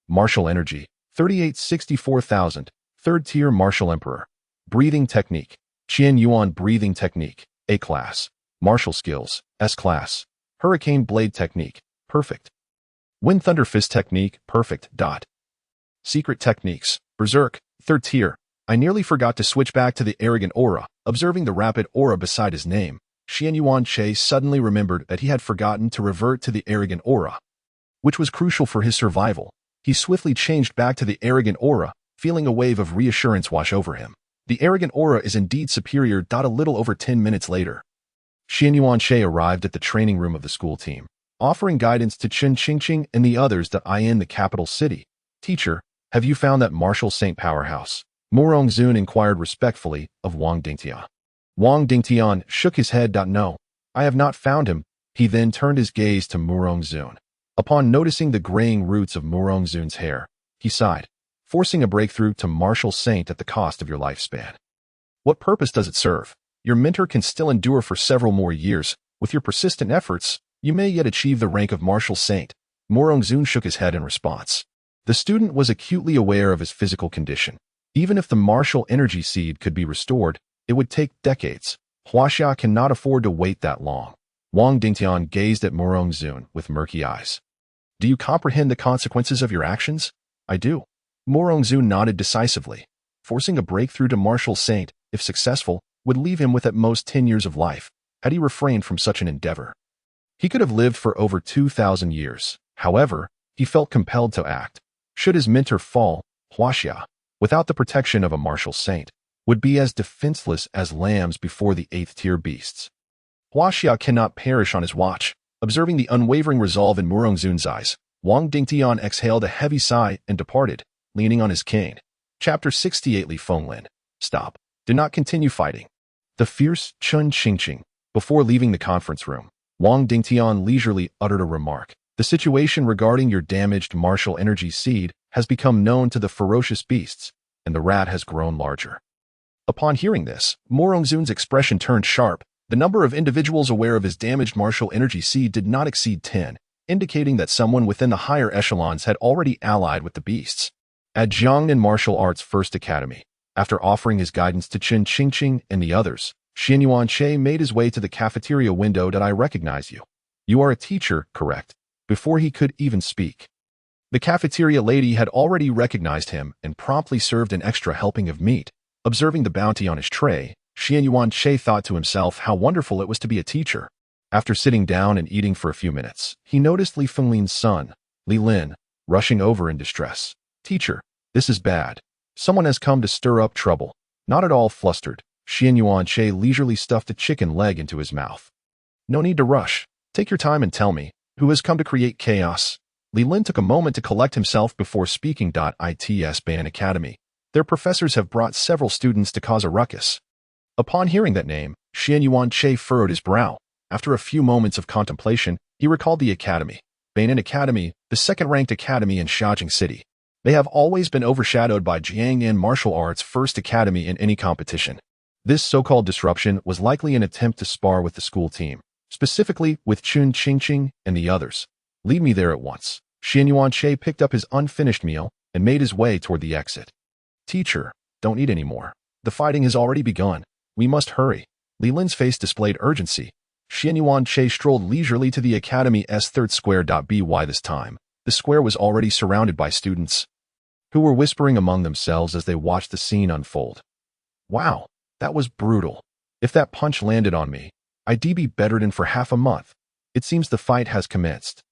Martial Energy, 3864,000, 3rd Tier Martial Emperor. Breathing Technique, Xianyuan Breathing Technique, A Class. Martial Skills, S Class. Hurricane Blade Technique, Perfect. Wind Thunder Fist Technique, Perfect. Secret Techniques, Berserk, 3rd Tier. I nearly forgot to switch back to the Arrogant Aura. Observing the Rapid Aura beside his name, Xianyuan Che suddenly remembered that he had forgotten to revert to the Arrogant Aura, which was crucial for his survival. He swiftly changed back to the Arrogant Aura, feeling a wave of reassurance wash over him. The Arrogant Aura is indeed superior. A little over 10 minutes later, Xianyuan Che arrived at the training room of the school team, offering guidance to Chen Qingqing and the others in the capital city. Teacher, have you found that martial saint powerhouse? Murong Zun inquired respectfully of Wang Dingtian. Wang Dingtian shook his head. No, I have not found him. He then turned his gaze to Murong Zun. Upon noticing the graying roots of Murong Zun's hair, he sighed. forcing a breakthrough to martial saint at the cost of your lifespan. What purpose does it serve? Your mentor can still endure for several more years. With your persistent efforts, you may yet achieve the rank of martial saint. Morongzun shook his head in response. The student was acutely aware of his physical condition. Even if the martial energy seed could be restored, it would take decades. Huaxia cannot afford to wait that long. Wang Dingtian gazed at Morongzun with murky eyes. Do you comprehend the consequences of your actions? I do. Morongzun nodded decisively. Forcing a breakthrough to martial saint, if successful, would leave him with at most 10 years of life, had he refrained from such an endeavor. He could have lived for over 2,000 years. However, he felt compelled to act. Should his mentor fall, Huaxia, without the protection of a martial saint, would be as defenseless as lambs before the 8th-tier beasts. Huaxia cannot perish on his watch. Observing the unwavering resolve in Morongzun's eyes, Wang Dingtian exhaled a heavy sigh and departed, leaning on his cane. Chapter 68 Li Fenglin. Stop. Do not continue fighting. The fierce Chun Qingqing. Before leaving the conference room, Wang Dingtian leisurely uttered a remark. The situation regarding your damaged martial energy seed has become known to the ferocious beasts, and the rat has grown larger. Upon hearing this, Morongzun's expression turned sharp. The number of individuals aware of his damaged martial energy seed did not exceed 10, indicating that someone within the higher echelons had already allied with the beasts. At Jiangnan Martial Arts First Academy, after offering his guidance to Chun Qingqing and the others, Xianyuan Che made his way to the cafeteria window. Did I recognize you? You are a teacher, correct? Before he could even speak. The cafeteria lady had already recognized him and promptly served an extra helping of meat. Observing the bounty on his tray, Xianyuan Che thought to himself how wonderful it was to be a teacher. After sitting down and eating for a few minutes, he noticed Li Fenglin's son, Li Lin, rushing over in distress. Teacher, this is bad. Someone has come to stir up trouble. Not at all flustered, Xianyuan Che leisurely stuffed a chicken leg into his mouth. No need to rush. Take your time and tell me, who has come to create chaos? Li Lin took a moment to collect himself before speaking. Its Ban Academy. Their professors have brought several students to cause a ruckus. Upon hearing that name, Xianyuan Che furrowed his brow. After a few moments of contemplation, he recalled the academy. Bainan Academy, the second-ranked academy in Xiajing City. They have always been overshadowed by Jiangnan Martial Arts First Academy in any competition. This so-called disruption was likely an attempt to spar with the school team, specifically with Chun Qingqing and the others. Lead me there at once. Xianyuan Che picked up his unfinished meal and made his way toward the exit. Teacher, don't eat anymore. The fighting has already begun. We must hurry. Li Lin's face displayed urgency. Xianyuan Che strolled leisurely to the academy's third square. By this time, the square was already surrounded by students, who were whispering among themselves as they watched the scene unfold. Wow, that was brutal. If that punch landed on me, I'd be bedridden for half a month. It seems the fight has commenced.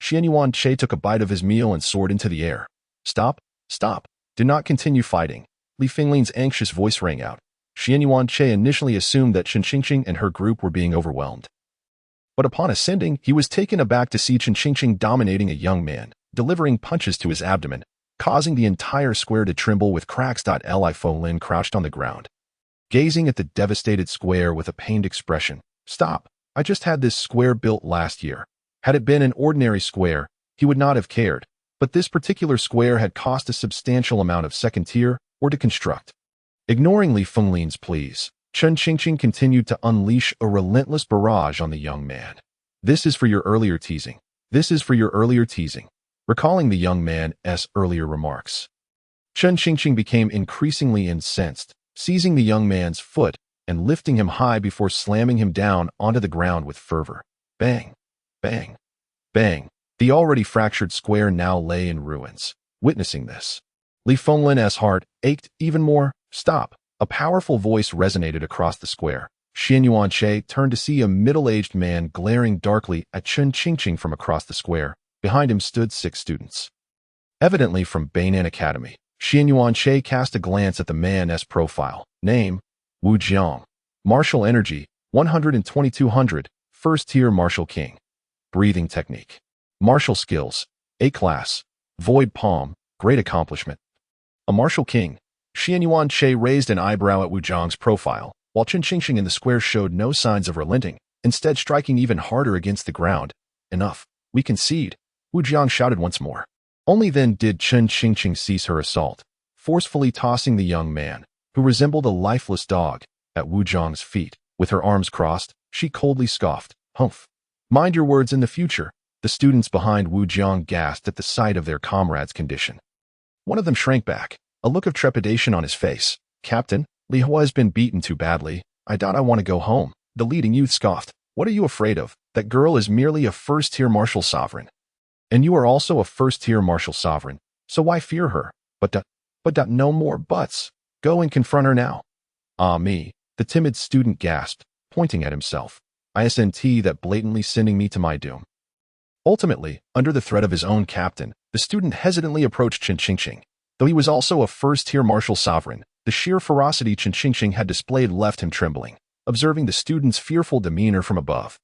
Xianyuan Che took a bite of his meal and soared into the air. Stop, stop. Do not continue fighting. Li Fenglin's anxious voice rang out. Xianyuan Che initially assumed that Chun Qingqing and her group were being overwhelmed. But upon ascending, he was taken aback to see Chun Qingqing dominating a young man, delivering punches to his abdomen, causing the entire square to tremble with cracks. Li Fenglin crouched on the ground, gazing at the devastated square with a pained expression. Stop. I just had this square built last year. Had it been an ordinary square, he would not have cared, but this particular square had cost a substantial amount of second tier or to construct. Ignoring Li Fenglin's pleas, Chun Qingqing continued to unleash a relentless barrage on the young man. This is for your earlier teasing. This is for your earlier teasing. Recalling the young man's earlier remarks, Chun Qingqing became increasingly incensed, seizing the young man's foot and lifting him high before slamming him down onto the ground with fervor. Bang, bang, bang. The already fractured square now lay in ruins. Witnessing this, Li Fenglin's heart ached even more. Stop. A powerful voice resonated across the square. Xianyuan Che turned to see a middle-aged man glaring darkly at Chun Qingqing from across the square. Behind him stood 6 students, evidently from Bainan Academy. Xianyuan Che cast a glance at the man's profile. Name, Wu Jiang. Martial energy, 100-2200, first-tier martial king. Breathing technique. Martial skills, A class. Void palm, great accomplishment. A martial king. Xianyuan Che raised an eyebrow at Wu Jiang's profile, while Chun Qingqing in the square showed no signs of relenting, instead striking even harder against the ground. Enough. We concede. Wu Jiang shouted once more. Only then did Chen Qingqing cease her assault, forcefully tossing the young man, who resembled a lifeless dog, at Wu Zhang's feet. With her arms crossed, she coldly scoffed, "Humph! Mind your words in the future." The students behind Wu Jiang gasped at the sight of their comrade's condition. One of them shrank back, a look of trepidation on his face. "Captain, Li Hua has been beaten too badly. I doubt I want to go home." The leading youth scoffed. "What are you afraid of? That girl is merely a first-tier martial sovereign. And you are also a first-tier martial sovereign, so why fear her? But no more buts. Go and confront her now." "Ah me," the timid student gasped, pointing at himself. "ISNT that blatantly sending me to my doom." Ultimately, under the threat of his own captain, the student hesitantly approached Chen Qingqing. Though he was also a first-tier martial sovereign, the sheer ferocity Chen Qingqing had displayed left him trembling, observing the student's fearful demeanor from above.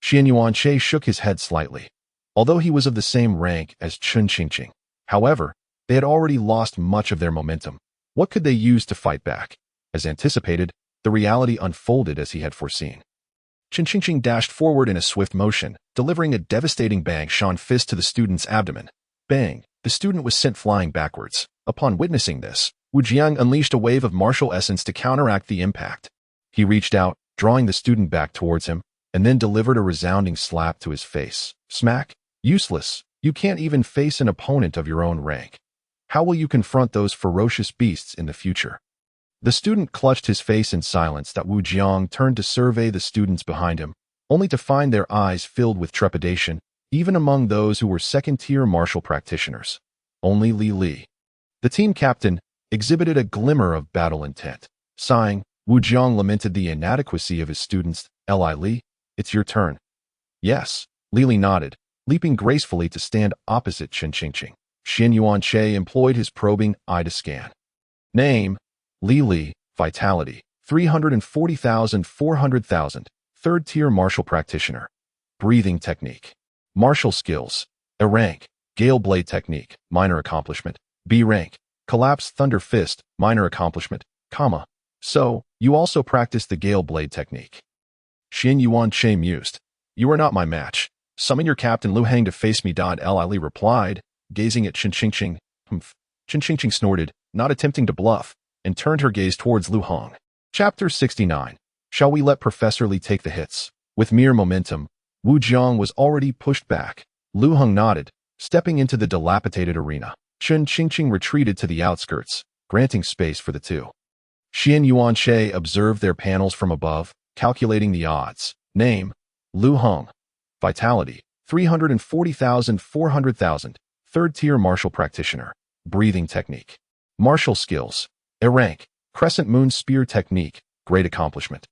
Xian Yuanche shook his head slightly. Although he was of the same rank as Chen Qingqing, however, they had already lost much of their momentum. What could they use to fight back? As anticipated, the reality unfolded as he had foreseen. Chen Qingqing dashed forward in a swift motion, delivering a devastating bang-shan fist to the student's abdomen. Bang! The student was sent flying backwards. Upon witnessing this, Wu Jiang unleashed a wave of martial essence to counteract the impact. He reached out, drawing the student back towards him, and then delivered a resounding slap to his face. Smack! Useless! You can't even face an opponent of your own rank. How will you confront those ferocious beasts in the future? The student clutched his face in silence. That Wu Jiang turned to survey the students behind him, only to find their eyes filled with trepidation, even among those who were second-tier martial practitioners. Only Li, the team captain, exhibited a glimmer of battle intent. Sighing, Wu Jiang lamented the inadequacy of his students. Li, it's your turn." "Yes." Li nodded, leaping gracefully to stand opposite Chen Qingqing. Xian Yuanche employed his probing eye to scan. Name: Li, Vitality, 340,000 400,000, third-tier martial practitioner. Breathing technique. Martial skills: A rank, Gale Blade technique, minor accomplishment. B rank, Collapse Thunder Fist, minor accomplishment, comma. So, you also practice the Gale Blade technique. Xian Yuanche mused. "You are not my match. Summon your captain Lu Hang to face me." Li replied, gazing at Chen Qingqing. "Humph." Chen Qingqing snorted, not attempting to bluff, and turned her gaze towards Lu Hong. Chapter 69. Shall we let Professor Li take the hits? With mere momentum, Wu Jiang was already pushed back. Lu Hong nodded, stepping into the dilapidated arena. Chen Qingqing retreated to the outskirts, granting space for the two. Xian Yuanche observed their panels from above, calculating the odds. Name: Lu Hong. Vitality: 340,000 400,000, third-tier martial practitioner. Breathing technique. Martial skills: A rank, Crescent Moon Spear technique, great accomplishment.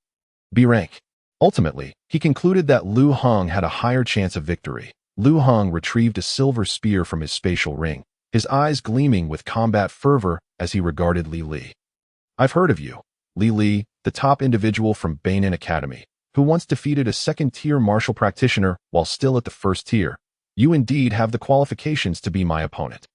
B rank. Ultimately, he concluded that Lu Hong had a higher chance of victory. Lu Hong retrieved a silver spear from his spatial ring, his eyes gleaming with combat fervor as he regarded Li. "I've heard of you. Li, the top individual from Bainan Academy, who once defeated a second-tier martial practitioner while still at the first tier. You indeed have the qualifications to be my opponent."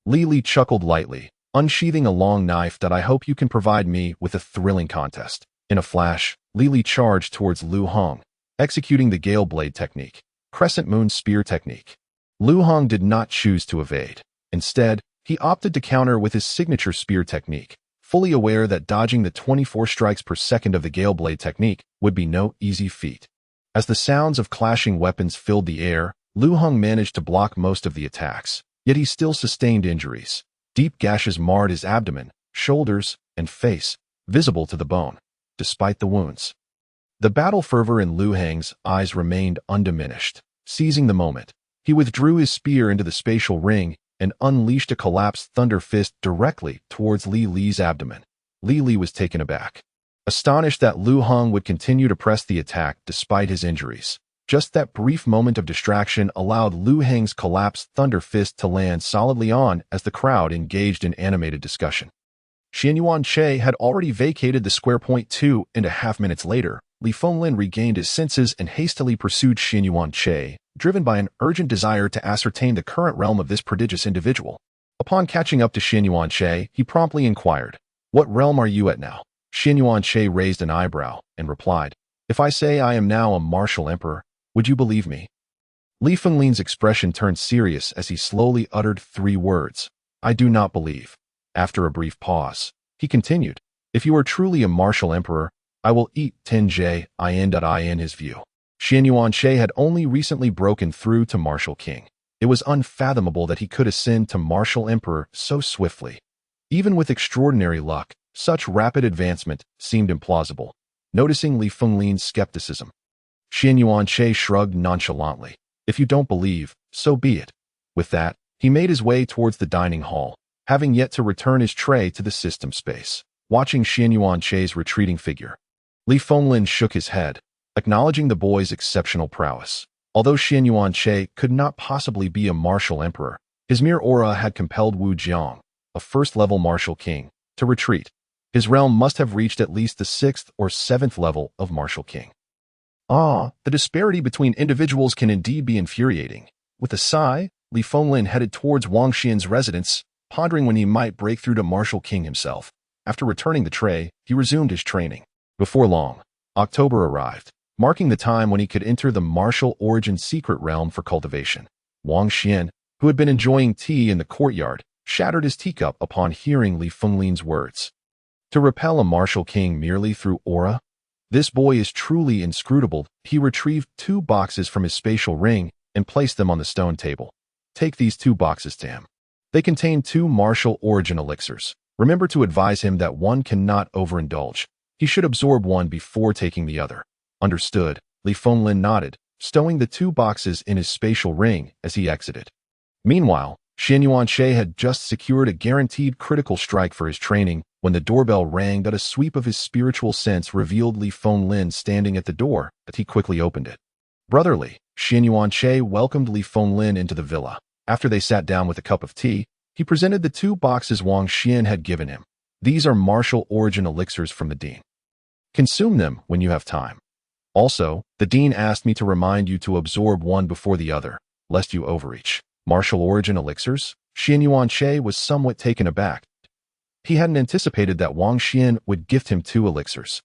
Li chuckled lightly, unsheathing a long knife. "I hope you can provide me with a thrilling contest." In a flash, Li charged towards Lu Hong, executing the Gale Blade technique, Crescent Moon Spear technique. Lu Hong did not choose to evade. Instead, he opted to counter with his signature spear technique, fully aware that dodging the 24 strikes per second of the Gale Blade technique would be no easy feat. As the sounds of clashing weapons filled the air, Lu Hong managed to block most of the attacks, yet he still sustained injuries. Deep gashes marred his abdomen, shoulders, and face, visible to the bone. Despite the wounds, the battle fervor in Lu Hang's eyes remained undiminished. Seizing the moment, he withdrew his spear into the spatial ring and unleashed a collapsed thunder fist directly towards Li's abdomen. Li was taken aback, astonished that Lu Hong would continue to press the attack despite his injuries. Just that brief moment of distraction allowed Lu Hang's collapsed thunder fist to land solidly on as the crowd engaged in animated discussion. Xian Yuanche had already vacated the square. 2.5 minutes later, Li Fenglin regained his senses and hastily pursued Xian Yuanche, driven by an urgent desire to ascertain the current realm of this prodigious individual. Upon catching up to Xian Yuanche, he promptly inquired, "What realm are you at now?" Xian Yuanche raised an eyebrow and replied, "If I say I am now a martial emperor, would you believe me?" Li Fenglin's expression turned serious as he slowly uttered 3 words. I do not believe. After a brief pause, he continued, if you are truly a martial emperor, I will eat 10j in his view. Xian Yuanshe had only recently broken through to martial king. It was unfathomable that he could ascend to martial emperor so swiftly. Even with extraordinary luck, such rapid advancement seemed implausible. Noticing Li Fenglin's skepticism, Xian Yuanshe shrugged nonchalantly. If you don't believe, so be it. With that, he made his way towards the dining hall, having yet to return his tray to the system space. Watching Xian Yuanshe's retreating figure, Li Fenglin shook his head, acknowledging the boy's exceptional prowess. Although Xian Yuanshe could not possibly be a martial emperor, his mere aura had compelled Wu Jiang, a first-level martial king, to retreat. His realm must have reached at least the 6th or 7th level of martial king. The disparity between individuals can indeed be infuriating. With a sigh, Li Fenglin headed towards Wang Xian's residence, pondering when he might break through to martial king himself. After returning the tray, he resumed his training. Before long, October arrived, marking the time when he could enter the martial origin secret realm for cultivation. Wang Xian, who had been enjoying tea in the courtyard, shattered his teacup upon hearing Li Fenglin's words. To repel a martial king merely through aura? This boy is truly inscrutable. He retrieved 2 boxes from his spatial ring and placed them on the stone table. Take these 2 boxes to him. They contain 2 martial origin elixirs. Remember to advise him that one cannot overindulge. He should absorb one before taking the other. Understood, Li Fenglin nodded, stowing the 2 boxes in his spatial ring as he exited. Meanwhile, Xian Yuanshe had just secured a guaranteed critical strike for his training when the doorbell rang. That a sweep of his spiritual sense revealed Li Fenglin standing at the door, but he quickly opened it. Brotherly, Xian Yuanshe welcomed Li Fenglin into the villa. After they sat down with a cup of tea, he presented the 2 boxes Wang Xian had given him. These are martial origin elixirs from the dean. Consume them when you have time. Also, the dean asked me to remind you to absorb one before the other, lest you overreach. Martial origin elixirs? Xian Yuanshe was somewhat taken aback. He hadn't anticipated that Wang Xian would gift him 2 elixirs.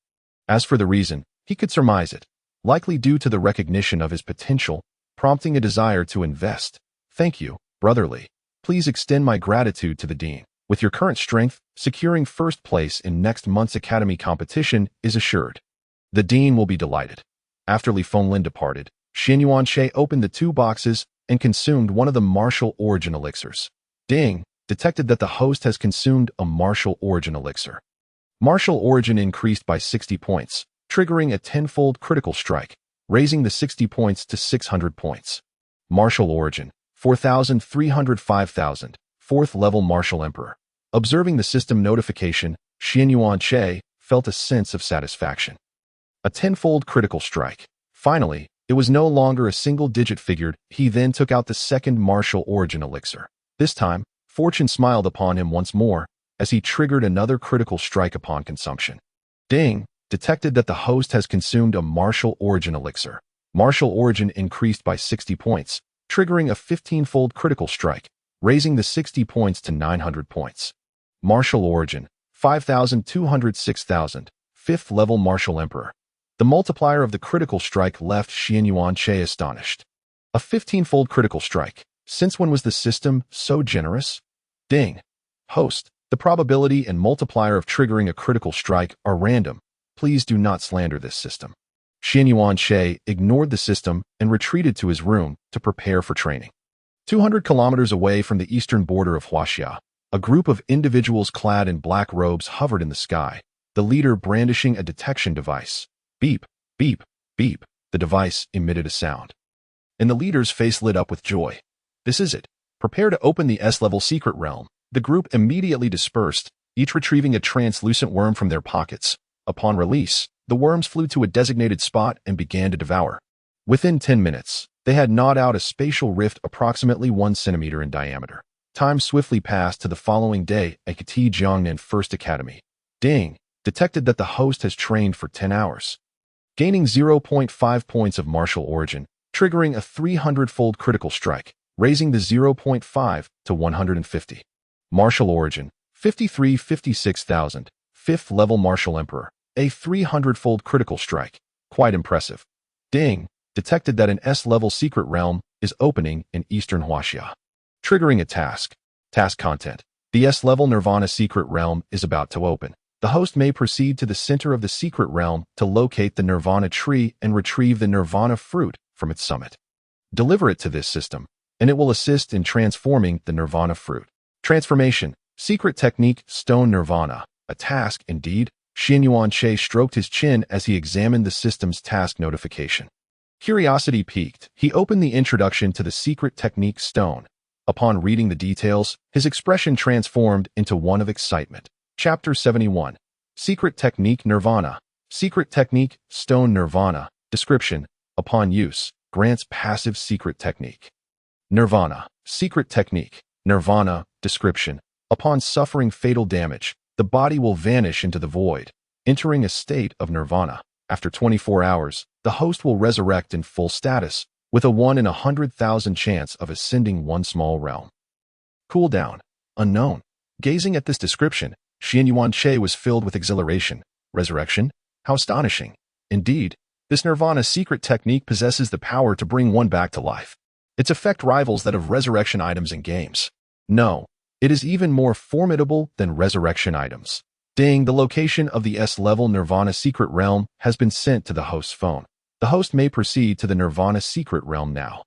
As for the reason, he could surmise it, likely due to the recognition of his potential, prompting a desire to invest. Thank you, brotherly. Please extend my gratitude to the dean. With your current strength, securing first place in next month's academy competition is assured. The dean will be delighted. After Li Fenglin departed, Xian Yuanshe opened the 2 boxes and consumed one of the martial origin elixirs. Ding! Detected that the host has consumed a martial origin elixir. Martial origin increased by 60 points, triggering a 10-fold critical strike, raising the 60 points to 600 points. Martial origin, 4,300 5,000, 4th level martial emperor. Observing the system notification, Xian Yuanshe felt a sense of satisfaction. A 10-fold critical strike. Finally, it was no longer a single-digit figure. He then took out the 2nd martial origin elixir. This time, fortune smiled upon him once more as he triggered another critical strike upon consumption. Ding! Detected that the host has consumed a martial origin elixir. Martial origin increased by 60 points, triggering a 15-fold critical strike, raising the 60 points to 900 points. Martial origin, 5,206,000, 5th level martial emperor. The multiplier of the critical strike left Xian Yuanshe astonished. A 15-fold critical strike. Since when was the system so generous? Ding! Host, the probability and multiplier of triggering a critical strike are random. Please do not slander this system. Xian Yuanshe ignored the system and retreated to his room to prepare for training. 200 kilometers away from the eastern border of Huaxia, a group of individuals clad in black robes hovered in the sky, the leader brandishing a detection device. Beep, beep, beep. The device emitted a sound, and the leader's face lit up with joy. This is it. Prepare to open the S-level secret realm. The group immediately dispersed, each retrieving a translucent worm from their pockets. Upon release, the worms flew to a designated spot and began to devour. Within 10 minutes, they had gnawed out a spatial rift approximately 1 centimeter in diameter. Time swiftly passed to the following day at Kati Jiangnan First Academy. Ding! Detected that the host has trained for 10 hours. Gaining 0.5 points of martial origin, triggering a 300-fold critical strike, raising the 0.5 to 150. Martial origin, 56,000, 5th level martial emperor, a 300-fold critical strike. Quite impressive. Ding! Detected that an S-level secret realm is opening in Eastern Huaxia. Triggering a task. Task content. The S-level Nirvana secret realm is about to open. The host may proceed to the center of the secret realm to locate the Nirvana tree and retrieve the Nirvana fruit from its summit. Deliver it to this system, and it will assist in transforming the Nirvana fruit. Transformation. Secret technique Stone Nirvana. A task, indeed. Xianyuan Che stroked his chin as he examined the system's task notification. Curiosity piqued. He opened the introduction to the secret technique Stone. Upon reading the details, his expression transformed into one of excitement. Chapter 71. Secret Technique Nirvana. Secret Technique Stone Nirvana. Description. Upon use, grants passive secret technique. Nirvana. Secret Technique. Nirvana. Description. Upon suffering fatal damage, the body will vanish into the void, entering a state of nirvana. After 24 hours, the host will resurrect in full status, with a 1 in 100,000 chance of ascending one small realm. Cooldown. Unknown. Gazing at this description, Xianyuan Che was filled with exhilaration. Resurrection? How astonishing. Indeed, this Nirvana secret technique possesses the power to bring one back to life. Its effect rivals that of resurrection items in games. No, it is even more formidable than resurrection items. Ding, the location of the S-level Nirvana secret realm has been sent to the host's phone. The host may proceed to the Nirvana secret realm now.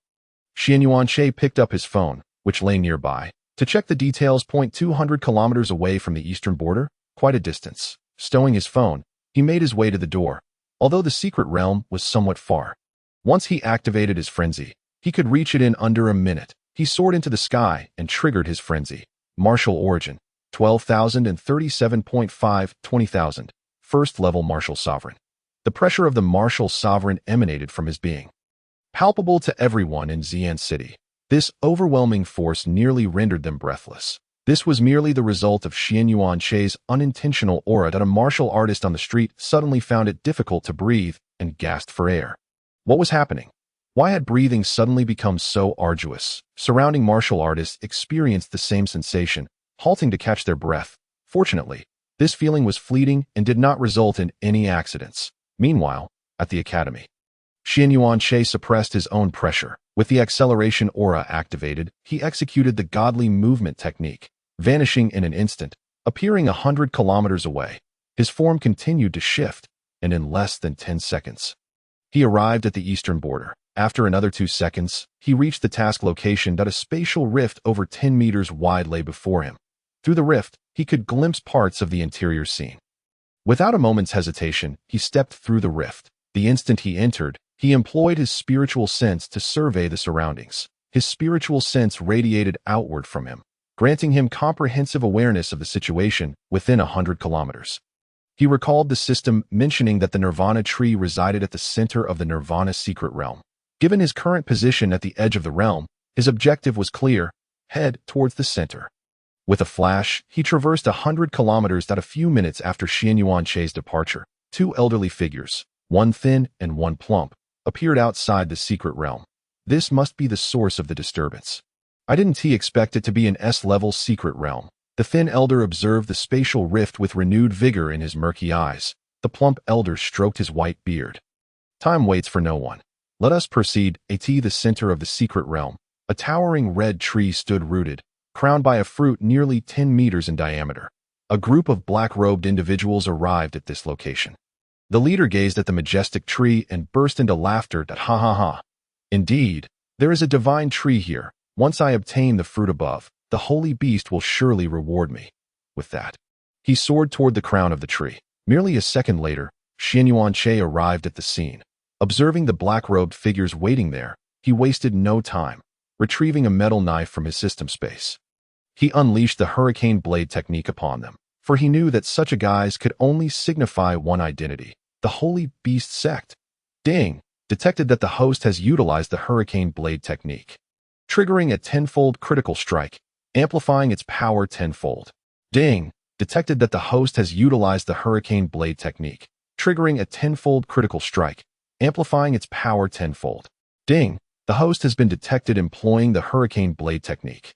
Xianyuan Che picked up his phone, which lay nearby, to check the details. 200 kilometers away from the eastern border, quite a distance. Stowing his phone, he made his way to the door, although the secret realm was somewhat far. Once he activated his frenzy, he could reach it in under a minute. He soared into the sky and triggered his frenzy. Martial origin, 12,037.5, 20,000. First level martial sovereign. The pressure of the martial sovereign emanated from his being. Palpable to everyone in Xian City, this overwhelming force nearly rendered them breathless. This was merely the result of Xianyuan Che's unintentional aura that a martial artist on the street suddenly found it difficult to breathe and gasped for air. What was happening? Why had breathing suddenly become so arduous? Surrounding martial artists experienced the same sensation, halting to catch their breath. Fortunately, this feeling was fleeting and did not result in any accidents. Meanwhile, at the academy, Xianyuan Che suppressed his own pressure. With the acceleration aura activated, he executed the godly movement technique, vanishing in an instant, appearing 100 kilometers away. His form continued to shift, and in less than 10 seconds, he arrived at the eastern border. After another 2 seconds, he reached the task location that a spatial rift over 10 meters wide lay before him. Through the rift, he could glimpse parts of the interior scene. Without a moment's hesitation, he stepped through the rift. The instant he entered, he employed his spiritual sense to survey the surroundings. His spiritual sense radiated outward from him, granting him comprehensive awareness of the situation within 100 kilometers. He recalled the system mentioning that the Nirvana tree resided at the center of the Nirvana secret realm. Given his current position at the edge of the realm, his objective was clear: head towards the center. With a flash, he traversed 100 kilometers. That a few minutes after Xianyuan Che's departure, 2 elderly figures, one thin and one plump, appeared outside the secret realm. This must be the source of the disturbance. I didn't expect it to be an S-level secret realm. The thin elder observed the spatial rift with renewed vigor in his murky eyes. The plump elder stroked his white beard. Time waits for no one. Let us proceed. At the center of the secret realm, a towering red tree stood rooted, crowned by a fruit nearly 10 meters in diameter. A group of black-robed individuals arrived at this location. The leader gazed at the majestic tree and burst into laughter. Ha ha ha. Indeed, there is a divine tree here. Once I obtain the fruit above, the holy beast will surely reward me. With that, he soared toward the crown of the tree. Merely a second later, Xianyuan Che arrived at the scene. Observing the black-robed figures waiting there, he wasted no time, retrieving a metal knife from his system space. He unleashed the hurricane blade technique upon them, for he knew that such a guise could only signify one identity: the Holy Beast Sect. Ding! Detected that the host has utilized the hurricane blade technique, triggering a tenfold critical strike, amplifying its power tenfold. Ding! Detected that the host has utilized the hurricane blade technique, triggering a tenfold critical strike, amplifying its power tenfold. Ding! The host has been detected employing the hurricane blade technique,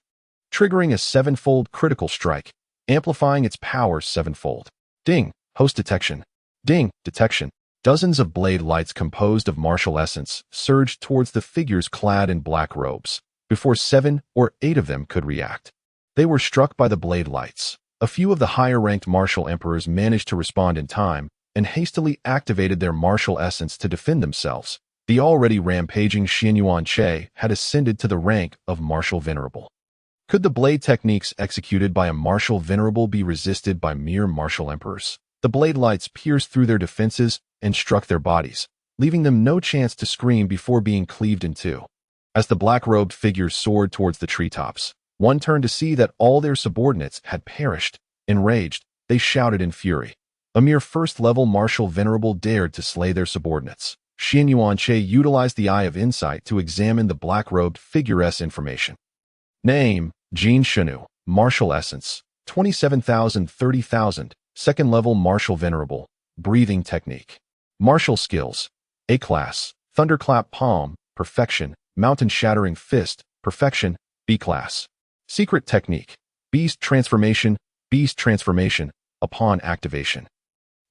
triggering a 7-fold critical strike, amplifying its power 7-fold. Ding! Host detection. Ding! Detection. Dozens of blade lights composed of martial essence surged towards the figures clad in black robes, before 7 or 8 of them could react. They were struck by the blade lights. A few of the higher-ranked martial emperors managed to respond in time and hastily activated their martial essence to defend themselves. The already rampaging Xianyuan had ascended to the rank of martial venerable. Could the blade techniques executed by a martial venerable be resisted by mere martial emperors? The blade lights pierced through their defenses and struck their bodies, leaving them no chance to scream before being cleaved in two. As the black-robed figures soared towards the treetops, one turned to see that all their subordinates had perished. Enraged, they shouted in fury. A mere first-level martial venerable dared to slay their subordinates. Xianyuan utilized the Eye of Insight to examine the black-robed figure's information. Name, Jin Shenu, Martial Essence, 27,000 30,000, second-level Martial Venerable, Breathing Technique. Martial Skills, A-Class, Thunderclap Palm, Perfection, Mountain Shattering Fist, Perfection, B-Class. Secret Technique, Beast Transformation, upon activation.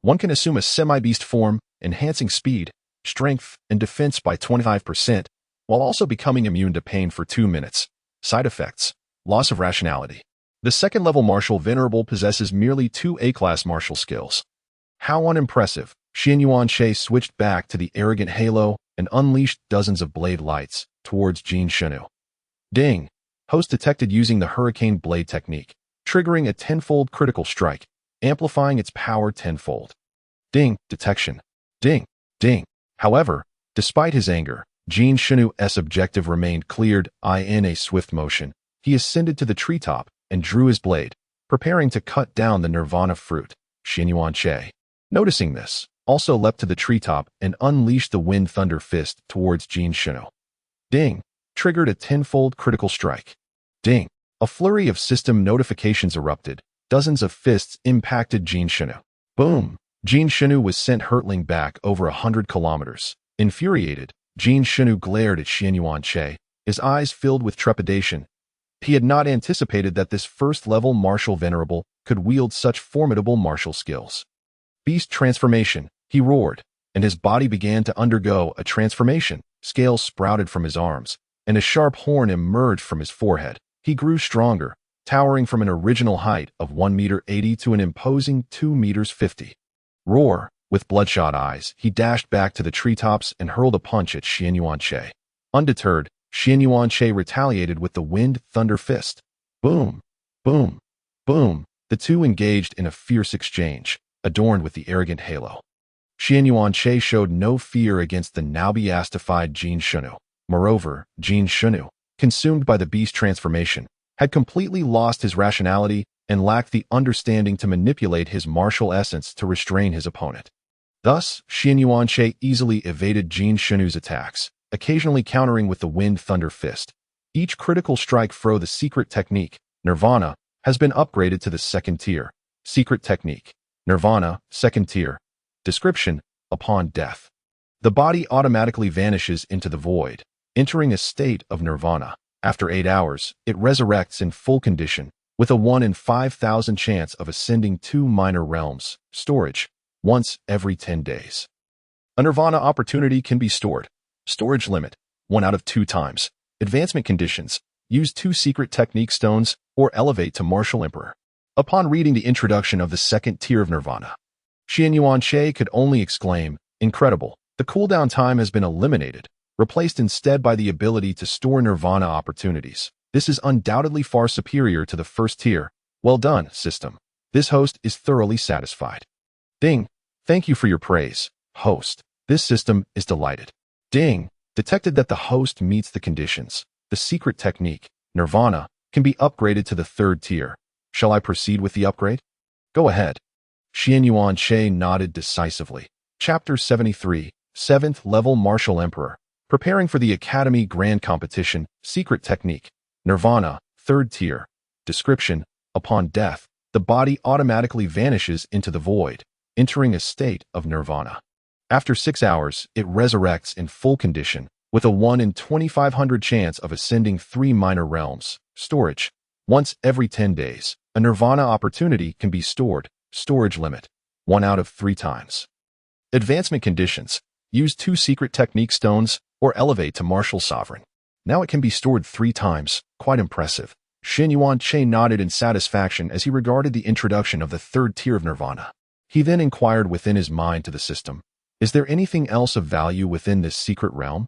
One can assume a semi-beast form, enhancing speed, strength, and defense by 25%, while also becoming immune to pain for 2 minutes. Side effects, loss of rationality. The second-level martial venerable possesses merely 2 A-class martial skills. How unimpressive! Xianyuan switched back to the arrogant halo and unleashed dozens of blade lights towards Jin Shenu. Ding! Host detected using the Hurricane Blade technique, triggering a 10-fold critical strike, amplifying its power 10-fold. Ding! Detection. Ding! Ding! However, despite his anger, Jin Shenu's objective remained cleared. In a swift motion, he ascended to the treetop and drew his blade, preparing to cut down the nirvana fruit. Xianyuan, noticing this, also leapt to the treetop and unleashed the Wind Thunder Fist towards Jin Shenu. Ding! Triggered a 10-fold critical strike. Ding! A flurry of system notifications erupted. Dozens of fists impacted Jin Shenu. Boom! Jin Shenu was sent hurtling back over 100 kilometers. Infuriated, Jin Shenu glared at Xianyuan, his eyes filled with trepidation. He had not anticipated that this first-level martial venerable could wield such formidable martial skills. Beast transformation, he roared, and his body began to undergo a transformation. Scales sprouted from his arms, and a sharp horn emerged from his forehead. He grew stronger, towering from an original height of 1.80 meters to an imposing 2.50 meters. Roar! With bloodshot eyes, he dashed back to the treetops and hurled a punch at Xianyuan. Undeterred, Xianyuan retaliated with the Wind Thunder Fist. Boom! Boom! Boom! The two engaged in a fierce exchange, adorned with the arrogant halo. Xianyuan showed no fear against the now beastified Jin Shenu. Moreover, Jin Shenu, consumed by the beast transformation, had completely lost his rationality and lacked the understanding to manipulate his martial essence to restrain his opponent. Thus, Xianyuan easily evaded Jin Shenu's attacks, occasionally countering with the Wind Thunder Fist. Each critical strike throw the secret technique, Nirvana, has been upgraded to the second tier. Secret technique, Nirvana, second tier. Description, upon death. The body automatically vanishes into the void, entering a state of nirvana. After 8 hours, it resurrects in full condition, with a 1 in 5,000 chance of ascending 2 minor realms. Storage, once every 10 days. A nirvana opportunity can be stored. Storage limit, 1 out of 2 times. Advancement conditions, use 2 secret technique stones or elevate to martial emperor. Upon reading the introduction of the second tier of nirvana, Xianyuan could only exclaim, incredible. The cooldown time has been eliminated, replaced instead by the ability to store nirvana opportunities. This is undoubtedly far superior to the first tier. Well done, system. This host is thoroughly satisfied. Ding! Thank you for your praise, host. This system is delighted. Ding! Detected that the host meets the conditions. The secret technique, Nirvana, can be upgraded to the third tier. Shall I proceed with the upgrade? Go ahead. Xianyuan nodded decisively. Chapter 73, 7th Level Martial Emperor. Preparing for the Academy Grand Competition, Secret Technique, Nirvana, third tier. Description, upon death, the body automatically vanishes into the void, entering a state of nirvana. After 6 hours, it resurrects in full condition, with a 1 in 2,500 chance of ascending 3 minor realms. Storage, once every 10 days. A nirvana opportunity can be stored. Storage limit, 1 out of 3 times. Advancement conditions. Use 2 secret technique stones or elevate to martial sovereign. Now it can be stored 3 times. Quite impressive. Xin Yuan-che nodded in satisfaction as he regarded the introduction of the 3rd tier of nirvana. He then inquired within his mind to the system, is there anything else of value within this secret realm?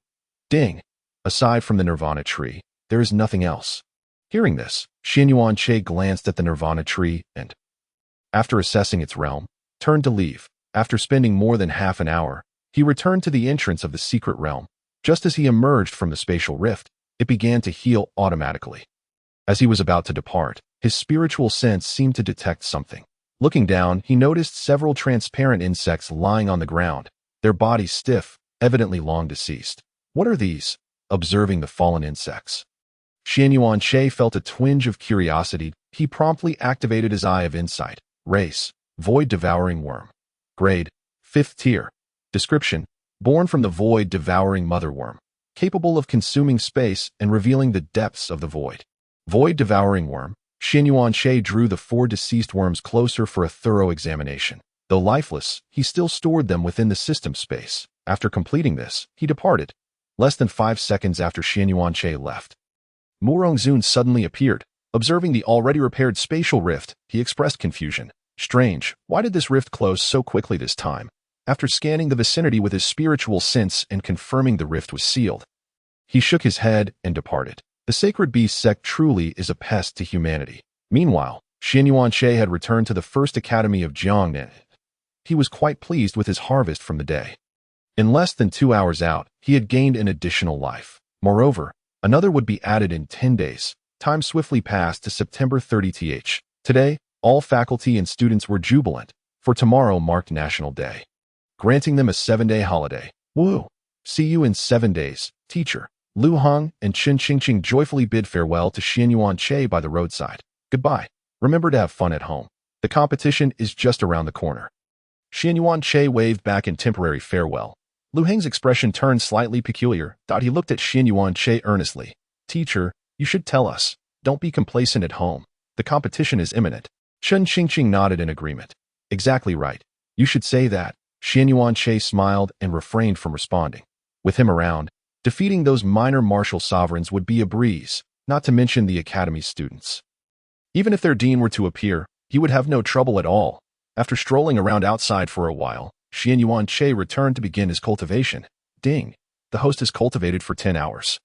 Ding! Aside from the nirvana tree, there is nothing else. Hearing this, Xin Yuan-che glanced at the nirvana tree and, after assessing its realm, turned to leave. After spending more than half an hour, he returned to the entrance of the secret realm. Just as he emerged from the spatial rift, it began to heal automatically. As he was about to depart, his spiritual sense seemed to detect something. Looking down, he noticed several transparent insects lying on the ground, their bodies stiff, evidently long deceased. What are these? Observing the fallen insects, Xin Yuan-che felt a twinge of curiosity. He promptly activated his Eye of Insight. Race: Void-Devouring Worm. Grade: 5th tier. Description: born from the void-devouring motherworm, capable of consuming space and revealing the depths of the void. Void-devouring worm. Xin Yuan-che drew the 4 deceased worms closer for a thorough examination. Though lifeless, he still stored them within the system space. After completing this, he departed. Less than 5 seconds after Xin Yuan-che left, Mu Rongzun suddenly appeared. Observing the already repaired spatial rift, he expressed confusion. Strange, why did this rift close so quickly this time? After scanning the vicinity with his spiritual sense and confirming the rift was sealed, he shook his head and departed. The Sacred Beast sect truly is a pest to humanity. Meanwhile, Xin Yuan-che had returned to the First Academy of Jiangnan. He was quite pleased with his harvest from the day. In less than 2 hours out, he had gained an additional life. Moreover, another would be added in 10 days. Time swiftly passed to September 30th. Today, all faculty and students were jubilant, for tomorrow marked National Day, granting them a 7-day holiday. Woo! See you in 7 days, teacher. Lu Hong and Chen Qingqing joyfully bid farewell to Xin Yuan-che by the roadside. Goodbye. Remember to have fun at home. The competition is just around the corner. Xin Yuan-che waved back in temporary farewell. Lu Heng's expression turned slightly peculiar. He looked at Xin Yuan-che earnestly. Teacher, you should tell us. Don't be complacent at home. The competition is imminent. Chen Qingqing nodded in agreement. Exactly right. You should say that. Xin Yuan-che smiled and refrained from responding. With him around, defeating those minor martial sovereigns would be a breeze, not to mention the academy students. Even if their dean were to appear, he would have no trouble at all. After strolling around outside for a while, Xin Yuan-che returned to begin his cultivation. Ding! The host has cultivated for 10 hours.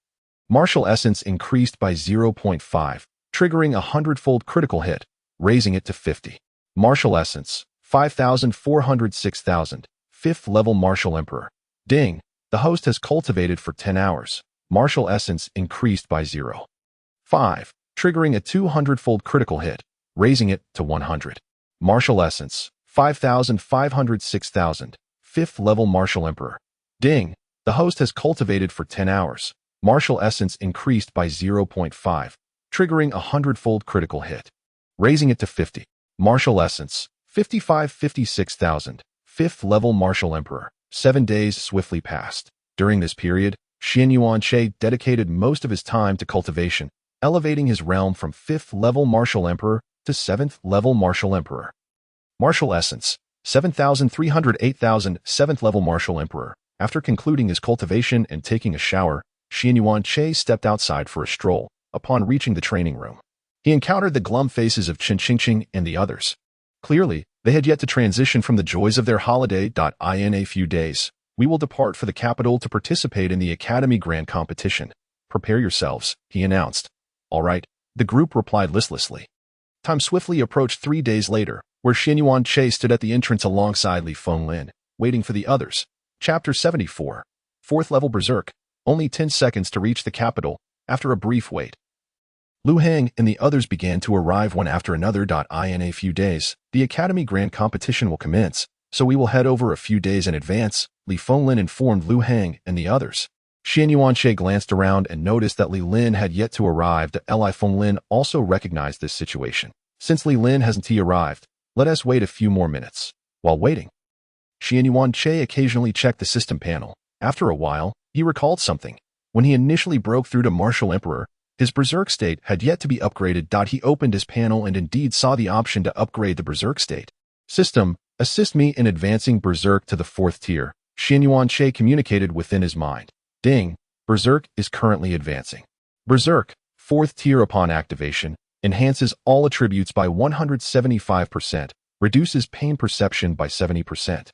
Martial essence increased by 0.5, triggering a 100-fold critical hit, raising it to 50. Martial essence, 5,406,000, 5th level Martial Emperor. Ding! The host has cultivated for 10 hours. Martial essence increased by 0.5, triggering a 200-fold critical hit, raising it to 100. Martial essence, 5,506,000, 5th level Martial Emperor. Ding! The host has cultivated for 10 hours. Martial essence increased by 0.5, triggering a 100-fold critical hit, raising it to 50. Martial essence, 55,56,000, 5th level Martial Emperor. 7 days swiftly passed. During this period, Xin Yuan-che dedicated most of his time to cultivation, elevating his realm from 5th level Martial Emperor to 7th level Martial Emperor. Martial essence, 7,308,000, 7th level Martial Emperor. After concluding his cultivation and taking a shower, Xin Yuan-che stepped outside for a stroll. Upon reaching the training room, he encountered the glum faces of Chen Qingqing and the others. Clearly, they had yet to transition from the joys of their holiday. In a few days, we will depart for the capital to participate in the Academy Grand Competition. Prepare yourselves, he announced. All right, the group replied listlessly. Time swiftly approached 3 days later, where Xin Yuan-che stood at the entrance alongside Li Fenglin, waiting for the others. Chapter 74. 4th level Berserk. Only 10 seconds to reach the capital. After a brief wait, Lu Heng and the others began to arrive one after another. In a few days, the Academy Grand Competition will commence, so we will head over a few days in advance, Li Fenglin informed Lu Heng and the others. Xin Yuan-che glanced around and noticed that Li Lin had yet to arrive. Li Fenglin also recognized this situation. Since Li Lin hasn't arrived, let us wait a few more minutes. While waiting, Xin Yuan-che occasionally checked the system panel. After a while, he recalled something. When he initially broke through to Martial Emperor, his Berserk state had yet to be upgraded. He opened his panel and indeed saw the option to upgrade the Berserk state. System, Assist me in advancing Berserk to the 4th tier, Xian Yuanche communicated within his mind. Ding, Berserk is currently advancing. Berserk, 4th tier upon activation, enhances all attributes by 175%, reduces pain perception by 70%,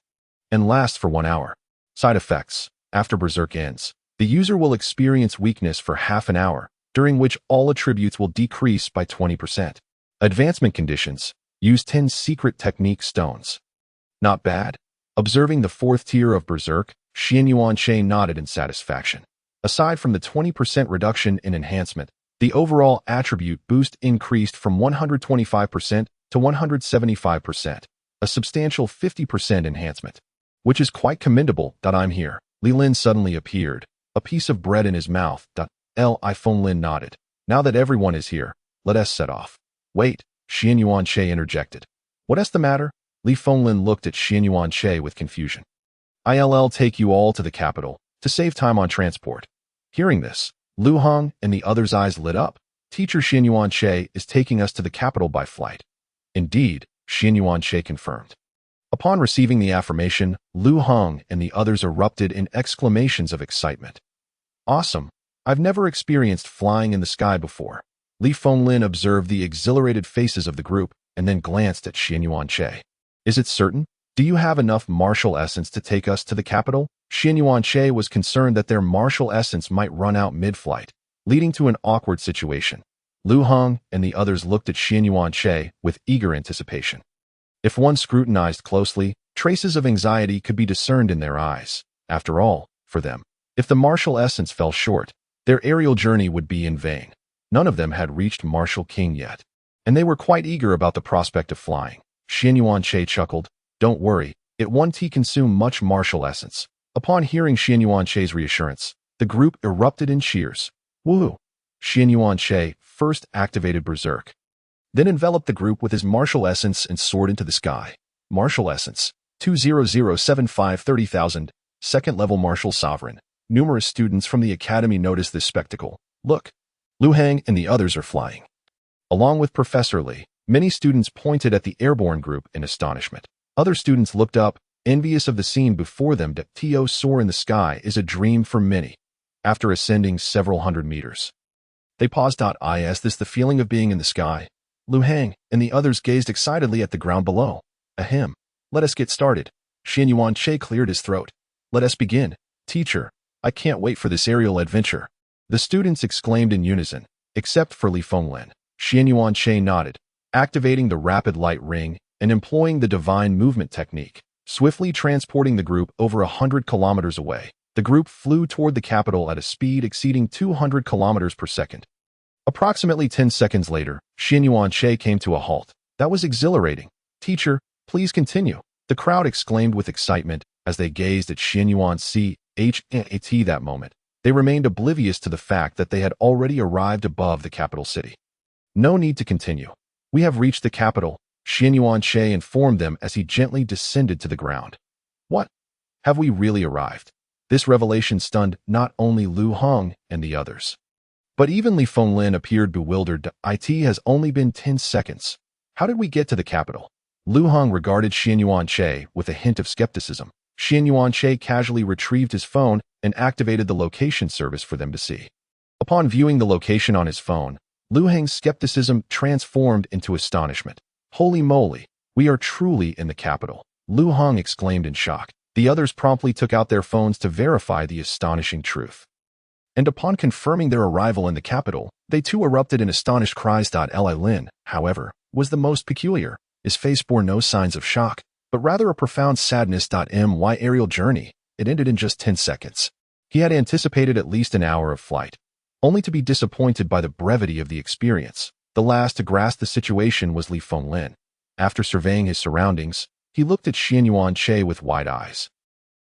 and lasts for 1 hour. Side effects. After Berserk ends, the user will experience weakness for half an hour, during which all attributes will decrease by 20%. Advancement conditions. Use 10 secret technique stones. Not bad. Observing the 4th tier of Berserk, Xian Yuanche nodded in satisfaction. Aside from the 20% reduction in enhancement, the overall attribute boost increased from 125% to 175%, a substantial 50% enhancement. Which is quite commendable. I'm here. Li Lin suddenly appeared, a piece of bread in his mouth. iPhone Lin nodded. Now that everyone is here, let us set off. Wait, Xian Yuanche interjected. What's the matter? Li Fenglin looked at Xian Yuanche with confusion. I'll take you all to the capital, to save time on transport. Hearing this, Lu Hong and the others' eyes lit up. Teacher Xian Yuanche is taking us to the capital by flight. Indeed, Xian Yuanche confirmed. Upon receiving the affirmation, Lu Hong and the others erupted in exclamations of excitement. Awesome! I've never experienced flying in the sky before. Li Fenglin observed the exhilarated faces of the group and then glanced at Xian Yuanche. Is it certain? Do you have enough martial essence to take us to the capital? Xian Yuanche was concerned that their martial essence might run out mid-flight, leading to an awkward situation. Lu Hong and the others looked at Xian Yuanche with eager anticipation. If one scrutinized closely, traces of anxiety could be discerned in their eyes. After all, for them, if the martial essence fell short, their aerial journey would be in vain. None of them had reached Martial King yet, and they were quite eager about the prospect of flying. Xian Yuanche chuckled. Don't worry, it won't consume much martial essence. Upon hearing Xian Yuanche's reassurance, the group erupted in cheers. Woohoo! Xian Yuanche first activated Berserk, then enveloped the group with his martial essence and soared into the sky. Martial essence, 20075 30,000, 2nd level martial sovereign. Numerous students from the academy noticed this spectacle. Look, Lu Hang and the others are flying. Along with Professor Li, many students pointed at the airborne group in astonishment. Other students looked up, envious of the scene before them. To soar in the sky is a dream for many. After ascending several hundred meters, they paused. Is this the feeling of being in the sky? Lu Hang and the others gazed excitedly at the ground below. Ahem. Let us get started. Xian Yuanche cleared his throat. Let us begin. Teacher, I can't wait for this aerial adventure. The students exclaimed in unison, except for Li Fenglin. Xian Yuanche nodded, activating the rapid light ring and employing the divine movement technique, swiftly transporting the group over 100 kilometers away. The group flew toward the capital at a speed exceeding 200 kilometers per second. Approximately 10 seconds later, Xian Yuanche came to a halt. That was exhilarating. Teacher, please continue. The crowd exclaimed with excitement as they gazed at Xian Yuanche. That moment, they remained oblivious to the fact that they had already arrived above the capital city. No need to continue. We have reached the capital, Xian Yuanche informed them as he gently descended to the ground. What? Have we really arrived? This revelation stunned not only Lu Hong and the others, but even Li Fenglin appeared bewildered. It has only been 10 seconds. How did we get to the capital? Lu Hong regarded Xian Yuanche with a hint of skepticism. Xian Yuanche casually retrieved his phone and activated the location service for them to see. Upon viewing the location on his phone, Lu Hang's skepticism transformed into astonishment. Holy moly, we are truly in the capital. Lu Hong exclaimed in shock. The others promptly took out their phones to verify the astonishing truth. And upon confirming their arrival in the capital, they too erupted in astonished cries. Li Lin, however, was the most peculiar. His face bore no signs of shock, but rather a profound sadness. My aerial journey, it ended in just 10 seconds. He had anticipated at least an hour of flight, only to be disappointed by the brevity of the experience. The last to grasp the situation was Li Fenglin. After surveying his surroundings, he looked at Xian Yuanche with wide eyes,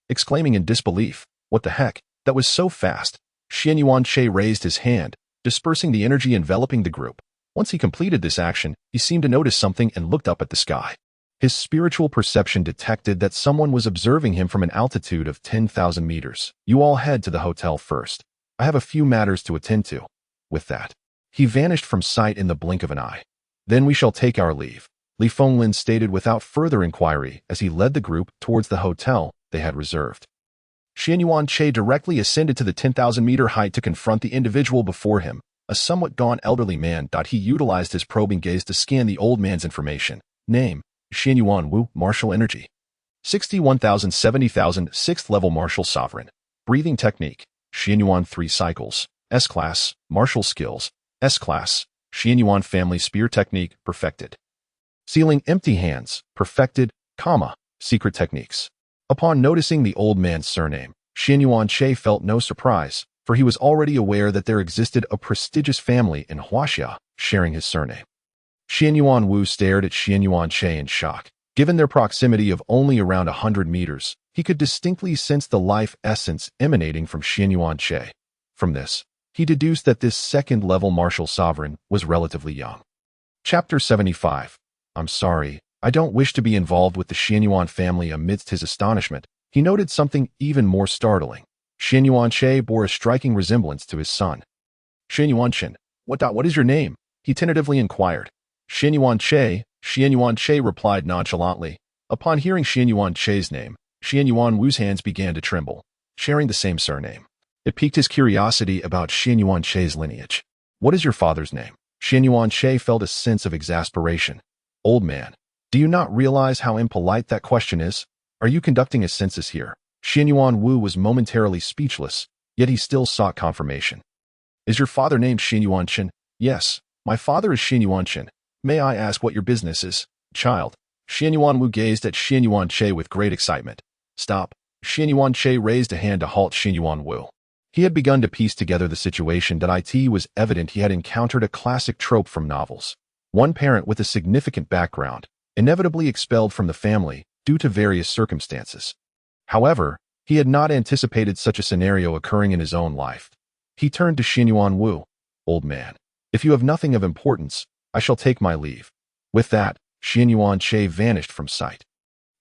exclaiming in disbelief, "What the heck? That was so fast!" Xian Yuanche raised his hand, dispersing the energy enveloping the group. Once he completed this action, he seemed to notice something and looked up at the sky. His spiritual perception detected that someone was observing him from an altitude of 10,000 meters. You all head to the hotel first. I have a few matters to attend to. With that, he vanished from sight in the blink of an eye. Then we shall take our leave. Li Fenglin stated without further inquiry as he led the group towards the hotel they had reserved. Xianyuan Che directly ascended to the 10,000-meter height to confront the individual before him, a somewhat gaunt elderly man. He utilized his probing gaze to scan the old man's information. Name: Xianyuan Wu, martial energy. 61,000 70,000, 6th level martial sovereign. Breathing technique: Xianyuan 3 cycles. S-class, martial skills. S-class, Xianyuan family spear technique, perfected. Sealing empty hands, perfected, secret techniques. Upon noticing the old man's surname, Xianyuan Che felt no surprise, for he was already aware that there existed a prestigious family in Huaxia sharing his surname. Xianyuan Wu stared at Xianyuan Che in shock. Given their proximity of only around 100 meters, he could distinctly sense the life essence emanating from Xianyuan Che. From this, he deduced that this second-level martial sovereign was relatively young. Chapter 75. I'm sorry, I don't wish to be involved with the Xianyuan family. Amidst his astonishment, he noted something even more startling. Xianyuan Che bore a striking resemblance to his son. Xianyuan Chen, what is your name? He tentatively inquired. Xianyuan Che replied nonchalantly. Upon hearing Xianyuan Che's name, Xianyuan Wu's hands began to tremble, sharing the same surname. It piqued his curiosity about Xianyuan Che's lineage. What is your father's name? Xianyuan Che felt a sense of exasperation. Old man, do you not realize how impolite that question is? Are you conducting a census here? Xianyuan Wu was momentarily speechless, yet he still sought confirmation. Is your father named Xianyuan Chen? Yes, my father is Xianyuan Chen. May I ask what your business is, child? Xianyuan Wu gazed at Xianyuan Che with great excitement. Stop. Xianyuan Che raised a hand to halt Xianyuan Wu. He had begun to piece together the situation. It was evident he had encountered a classic trope from novels. One parent with a significant background, inevitably expelled from the family due to various circumstances. However, he had not anticipated such a scenario occurring in his own life. He turned to Xianyuan Wu. Old man, if you have nothing of importance, I shall take my leave. With that, Xianyuan Che vanished from sight.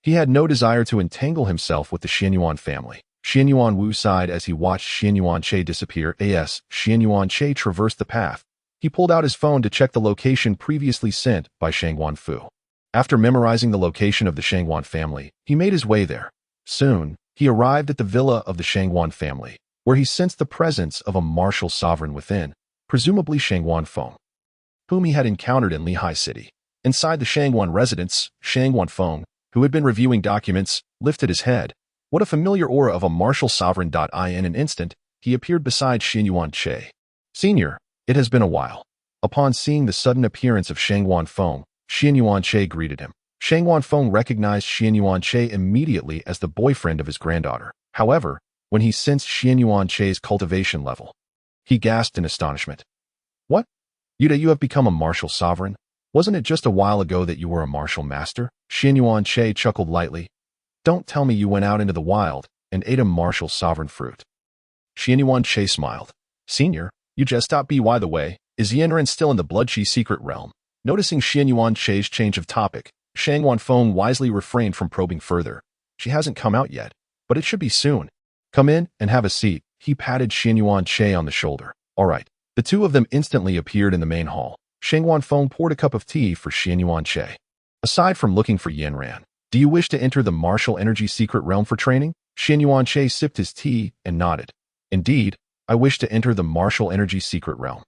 He had no desire to entangle himself with the Xianyuan family. Xianyuan Wu sighed as he watched Xianyuan Che disappear. As Xianyuan Che traversed the path, he pulled out his phone to check the location previously sent by Shangguan Fu. After memorizing the location of the Shangguan family, he made his way there. Soon, he arrived at the villa of the Shangguan family, where he sensed the presence of a martial sovereign within, presumably Shangguan Feng, whom he had encountered in Lehigh City. Inside the Shangguan residence, Shangguan Feng, who had been reviewing documents, lifted his head. What a familiar aura of a martial sovereign. In an instant, he appeared beside Xianyuan Che. Senior, it has been a while. Upon seeing the sudden appearance of Shangguan Feng, Xianyuan Che greeted him. Shangguan Feng recognized Xianyuan Che immediately as the boyfriend of his granddaughter. However, when he sensed Xianyuan Che's cultivation level, he gasped in astonishment. What? You have become a martial sovereign? Wasn't it just a while ago that you were a martial master? Xianyuan Che chuckled lightly. Don't tell me you went out into the wild and ate a martial sovereign fruit. Xianyuan Che smiled. Senior, you just stopped by the way. Is Yanran still in the Bloodchi secret realm? Noticing Xianyuan Che's change of topic, Shangguan Feng wisely refrained from probing further. She hasn't come out yet, but it should be soon. Come in and have a seat. He patted Xianyuan Che on the shoulder. All right. The two of them instantly appeared in the main hall. Shangguan Feng poured a cup of tea for Xianyuan Che. Aside from looking for Yanran, do you wish to enter the martial energy secret realm for training? Xianyuan Che sipped his tea and nodded. Indeed, I wish to enter the martial energy secret realm.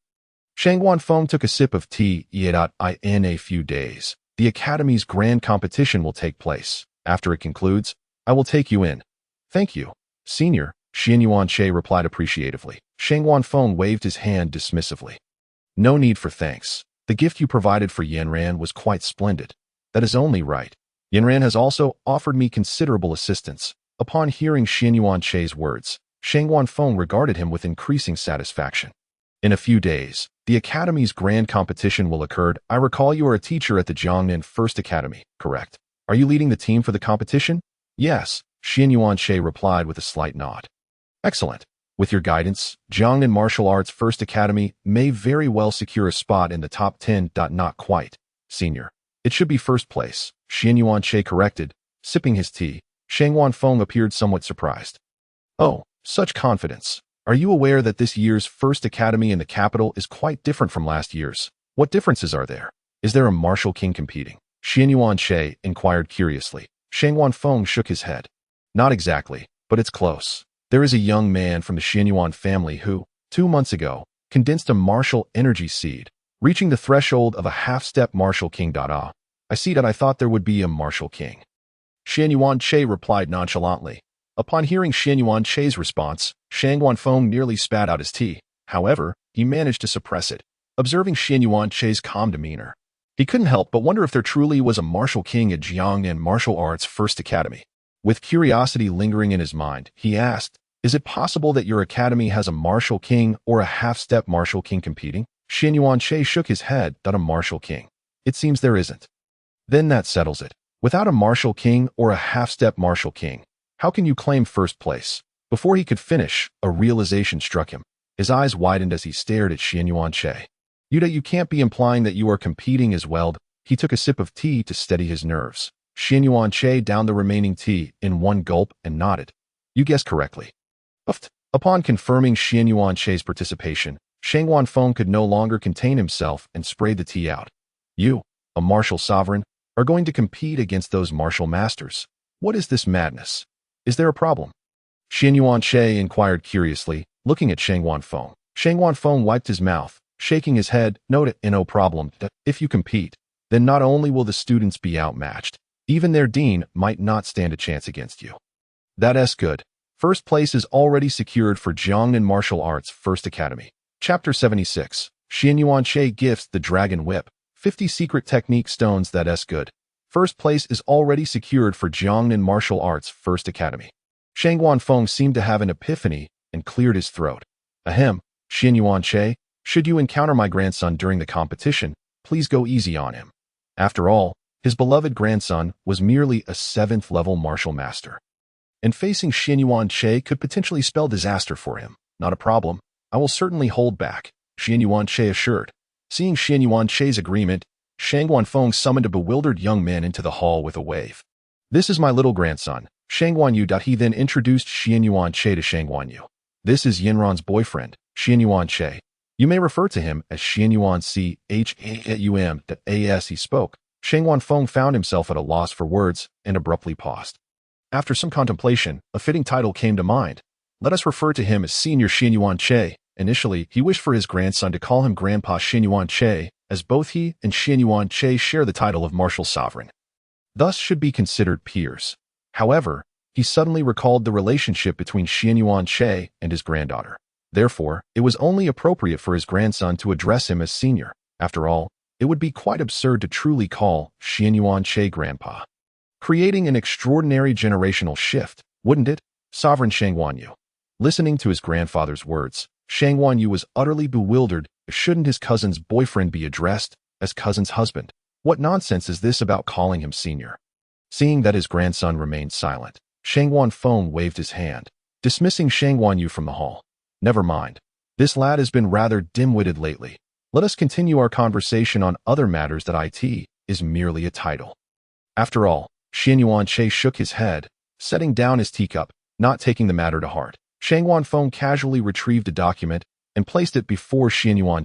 Shangguan Feng took a sip of tea. In a few days, the Academy's grand competition will take place. After it concludes, I will take you in. Thank you, Senior, Xianyuan Che replied appreciatively. Shangguan Feng waved his hand dismissively. No need for thanks. The gift you provided for Yanran was quite splendid. That is only right. Yanran has also offered me considerable assistance. Upon hearing Xianyuan Che's words, Shangguan Feng regarded him with increasing satisfaction. In a few days, the Academy's grand competition will occur. I recall you are a teacher at the Jiangnan First Academy, correct? Are you leading the team for the competition? Yes, Xianyuan Che replied with a slight nod. Excellent. With your guidance, Jiangnan Martial Arts First Academy may very well secure a spot in the top 10. Not quite, Senior. It should be first place, Xianyuan Che corrected. Sipping his tea, Shangguan Feng appeared somewhat surprised. Oh, such confidence. Are you aware that this year's First Academy in the capital is quite different from last year's? What differences are there? Is there a martial king competing? Xian Yuan inquired curiously. Shang Wanfeng shook his head. Not exactly, but it's close. There is a young man from the Xianyuan family who, 2 months ago, condensed a martial energy seed, reaching the threshold of a half-step martial king. I see that I thought there would be a martial king. Xian Yuan replied nonchalantly. Upon hearing Xian Yuan's response, Shang Wanfeng nearly spat out his tea. However, he managed to suppress it, observing Xian Yuan's calm demeanor. He couldn't help but wonder if there truly was a martial king at Jiangnan Martial Arts First Academy. With curiosity lingering in his mind, he asked, "Is it possible that your academy has a martial king or a half-step martial king competing?" Xian Yuan shook his head. "That a martial king? It seems there isn't." "Then that settles it. Without a martial king or a half-step martial king, how can you claim first place?" Before he could finish, a realization struck him. His eyes widened as he stared at Xian Yuan. You can't be implying that you are competing as well." He took a sip of tea to steady his nerves. Xian Yuan downed the remaining tea in one gulp and nodded. "You guessed correctly." Upon confirming Xian Yuan's participation, Shang Wanfeng could no longer contain himself and sprayed the tea out. "You, a martial sovereign, are going to compete against those martial masters. What is this madness? Is there a problem?" Xian Yuan inquired curiously, looking at Shang Wanfeng. Shang Wanfeng wiped his mouth, shaking his head. "No problem. If you compete, then not only will the students be outmatched, even their dean might not stand a chance against you." "That's good. First place is already secured for Jiangnan Martial Arts First Academy." Chapter 76. Xian Yuan gifts the Dragon Whip. 50 secret technique stones. That's good. First place is already secured for Jiangnan Martial Arts First Academy. Shang Wanfeng seemed to have an epiphany and cleared his throat. "Ahem, Xian Yuan, should you encounter my grandson during the competition, please go easy on him." After all, his beloved grandson was merely a 7th-level martial master. And facing Xian Yuan could potentially spell disaster for him. "Not a problem. I will certainly hold back," Xian Yuan assured. Seeing Xian Yuan's agreement, Shang Wanfeng summoned a bewildered young man into the hall with a wave. "This is my little grandson, Shang Wanyu." He then introduced Xian Yuan to Shang Wanyu. "This is Yinran's boyfriend, Xian Yuan. You may refer to him as Xian Yuan As he spoke, Shang Wanfeng found himself at a loss for words and abruptly paused. After some contemplation, a fitting title came to mind. Let us refer to him as Senior Xian Yuan. Initially, he wished for his grandson to call him Grandpa Xian Yuan, as both he and Xian Yuan share the title of martial sovereign. Thus should be considered peers. However, he suddenly recalled the relationship between Xian Yuan and his granddaughter. Therefore, it was only appropriate for his grandson to address him as senior. After all, it would be quite absurd to truly call Xian Yuan Grandpa. Creating an extraordinary generational shift, wouldn't it, Sovereign Shang Wanyu? Listening to his grandfather's words, Shang Wanyu was utterly bewildered. Shouldn't his cousin's boyfriend be addressed as cousin's husband? What nonsense is this about calling him senior? Seeing that his grandson remained silent, Shang Wanfeng waved his hand, dismissing Shang Wanyu from the hall. "Never mind. This lad has been rather dim-witted lately. Let us continue our conversation on other matters. It is merely a title." After all, Xian Yuan shook his head, setting down his teacup, not taking the matter to heart. Shang Wanfeng casually retrieved a document and placed it before Xian Yuan.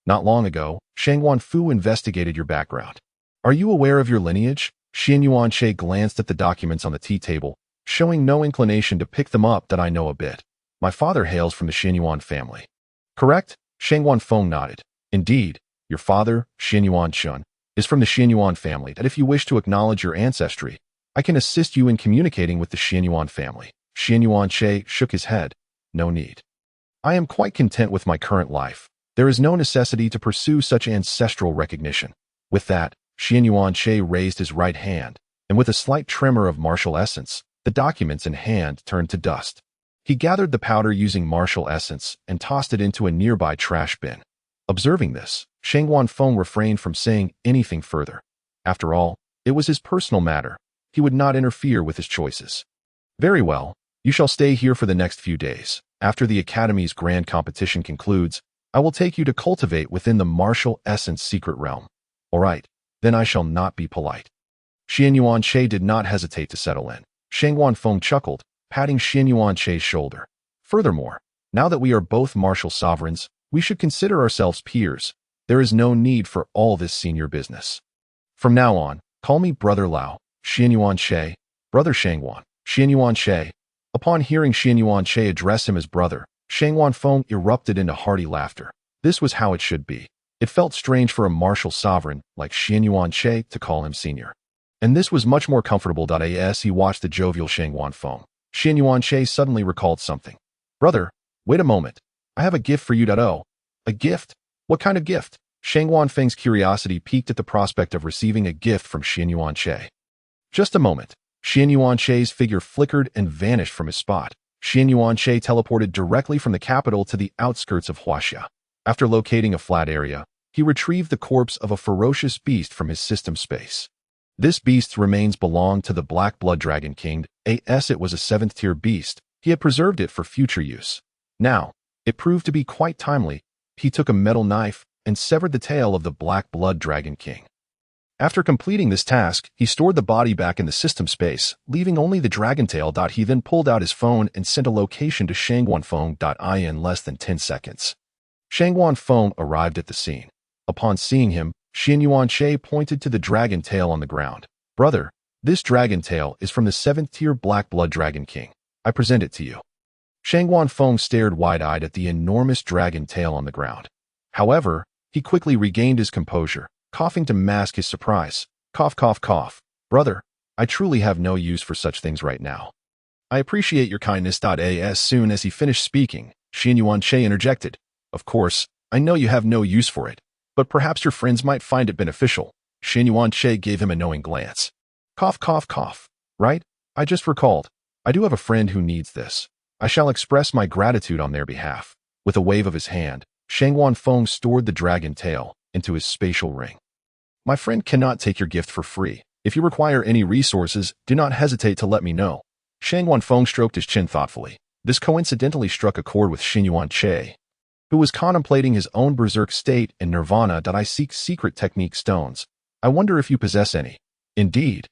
"Not long ago, Shang Wanfu investigated your background. Are you aware of your lineage?" Xian Yuan glanced at the documents on the tea table, showing no inclination to pick them up. "That I know a bit. My father hails from the Xian Yuan family." "Correct?" Shang Wanfeng nodded. "Indeed, your father, Xian Yuan, is from the Xian Yuan family. That if you wish to acknowledge your ancestry, I can assist you in communicating with the Xian Yuan family." Xian Yuan shook his head. "No need. I am quite content with my current life. There is no necessity to pursue such ancestral recognition." With that, Xian Yuan raised his right hand, and with a slight tremor of martial essence, the documents in hand turned to dust. He gathered the powder using martial essence and tossed it into a nearby trash bin. Observing this, Shang Wanfeng refrained from saying anything further. After all, it was his personal matter. He would not interfere with his choices. "Very well. You shall stay here for the next few days. After the Academy's grand competition concludes, I will take you to cultivate within the martial essence secret realm." "All right, then I shall not be polite." Xian Yuan did not hesitate to settle in. Shang Wanfeng chuckled, patting Xian Yuan's shoulder. "Furthermore, now that we are both martial sovereigns, we should consider ourselves peers. There is no need for all this senior business." From now on, call me Brother Lao, Xianyuan Che, Brother Shangwan, Xianyuan Che. Upon hearing Xianyuan Che address him as brother, Shangwan Feng erupted into hearty laughter. This was how it should be. It felt strange for a martial sovereign like Xianyuan Che to call him senior. And this was much more comfortable. As he watched the jovial Shangwan Feng, Xianyuan Che suddenly recalled something. Brother, wait a moment. I have a gift for you. Oh, a gift? What kind of gift? Shangwan Feng's curiosity piqued at the prospect of receiving a gift from Xianyuan Che. Just a moment. Xianyuan Che's figure flickered and vanished from his spot. Xianyuan Che teleported directly from the capital to the outskirts of Huaxia. After locating a flat area, he retrieved the corpse of a ferocious beast from his system space. This beast's remains belonged to the Black Blood Dragon King. As it was a 7th-tier beast, he had preserved it for future use. Now, it proved to be quite timely. He took a metal knife and severed the tail of the Black Blood Dragon King. After completing this task, he stored the body back in the system space, leaving only the dragon tail. He then pulled out his phone and sent a location to Shangwan Feng. In less than 10 seconds. Shangwan Feng arrived at the scene. Upon seeing him, Xianyuan Che pointed to the dragon tail on the ground. Brother, this dragon tail is from the 7th-tier Black Blood Dragon King. I present it to you. Shangwan Feng stared wide-eyed at the enormous dragon tail on the ground. However, he quickly regained his composure, coughing to mask his surprise. Cough, cough, cough. Brother, I truly have no use for such things right now. I appreciate your kindness. As soon as he finished speaking, Xianyuan Che interjected. Of course, I know you have no use for it, but perhaps your friends might find it beneficial. Xianyuan Che gave him a knowing glance. Cough, cough, cough. Right? I just recalled. I do have a friend who needs this. I shall express my gratitude on their behalf. With a wave of his hand, Shangwan Feng stored the dragon tail into his spatial ring. My friend cannot take your gift for free. If you require any resources, do not hesitate to let me know. Shangwan Feng stroked his chin thoughtfully. This coincidentally struck a chord with Xianyuan Che, who was contemplating his own berserk state in nirvana. I seek secret technique stones. I wonder if you possess any. Indeed.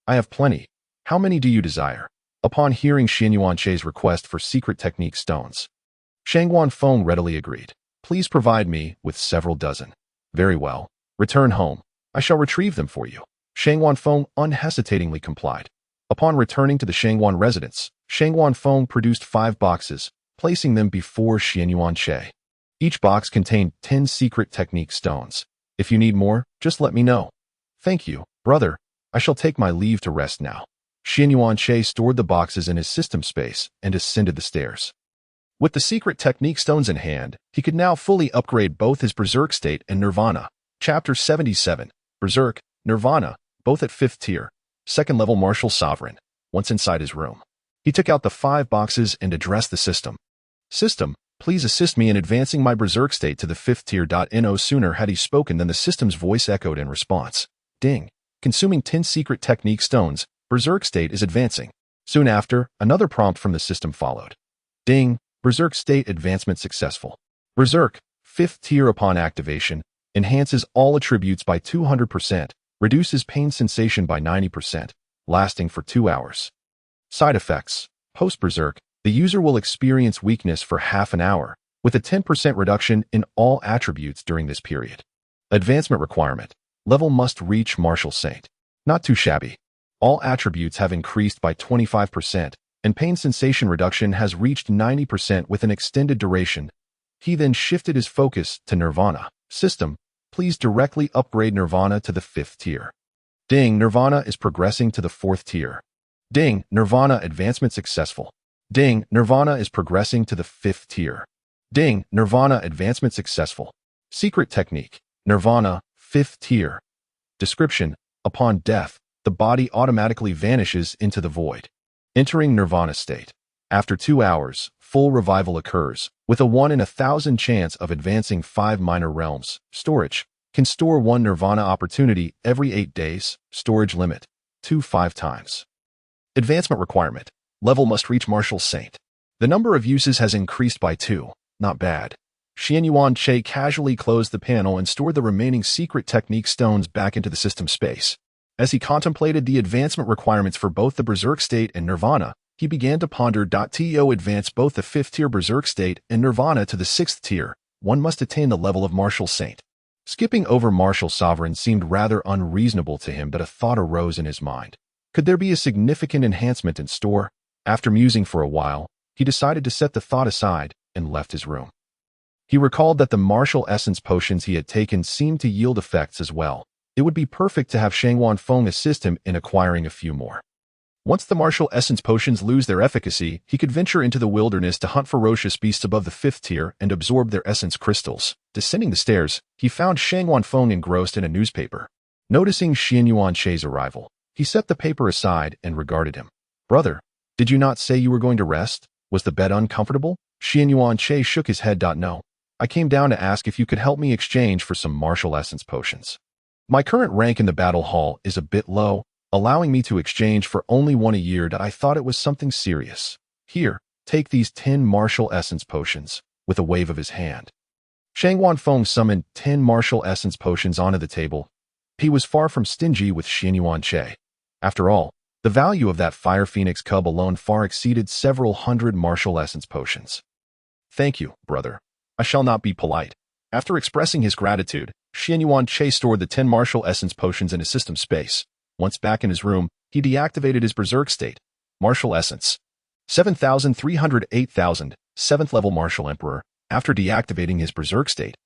I have plenty. How many do you desire? Upon hearing Xianyuan Che's request for secret technique stones, Shangwan Feng readily agreed. Please provide me with several dozen. Very well. Return home. I shall retrieve them for you. Shangwan Feng unhesitatingly complied. Upon returning to the Shangwan residence, Shangwan Feng produced 5 boxes, placing them before Xianyuan Che. Each box contained 10 secret technique stones. If you need more, just let me know. Thank you, brother. I shall take my leave to rest now. Xianyuan Che stored the boxes in his system space and ascended the stairs. With the secret technique stones in hand, he could now fully upgrade both his berserk state and nirvana. Chapter 77. Berserk, Nirvana, both at 5th tier. 2nd level martial sovereign. Once inside his room, he took out the 5 boxes and addressed the system. System, please assist me in advancing my berserk state to the 5th tier. No sooner had he spoken than the system's voice echoed in response. Ding. Consuming 10 secret technique stones, berserk state is advancing. Soon after, another prompt from the system followed. Ding. Berserk state advancement successful. Berserk, 5th tier upon activation, enhances all attributes by 200%, reduces pain sensation by 90%, lasting for 2 hours. Side effects. Post-berserk, the user will experience weakness for half an hour, with a 10% reduction in all attributes during this period. Advancement requirement. Level must reach Martial Saint. Not too shabby. All attributes have increased by 25%, and pain sensation reduction has reached 90% with an extended duration. He then shifted his focus to Nirvana. System, please directly upgrade Nirvana to the 5th tier. Ding, Nirvana is progressing to the 4th tier. Ding, Nirvana advancement successful. Ding, Nirvana is progressing to the 5th tier. Ding, Nirvana advancement successful. Secret technique. Nirvana, 5th tier. Description, upon death, the body automatically vanishes into the void. Entering Nirvana state. After 2 hours, full revival occurs, with a 1 in 1,000 chance of advancing 5 minor realms. Storage. Can store 1 Nirvana opportunity every 8 days. Storage limit. 5 times. Advancement requirement. Level must reach Martial Saint. The number of uses has increased by 2. Not bad. Xianyuan Che casually closed the panel and stored the remaining secret technique stones back into the system space. As he contemplated the advancement requirements for both the Berserk state and Nirvana, he began to ponder. To advance both the 5th tier Berserk state and Nirvana to the 6th tier, one must attain the level of Martial Saint. Skipping over martial sovereign seemed rather unreasonable to him, but a thought arose in his mind. Could there be a significant enhancement in store? After musing for a while, he decided to set the thought aside and left his room. He recalled that the martial essence potions he had taken seemed to yield effects as well. It would be perfect to have Shangwan Feng assist him in acquiring a few more. Once the martial essence potions lose their efficacy, he could venture into the wilderness to hunt ferocious beasts above the 5th tier and absorb their essence crystals. Descending the stairs, he found Shangwan Feng engrossed in a newspaper. Noticing Xian Yuanche's arrival, he set the paper aside and regarded him. "Brother, did you not say you were going to rest? Was the bed uncomfortable?" Xian Yuanche shook his head. "No. I came down to ask if you could help me exchange for some martial essence potions. My current rank in the battle hall is a bit low, allowing me to exchange for only one a year. I thought it was something serious. Here, take these 10 martial essence potions," with a wave of his hand. Shangwan Feng summoned 10 martial essence potions onto the table. He was far from stingy with Xian Yuanche. After all, the value of that fire phoenix cub alone far exceeded several hundred martial essence potions. "Thank you, brother. I shall not be polite." After expressing his gratitude, Xian Yuanche stored the 10 martial essence potions in his system space. Once back in his room, he deactivated his berserk state. Martial essence. 7,308,000, 7th level martial emperor. After deactivating his berserk state,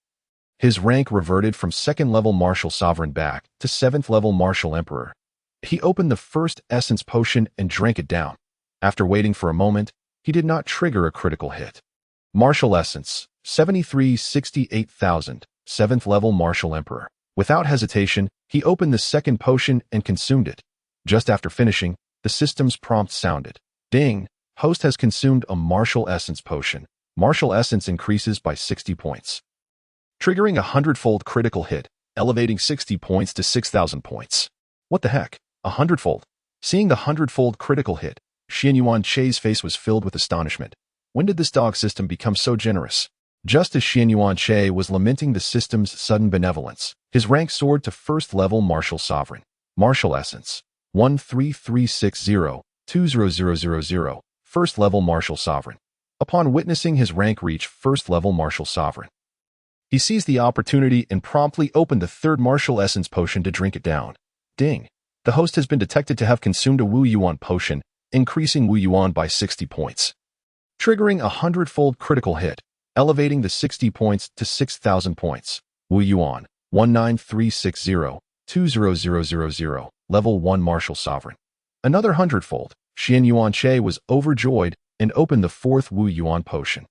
his rank reverted from 2nd level martial sovereign back to 7th level martial emperor. He opened the first essence potion and drank it down. After waiting for a moment, he did not trigger a critical hit. Martial essence, 7368,000, 7th level martial emperor. Without hesitation, he opened the second potion and consumed it. Just after finishing, the system's prompt sounded. "Ding! Host has consumed a martial essence potion. Martial essence increases by 60 points. Triggering a 100-fold critical hit, elevating 60 points to 6,000 points." What the heck? 100-fold? Seeing the 100-fold critical hit, Xian Yuanche's face was filled with astonishment. When did this dog system become so generous? Just as Xian Yuanche was lamenting the system's sudden benevolence, his rank soared to 1st level martial sovereign. Martial essence, 13360, 20000, 1st level martial sovereign. Upon witnessing his rank reach 1st level martial sovereign, he seized the opportunity and promptly opened the 3rd martial essence potion to drink it down. Ding! The host has been detected to have consumed a Wu Yuan potion, increasing Wu Yuan by 60 points. Triggering a 100-fold critical hit, elevating the 60 points to 6,000 points. Wu Yuan, 19360, 20000, level 1 martial sovereign. Another 100-fold. Xian Yuanche was overjoyed and opened the 4th Wu Yuan potion.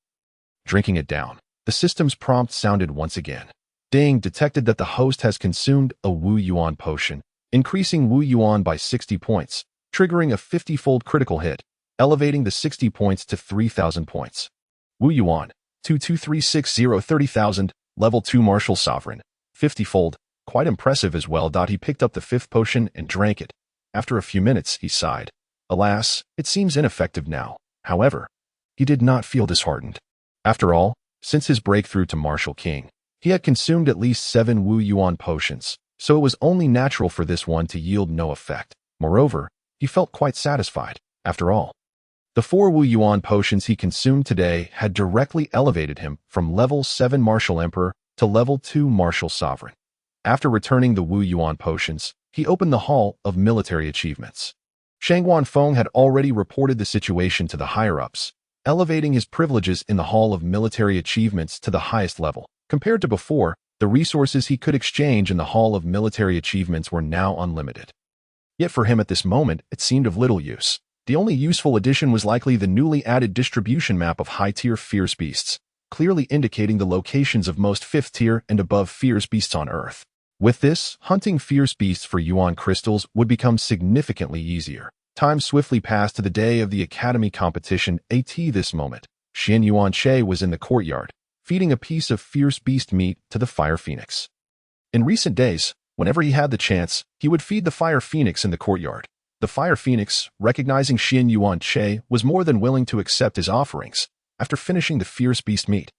Drinking it down, the system's prompt sounded once again. Ding! Detected that the host has consumed a Wu Yuan potion, increasing Wu Yuan by 60 points, triggering a 50-fold critical hit, elevating the 60 points to 3,000 points. Wu Yuan, 22360, 30,000, level 2 martial sovereign, 50-fold, quite impressive as well. He picked up the 5th potion and drank it. After a few minutes, he sighed. Alas, it seems ineffective now. However, he did not feel disheartened. After all, since his breakthrough to Martial King, he had consumed at least 7 Wu Yuan potions, so it was only natural for this one to yield no effect. Moreover, he felt quite satisfied. After all, the 4 Wu Yuan potions he consumed today had directly elevated him from level 7 Martial Emperor to level 2 Martial Sovereign. After returning the Wu Yuan potions, he opened the Hall of Military Achievements. Shangwan Feng had already reported the situation to the higher-ups, elevating his privileges in the Hall of Military Achievements to the highest level. Compared to before, the resources he could exchange in the Hall of Military Achievements were now unlimited. Yet for him at this moment, it seemed of little use. The only useful addition was likely the newly added distribution map of high-tier fierce beasts, clearly indicating the locations of most 5th-tier and above fierce beasts on Earth. With this, hunting fierce beasts for Yuan crystals would become significantly easier. Time swiftly passed to the day of the Academy competition. At this moment, Xian Yuanche was in the courtyard, feeding a piece of fierce beast meat to the fire phoenix. In recent days, whenever he had the chance, he would feed the fire phoenix in the courtyard. The fire phoenix, recognizing Xian Yuanche, was more than willing to accept his offerings. After finishing the fierce beast meat,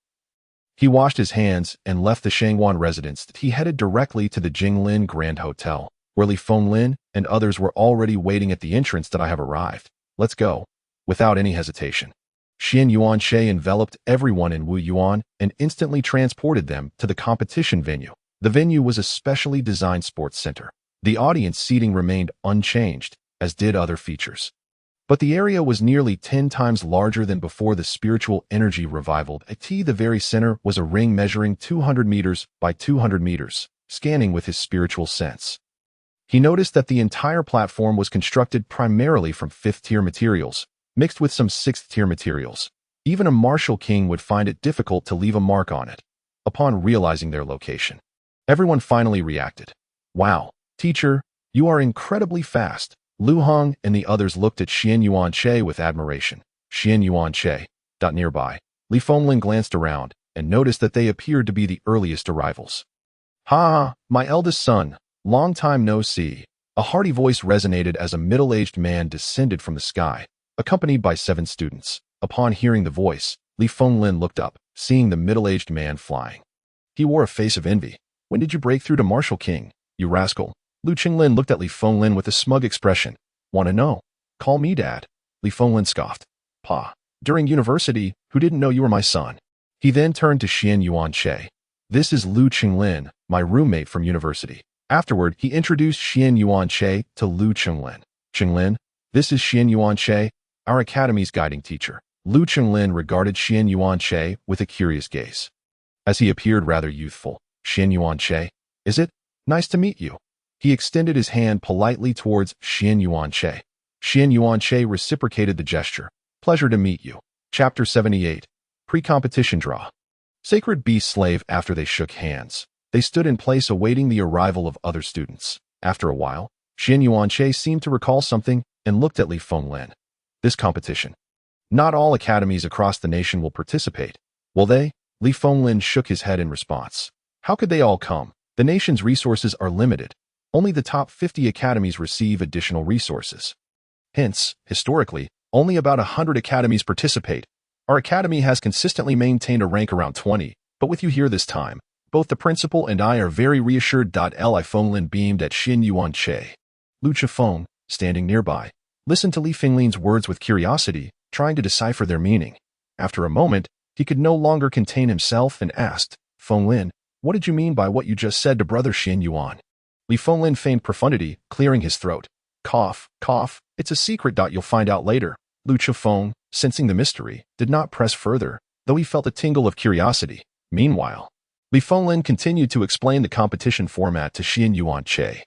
he washed his hands and left the Shangwan residence. He headed directly to the Jinglin Grand Hotel, where Li Fenglin and others were already waiting at the entrance. "I have arrived. Let's go." Without any hesitation, Xian Yuanche enveloped everyone in Wu Yuan and instantly transported them to the competition venue. The venue was a specially designed sports center. The audience seating remained unchanged, as did other features. But the area was nearly 10 times larger than before the spiritual energy revival. At the very center was a ring measuring 200 meters by 200 meters, scanning with his spiritual sense. He noticed that the entire platform was constructed primarily from 5th-tier materials, mixed with some 6th-tier materials. Even a martial king would find it difficult to leave a mark on it. Upon realizing their location, everyone finally reacted. "Wow, teacher, you are incredibly fast." Lu Hong and the others looked at Xian Yuanche with admiration. Xian Yuanche. Nearby, Li Fenglin glanced around and noticed that they appeared to be the earliest arrivals. "Ha, my eldest son, long time no see." A hearty voice resonated as a middle-aged man descended from the sky, accompanied by 7 students. Upon hearing the voice, Li Fenglin looked up, seeing the middle-aged man flying. He wore a face of envy. "When did you break through to Martial King, you rascal?" Lu Qinglin looked at Li Fenglin with a smug expression. "Want to know? Call me Dad." Li Fenglin scoffed. "Pa, during university, who didn't know you were my son?" He then turned to Xian Yuanche. "This is Lu Qinglin, my roommate from university." Afterward, he introduced Xian Yuanche to Lu Qinglin. "Qinglin, this is Xian Yuanche, our academy's guiding teacher." Lu Qinglin regarded Xian Yuanche with a curious gaze. As he appeared rather youthful, "Xian Yuanche, is it? Nice to meet you." He extended his hand politely towards Xian Yuanche. Xian Yuanche reciprocated the gesture. "Pleasure to meet you." Chapter 78. Pre-competition draw. Sacred Beast Slave. After they shook hands, they stood in place awaiting the arrival of other students. After a while, Xian Yuanche seemed to recall something and looked at Li Fenglin. "This competition. Not all academies across the nation will participate, will they?" Li Fenglin shook his head in response. "How could they all come? The nation's resources are limited. Only the top 50 academies receive additional resources. Hence, historically, only about 100 academies participate. Our academy has consistently maintained a rank around 20, but with you here this time, both the principal and I are very reassured. Li Fenglin beamed at Xian Yuanche. Lu Qifeng, standing nearby, listened to Li Fenglin's words with curiosity, trying to decipher their meaning. After a moment, he could no longer contain himself and asked, "Fenglin, what did you mean by what you just said to Brother Xian Yuan?" Li Fenglin feigned profundity, clearing his throat. "Cough, cough, it's a secret. You'll find out later." Lu Qifeng, sensing the mystery, did not press further, though he felt a tingle of curiosity. Meanwhile, Li Fenglin continued to explain the competition format to Xian Yuanche.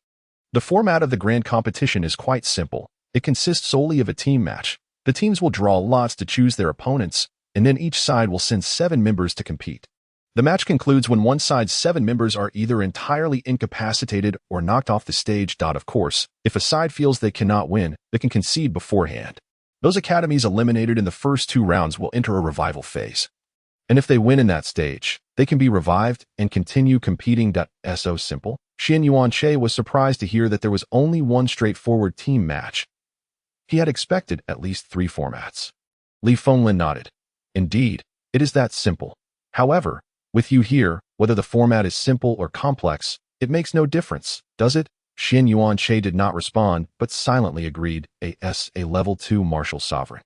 The format of the grand competition is quite simple. It consists solely of a team match. The teams will draw lots to choose their opponents, and then each side will send 7 members to compete. The match concludes when one side's 7 members are either entirely incapacitated or knocked off the stage. Of course, if a side feels they cannot win, they can concede beforehand. Those academies eliminated in the first 2 rounds will enter a revival phase. And if they win in that stage, they can be revived and continue competing. So simple. Xian Yuanche was surprised to hear that there was only one straightforward team match. He had expected at least 3 formats. Li Fenglin nodded. "Indeed, it is that simple. However, with you here, whether the format is simple or complex, it makes no difference, does it?" Xian Yuanche did not respond, but silently agreed. A level 2 martial sovereign.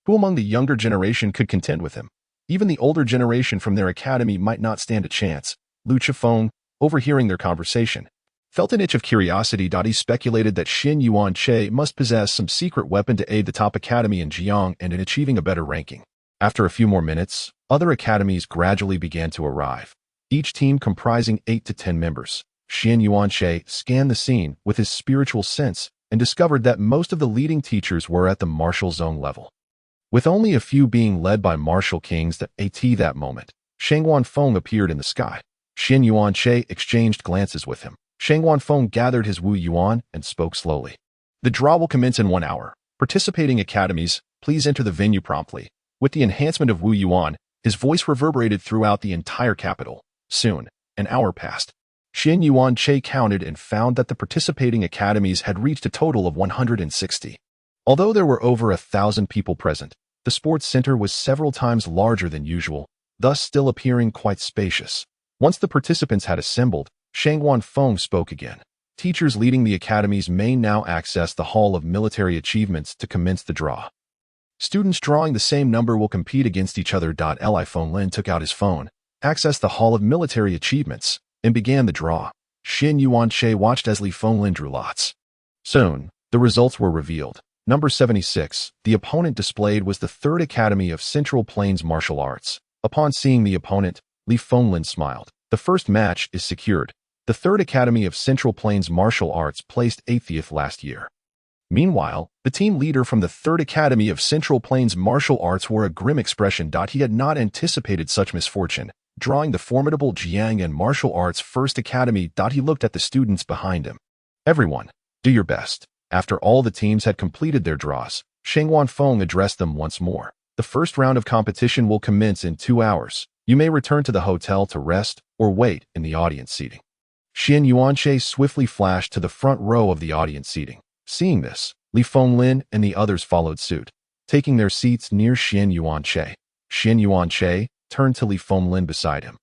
Who among the younger generation could contend with him? Even the older generation from their academy might not stand a chance. Lu Qifeng, overhearing their conversation, felt an itch of curiosity. He speculated that Xian Yuanche must possess some secret weapon to aid the top academy in Jiang and in achieving a better ranking. After a few more minutes, other academies gradually began to arrive, each team comprising 8 to 10 members. Xian Yuanche scanned the scene with his spiritual sense and discovered that most of the leading teachers were at the martial zone level, with only a few being led by martial kings. That moment, Shang Wanfeng appeared in the sky. Xian Yuanche exchanged glances with him. Shang Wanfeng gathered his Wu Yuan and spoke slowly. "The draw will commence in 1 hour. Participating academies, please enter the venue promptly." With the enhancement of Wu Yuan, his voice reverberated throughout the entire capital. Soon, an hour passed. Xian Yuanche counted and found that the participating academies had reached a total of 160. Although there were over 1,000 people present, the sports center was several times larger than usual, thus still appearing quite spacious. Once the participants had assembled, Shang Wanfeng spoke again. "Teachers leading the academies may now access the Hall of Military Achievements to commence the draw. Students drawing the same number will compete against each other." Li Fenglin took out his phone. "Access the Hall of Military Achievements. and began the draw. Xin Yuanche watched as Li Fenglin drew lots. Soon, the results were revealed. Number 76, the opponent displayed was the 3rd Academy of Central Plains Martial Arts. Upon seeing the opponent, Li Fenglin smiled. The first match is secured. The 3rd Academy of Central Plains Martial Arts placed 80th last year. Meanwhile, the team leader from the 3rd Academy of Central Plains Martial Arts wore a grim expression. He had not anticipated such misfortune. Drawing the formidable Jiang and Martial Arts 1st Academy. He looked at the students behind him. Everyone, do your best. After all the teams had completed their draws, Sheng Wanfeng addressed them once more. The first round of competition will commence in 2 hours. You may return to the hotel to rest or wait in the audience seating. Xin Yuanche swiftly flashed to the front row of the audience seating. Seeing this, Li Fenglin and the others followed suit, taking their seats near Xin Yuanche. Xin Yuanche turned to Li Fenglin beside him.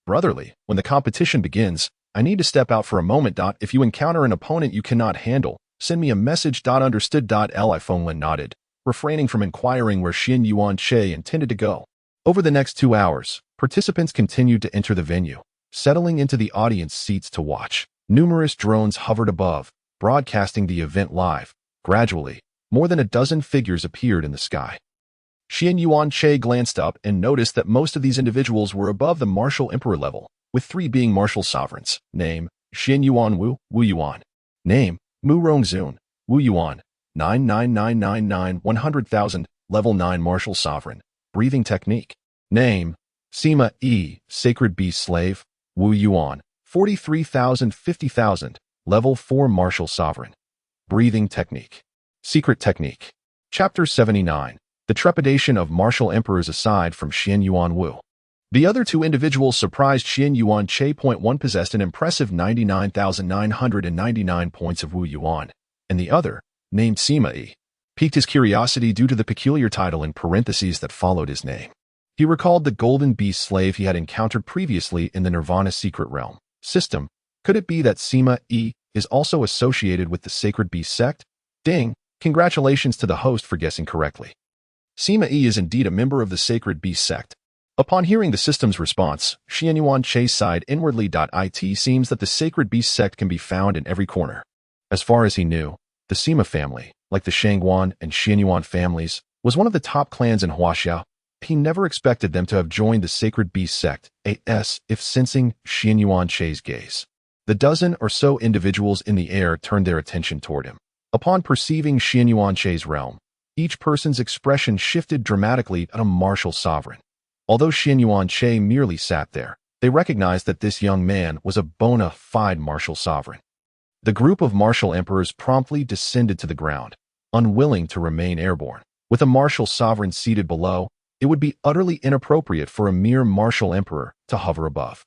Brotherly, when the competition begins, I need to step out for a moment. If you encounter an opponent you cannot handle, send me a message. Understood. Li Fenglin nodded, refraining from inquiring where Xin Yuanche intended to go. Over the next 2 hours, participants continued to enter the venue, settling into the audience seats to watch. Numerous drones hovered above, broadcasting the event live. Gradually, more than a dozen figures appeared in the sky. Xin Yuanche glanced up and noticed that most of these individuals were above the martial emperor level, with 3 being martial sovereigns. Name, Xin Yuan Wu, Wu Yuan. Name, Mu Rongzun, Wu Yuan. 99999 100,000, level 9 martial sovereign. Breathing technique. Name, Sima E, Sacred Beast Slave, Wu Yuan. 43,000 50,000, level 4 martial sovereign. Breathing technique. Secret technique. Chapter 79. The trepidation of martial emperors aside from Xin Yuan Wu. The other 2 individuals surprised Xin Yuanche. One possessed an impressive 99,999 points of Wu Yuan, and the other, named Sima Yi, piqued his curiosity due to the peculiar title in parentheses that followed his name. He recalled the golden beast slave he had encountered previously in the Nirvana secret realm system. Could it be that Sima Yi is also associated with the Sacred Beast sect? Ding! Congratulations to the host for guessing correctly. Sima Yi is indeed a member of the Sacred Beast sect. Upon hearing the system's response, Xin Yuanche sighed inwardly. It seems that the Sacred Beast sect can be found in every corner. As far as he knew, the Sima family, like the Shangguan and Xianyuan families, was one of the top clans in Huaxia. He never expected them to have joined the Sacred Beast sect, if sensing Xin Yuanche's gaze. The dozen or so individuals in the air turned their attention toward him. Upon perceiving Xin Yuanche's realm, each person's expression shifted dramatically at a martial sovereign. Although Xin Yuanche merely sat there, they recognized that this young man was a bona fide martial sovereign. The group of martial emperors promptly descended to the ground, unwilling to remain airborne. With a martial sovereign seated below, it would be utterly inappropriate for a mere martial emperor to hover above.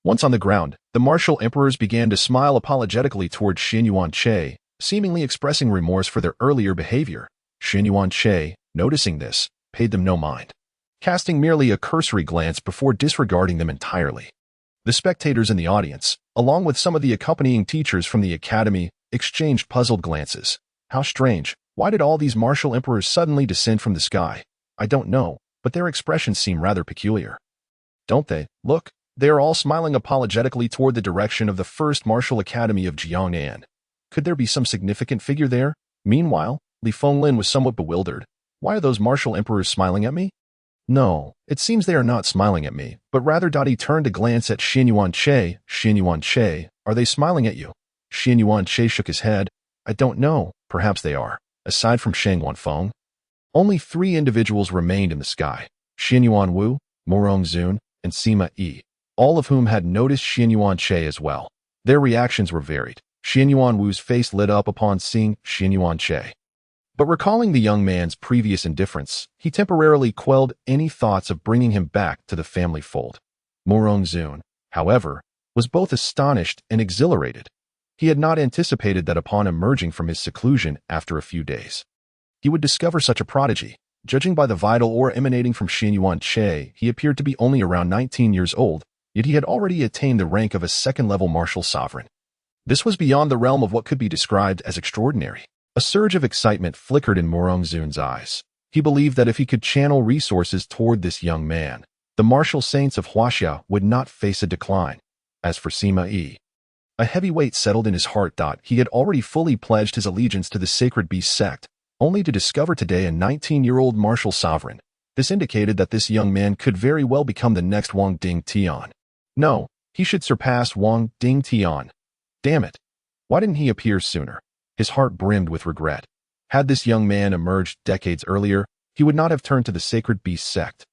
Once on the ground, the martial emperors began to smile apologetically toward Xin Yuanche, seemingly expressing remorse for their earlier behavior. Xin Yuanche, noticing this, paid them no mind, casting merely a cursory glance before disregarding them entirely. The spectators in the audience, along with some of the accompanying teachers from the academy, exchanged puzzled glances. How strange! Why did all these martial emperors suddenly descend from the sky? I don't know, but their expressions seem rather peculiar. Don't they? Look, they are all smiling apologetically toward the direction of the First Martial Academy of Jiangnan. Could there be some significant figure there? Meanwhile, Li Fenglin was somewhat bewildered. Why are those martial emperors smiling at me? No, it seems they are not smiling at me, but rather he turned to glance at Xin Yuanche. Xin Yuanche, are they smiling at you? Xin Yuanche shook his head. I don't know, perhaps they are. Aside from Sheng Wanfeng, only 3 individuals remained in the sky. Xin Yuan Wu, Mu Rongzun, and Sima Yi, all of whom had noticed Xin Yuanche as well. Their reactions were varied. Xin Yuan Wu's face lit up upon seeing Xin Yuanche. But recalling the young man's previous indifference, he temporarily quelled any thoughts of bringing him back to the family fold. Mu Rongzun, however, was both astonished and exhilarated. He had not anticipated that upon emerging from his seclusion after a few days, he would discover such a prodigy. Judging by the vital aura emanating from Xin Yuanche, he appeared to be only around 19 years old, yet he had already attained the rank of a second-level martial sovereign. This was beyond the realm of what could be described as extraordinary. A surge of excitement flickered in Mu Rongzun's eyes. He believed that if he could channel resources toward this young man, the martial saints of Huaxia would not face a decline. As for Sima Yi, a heavy weight settled in his heart. He had already fully pledged his allegiance to the Sacred Beast sect, only to discover today a 19-year-old martial sovereign. This indicated that this young man could very well become the next Wang Dingtian. No, he should surpass Wang Dingtian. Damn it. Why didn't he appear sooner? His heart brimmed with regret. Had this young man emerged decades earlier, he would not have turned to the Sacred Beast sect.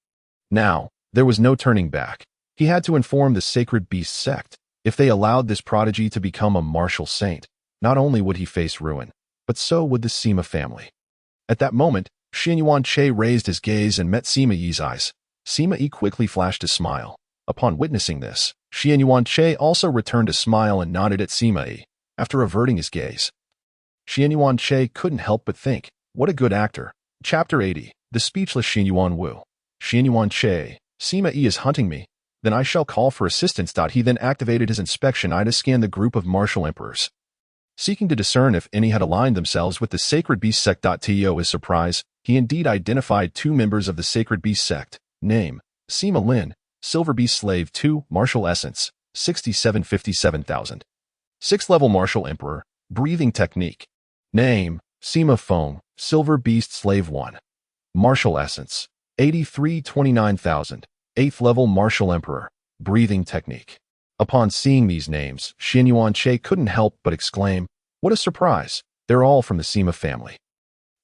Now, there was no turning back. He had to inform the Sacred Beast sect. If they allowed this prodigy to become a martial saint, not only would he face ruin, but so would the Sima family. At that moment, Xianyuan Che raised his gaze and met Sima Yi's eyes. Sima Yi quickly flashed a smile. Upon witnessing this, Xianyuan Che also returned a smile and nodded at Sima Yi, after averting his gaze. Xianyuan Che couldn't help but think, what a good actor. Chapter 80, The Speechless Xianyuan Wu. Xianyuan Che, Sima Yi is hunting me. Then I shall call for assistance. He then activated his inspection eye to scan the group of martial emperors, seeking to discern if any had aligned themselves with the Sacred Beast sect. To his surprise, he indeed identified 2 members of the Sacred Beast sect. Name, Sima Lin, Silver Beast Slave 2, Martial Essence, 6757,000. 6th level Martial Emperor, Breathing Technique. Name, Sima Feng, Silver Beast Slave 1. Martial Essence, 8329,000. 8th level Martial Emperor, Breathing Technique. Upon seeing these names, Xianyuan Che couldn't help but exclaim, what a surprise, they're all from the Sima family.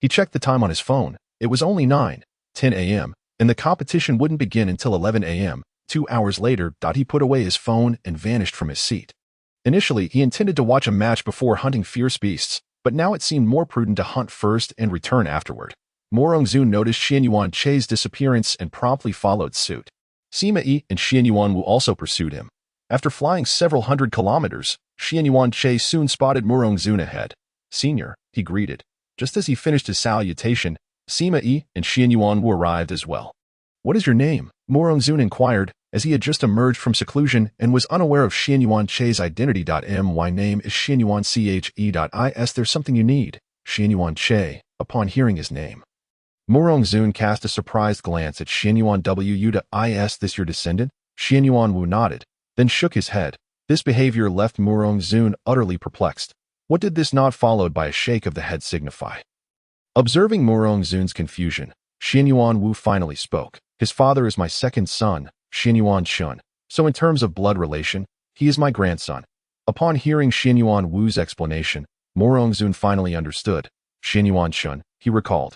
He checked the time on his phone. It was only 9:10 a.m., and the competition wouldn't begin until 11 a.m. 2 hours later. He put away his phone and vanished from his seat. Initially, he intended to watch a match before hunting fierce beasts, but now it seemed more prudent to hunt first and return afterward. Morongzun noticed Xianyuan Che's disappearance and promptly followed suit. Sima Yi and Xianyuan Wu also pursued him. After flying several hundred kilometers, Xianyuan Che soon spotted Morongzun ahead. Senior, he greeted. Just as he finished his salutation, Sima Yi and Xianyuan Wu arrived as well. What is your name? Morongzun inquired, as he had just emerged from seclusion and was unaware of Xianyuan Che's identity. My name is Xianyuan Che. There's something you need. Xianyuan Che, upon hearing his name. Morongzun cast a surprised glance at Xianyuan Wu. Is this your descendant? Xianyuan Wu nodded, then shook his head. This behavior left Morongzun utterly perplexed. What did this nod followed by a shake of the head signify? Observing Morongzun's confusion, Xianyuan Wu finally spoke. His father is my second son, Xianyuan Shun, so in terms of blood relation, he is my grandson. Upon hearing Xianyuan Wu's explanation, Morongzun finally understood. Xianyuan Shun, he recalled,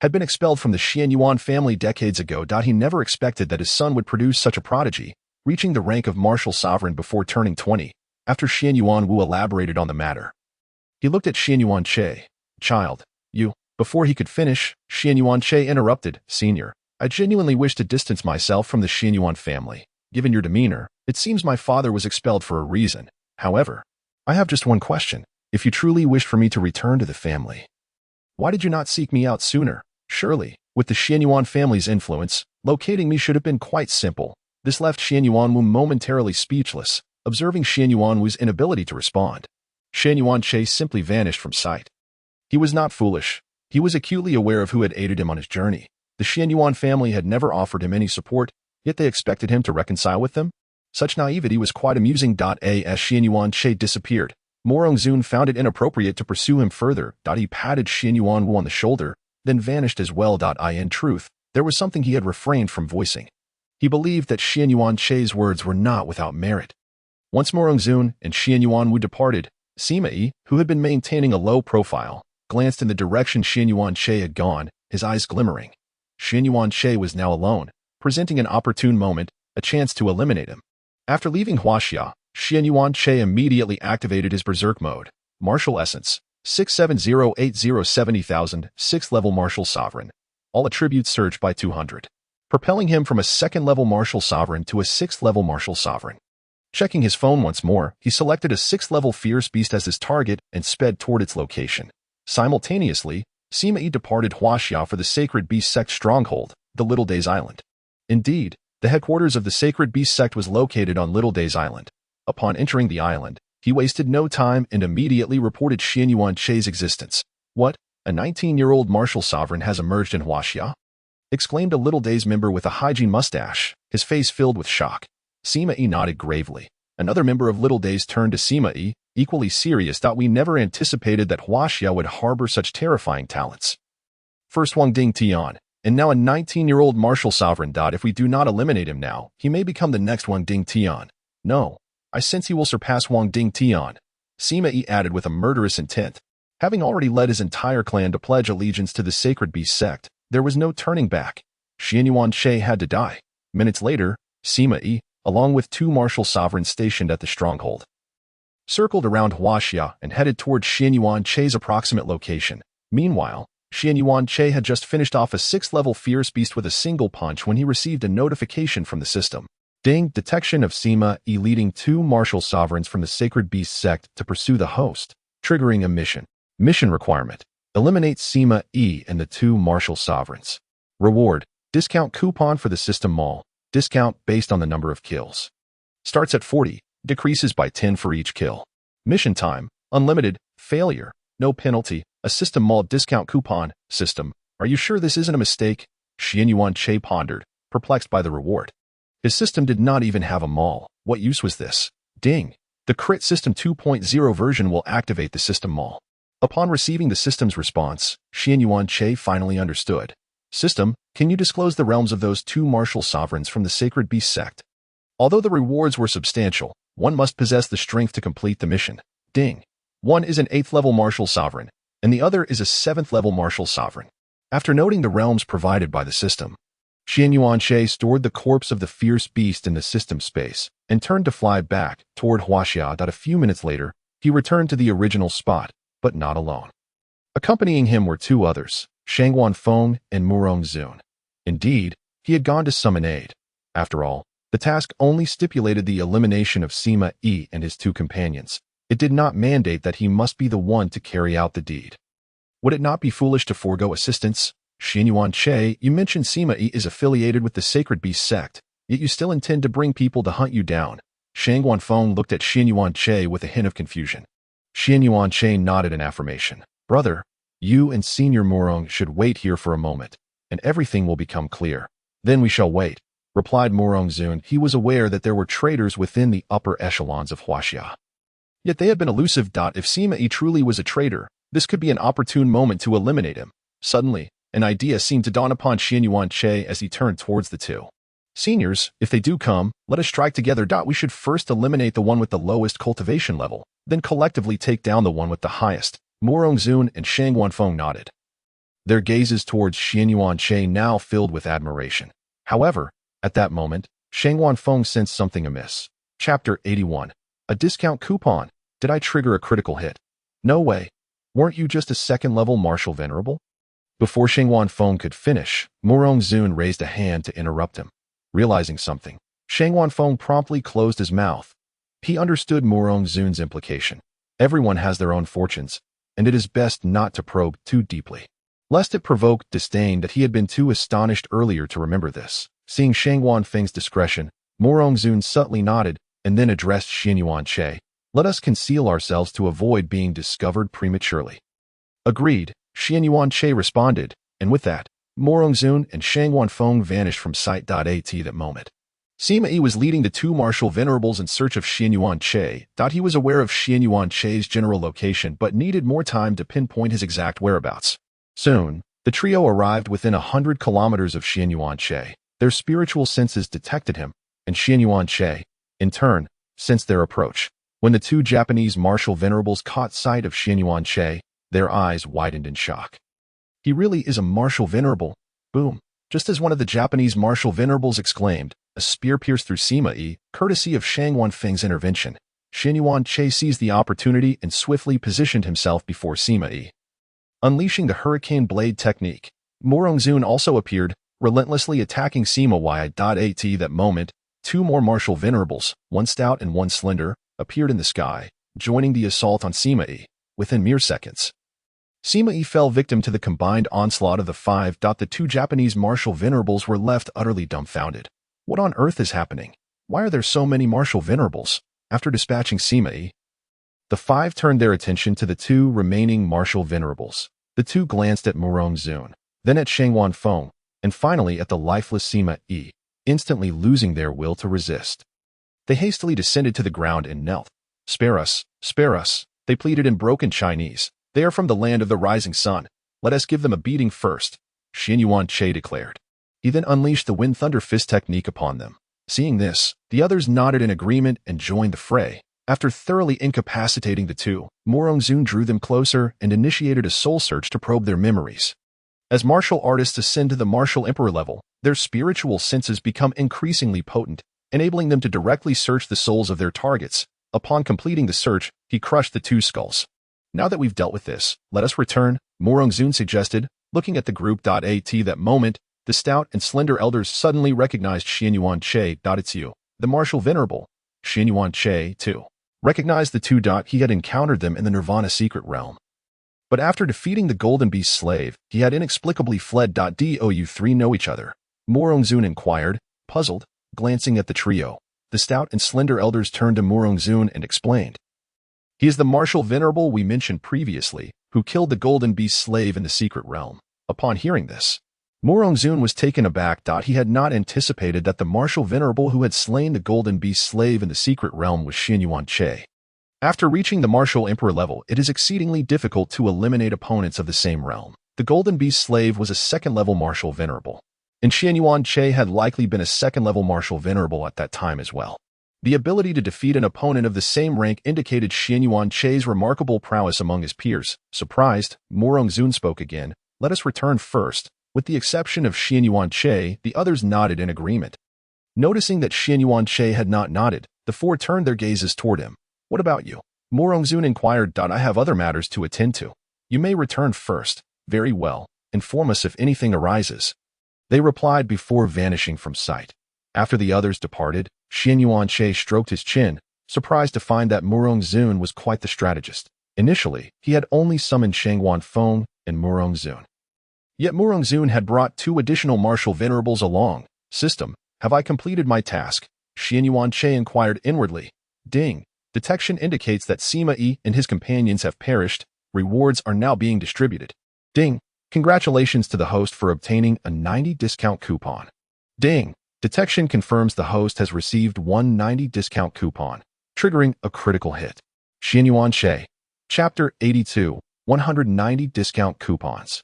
had been expelled from the Xianyuan family decades ago. He never expected that his son would produce such a prodigy, reaching the rank of martial sovereign before turning 20, after Xianyuan Wu elaborated on the matter. He looked at Xianyuan Che. Child, you. Before he could finish, Xianyuan Che interrupted. Senior, I genuinely wish to distance myself from the Xianyuan family. Given your demeanor, it seems my father was expelled for a reason. However, I have just one question. If you truly wished for me to return to the family, why did you not seek me out sooner? Surely, with the Xianyuan family's influence, locating me should have been quite simple. This left Xianyuan Wu momentarily speechless, observing Xianyuan Wu's inability to respond. Xianyuan Che simply vanished from sight. He was not foolish. He was acutely aware of who had aided him on his journey. The Xianyuan family had never offered him any support, yet they expected him to reconcile with them? Such naivety was quite amusing. As Xianyuan Che disappeared, Morongzun found it inappropriate to pursue him further. He patted Xianyuan Wu on the shoulder, then vanished as well. In truth, there was something he had refrained from voicing. He believed that Xianyuan Che's words were not without merit. Once Morongzun and Xianyuan Wu departed, Sima Yi, who had been maintaining a low profile, glanced in the direction Xianyuan Che had gone, his eyes glimmering. Xianyuan Che was now alone, presenting an opportune moment, a chance to eliminate him. After leaving Huaxia, Xianyuan Che immediately activated his berserk mode. Martial Essence, 6708070,000, 6th level Martial Sovereign. All attributes surged by 200, propelling him from a 2nd level Martial Sovereign to a 6th level Martial Sovereign. Checking his phone once more, he selected a 6th level Fierce Beast as his target and sped toward its location. Simultaneously, Sima Yi departed Huaxia for the Sacred Beast Sect stronghold, the Little Days Island. Indeed, the headquarters of the Sacred Beast Sect was located on Little Days Island. Upon entering the island, he wasted no time and immediately reported Xianyuan Che's existence. What? A 19-year-old martial sovereign has emerged in Huaxia? Exclaimed a Little Days member with a hygiene mustache, his face filled with shock. Sima Yi nodded gravely. Another member of Little Days turned to Sima Yi, equally serious. We never anticipated that Huaxia would harbor such terrifying talents. First Wang Ding Tian, and now a 19-year-old martial sovereign. If we do not eliminate him now, he may become the next Wang Ding Tian. No, I sense he will surpass Wang Ding Tian, Sima Yi added with a murderous intent. Having already led his entire clan to pledge allegiance to the Sacred Beast sect, there was no turning back. Xianyuan Che had to die. Minutes later, Sima Yi, along with 2 martial sovereigns stationed at the stronghold, circled around Huaxia and headed toward Xianyuan Che's approximate location. Meanwhile, Xianyuan Che had just finished off a 6th-level fierce beast with a single punch when he received a notification from the system. Ding! Detection of Sima Yi leading 2 martial sovereigns from the Sacred Beast sect to pursue the host, triggering a mission. Mission requirement: eliminate Sima Yi and the 2 martial sovereigns. Reward: discount coupon for the system mall. Discount based on the number of kills. Starts at 40, decreases by 10 for each kill. Mission time: unlimited. Failure: no penalty. A system mall discount coupon. System: are you sure this isn't a mistake? Xianyuan Che pondered, perplexed by the reward. His system did not even have a mall. What use was this? Ding! The Crit System 2.0 version will activate the system mall. Upon receiving the system's response, Xianyuan Che finally understood. System, can you disclose the realms of those 2 martial sovereigns from the Sacred Beast sect? Although the rewards were substantial, one must possess the strength to complete the mission. Ding! One is an 8th-level martial sovereign, and the other is a 7th-level martial sovereign. After noting the realms provided by the system, Xianyuan Che stored the corpse of the fierce beast in the system space and turned to fly back toward Huaxia. A few minutes later, he returned to the original spot, but not alone. Accompanying him were 2 others, Shangguan Feng and Murong Zun. Indeed, he had gone to summon aid. After all, the task only stipulated the elimination of Sima Yi and his 2 companions. It did not mandate that he must be the one to carry out the deed. Would it not be foolish to forego assistance? Xianyuan Che, you mentioned Sima Yi is affiliated with the Sacred Beast sect, yet you still intend to bring people to hunt you down. Shangguan Feng looked at Xianyuan Che with a hint of confusion. Xianyuan Che nodded in affirmation. Brother, you and Senior Murong should wait here for a moment, and everything will become clear. Then we shall wait, replied Murong Zun. He was aware that there were traitors within the upper echelons of Huaxia. Yet they had been elusive. If Sima Yi truly was a traitor, this could be an opportune moment to eliminate him. Suddenly, an idea seemed to dawn upon Xianyuan Che as he turned towards the 2. Seniors, if they do come, let us strike together. We should first eliminate the one with the lowest cultivation level, then collectively take down the one with the highest. Murong Zun and Shangguan Feng nodded, their gazes towards Xianyuan Che now filled with admiration. However, at that moment, Shangguan Feng sensed something amiss. Chapter 81. A discount coupon. Did I trigger a critical hit? No way. Weren't you just a 2nd-level martial venerable? Before Shangguan Feng could finish, Murong Zun raised a hand to interrupt him. Realizing something, Shangguan Feng promptly closed his mouth. He understood Murong Zun's implication. Everyone has their own fortunes, and it is best not to probe too deeply, lest it provoke disdain. That he had been too astonished earlier to remember this. Seeing Shangguan Feng's discretion, Murong Zun subtly nodded and then addressed Xianyuan Che. Let us conceal ourselves to avoid being discovered prematurely. Agreed, Xianyuan Che responded, and with that, Murong Zun and Shangguan Feng vanished from sight. At that moment, Sima Yi was leading the 2 martial venerables in search of Xianyuan Che. He was aware of Xianyuan Che's general location but needed more time to pinpoint his exact whereabouts. Soon, the trio arrived within 100 kilometers of Xianyuan Che. Their spiritual senses detected him, and Xianyuan Che, in turn, sensed their approach. When the 2 Japanese martial venerables caught sight of Xianyuan Che, their eyes widened in shock. He really is a martial venerable. Boom. Just as one of the Japanese martial venerables exclaimed, a spear pierced through Sima Yi, courtesy of Shangguan Feng's intervention. Xianyuan Che seized the opportunity and swiftly positioned himself before Sima Yi. Unleashing the Hurricane Blade technique, Murong Zun also appeared, relentlessly attacking Sima Yi. At that moment, 2 more martial venerables, one stout and one slender, appeared in the sky, joining the assault on Sima Yi. Within mere seconds, Sima Yi fell victim to the combined onslaught of the 5. The 2 Japanese martial venerables were left utterly dumbfounded. What on earth is happening? Why are there so many martial venerables? After dispatching Sima Yi, the 5 turned their attention to the 2 remaining martial venerables. The 2 glanced at Murong Zun, then at Shangguan Feng, and finally at the lifeless Sima Yi, instantly losing their will to resist. They hastily descended to the ground and knelt. Spare us, they pleaded in broken Chinese. They are from the land of the rising sun. Let us give them a beating first, Xian Yuanche declared. He then unleashed the Wind Thunder Fist technique upon them. Seeing this, the others nodded in agreement and joined the fray. After thoroughly incapacitating the two, Morongzun drew them closer and initiated a soul search to probe their memories. As martial artists ascend to the martial emperor level, their spiritual senses become increasingly potent, enabling them to directly search the souls of their targets. Upon completing the search, he crushed the two skulls. Now that we've dealt with this, let us return, Morongzun suggested. Looking at the group. At that moment, the stout and slender elders suddenly recognized Xian Yuanche. It's you, the martial venerable. Xian Yuanche, too, recognized the two. He had encountered them in the Nirvana secret realm. But after defeating the Golden Beast slave, he had inexplicably fled. Do you three know each other? Morongzun inquired, puzzled, glancing at the trio. The stout and slender elders turned to Morongzun and explained. He is the martial venerable we mentioned previously, who killed the Golden Beast slave in the secret realm. Upon hearing this, Morongzun was taken aback. He had not anticipated that the martial venerable who had slain the Golden Beast slave in the secret realm was Xian Yuanche. After reaching the martial emperor level, it is exceedingly difficult to eliminate opponents of the same realm. The Golden Beast slave was a second-level martial venerable, and Xian Yuanche had likely been a second-level martial venerable at that time as well. The ability to defeat an opponent of the same rank indicated Xian Yuanche's remarkable prowess among his peers. Surprised, Morongzun spoke again. Let us return first. With the exception of Xian Yuanche, the others nodded in agreement. Noticing that Xian Yuanche had not nodded, the four turned their gazes toward him. What about you? Morongzun inquired. I have other matters to attend to. You may return first. Very well. Inform us if anything arises. They replied before vanishing from sight. After the others departed, Xian Yuanche stroked his chin, surprised to find that Morongzun was quite the strategist. Initially, he had only summoned Shangwan Feng and Morongzun. Yet Morongzun had brought two additional martial venerables along. System, have I completed my task? Xian Yuanche inquired inwardly. Ding. Detection indicates that Sima Yi and his companions have perished. Rewards are now being distributed. Ding. Congratulations to the host for obtaining a 90 discount coupon. Ding. Detection confirms the host has received one 90 discount coupon, triggering a critical hit. Xian Yuanche. Chapter 82. 190 discount coupons.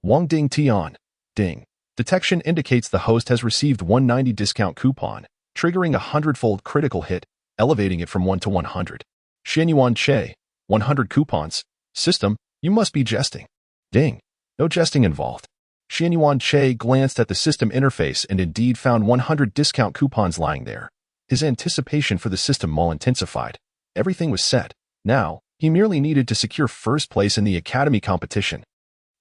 Wang Ding Tian. Ding. Detection indicates the host has received 190 discount coupon, triggering a 100-fold critical hit, elevating it from 1 to 100. Xian Yuanche. 100 coupons. System, you must be jesting. Ding. No jesting involved. Xian Yuanche glanced at the system interface and indeed found 100 discount coupons lying there. His anticipation for the system mall intensified. Everything was set. Now, he merely needed to secure first place in the academy competition.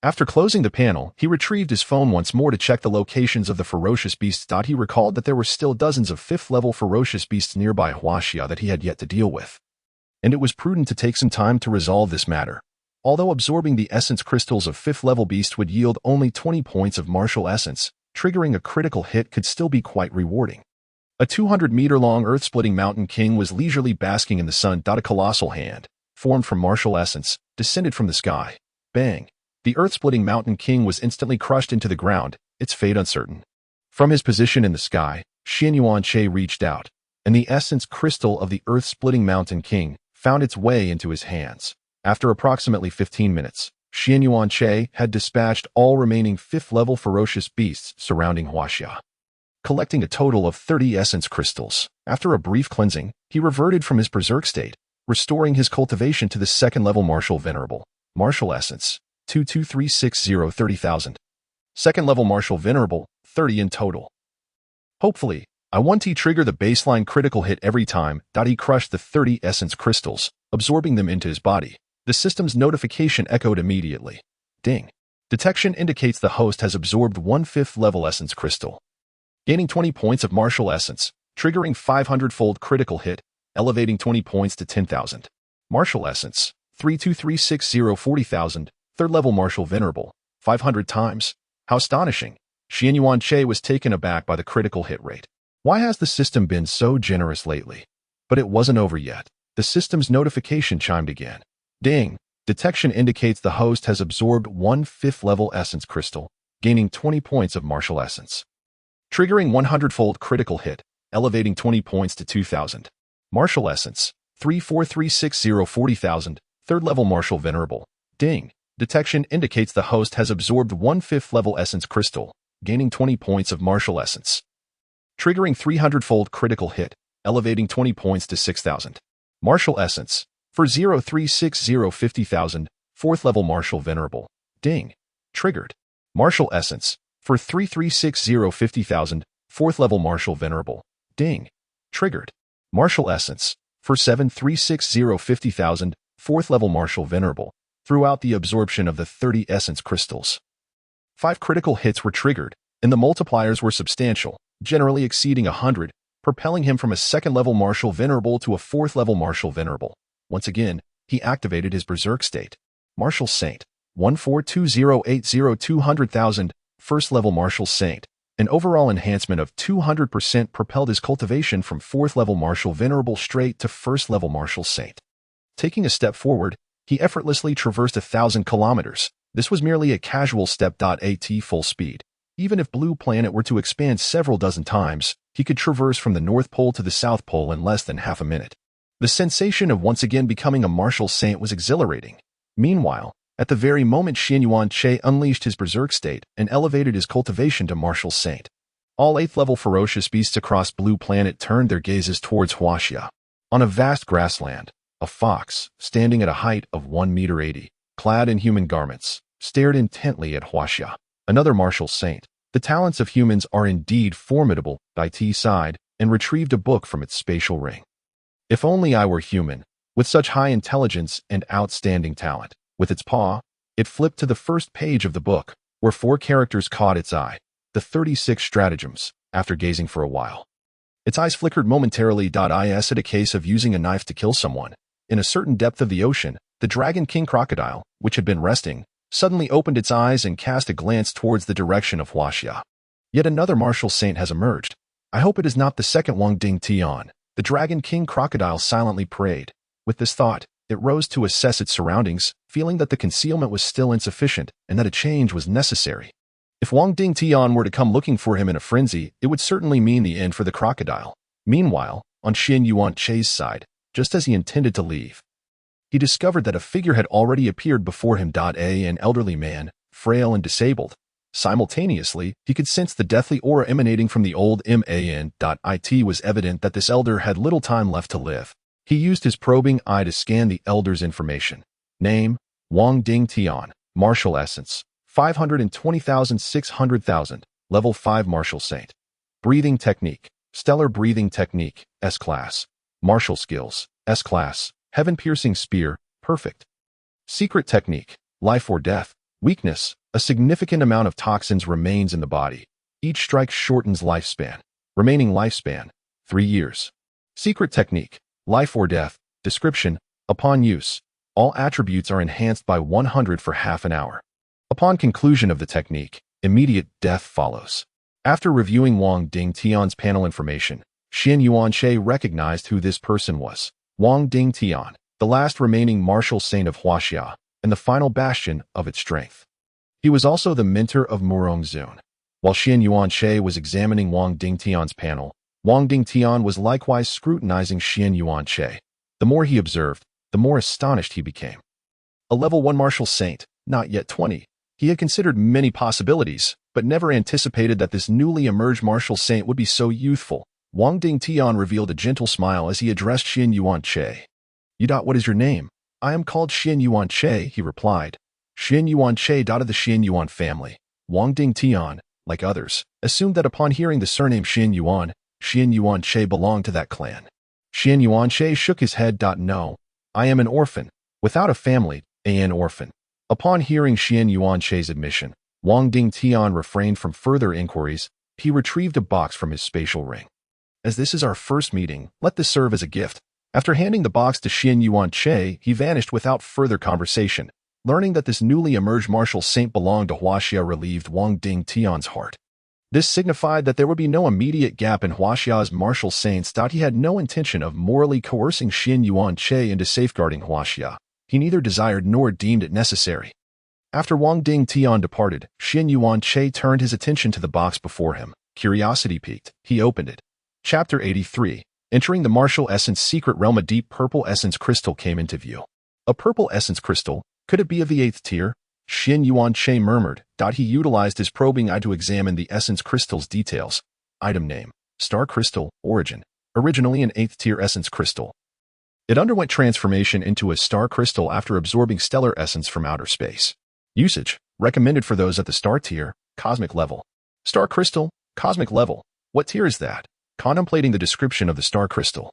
After closing the panel, he retrieved his phone once more to check the locations of the ferocious beasts. He recalled that there were still dozens of 5th-level ferocious beasts nearby Huaxia that he had yet to deal with. And it was prudent to take some time to resolve this matter. Although absorbing the essence crystals of 5th-level beast would yield only 20 points of martial essence, triggering a critical hit could still be quite rewarding. A 200-meter-long earth-splitting mountain king was leisurely basking in the sun. A colossal hand, formed from martial essence, descended from the sky. Bang! The earth-splitting mountain king was instantly crushed into the ground, its fate uncertain. From his position in the sky, Xian Yuanche reached out, and the essence crystal of the earth-splitting mountain king found its way into his hands. After approximately 15 minutes, Xian Yuanche had dispatched all remaining 5th-level ferocious beasts surrounding Huaxia, collecting a total of 30 essence crystals. After a brief cleansing, he reverted from his berserk state, restoring his cultivation to the 2nd-level martial venerable. Martial essence, 22360 30,000. 2nd-level martial venerable, 30 in total. Hopefully, I want to trigger the baseline critical hit every time. He crushed the 30 essence crystals, absorbing them into his body. The system's notification echoed immediately. Ding. Detection indicates the host has absorbed one 5th-level essence crystal, gaining 20 points of martial essence, triggering 500-fold critical hit, elevating 20 points to 10,000. Martial essence, 32360 40,000. 3rd-level martial venerable, 500 times. How astonishing. Xian Yuanche was taken aback by the critical hit rate. Why has the system been so generous lately? But it wasn't over yet. The system's notification chimed again. Ding. Detection indicates the host has absorbed one 5th-level essence crystal, gaining 20 points of martial essence, triggering 100-fold critical hit, elevating 20 points to 2,000. Martial Essence, 3436 40,000, 3rd level Martial Venerable. Ding. Detection indicates the host has absorbed 1/5 level Essence Crystal, gaining 20 points of Martial Essence. Triggering 300-fold critical hit, elevating 20 points to 6,000. Martial Essence, for 0360 50,000, 4th level Martial Venerable. Ding. Triggered. Martial Essence, for 3360 50,000, 4th level Martial Venerable. Ding. Triggered. Martial Essence, for 7360 50,000, 4th level Martial Venerable, throughout the absorption of the 30 Essence Crystals. 5 critical hits were triggered, and the multipliers were substantial, generally exceeding 100, propelling him from a 2nd level Martial Venerable to a 4th level Martial Venerable. Once again, he activated his Berserk state. Martial Saint, 142080 200,000, 1st level Martial Saint. An overall enhancement of 200% propelled his cultivation from 4th level Martial Venerable straight to 1st level Martial Saint. Taking a step forward, he effortlessly traversed 1,000 kilometers. This was merely a casual step. At full speed. Even if Blue Planet were to expand several dozen times, he could traverse from the North Pole to the South Pole in less than half a minute. The sensation of once again becoming a Martial Saint was exhilarating. Meanwhile, at the very moment Xian Yuan-Che unleashed his Berserk state and elevated his cultivation to Martial Saint, all 8th level ferocious beasts across Blue Planet turned their gazes towards Huaxia. On a vast grassland, a fox, standing at a height of 1.80 meters, clad in human garments, stared intently at Huaxia, another Martial Saint. The talents of humans are indeed formidable, Dai sighed, and retrieved a book from its spatial ring. If only I were human, with such high intelligence and outstanding talent. With its paw, it flipped to the first page of the book, where 4 characters caught its eye. The 36 stratagems, after gazing for a while. Its eyes flickered momentarily. Is it a case of using a knife to kill someone? In a certain depth of the ocean, the Dragon King crocodile, which had been resting, suddenly opened its eyes and cast a glance towards the direction of Huaxia. Yet another Martial Saint has emerged. I hope it is not the second Wang Ding Tian. The Dragon King crocodile silently prayed. With this thought, it rose to assess its surroundings, feeling that the concealment was still insufficient and that a change was necessary. If Wang Ding Tian were to come looking for him in a frenzy, it would certainly mean the end for the crocodile. Meanwhile, on Xian Yuan-Che's side, just as he intended to leave, he discovered that a figure had already appeared before him. An elderly man, frail and disabled. Simultaneously, he could sense the deathly aura emanating from the old man. It was evident that this elder had little time left to live. He used his probing eye to scan the elder's information. Name, Wang Ding Tian. Martial Essence, 520,600,000. Level 5 Martial Saint. Breathing Technique, Stellar Breathing Technique, S-Class. Martial Skills, S-Class. Heaven-Piercing Spear, Perfect. Secret Technique, Life or Death. Weakness, a significant amount of toxins remains in the body. Each strike shortens lifespan. Remaining lifespan, 3 years. Secret Technique, Life or Death. Description, upon use, all attributes are enhanced by 100 for half an hour. Upon conclusion of the technique, immediate death follows. After reviewing Wang Ding Tian's panel information, Xian Yuan-Che recognized who this person was. Wang Ding Tian, the last remaining Martial Saint of Huaxia, and the final bastion of its strength. He was also the mentor of Murong Zun. While Xian Yuan-Che was examining Wang Ding Tian's panel, Wang Ding Tian was likewise scrutinizing Xian Yuan-Che. The more he observed, the more astonished he became. A level 1 Martial Saint, not yet 20. He had considered many possibilities, but never anticipated that this newly emerged Martial Saint would be so youthful. Wang Ding Tian revealed a gentle smile as he addressed Xian Yuan-Che. What is your name? I am called Xian Yuan-Che, he replied. Xian Yuan-Che. Of the Xian Yuan family. Wang Ding Tian, like others, assumed that upon hearing the surname Xian Yuan-Che belonged to that clan. Xian Yuan-Che shook his head. No, I am an orphan, without a family, an orphan. Upon hearing Xian Yuan-Che's admission, Wang Ding Tian refrained from further inquiries. He retrieved a box from his spatial ring. As this is our first meeting, let this serve as a gift. After handing the box to Xian Yuan-Che, he vanished without further conversation. Learning that this newly emerged Martial Saint belonged to Huaxia relieved Wang Ding Tian's heart. This signified that there would be no immediate gap in Huaxia's Martial Saints. He had no intention of morally coercing Xian Yuan-Che into safeguarding Huaxia. He neither desired nor deemed it necessary. After Wang Ding Tian departed, Xian Yuan-Che turned his attention to the box before him. Curiosity piqued. He opened it. Chapter 83. Entering the Martial Essence Secret Realm. A deep purple essence crystal came into view. A purple essence crystal? Could it be of the 8th tier? Xin Yuan-Che murmured. He utilized his probing eye to examine the essence crystal's details. Item name: Star Crystal. Origin: originally an 8th tier essence crystal. It underwent transformation into a star crystal after absorbing stellar essence from outer space. Usage: recommended for those at the star tier, cosmic level. Star crystal, cosmic level. What tier is that? Contemplating the description of the star crystal,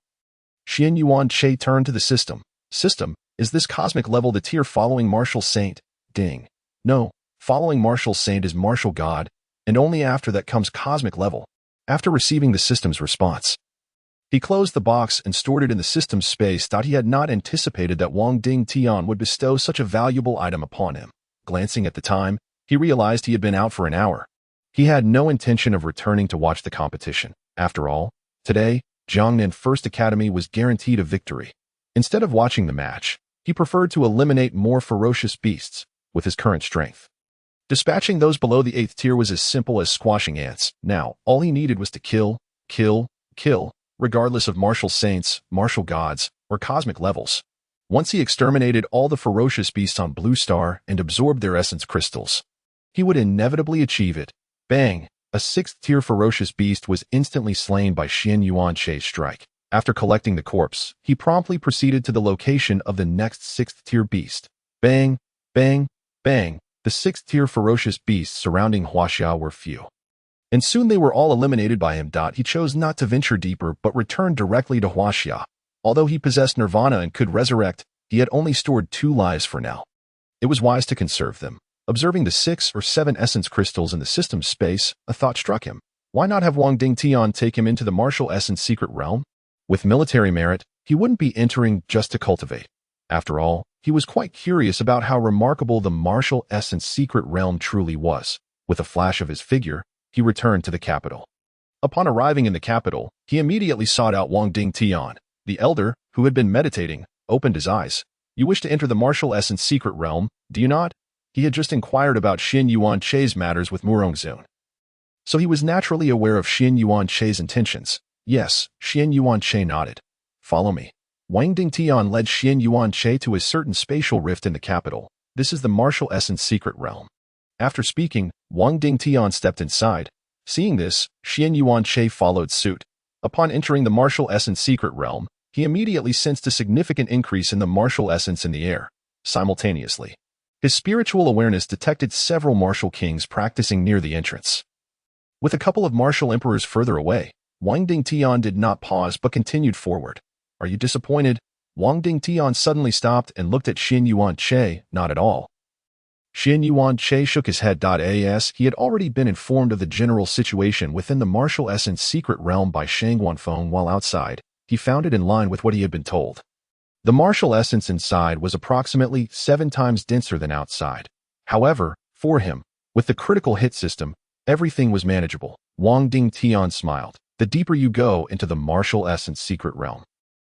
Xin Yuan-Che turned to the system. System: is this cosmic level the tier following Martial Saint? Ding. No, following Martial Saint is Martial God, and only after that comes cosmic level. After receiving the system's response, he closed the box and stored it in the system's space. He had not anticipated that Wang Ding Tian would bestow such a valuable item upon him. Glancing at the time, he realized he had been out for an hour. He had no intention of returning to watch the competition. After all, today, Jiangnan First Academy was guaranteed a victory. Instead of watching the match, he preferred to eliminate more ferocious beasts with his current strength. Dispatching those below the 8th tier was as simple as squashing ants. Now, all he needed was to kill, regardless of martial saints, martial gods, or cosmic levels. Once he exterminated all the ferocious beasts on Blue Star and absorbed their essence crystals, he would inevitably achieve it. Bang! A 6th tier ferocious beast was instantly slain by Xin Yuan-Che's strike. After collecting the corpse, he promptly proceeded to the location of the next 6th tier beast. Bang! Bang! Bang! The 6th tier ferocious beasts surrounding Huaxia were few, and soon they were all eliminated by him. He chose not to venture deeper but returned directly to Huaxia. Although he possessed nirvana and could resurrect, he had only stored 2 lives for now. It was wise to conserve them. Observing the 6 or 7 essence crystals in the system's space, a thought struck him. Why not have Wang Ding Tian take him into the Martial Essence Secret Realm? With military merit, he wouldn't be entering just to cultivate. After all, he was quite curious about how remarkable the Martial Essence Secret Realm truly was. With a flash of his figure, he returned to the capital. Upon arriving in the capital, he immediately sought out Wang Ding Tian. The elder, who had been meditating, opened his eyes. You wish to enter the Martial Essence Secret Realm, do you not? He had just inquired about Xin Yuan-Che's matters with Murongzun, so he was naturally aware of Xin Yuan-Che's intentions. Yes, Xin Yuan-Che nodded. Follow me. Wang Ding Tian led Xin Yuan-Che to a certain spatial rift in the capital. This is the Martial Essence Secret Realm. After speaking, Wang Ding Tian stepped inside. Seeing this, Xin Yuan-Che followed suit. Upon entering the Martial Essence Secret Realm, he immediately sensed a significant increase in the martial essence in the air. Simultaneously, his spiritual awareness detected several martial kings practicing near the entrance. With a couple of martial emperors further away, Wang Ding Tian did not pause but continued forward. Are you disappointed? Wang Ding Tian suddenly stopped and looked at Xin Yuan-Che. Not at all. Xin Yuan-Che shook his head. As he had already been informed of the general situation within the Martial Essence Secret Realm by Shang Wanfeng while outside, he found it in line with what he had been told. The martial essence inside was approximately 7 times denser than outside. However, for him, with the critical hit system, everything was manageable. Wang Ding Tian smiled. The deeper you go into the Martial Essence Secret Realm,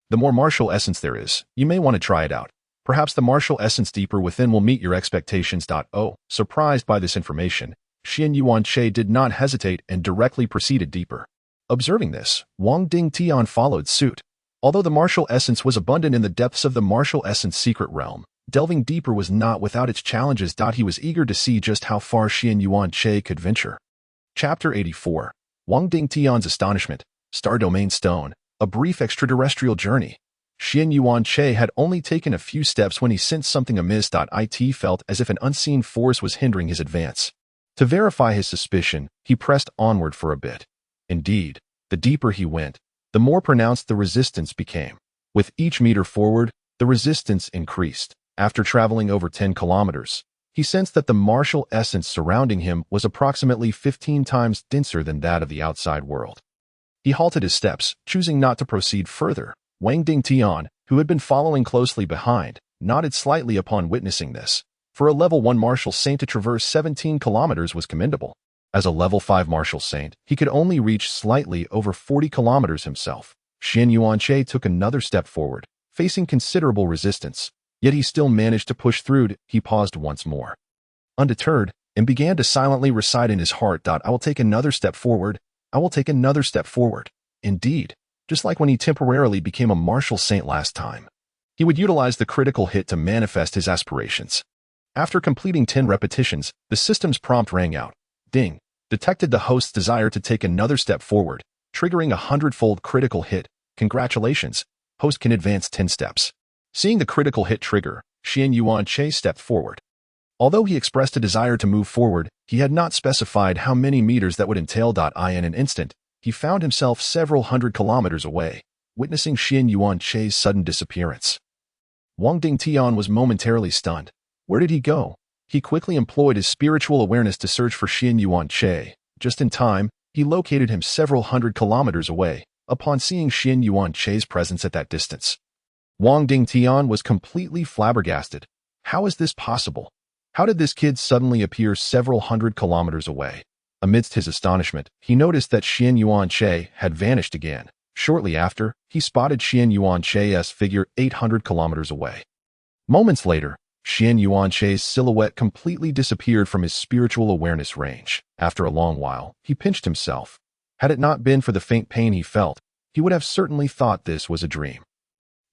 the more martial essence there is. You may want to try it out. Perhaps the martial essence deeper within will meet your expectations. Surprised by this information, Xin Yuan-Che did not hesitate and directly proceeded deeper. Observing this, Wang Ding Tian followed suit. Although the martial essence was abundant in the depths of the Martial Essence Secret Realm, delving deeper was not without its challenges. He was eager to see just how far Xin Yuan-Che could venture. Chapter 84. Wang Ding Tian's Astonishment. Star Domain Stone. A brief extraterrestrial journey. Xin Yuan-Che had only taken a few steps when he sensed something amiss. It felt as if an unseen force was hindering his advance. To verify his suspicion, he pressed onward for a bit. Indeed, the deeper he went, the more pronounced the resistance became. With each meter forward, the resistance increased. After traveling over 10 kilometers, he sensed that the martial essence surrounding him was approximately 15 times denser than that of the outside world. He halted his steps, choosing not to proceed further. Wang Ding Tian, who had been following closely behind, nodded slightly upon witnessing this. For a level 1 martial saint to traverse 17 kilometers was commendable. As a level 5 martial saint, he could only reach slightly over 40 kilometers himself. Xin Yuan-Che took another step forward, facing considerable resistance, yet he still managed to push through. He paused once more, undeterred, and began to silently recite in his heart, I will take another step forward. I will take another step forward. Indeed, just like when he temporarily became a martial saint last time. He would utilize the critical hit to manifest his aspirations. After completing 10 repetitions, the system's prompt rang out. Ding! Detected the host's desire to take another step forward, triggering a 100-fold critical hit. Congratulations, host can advance 10 steps. Seeing the critical hit trigger, Xian Yuan-che stepped forward. Although he expressed a desire to move forward, he had not specified how many meters that would entail. In an instant, he found himself several hundred kilometers away, witnessing Xian Yuan-che's sudden disappearance. Wang Dingtian was momentarily stunned. Where did he go? He quickly employed his spiritual awareness to search for Xian Yuan-che. Just in time, he located him several hundred kilometers away, upon seeing Xian Yuan-che's presence at that distance. Wang Dingtian was completely flabbergasted. How is this possible? How did this kid suddenly appear several hundred kilometers away? Amidst his astonishment, he noticed that Xian Yuan-che had vanished again. Shortly after, he spotted Xian Yuan-che's figure 800 kilometers away. Moments later, Xian Yuan-che's silhouette completely disappeared from his spiritual awareness range. After a long while, he pinched himself. Had it not been for the faint pain he felt, he would have certainly thought this was a dream.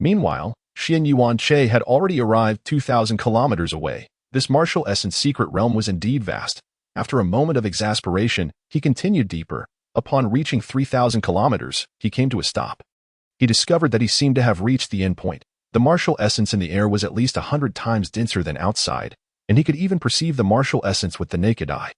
Meanwhile, Xian Yuan-che had already arrived 2,000 kilometers away. This martial essence secret realm was indeed vast. After a moment of exasperation, he continued deeper. Upon reaching 3,000 kilometers, he came to a stop. He discovered that he seemed to have reached the end point. The martial essence in the air was at least 100 times denser than outside, and he could even perceive the martial essence with the naked eye.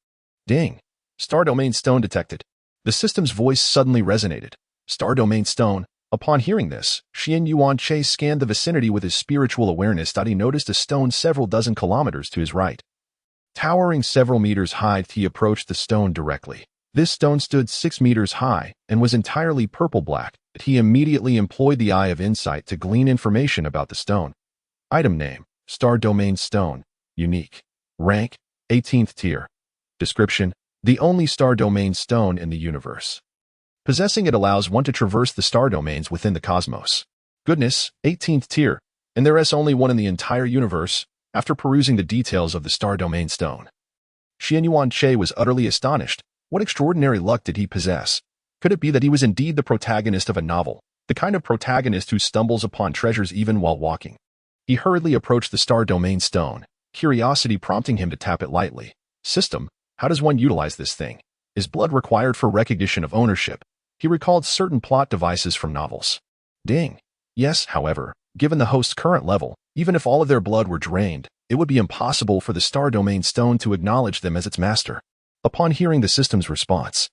Ding! Star Domain Stone detected. The system's voice suddenly resonated. Star Domain Stone. Upon hearing this, Xian Yuan-che scanned the vicinity with his spiritual awareness. He noticed a stone several dozen kilometers to his right. Towering several meters high, he approached the stone directly. This stone stood 6 meters high and was entirely purple-black. He immediately employed the Eye of Insight to glean information about the stone. Item name: Star Domain Stone. Unique. Rank: 18th tier. Description: the only star domain stone in the universe. Possessing it allows one to traverse the star domains within the cosmos. Goodness, 18th tier, and there is only one in the entire universe. After perusing the details of the star domain stone, Xian Yuan-che was utterly astonished. What extraordinary luck did he possess? Could it be that he was indeed the protagonist of a novel, the kind of protagonist who stumbles upon treasures even while walking? He hurriedly approached the star domain stone, curiosity prompting him to tap it lightly. System: how does one utilize this thing? Is blood required for recognition of ownership? He recalled certain plot devices from novels. Ding! Yes, however, given the host's current level, even if all of their blood were drained, it would be impossible for the star domain stone to acknowledge them as its master. Upon hearing the system's response,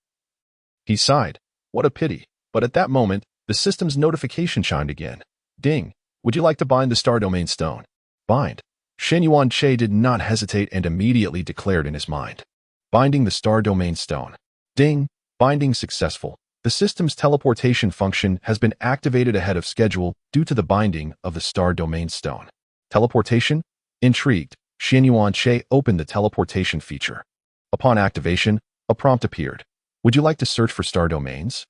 he sighed. What a pity. But at that moment, the system's notification chimed again. Ding! Would you like to bind the star domain stone? Bind. Xian Yuan-che did not hesitate and immediately declared in his mind. Binding the star domain stone. Ding! Binding successful. The system's teleportation function has been activated ahead of schedule due to the binding of the star domain stone. Teleportation? Intrigued, Xian Yuan-che opened the teleportation feature. Upon activation, a prompt appeared. Would you like to search for star domains?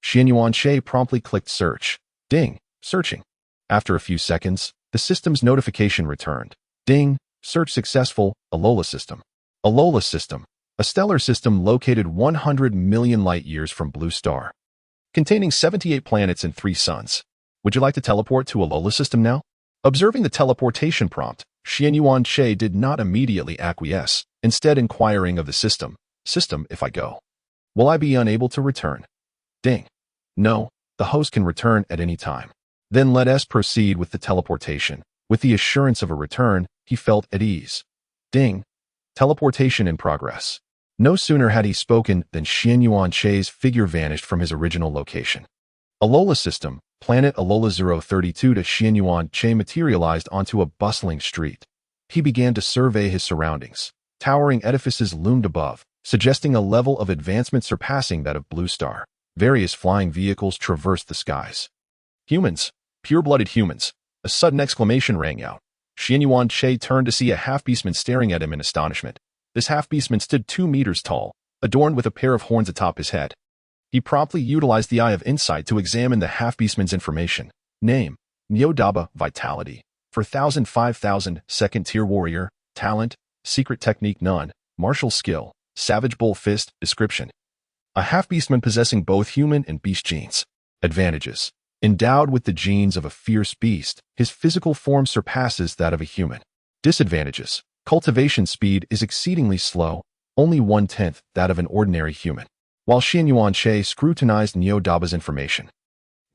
Xian Yuan-che promptly clicked search. Ding! Searching. After a few seconds, the system's notification returned. Ding! Search successful. Alola System. Alola System. A stellar system located 100 million light-years from Blue Star, containing 78 planets and 3 suns. Would you like to teleport to Alola System now? Observing the teleportation prompt, Xian Yuan-che did not immediately acquiesce, instead inquiring of the system. System, if I go, will I be unable to return? Ding. No, the host can return at any time. Then let us proceed with the teleportation. With the assurance of a return, he felt at ease. Ding. Teleportation in progress. No sooner had he spoken than Xian Yuan-che's figure vanished from his original location. Alola System, planet Alola 032 to Xian Yuan-che materialized onto a bustling street. He began to survey his surroundings. Towering edifices loomed above, suggesting a level of advancement surpassing that of Blue Star. Various flying vehicles traversed the skies. Humans, pure-blooded humans. A sudden exclamation rang out. Xian Yuan-che turned to see a half-beastman staring at him in astonishment. This half-beastman stood 2 meters tall, adorned with a pair of horns atop his head. He promptly utilized the Eye of Insight to examine the half-beastman's information. Name: Nyodaba, Vitality. 4,000 5,000, second-tier warrior. Talent: secret technique none. Martial skill: Savage Bull Fist. Description: a half-beastman possessing both human and beast genes. Advantages. Endowed with the genes of a fierce beast, his physical form surpasses that of a human. Disadvantages. Cultivation speed is exceedingly slow, only 1/10 that of an ordinary human. While Xian Yuanche scrutinized Nyodaba's information,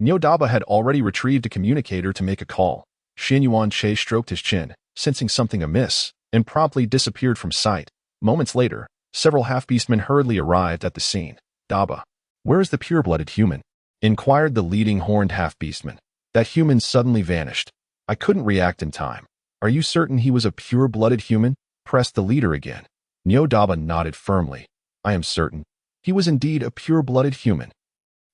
Nyodaba had already retrieved a communicator to make a call. Xian Yuanche stroked his chin, sensing something amiss, and promptly disappeared from sight. Moments later, several half-beastmen hurriedly arrived at the scene. "Daba, where is the pure-blooded human?" inquired the leading horned half-beastman. "That human suddenly vanished. I couldn't react in time." "Are you certain he was a pure-blooded human?" pressed the leader again. Nyodaba nodded firmly. "I am certain. He was indeed a pure-blooded human."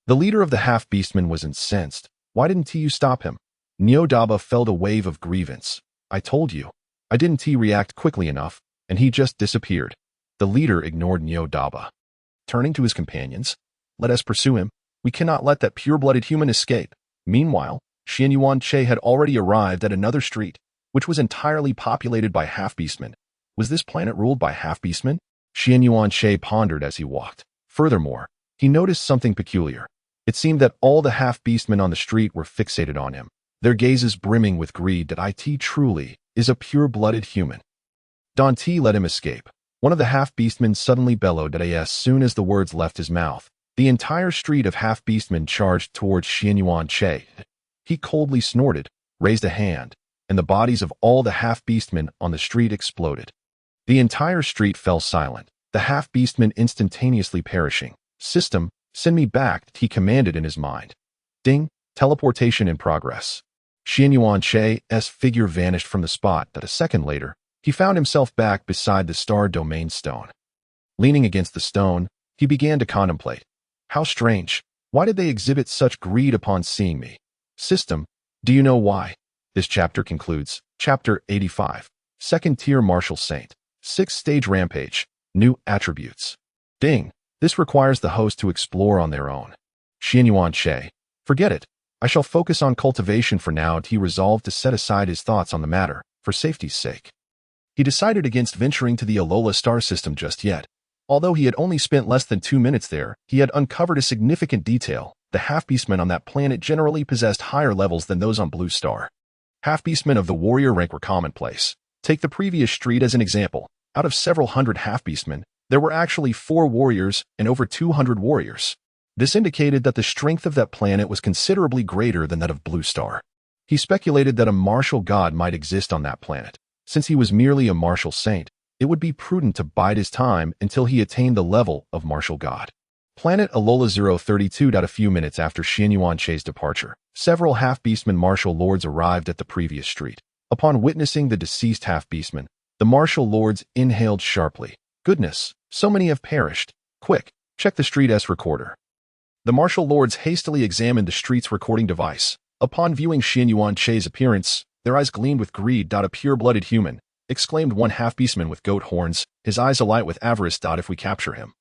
The leader of the half-beastmen was incensed. "Why didn't you stop him?" Nyodaba felt a wave of grievance. "I told you. I didn't react quickly enough, and he just disappeared." The leader ignored Nyodaba. Turning to his companions, "Let us pursue him. We cannot let that pure-blooded human escape." Meanwhile, Xian Yuanche had already arrived at another street, which was entirely populated by half-beastmen. Was this planet ruled by half-beastmen? Xian Yuanche pondered as he walked. Furthermore, he noticed something peculiar. It seemed that all the half-beastmen on the street were fixated on him, their gazes brimming with greed that it truly is a pure-blooded human. Dante let him escape. One of the half-beastmen suddenly bellowed that as soon as the words left his mouth. The entire street of half-beastmen charged towards Xian Yuanche. He coldly snorted, raised a hand, and the bodies of all the half-beastmen on the street exploded. The entire street fell silent, the half-beastmen instantaneously perishing. "System, send me back," he commanded in his mind. Ding, teleportation in progress. Xian Yuanche's figure vanished from the spot that a second later, he found himself back beside the star domain stone. Leaning against the stone, he began to contemplate. How strange. Why did they exhibit such greed upon seeing me? System, do you know why? This chapter concludes. Chapter 85. Second-tier martial saint. 6th-stage rampage. New attributes. Ding. This requires the host to explore on their own. Xian Yuanche. Forget it. I shall focus on cultivation for now. He resolved to set aside his thoughts on the matter, for safety's sake. He decided against venturing to the Alola star system just yet. Although he had only spent less than 2 minutes there, he had uncovered a significant detail. The half-beastmen on that planet generally possessed higher levels than those on Blue Star. Half-beastmen of the warrior rank were commonplace. Take the previous street as an example. Out of several hundred half-beastmen, there were actually 4 warriors and over 200 warriors. This indicated that the strength of that planet was considerably greater than that of Blue Star. He speculated that a martial god might exist on that planet. Since he was merely a martial saint, it would be prudent to bide his time until he attained the level of martial god. Planet Alola 032. A few minutes after Xian Yuanche's departure, several half-beastmen martial lords arrived at the previous street. Upon witnessing the deceased half-beastmen, the martial lords inhaled sharply. Goodness, so many have perished. Quick, check the street's recorder. The martial lords hastily examined the street's recording device. Upon viewing Xian Yuanche's appearance, their eyes gleamed with greed. "A pure-blooded human," exclaimed one half-beastman with goat horns, his eyes alight with avarice. "If we capture him,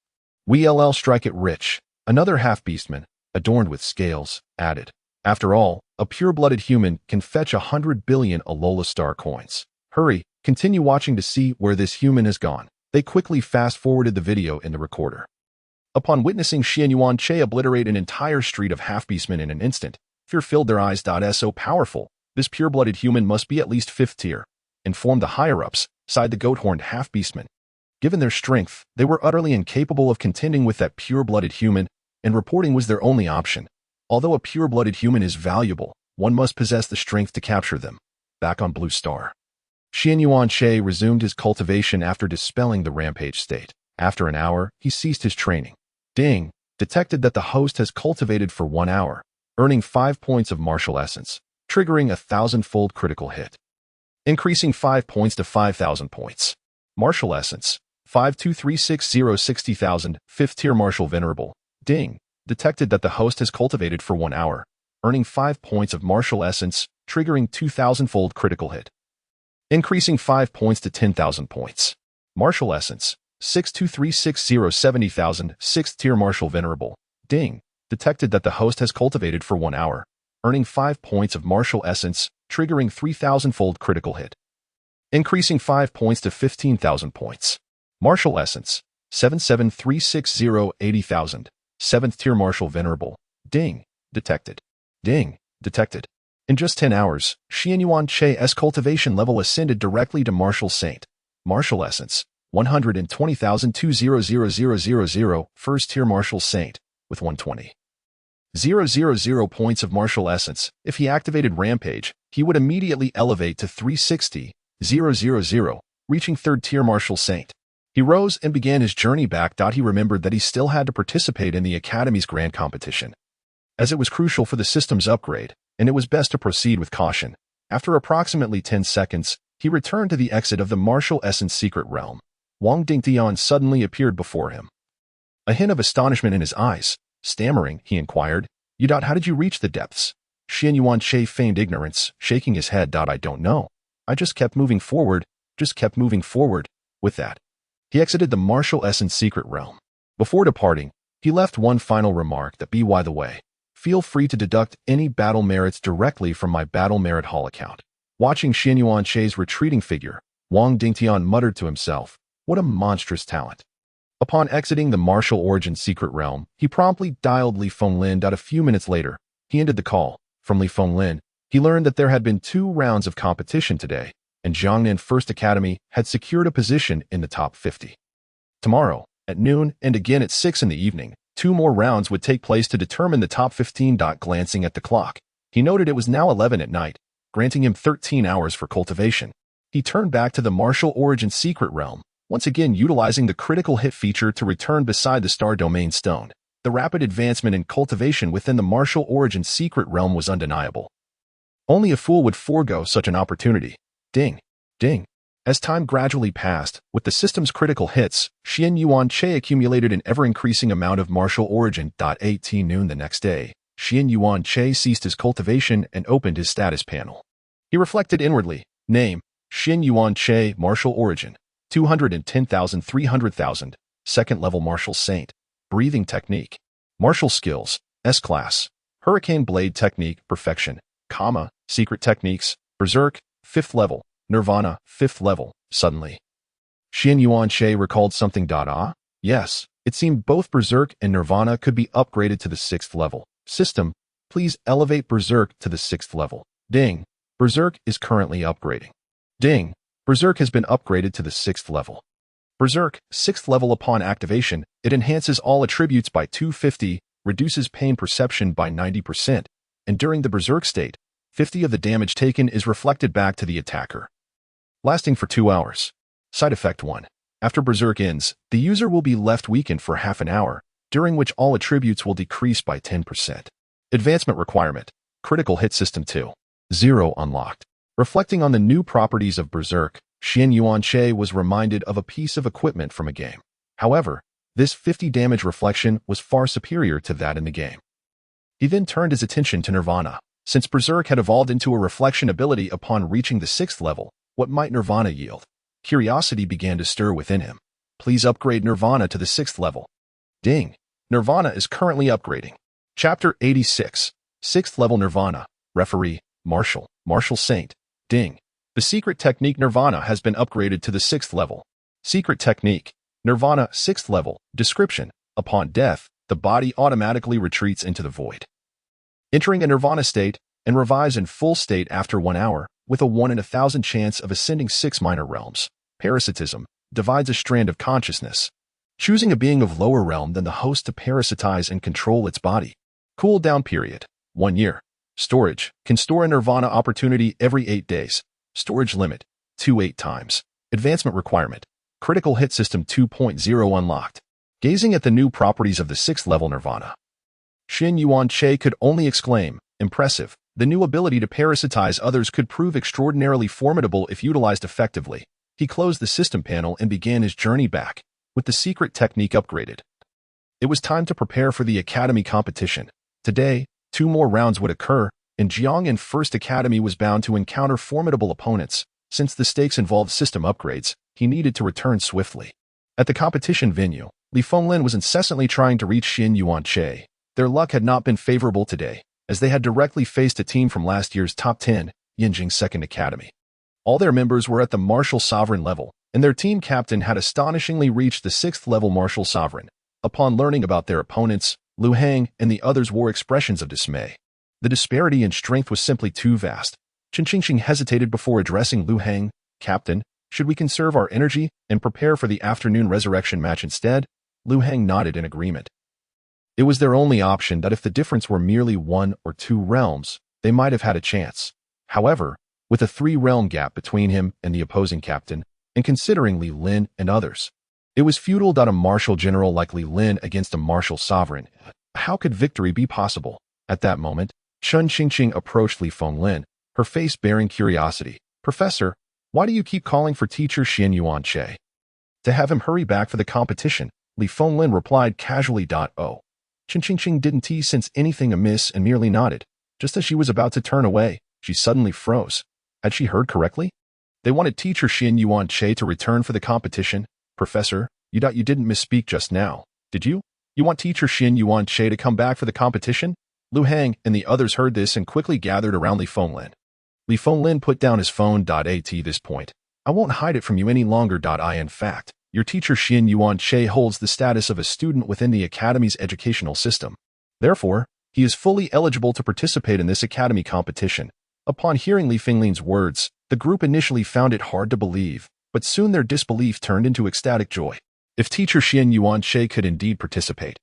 we'll strike it rich." Another half-beastman, adorned with scales, added, "After all, a pure-blooded human can fetch 100 billion Alola star coins. Hurry, continue watching to see where this human has gone." They quickly fast-forwarded the video in the recorder. Upon witnessing Xian Yuanche obliterate an entire street of half-beastmen in an instant, fear filled their eyes. "So powerful. This pure-blooded human must be at least 5th tier," informed the higher-ups, sighed the goat-horned half-beastmen. Given their strength, they were utterly incapable of contending with that pure-blooded human, and reporting was their only option. Although a pure-blooded human is valuable, one must possess the strength to capture them. Back on Blue Star, Xian Yuanche resumed his cultivation after dispelling the rampage state. After an hour, he ceased his training. Ding! Detected that the host has cultivated for 1 hour, earning 5 points of martial essence, triggering a 1,000-fold critical hit. Increasing 5 points to 5,000 points. Martial essence. 5236060,000, 5th tier martial venerable. Ding! Detected that the host has cultivated for 1 hour, earning 5 points of martial essence, triggering 2,000-fold critical hit. Increasing 5 points to 10,000 points. Martial essence. 6236070,000, 6th tier martial venerable. Ding! Detected that the host has cultivated for 1 hour, earning 5 points of martial essence, triggering 3,000-fold critical hit. Increasing 5 points to 15,000 points. Martial essence. 7736080,000, 7th tier martial venerable. Ding! Detected. Ding. Detected. In just 10 hours, Xianyuan Che's cultivation level ascended directly to Martial Saint. Martial Essence. 120,200,000 first-tier Martial Saint, with 120,000 points of Martial Essence. If he activated Rampage, he would immediately elevate to 360,000, reaching third-tier Martial Saint. He rose and began his journey back. He remembered that he still had to participate in the Academy's grand competition, as it was crucial for the system's upgrade, and it was best to proceed with caution. After approximately 10 seconds, he returned to the exit of the Martial Essence Secret Realm. Wang Dingtian suddenly appeared before him. A hint of astonishment in his eyes. Stammering, he inquired, How did you reach the depths? Xianyuan Che feigned ignorance, shaking his head. I don't know. I just kept moving forward. With that, he exited the Martial Essence Secret Realm. Before departing, he left one final remark that by the way, feel free to deduct any battle merits directly from my battle merit hall account. Watching Xianyuan Che's retreating figure, Wang Dingtian muttered to himself, what a monstrous talent. Upon exiting the Martial Origin Secret Realm, he promptly dialed Li Fenglin. A few minutes later, he ended the call. From Li Fenglin, he learned that there had been 2 rounds of competition today, and Jiangnan First Academy had secured a position in the top 50. Tomorrow, at noon and again at 6 in the evening, 2 more rounds would take place to determine the top 15. Glancing at the clock, he noted it was now 11 at night, granting him 13 hours for cultivation. He turned back to the Martial Origin Secret Realm, once again utilizing the critical hit feature to return beside the Star Domain Stone. The rapid advancement in cultivation within the Martial Origin Secret Realm was undeniable. Only a fool would forego such an opportunity. Ding. Ding. As time gradually passed, with the system's critical hits, Xianyuan Che accumulated an ever-increasing amount of Martial Origin. 18 noon the next day, Xianyuan Che ceased his cultivation and opened his status panel. He reflected inwardly. Name, Xianyuan Che, Martial Origin. 210,300,000, second-level Martial Saint. Breathing Technique. Martial Skills, S-Class. Hurricane Blade Technique, Perfection, Secret Techniques, Berserk, 5th level, Nirvana, 5th level, Suddenly. Xianyuan Che recalled something. Yes, it seemed both Berserk and Nirvana could be upgraded to the 6th level. System, please elevate Berserk to the 6th level. Ding. Berserk is currently upgrading. Ding. Berserk has been upgraded to the 6th level. Berserk, 6th level. Upon activation, it enhances all attributes by 250, reduces pain perception by 90%, and during the Berserk state, 50 of the damage taken is reflected back to the attacker. Lasting for 2 hours. Side effect 1. After Berserk ends, the user will be left weakened for half an hour, during which all attributes will decrease by 10%. Advancement requirement. Critical hit system 2. 0 unlocked. Reflecting on the new properties of Berserk, Xianyuan Che was reminded of a piece of equipment from a game. However, this 50 damage reflection was far superior to that in the game. He then turned his attention to Nirvana. Since Berserk had evolved into a reflection ability upon reaching the 6th level, what might Nirvana yield? Curiosity began to stir within him. Please upgrade Nirvana to the 6th level. Ding. Nirvana is currently upgrading. Chapter 86. 6th level Nirvana. Referee, Martial Saint. Ding. The secret technique Nirvana has been upgraded to the 6th level. Secret technique. Nirvana 6th level. Description. Upon death, the body automatically retreats into the void, entering a Nirvana state, and revives in full state after 1 hour, with a 1 in 1,000 chance of ascending 6 minor realms. Parasitism. Divides a strand of consciousness, choosing a being of lower realm than the host to parasitize and control its body. Cool down period. 1 year. Storage. Can store a Nirvana opportunity every 8 days. Storage limit. 8 times. Advancement requirement. Critical hit system 2.0 unlocked. Gazing at the new properties of the 6th level Nirvana, Xianyuan Che could only exclaim, impressive. The new ability to parasitize others could prove extraordinarily formidable if utilized effectively. He closed the system panel and began his journey back, with the secret technique upgraded. It was time to prepare for the Academy competition. Today, 2 more rounds would occur, and Jiangnan First Academy was bound to encounter formidable opponents. Since the stakes involved system upgrades, he needed to return swiftly. At the competition venue, Li Fenglin was incessantly trying to reach Xianyuan Che. Their luck had not been favorable today, as they had directly faced a team from last year's top 10, Yinjing Second Academy. All their members were at the Martial Sovereign level, and their team captain had astonishingly reached the 6th level Martial Sovereign. Upon learning about their opponents, Lu Hang and the others wore expressions of dismay. The disparity in strength was simply too vast. Chen Qingqing hesitated before addressing Lu Hang. Captain, should we conserve our energy and prepare for the afternoon resurrection match instead? Lu Hang nodded in agreement. It was their only option that if the difference were merely 1 or 2 realms, they might have had a chance. However, with a 3-realm gap between him and the opposing captain, and considering Li Lin and others, it was futile that a martial general like Li Lin against a martial sovereign. How could victory be possible? At that moment, Chen Qingqing approached Li Fenglin, her face bearing curiosity. Professor, why do you keep calling for teacher Xian Yuanche? To have him hurry back for the competition, Li Fenglin replied casually. Oh. Chen Qingqing didn't sense anything amiss and merely nodded. Just as she was about to turn away, she suddenly froze. Had she heard correctly? They wanted teacher Xian Yuanche to return for the competition. Professor, you didn't misspeak just now, did you? You want teacher Xian Yuanche to come back for the competition? Lu Hang and the others heard this and quickly gathered around Li Fenglin. Li Fenglin put down his phone. At this point, I won't hide it from you any longer. In fact, your teacher Xian Yuanche holds the status of a student within the academy's educational system. Therefore, he is fully eligible to participate in this academy competition. Upon hearing Li Fenglin's words, the group initially found it hard to believe, but soon their disbelief turned into ecstatic joy. If teacher Xian Yuanche could indeed participate,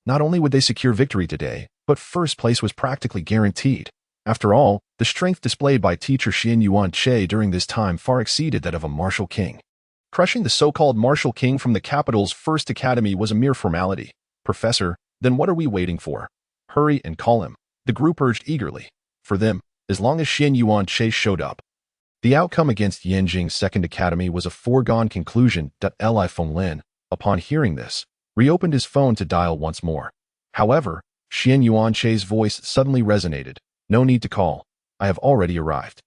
not only would they secure victory today, but first place was practically guaranteed. After all, the strength displayed by teacher Xian Yuanche during this time far exceeded that of a martial king. Crushing the so-called martial king from the capital's first academy was a mere formality. Professor, then what are we waiting for? Hurry and call him, the group urged eagerly. For them, as long as Xian Yuanche showed up, the outcome against Yanjing's second academy was a foregone conclusion. Li Fenglin, upon hearing this, reopened his phone to dial once more. However, Xian Yuanche's voice suddenly resonated. No need to call. I have already arrived.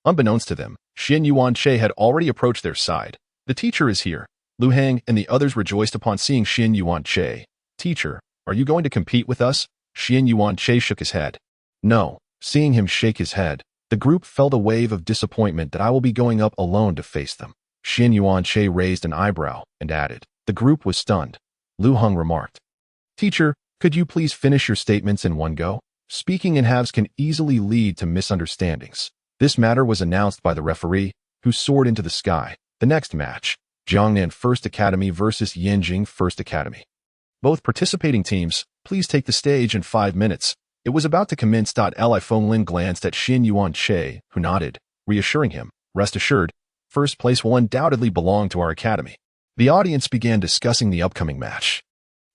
Unbeknownst to them, Xian Yuanche had already approached their side. The teacher is here. Lu Hang and the others rejoiced upon seeing Xian Yuanche. Teacher, are you going to compete with us? Xian Yuanche shook his head. No. Seeing him shake his head, the group felt a wave of disappointment that I will be going up alone to face them. Xian Yuanche raised an eyebrow and added. The group was stunned. Lu Heng remarked. Teacher, could you please finish your statements in one go? Speaking in halves can easily lead to misunderstandings. This matter was announced by the referee, who soared into the sky. The next match, Jiangnan First Academy versus Yanjing First Academy. Both participating teams, please take the stage in 5 minutes. It was about to commence. Li Fenglin glanced at Xian Yuanche, who nodded, reassuring him, rest assured, first place will undoubtedly belong to our academy. The audience began discussing the upcoming match.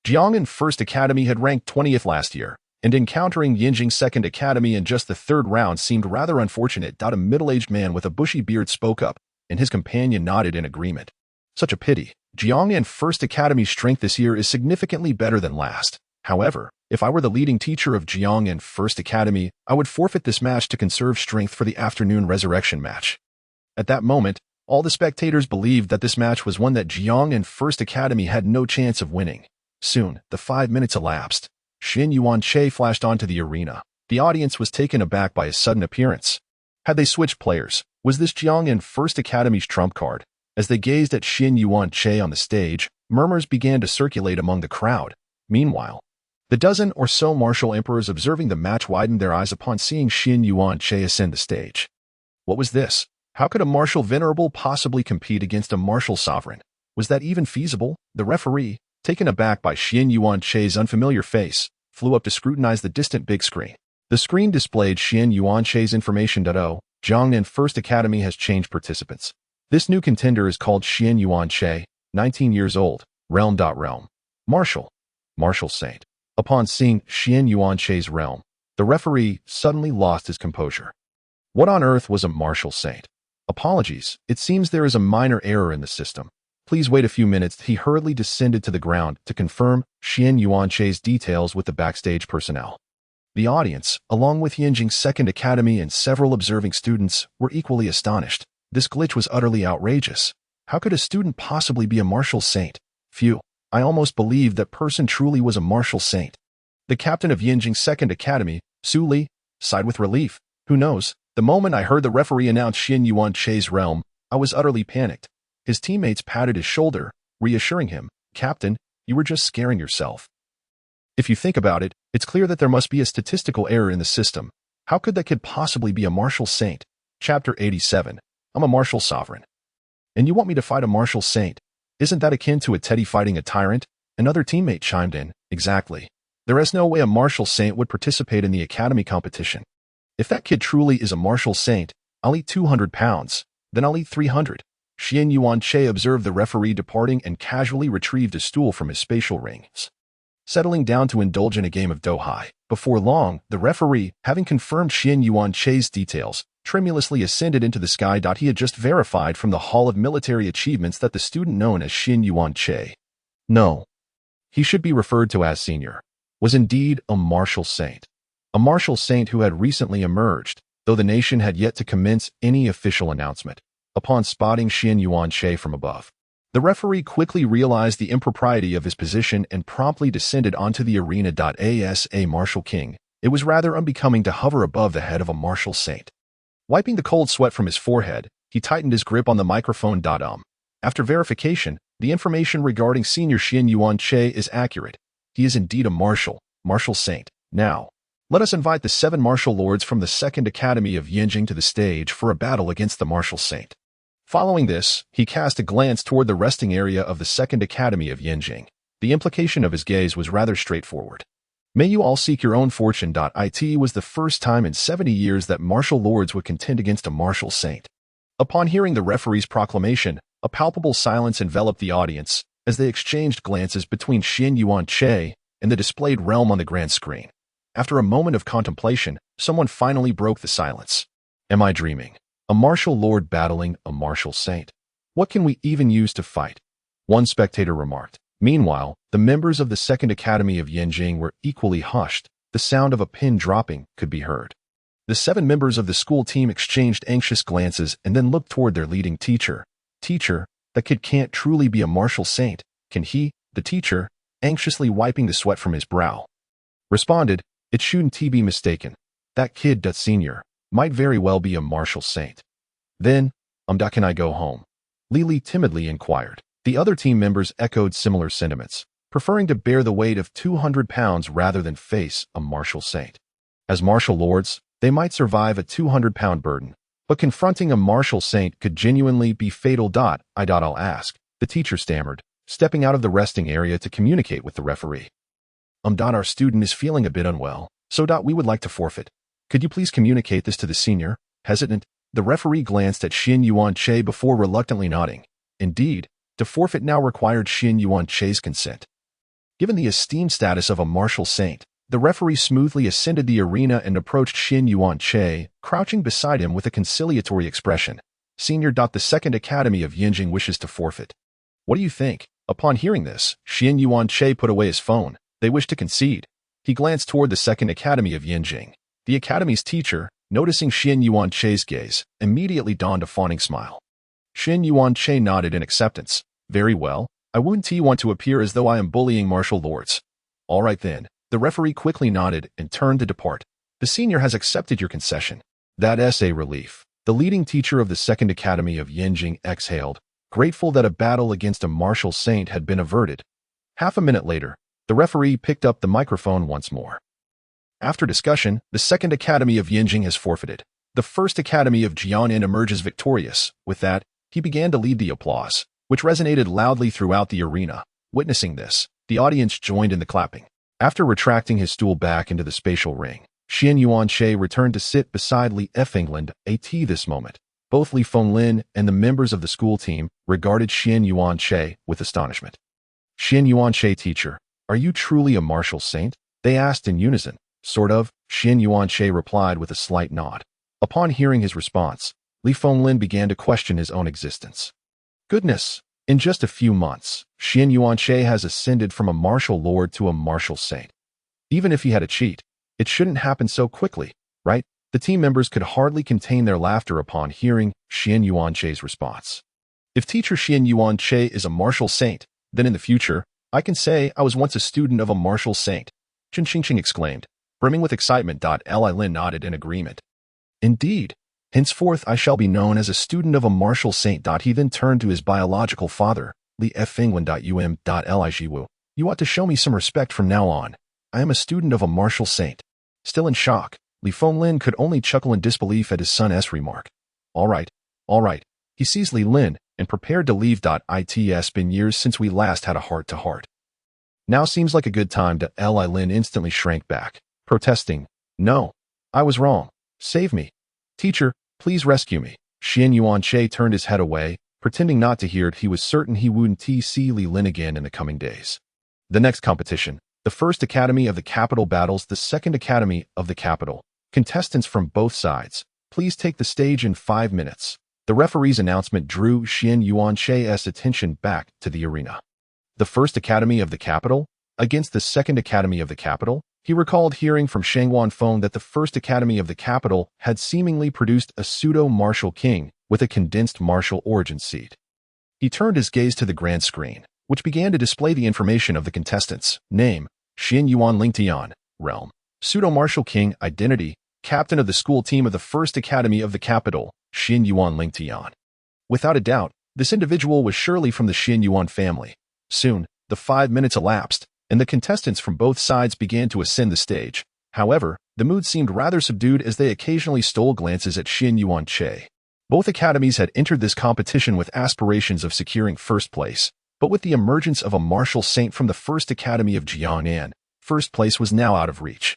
Jiangnan First Academy had ranked 20th last year, and encountering Yanjing Second Academy in just the 3rd round seemed rather unfortunate. A middle-aged man with a bushy beard spoke up, and his companion nodded in agreement. Such a pity. Jiangnan First Academy's strength this year is significantly better than last. However, if I were the leading teacher of Jiangnan First Academy, I would forfeit this match to conserve strength for the afternoon resurrection match. At that moment, all the spectators believed that this match was one that Jiangnan First Academy had no chance of winning. Soon, the 5 minutes elapsed. Xian Yuanche flashed onto the arena. The audience was taken aback by his sudden appearance. Had they switched players? Was this Jiangnan First Academy's trump card? As they gazed at Xian Yuanche on the stage, murmurs began to circulate among the crowd. Meanwhile, the dozen or so martial emperors observing the match widened their eyes upon seeing Xian Yuanche ascend the stage. What was this? How could a martial venerable possibly compete against a martial sovereign? Was that even feasible? The referee, taken aback by Xian Yuanche's unfamiliar face, flew up to scrutinize the distant big screen. The screen displayed Xian Yuanche's information. Jiangnan First Academy has changed participants. This new contender is called Xian Yuanche, 19 years old, realm. Martial Saint. Upon seeing Xian Yuanche's realm, the referee suddenly lost his composure. What on earth was a martial saint? Apologies, it seems there is a minor error in the system. Please wait a few minutes. He hurriedly descended to the ground to confirm Xian Yuanche's details with the backstage personnel. The audience, along with Yanjing's Second Academy and several observing students, were equally astonished. This glitch was utterly outrageous. How could a student possibly be a martial saint? Phew, I almost believed that person truly was a martial saint. The captain of Yanjing's Second Academy, Su Li, sighed with relief. Who knows? The moment I heard the referee announce Xian Yuanche's realm, I was utterly panicked. His teammates patted his shoulder, reassuring him, Captain, you were just scaring yourself. If you think about it, it's clear that there must be a statistical error in the system. How could that kid possibly be a martial saint? Chapter 87. I'm a martial sovereign. And you want me to fight a martial saint? Isn't that akin to a teddy fighting a tyrant? Another teammate chimed in. Exactly. There is no way a martial saint would participate in the academy competition. If that kid truly is a martial saint, I'll eat 200 pounds. Then I'll eat 300. Xian Yuan-che observed the referee departing and casually retrieved a stool from his spatial rings, settling down to indulge in a game of do-hai. Before long, the referee, having confirmed Xian Yuan-che's details, tremulously ascended into the sky. He had just verified from the Hall of Military Achievements that the student known as Xian Yuan-che, no, he should be referred to as senior, was indeed a martial saint. A martial saint who had recently emerged, though the nation had yet to commence any official announcement. Upon spotting Xian Yuan-che from above, the referee quickly realized the impropriety of his position and promptly descended onto the arena. As a martial king, it was rather unbecoming to hover above the head of a martial saint. Wiping the cold sweat from his forehead, he tightened his grip on the microphone. After verification, the information regarding Senior Xian Yuan-che is accurate. He is indeed a martial saint. Now, let us invite the 7 martial lords from the Second Academy of Yinjing to the stage for a battle against the martial saint. Following this, he cast a glance toward the resting area of the Second Academy of Yinjing. The implication of his gaze was rather straightforward. May you all seek your own fortune. It was the first time in 70 years that martial lords would contend against a martial saint. Upon hearing the referee's proclamation, a palpable silence enveloped the audience as they exchanged glances between Xian Yuan-che and the displayed realm on the grand screen. After a moment of contemplation, someone finally broke the silence. Am I dreaming? A martial lord battling a martial saint? What can we even use to fight? One spectator remarked. Meanwhile, the members of the Second Academy of Yinjing were equally hushed. The sound of a pin dropping could be heard. The 7 members of the school team exchanged anxious glances and then looked toward their leading teacher. Teacher, that kid can't truly be a martial saint, can he? The teacher, anxiously wiping the sweat from his brow, responded, it shouldn't be mistaken. That kid, senior, might very well be a martial saint. Then, can I go home? Lily timidly inquired. The other team members echoed similar sentiments, preferring to bear the weight of 200 pounds rather than face a martial saint. As martial lords, they might survive a 200-pound burden, but confronting a martial saint could genuinely be fatal. I'll ask, the teacher stammered, stepping out of the resting area to communicate with the referee. Our student is feeling a bit unwell, so we would like to forfeit. Could you please communicate this to the senior? Hesitant, the referee glanced at Xian Yuan-che before reluctantly nodding. Indeed, to forfeit now required Xian Yuan-che's consent. Given the esteemed status of a martial saint, the referee smoothly ascended the arena and approached Xian Yuan-che, crouching beside him with a conciliatory expression. Senior. The Second Academy of Yinjing wishes to forfeit. What do you think? Upon hearing this, Xian Yuan-che put away his phone. They wish to concede. He glanced toward the Second Academy of Yinjing. The academy's teacher, noticing Xian Yuan-che's gaze, immediately donned a fawning smile. Xian Yuan-che nodded in acceptance. Very well, I wouldn't want to appear as though I am bullying martial lords. All right then. The referee quickly nodded and turned to depart. The senior has accepted your concession. That's a relief. The leading teacher of the Second Academy of Yinjing exhaled, grateful that a battle against a martial saint had been averted. Half a minute later, the referee picked up the microphone once more. After discussion, the Second Academy of Yinjing has forfeited. The First Academy of Jianan emerges victorious. With that, he began to lead the applause, which resonated loudly throughout the arena. Witnessing this, the audience joined in the clapping. After retracting his stool back into the spatial ring, Xian Yuan-che returned to sit beside Li F. England, AT. This moment, both Li Fenglin and the members of the school team regarded Xian Yuan-che with astonishment. Xian Yuan-che, teacher, are you truly a martial saint? They asked in unison. Sort of, Xian Yuan-che replied with a slight nod. Upon hearing his response, Li Fenglin began to question his own existence. Goodness, in just a few months, Xian Yuan-che has ascended from a martial lord to a martial saint. Even if he had a cheat, it shouldn't happen so quickly, right? The team members could hardly contain their laughter upon hearing Xian Yuan-che's response. If teacher Xian Yuan-che is a martial saint, then in the future, I can say I was once a student of a martial saint, Chen Xingqing exclaimed, brimming with excitement. Li Lin nodded in agreement. Indeed, henceforth I shall be known as a student of a martial saint. He then turned to his biological father, Li F. Fenglin. Li Jiwu, you ought to show me some respect from now on. I am a student of a martial saint. Still in shock, Li Fenglin could only chuckle in disbelief at his son's remark. All right. He sees Li Lin and prepared to leave. It's been years since we last had a heart-to-heart. Now seems like a good time to Li Lin instantly shrank back, protesting, No, I was wrong. Save me. Teacher, please rescue me. Xian Yuanche turned his head away, pretending not to hear it. He was certain he wouldn't see Li Lin again in the coming days. The next competition, the first academy of the capital battles the second academy of the capital. Contestants from both sides, please take the stage in 5 minutes. The referee's announcement drew Xian Yuanche's attention back to the arena. The first academy of the capital against the second academy of the capital. He recalled hearing from Shang Wanfeng that the first academy of the capital had seemingly produced a pseudo-martial king with a condensed martial origin seed. He turned his gaze to the grand screen, which began to display the information of the contestants: name, Xian Yuan Lingtian, realm, pseudo-martial king, identity, captain of the school team of the first academy of the capital, Xian Yuan Lingtian. Without a doubt, this individual was surely from the Xian Yuan family. Soon, the 5 minutes elapsed, and the contestants from both sides began to ascend the stage. However, the mood seemed rather subdued as they occasionally stole glances at Xian Yuanche. Both academies had entered this competition with aspirations of securing first place, but with the emergence of a martial saint from the first academy of Jiangnan, first place was now out of reach.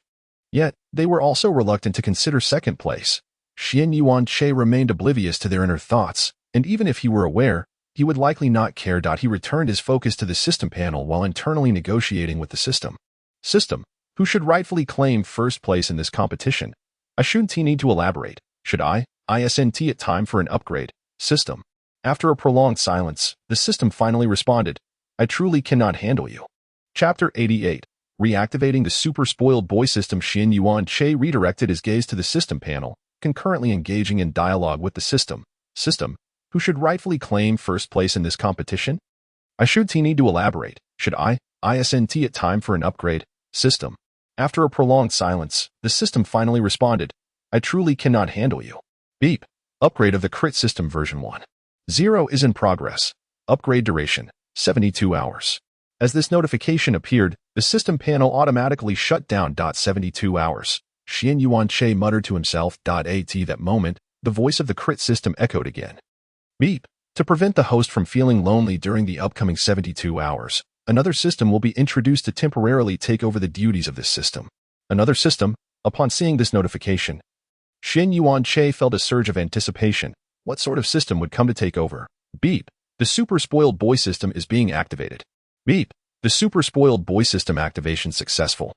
Yet, they were also reluctant to consider second place. Xian Yuanche remained oblivious to their inner thoughts, and even if he were aware, he would likely not care. He returned his focus to the system panel while internally negotiating with the system. System, who should rightfully claim first place in this competition? I shouldn't need to elaborate, should I? Isn't it time for an upgrade? System. After a prolonged silence, the system finally responded, I truly cannot handle you. Chapter 88. Reactivating the super spoiled boy system. Xian Yuanche redirected his gaze to the system panel, concurrently engaging in dialogue with the system. System, who should rightfully claim first place in this competition? I should need to elaborate, should I? Isn't it time for an upgrade? System. After a prolonged silence, the system finally responded, I truly cannot handle you. Beep. Upgrade of the crit system version 1.0 is in progress. Upgrade duration, 72 hours. As this notification appeared, the system panel automatically shut down. 72 hours. Xian Yuanche muttered to himself. At that moment, the voice of the crit system echoed again. Beep. To prevent the host from feeling lonely during the upcoming 72 hours, another system will be introduced to temporarily take over the duties of this system. Another system. Upon seeing this notification, Xian Yuanche felt a surge of anticipation. What sort of system would come to take over? Beep. The super spoiled boy system is being activated. Beep. The super spoiled boy system activation successful.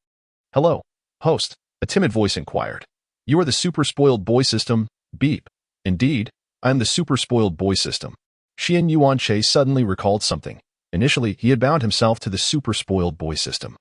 Hello, host, a timid voice inquired. You are the super spoiled boy system? Beep. Indeed, I am the super spoiled boy system. Xian Yuanche suddenly recalled something. Initially, he had bound himself to the super spoiled boy system.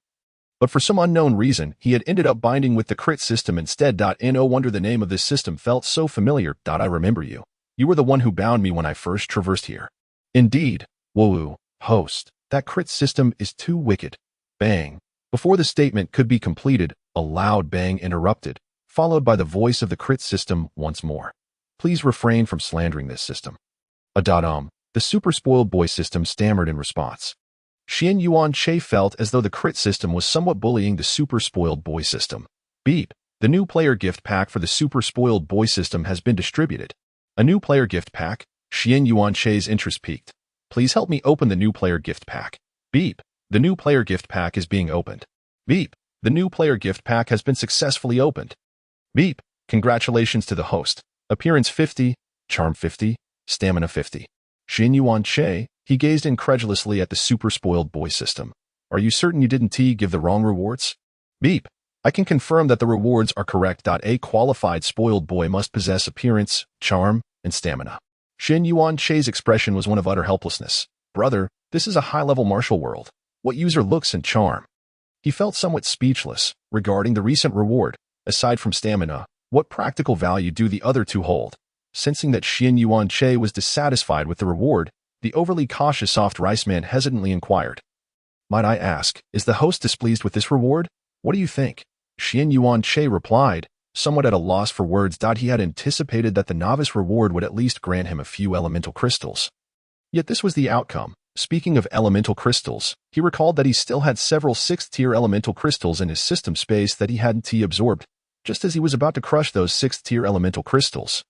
But for some unknown reason, he had ended up binding with the crit system instead. No wonder the name of this system felt so familiar. I remember you. You were the one who bound me when I first traversed here. Indeed. Woo, host, that crit system is too wicked. Bang. Before the statement could be completed, a loud bang interrupted, followed by the voice of the crit system once more. Please refrain from slandering this system. The super spoiled boy system stammered in response. Xian Yuanche felt as though the crit system was somewhat bullying the super spoiled boy system. Beep. The new player gift pack for the super spoiled boy system has been distributed. A new player gift pack? Xian Yuanche's interest peaked. Please help me open the new player gift pack. Beep. The new player gift pack is being opened. Beep. The new player gift pack has been successfully opened. Beep. Congratulations to the host. Appearance 50, charm 50, stamina 50. Xian Yuanche, he gazed incredulously at the super spoiled boy system. Are you certain you didn't give the wrong rewards? Beep. I can confirm that the rewards are correct. A qualified spoiled boy must possess appearance, charm, and stamina. Xian Yuanche's expression was one of utter helplessness. Brother, this is a high-level martial world. What user looks and charm? He felt somewhat speechless regarding the recent reward. Aside from stamina, what practical value do the other two hold? Sensing that Xian Yuanche was dissatisfied with the reward, the overly cautious soft rice man hesitantly inquired. Might I ask, is the host displeased with this reward? What do you think? Xian Yuanche replied, somewhat at a loss for words. He had anticipated that the novice reward would at least grant him a few elemental crystals. Yet this was the outcome, Speaking of elemental crystals, he recalled that he still had several 6th-tier elemental crystals in his system space that he hadn't absorbed, just as he was about to crush those 6th-tier elemental crystals.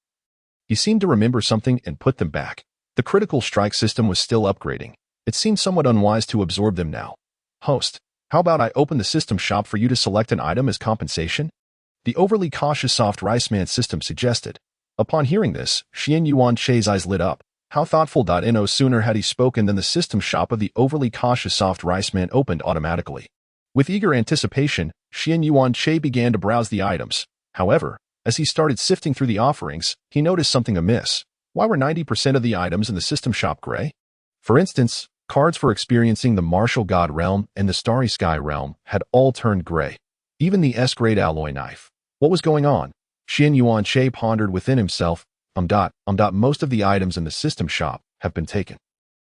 He seemed to remember something and put them back. The critical strike system was still upgrading. It seemed somewhat unwise to absorb them now. Host, how about I open the system shop for you to select an item as compensation? The overly cautious soft rice man system suggested. Upon hearing this, Xian Yuanche's eyes lit up. How thoughtful. No sooner had he spoken than the system shop of the overly cautious soft rice man opened automatically. With eager anticipation, Xian Yuanche began to browse the items. However, as he started sifting through the offerings, he noticed something amiss. Why were 90% of the items in the system shop gray? For instance, cards for experiencing the Martial God Realm and the Starry Sky Realm had all turned gray. Even the S-grade alloy knife. What was going on? Xian Yuanche pondered within himself. Most of the items in the system shop have been taken.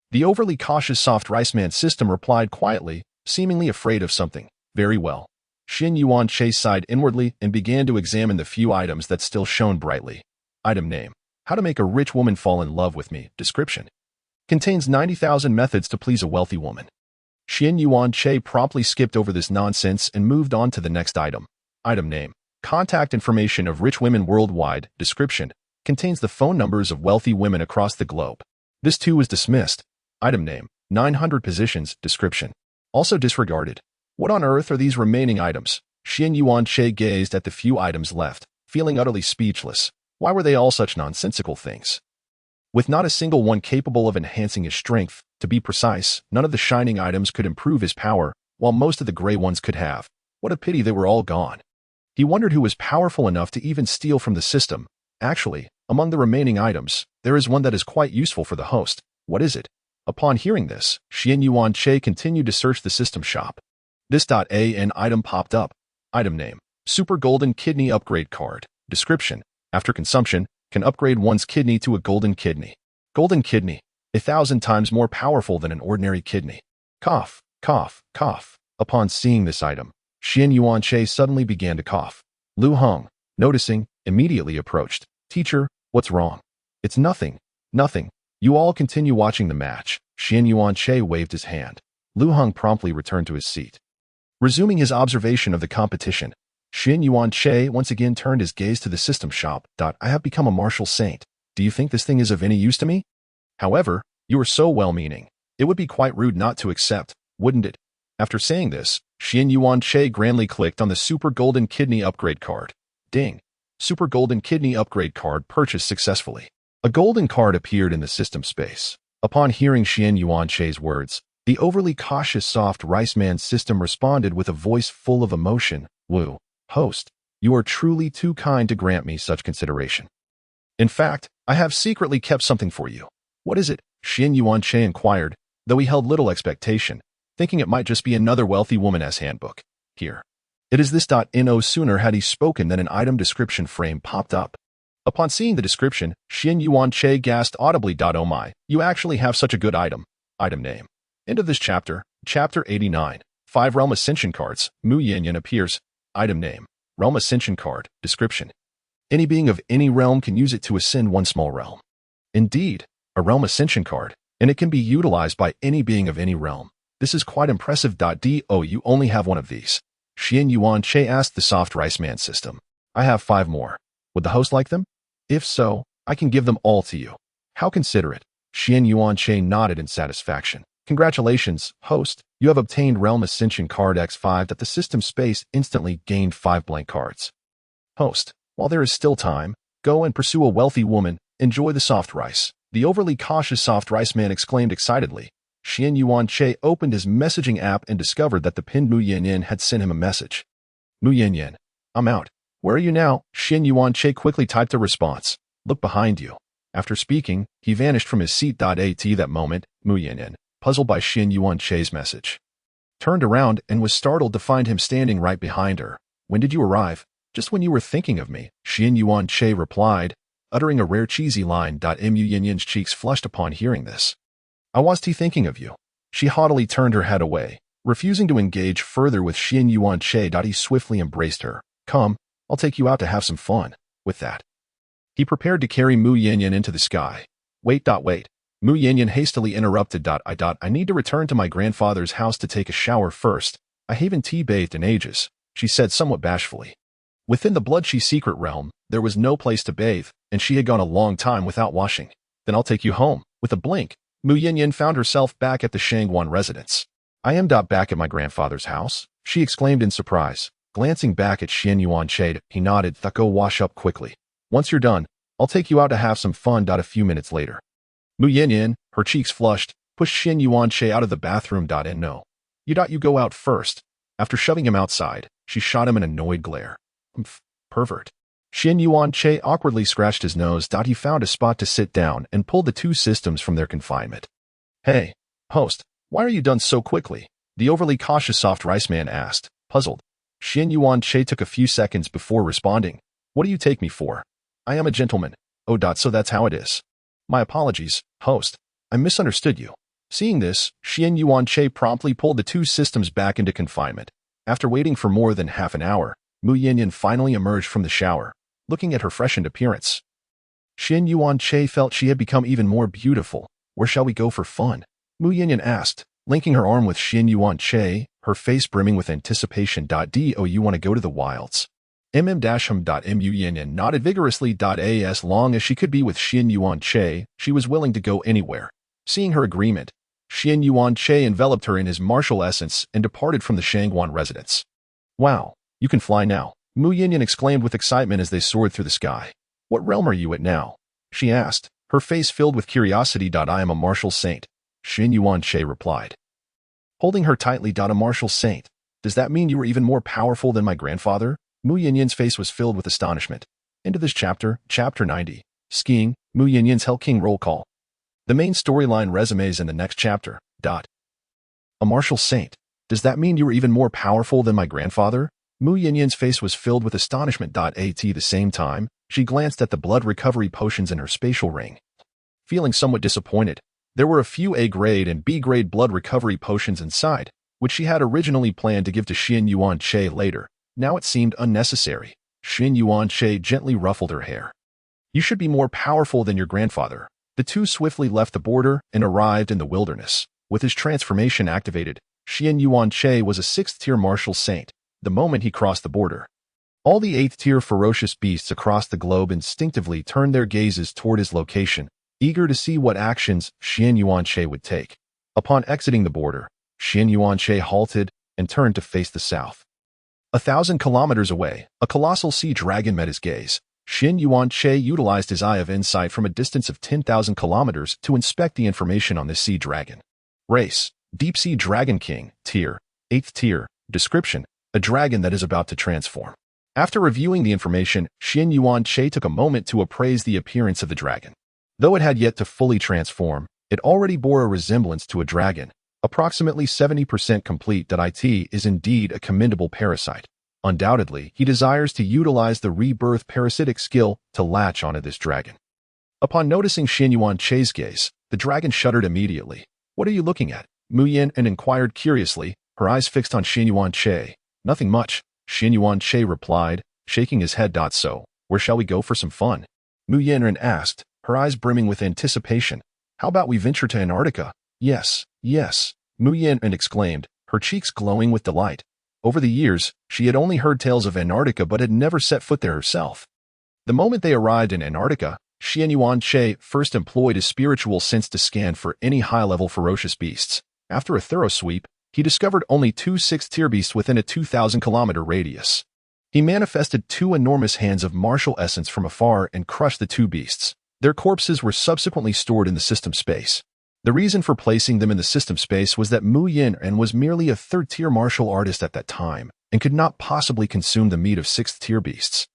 The overly cautious soft rice man system replied quietly, seemingly afraid of something. Very well. Xian Yuanche sighed inwardly and began to examine the few items that still shone brightly. Item name. How to make a rich woman fall in love with me. Description. Contains 90,000 methods to please a wealthy woman. Xian Yuanche promptly skipped over this nonsense and moved on to the next item. Item name. Contact information of rich women worldwide. Description. Contains the phone numbers of wealthy women across the globe. This too was dismissed. Item name. 900 positions. Description. Also disregarded. What on earth are these remaining items? Xian Yuanche gazed at the few items left, feeling utterly speechless. Why were they all such nonsensical things? With not a single one capable of enhancing his strength, to be precise, none of the shining items could improve his power, while most of the gray ones could have. What a pity they were all gone. He wondered who was powerful enough to even steal from the system. Actually, among the remaining items, there is one that is quite useful for the host. What is it? Upon hearing this, Xian Yuanche continued to search the system shop. This .an item popped up. Item name. Super Golden Kidney Upgrade Card. Description. After consumption, can upgrade one's kidney to a golden kidney. Golden kidney. 1,000 times more powerful than an ordinary kidney. Cough, cough, cough. Upon seeing this item, Xian Yuanche suddenly began to cough. Lu Hong, noticing, immediately approached. Teacher, what's wrong? It's nothing. Nothing. You all continue watching the match. Xian Yuanche waved his hand. Lu Hong promptly returned to his seat. Resuming his observation of the competition, Xian Yuanche once again turned his gaze to the system shop. I have become a martial saint. Do you think this thing is of any use to me? However, you are so well-meaning. It would be quite rude not to accept, wouldn't it? After saying this, Xian Yuanche grandly clicked on the Super Golden Kidney Upgrade card. Ding! Super Golden Kidney Upgrade card purchased successfully. A golden card appeared in the system space. Upon hearing Xian Yuanche's words, the overly cautious soft rice man system responded with a voice full of emotion. Wu, host, you are truly too kind to grant me such consideration. In fact, I have secretly kept something for you. What is it? Xian Yuanche inquired, though he held little expectation, thinking it might just be another wealthy woman's handbook. Here. It is this. No sooner had he spoken than an item description frame popped up. Upon seeing the description, Xian Yuanche gasped audibly. Oh my, you actually have such a good item. Item name. End of this chapter, Chapter 89. 5 Realm Ascension Cards. Mu Yanyan appears. Item name. Realm Ascension Card. Description. Any being of any realm can use it to ascend one small realm. Indeed, a Realm Ascension Card, and it can be utilized by any being of any realm. This is quite impressive. You only have one of these. Xian Yuanche asked the soft rice man system. I have 5 more. Would the host like them? If so, I can give them all to you. How considerate. Xian Yuanche nodded in satisfaction. Congratulations, host. You have obtained Realm Ascension Card X5 that the system space instantly gained 5 blank cards. Host, while there is still time, go and pursue a wealthy woman. Enjoy the soft rice. The overly cautious soft rice man exclaimed excitedly. Xian Yuanche opened his messaging app and discovered that the pinned Mu Yanyan had sent him a message. Mu Yanyan, I'm out. Where are you now? Xian Yuanche quickly typed a response. Look behind you. After speaking, he vanished from his seat. At that moment, Mu Yanyan, puzzled by Xian Yuanche's message, turned around and was startled to find him standing right behind her. When did you arrive? Just when you were thinking of me, Xian Yuanche replied, uttering a rare cheesy line. Mu Yanyan's cheeks flushed upon hearing this. I was thinking of you. She haughtily turned her head away, refusing to engage further with Xian Yuanche. He swiftly embraced her. Come, I'll take you out to have some fun. With that, he prepared to carry Mu Yanyan into the sky. Wait. Mu Yanyan hastily interrupted. I need to return to my grandfather's house to take a shower first. I haven't tea-bathed in ages, she said somewhat bashfully. Within the Bloodshi secret realm, there was no place to bathe, and she had gone a long time without washing. Then I'll take you home. With a blink, Mu Yanyan found herself back at the Shangguan residence. I am back at my grandfather's house, she exclaimed in surprise. Glancing back at Xian Yuanche, he nodded. Go wash up quickly. Once you're done, I'll take you out to have some fun. A few minutes later, Mu Yanyan, her cheeks flushed, pushed Xian Yuanche out of the bathroom. And no. You go out first. After shoving him outside, she shot him an annoyed glare. Pervert. Xian Yuanche awkwardly scratched his nose. He found a spot to sit down and pulled the two systems from their confinement. Hey, host, why are you done so quickly? The overly cautious soft rice man asked, puzzled. Xian Yuanche took a few seconds before responding. What do you take me for? I am a gentleman. Oh. So that's how it is. My apologies, host. I misunderstood you. Seeing this, Xian Yuanche promptly pulled the two systems back into confinement. After waiting for more than half an hour, Mu Yanyan finally emerged from the shower, looking at her freshened appearance. Xian Yuanche felt she had become even more beautiful. Where shall we go for fun? Mu Yanyan asked, linking her arm with Xian Yuanche, her face brimming with anticipation. Do you want to go to the wilds? Mu Yanyan nodded vigorously. As long as she could be with Xian Yuanche, she was willing to go anywhere. Seeing her agreement, Xian Yuanche enveloped her in his martial essence and departed from the Shangguan residence. Wow, you can fly now, Mu Yanyan exclaimed with excitement as they soared through the sky. What realm are you at now? She asked, her face filled with curiosity. I am a martial saint, Xian Yuanche replied. Holding her tightly. A martial saint? Does that mean you were even more powerful than my grandfather? Mu Yanyan's face was filled with astonishment. Into this chapter, Chapter 90, Skiing, Mu Yanyan's Hell King roll call. The main storyline resumes in the next chapter. A martial saint? Does that mean you were even more powerful than my grandfather? Mu Yanyan's face was filled with astonishment. At the same time, she glanced at the blood recovery potions in her spatial ring. Feeling somewhat disappointed, there were a few A-grade and B-grade blood recovery potions inside, which she had originally planned to give to Xian Yuanche later. Now it seemed unnecessary. Xian Yuanche gently ruffled her hair. You should be more powerful than your grandfather. The two swiftly left the border and arrived in the wilderness. With his transformation activated, Xian Yuanche was a 6th-tier martial saint the moment he crossed the border. All the 8th-tier ferocious beasts across the globe instinctively turned their gazes toward his location, eager to see what actions Xian Yuanche would take. Upon exiting the border, Xian Yuanche halted and turned to face the south. 1,000 kilometers away, a colossal sea dragon met his gaze. Xian Yuanche utilized his eye of insight from a distance of 10,000 kilometers to inspect the information on this sea dragon. Race: Deep Sea Dragon King, Tier, 8th Tier. Description: a dragon that is about to transform. After reviewing the information, Xian Yuanche took a moment to appraise the appearance of the dragon. Though it had yet to fully transform, it already bore a resemblance to a dragon. Approximately 70% complete. It is indeed a commendable parasite. Undoubtedly, he desires to utilize the rebirth parasitic skill to latch onto this dragon. Upon noticing Xian Yuanche's gaze, the dragon shuddered immediately. What are you looking at? Mu Yanyan inquired curiously, her eyes fixed on Xian Yuanche. Nothing much, Xian Yuanche replied, shaking his head. So, where shall we go for some fun? Mu Yanyan asked, her eyes brimming with anticipation. How about we venture to Antarctica? Yes, Mu Yanyan exclaimed, her cheeks glowing with delight. Over the years, she had only heard tales of Antarctica but had never set foot there herself. The moment they arrived in Antarctica, Xian Yuanche first employed his spiritual sense to scan for any high-level ferocious beasts. After a thorough sweep, he discovered only 2 6th-tier beasts within a 2,000-kilometer radius. He manifested 2 enormous hands of martial essence from afar and crushed the 2 beasts. Their corpses were subsequently stored in the system space. The reason for placing them in the system space was that Mu Yanyan was merely a 3rd-tier martial artist at that time and could not possibly consume the meat of 6th-tier beasts.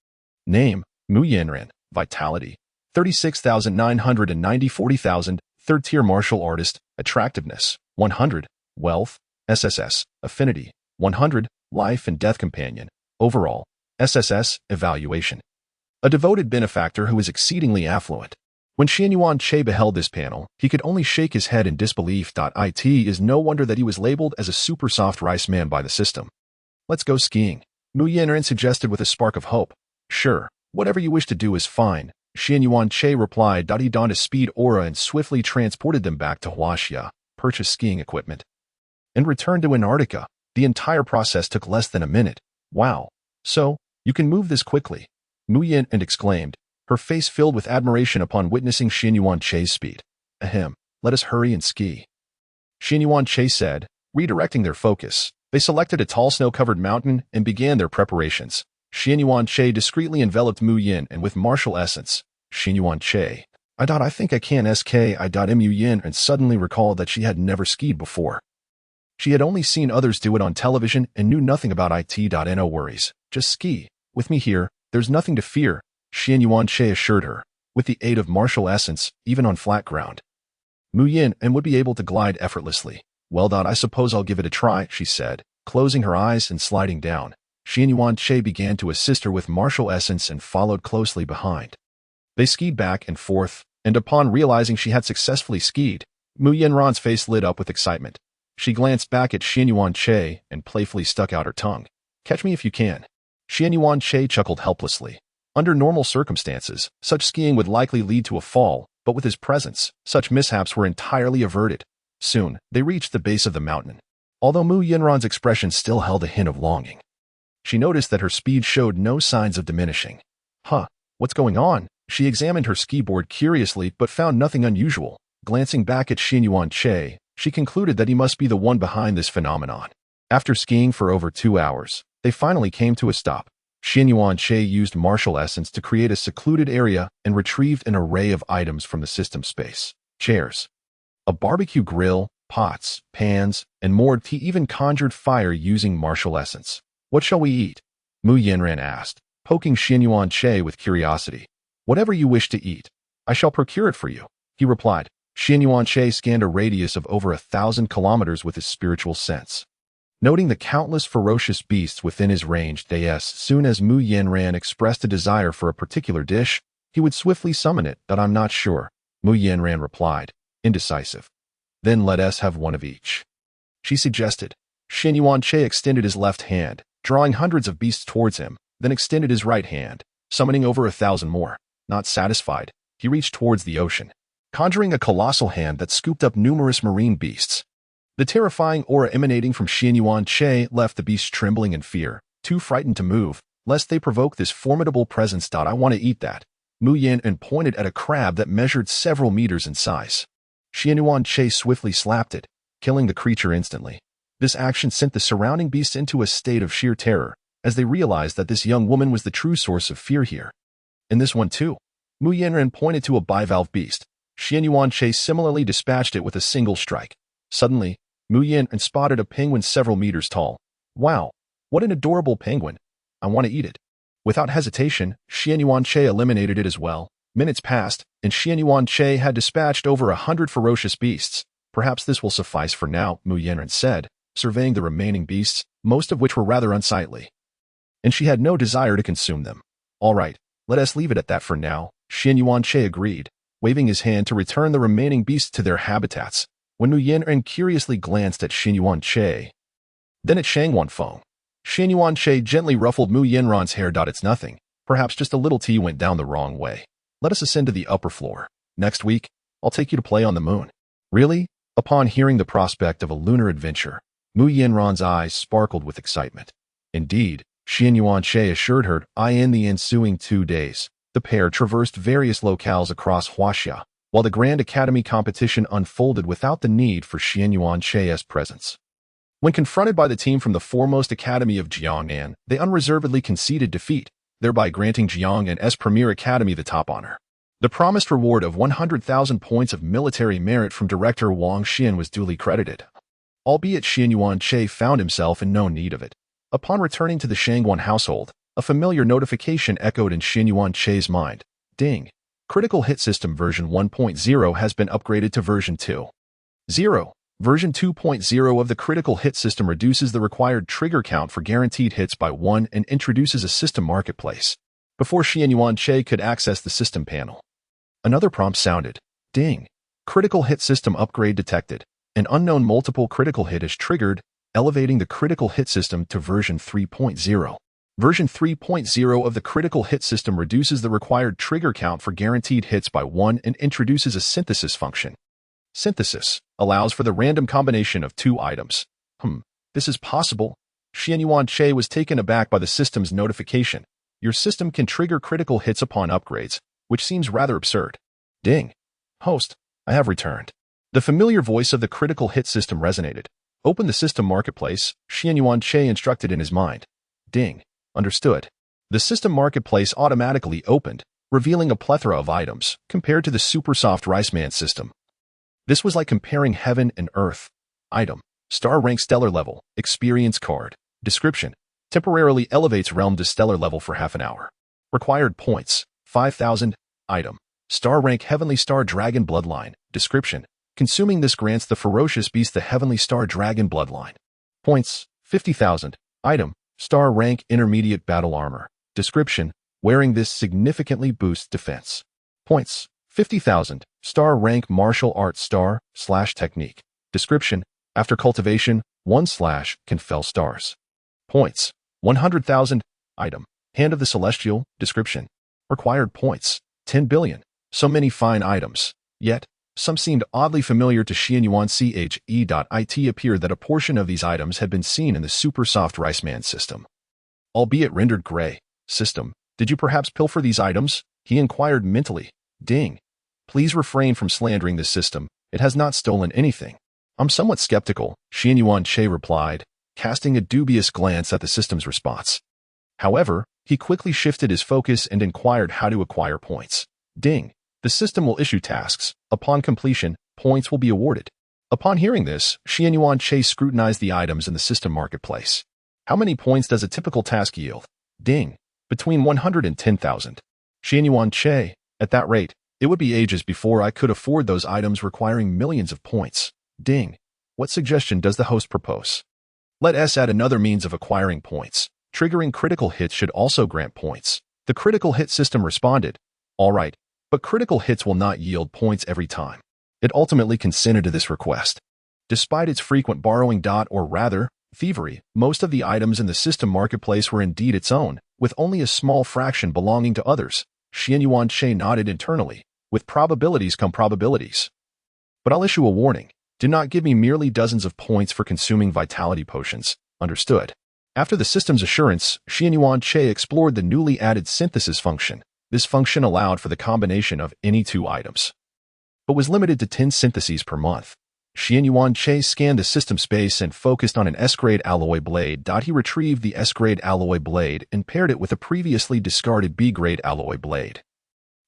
Name: Mu Yanyan. Vitality: 36,990. 40,000. 3rd-tier martial artist. Attractiveness: 100. Wealth: SSS. Affinity: 100. Life and death companion. Overall: SSS. Evaluation: a devoted benefactor who is exceedingly affluent. When Xian Yuanche beheld this panel, he could only shake his head in disbelief. It is no wonder that he was labeled as a super soft rice man by the system. Let's go skiing, Mu Yanyan suggested with a spark of hope. Sure, whatever you wish to do is fine, Xian Yuan Che replied. He donned a speed aura and swiftly transported them back to Huaxia, purchased skiing equipment, and returned to Antarctica. The entire process took less than a minute. Wow. So, you can move this quickly, Mu Yin exclaimed, her face filled with admiration upon witnessing Xian Yuan Che's speed. Ahem, let us hurry and ski, Xian Yuan Che said, redirecting their focus. They selected a tall snow-covered mountain and began their preparations. Xian Yuan Che discreetly enveloped Mu Yin and with martial essence. Xian Yuan Che. I think I can Mu Yin and suddenly recalled that she had never skied before. She had only seen others do it on television and knew nothing about it. No worries. Just ski. With me here, there's nothing to fear, Xian Yuan Che assured her. With the aid of martial essence, even on flat ground, Mu Yin would be able to glide effortlessly. Well, I suppose I'll give it a try, she said, closing her eyes and sliding down. Xian Yuan Che began to assist her with martial essence and followed closely behind. They skied back and forth, and upon realizing she had successfully skied, Mu Yanran's face lit up with excitement. She glanced back at Xian Yuan Che and playfully stuck out her tongue. Catch me if you can. Xian Yuan Che chuckled helplessly. Under normal circumstances, such skiing would likely lead to a fall, but with his presence, such mishaps were entirely averted. Soon, they reached the base of the mountain. Although Mu Yanran's expression still held a hint of longing, she noticed that her speed showed no signs of diminishing. What's going on? She examined her ski board curiously but found nothing unusual. Glancing back at Xian Yuan Che, she concluded that he must be the one behind this phenomenon. After skiing for over 2 hours, they finally came to a stop. Xian Yuan Che used martial essence to create a secluded area and retrieved an array of items from the system space. Chairs, a barbecue grill, pots, pans, and more. He even conjured fire using martial essence. What shall we eat? Mu Yanran asked, poking Xian Yuan Che with curiosity. Whatever you wish to eat, I shall procure it for you, he replied. Xian Yuan Che scanned a radius of over 1,000 kilometers with his spiritual sense, noting the countless ferocious beasts within his range. As soon as Mu Yanran expressed a desire for a particular dish, he would swiftly summon it. I'm not sure, Mu Yanran replied, indecisive. Then let us have one of each, she suggested. Xian Yuan Che extended his left hand, drawing hundreds of beasts towards him, then extended his right hand, summoning over 1,000 more. Not satisfied, he reached towards the ocean, conjuring a colossal hand that scooped up numerous marine beasts. The terrifying aura emanating from Xian Yuan Che left the beasts trembling in fear, too frightened to move, lest they provoke this formidable presence. I want to eat that, Mu Yin pointed at a crab that measured several meters in size. Xian Yuan Che swiftly slapped it, killing the creature instantly. This action sent the surrounding beasts into a state of sheer terror, as they realized that this young woman was the true source of fear here. And this one too. Mu Yanran pointed to a bivalve beast. Xian Yuan Che similarly dispatched it with a single strike. Suddenly, Mu Yin spotted a penguin several meters tall. Wow, what an adorable penguin. I want to eat it. Without hesitation, Xian Yuan Che eliminated it as well. Minutes passed, and Xian Yuan Che had dispatched over 100 ferocious beasts. Perhaps this will suffice for now, Mu Yanran said, surveying the remaining beasts, most of which were rather unsightly. And she had no desire to consume them. All right, let us leave it at that for now, Xian Yuan Che agreed, waving his hand to return the remaining beasts to their habitats. When Mu Yanran curiously glanced at Xian Yuan Che, then at Shang Wanfeng, Xian Yuan Che gently ruffled Mu Yanran's hair. It's nothing. Perhaps just a little tea went down the wrong way. Let us ascend to the upper floor. Next week, I'll take you to play on the moon. Really? Upon hearing the prospect of a lunar adventure, Mu Yanran's eyes sparkled with excitement. Indeed, Xian Yuan Che assured her. In the ensuing 2 days, the pair traversed various locales across Huaxia, while the Grand Academy competition unfolded without the need for Xian Yuan Che's presence. When confronted by the team from the foremost academy of Jiangnan, they unreservedly conceded defeat, thereby granting Jiangnan's premier academy the top honor. The promised reward of 100,000 points of military merit from director Wang Xian was duly credited, albeit Xian Yuan Che found himself in no need of it. Upon returning to the Shangguan household, a familiar notification echoed in Xian Yuan Che's mind. Ding! Critical Hit System version 1.0 has been upgraded to version 2.0. Version 2.0 of the Critical Hit System reduces the required trigger count for guaranteed hits by 1 and introduces a system marketplace. Before Xian Yuan Che could access the system panel, another prompt sounded. Ding! Critical Hit System upgrade detected. An unknown multiple critical hit is triggered, elevating the Critical Hit System to version 3.0. Version 3.0 of the critical hit system reduces the required trigger count for guaranteed hits by 1 and introduces a synthesis function. Synthesis allows for the random combination of two items. This is possible. Xianyuan Che was taken aback by the system's notification. Your system can trigger critical hits upon upgrades, which seems rather absurd. Ding. Host, I have returned. The familiar voice of the critical hit system resonated. Open the system marketplace, Xianyuan Che instructed in his mind. Ding. Understood. The system marketplace automatically opened, revealing a plethora of items, compared to the super soft Riceman system. This was like comparing heaven and earth. Item. Star rank stellar level, experience card. Description. Temporarily elevates realm to stellar level for half an hour. Required points. 5,000. Item. Star rank heavenly star dragon bloodline. Description. Consuming this grants the ferocious beast the heavenly star dragon bloodline. Points. 50,000. Item. Star rank intermediate battle armor. Description. Wearing this significantly boosts defense. Points. 50,000. Star rank martial arts star / technique. Description. After cultivation, 1 / can fell stars. Points. 100,000. Item. Hand of the Celestial. Description. Required points. 10 billion. So many fine items. Yet, some seemed oddly familiar to Xianyuan Che. It appeared that a portion of these items had been seen in the super soft Riceman system. Albeit rendered gray. System, did you perhaps pilfer these items? He inquired mentally. Ding. Please refrain from slandering this system. It has not stolen anything. I'm somewhat skeptical, Xianyuan Che replied, casting a dubious glance at the system's response. However, he quickly shifted his focus and inquired how to acquire points. Ding. The system will issue tasks. Upon completion, points will be awarded. Upon hearing this, Xianyuan Che scrutinized the items in the system marketplace. How many points does a typical task yield? Ding. Between 100 and 10,000. Xianyuan Che, at that rate, it would be ages before I could afford those items requiring millions of points. Ding. What suggestion does the host propose? Let us add another means of acquiring points. Triggering critical hits should also grant points. The critical hit system responded. All right, but critical hits will not yield points every time. It ultimately consented to this request. Despite its frequent borrowing or rather, thievery, most of the items in the system marketplace were indeed its own, with only a small fraction belonging to others. Xianyuan Che nodded internally. With probabilities come probabilities. But I'll issue a warning. Do not give me merely dozens of points for consuming vitality potions. Understood. After the system's assurance, Xianyuan Che explored the newly added synthesis function. This function allowed for the combination of any two items, but was limited to 10 syntheses per month. Xianyuan Che scanned the system space and focused on an S-grade alloy blade. He retrieved the S-grade alloy blade and paired it with a previously discarded B-grade alloy blade.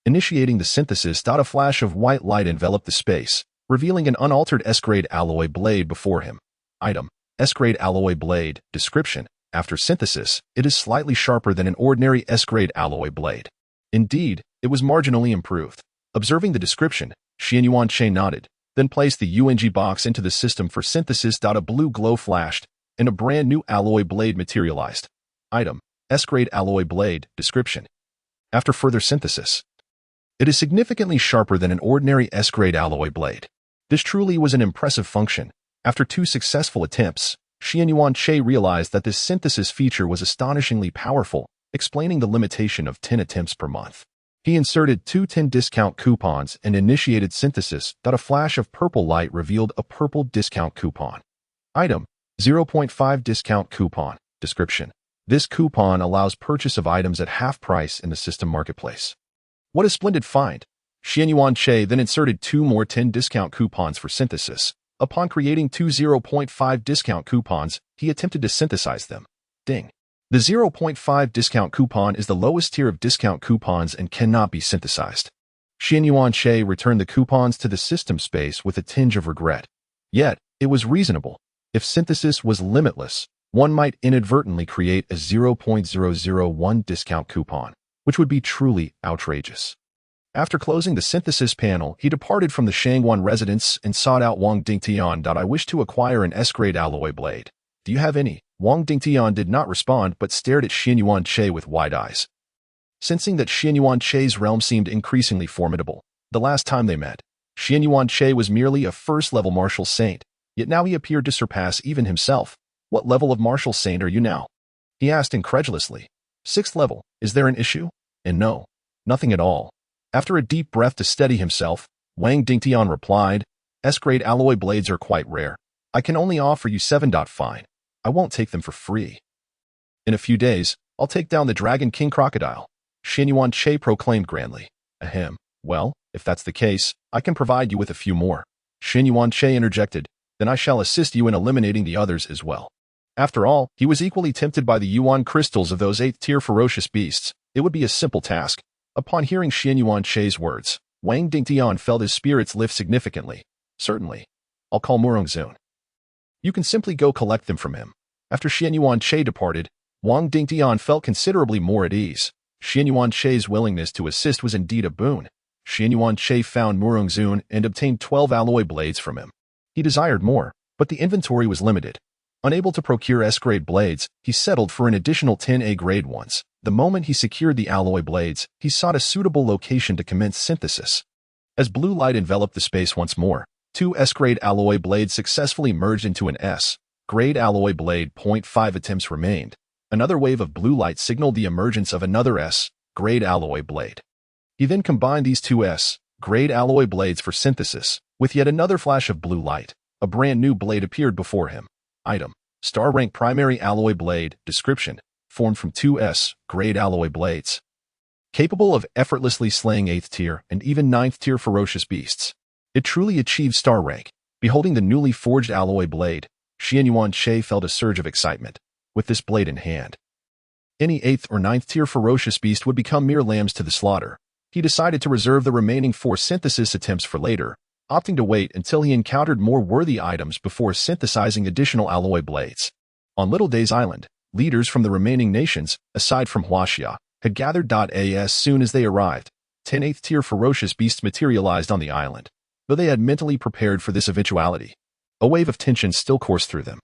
Initiating the synthesis. A flash of white light enveloped the space, revealing an unaltered S-grade alloy blade before him. Item. S-grade alloy blade. Description. After synthesis, it is slightly sharper than an ordinary S-grade alloy blade. Indeed, it was marginally improved. Observing the description, Xianyuan Che nodded, then placed the UNG box into the system for synthesis. A blue glow flashed, and a brand new alloy blade materialized. Item. S-grade alloy blade. Description. After further synthesis, it is significantly sharper than an ordinary S-grade alloy blade. This truly was an impressive function. After 2 successful attempts, Xianyuan Che realized that this synthesis feature was astonishingly powerful, explaining the limitation of 10 attempts per month. He inserted 2 10 discount coupons and initiated synthesis. A flash of purple light revealed a purple discount coupon. Item. 0.5 discount coupon. Description. This coupon allows purchase of items at half price in the system marketplace. What a splendid find! Xianyuan Che then inserted 2 more 10 discount coupons for synthesis. Upon creating 2 0.5 discount coupons, he attempted to synthesize them. Ding. The 0.5 discount coupon is the lowest tier of discount coupons and cannot be synthesized. Xianyuan Che returned the coupons to the system space with a tinge of regret. Yet, it was reasonable. If synthesis was limitless, one might inadvertently create a 0.001 discount coupon, which would be truly outrageous. After closing the synthesis panel, he departed from the Shangwan residence and sought out Wang Dingtian. I wish to acquire an S-grade alloy blade. Do you have any? Wang Dingtian did not respond but stared at Xianyuan Che with wide eyes. Sensing that Xianyuan Che's realm seemed increasingly formidable, the last time they met, Xianyuan Che was merely a first-level martial saint, yet now he appeared to surpass even himself. What level of martial saint are you now? He asked incredulously. 6th level, is there an issue? And no, nothing at all. After a deep breath to steady himself, Wang Dingtian replied, S-grade alloy blades are quite rare. I can only offer you 7. Fine. I won't take them for free. In a few days, I'll take down the Dragon King Crocodile, Xianyuan Che proclaimed grandly. Ahem. Well, if that's the case, I can provide you with a few more. Xianyuan Che interjected, then I shall assist you in eliminating the others as well. After all, he was equally tempted by the Yuan crystals of those 8th-tier ferocious beasts. It would be a simple task. Upon hearing Xianyuan Che's words, Wang Dingtian felt his spirits lift significantly. Certainly. I'll call Murongzun. You can simply go collect them from him. After Xianyuan Che departed, Wang Dingtian felt considerably more at ease. Xianyuan Che's willingness to assist was indeed a boon. Xianyuan Che found Murongzun and obtained 12 alloy blades from him. He desired more, but the inventory was limited. Unable to procure S-grade blades, he settled for an additional 10 A-grade ones. The moment he secured the alloy blades, he sought a suitable location to commence synthesis. As blue light enveloped the space once more, 2 S-grade alloy blades successfully merged into an S-grade alloy blade. 0.5 attempts remained. Another wave of blue light signaled the emergence of another S-grade alloy blade. He then combined these 2 S-grade alloy blades for synthesis. With yet another flash of blue light, a brand new blade appeared before him. Item: Star Rank Primary Alloy Blade. Description: formed from 2 S-grade alloy blades. Capable of effortlessly slaying 8th tier and even 9th tier ferocious beasts. It truly achieved star rank. Beholding the newly forged alloy blade, Xianyuan Che felt a surge of excitement. With this blade in hand, any 8th or 9th tier ferocious beast would become mere lambs to the slaughter. He decided to reserve the remaining 4 synthesis attempts for later, opting to wait until he encountered more worthy items before synthesizing additional alloy blades. On Little Days Island, leaders from the remaining nations, aside from Huaxia, had gathered. As soon as they arrived, 10 8th-tier ferocious beasts materialized on the island. Though they had mentally prepared for this eventuality, a wave of tension still coursed through them.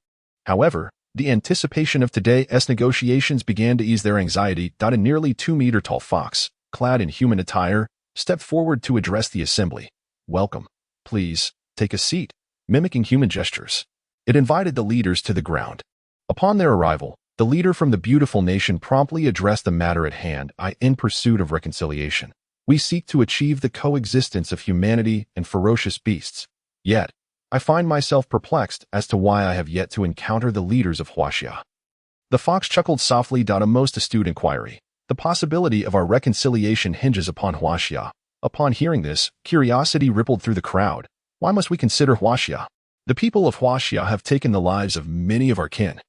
However, the anticipation of today's negotiations began to ease their anxiety. A nearly 2-meter-tall fox, clad in human attire, stepped forward to address the assembly. Welcome. Please, take a seat. Mimicking human gestures, it invited the leaders to the ground. Upon their arrival, the leader from the beautiful nation promptly addressed the matter at hand. In pursuit of reconciliation, we seek to achieve the coexistence of humanity and ferocious beasts. Yet, I find myself perplexed as to why I have yet to encounter the leaders of Huaxia. The fox chuckled softly. A most astute inquiry. The possibility of our reconciliation hinges upon Huaxia. Upon hearing this, curiosity rippled through the crowd. Why must we consider Huaxia? The people of Huaxia have taken the lives of many of our kin.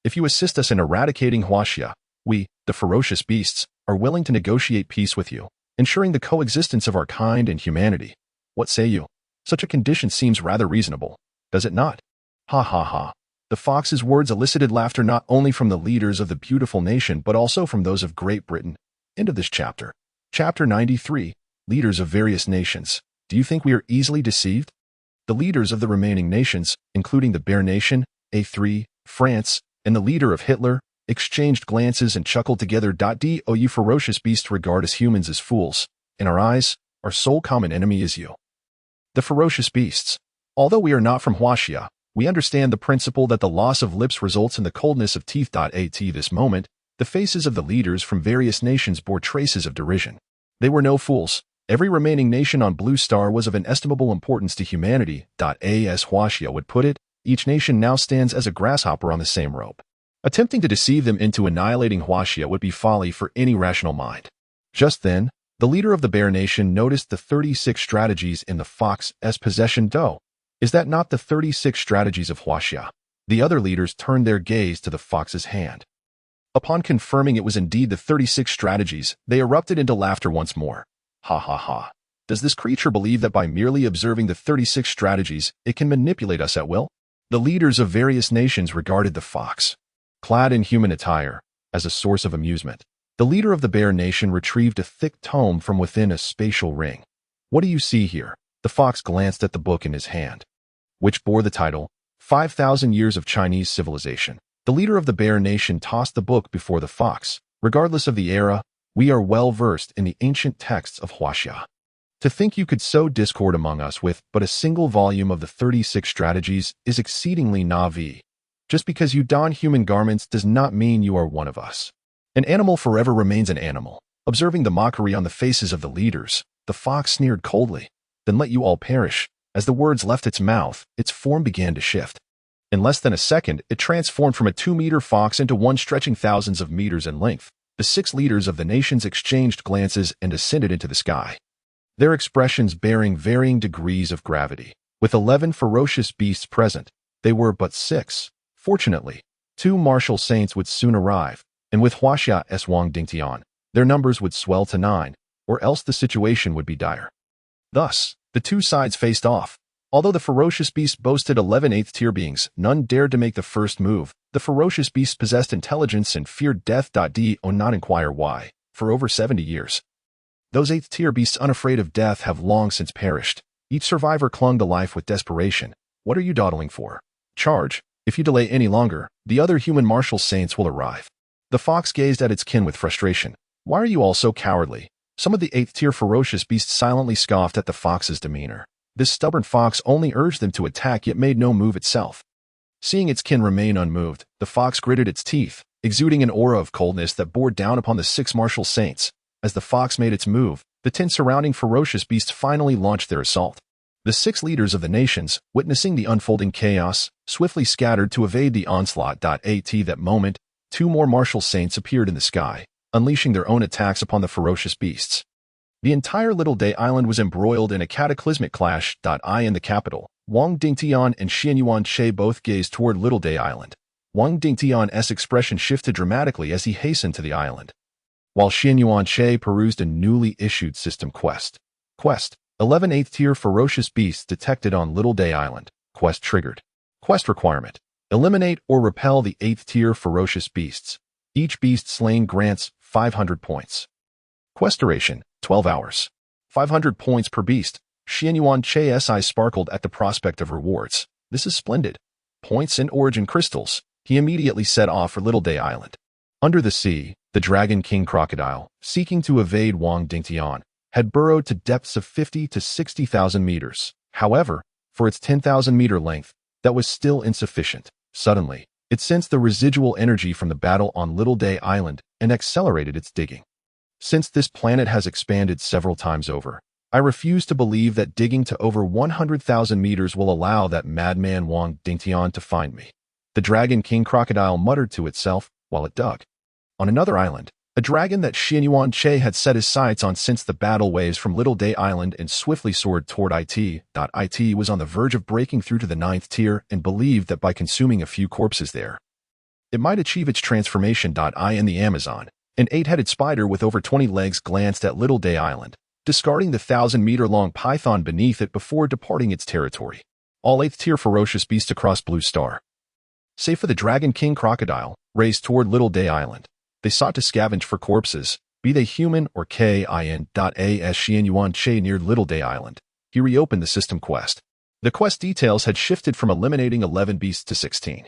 If you assist us in eradicating Huaxia, we, the ferocious beasts, are willing to negotiate peace with you, ensuring the coexistence of our kind and humanity. What say you? Such a condition seems rather reasonable, does it not? Ha ha ha. The fox's words elicited laughter not only from the leaders of the beautiful nation but also from those of Great Britain. End of this chapter. Chapter 93. Leaders of various nations. Do you think we are easily deceived? The leaders of the remaining nations, including the Bear Nation, A3, France, and the leader of Hitler, exchanged glances and chuckled together. Do you ferocious beasts regard us humans as fools? In our eyes, our sole common enemy is you. The ferocious beasts. Although we are not from Huaxia, we understand the principle that the loss of lips results in the coldness of teeth. At this moment, the faces of the leaders from various nations bore traces of derision. They were no fools. Every remaining nation on Blue Star was of inestimable importance to humanity. As Huaxia would put it, each nation now stands as a grasshopper on the same rope. Attempting to deceive them into annihilating Huaxia would be folly for any rational mind. Just then, the leader of the Bear Nation noticed the 36 strategies in the fox's possession. Is that not the 36 strategies of Huaxia? The other leaders turned their gaze to the fox's hand. Upon confirming it was indeed the 36 strategies, they erupted into laughter once more. Ha ha ha. Does this creature believe that by merely observing the 36 strategies, it can manipulate us at will? The leaders of various nations regarded the fox, clad in human attire, as a source of amusement. The leader of the Bear Nation retrieved a thick tome from within a spatial ring. What do you see here? The fox glanced at the book in his hand, which bore the title, 5,000 Years of Chinese Civilization. The leader of the Bear Nation tossed the book before the fox. Regardless of the era, we are well versed in the ancient texts of Huaxia. To think you could sow discord among us with but a single volume of the 36 strategies is exceedingly naive. Just because you don human garments does not mean you are one of us. An animal forever remains an animal. Observing the mockery on the faces of the leaders, the fox sneered coldly. Then let you all perish. As the words left its mouth, its form began to shift. In less than a second, it transformed from a 2-meter fox into one stretching thousands of meters in length. The 6 leaders of the nations exchanged glances and ascended into the sky, their expressions bearing varying degrees of gravity. With 11 ferocious beasts present, they were but 6. Fortunately, 2 martial saints would soon arrive, and with Huaxia's Wang Dingtian, their numbers would swell to 9, or else the situation would be dire. Thus, the two sides faced off. Although the ferocious beasts boasted 11 8th-tier beings, none dared to make the first move. The ferocious beasts possessed intelligence and feared death. Do not inquire why. For over 70 years, those 8th-tier beasts unafraid of death have long since perished. Each survivor clung to life with desperation. What are you dawdling for? Charge. If you delay any longer, the other human martial saints will arrive. The fox gazed at its kin with frustration. Why are you all so cowardly? Some of the 8th-tier ferocious beasts silently scoffed at the fox's demeanor. This stubborn fox only urged them to attack yet made no move itself. Seeing its kin remain unmoved, the fox gritted its teeth, exuding an aura of coldness that bore down upon the 6 martial saints. As the fox made its move, the 10 surrounding ferocious beasts finally launched their assault. The 6 leaders of the nations, witnessing the unfolding chaos, swiftly scattered to evade the onslaught. At that moment, 2 more martial saints appeared in the sky, unleashing their own attacks upon the ferocious beasts. The entire Little Day Island was embroiled in a cataclysmic clash. In the capital, Wang Dingtian and Xianyuan Che both gazed toward Little Day Island. Wang Dingtian's expression shifted dramatically as he hastened to the island, while Xianyuan Che perused a newly issued system quest. 11 8th-tier ferocious beasts detected on Little Day Island. Quest triggered. Quest requirement: eliminate or repel the 8th-tier ferocious beasts. Each beast slain grants 500 points. Quest duration: 12 hours. 500 points per beast. Xianyuan Che's eyes sparkled at the prospect of rewards. This is splendid. Points and origin crystals. He immediately set off for Little Day Island. Under the sea, the Dragon King crocodile, seeking to evade Wang Dingtian, had burrowed to depths of 50 to 60,000 meters. However, for its 10,000-meter length, that was still insufficient. Suddenly, it sensed the residual energy from the battle on Little Day Island and accelerated its digging. Since this planet has expanded several times over, I refuse to believe that digging to over 100,000 meters will allow that madman Wang Dingtian to find me. The Dragon King crocodile muttered to itself while it dug. On another island, a dragon that Xianyuan Che had set his sights on sensed the battle waves from Little Day Island and swiftly soared toward it. It was on the verge of breaking through to the 9th tier and believed that by consuming a few corpses there, it might achieve its transformation. In the Amazon, an 8-headed spider with over 20 legs glanced at Little Day Island, discarding the 1,000-meter-long python beneath it before departing its territory. All 8th-tier ferocious beasts across Blue Star, save for the Dragon King crocodile, raced toward Little Day Island. They sought to scavenge for corpses, be they human or kin. As Xianyuan Che neared Little Day Island, he reopened the system quest. The quest details had shifted from eliminating 11 beasts to 16.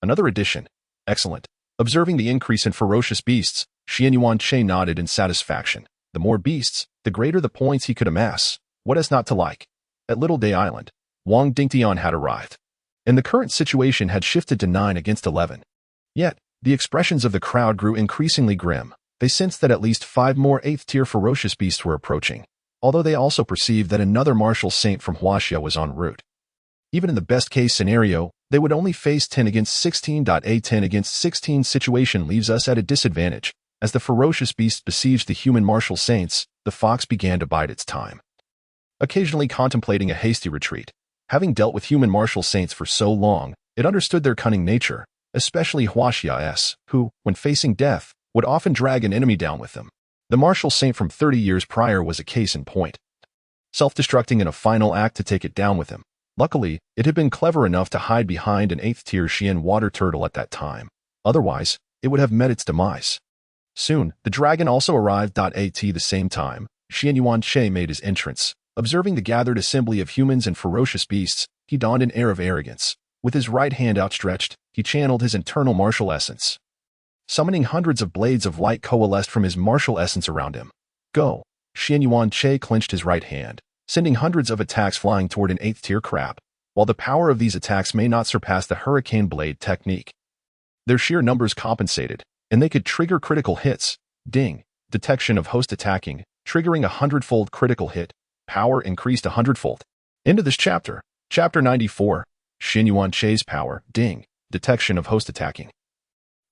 Another addition. Excellent. Observing the increase in ferocious beasts, Xianyuan Che nodded in satisfaction. The more beasts, the greater the points he could amass. What is not to like? At Little Day Island, Wang Dingtian had arrived, and the current situation had shifted to 9 against 11. Yet, the expressions of the crowd grew increasingly grim. They sensed that at least 5 more 8th-tier ferocious beasts were approaching, although they also perceived that another martial saint from Huaxia was en route. Even in the best-case scenario, they would only face 10 against 16. A 10 against 16 situation leaves us at a disadvantage. As the ferocious beasts besieged the human martial saints, the fox began to bide its time, occasionally contemplating a hasty retreat. Having dealt with human martial saints for so long, it understood their cunning nature, especially Huaxia's, who, when facing death, would often drag an enemy down with them. The martial saint from 30 years prior was a case in point, self-destructing in a final act to take it down with him. Luckily, it had been clever enough to hide behind an 8th-tier Xian water turtle at that time. Otherwise, it would have met its demise. Soon, the dragon also arrived. At the same time, Xianyuan Che made his entrance. Observing the gathered assembly of humans and ferocious beasts, he donned an air of arrogance. With his right hand outstretched, he channeled his internal martial essence. Summoning hundreds of blades of light coalesced from his martial essence around him. Go! Xianyuan Che clenched his right hand, sending hundreds of attacks flying toward an 8th-tier crab. While the power of these attacks may not surpass the hurricane blade technique, their sheer numbers compensated. and they could trigger critical hits. Ding. Detection of host attacking, triggering a 100-fold critical hit. Power increased 100-fold. Into this chapter. Chapter 94. Xinyuan Che's power. Ding. Detection of host attacking,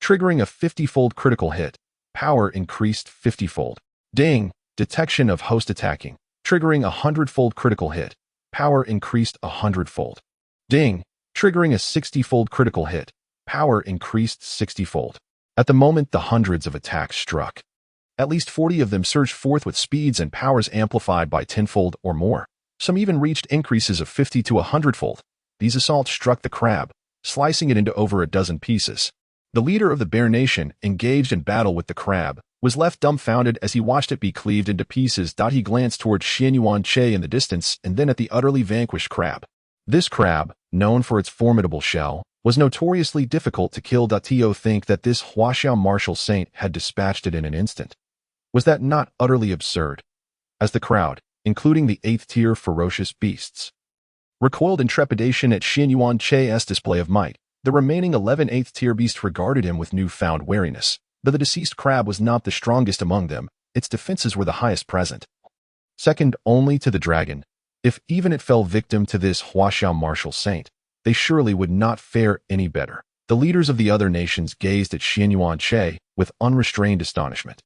triggering a 50-fold critical hit. Power increased 50-fold. Ding. Detection of host attacking, triggering a 100-fold critical hit. Power increased 100-fold. Ding. Triggering a 60-fold critical hit. Power increased 60-fold. At the moment the hundreds of attacks struck, at least 40 of them surged forth with speeds and powers amplified by 10-fold or more. Some even reached increases of 50 to 100-fold. These assaults struck the crab, slicing it into over a dozen pieces. The leader of the bear nation, engaged in battle with the crab, was left dumbfounded as he watched it be cleaved into pieces. He glanced toward Xinyuan Che in the distance and then at the utterly vanquished crab. This crab, known for its formidable shell, was notoriously difficult to kill. To think that this Huaxiao martial saint had dispatched it in an instant. Was that not utterly absurd? As the crowd, including the 8th-tier ferocious beasts, recoiled in trepidation at Xinyuan Che's display of might, the remaining 11 8th-tier beasts regarded him with newfound wariness. Though the deceased crab was not the strongest among them, its defenses were the highest present, second only to the dragon. If even it fell victim to this Huaxiao martial saint, they surely would not fare any better. The leaders of the other nations gazed at Xinyuan Che with unrestrained astonishment.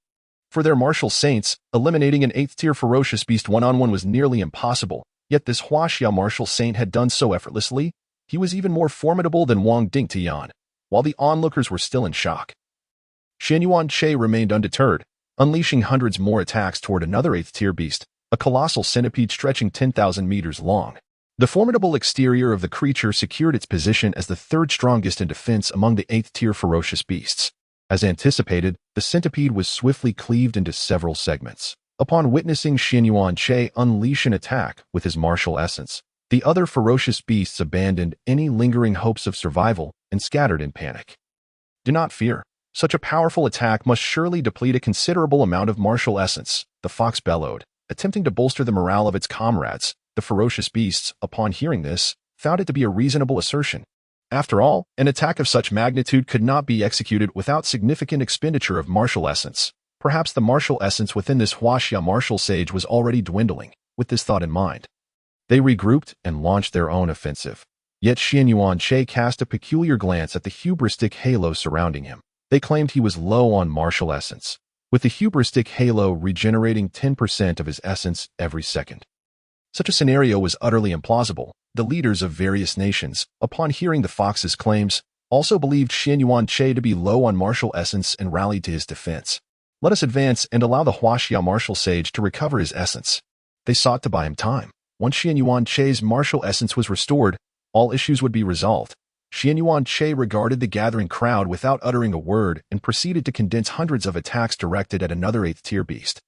For their martial saints, eliminating an 8th-tier ferocious beast one-on-one was nearly impossible, yet this Huaxiao martial saint had done so effortlessly. He was even more formidable than Wang Dingtian, while the onlookers were still in shock. Xinyuan Che remained undeterred, unleashing hundreds more attacks toward another 8th-tier beast, a colossal centipede stretching 10,000 meters long. The formidable exterior of the creature secured its position as the third strongest in defense among the 8th-tier ferocious beasts. As anticipated, the centipede was swiftly cleaved into several segments. Upon witnessing Xinyuan Che unleash an attack with his martial essence, the other ferocious beasts abandoned any lingering hopes of survival and scattered in panic. Do not fear. Such a powerful attack must surely deplete a considerable amount of martial essence, the fox bellowed, attempting to bolster the morale of its comrades. The ferocious beasts, upon hearing this, found it to be a reasonable assertion. After all, an attack of such magnitude could not be executed without significant expenditure of martial essence. Perhaps the martial essence within this Huaxiao martial sage was already dwindling. With this thought in mind, they regrouped and launched their own offensive. Yet Xinyuan Che cast a peculiar glance at the hubristic halo surrounding him. They claimed he was low on martial essence, with the hubristic halo regenerating 10% of his essence every second. Such a scenario was utterly implausible. The leaders of various nations, upon hearing the fox's claims, also believed Xinyuan Che to be low on martial essence and rallied to his defense. Let us advance and allow the Huaxiao martial sage to recover his essence. They sought to buy him time. Once Xinyuan Che's martial essence was restored, all issues would be resolved. Xinyuan Che regarded the gathering crowd without uttering a word and proceeded to condense hundreds of attacks directed at another 8th-tier beast.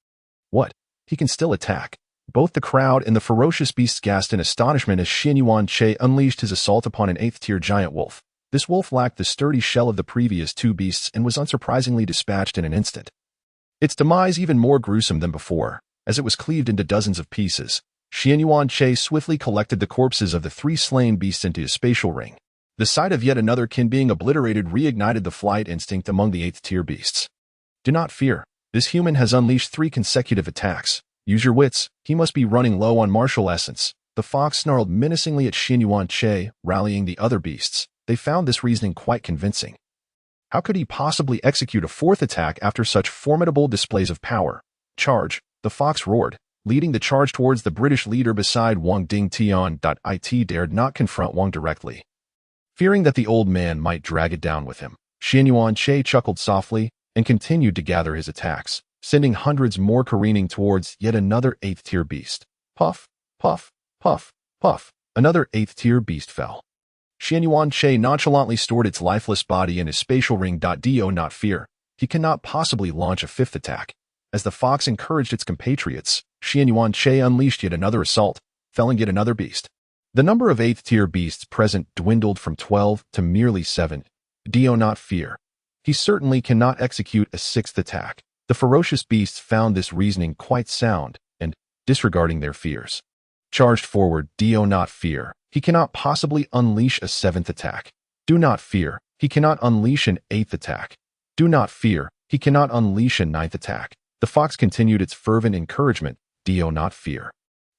What? He can still attack. Both the crowd and the ferocious beasts gasped in astonishment as Xinyuan Che unleashed his assault upon an 8th-tier giant wolf. This wolf lacked the sturdy shell of the previous two beasts and was unsurprisingly dispatched in an instant. Its demise even more gruesome than before, as it was cleaved into dozens of pieces. Xinyuan Che swiftly collected the corpses of the 3 slain beasts into his spatial ring. The sight of yet another kin being obliterated reignited the flight instinct among the 8th-tier beasts. Do not fear. This human has unleashed 3 consecutive attacks. Use your wits. He must be running low on martial essence. The fox snarled menacingly at Xinyuan Che, rallying the other beasts. They found this reasoning quite convincing. How could he possibly execute a 4th attack after such formidable displays of power? Charge! The fox roared, leading the charge towards the British leader beside Wang Dingtian. It dared not confront Wang directly, fearing that the old man might drag it down with him. Xinyuan Che chuckled softly and continued to gather his attacks, sending hundreds more careening towards yet another 8th-tier beast. Puff, puff, puff, puff. Another 8th-tier beast fell. Xinyuan Che nonchalantly stored its lifeless body in his spatial ring. Do not fear. He cannot possibly launch a 5th attack. As the fox encouraged its compatriots, Xinyuan Che unleashed yet another assault, felling yet another beast. The number of 8th-tier beasts present dwindled from 12 to merely 7. Do not fear. He certainly cannot execute a 6th attack. The ferocious beasts found this reasoning quite sound, and, disregarding their fears, charged forward. Do not fear. He cannot possibly unleash a 7th attack. Do not fear. He cannot unleash an 8th attack. Do not fear, he cannot unleash a ninth attack. The fox continued its fervent encouragement, do not fear.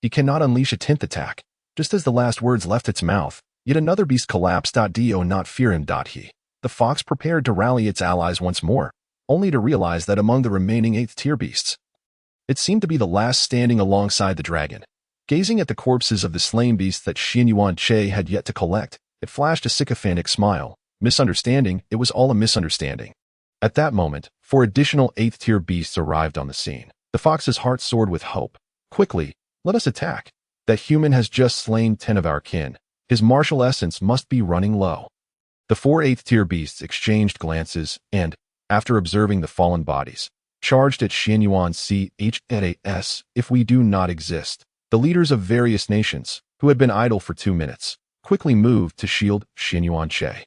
He cannot unleash a 10th attack. Just as the last words left its mouth, yet another beast collapsed. Do not fear him. The fox prepared to rally its allies once more, only to realize that among the remaining 8th tier beasts, it seemed to be the last standing alongside the dragon. Gazing at the corpses of the slain beasts that Xian Yuan-che had yet to collect, it flashed a sycophantic smile. Misunderstanding, it was all a misunderstanding. At that moment, 4 additional 8th tier beasts arrived on the scene. The fox's heart soared with hope. Quickly, let us attack. That human has just slain 10 of our kin. His martial essence must be running low. The 4 8th tier beasts exchanged glances and, after observing the fallen bodies, charged at Xian Yuan-chas. If we do not exist, the leaders of various nations, who had been idle for 2 minutes, quickly moved to shield Xian Yuan-che.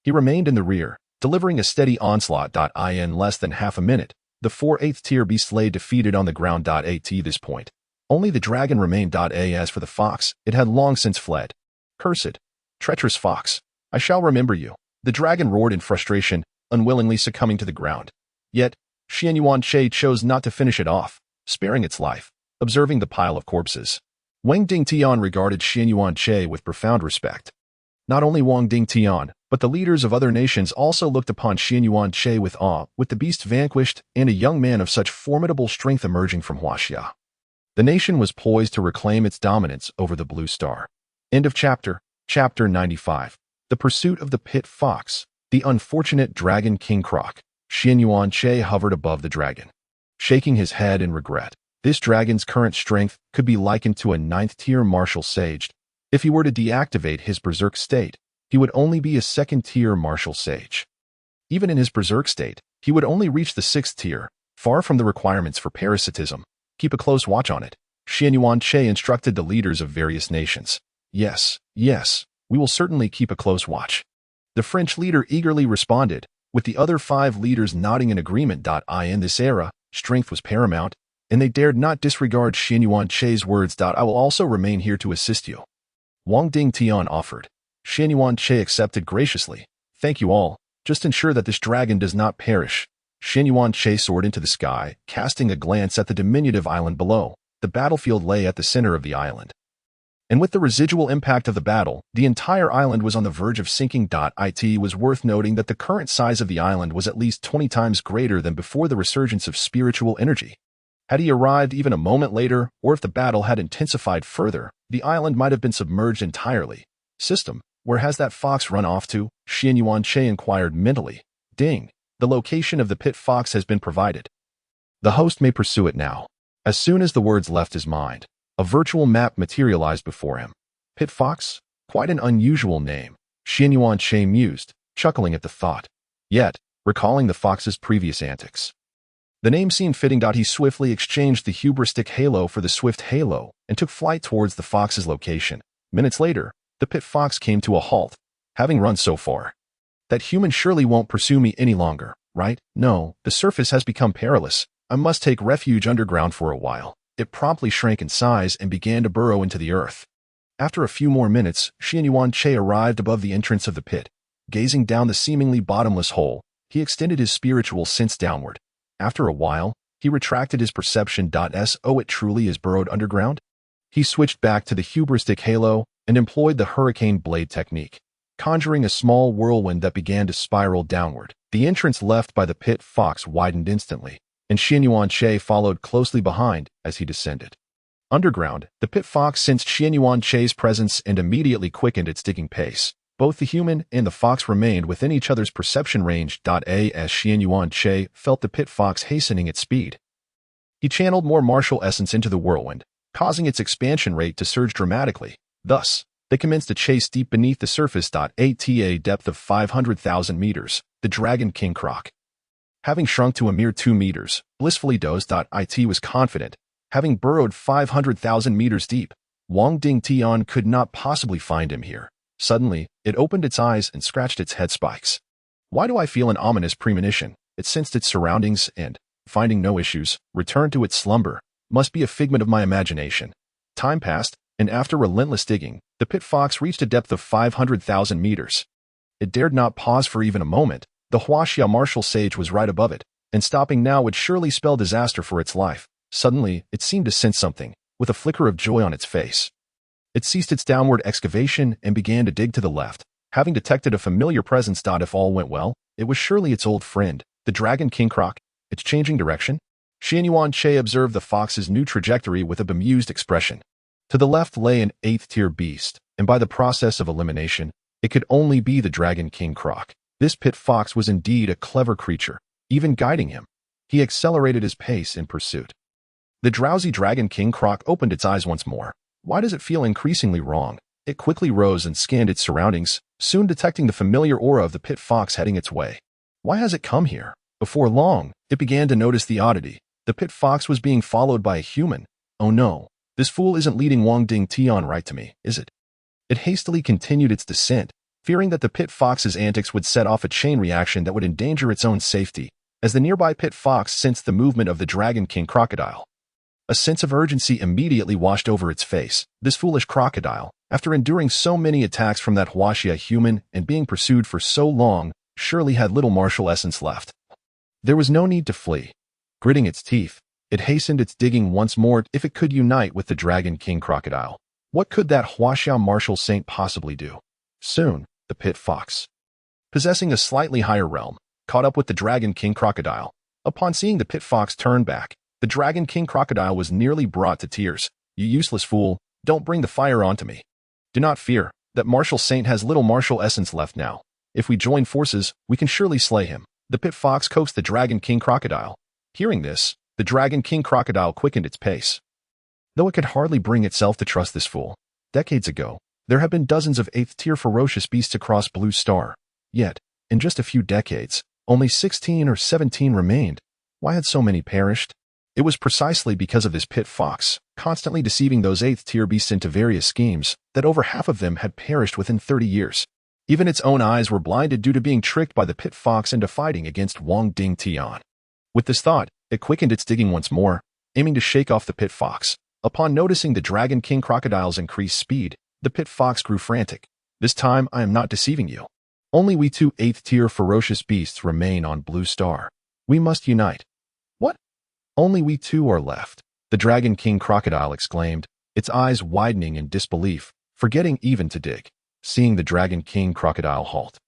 He remained in the rear, delivering a steady onslaught. In less than half a minute, the 4 8th tier beasts lay defeated on the ground. At this point, only the dragon remained. As for the fox, it had long since fled. Cursed, treacherous fox, I shall remember you. The dragon roared in frustration, unwillingly succumbing to the ground. Yet, Xian Yuan-che chose not to finish it off, sparing its life. Observing the pile of corpses, Wang Dingtian regarded Xian Yuan-che with profound respect. Not only Wang Dingtian, but the leaders of other nations also looked upon Xian Yuan-che with awe, with the beast vanquished and a young man of such formidable strength emerging from Huaxia. The nation was poised to reclaim its dominance over the Blue Star. End of chapter. Chapter 95. The Pursuit of the Pit Fox. The unfortunate Dragon King Croc. Xian Yuan-che hovered above the dragon, shaking his head in regret. This dragon's current strength could be likened to a 9th-tier martial sage. If he were to deactivate his berserk state, he would only be a 2nd-tier martial sage. Even in his berserk state, he would only reach the 6th tier, far from the requirements for parasitism. Keep a close watch on it. Xian Yuan-che instructed the leaders of various nations. Yes, we will certainly keep a close watch. The French leader eagerly responded, with the other 5 leaders nodding in agreement. In this era, strength was paramount, and they dared not disregard Xian Yuan-che's words. I will also remain here to assist you. Wang Dingtian offered. Xian Yuan-che accepted graciously. Thank you all. Just ensure that this dragon does not perish. Xian Yuan-che soared into the sky, casting a glance at the diminutive island below. The battlefield lay at the center of the island. And with the residual impact of the battle, the entire island was on the verge of sinking. It was worth noting that the current size of the island was at least 20 times greater than before the resurgence of spiritual energy. Had he arrived even a moment later, or if the battle had intensified further, the island might have been submerged entirely. System, where has that fox run off to? Xian Yuan-che inquired mentally. Ding. The location of the pit fox has been provided. The host may pursue it now. As soon as the words left his mind, a virtual map materialized before him. Pit fox? Quite an unusual name. Xian Yuan-che mused, chuckling at the thought. Yet, recalling the fox's previous antics, the name seemed fitting. He swiftly exchanged the hubristic halo for the swift halo and took flight towards the fox's location. Minutes later, the pit fox came to a halt, having run so far. That human surely won't pursue me any longer, right? No, the surface has become perilous. I must take refuge underground for a while. It promptly shrank in size and began to burrow into the earth. After a few more minutes, Xian Yuan-che arrived above the entrance of the pit. Gazing down the seemingly bottomless hole, he extended his spiritual sense downward. After a while, he retracted his perception. So it truly is burrowed underground? He switched back to the hubristic halo and employed the hurricane blade technique, conjuring a small whirlwind that began to spiral downward. The entrance left by the pit fox widened instantly, and Xian Yuan-che followed closely behind as he descended. Underground, the pit fox sensed Xian Yuan-che's presence and immediately quickened its digging pace. Both the human and the fox remained within each other's perception range. As Xian Yuan-che felt the pit fox hastening its speed, he channeled more martial essence into the whirlwind, causing its expansion rate to surge dramatically. Thus, they commenced a chase deep beneath the surface. At a depth of 500,000 meters, the Dragon King Croc, having shrunk to a mere 2 meters, blissfully dozed. It was confident, having burrowed 500,000 meters deep, Wang Dingtian could not possibly find him here. Suddenly, it opened its eyes and scratched its head spikes. Why do I feel an ominous premonition? It sensed its surroundings and, finding no issues, returned to its slumber. Must be a figment of my imagination. Time passed, and after relentless digging, the pit fox reached a depth of 500,000 meters. It dared not pause for even a moment, The Huaxia martial sage was right above it, and stopping now would surely spell disaster for its life. Suddenly, it seemed to sense something, with a flicker of joy on its face. It ceased its downward excavation and began to dig to the left. Having detected a familiar presence. If all went well, it was surely its old friend, the Dragon King Croc. Its changing direction? Xianyuan Che observed the fox's new trajectory with a bemused expression. To the left lay an 8th-tier beast, and by the process of elimination, it could only be the Dragon King Croc. This pit fox was indeed a clever creature, even guiding him. He accelerated his pace in pursuit. The drowsy Dragon King Croc opened its eyes once more. Why does it feel increasingly wrong? It quickly rose and scanned its surroundings, soon detecting the familiar aura of the pit fox heading its way. Why has it come here? Before long, it began to notice the oddity. The pit fox was being followed by a human. Oh no, this fool isn't leading Wang Ding Tian right to me, is it? It hastily continued its descent, fearing that the pit fox's antics would set off a chain reaction that would endanger its own safety, as the nearby pit fox sensed the movement of the Dragon King crocodile. A sense of urgency immediately washed over its face. This foolish crocodile, after enduring so many attacks from that Huaxia human and being pursued for so long, surely had little martial essence left. There was no need to flee. Gritting its teeth, it hastened its digging once more if it could unite with the Dragon King crocodile. What could that Huaxia martial saint possibly do? Soon, the pit fox, possessing a slightly higher realm, caught up with the Dragon King crocodile. Upon seeing the pit fox turn back, the Dragon King crocodile was nearly brought to tears. You useless fool, don't bring the fire onto me. Do not fear, that martial saint has little martial essence left now. If we join forces, we can surely slay him. The pit fox coaxed the Dragon King crocodile. Hearing this, the Dragon King crocodile quickened its pace. Though it could hardly bring itself to trust this fool. Decades ago, there have been dozens of 8th-tier ferocious beasts across Blue Star. Yet, in just a few decades, only 16 or 17 remained. Why had so many perished? It was precisely because of this pit fox, constantly deceiving those 8th-tier beasts into various schemes, that over half of them had perished within 30 years. Even its own eyes were blinded due to being tricked by the pit fox into fighting against Wang Ding Tian. With this thought, it quickened its digging once more, aiming to shake off the pit fox. Upon noticing the Dragon King crocodile's increased speed, the pit fox grew frantic. This time, I am not deceiving you. Only we 2 8th-tier ferocious beasts remain on Blue Star. We must unite. What? Only we 2 are left, the Dragon King crocodile exclaimed, its eyes widening in disbelief, forgetting even to dig. Seeing the Dragon King crocodile halt,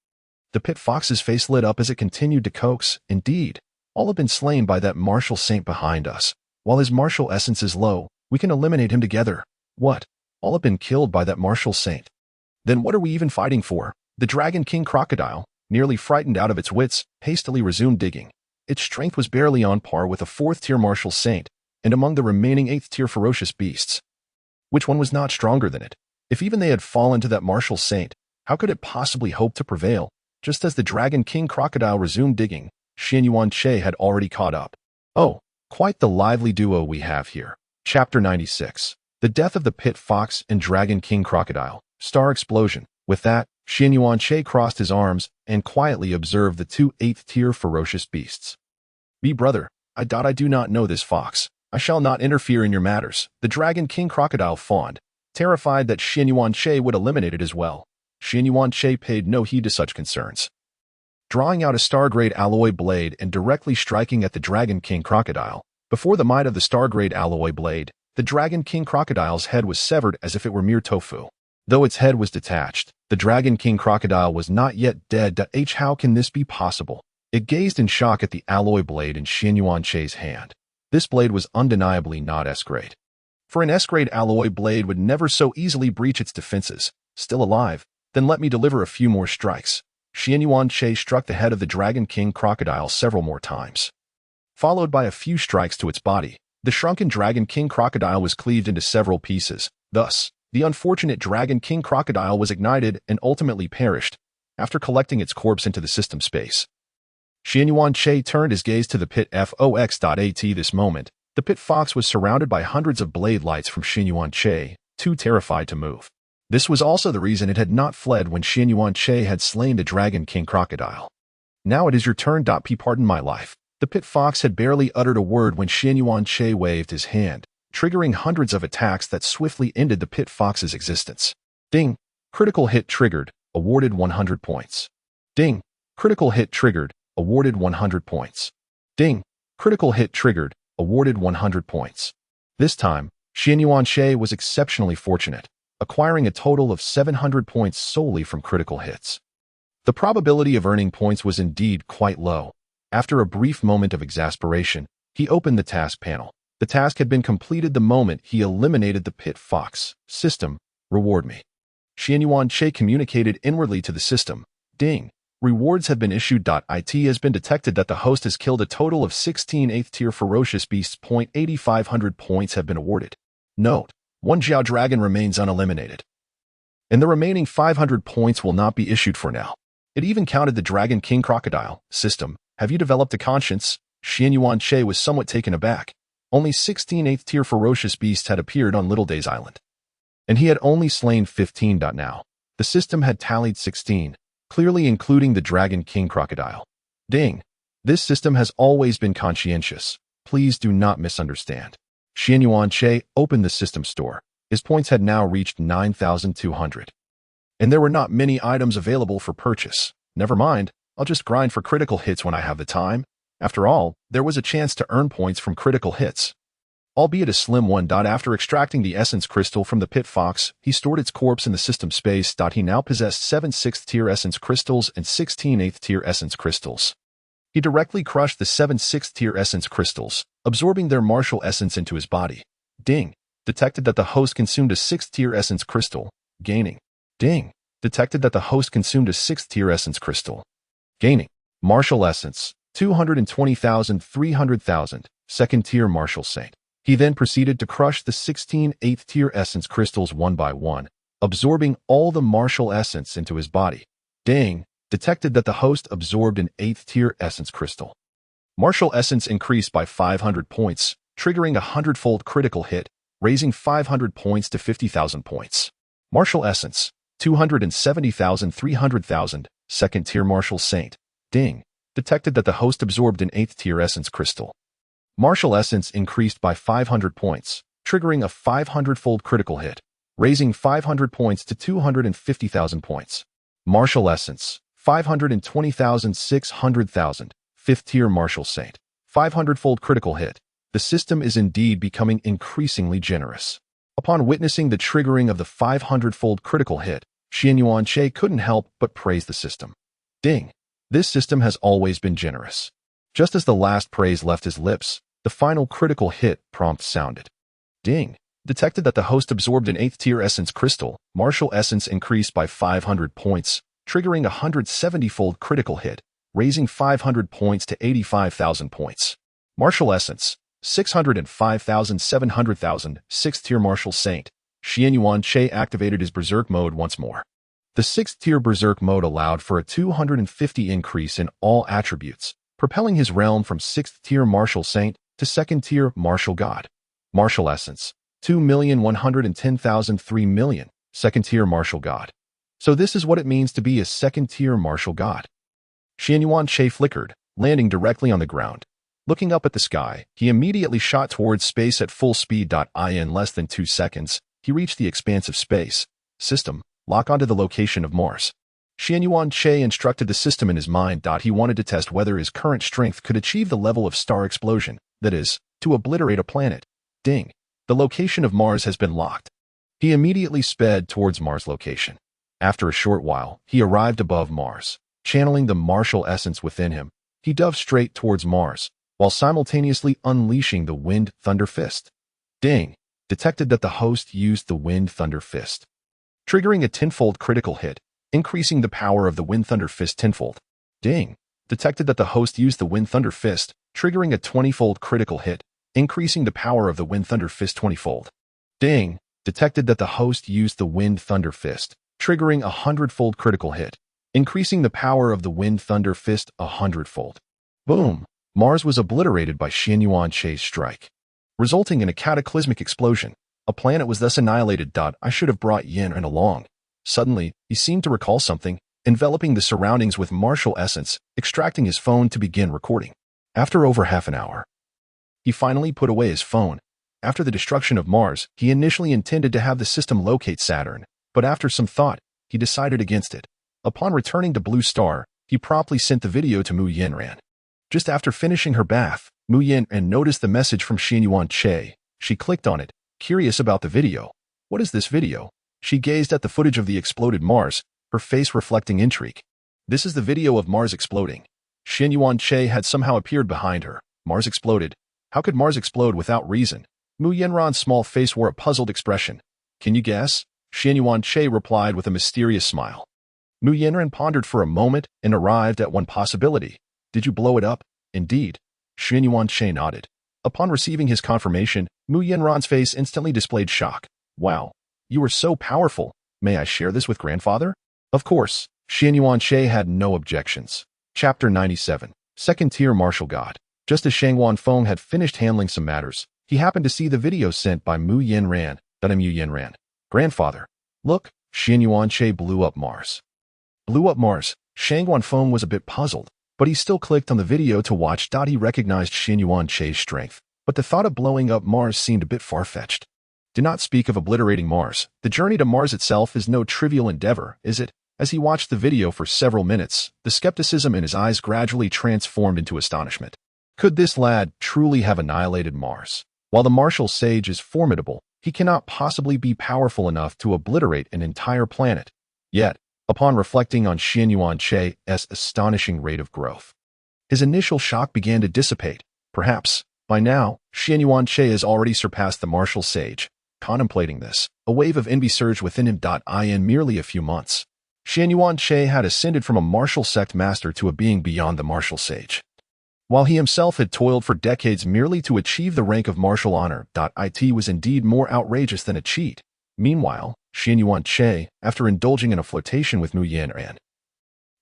the pit fox's face lit up as it continued to coax. Indeed, all have been slain by that martial saint behind us. While his martial essence is low, we can eliminate him together. What? All have been killed by that martial saint. Then what are we even fighting for? The Dragon King crocodile, nearly frightened out of its wits, hastily resumed digging. Its strength was barely on par with a 4th-tier martial saint, and among the remaining 8th-tier ferocious beasts, which one was not stronger than it? If even they had fallen to that martial saint, how could it possibly hope to prevail? Just as the Dragon King crocodile resumed digging, Xianyuan Che had already caught up. Oh, quite the lively duo we have here. Chapter 96. The Death of the Pit Fox and Dragon King Crocodile. Star Explosion. With that, Xianyuan Che crossed his arms and quietly observed the 2 8th-tier ferocious beasts. Me brother, I do not know this fox. I shall not interfere in your matters. The Dragon King crocodile fawned, terrified that Xianyuan Che would eliminate it as well. Xianyuan Che paid no heed to such concerns. Drawing out a star-grade alloy blade and directly striking at the Dragon King crocodile, before the might of the star-grade alloy blade, the Dragon King crocodile's head was severed as if it were mere tofu. Though its head was detached, the Dragon King crocodile was not yet dead. How can this be possible? It gazed in shock at the alloy blade in Xianyuan Che's hand. This blade was undeniably not S-grade. For an S-grade alloy blade would never so easily breach its defenses. Still alive, then let me deliver a few more strikes. Xianyuan Che struck the head of the Dragon King crocodile several more times, followed by a few strikes to its body. The shrunken Dragon King crocodile was cleaved into several pieces. Thus, the unfortunate Dragon King crocodile was ignited and ultimately perished, after collecting its corpse into the system space. Xianyuan Che turned his gaze to the pit fox.at. This moment, the pit fox was surrounded by hundreds of blade lights from Xianyuan Che, too terrified to move. This was also the reason it had not fled when Xianyuan Che had slain the Dragon King crocodile. Now it is your turn. Pardon my life. The pit fox had barely uttered a word when Xianyuan Che waved his hand, triggering hundreds of attacks that swiftly ended the pit fox's existence. Ding! Critical hit triggered, awarded 100 points. Ding! Critical hit triggered, awarded 100 points. Ding! Critical hit triggered, awarded 100 points. This time, Xianyuan was exceptionally fortunate, acquiring a total of 700 points solely from critical hits. The probability of earning points was indeed quite low. After a brief moment of exasperation, he opened the task panel. The task had been completed the moment he eliminated the pit fox. System, reward me. Xianyuan communicated inwardly to the system. Ding! Rewards have been issued. It has been detected that the host has killed a total of 16 8th-tier ferocious beasts. 8,500 points have been awarded. Note: 1 Jiao Dragon remains uneliminated, and the remaining 500 points will not be issued for now. It even counted the Dragon King Crocodile. System, have you developed a conscience? Xianyuan was somewhat taken aback. Only 16 8th-tier ferocious beasts had appeared on Little Days Island, and he had only slain 15. Now, the system had tallied 16, clearly including the Dragon King Crocodile. Ding! This system has always been conscientious. Please do not misunderstand. Xianyuan opened the system store. His points had now reached 9,200. And there were not many items available for purchase. Never mind, I'll just grind for critical hits when I have the time. After all, there was a chance to earn points from critical hits, albeit a slim one. After extracting the essence crystal from the pit fox, he stored its corpse in the system space. He now possessed 7 6th-tier essence crystals and 16 8th-tier essence crystals. He directly crushed the 7 6th-tier essence crystals, absorbing their martial essence into his body. Ding! Detected that the host consumed a 6th-tier essence crystal, gaining. Ding! Detected that the host consumed a 6th-tier essence crystal, gaining. Martial essence, 220,000, 300,000, 2nd-tier martial saint. He then proceeded to crush the 16 8th-tier essence crystals one by one, absorbing all the martial essence into his body. Ding! Detected that the host absorbed an 8th-tier essence crystal. Martial essence increased by 500 points, triggering a 100-fold critical hit, raising 500 points to 50,000 points. Martial essence, 270,000, 300,000, 2nd-tier martial saint. Ding! Detected that the host absorbed an 8th-tier essence crystal. Martial essence increased by 500 points, triggering a 500-fold critical hit, raising 500 points to 250,000 points. Martial essence, 520,000, 600,000, 5th-tier martial saint. 500-fold critical hit. The system is indeed becoming increasingly generous. Upon witnessing the triggering of the 500-fold critical hit, Xianyuan couldn't help but praise the system. Ding! This system has always been generous. Just as the last praise left his lips, the final critical hit prompt sounded. Ding! Detected that the host absorbed an 8th-tier essence crystal. Martial essence increased by 500 points, triggering a 170-fold critical hit, raising 500 points to 85,000 points. Martial essence, 605,000, 700,000, 6th-tier martial saint. Xianyuan activated his berserk mode once more. The 6th-tier berserk mode allowed for a 250 increase in all attributes, propelling his realm from 6th-tier martial saint to 2nd-tier martial god. Martial essence, 2,110,000, 3 million, 2nd-tier martial god. So this is what it means to be a 2nd-tier martial god. Xianyuan flickered, landing directly on the ground. Looking up at the sky, he immediately shot towards space at full speed. In less than 2 seconds, he reached the expanse of space. System, lock onto the location of Mars. Xianyuan instructed the system in his mind. He wanted to test whether his current strength could achieve the level of star explosion, that is, to obliterate a planet. Ding! The location of Mars has been locked. He immediately sped towards Mars' location. After a short while, he arrived above Mars. Channeling the martial essence within him, he dove straight towards Mars, while simultaneously unleashing the Wind Thunder Fist. Ding! Detected that the host used the Wind Thunder Fist, triggering a 10-fold critical hit, increasing the power of the Wind Thunder Fist 10-fold. Ding! Detected that the host used the Wind Thunder Fist, triggering a 20-fold critical hit, increasing the power of the Wind Thunder Fist 20-fold. Ding! Detected that the host used the Wind Thunder Fist, triggering a 100-fold critical hit, increasing the power of the Wind Thunder Fist 100-fold. Boom! Mars was obliterated by Xianyuan's strike, resulting in a cataclysmic explosion. A planet was thus annihilated. I should have brought Yin along. Suddenly, he seemed to recall something, enveloping the surroundings with martial essence, extracting his phone to begin recording. After over half an hour, he finally put away his phone. After the destruction of Mars, he initially intended to have the system locate Saturn, but after some thought, he decided against it. Upon returning to Blue Star, He promptly sent the video to Mu Yinran. Just after finishing her bath, Mu Yinran noticed the message from Xianyuan Che. She clicked on it, curious about the video. What is this video? She gazed at the footage of the exploded Mars, her face reflecting intrigue. This is the video of Mars exploding. Xianyuan Che had somehow appeared behind her. Mars exploded. How could Mars explode without reason? Mu Yinran's small face wore a puzzled expression. Can you guess? Xianyuan Che replied with a mysterious smile. Mu Yinran pondered for a moment and arrived at one possibility. Did you blow it up? Indeed. Xianyuan Che nodded. Upon receiving his confirmation, Mu Yinran's face instantly displayed shock. Wow. You were so powerful. May I share this with grandfather? Of course. Xianyuan Che had no objections. Chapter 97. Second-tier martial god. Just as Shang Wanfeng had finished handling some matters, he happened to see the video sent by Mu Yinran. Grandfather. Look, Xianyuan Che blew up Mars. Blew up Mars. Shang Wanfeng was a bit puzzled, but he still clicked on the video to watch. He recognized Xianyuan Che's strength, but the thought of blowing up Mars seemed a bit far-fetched. Do not speak of obliterating Mars. The journey to Mars itself is no trivial endeavor, is it? As he watched the video for several minutes, the skepticism in his eyes gradually transformed into astonishment. Could this lad truly have annihilated Mars? While the martial sage is formidable, he cannot possibly be powerful enough to obliterate an entire planet. Yet, upon reflecting on Xianyuan Che's astonishing rate of growth, his initial shock began to dissipate. Perhaps, by now, Xianyuan Che has already surpassed the martial sage. Contemplating this, a wave of envy surged within him. In merely a few months, Xianyuan Che had ascended from a martial sect master to a being beyond the martial sage. While he himself had toiled for decades merely to achieve the rank of martial honor, it was indeed more outrageous than a cheat. Meanwhile, Xianyuan Che, after indulging in a flirtation with Mu Yinran,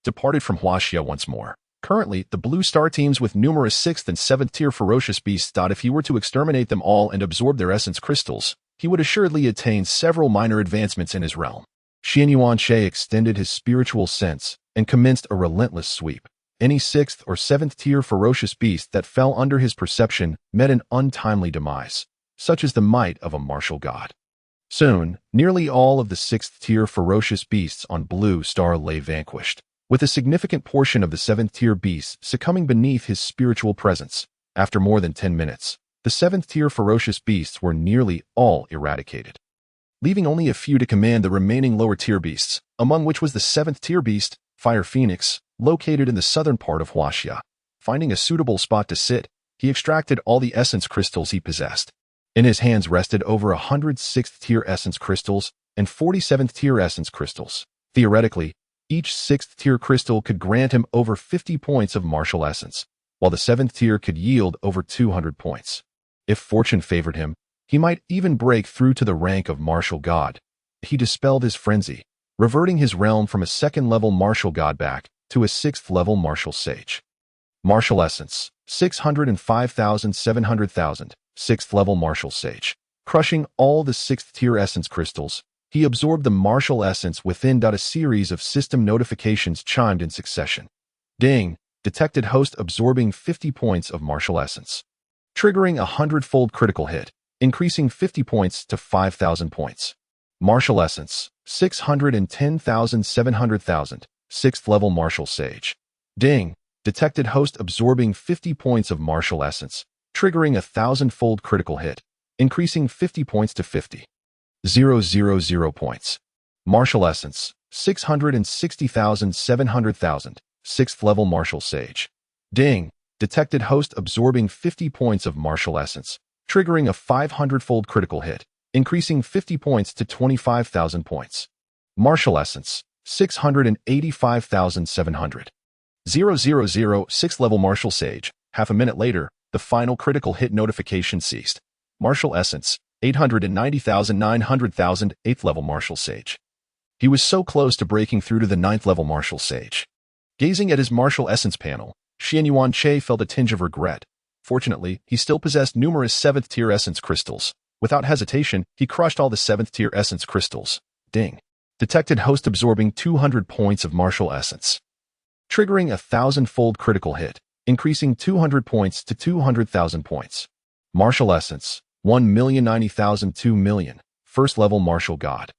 departed from Huaxia once more. Currently, the Blue Star teams with numerous 6th and 7th tier ferocious beasts. If he were to exterminate them all and absorb their essence crystals, he would assuredly attain several minor advancements in his realm. Xianyuan Che extended his spiritual sense and commenced a relentless sweep. Any 6th or 7th tier ferocious beast that fell under his perception met an untimely demise. Such is the might of a martial god. Soon, nearly all of the 6th tier ferocious beasts on Blue Star lay vanquished, with a significant portion of the 7th tier beasts succumbing beneath his spiritual presence. After more than 10 minutes, the 7th tier ferocious beasts were nearly all eradicated, leaving only a few to command the remaining lower tier beasts, among which was the 7th tier beast, Fire Phoenix, located in the southern part of Huaxia. Finding a suitable spot to sit, he extracted all the essence crystals he possessed. In his hands rested over 100 6th tier essence crystals and 47th tier essence crystals. Theoretically, each 6th tier crystal could grant him over 50 points of martial essence, while the 7th tier could yield over 200 points. If fortune favored him, he might even break through to the rank of martial god. He dispelled his frenzy, reverting his realm from a 2nd-level martial god back to a 6th-level martial sage. Martial essence, 605,700,000, 6th-level martial sage. Crushing all the 6th tier essence crystals, he absorbed the martial essence within. A series of system notifications chimed in succession. Ding! Detected host absorbing 50 points of martial essence, triggering a 100-fold critical hit, increasing 50 points to 5,000 points. Martial essence, 610,700,000, 6th-level martial sage. Ding! Detected host absorbing 50 points of martial essence, triggering a 1,000-fold critical hit, increasing 50 points to 50,000 points. Martial essence, 660,700,000, 6th-level martial sage. Ding! Detected host absorbing 50 points of martial essence, triggering a 500-fold critical hit, increasing 50 points to 25,000 points. Martial essence, 685,700. 6th-level martial sage. Half a minute later, the final critical hit notification ceased. Martial essence, 890,900,000, 8th-level martial sage. He was so close to breaking through to the 9th-level martial sage. Gazing at his martial essence panel, Xianyuan Che felt a tinge of regret. Fortunately, he still possessed numerous 7th tier essence crystals. Without hesitation, he crushed all the 7th tier essence crystals. Ding! Detected host absorbing 200 points of martial essence, triggering a 1,000-fold critical hit, increasing 200 points to 200,000 points. Martial essence, 1,090,000, 2,000,000, 1st-level martial god.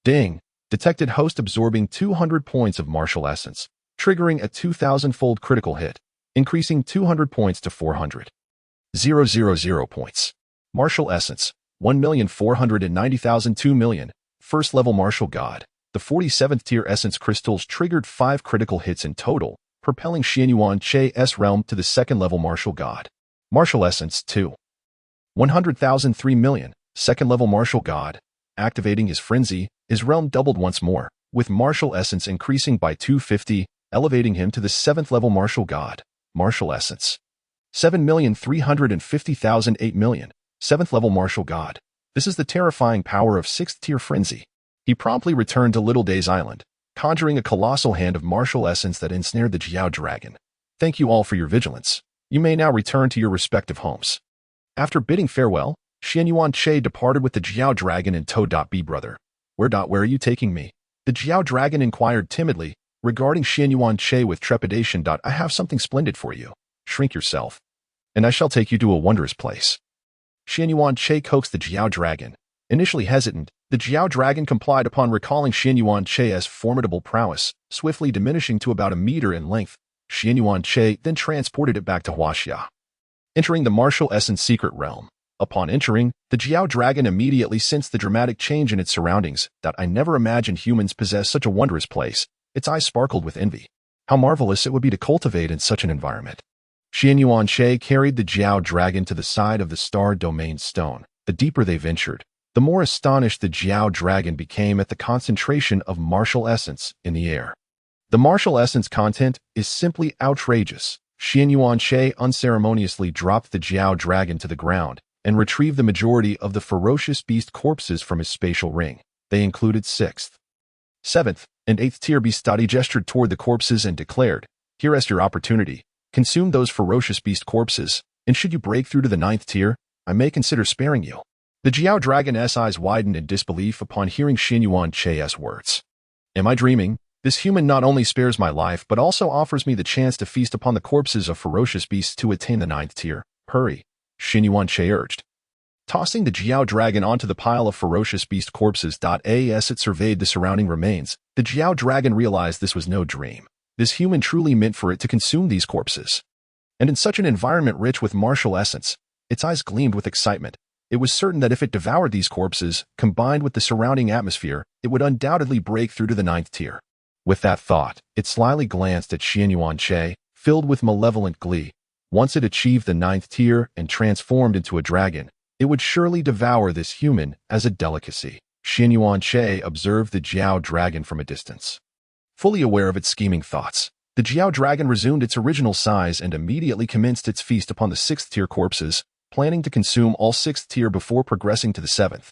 Ding! Detected host absorbing 200 points of martial essence, triggering a 2,000-fold critical hit, increasing 200 points to 400,000 points. Martial Essence, 1,490,000 2 million. First level Martial God. The 47th tier Essence crystals triggered 5 critical hits in total, propelling Xianyuan Che's realm to the second level Martial God. Martial Essence 2. 100,000 3 million. Second level Martial God. Activating his frenzy, his realm doubled once more, with Martial Essence increasing by 250, elevating him to the 7th level Martial God. Martial Essence 7,350,000 8 million. 7th level Martial God. This is the terrifying power of 6th tier frenzy. He promptly returned to Little Days Island, conjuring a colossal hand of martial essence that ensnared the Jiao Dragon. Thank you all for your vigilance. You may now return to your respective homes. After bidding farewell, Xianyuan Che departed with the Jiao Dragon in tow. Be brother. Where are you taking me? The Jiao Dragon inquired timidly, regarding Xianyuan Che with trepidation. I have something splendid for you. Shrink yourself, and I shall take you to a wondrous place. Xianyuan Che coaxed the Jiao Dragon. Initially hesitant, the Jiao Dragon complied upon recalling Xianyuan Che's formidable prowess, swiftly diminishing to about a meter in length. Xianyuan Che then transported it back to Huaxia. Entering the Martial Essence secret realm. Upon entering, the Jiao Dragon immediately sensed the dramatic change in its surroundings. I never imagined humans possess such a wondrous place. Its eyes sparkled with envy. How marvelous it would be to cultivate in such an environment. Xianyuan Che carried the Jiao Dragon to the side of the Star Domain Stone. The deeper they ventured, the more astonished the Jiao Dragon became at the concentration of martial essence in the air. The martial essence content is simply outrageous. Xianyuan Che unceremoniously dropped the Jiao Dragon to the ground and retrieved the majority of the ferocious beast corpses from his spatial ring. They included 6th, 7th, and 8th tier beasts. He gestured toward the corpses and declared, "Here is your opportunity. Consume those ferocious beast corpses, and should you break through to the 9th tier, I may consider sparing you." The Jiao Dragon's eyes widened in disbelief upon hearing Xianyuan Che's words. Am I dreaming? This human not only spares my life but also offers me the chance to feast upon the corpses of ferocious beasts to attain the 9th tier. Hurry, Xianyuan Che urged. Tossing the Jiao Dragon onto the pile of ferocious beast corpses. As it surveyed the surrounding remains, the Jiao Dragon realized this was no dream. This human truly meant for it to consume these corpses. And in such an environment rich with martial essence, its eyes gleamed with excitement. It was certain that if it devoured these corpses, combined with the surrounding atmosphere, it would undoubtedly break through to the 9th tier. With that thought, it slyly glanced at Xianyuan Che, filled with malevolent glee. Once it achieved the 9th tier and transformed into a dragon, it would surely devour this human as a delicacy. Xianyuan Che observed the Jiao Dragon from a distance. Fully aware of its scheming thoughts, the Jiao Dragon resumed its original size and immediately commenced its feast upon the 6th tier corpses, planning to consume all 6th tier before progressing to the 7th.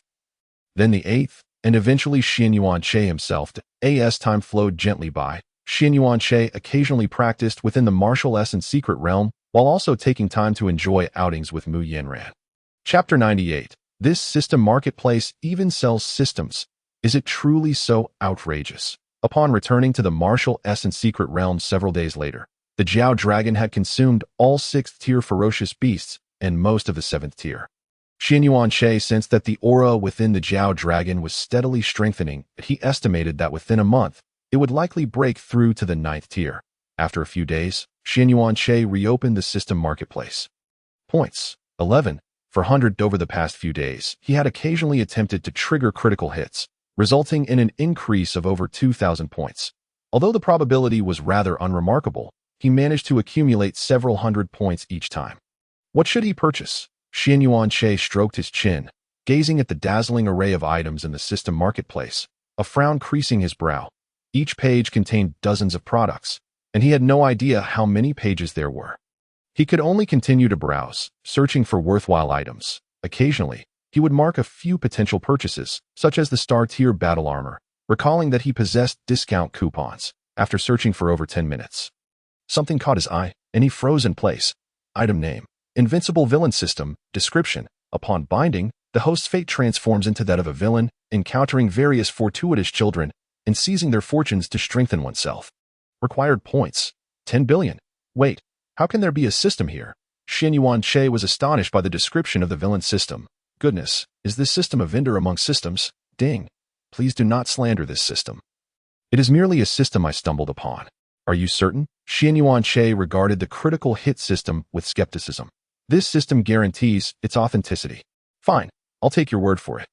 Then the 8th, and eventually Xianyuan Che himself. As time flowed gently by, Xianyuan Che occasionally practiced within the martial essence secret realm, while also taking time to enjoy outings with Mu Yanran. Chapter 98. This system marketplace even sells systems. Is it truly so outrageous? Upon returning to the martial essence secret realm several days later, the Jiao Dragon had consumed all 6th tier ferocious beasts and most of the 7th tier. Xianyuan Che sensed that the aura within the Jiao Dragon was steadily strengthening. He estimated that within a month, it would likely break through to the 9th tier. After a few days, Xianyuan Che reopened the system marketplace. Points 11. For 100 over the past few days, he had occasionally attempted to trigger critical hits, resulting in an increase of over 2,000 points. Although the probability was rather unremarkable, he managed to accumulate several hundred points each time. What should he purchase? Xianyuan Che stroked his chin, gazing at the dazzling array of items in the system marketplace, a frown creasing his brow. Each page contained dozens of products, and he had no idea how many pages there were. He could only continue to browse, searching for worthwhile items. Occasionally, he would mark a few potential purchases, such as the Star Tier battle armor, recalling that he possessed discount coupons. After searching for over 10 minutes, something caught his eye, and he froze in place. Item name: Invincible Villain System. Description: upon binding, the host's fate transforms into that of a villain, encountering various fortuitous children and seizing their fortunes to strengthen oneself. Required points: 10 billion. Wait, how can there be a system here? Xianyuan Che was astonished by the description of the villain system. Goodness, is this system a vendor among systems? Ding. Please do not slander this system. It is merely a system I stumbled upon. Are you certain? Xian Yuanche regarded the critical hit system with skepticism. This system guarantees its authenticity. Fine, I'll take your word for it.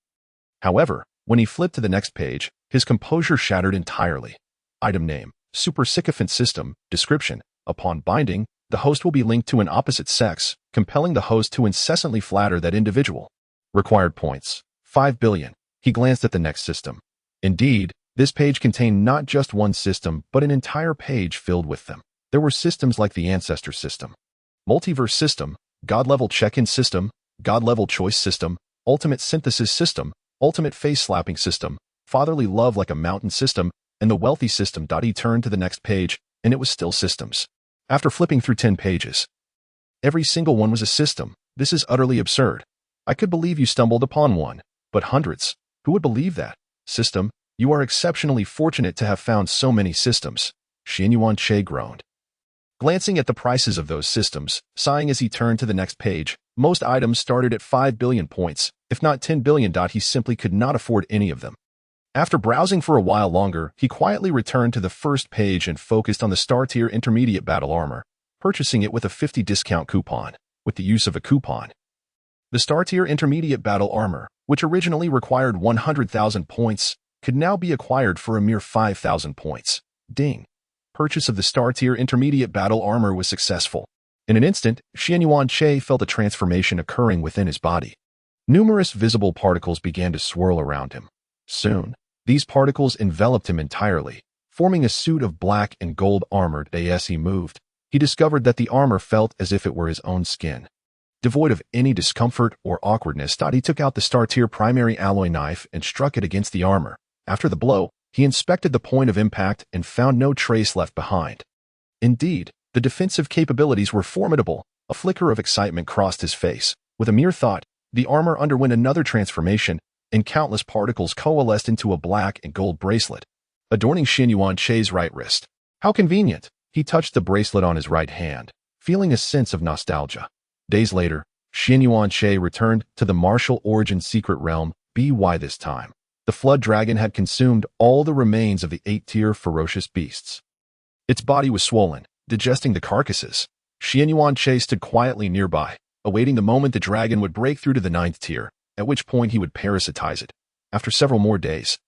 However, when he flipped to the next page, his composure shattered entirely. Item name, Super Sycophant System, description. Upon binding, the host will be linked to an opposite sex, compelling the host to incessantly flatter that individual. Required points, 5 billion. He glanced at the next system. Indeed, this page contained not just one system, but an entire page filled with them. There were systems like the Ancestor System, Multiverse System, God-Level Check-In System, God-Level Choice System, Ultimate Synthesis System, Ultimate Face-Slapping System, Fatherly Love Like a Mountain System, and the Wealthy System. He turned to the next page, and it was still systems. After flipping through 10 pages, every single one was a system. This is utterly absurd. I could believe you stumbled upon one, but hundreds. Who would believe that? System, you are exceptionally fortunate to have found so many systems. Xian Yuanche groaned. Glancing at the prices of those systems, sighing as he turned to the next page, most items started at 5 billion points, if not 10 billion. He simply could not afford any of them. After browsing for a while longer, he quietly returned to the first page and focused on the Star Tier Intermediate Battle Armor, purchasing it with a 50 discount coupon. With the use of a coupon, the Star Tier Intermediate Battle Armor, which originally required 100,000 points, could now be acquired for a mere 5,000 points. Ding. Purchase of the Star Tier Intermediate Battle Armor was successful. In an instant, Xian Yuanche felt a transformation occurring within his body. Numerous visible particles began to swirl around him. Soon, these particles enveloped him entirely, forming a suit of black and gold armor. As he moved, he discovered that the armor felt as if it were his own skin. Devoid of any discomfort or awkwardness, he took out the Star Tier primary alloy knife and struck it against the armor. After the blow, he inspected the point of impact and found no trace left behind. Indeed, the defensive capabilities were formidable. A flicker of excitement crossed his face. With a mere thought, the armor underwent another transformation, and countless particles coalesced into a black and gold bracelet, adorning Xian Yuanche's right wrist. How convenient! He touched the bracelet on his right hand, feeling a sense of nostalgia. Days later, Xian Yuanche returned to the martial origin secret realm. By this time, the Flood Dragon had consumed all the remains of the 8-tier ferocious beasts. Its body was swollen, digesting the carcasses. Xian Yuanche stood quietly nearby, awaiting the moment the dragon would break through to the 9th tier, at which point he would parasitize it. After several more days,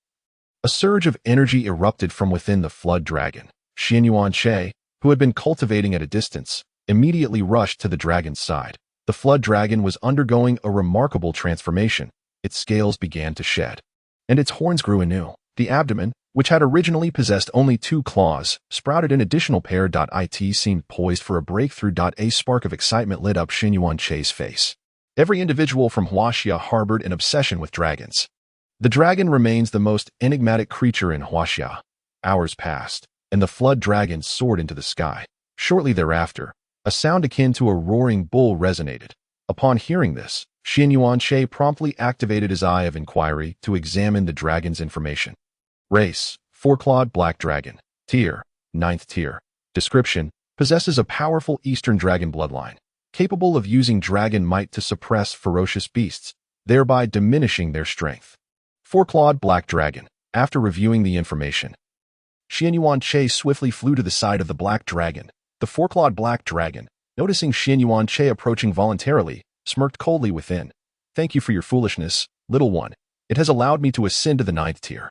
a surge of energy erupted from within the Flood Dragon. Xian Yuanche, who had been cultivating at a distance, immediately rushed to the dragon's side. The Flood Dragon was undergoing a remarkable transformation. Its scales began to shed, and its horns grew anew. The abdomen, which had originally possessed only 2 claws, sprouted an additional pair. It seemed poised for a breakthrough. A spark of excitement lit up Xian Yuanche's face. Every individual from Huaxia harbored an obsession with dragons. The dragon remains the most enigmatic creature in Huaxia. Hours passed, and the Flood Dragon soared into the sky. Shortly thereafter, a sound akin to a roaring bull resonated. Upon hearing this, Xian Yuanche promptly activated his eye of inquiry to examine the dragon's information. Race, 4-clawed black dragon. Tier, 9th tier. Description, possesses a powerful Eastern dragon bloodline, capable of using dragon might to suppress ferocious beasts, thereby diminishing their strength. 4-clawed black dragon. After reviewing the information, Xian Yuanche swiftly flew to the side of the black dragon. The 4-clawed black dragon, noticing Xian Yuanche approaching voluntarily, smirked coldly within. Thank you for your foolishness, little one. It has allowed me to ascend to the 9th tier.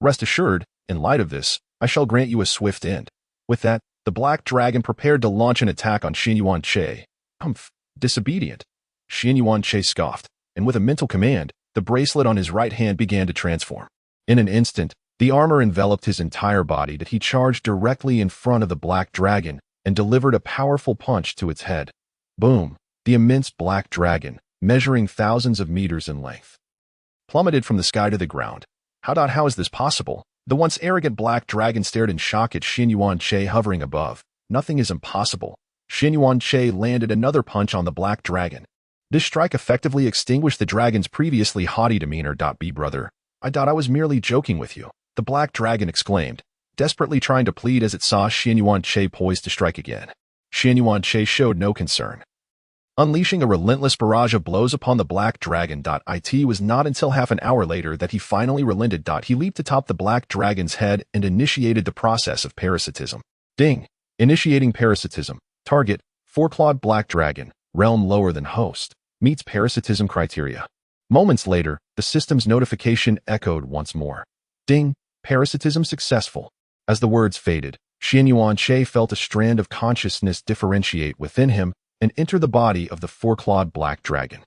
Rest assured, in light of this, I shall grant you a swift end. With that, the black dragon prepared to launch an attack on Xian Yuanche. Humph, disobedient. Xian Yuanche scoffed, and with a mental command, the bracelet on his right hand began to transform. In an instant, the armor enveloped his entire body. He charged directly in front of the black dragon and delivered a powerful punch to its head. Boom! The immense black dragon, measuring thousands of meters in length, plummeted from the sky to the ground. How is this possible? The once arrogant black dragon stared in shock at Xian Yuanche hovering above. Nothing is impossible. Xian Yuanche landed another punch on the black dragon. This strike effectively extinguished the dragon's previously haughty demeanor. Brother, I was merely joking with you, the black dragon exclaimed, desperately trying to plead as it saw Xian Yuanche poised to strike again. Xian Yuanche showed no concern, unleashing a relentless barrage of blows upon the black dragon. It was not until half an hour later that he finally relented. He leaped atop the black dragon's head and initiated the process of parasitism. Ding. Initiating parasitism. Target, four-clawed black dragon, realm lower than host. Meets parasitism criteria. Moments later, the system's notification echoed once more. Ding. Parasitism successful. As the words faded, Xianyuan Che felt a strand of consciousness differentiate within him and enter the body of the four-clawed black dragon.